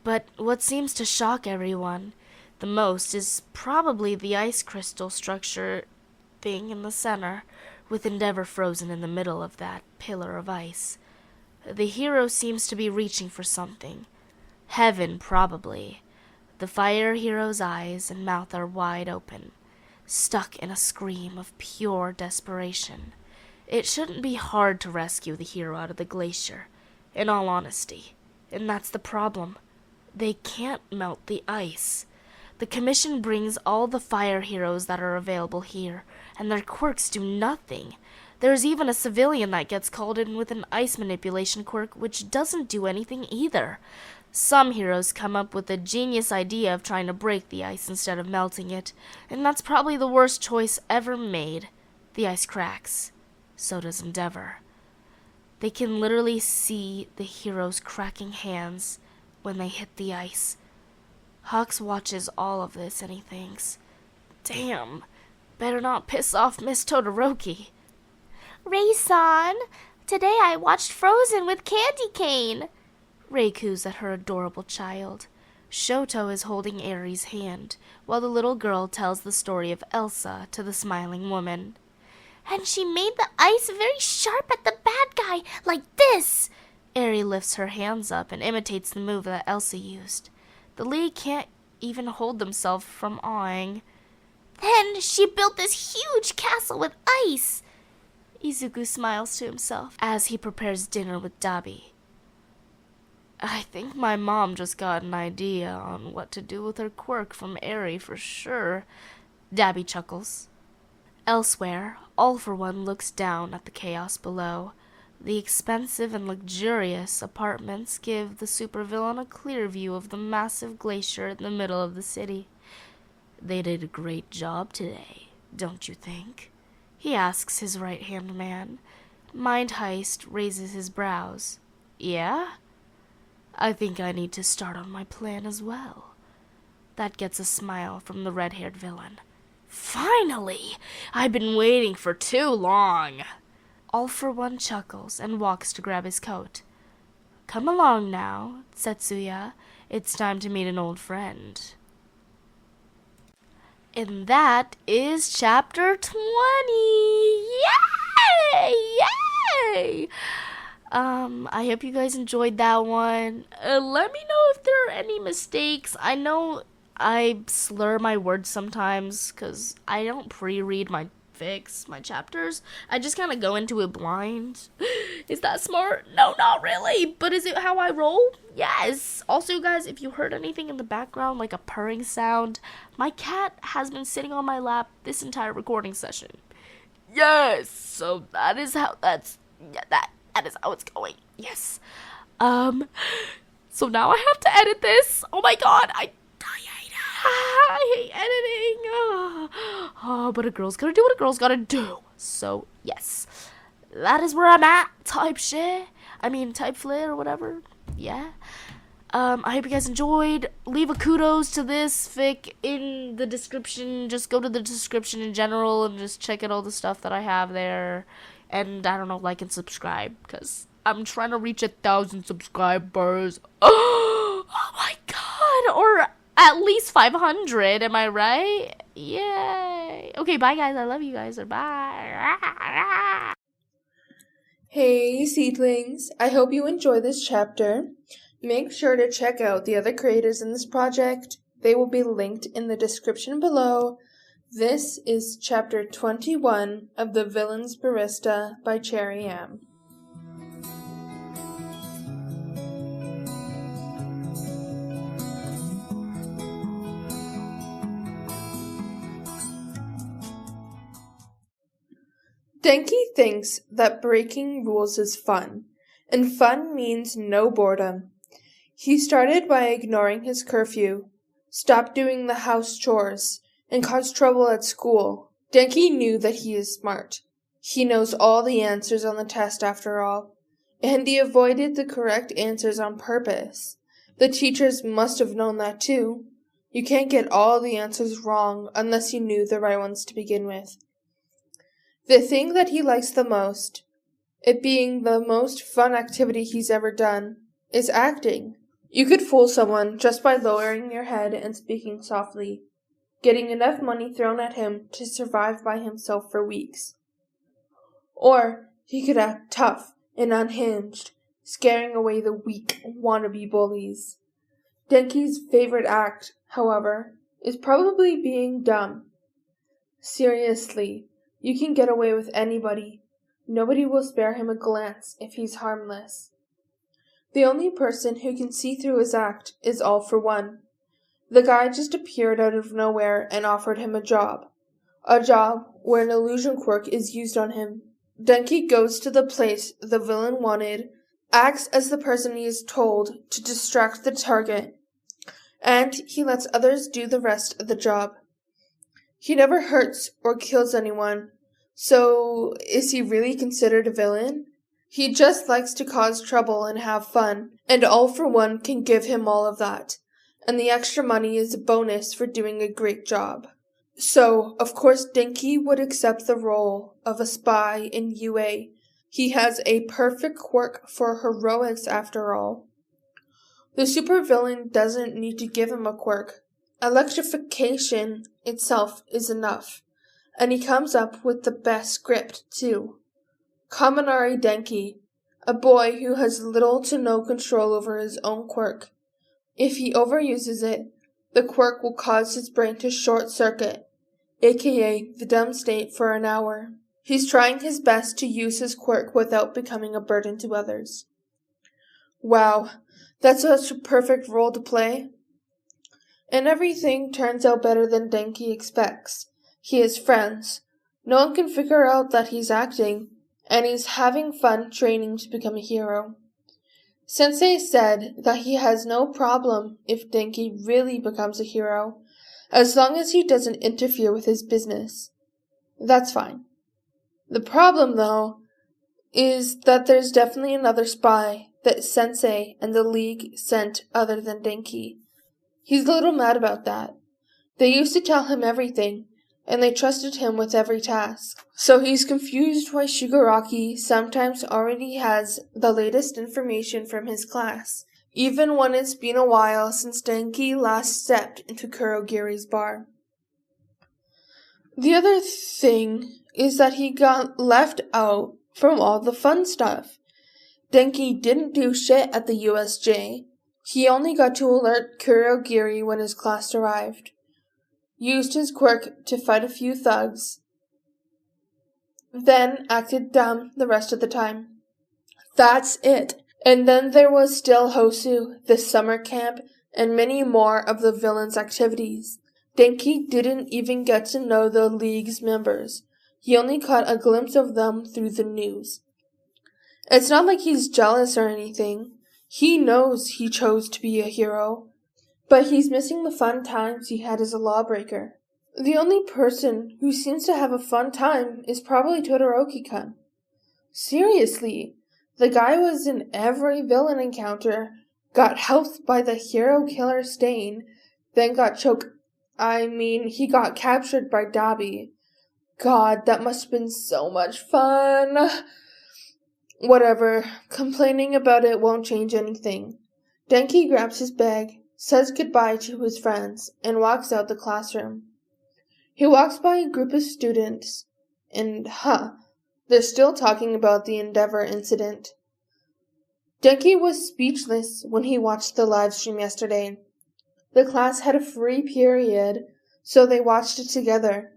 But what seems to shock everyone the most is probably the ice crystal structure thing in the center, with Endeavor frozen in the middle of that pillar of ice. The hero seems to be reaching for something. Heaven, probably. The fire hero's eyes and mouth are wide open, stuck in a scream of pure desperation. It shouldn't be hard to rescue the hero out of the glacier, in all honesty. And that's the problem. They can't melt the ice. The commission brings all the fire heroes that are available here, and their quirks do nothing. There's even a civilian that gets called in with an ice manipulation quirk which doesn't do anything either. Some heroes come up with a genius idea of trying to break the ice instead of melting it, and that's probably the worst choice ever made. The ice cracks. So does Endeavor. They can literally see the heroes' cracking hands when they hit the ice. Hawks watches all of this and he thinks, damn, better not piss off Miss Todoroki. Ray-san, today I watched Frozen with Candy Cane. Ray coos at her adorable child. Shoto is holding Aries' hand, while the little girl tells the story of Elsa to the smiling woman. And she made the ice very sharp at the bad guy, like this. Aerie lifts her hands up and imitates the move that Elsa used. The League can't even hold themselves from awing. Then she built this huge castle with ice. Izuku smiles to himself as he prepares dinner with Dabi. I think my mom just got an idea on what to do with her quirk from Eri for sure. Dabi chuckles. Elsewhere, All for One looks down at the chaos below. The expensive and luxurious apartments give the supervillain a clear view of the massive glacier in the middle of the city. They did a great job today, don't you think? He asks his right-hand man. Mind Heist raises his brows. Yeah? I think I need to start on my plan as well. That gets a smile from the red-haired villain. Finally! I've been waiting for too long. All for One chuckles and walks to grab his coat. Come along now, Setsuya. It's time to meet an old friend. And that is chapter 20! Yay! Yay! I hope you guys enjoyed that one. Let me know if there are any mistakes. I know I slur my words sometimes because I don't pre-read my fics, my chapters. I just kind of go into it blind. Is that smart? No, not really. But is it how I roll? Yes. Also, guys, if you heard anything in the background, like a purring sound, my cat has been sitting on my lap this entire recording session. Yes. So that is how that is how it's going. Yes. So now I have to edit this. Oh my god, I hate editing. But a girl's gotta do what a girl's gotta do. So, yes. That is where I'm at. Type shit. Type flit or whatever. Yeah. I hope you guys enjoyed. Leave a kudos to this fic in the description. Just go to the description in general and just check out all the stuff that I have there. And, I don't know, like and subscribe. Because I'm trying to reach 1,000 subscribers. Oh my god. Or at least 500, am I right? Yay. Okay, bye guys. I love you guys. Bye. Hey, seedlings. I hope you enjoy this chapter. Make sure to check out the other creators in this project. They will be linked in the description below. This is chapter 21 of The Villain's Barista by Cherry M. Denki thinks that breaking rules is fun, and fun means no boredom. He started by ignoring his curfew, stopped doing the house chores, and caused trouble at school. Denki knew that he is smart. He knows all the answers on the test after all, and he avoided the correct answers on purpose. The teachers must have known that too. You can't get all the answers wrong unless you knew the right ones to begin with. The thing that he likes the most, it being the most fun activity he's ever done, is acting. You could fool someone just by lowering your head and speaking softly, getting enough money thrown at him to survive by himself for weeks. Or he could act tough and unhinged, scaring away the weak, wannabe bullies. Denki's favorite act, however, is probably being dumb. Seriously, you can get away with anybody. Nobody will spare him a glance if he's harmless. The only person who can see through his act is All for One. The guy just appeared out of nowhere and offered him a job. A job where an illusion quirk is used on him. Denki goes to the place the villain wanted, acts as the person he is told to distract the target, and he lets others do the rest of the job. He never hurts or kills anyone, so is he really considered a villain? He just likes to cause trouble and have fun, and All for One can give him all of that, and the extra money is a bonus for doing a great job. So, of course, Denki would accept the role of a spy in UA. He has a perfect quirk for heroics after all. The supervillain doesn't need to give him a quirk. Electrification itself is enough, and he comes up with the best script, too. Kaminari Denki, a boy who has little to no control over his own quirk. If he overuses it, the quirk will cause his brain to short-circuit, aka the dumb state, for an hour. He's trying his best to use his quirk without becoming a burden to others. Wow, That's such a perfect role to play. And everything turns out better than Denki expects. He has friends. No one can figure out that he's acting, and he's having fun training to become a hero. Sensei said that he has no problem if Denki really becomes a hero, as long as he doesn't interfere with his business. That's fine. The problem, though, is that there's definitely another spy that Sensei and the League sent other than Denki. He's a little mad about that. They used to tell him everything, and they trusted him with every task. So he's confused why Shigaraki sometimes already has the latest information from his class, even when it's been a while since Denki last stepped into Kurogiri's bar. The other thing is that he got left out from all the fun stuff. Denki didn't do shit at the USJ. He only got to alert Kurogiri when his class arrived. Used his quirk to fight a few thugs, then acted dumb the rest of the time. That's it. And then there was still Hosu, the summer camp, and many more of the villains' activities. Denki didn't even get to know the League's members. He only caught a glimpse of them through the news. It's not like he's jealous or anything. He knows he chose to be a hero, but he's missing the fun times he had as a lawbreaker. The only person who seems to have a fun time is probably Todoroki-kun. Seriously, the guy was in every villain encounter, got helped by the hero killer Stain, then got he got captured by Dabi. God, that must have been so much fun. Whatever, complaining about it won't change anything. Denki grabs his bag, says goodbye to his friends, and walks out the classroom. He walks by a group of students, and they're still talking about the Endeavor incident. Denki was speechless when he watched the live stream yesterday. The class had a free period, so they watched it together.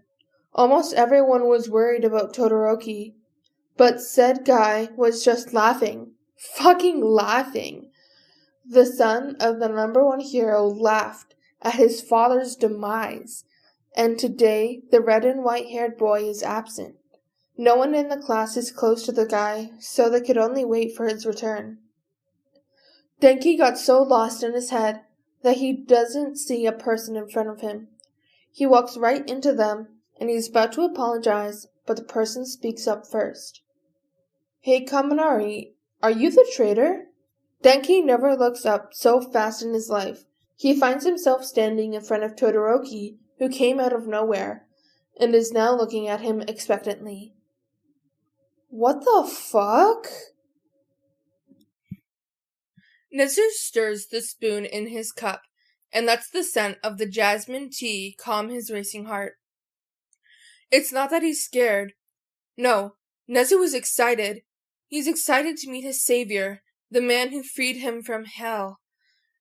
Almost everyone was worried about Todoroki, but said guy was just laughing. Fucking laughing. The son of the number one hero laughed at his father's demise, and today the red and white-haired boy is absent. No one in the class is close to the guy, so they could only wait for his return. Denki got so lost in his head that he doesn't see a person in front of him. He walks right into them, and he's about to apologize, but the person speaks up first. Hey Kaminari, are you the traitor? Denki never looks up so fast in his life. He finds himself standing in front of Todoroki, who came out of nowhere, and is now looking at him expectantly. What the fuck? Nezu stirs the spoon in his cup, and lets the scent of the jasmine tea calm his racing heart. It's not that he's scared. No, Nezu is excited. He's excited to meet his savior, the man who freed him from hell.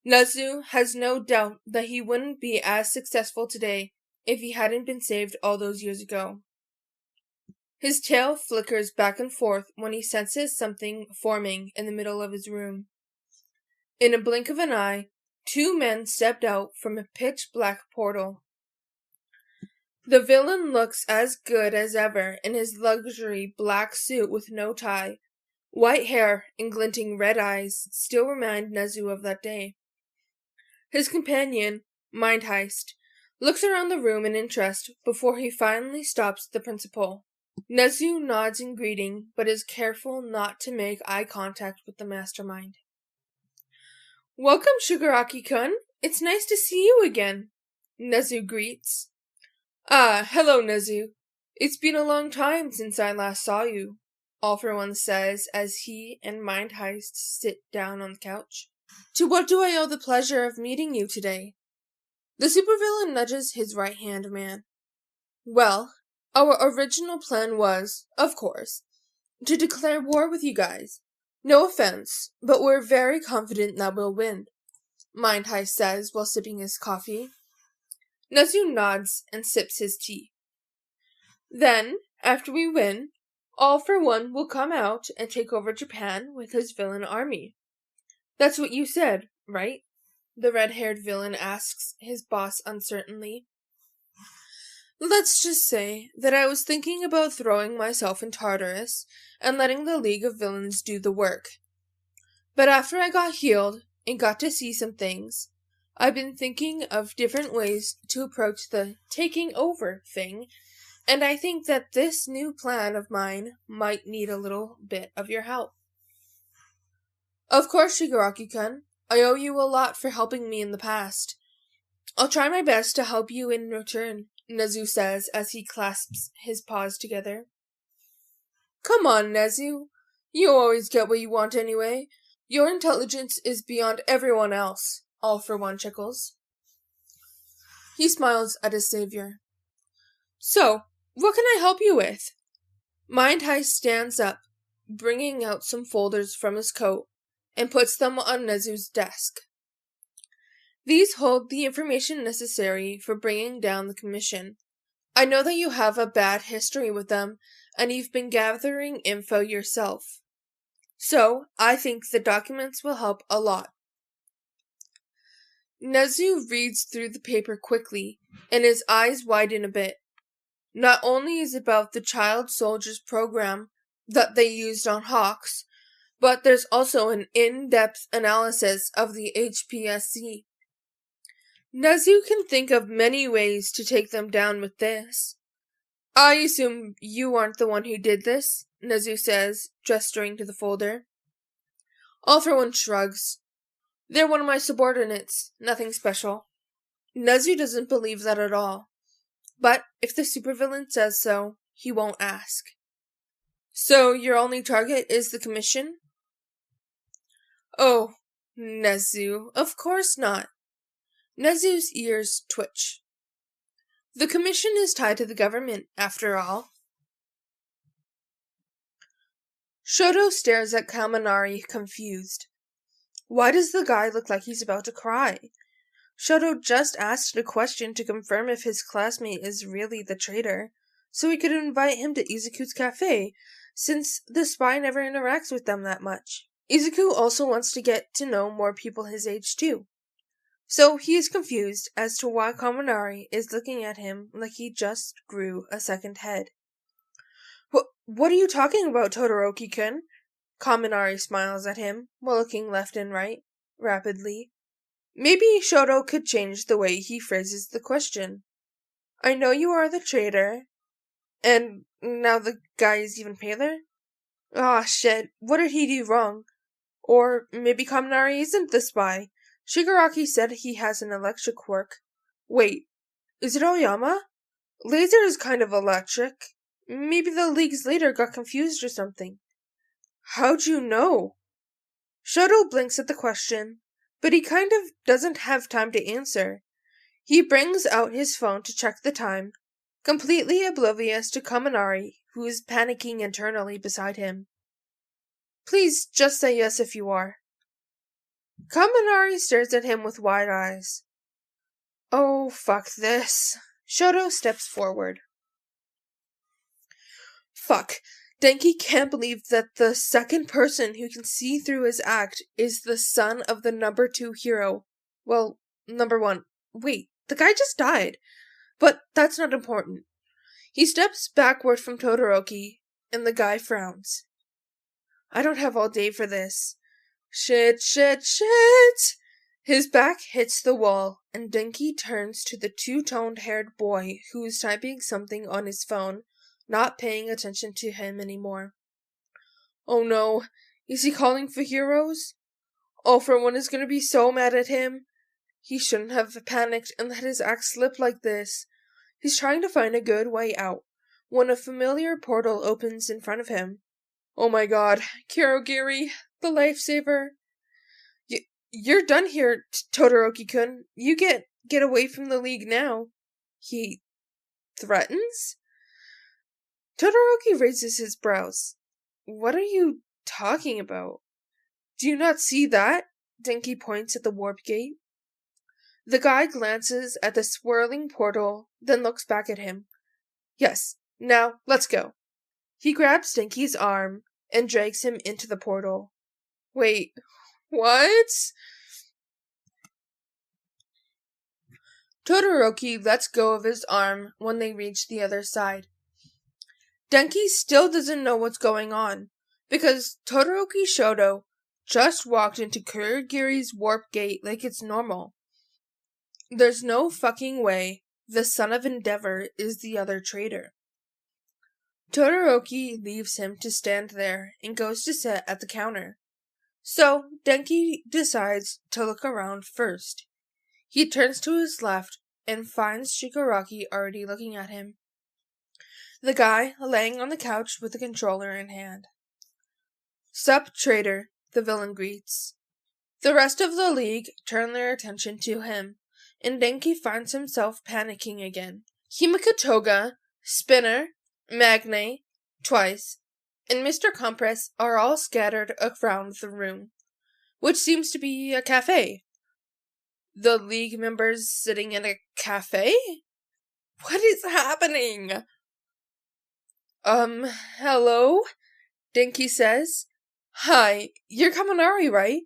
Nezu has no doubt that he wouldn't be as successful today if he hadn't been saved all those years ago. His tail flickers back and forth when he senses something forming in the middle of his room. In a blink of an eye, two men stepped out from a pitch-black portal. The villain looks as good as ever in his luxury black suit with no tie. White hair and glinting red eyes still remind Nezu of that day. His companion, Mind Heist, looks around the room in interest before he finally stops the principal. Nezu nods in greeting, but is careful not to make eye contact with the mastermind. Welcome, Shigaraki-kun. It's nice to see you again, Nezu greets. Hello, Nezu. It's been a long time since I last saw you, All for One says as he and Mind Heist sit down on the couch. To what do I owe the pleasure of meeting you today? The supervillain nudges his right-hand man. Well, our original plan was, of course, to declare war with you guys. No offense, but we're very confident that we'll win, Mind Heist says while sipping his coffee. Nezu nods and sips his tea. Then, after we win, All for One will come out and take over Japan with his villain army. That's what you said, right? The red-haired villain asks his boss uncertainly. Let's just say that I was thinking about throwing myself in Tartarus and letting the League of Villains do the work. But after I got healed and got to see some things, I've been thinking of different ways to approach the taking over thing, and I think that this new plan of mine might need a little bit of your help. Of course, Shigaraki-kun. I owe you a lot for helping me in the past. I'll try my best to help you in return, Nezu says as he clasps his paws together. Come on, Nezu. You always get what you want anyway. Your intelligence is beyond everyone else, All for One chuckles. He smiles at his savior. So, what can I help you with? Mind Heist stands up, bringing out some folders from his coat, and puts them on Nezu's desk. These hold the information necessary for bringing down the commission. I know that you have a bad history with them, and you've been gathering info yourself. So, I think the documents will help a lot. Nezu reads through the paper quickly, and his eyes widen a bit. Not only is it about the child soldiers program that they used on Hawks, but there's also an in-depth analysis of the HPSC. Nezu can think of many ways to take them down with this. I assume you aren't the one who did this, Nezu says, gesturing to the folder. All for One shrugs. They're one of my subordinates, nothing special. Nezu doesn't believe that at all. But if the supervillain says so, he won't ask. So your only target is the commission? Oh, Nezu, of course not. Nezu's ears twitch. The commission is tied to the government, after all. Shoto stares at Kaminari, confused. Why does the guy look like he's about to cry? Shoto just asked a question to confirm if his classmate is really the traitor, so he could invite him to Izuku's cafe, since the spy never interacts with them that much. Izuku also wants to get to know more people his age too. So he is confused as to why Kaminari is looking at him like he just grew a second head. What are you talking about, Todoroki-kun? Kaminari smiles at him, while looking left and right, rapidly. Maybe Shoto could change the way he phrases the question. I know you are the traitor, and now the guy is even paler? Ah, shit, what did he do wrong? Or maybe Kaminari isn't the spy. Shigaraki said he has an electric quirk. Wait, is it Oyama? Laser is kind of electric. Maybe the League's leader got confused or something. How'd you know? Shoto blinks at the question, but he kind of doesn't have time to answer. He brings out his phone to check the time, completely oblivious to Kaminari, who is panicking internally beside him. Please just say yes if you are. Kaminari stares at him with wide eyes. Oh, fuck this. Shoto steps forward. Fuck. Denki can't believe that the second person who can see through his act is the son of the number 2 hero. Well, number 1. Wait, the guy just died. But that's not important. He steps backward from Todoroki, and the guy frowns. I don't have all day for this. Shit. His back hits the wall, and Denki turns to the two-toned-haired boy who is typing something on his phone, not paying attention to him anymore. Oh no, is he calling for heroes? All for One is going to be so mad at him. He shouldn't have panicked and let his act slip like this. He's trying to find a good way out, when a familiar portal opens in front of him. Oh my god, Kurogiri, the lifesaver. You're done here, Todoroki-kun. You get away from the League now. He threatens? Todoroki raises his brows. What are you talking about? Do you not see that? Denki points at the warp gate. The guy glances at the swirling portal, then looks back at him. Yes, now let's go. He grabs Denki's arm and drags him into the portal. Wait, what? Todoroki lets go of his arm when they reach the other side. Denki still doesn't know what's going on, because Todoroki Shoto just walked into Kurogiri's warp gate like it's normal. There's no fucking way the son of Endeavor is the other traitor. Todoroki leaves him to stand there and goes to sit at the counter. So Denki decides to look around first. He turns to his left and finds Shigaraki already looking at him. The guy laying on the couch with the controller in hand. "Sup, traitor," the villain greets. The rest of the league turn their attention to him, and Denki finds himself panicking again. Himikatoga, Spinner, Magne, Twice, and Mr. Compress are all scattered around the room, which seems to be a cafe. The league members sitting in a cafe? What is happening? Hello? Denki says. "Hi, you're Kaminari, right?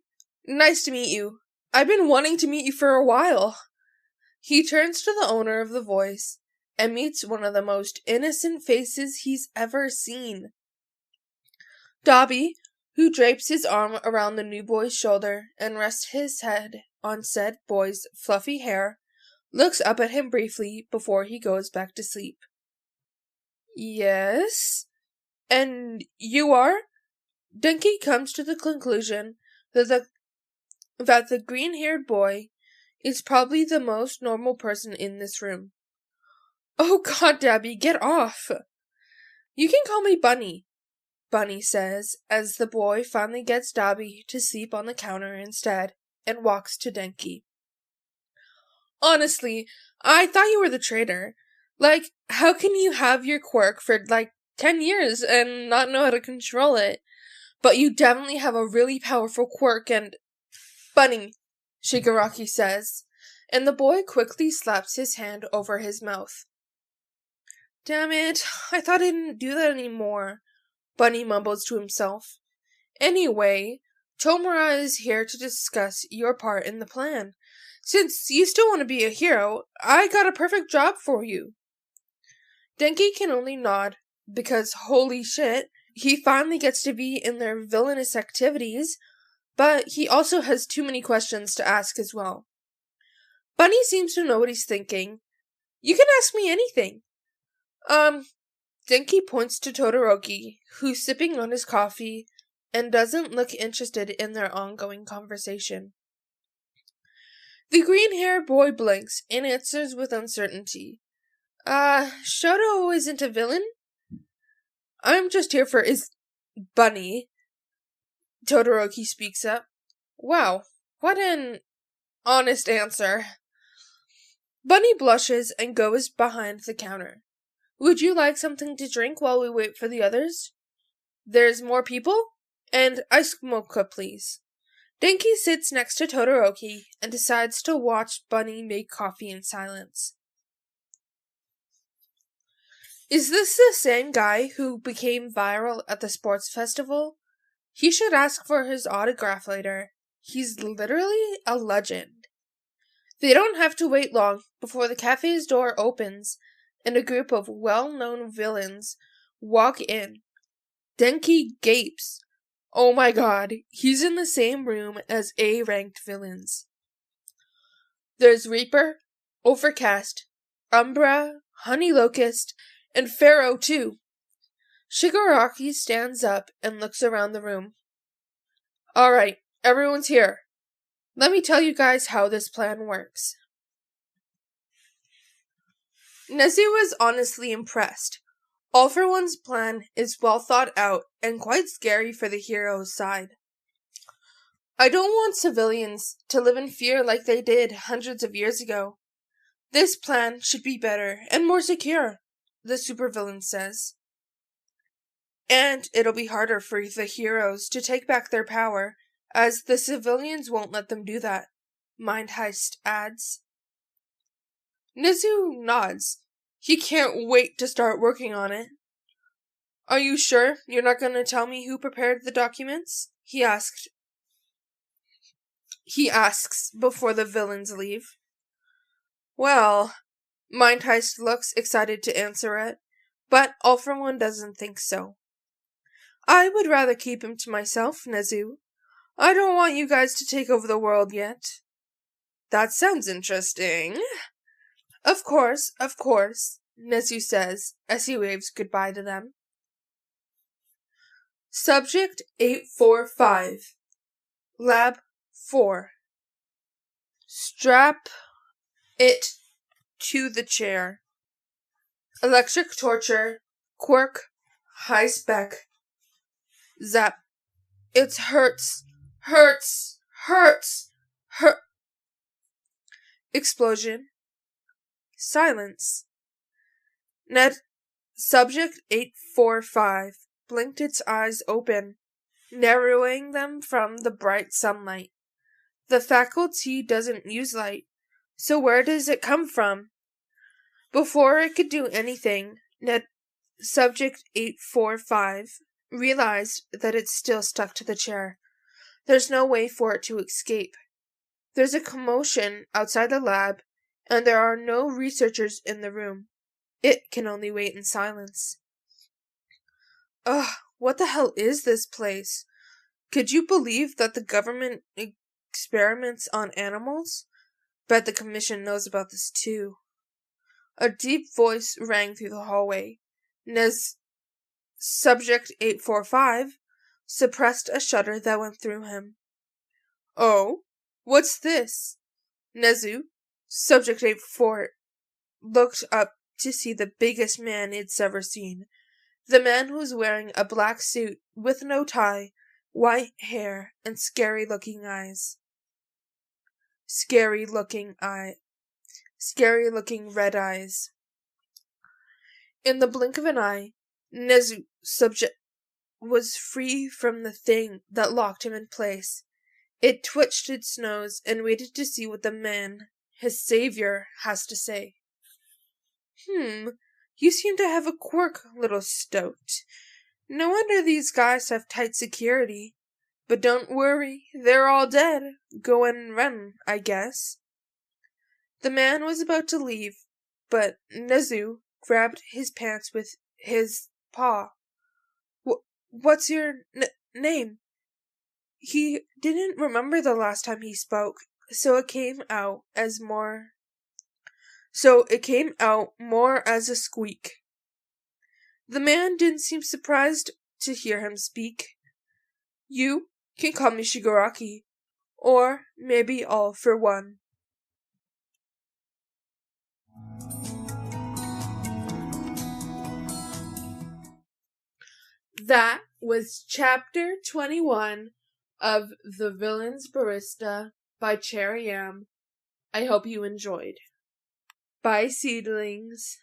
Nice to meet you. I've been wanting to meet you for a while." He turns to the owner of the voice and meets one of the most innocent faces he's ever seen. Dabi, who drapes his arm around the new boy's shoulder and rests his head on said boy's fluffy hair, looks up at him briefly before he goes back to sleep. "Yes? And you are?" Denki comes to the conclusion that the green-haired boy is probably the most normal person in this room. "Oh god, Dabi, get off!" "You can call me Bunny," Bunny says, as the boy finally gets Dabi to sleep on the counter instead, and walks to Denki. "Honestly, I thought you were the traitor. Like, how can you have your quirk for, 10 years and not know how to control it? But you definitely have a really powerful quirk and—" "Bunny," Shigaraki says, and the boy quickly slaps his hand over his mouth. "Damn it, I thought I didn't do that anymore," Bunny mumbles to himself. "Anyway, Tomura is here to discuss your part in the plan. Since you still want to be a hero, I got a perfect job for you." Denki can only nod, because holy shit, he finally gets to be in their villainous activities, but he also has too many questions to ask as well. Bunny seems to know what he's thinking. "You can ask me anything." Denki points to Todoroki, who's sipping on his coffee and doesn't look interested in their ongoing conversation. The green-haired boy blinks and answers with uncertainty. Shoto isn't a villain? I'm just here for Bunny. Todoroki speaks up. Wow, what an honest answer. Bunny blushes and goes behind the counter. "Would you like something to drink while we wait for the others?" "There's more people? And ice mocha, please." Denki sits next to Todoroki and decides to watch Bunny make coffee in silence. Is this the same guy who became viral at the sports festival? He should ask for his autograph later. He's literally a legend. They don't have to wait long before the cafe's door opens and a group of well-known villains walk in. Denki gapes. Oh my god, he's in the same room as A-ranked villains. There's Reaper, Overcast, Umbra, Honey Locust, and Pharaoh too. Shigaraki stands up and looks around the room. "Alright, everyone's here. Let me tell you guys how this plan works." Nezu is honestly impressed. All for One's plan is well thought out and quite scary for the hero's side. "I don't want civilians to live in fear like they did hundreds of years ago. This plan should be better and more secure," the supervillain says. "And it'll be harder for the heroes to take back their power, as the civilians won't let them do that," Mind Heist adds. Nezu nods. He can't wait to start working on it. "Are you sure you're not going to tell me who prepared the documents?" He asks before the villains leave. Well, Mind Heist looks excited to answer it, but All for One doesn't think so. I would rather keep him to myself, Nezu. I don't want you guys to take over the world yet. That sounds interesting. Of course, Nezu says as he waves goodbye to them. Subject 845. Lab 4. Strap it to the chair. Electric torture. Quirk. High spec. Zap. It hurts. Explosion. Silence. Subject 845 blinked its eyes open, narrowing them from the bright sunlight. The faculty doesn't use light, so where does it come from? Before it could do anything, Subject 845 realized that it's still stuck to the chair. There's no way for it to escape. There's a commotion outside the lab, and there are no researchers in the room. It can only wait in silence. Ugh, what the hell is this place? Could you believe that the government experiments on animals? Bet the commission knows about this too. A deep voice rang through the hallway. Subject 845 suppressed a shudder that went through him. Oh, what's this? Nezu, Subject 844, looked up to see the biggest man it's ever seen. The man who was wearing a black suit with no tie, white hair, and scary-looking red eyes. In the blink of an eye, Nezu Subject was free from the thing that locked him in place. It twitched its nose and waited to see what the man, his savior, has to say. You seem to have a quirk, little stoat. No wonder these guys have tight security. But don't worry, they're all dead. Go and run, I guess. The man was about to leave, but Nezu grabbed his pants with his paw. What's your name? He didn't remember the last time he spoke, so it came out more as a squeak. The man didn't seem surprised to hear him speak. You can call me Shigaraki, or maybe All for One. That was Chapter 21 of The Villain's Barista by Cherry M. I hope you enjoyed. Bye, seedlings.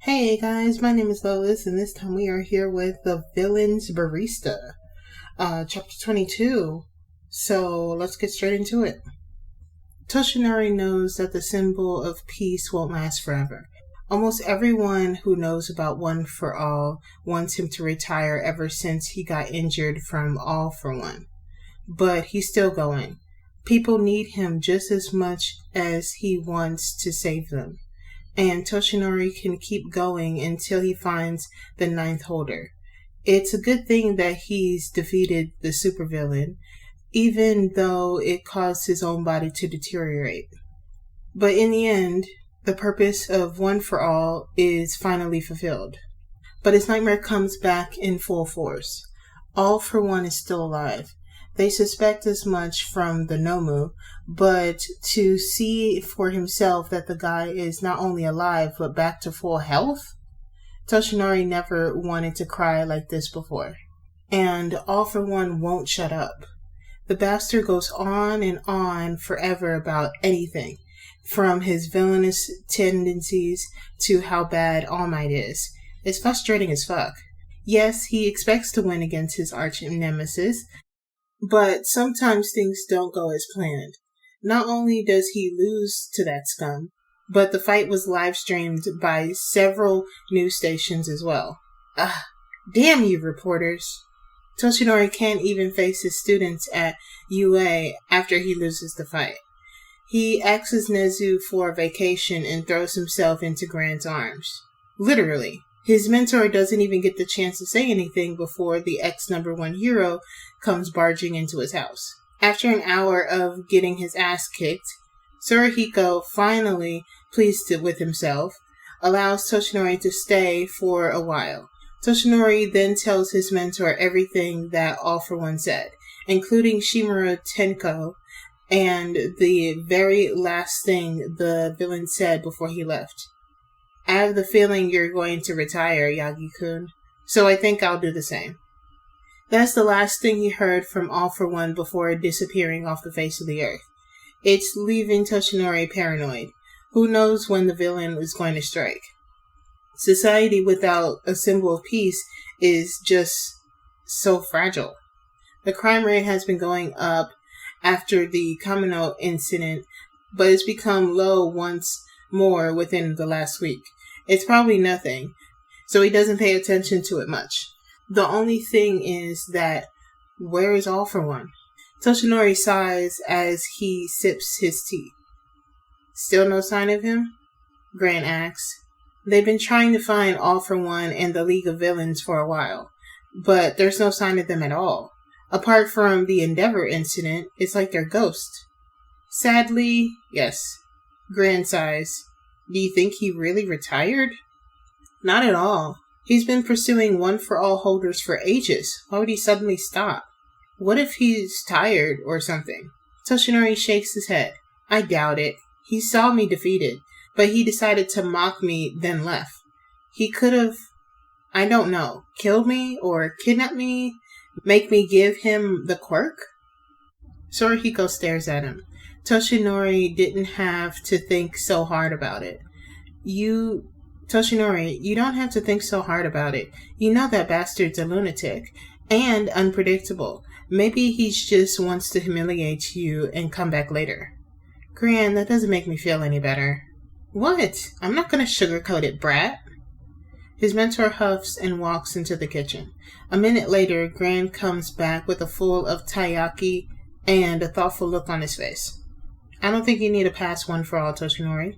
Hey guys, my name is Lois, and this time we are here with The Villain's Barista, Chapter 22. So let's get straight into it. Toshinari knows that the symbol of peace won't last forever. Almost everyone who knows about One for All wants him to retire ever since he got injured from All for One. But he's still going. People need him just as much as he wants to save them. And Toshinori can keep going until he finds the 9th holder. It's a good thing that he's defeated the supervillain, even though it caused his own body to deteriorate. But in the end, the purpose of One for All is finally fulfilled. But his nightmare comes back in full force. All for One is still alive. They suspect as much from the Nomu, but to see for himself that the guy is not only alive, but back to full health? Toshinori never wanted to cry like this before. And All for One won't shut up. The bastard goes on and on forever about anything, from his villainous tendencies to how bad All Might is. It's frustrating as fuck. Yes, he expects to win against his arch nemesis, but sometimes things don't go as planned. Not only does he lose to that scum, but the fight was live streamed by several news stations as well. Damn you, reporters. Toshinori can't even face his students at UA after he loses the fight. He asks Nezu for a vacation and throws himself into Grant's arms. Literally. His mentor doesn't even get the chance to say anything before the ex-number-1 hero comes barging into his house. After an hour of getting his ass kicked, Tsuruhiko, finally pleased with himself, allows Toshinori to stay for a while. Toshinori then tells his mentor everything that All for One said, including Shimura Tenko and the very last thing the villain said before he left. I have the feeling you're going to retire, Yagi-kun, so I think I'll do the same. That's the last thing he heard from All for One before disappearing off the face of the earth. It's leaving Toshinori paranoid. Who knows when the villain is going to strike? Society without a symbol of peace is just so fragile. The crime rate has been going up after the Kamino incident, but it's become low once more within the last week. It's probably nothing, so he doesn't pay attention to it much. The only thing is that, where is All for One? Toshinori sighs as he sips his tea. Still no sign of him? Grant asks. They've been trying to find All for One and the League of Villains for a while, but there's no sign of them at all. Apart from the Endeavor incident, it's like they're ghosts. Sadly, yes. Grant sighs. Do you think he really retired? Not at all. He's been pursuing One for All holders for ages. Why would he suddenly stop? What if he's tired or something? Toshinori shakes his head. I doubt it. He saw me defeated, but he decided to mock me, then left. He could have, I don't know, killed me or kidnapped me, make me give him the quirk? Tsuruhiko stares at him. Toshinori didn't have to think so hard about it. Toshinori, you don't have to think so hard about it. You know that bastard's a lunatic. And unpredictable. Maybe he just wants to humiliate you and come back later. Gran, that doesn't make me feel any better. What? I'm not gonna sugarcoat it, brat. His mentor huffs and walks into the kitchen. A minute later, Gran comes back with a full of taiyaki and a thoughtful look on his face. I don't think you need to pass One for All, Toshinori.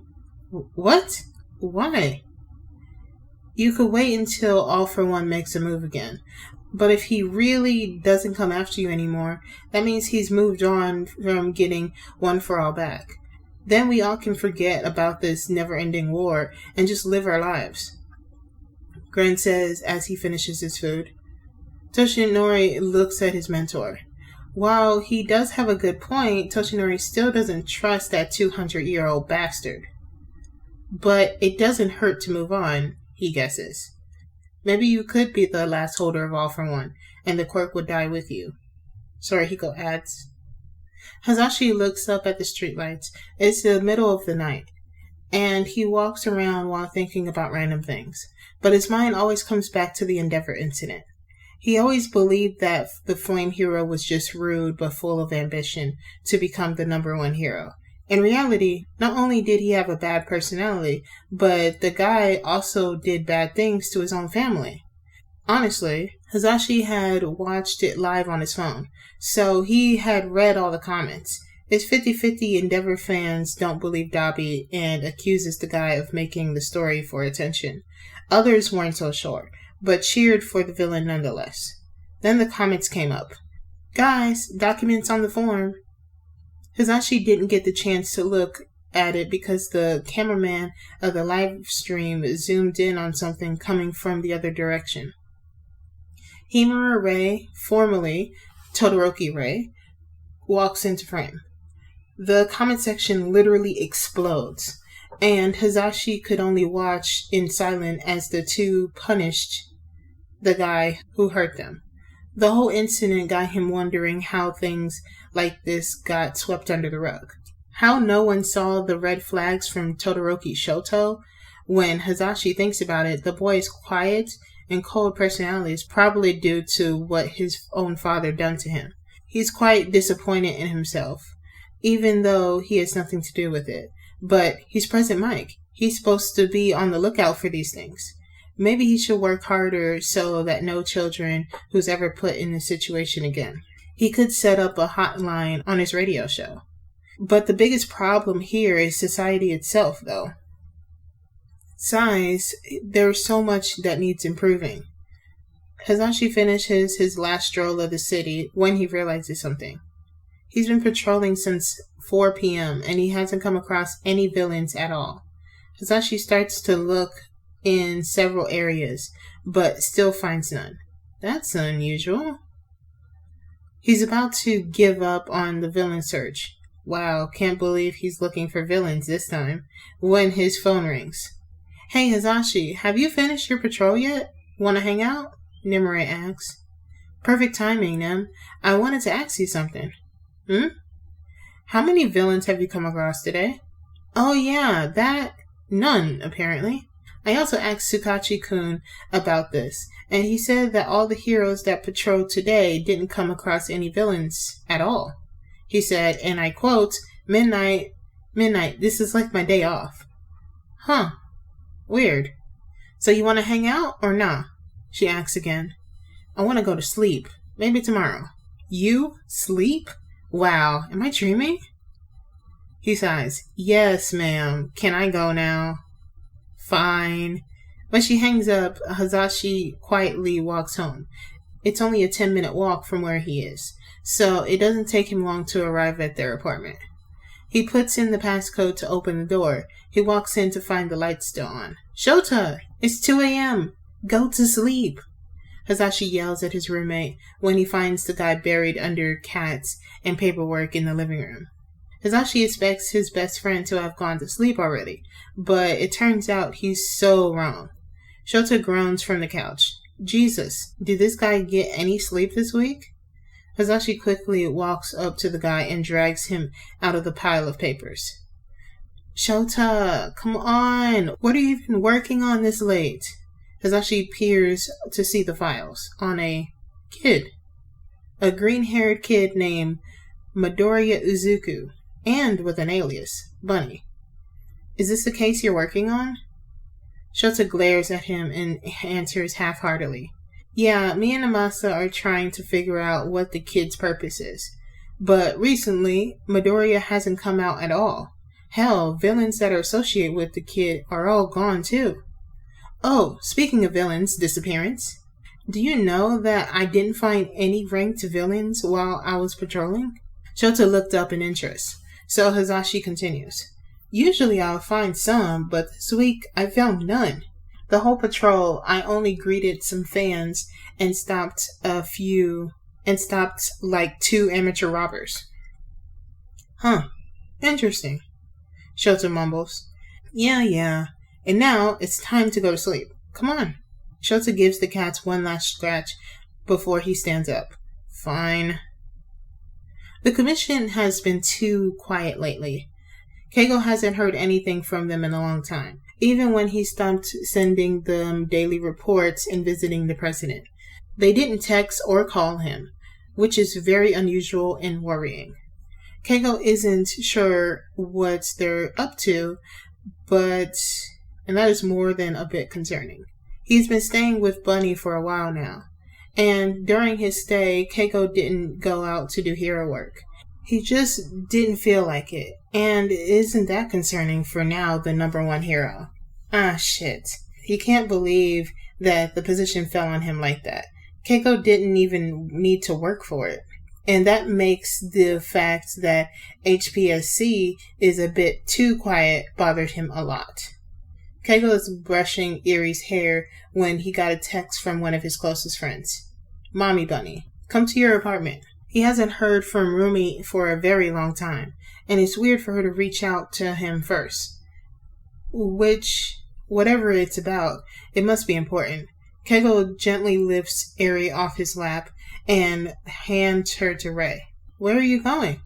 What? Why? You could wait until All for One makes a move again. But if he really doesn't come after you anymore, that means he's moved on from getting One for All back. Then we all can forget about this never-ending war and just live our lives. Gran says as he finishes his food. Toshinori looks at his mentor. While he does have a good point, Toshinori still doesn't trust that 200-year-old bastard. But it doesn't hurt to move on, he guesses. Maybe you could be the last holder of All for One, and the quirk would die with you. Tsuruhiko adds. Hazashi looks up at the streetlights. It's the middle of the night, and he walks around while thinking about random things. But his mind always comes back to the Endeavor incident. He always believed that the Flame Hero was just rude but full of ambition to become the #1 hero. In reality, not only did he have a bad personality, but the guy also did bad things to his own family. Honestly, Hazashi had watched it live on his phone, so he had read all the comments. It's 50-50 Endeavor fans don't believe Dabi and accuses the guy of making the story for attention. Others weren't so sure, but cheered for the villain nonetheless. Then the comments came up. Guys, documents on the form. Hazashi didn't get the chance to look at it because the cameraman of the live stream zoomed in on something coming from the other direction. Himura Rei, formerly Todoroki Rei, walks into frame. The comment section literally explodes, and Hazashi could only watch in silence as the two punished the guy who hurt them. The whole incident got him wondering how things like this got swept under the rug. How no one saw the red flags from Todoroki Shoto. When Hazashi thinks about it, the boy's quiet and cold personality is probably due to what his own father done to him. He's quite disappointed in himself, even though he has nothing to do with it. But he's President Mike. He's supposed to be on the lookout for these things. Maybe he should work harder so that no children who's ever put in this situation again. He could set up a hotline on his radio show. But the biggest problem here is society itself, though. Size, there's so much that needs improving. Hazashi finishes his last stroll of the city when he realizes something. He's been patrolling since 4 p.m. and he hasn't come across any villains at all. Hazashi starts to look in several areas, but still finds none. That's unusual. He's about to give up on the villain search. Wow, can't believe he's looking for villains this time, when his phone rings. Hey Hazashi, have you finished your patrol yet? Wanna hang out? Nimue asks. Perfect timing, Nim. I wanted to ask you something. How many villains have you come across today? Oh yeah, that... None, apparently. I also asked Tsukachi-kun about this, and he said that all the heroes that patrolled today didn't come across any villains at all. He said, and I quote, Midnight, this is like my day off. Huh. Weird. So you want to hang out or nah? She asks again. I want to go to sleep. Maybe tomorrow. You? Sleep? Wow, am I dreaming? He sighs. Yes, ma'am. Can I go now? Fine. When she hangs up, Hazashi quietly walks home. It's only a 10-minute walk from where he is, so it doesn't take him long to arrive at their apartment. He puts in the passcode to open the door. He walks in to find the lights still on. Shota! It's 2 a.m. Go to sleep! Hazashi yells at his roommate when he finds the guy buried under cats and paperwork in the living room. Hazashi expects his best friend to have gone to sleep already, but it turns out he's so wrong. Shota groans from the couch. Jesus, did this guy get any sleep this week? Hazashi quickly walks up to the guy and drags him out of the pile of papers. Shota, come on! What are you even working on this late? Hazashi peers to see the files on a kid. A green-haired kid named Midoriya Izuku, and with an alias, Bunny. Is this the case you're working on? Shota glares at him and answers half-heartedly. Yeah, me and Amasa are trying to figure out what the kid's purpose is. But recently, Midoriya hasn't come out at all. Hell, villains that are associated with the kid are all gone too. Oh, speaking of villains' disappearance, do you know that I didn't find any ranked villains while I was patrolling? Shota looked up in interest, so Hazashi continues. Usually I'll find some, but this week I found none. The whole patrol, I only greeted some fans and stopped like 2 amateur robbers. Huh, interesting, Shota mumbles. Yeah. And now it's time to go to sleep. Come on. Shota gives the cats one last scratch before he stands up. Fine. The commission has been too quiet lately. Keigo hasn't heard anything from them in a long time, even when he stopped sending them daily reports and visiting the president. They didn't text or call him, which is very unusual and worrying. Keigo isn't sure what they're up to, and that is more than a bit concerning. He's been staying with Bunny for a while now, and during his stay, Keigo didn't go out to do hero work. He just didn't feel like it, and isn't that concerning for now the #1 hero? Ah, shit. He can't believe that the position fell on him like that. Keigo didn't even need to work for it. And that makes the fact that HPSC is a bit too quiet bothered him a lot. Keigo was brushing Erie's hair when he got a text from one of his closest friends. Mommy Bunny, come to your apartment. He hasn't heard from Rumi for a very long time, and it's weird for her to reach out to him first. Whatever it's about, it must be important. Keigo gently lifts Eri off his lap and hands her to Rei. Where are you going?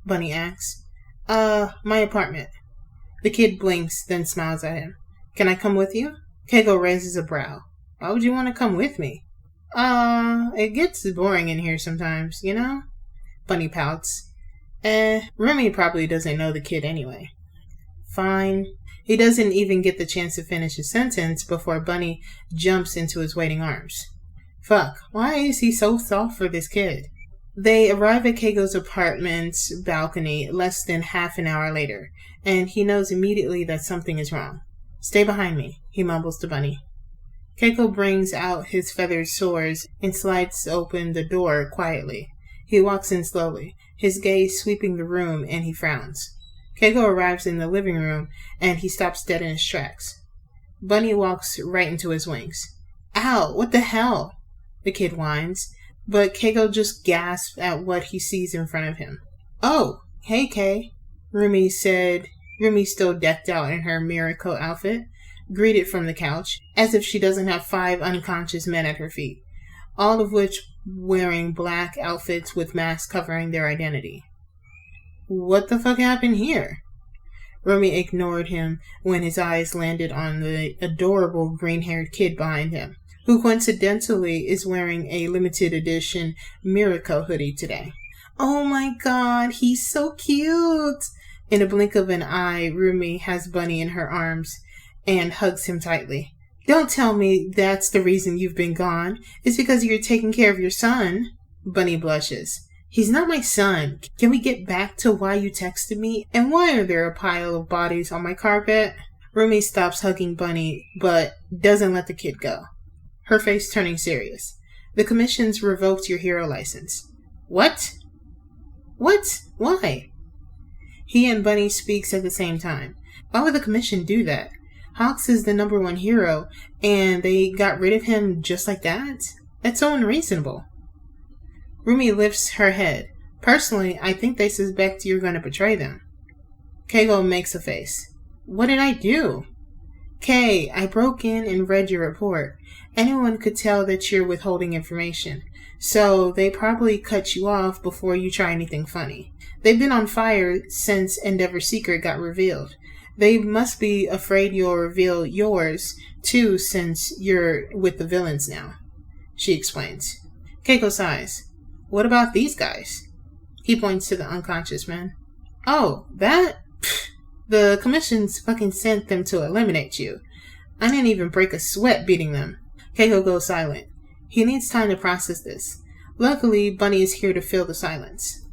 Bunny asks. My apartment. The kid blinks, then smiles at him. Can I come with you? Keigo raises a brow. Why would you want to come with me? It gets boring in here sometimes, you know? Bunny pouts. Remy probably doesn't know the kid anyway. Fine. He doesn't even get the chance to finish his sentence before Bunny jumps into his waiting arms. Fuck, why is he so soft for this kid? They arrive at Keigo's apartment's balcony less than half an hour later, and he knows immediately that something is wrong. Stay behind me, he mumbles to Bunny. Keigo brings out his feathered swords and slides open the door quietly. He walks in slowly, his gaze sweeping the room, and he frowns. Keigo arrives in the living room, and he stops dead in his tracks. Bunny walks right into his wings. Ow, what the hell? The kid whines, but Keigo just gasps at what he sees in front of him. Oh, hey Kei, Rumi said, Rumi still decked out in her miracle outfit, greeted from the couch, as if she doesn't have 5 unconscious men at her feet, all of which wearing black outfits with masks covering their identity. What the fuck happened here? Rumi ignored him when his eyes landed on the adorable green-haired kid behind him, who coincidentally is wearing a limited edition Miracle hoodie today. Oh my god, he's so cute! In a blink of an eye, Rumi has Bunny in her arms and hugs him tightly. Don't tell me that's the reason you've been gone. It's because you're taking care of your son. Bunny blushes. He's not my son. Can we get back to why you texted me? And why are there a pile of bodies on my carpet? Rumi stops hugging Bunny, but doesn't let the kid go. Her face turning serious. The commission's revoked your hero license. What? What? Why? He and Bunny speaks at the same time. Why would the commission do that? Hawks is the #1 hero, and they got rid of him just like that? That's so unreasonable. Rumi lifts her head. Personally, I think they suspect you're going to betray them. Keigo makes a face. What did I do? Kei, I broke in and read your report. Anyone could tell that you're withholding information, so they probably cut you off before you try anything funny. They've been on fire since Endeavor's secret got revealed. They must be afraid you'll reveal yours, too, since you're with the villains now, she explains. Keiko sighs. What about these guys? He points to the unconscious men. Oh, that? Pfft, the commission's fucking sent them to eliminate you. I didn't even break a sweat beating them. Keiko goes silent. He needs time to process this. Luckily, Bunny is here to fill the silence.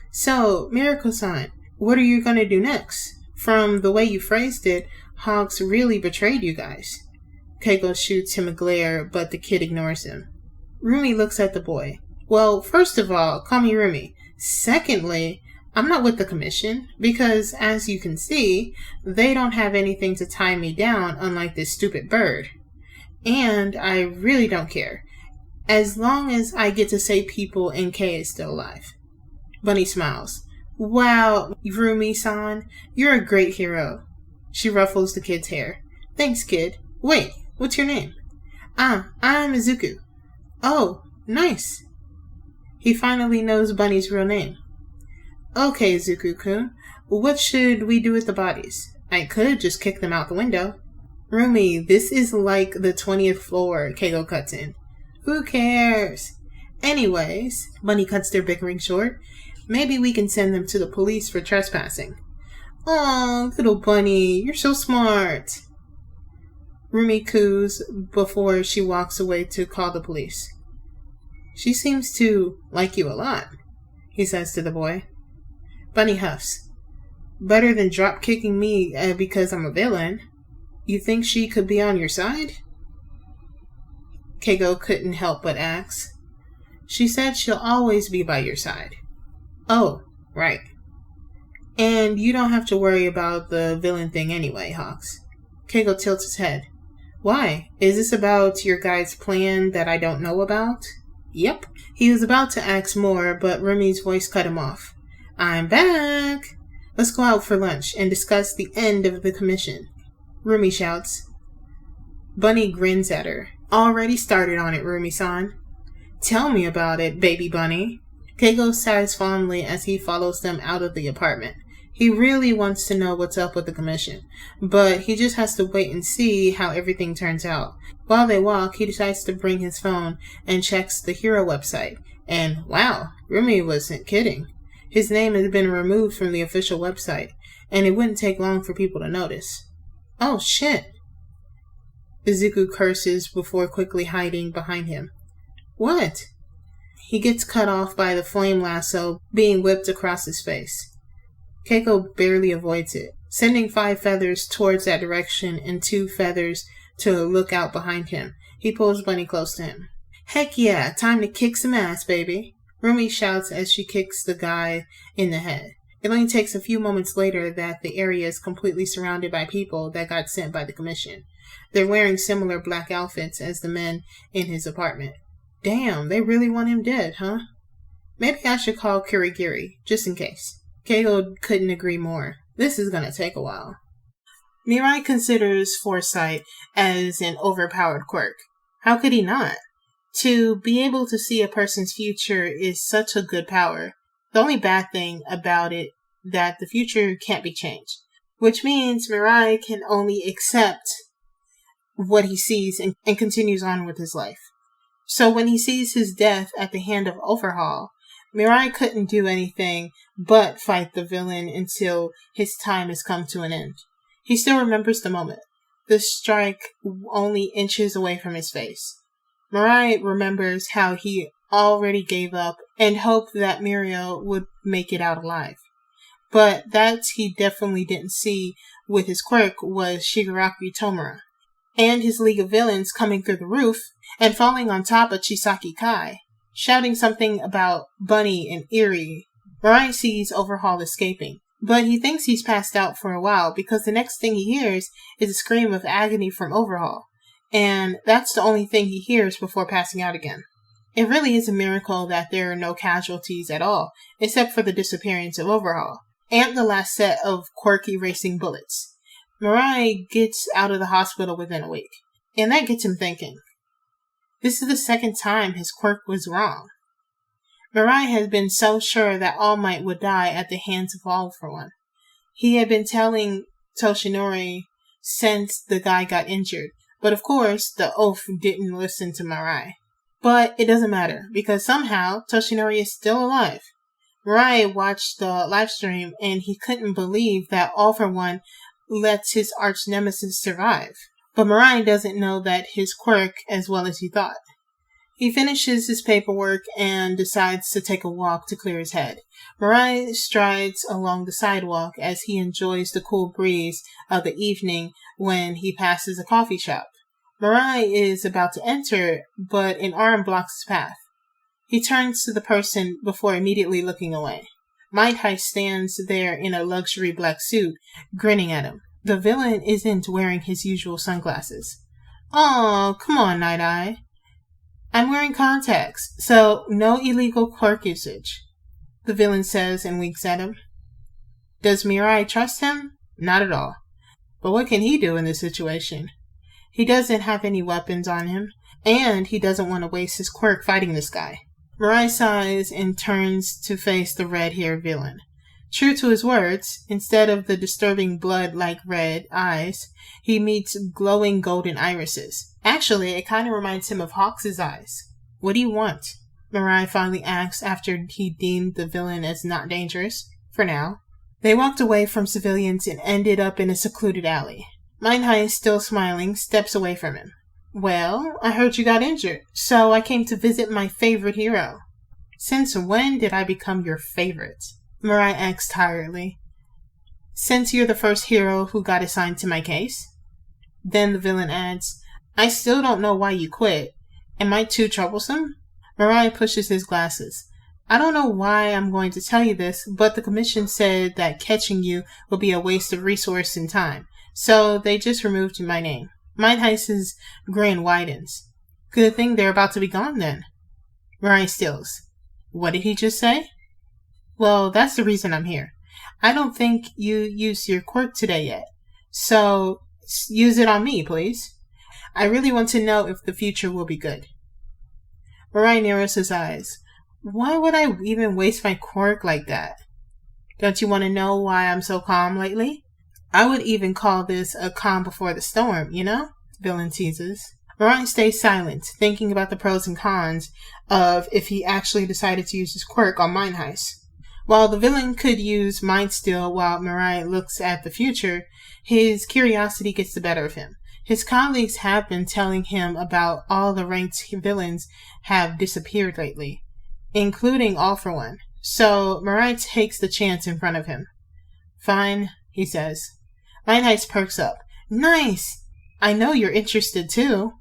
So, Miracle-san, what are you gonna do next? From the way you phrased it, Hawks really betrayed you guys. Keiko shoots him a glare, but the kid ignores him. Rumi looks at the boy. Well, first of all, call me Rumi. Secondly, I'm not with the commission, because, as you can see, they don't have anything to tie me down, unlike this stupid bird. And I really don't care, as long as I get to say people and Kei is still alive. Bunny smiles. Wow, Rumi-san, you're a great hero. She ruffles the kid's hair. Thanks, kid. Wait, what's your name? I'm Izuku. Oh, nice. He finally knows Bunny's real name. Okay, Izuku-kun, what should we do with the bodies? I could just kick them out the window. Rumi, this is like the 20th floor, Keigo cuts in. Who cares? Anyways, Bunny cuts their bickering short. Maybe we can send them to the police for trespassing. Aw, little Bunny, you're so smart. Rumi coos before she walks away to call the police. She seems to like you a lot, he says to the boy. Bunny huffs. Better than drop-kicking me because I'm a villain. You think she could be on your side? Keigo couldn't help but ask. She said she'll always be by your side. Oh, right. And you don't have to worry about the villain thing anyway, Hawks. Keigo tilts his head. Why? Is this about your guy's plan that I don't know about? Yep. He was about to ask more, but Rumi's voice cut him off. I'm back! Let's go out for lunch and discuss the end of the commission. Rumi shouts. Bunny grins at her. Already started on it, Rumi-san. Tell me about it, baby bunny. Keigo sighs fondly as he follows them out of the apartment. He really wants to know what's up with the commission, but he just has to wait and see how everything turns out. While they walk, he decides to bring his phone and checks the hero website. And wow, Rumi wasn't kidding. His name had been removed from the official website, and it wouldn't take long for people to notice. Oh shit! Izuku curses before quickly hiding behind him. What? He gets cut off by the flame lasso being whipped across his face. Keiko barely avoids it, sending 5 feathers towards that direction and 2 feathers to look out behind him. He pulls Bunny close to him. Heck yeah, time to kick some ass, baby. Rumi shouts as she kicks the guy in the head. It only takes a few moments later that the area is completely surrounded by people that got sent by the commission. They're wearing similar black outfits as the men in his apartment. Damn, they really want him dead, huh? Maybe I should call Kurogiri, just in case. Keiko couldn't agree more. This is gonna take a while. Mirai considers foresight as an overpowered quirk. How could he not? To be able to see a person's future is such a good power. The only bad thing about it that the future can't be changed, which means Mirai can only accept what he sees and continues on with his life. So when he sees his death at the hand of Overhaul, Mirai couldn't do anything but fight the villain until his time has come to an end. He still remembers the moment, the strike only inches away from his face. Mirai remembers how he already gave up and hoped that Muriel would make it out alive. But that he definitely didn't see with his quirk was Shigaraki Tomura, and his League of Villains coming through the roof and falling on top of Chisaki Kai, shouting something about Bunny and Eerie. Mirai sees Overhaul escaping, but he thinks he's passed out for a while because the next thing he hears is a scream of agony from Overhaul, and that's the only thing he hears before passing out again. It really is a miracle that there are no casualties at all, except for the disappearance of Overhaul, and the last set of quirky racing bullets. Mirai gets out of the hospital within a week, and that gets him thinking. This is the second time his quirk was wrong. Mirai has been so sure that All Might would die at the hands of All for One. He had been telling Toshinori since the guy got injured, but of course the oaf didn't listen to Mirai. But it doesn't matter, because somehow Toshinori is still alive. Mirai watched the live stream and he couldn't believe that All for One lets his arch nemesis survive. But Mirai doesn't know that his quirk as well as he thought. He finishes his paperwork and decides to take a walk to clear his head. Mirai strides along the sidewalk as he enjoys the cool breeze of the evening when he passes a coffee shop. Mirai is about to enter, but an arm blocks his path. He turns to the person before immediately looking away. Might Heist stands there in a luxury black suit, grinning at him. The villain isn't wearing his usual sunglasses. Oh, come on, Night Eye. I'm wearing contacts, so no illegal quirk usage, the villain says and winks at him. Does Mirai trust him? Not at all. But what can he do in this situation? He doesn't have any weapons on him, and he doesn't want to waste his quirk fighting this guy. Mirai sighs and turns to face the red-haired villain. True to his words, instead of the disturbing blood-like red eyes, he meets glowing golden irises. Actually, it kind of reminds him of Hawks' eyes. What do you want? Mirai finally asks after he deemed the villain as not dangerous, for now. They walked away from civilians and ended up in a secluded alley. Mindhai, still smiling, steps away from him. Well, I heard you got injured, so I came to visit my favorite hero. Since when did I become your favorite? Mirai asks tiredly. Since you're the first hero who got assigned to my case. Then the villain adds, I still don't know why you quit. Am I too troublesome? Mirai pushes his glasses. I don't know why I'm going to tell you this, but the commission said that catching you will be a waste of resource and time, so they just removed my name. Mindheist's grin widens. Good thing they're about to be gone then. Mirai stills. What did he just say? Well, that's the reason I'm here. I don't think you used your quirk today yet, so use it on me, please. I really want to know if the future will be good. Mirai narrows his eyes. Why would I even waste my quirk like that? Don't you want to know why I'm so calm lately? I would even call this a calm before the storm, you know? Villain teases. Mirai stays silent, thinking about the pros and cons of if he actually decided to use his quirk on Mindheist. While the villain could use Mind Steal while Mirai looks at the future, his curiosity gets the better of him. His colleagues have been telling him about all the ranked villains have disappeared lately, including All for One. So Mirai takes the chance in front of him. Fine, he says. Mind Heist perks up. Nice! I know you're interested too.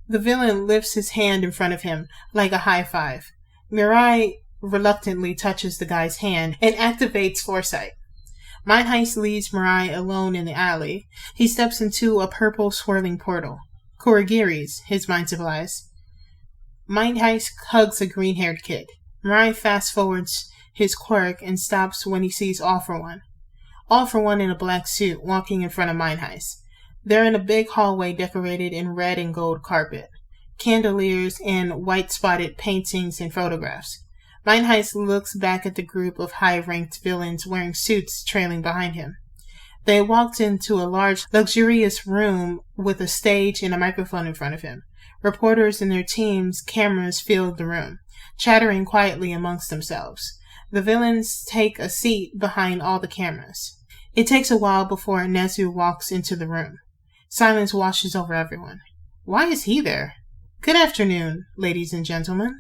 The villain lifts his hand in front of him, like a high five. Mirai reluctantly touches the guy's hand and activates foresight. Mind Heist leaves Mirai alone in the alley. He steps into a purple swirling portal. Kurogiri's, his mind supplies. Mind Heist hugs a green-haired kid. Mirai fast-forwards his quirk and stops when he sees All for One. All for One in a black suit walking in front of Mind Heist. They're in a big hallway decorated in red and gold carpet, chandeliers, and white-spotted paintings and photographs. Mind Heist looks back at the group of high-ranked villains wearing suits trailing behind him. They walked into a large, luxurious room with a stage and a microphone in front of him. Reporters and their teams' cameras filled the room, chattering quietly amongst themselves. The villains take a seat behind all the cameras. It takes a while before Nezu walks into the room. Silence washes over everyone. Why is he there? Good afternoon, ladies and gentlemen.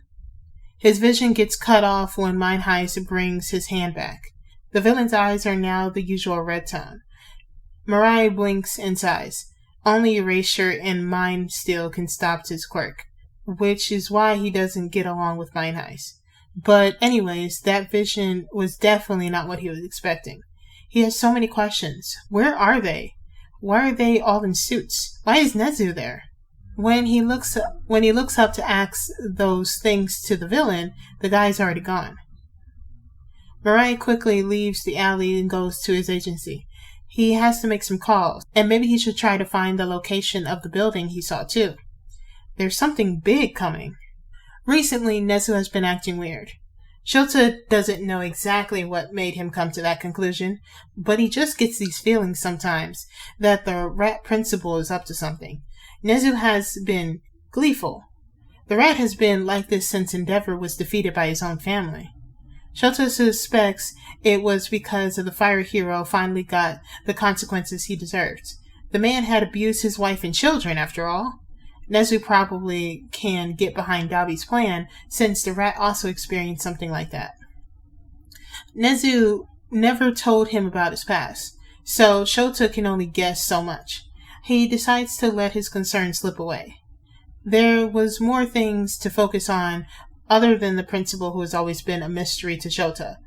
His vision gets cut off when Mind Heist brings his hand back. The villain's eyes are now the usual red tone. Mirai blinks and sighs. Only erasure and Mind Steal can stop his quirk, which is why he doesn't get along with Mind Heist. But anyways, that vision was definitely not what he was expecting. He has so many questions. Where are they? Why are they all in suits? Why is Nezu there? When he looks up to ask those things to the villain, the guy's already gone. Mirai quickly leaves the alley and goes to his agency. He has to make some calls, and maybe he should try to find the location of the building he saw too. There's something big coming. Recently, Nezu has been acting weird. Shota doesn't know exactly what made him come to that conclusion, but he just gets these feelings sometimes that the rat principal is up to something. Nezu has been gleeful. The rat has been like this since Endeavor was defeated by his own family. Shota suspects it was because of the fire hero finally got the consequences he deserved. The man had abused his wife and children, after all. Nezu probably can get behind Dabi's plan, since the rat also experienced something like that. Nezu never told him about his past, so Shota can only guess so much. He decides to let his concerns slip away. There was more things to focus on other than the principal who has always been a mystery to Shota.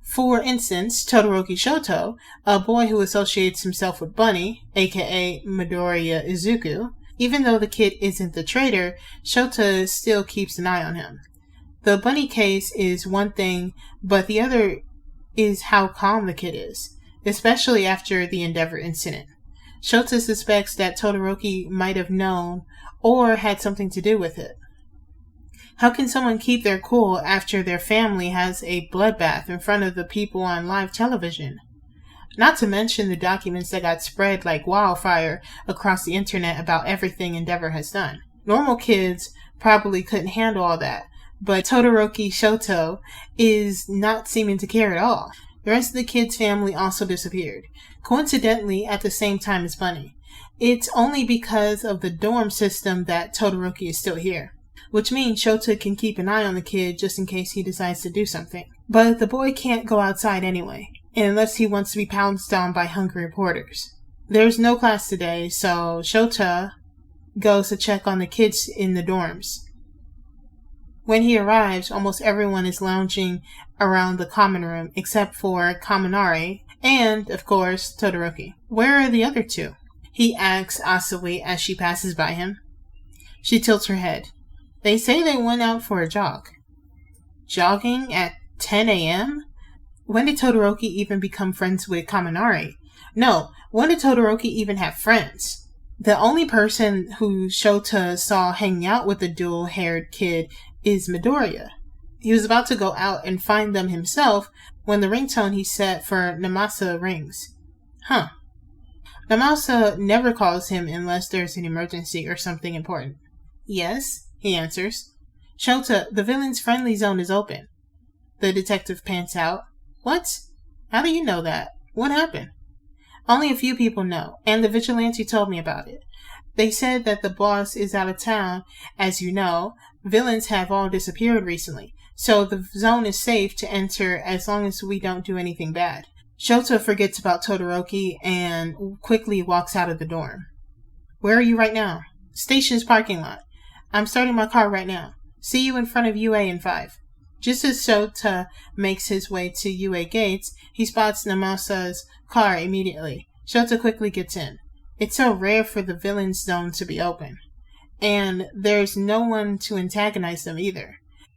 For instance, Todoroki Shoto, a boy who associates himself with Bunny, aka Midoriya Izuku. Even though the kid isn't the traitor, Shota still keeps an eye on him. The Bunny case is one thing, but the other is how calm the kid is, especially after the Endeavor incident. Shota suspects that Todoroki might have known or had something to do with it. How can someone keep their cool after their family has a bloodbath in front of the people on live television? Not to mention the documents that got spread like wildfire across the internet about everything Endeavor has done. Normal kids probably couldn't handle all that, but Todoroki Shoto is not seeming to care at all. The rest of the kid's family also disappeared, coincidentally at the same time as Bunny. It's only because of the dorm system that Todoroki is still here, which means Shota can keep an eye on the kid just in case he decides to do something. But the boy can't go outside anyway, unless he wants to be pounced on by hungry reporters. There's no class today, so Shota goes to check on the kids in the dorms. When he arrives, almost everyone is lounging around the common room except for Kaminari and, of course, Todoroki. Where are the other two? He asks Asui as she passes by him. She tilts her head. They say they went out for a jog. Jogging at 10 a.m.? When did Todoroki even become friends with Kaminari? No, when did Todoroki even have friends? The only person who Shota saw hanging out with the dual-haired kid is Midoriya. He was about to go out and find them himself when the ringtone he set for Namasa rings. Namasa never calls him unless there's an emergency or something important. Yes, he answers. Shota, the villain's friendly zone is open. The detective pants out. What? How do you know that? What happened? Only a few people know, and the vigilante told me about it. They said that the boss is out of town. As you know, villains have all disappeared recently, so the zone is safe to enter as long as we don't do anything bad. Shota forgets about Todoroki and quickly walks out of the dorm. Where are you right now? Station's parking lot. I'm starting my car right now. See you in front of UA in 5. Just as Shota makes his way to UA gates, he spots Namasa's car immediately. Shota quickly gets in. It's so rare for the villain's zone to be open. And there's no one to antagonize them either.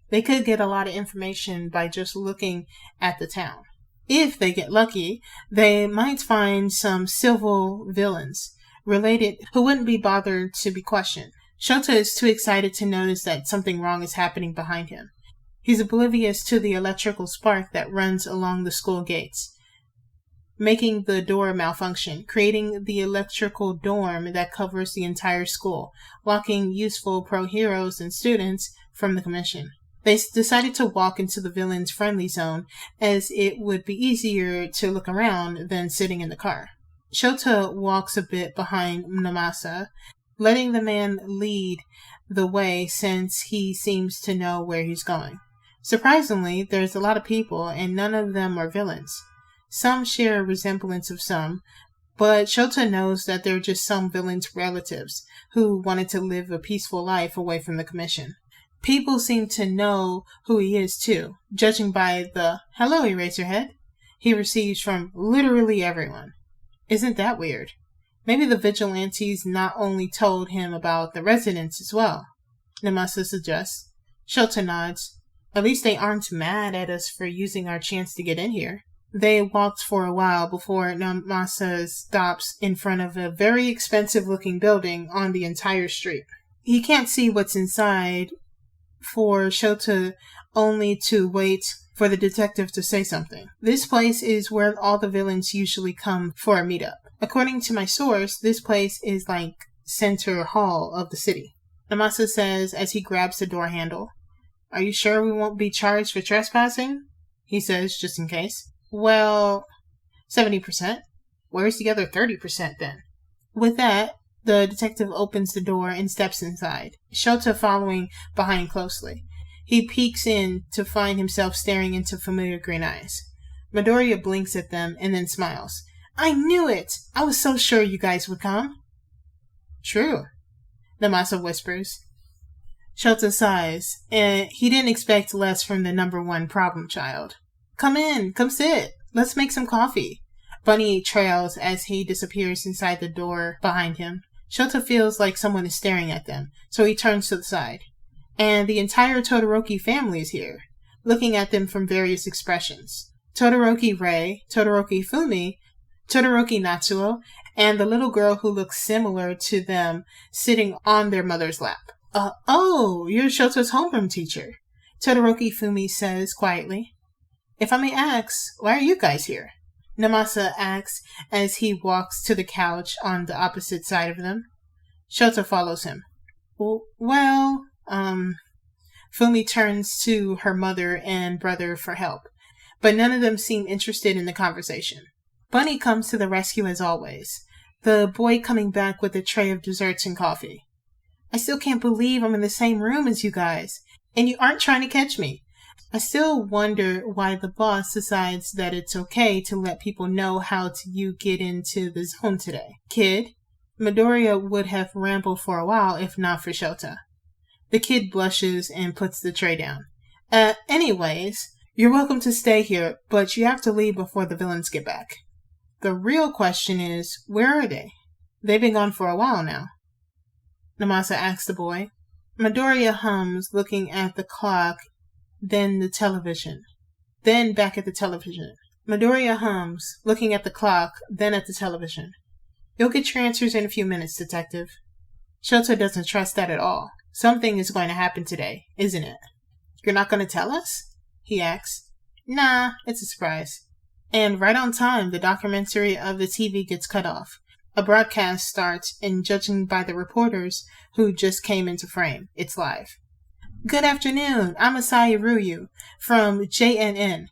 They could get a lot of information by just looking at the town. If they get lucky, they might find some civil villains related who wouldn't be bothered to be questioned. Shota is too excited to notice that something wrong is happening behind him. He's oblivious to the electrical spark that runs along the school gates, making the door malfunction, creating the electrical dorm that covers the entire school, blocking useful pro-heroes and students from the commission. They decided to walk into the villain's friendly zone, as it would be easier to look around than sitting in the car. Shota walks a bit behind Namasa, letting the man lead the way since he seems to know where he's going. Surprisingly, there's a lot of people, and none of them are villains. Some share a resemblance of some, but Shota knows that they're just some villains' relatives who wanted to live a peaceful life away from the commission. People seem to know who he is too, judging by the "Hello, Eraserhead" he receives from literally everyone. Isn't that weird? Maybe the vigilantes not only told him about the residents as well. Namasa suggests. Shota nods. At least they aren't mad at us for using our chance to get in here. They walked for a while before Namasa stops in front of a very expensive-looking building on the entire street. He can't see what's inside for Shota only to wait for the detective to say something. This place is where all the villains usually come for a meetup. According to my source, this place is like center hall of the city. Namasa says as he grabs the door handle. Are you sure we won't be charged for trespassing? He says, just in case. Well, 70%. Where's the other 30% then? With that, the detective opens the door and steps inside, Shota following behind closely. He peeks in to find himself staring into familiar green eyes. Midoriya blinks at them and then smiles. I knew it! I was so sure you guys would come. True, Namasa whispers. Shota sighs, and he didn't expect less from the number one problem child. Come in, come sit. Let's make some coffee. Bunny trails as he disappears inside the door behind him. Shota feels like someone is staring at them, so he turns to the side. And the entire Todoroki family is here, looking at them from various expressions. Todoroki Rei, Todoroki Fumi, Todoroki Natsuo, and the little girl who looks similar to them sitting on their mother's lap. Oh, you're Shota's homeroom teacher, Todoroki Fumi says quietly. If I may ask, why are you guys here? Namasa asks as he walks to the couch on the opposite side of them. Shota follows him. Well, Fumi turns to her mother and brother for help, but none of them seem interested in the conversation. Bunny comes to the rescue as always, the boy coming back with a tray of desserts and coffee. I still can't believe I'm in the same room as you guys, and you aren't trying to catch me. I still wonder why the boss decides that it's okay to let people know how you get into the zone today. Kid, Midoriya would have rambled for a while if not for Shota. The kid blushes and puts the tray down. Anyways, you're welcome to stay here, but you have to leave before the villains get back. The real question is, where are they? They've been gone for a while now. Namasa asks the boy. Midoriya hums, looking at the clock, then the television. Then back at the television. Midoriya hums, looking at the clock, then at the television. You'll get your answers in a few minutes, detective. Shota doesn't trust that at all. Something is going to happen today, isn't it? You're not going to tell us? He asks. Nah, it's a surprise. And right on time, the documentary of the TV gets cut off. A broadcast starts, and judging by the reporters who just came into frame, it's live. Good afternoon, I'm Asahi Ryu from JNN.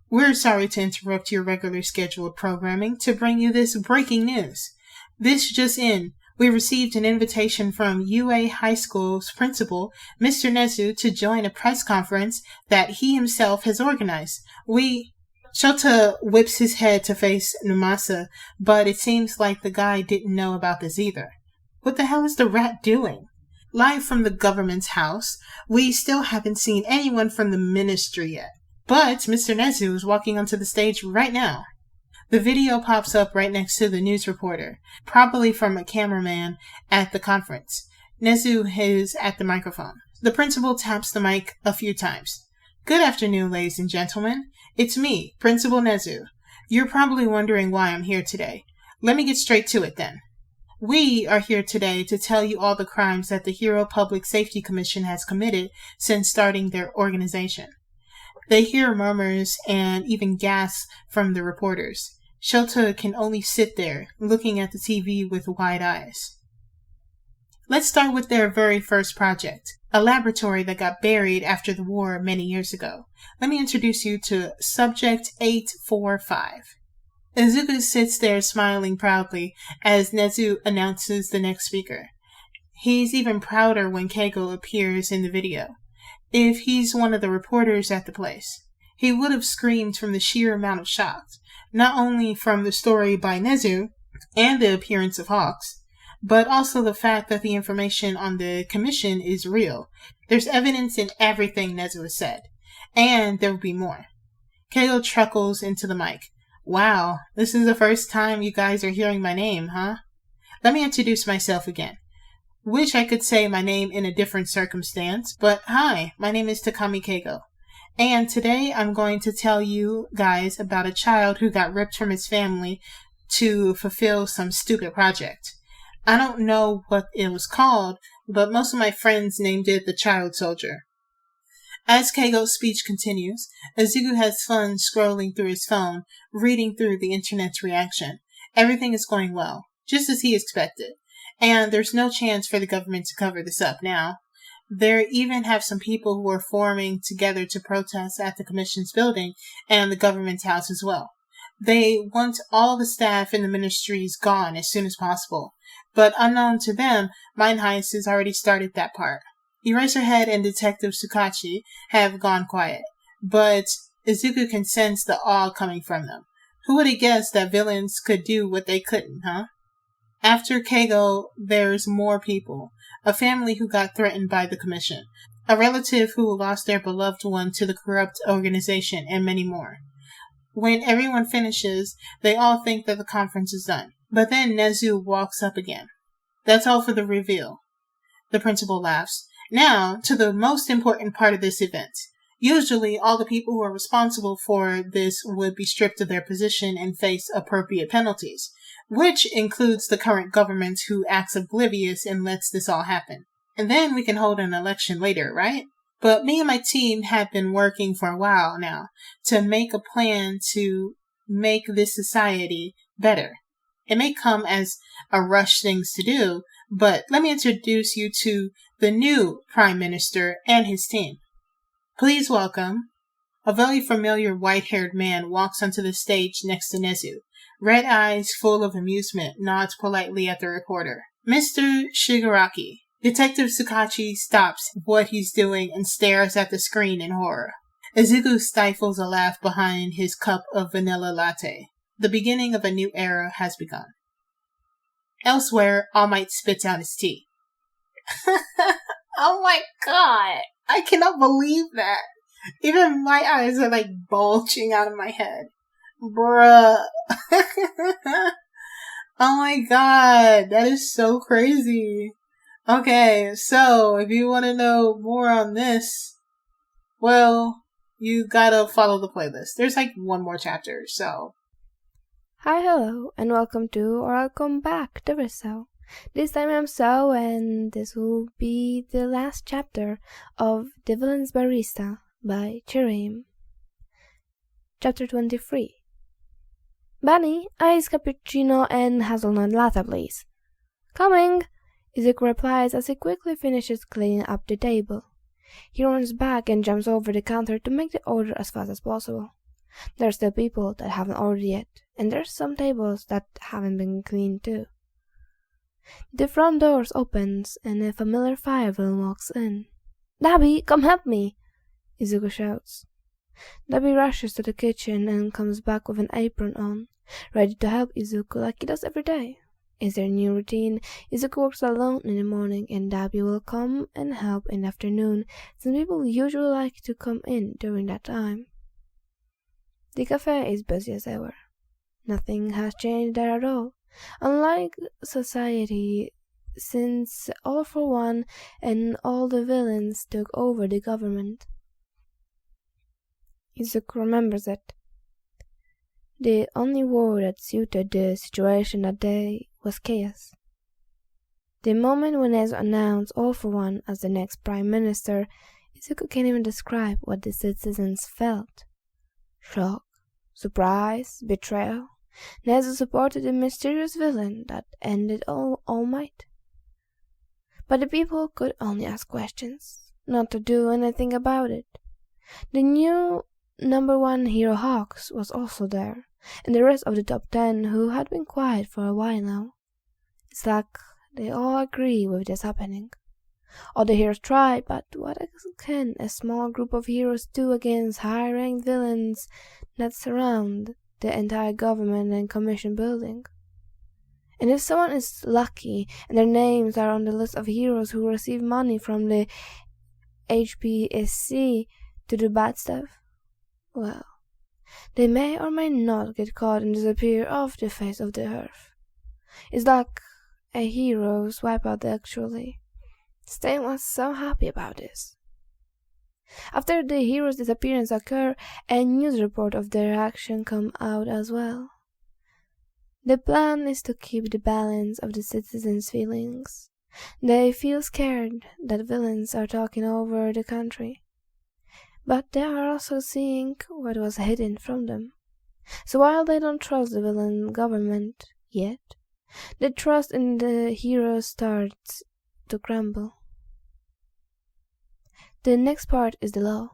We're sorry to interrupt your regular scheduled programming to bring you this breaking news. This just in. We received an invitation from UA High School's principal, Mr. Nezu, to join a press conference that he himself has organized. Shota whips his head to face Numasa, but it seems like the guy didn't know about this either. What the hell is the rat doing? Live from the government's house, we still haven't seen anyone from the ministry yet. But Mr. Nezu is walking onto the stage right now. The video pops up right next to the news reporter, probably from a cameraman at the conference. Nezu is at the microphone. The principal taps the mic a few times. Good afternoon, ladies and gentlemen. It's me, Principal Nezu. You're probably wondering why I'm here today. Let me get straight to it then. We are here today to tell you all the crimes that the Hero Public Safety Commission has committed since starting their organization. They hear murmurs and even gasps from the reporters. Shota can only sit there, looking at the TV with wide eyes. Let's start with their very first project, a laboratory that got buried after the war many years ago. Let me introduce you to Subject 845. Izuku sits there smiling proudly as Nezu announces the next speaker. He's even prouder when Keigo appears in the video. If he's one of the reporters at the place, he would have screamed from the sheer amount of shock, not only from the story by Nezu and the appearance of Hawks, but also the fact that the information on the commission is real. There's evidence in everything Nezu has said, and there will be more. Keigo chuckles into the mic. Wow, this is the first time you guys are hearing my name, huh? Let me introduce myself again. Wish I could say my name in a different circumstance, but hi, my name is Takami Keigo. And today I'm going to tell you guys about a child who got ripped from his family to fulfill some stupid project. I don't know what it was called, but most of my friends named it the Child Soldier. As Keigo's speech continues, Izuku has fun scrolling through his phone, reading through the internet's reaction. Everything is going well, just as he expected. And there's no chance for the government to cover this up now. There even have some people who are forming together to protest at the commission's building and the government's house as well. They want all the staff in the ministries gone as soon as possible. But unknown to them, Mind Heist has already started that part. Eraserhead and Detective Tsukachi have gone quiet, but Izuku can sense the awe coming from them. Who would have guessed that villains could do what they couldn't, huh? After Keigo, there's more people. A family who got threatened by the commission. A relative who lost their beloved one to the corrupt organization, and many more. When everyone finishes, they all think that the conference is done. But then Nezu walks up again. That's all for the reveal. The principal laughs. Now, to the most important part of this event. Usually, all the people who are responsible for this would be stripped of their position and face appropriate penalties, which includes the current government who acts oblivious and lets this all happen. And then we can hold an election later, right? But me and my team have been working for a while now to make a plan to make this society better. It may come as a rush things to do, but let me introduce you to the new Prime Minister and his team. Please welcome. A very familiar white-haired man walks onto the stage next to Nezu. Red eyes full of amusement, nods politely at the reporter. Mr. Shigaraki. Detective Tsukachi stops what he's doing and stares at the screen in horror. Izuku stifles a laugh behind his cup of vanilla latte. The beginning of a new era has begun. Elsewhere, All Might spits out his tea. Oh my god! I cannot believe that! Even my eyes are like bulging out of my head. Bruh. Oh my god, that is so crazy. Okay, so if you want to know more on this, well, you gotta follow the playlist. There's like one more chapter, so. Hi, hello, and welcome to or welcome back to Barista. This time I'm So, and this will be the last chapter of The Villain's Barista by Cherame. Chapter 23. Bunny, iced cappuccino and hazelnut latte, please. Coming! Izuku replies as he quickly finishes cleaning up the table. He runs back and jumps over the counter to make the order as fast as possible. There's still people that haven't ordered yet, and there's some tables that haven't been cleaned too. The front doors opens, and a familiar fire villain walks in. "Dabi, come help me!" Izuku shouts. Dabi rushes to the kitchen and comes back with an apron on, ready to help Izuku like he does every day. It's their new routine. Izuku works alone in the morning, and Dabi will come and help in the afternoon, since people usually like to come in during that time. The cafe is busy as ever. Nothing has changed there at all. Unlike society, since All for One and all the villains took over the government. Izuku remembers it. The only word that suited the situation that day was chaos. The moment when Nezu announced All for One as the next prime minister, Izuku can't even describe what the citizens felt. Shock, surprise, betrayal. Nezu supported the mysterious villain that ended All Might. But the people could only ask questions, not to do anything about it. The new #1 hero Hawks was also there, and the rest of the top 10 who had been quiet for a while now. It's like they all agree with this happening. All the heroes try, but what can a small group of heroes do against high-ranked villains that surround the entire government and commission building? And if someone is lucky and their names are on the list of heroes who receive money from the HPSC to do bad stuff, well, they may or may not get caught and disappear off the face of the earth. It's like a hero's wipeout actually. Stan was so happy about this. After the hero's disappearance occurred, a news report of their action come out as well. The plan is to keep the balance of the citizens' feelings. They feel scared that villains are taking over the country. But they are also seeing what was hidden from them. So while they don't trust the villain government yet, the trust in the heroes starts to crumble. The next part is the law,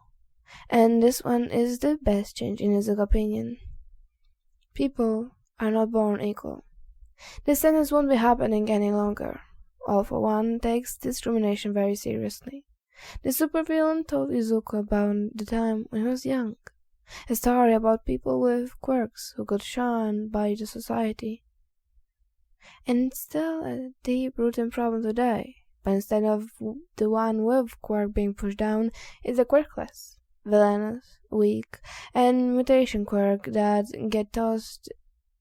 and this one is the best change in his opinion. People are not born equal. This sentence won't be happening any longer. All for One takes discrimination very seriously. The supervillain told Izuku about the time when he was young, a story about people with quirks who got shunned by the society. And it's still a deep-rooted problem today, but instead of the one with quirk being pushed down, it's the quirkless, villainous, weak, and mutation quirk that get tossed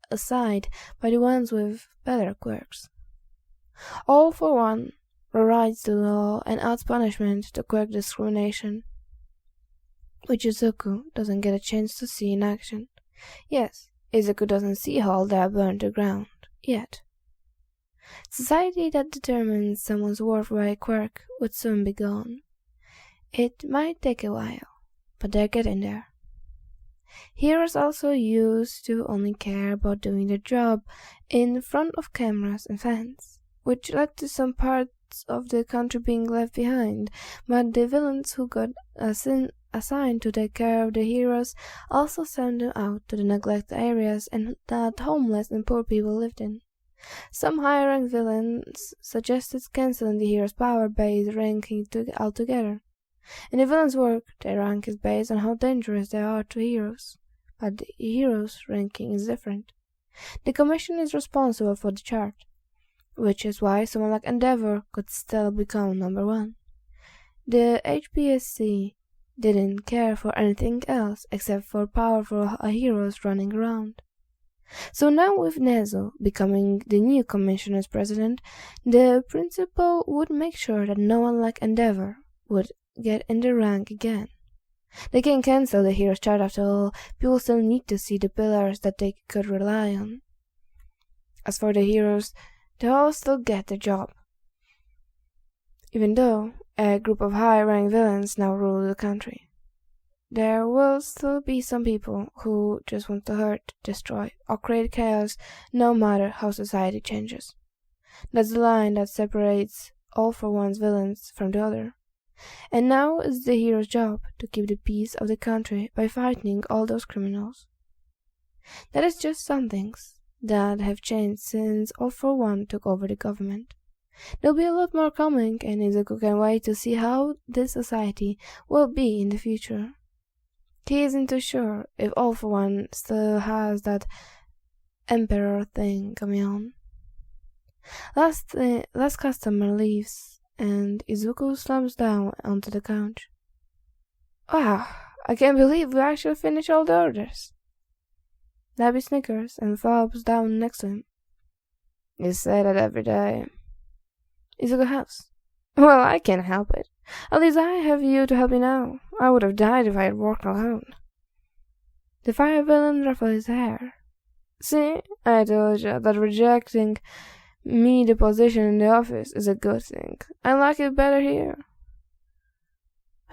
aside by the ones with better quirks. All for One rewrites the law and adds punishment to quirk discrimination, which Izuku doesn't get a chance to see in action. Yes, Izuku doesn't see how they are burned to ground yet. Society that determines someone's worth by a quirk would soon be gone. It might take a while, but they're getting there. Heroes also used to only care about doing their job in front of cameras and fans, which led to some parts of the country being left behind, but the villains who got assigned to take care of the heroes also sent them out to the neglected areas and that homeless and poor people lived in. Some high-ranked villains suggested canceling the heroes' power-based ranking altogether. In the villains' work, their rank is based on how dangerous they are to heroes, but the heroes' ranking is different. The commission is responsible for the chart, which is why someone like Endeavor could still become #1. The HPSC didn't care for anything else except for powerful heroes running around. So now with Nezu becoming the new commissioner's president, the principal would make sure that no one like Endeavor would get in the rank again. They can cancel the hero's chart after all. People still need to see the pillars that they could rely on. As for the heroes, they all still get the job, even though a group of high-ranked villains now rule the country. There will still be some people who just want to hurt, destroy, or create chaos no matter how society changes. That's the line that separates All for One's villains from the other. And now it's the hero's job to keep the peace of the country by fighting all those criminals. That is just some things that have changed since All for One took over the government. There'll be a lot more coming, and Izuku can wait to see how this society will be in the future. He isn't too sure if All for One still has that emperor thing going on. Last customer leaves, and Izuku slumps down onto the couch. Wow, I can't believe we actually finished all the orders. Dabi snickers and flops down next to him. You say that every day. Izuku helps. Well, I can't help it. At least I have you to help me now. I would have died if I had worked alone. The fire villain ruffled his hair. See, I told you that rejecting me the position in the office is a good thing. I like it better here.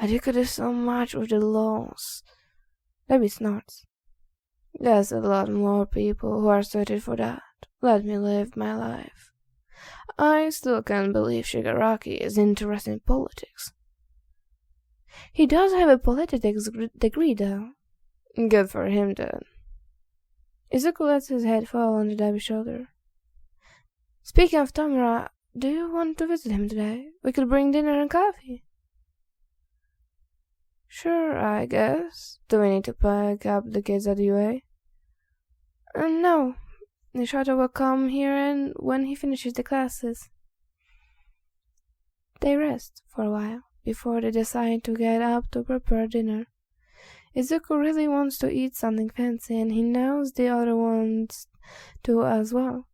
But you could do so much with the laws. Dabi snorts. There's a lot more people who are suited for that. Let me live my life. I still can't believe Shigaraki is interested in politics. He does have a politics degree, though. Good for him, then. Izuku lets his head fall on the Dabi's shoulder. Speaking of Tamura, do you want to visit him today? We could bring dinner and coffee. Sure, I guess. Do we need to pick up the kids at the UA? No. Nishato will come here and when he finishes the classes. They rest for a while before they decide to get up to prepare dinner. Izuku really wants to eat something fancy, and he knows the other wants to as well.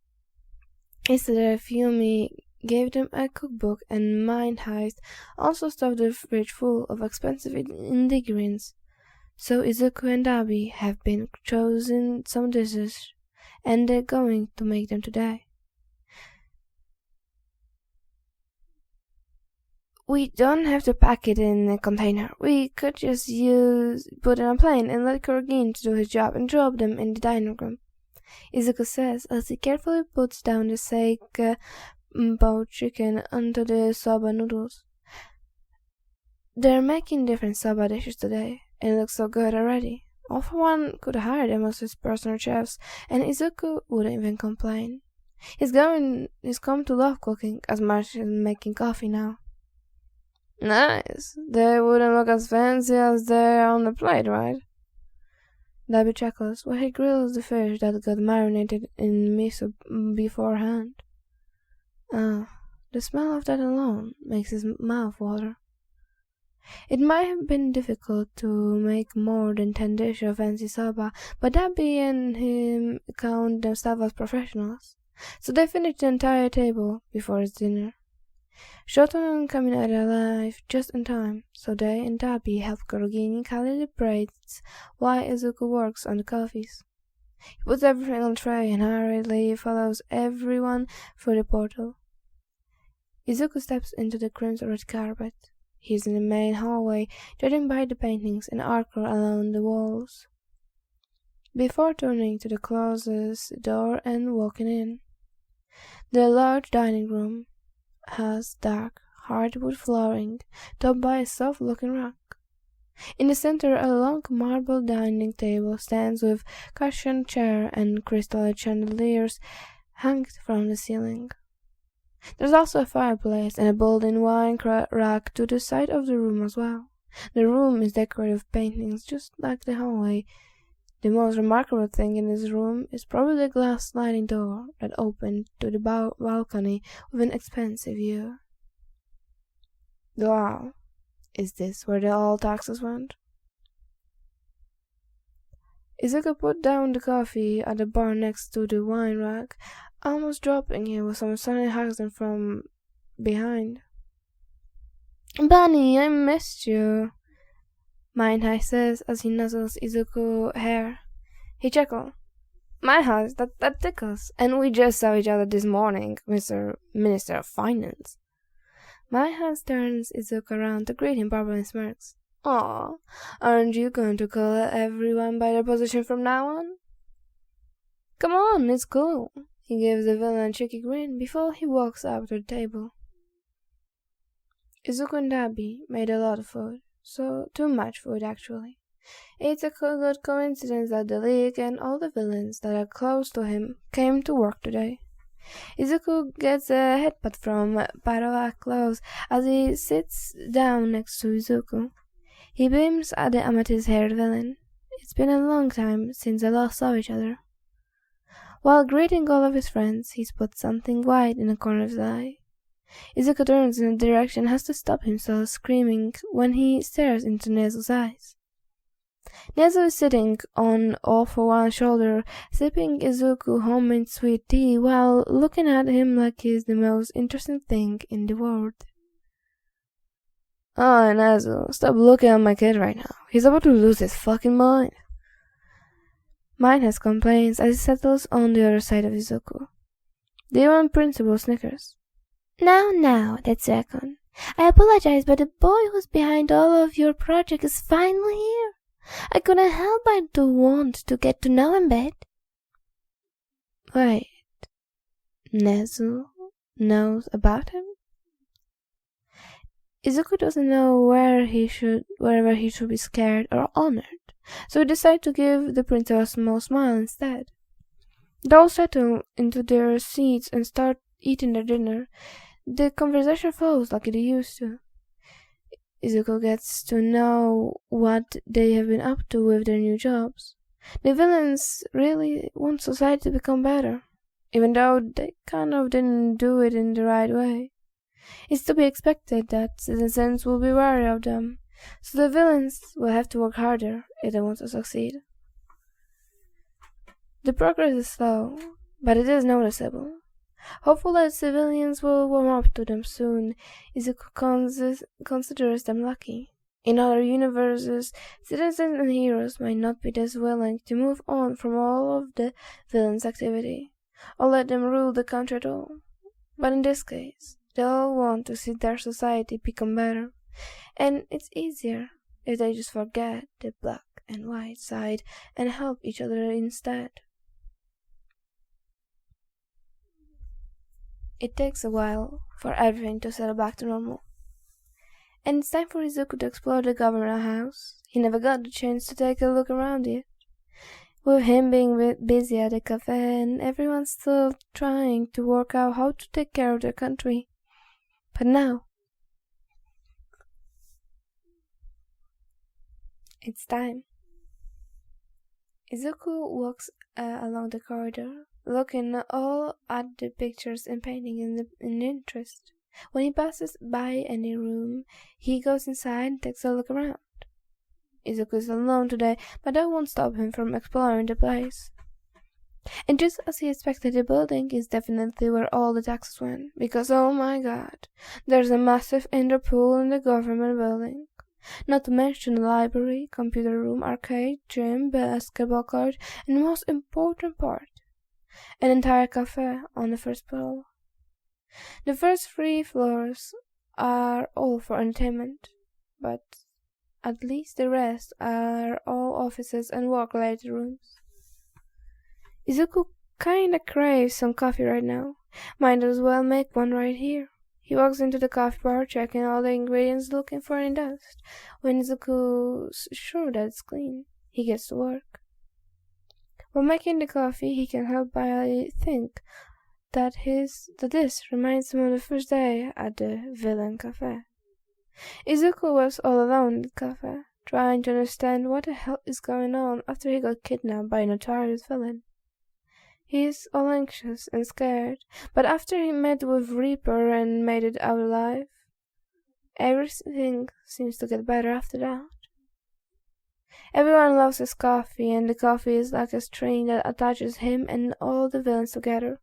Yesterday, Fumi gave them a cookbook, and Mind Heist also stuffed the fridge full of expensive ingredients. So Izuku and Dabi have been chosen some dishes, and they're going to make them today. We don't have to pack it in a container. We could just put it on a plane and let Kurogin do his job and drop them in the dining room, Izuku says as he carefully puts down the sake boiled chicken onto the soba noodles. They're making different soba dishes today, and it looks so good already. All for One could hire them as his personal chefs, and Izuku wouldn't even complain. He's come to love cooking as much as making coffee now. Nice. They wouldn't look as fancy as they are on the plate, right? Dabi chuckles while he grills the fish that got marinated in miso beforehand. The smell of that alone makes his mouth water. It might have been difficult to make more than 10 dishes of fancy soba, but Dabi and him count themselves as professionals, so they finished the entire table before his dinner. Shoto and Kaminari arrive just in time, so they and Dabi help Kurogin calibrate while Izuku works on the coffees. He puts everything on the tray and hurriedly follows everyone through the portal. Izuku steps into the crimson red carpet. He's in the main hallway, judging by the paintings and artwork along the walls, before turning to the closest door and walking in. The large dining room has dark hardwood flooring, topped by a soft-looking rug. In the center, a long marble dining table stands with cushioned chair and crystal chandeliers hanging from the ceiling. There's also a fireplace and a built-in wine rack to the side of the room as well. The room is decorated with paintings just like the hallway. The most remarkable thing in this room is probably the glass sliding door that opened to the balcony with an expansive view. Wow, is this where all taxes went? Izuku put down the coffee at the bar next to the wine rack, almost dropping it when someone suddenly hugs him from behind. Bunny, I missed you, Mindhai says as he nuzzles Izuku's hair. He chuckles. My house, that tickles. And we just saw each other this morning, Mr. Minister of Finance. My house turns Izuku around to greet him properly and smirks. Aw, aren't you going to call everyone by their position from now on? Come on, it's cool. He gives the villain a cheeky grin before he walks up to the table. Izuku and Dabi made a lot of food, so too much food actually. It's a good coincidence that the League and all the villains that are close to him came to work today. Izuku gets a headbutt from Parawa close as he sits down next to Izuku. He beams at the amethyst-haired villain. It's been a long time since they last saw each other. While greeting all of his friends, he spots something white in the corner of his eye. Izuku turns in a direction and has to stop himself screaming when he stares into Nezu's eyes. Nezu is sitting on All for One's shoulder, sipping Izuku homemade sweet tea while looking at him like he's the most interesting thing in the world. Oh, Nezu, stop looking at my kid right now. He's about to lose his fucking mind. Mindhead complains as he settles on the other side of Izuku. The young principal snickers. Now, that's Rekon. I apologize, but the boy who's behind all of your project is finally here. I couldn't help but to want to get to know him better. Wait, Nezu knows about him? Izuku doesn't know whether he should be scared or honored, so he decides to give the principal a small smile instead. They all settle into their seats and start eating their dinner. The conversation flows like it used to. Izuku gets to know what they have been up to with their new jobs. The villains really want society to become better, even though they kind of didn't do it in the right way. It's to be expected that citizens will be wary of them, so the villains will have to work harder if they want to succeed. The progress is slow, but it is noticeable. Hopeful that civilians will warm up to them soon. Izuku considers them lucky. In other universes, citizens and heroes might not be this willing to move on from all of the villains' activity, or let them rule the country at all. But in this case, they all want to see their society become better, and it's easier if they just forget the black and white side and help each other instead. It takes a while for everything to settle back to normal. And it's time for Izuku to explore the government house. He never got the chance to take a look around it. With him being busy at the cafe and everyone still trying to work out how to take care of their country. But now, it's time. Izuku walks along the corridor, looking all at the pictures and paintings in interest. When he passes by any room, he goes inside and takes a look around. Izuku is alone today, but that won't stop him from exploring the place. And just as he expected, the building is definitely where all the taxes went, because oh my god, there's a massive indoor pool in the government building. Not to mention the library, computer room, arcade, gym, basketball court, and the most important part, an entire cafe on the first floor. The first 3 floors are all for entertainment, but at least the rest are all offices and work-related rooms. Izuku kinda craves some coffee right now. Might as well make one right here. He walks into the coffee bar, checking all the ingredients, looking for any dust. When Izuku's sure that it's clean, he gets to work. While making the coffee, he can help but think that this reminds him of the first day at the Villain Cafe. Izuku was all alone in the cafe, trying to understand what the hell is going on after he got kidnapped by a notorious villain. He is all anxious and scared, but after he met with Reaper and made it out alive, everything seems to get better after that. Everyone loves his coffee, and the coffee is like a string that attaches him and all the villains together.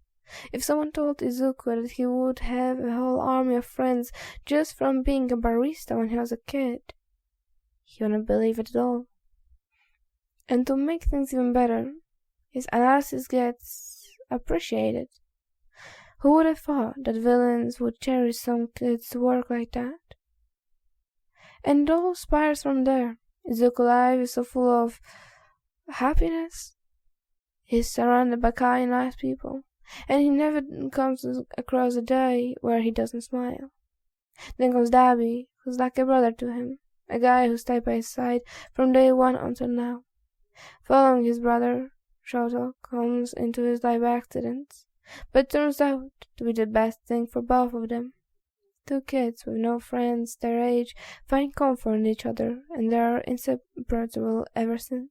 If someone told Izuku that he would have a whole army of friends just from being a barista when he was a kid, he wouldn't believe it at all. And to make things even better, his analysis gets appreciated. Who would have thought that villains would cherish some kids to work like that? And it all spires from there. Izuku's life is so full of happiness. He's surrounded by kind, nice people, and he never comes across a day where he doesn't smile. Then comes Dabi, who's like a brother to him, a guy who stayed by his side from day one until now. Following his brother, Shoto comes into his life by accident, but turns out to be the best thing for both of them. Two kids with no friends their age find comfort in each other, and they are inseparable ever since.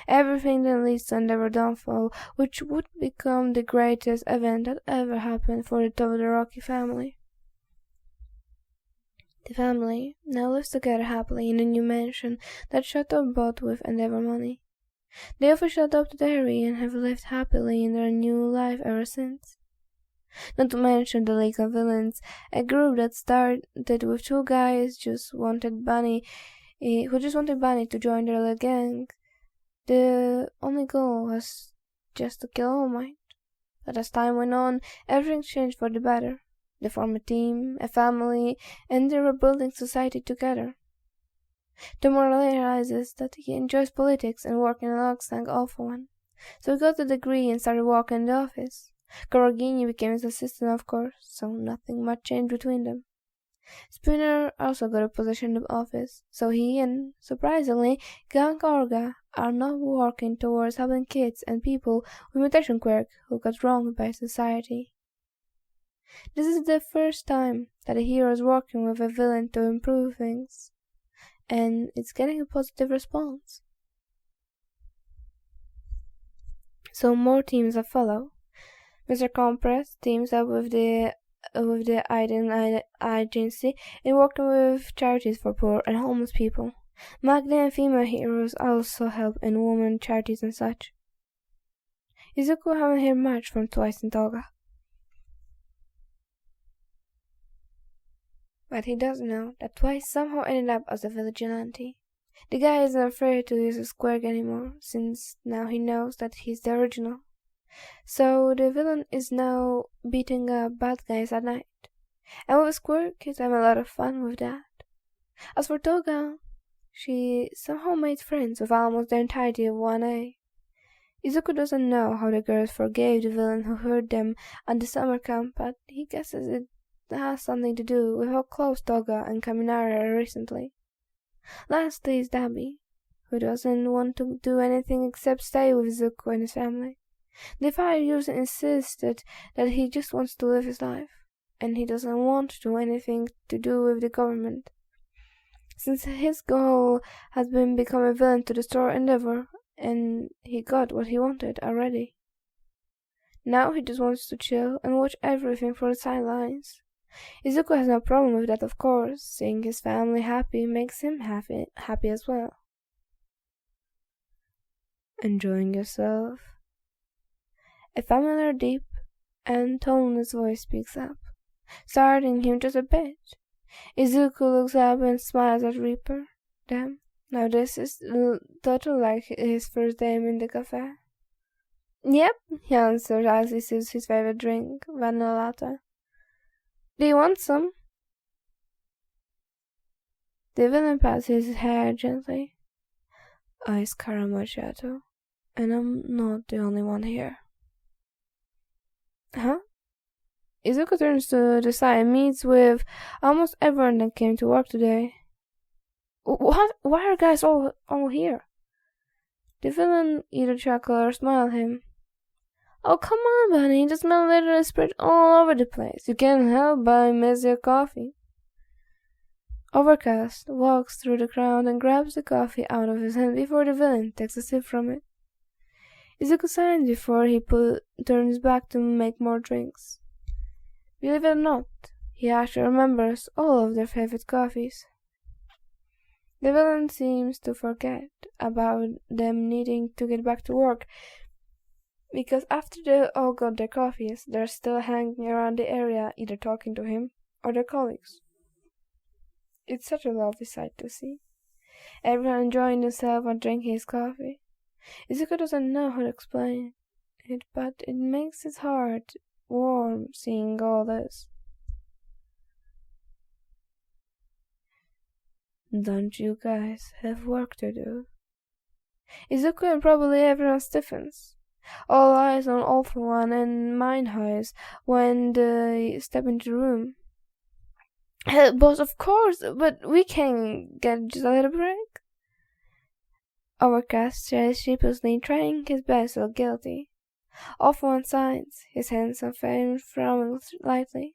Everything then leads to their downfall, which would become the greatest event that ever happened for the Todoroki family. The family now lives together happily in a new mansion that Shoto bought with endeavor money. They officially adopted Harry and have lived happily in their new life ever since. Not to mention the League of Villains, a group that started with two guys who just wanted Bunny to join their little gang. The only goal was just to kill All Might. But as time went on, everything changed for the better. They formed a team, a family, and they were building society together. Tomorrow realizes that he enjoys politics and working alongside All for One. So he got a degree and started working in the office. Kurogini became his assistant, of course, so nothing much changed between them. Spooner also got a position in the office, so he and, surprisingly, Gang Orga are now working towards helping kids and people with mutation quirk who got wronged by society. This is the first time that a hero is working with a villain to improve things, and it's getting a positive response. So more teams that follow. Mr. Compress teams up with the Aiden Agency in working with charities for poor and homeless people. Magda and female heroes also help in women charities and such. Izuku haven't heard much from Twice and Toga, but he does know that Twice somehow ended up as a vigilante. The guy isn't afraid to use his quirk anymore, since now he knows that he's the original. So the villain is now beating up bad guys at night. And with his quirk, he's having a lot of fun with that. As for Toga, she somehow made friends with almost the entirety of 1A. Izuku doesn't know how the girls forgave the villain who hurt them at the summer camp, but he guesses it has something to do with how close Toga and Kaminari are recently. Lastly is Dabi, who doesn't want to do anything except stay with Izuku and his family. The fire user insisted that he just wants to live his life, and he doesn't want to do anything to do with the government, since his goal has been become a villain to destroy Endeavor, and he got what he wanted already. Now he just wants to chill and watch everything from the sidelines. Izuku has no problem with that, of course. Seeing his family happy makes him happy as well. Enjoying yourself? A familiar deep and toneless voice speaks up, startling him just a bit. Izuku looks up and smiles at Reaper. Damn, now this is totally like his first day in the cafe. Yep, he answers as he sips his favorite drink, vanilla latte. Do you want some? The villain pats his hair gently. Ice caramel macchiato, and I'm not the only one here. Huh? Izuku turns to the side and meets with almost everyone that came to work today. What? Why are guys all here? The villain either chuckle or smile at him. Oh, come on, Bunny. The smell literally spread all over the place. You can't help but miss your coffee. Overcast walks through the crowd and grabs the coffee out of his hand before the villain takes a sip from it. Izuku signs before he turns back to make more drinks. Believe it or not, he actually remembers all of their favorite coffees. The villain seems to forget about them needing to get back to work, because after they all got their coffees, they're still hanging around the area, either talking to him or their colleagues. It's such a lovely sight to see. Everyone enjoying themselves and drinking his coffee. Izuku doesn't know how to explain it, but it makes his heart warm seeing all this. Don't you guys have work to do? Izuku and probably everyone stiffens. All eyes on All for One and Mind Highs when they step into the room. Boss, of course, but we can get just a little break. Overcast stares sheepishly, trying his best to look guilty. Off one side, his hands on fan, frowning lightly.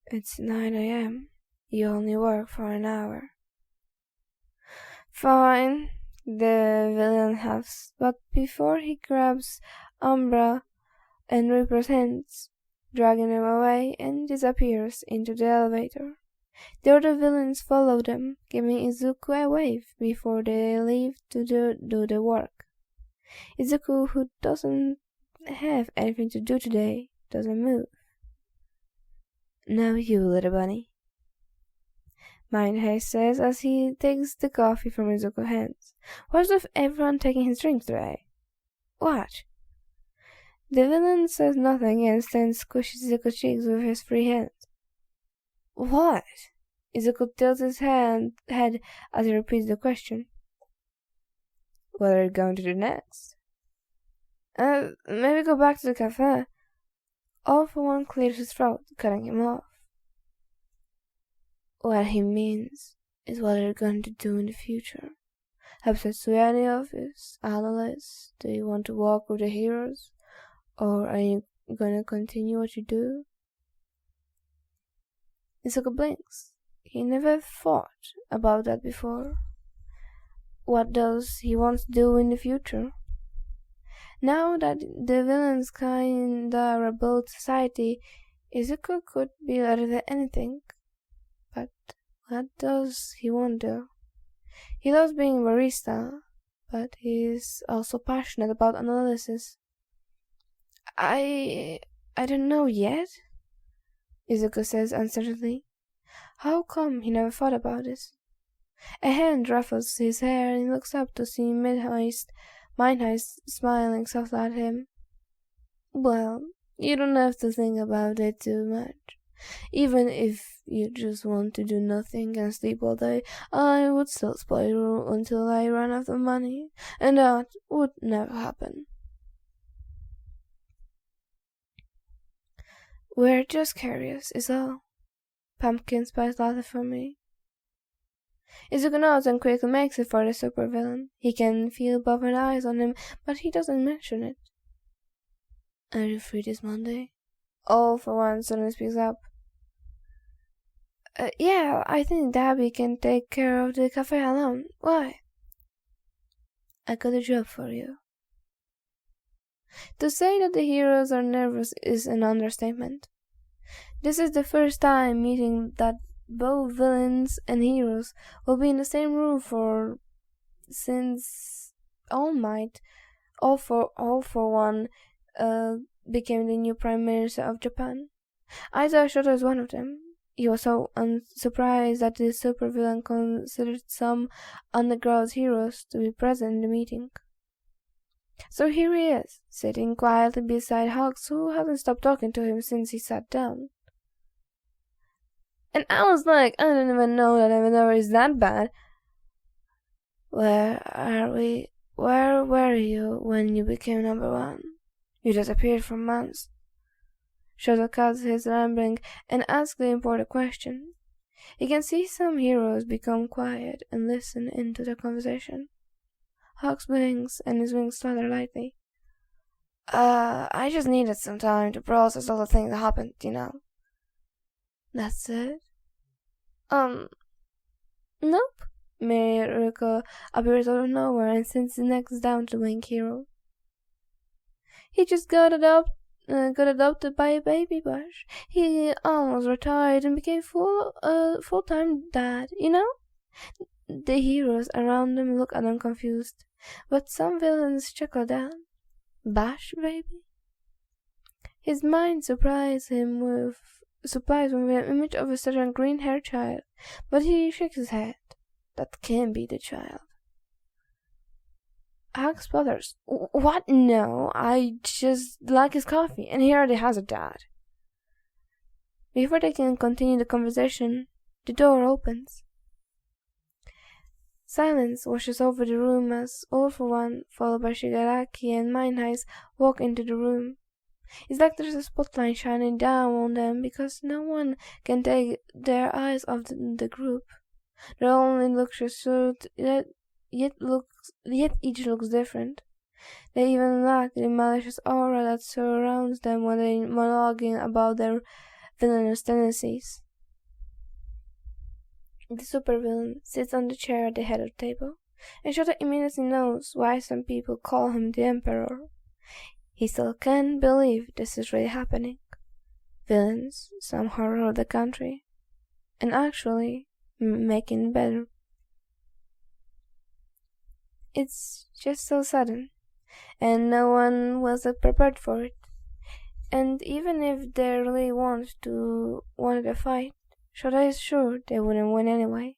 It's 9 a.m. You only work for an hour. Fine, the villain huffs, but before he grabs Umbra and Reaper's hands, dragging him away, and disappears into the elevator. The other villains follow them, giving Izuku a wave before they leave to do the work. Izuku, who doesn't have anything to do today, doesn't move. Now you, little bunny. Mindhaste says as he takes the coffee from Izuku's hands. What's with everyone taking his drink today? What? The villain says nothing and instead squishes Izuku's cheeks with his free hand. What? Izuku tilts his head as he repeats the question. What are you going to do next? Maybe go back to the cafe. All for one clears his throat, cutting him off. What he means is what are you going to do in the future? Upstairs to any office, analyst? Do you want to walk with the heroes? Or are you going to continue what you do? Izuku blinks. He never thought about that before. What does he want to do in the future? Now that the villains kinda rebuilt society, Izuku could be better than anything. But what does he want to do? He loves being a barista, but he is also passionate about analysis. I don't know yet, Izuku says uncertainly. How come he never thought about this? A hand ruffles his hair and he looks up to see Mindheist smiling softly at him. Well, you don't have to think about it too much. Even if you just want to do nothing and sleep all day, I would still spoil you until I ran out of money, and that would never happen. We're just curious, is all. Pumpkin spice latte for me. Izuku nods and quickly makes it for the supervillain. He can feel both her eyes on him, but he doesn't mention it. Are you free this Monday? All for one suddenly speaks up. Yeah, I think Dabi can take care of the cafe alone. Why? I got a job for you. To say that the heroes are nervous is an understatement. This is the first time meeting that both villains and heroes will be in the same room since All for One became the new Prime Minister of Japan. Aiza Shoto is one of them. He was so unsurprised that the supervillain considered some underground heroes to be present in the meeting. So here he is, sitting quietly beside Hawks, who hasn't stopped talking to him since he sat down. And I was like, I didn't even know that Midoriya is that bad. Where were you when you became number one? You disappeared for months. Shoto cuts his rambling and asks the important question. He can see some heroes become quiet and listen into the conversation. Hawks blinks and his wings flutter lightly. I just needed some time to process all the things that happened, you know. That's it? Nope. Mirko appears out of nowhere and sends the next down to the wing hero. He just got adopted by a baby bush. He almost retired and became full-time dad, you know? The heroes around him look at him confused, but some villains chuckle down. Bash, baby? His mind supplies him with an image of a certain green-haired child, but he shakes his head. That can't be the child. Hawk sputters. What? No, I just like his coffee, and he already has a dad. Before they can continue the conversation, the door opens. Silence washes over the room as All for One, followed by Shigaraki and Mindheist, walk into the room. It's like there's a spotlight shining down on them because no one can take their eyes off the group. They all in luxurious suits, yet each looks different. They even lack the malicious aura that surrounds them when they monologuing about their villainous tendencies. The supervillain sits on the chair at the head of the table, and Shota immediately knows why some people call him the Emperor. He still can't believe this is really happening. Villains somehow rule the country, and actually making it better. It's just so sudden, and no one was prepared for it. And even if they really wanted a fight, Shota is sure they wouldn't win anyway.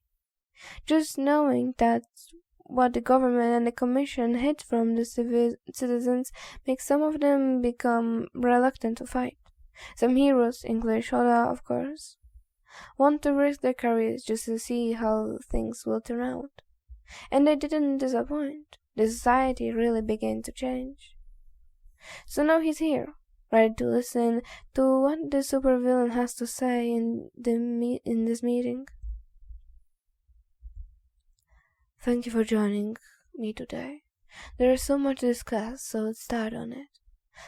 Just knowing that what the government and the commission hid from the citizens makes some of them become reluctant to fight. Some heroes, including Shota of course, want to risk their careers just to see how things will turn out. And they didn't disappoint. The society really began to change. So now he's here, ready to listen to what the supervillain has to say in this meeting. Thank you for joining me today. There is so much to discuss, so let's start on it.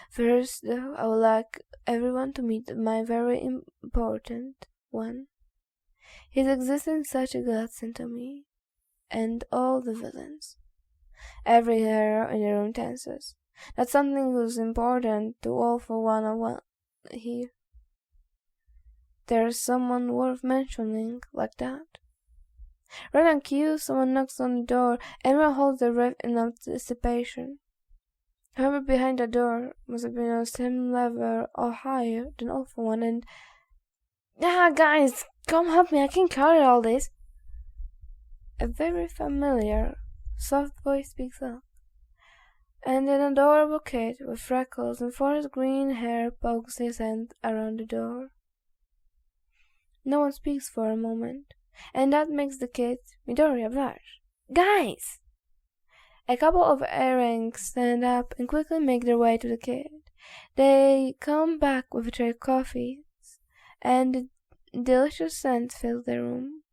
First, though, I would like everyone to meet my very important one. His existence is such a godsend to me, and all the villains. Every hero in the room tenses. That's something who's important to all for one here. There's someone worth mentioning like that. Right on cue, someone knocks on the door. Everyone holds their breath in anticipation. Whoever behind the door must have been on the same level or higher than All for One, and guys, come help me, I can't carry all this. A very familiar, soft voice speaks up, and an adorable kid with freckles and forest green hair pokes his hand around the door. No one speaks for a moment, and that makes the kid, Midoriya, blush. Guys! A couple of errangs stand up and quickly make their way to the kid. They come back with a tray of coffees, and the delicious scent fills the room.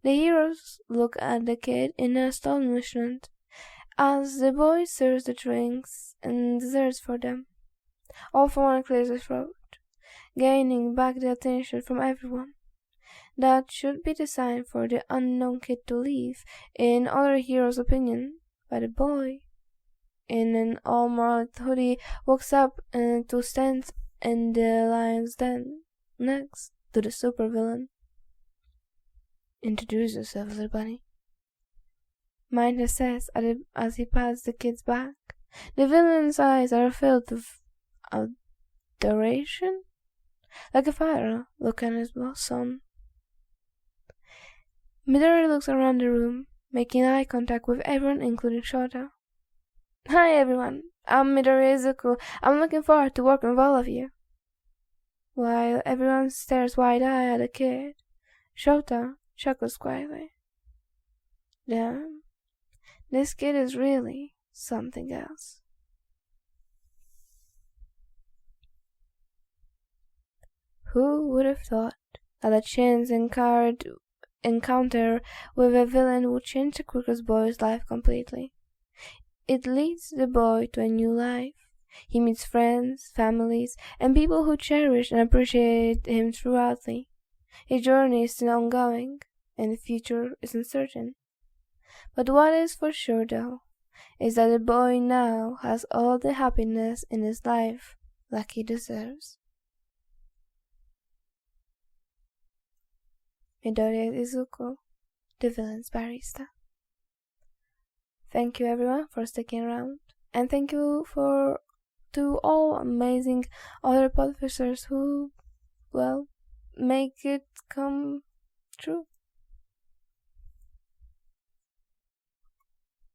The heroes look at the kid in astonishment as the boy serves the drinks and desserts for them. All for One clears his throat, gaining back the attention from everyone. That should be the sign for the unknown kid to leave, in other heroes' opinion. But the boy, in an all-marked hoodie, walks up to stand in the lion's den, next to the supervillain. Introduce yourself, little bunny. Miner says as he pats the kid's back. The villain's eyes are filled with adoration, like a father looking at his son. Midori looks around the room, making eye contact with everyone, including Shota. Hi everyone, I'm Midoriya Izuku. I'm looking forward to working with all of you. While everyone stares wide-eyed at the kid, Shota chuckles quietly. Damn, this kid is really something else. Who would have thought that a chance encounter with a villain would change the quirkless boy's life completely? It leads the boy to a new life. He meets friends, families, and people who cherish and appreciate him throughoutly. His journey is still ongoing, and the future is uncertain. But what is for sure, though, is that the boy now has all the happiness in his life like he deserves. Midoriya Izuku, the villain's barista. Thank you everyone for sticking around, and thank you to all amazing other podcasters who, make it come true.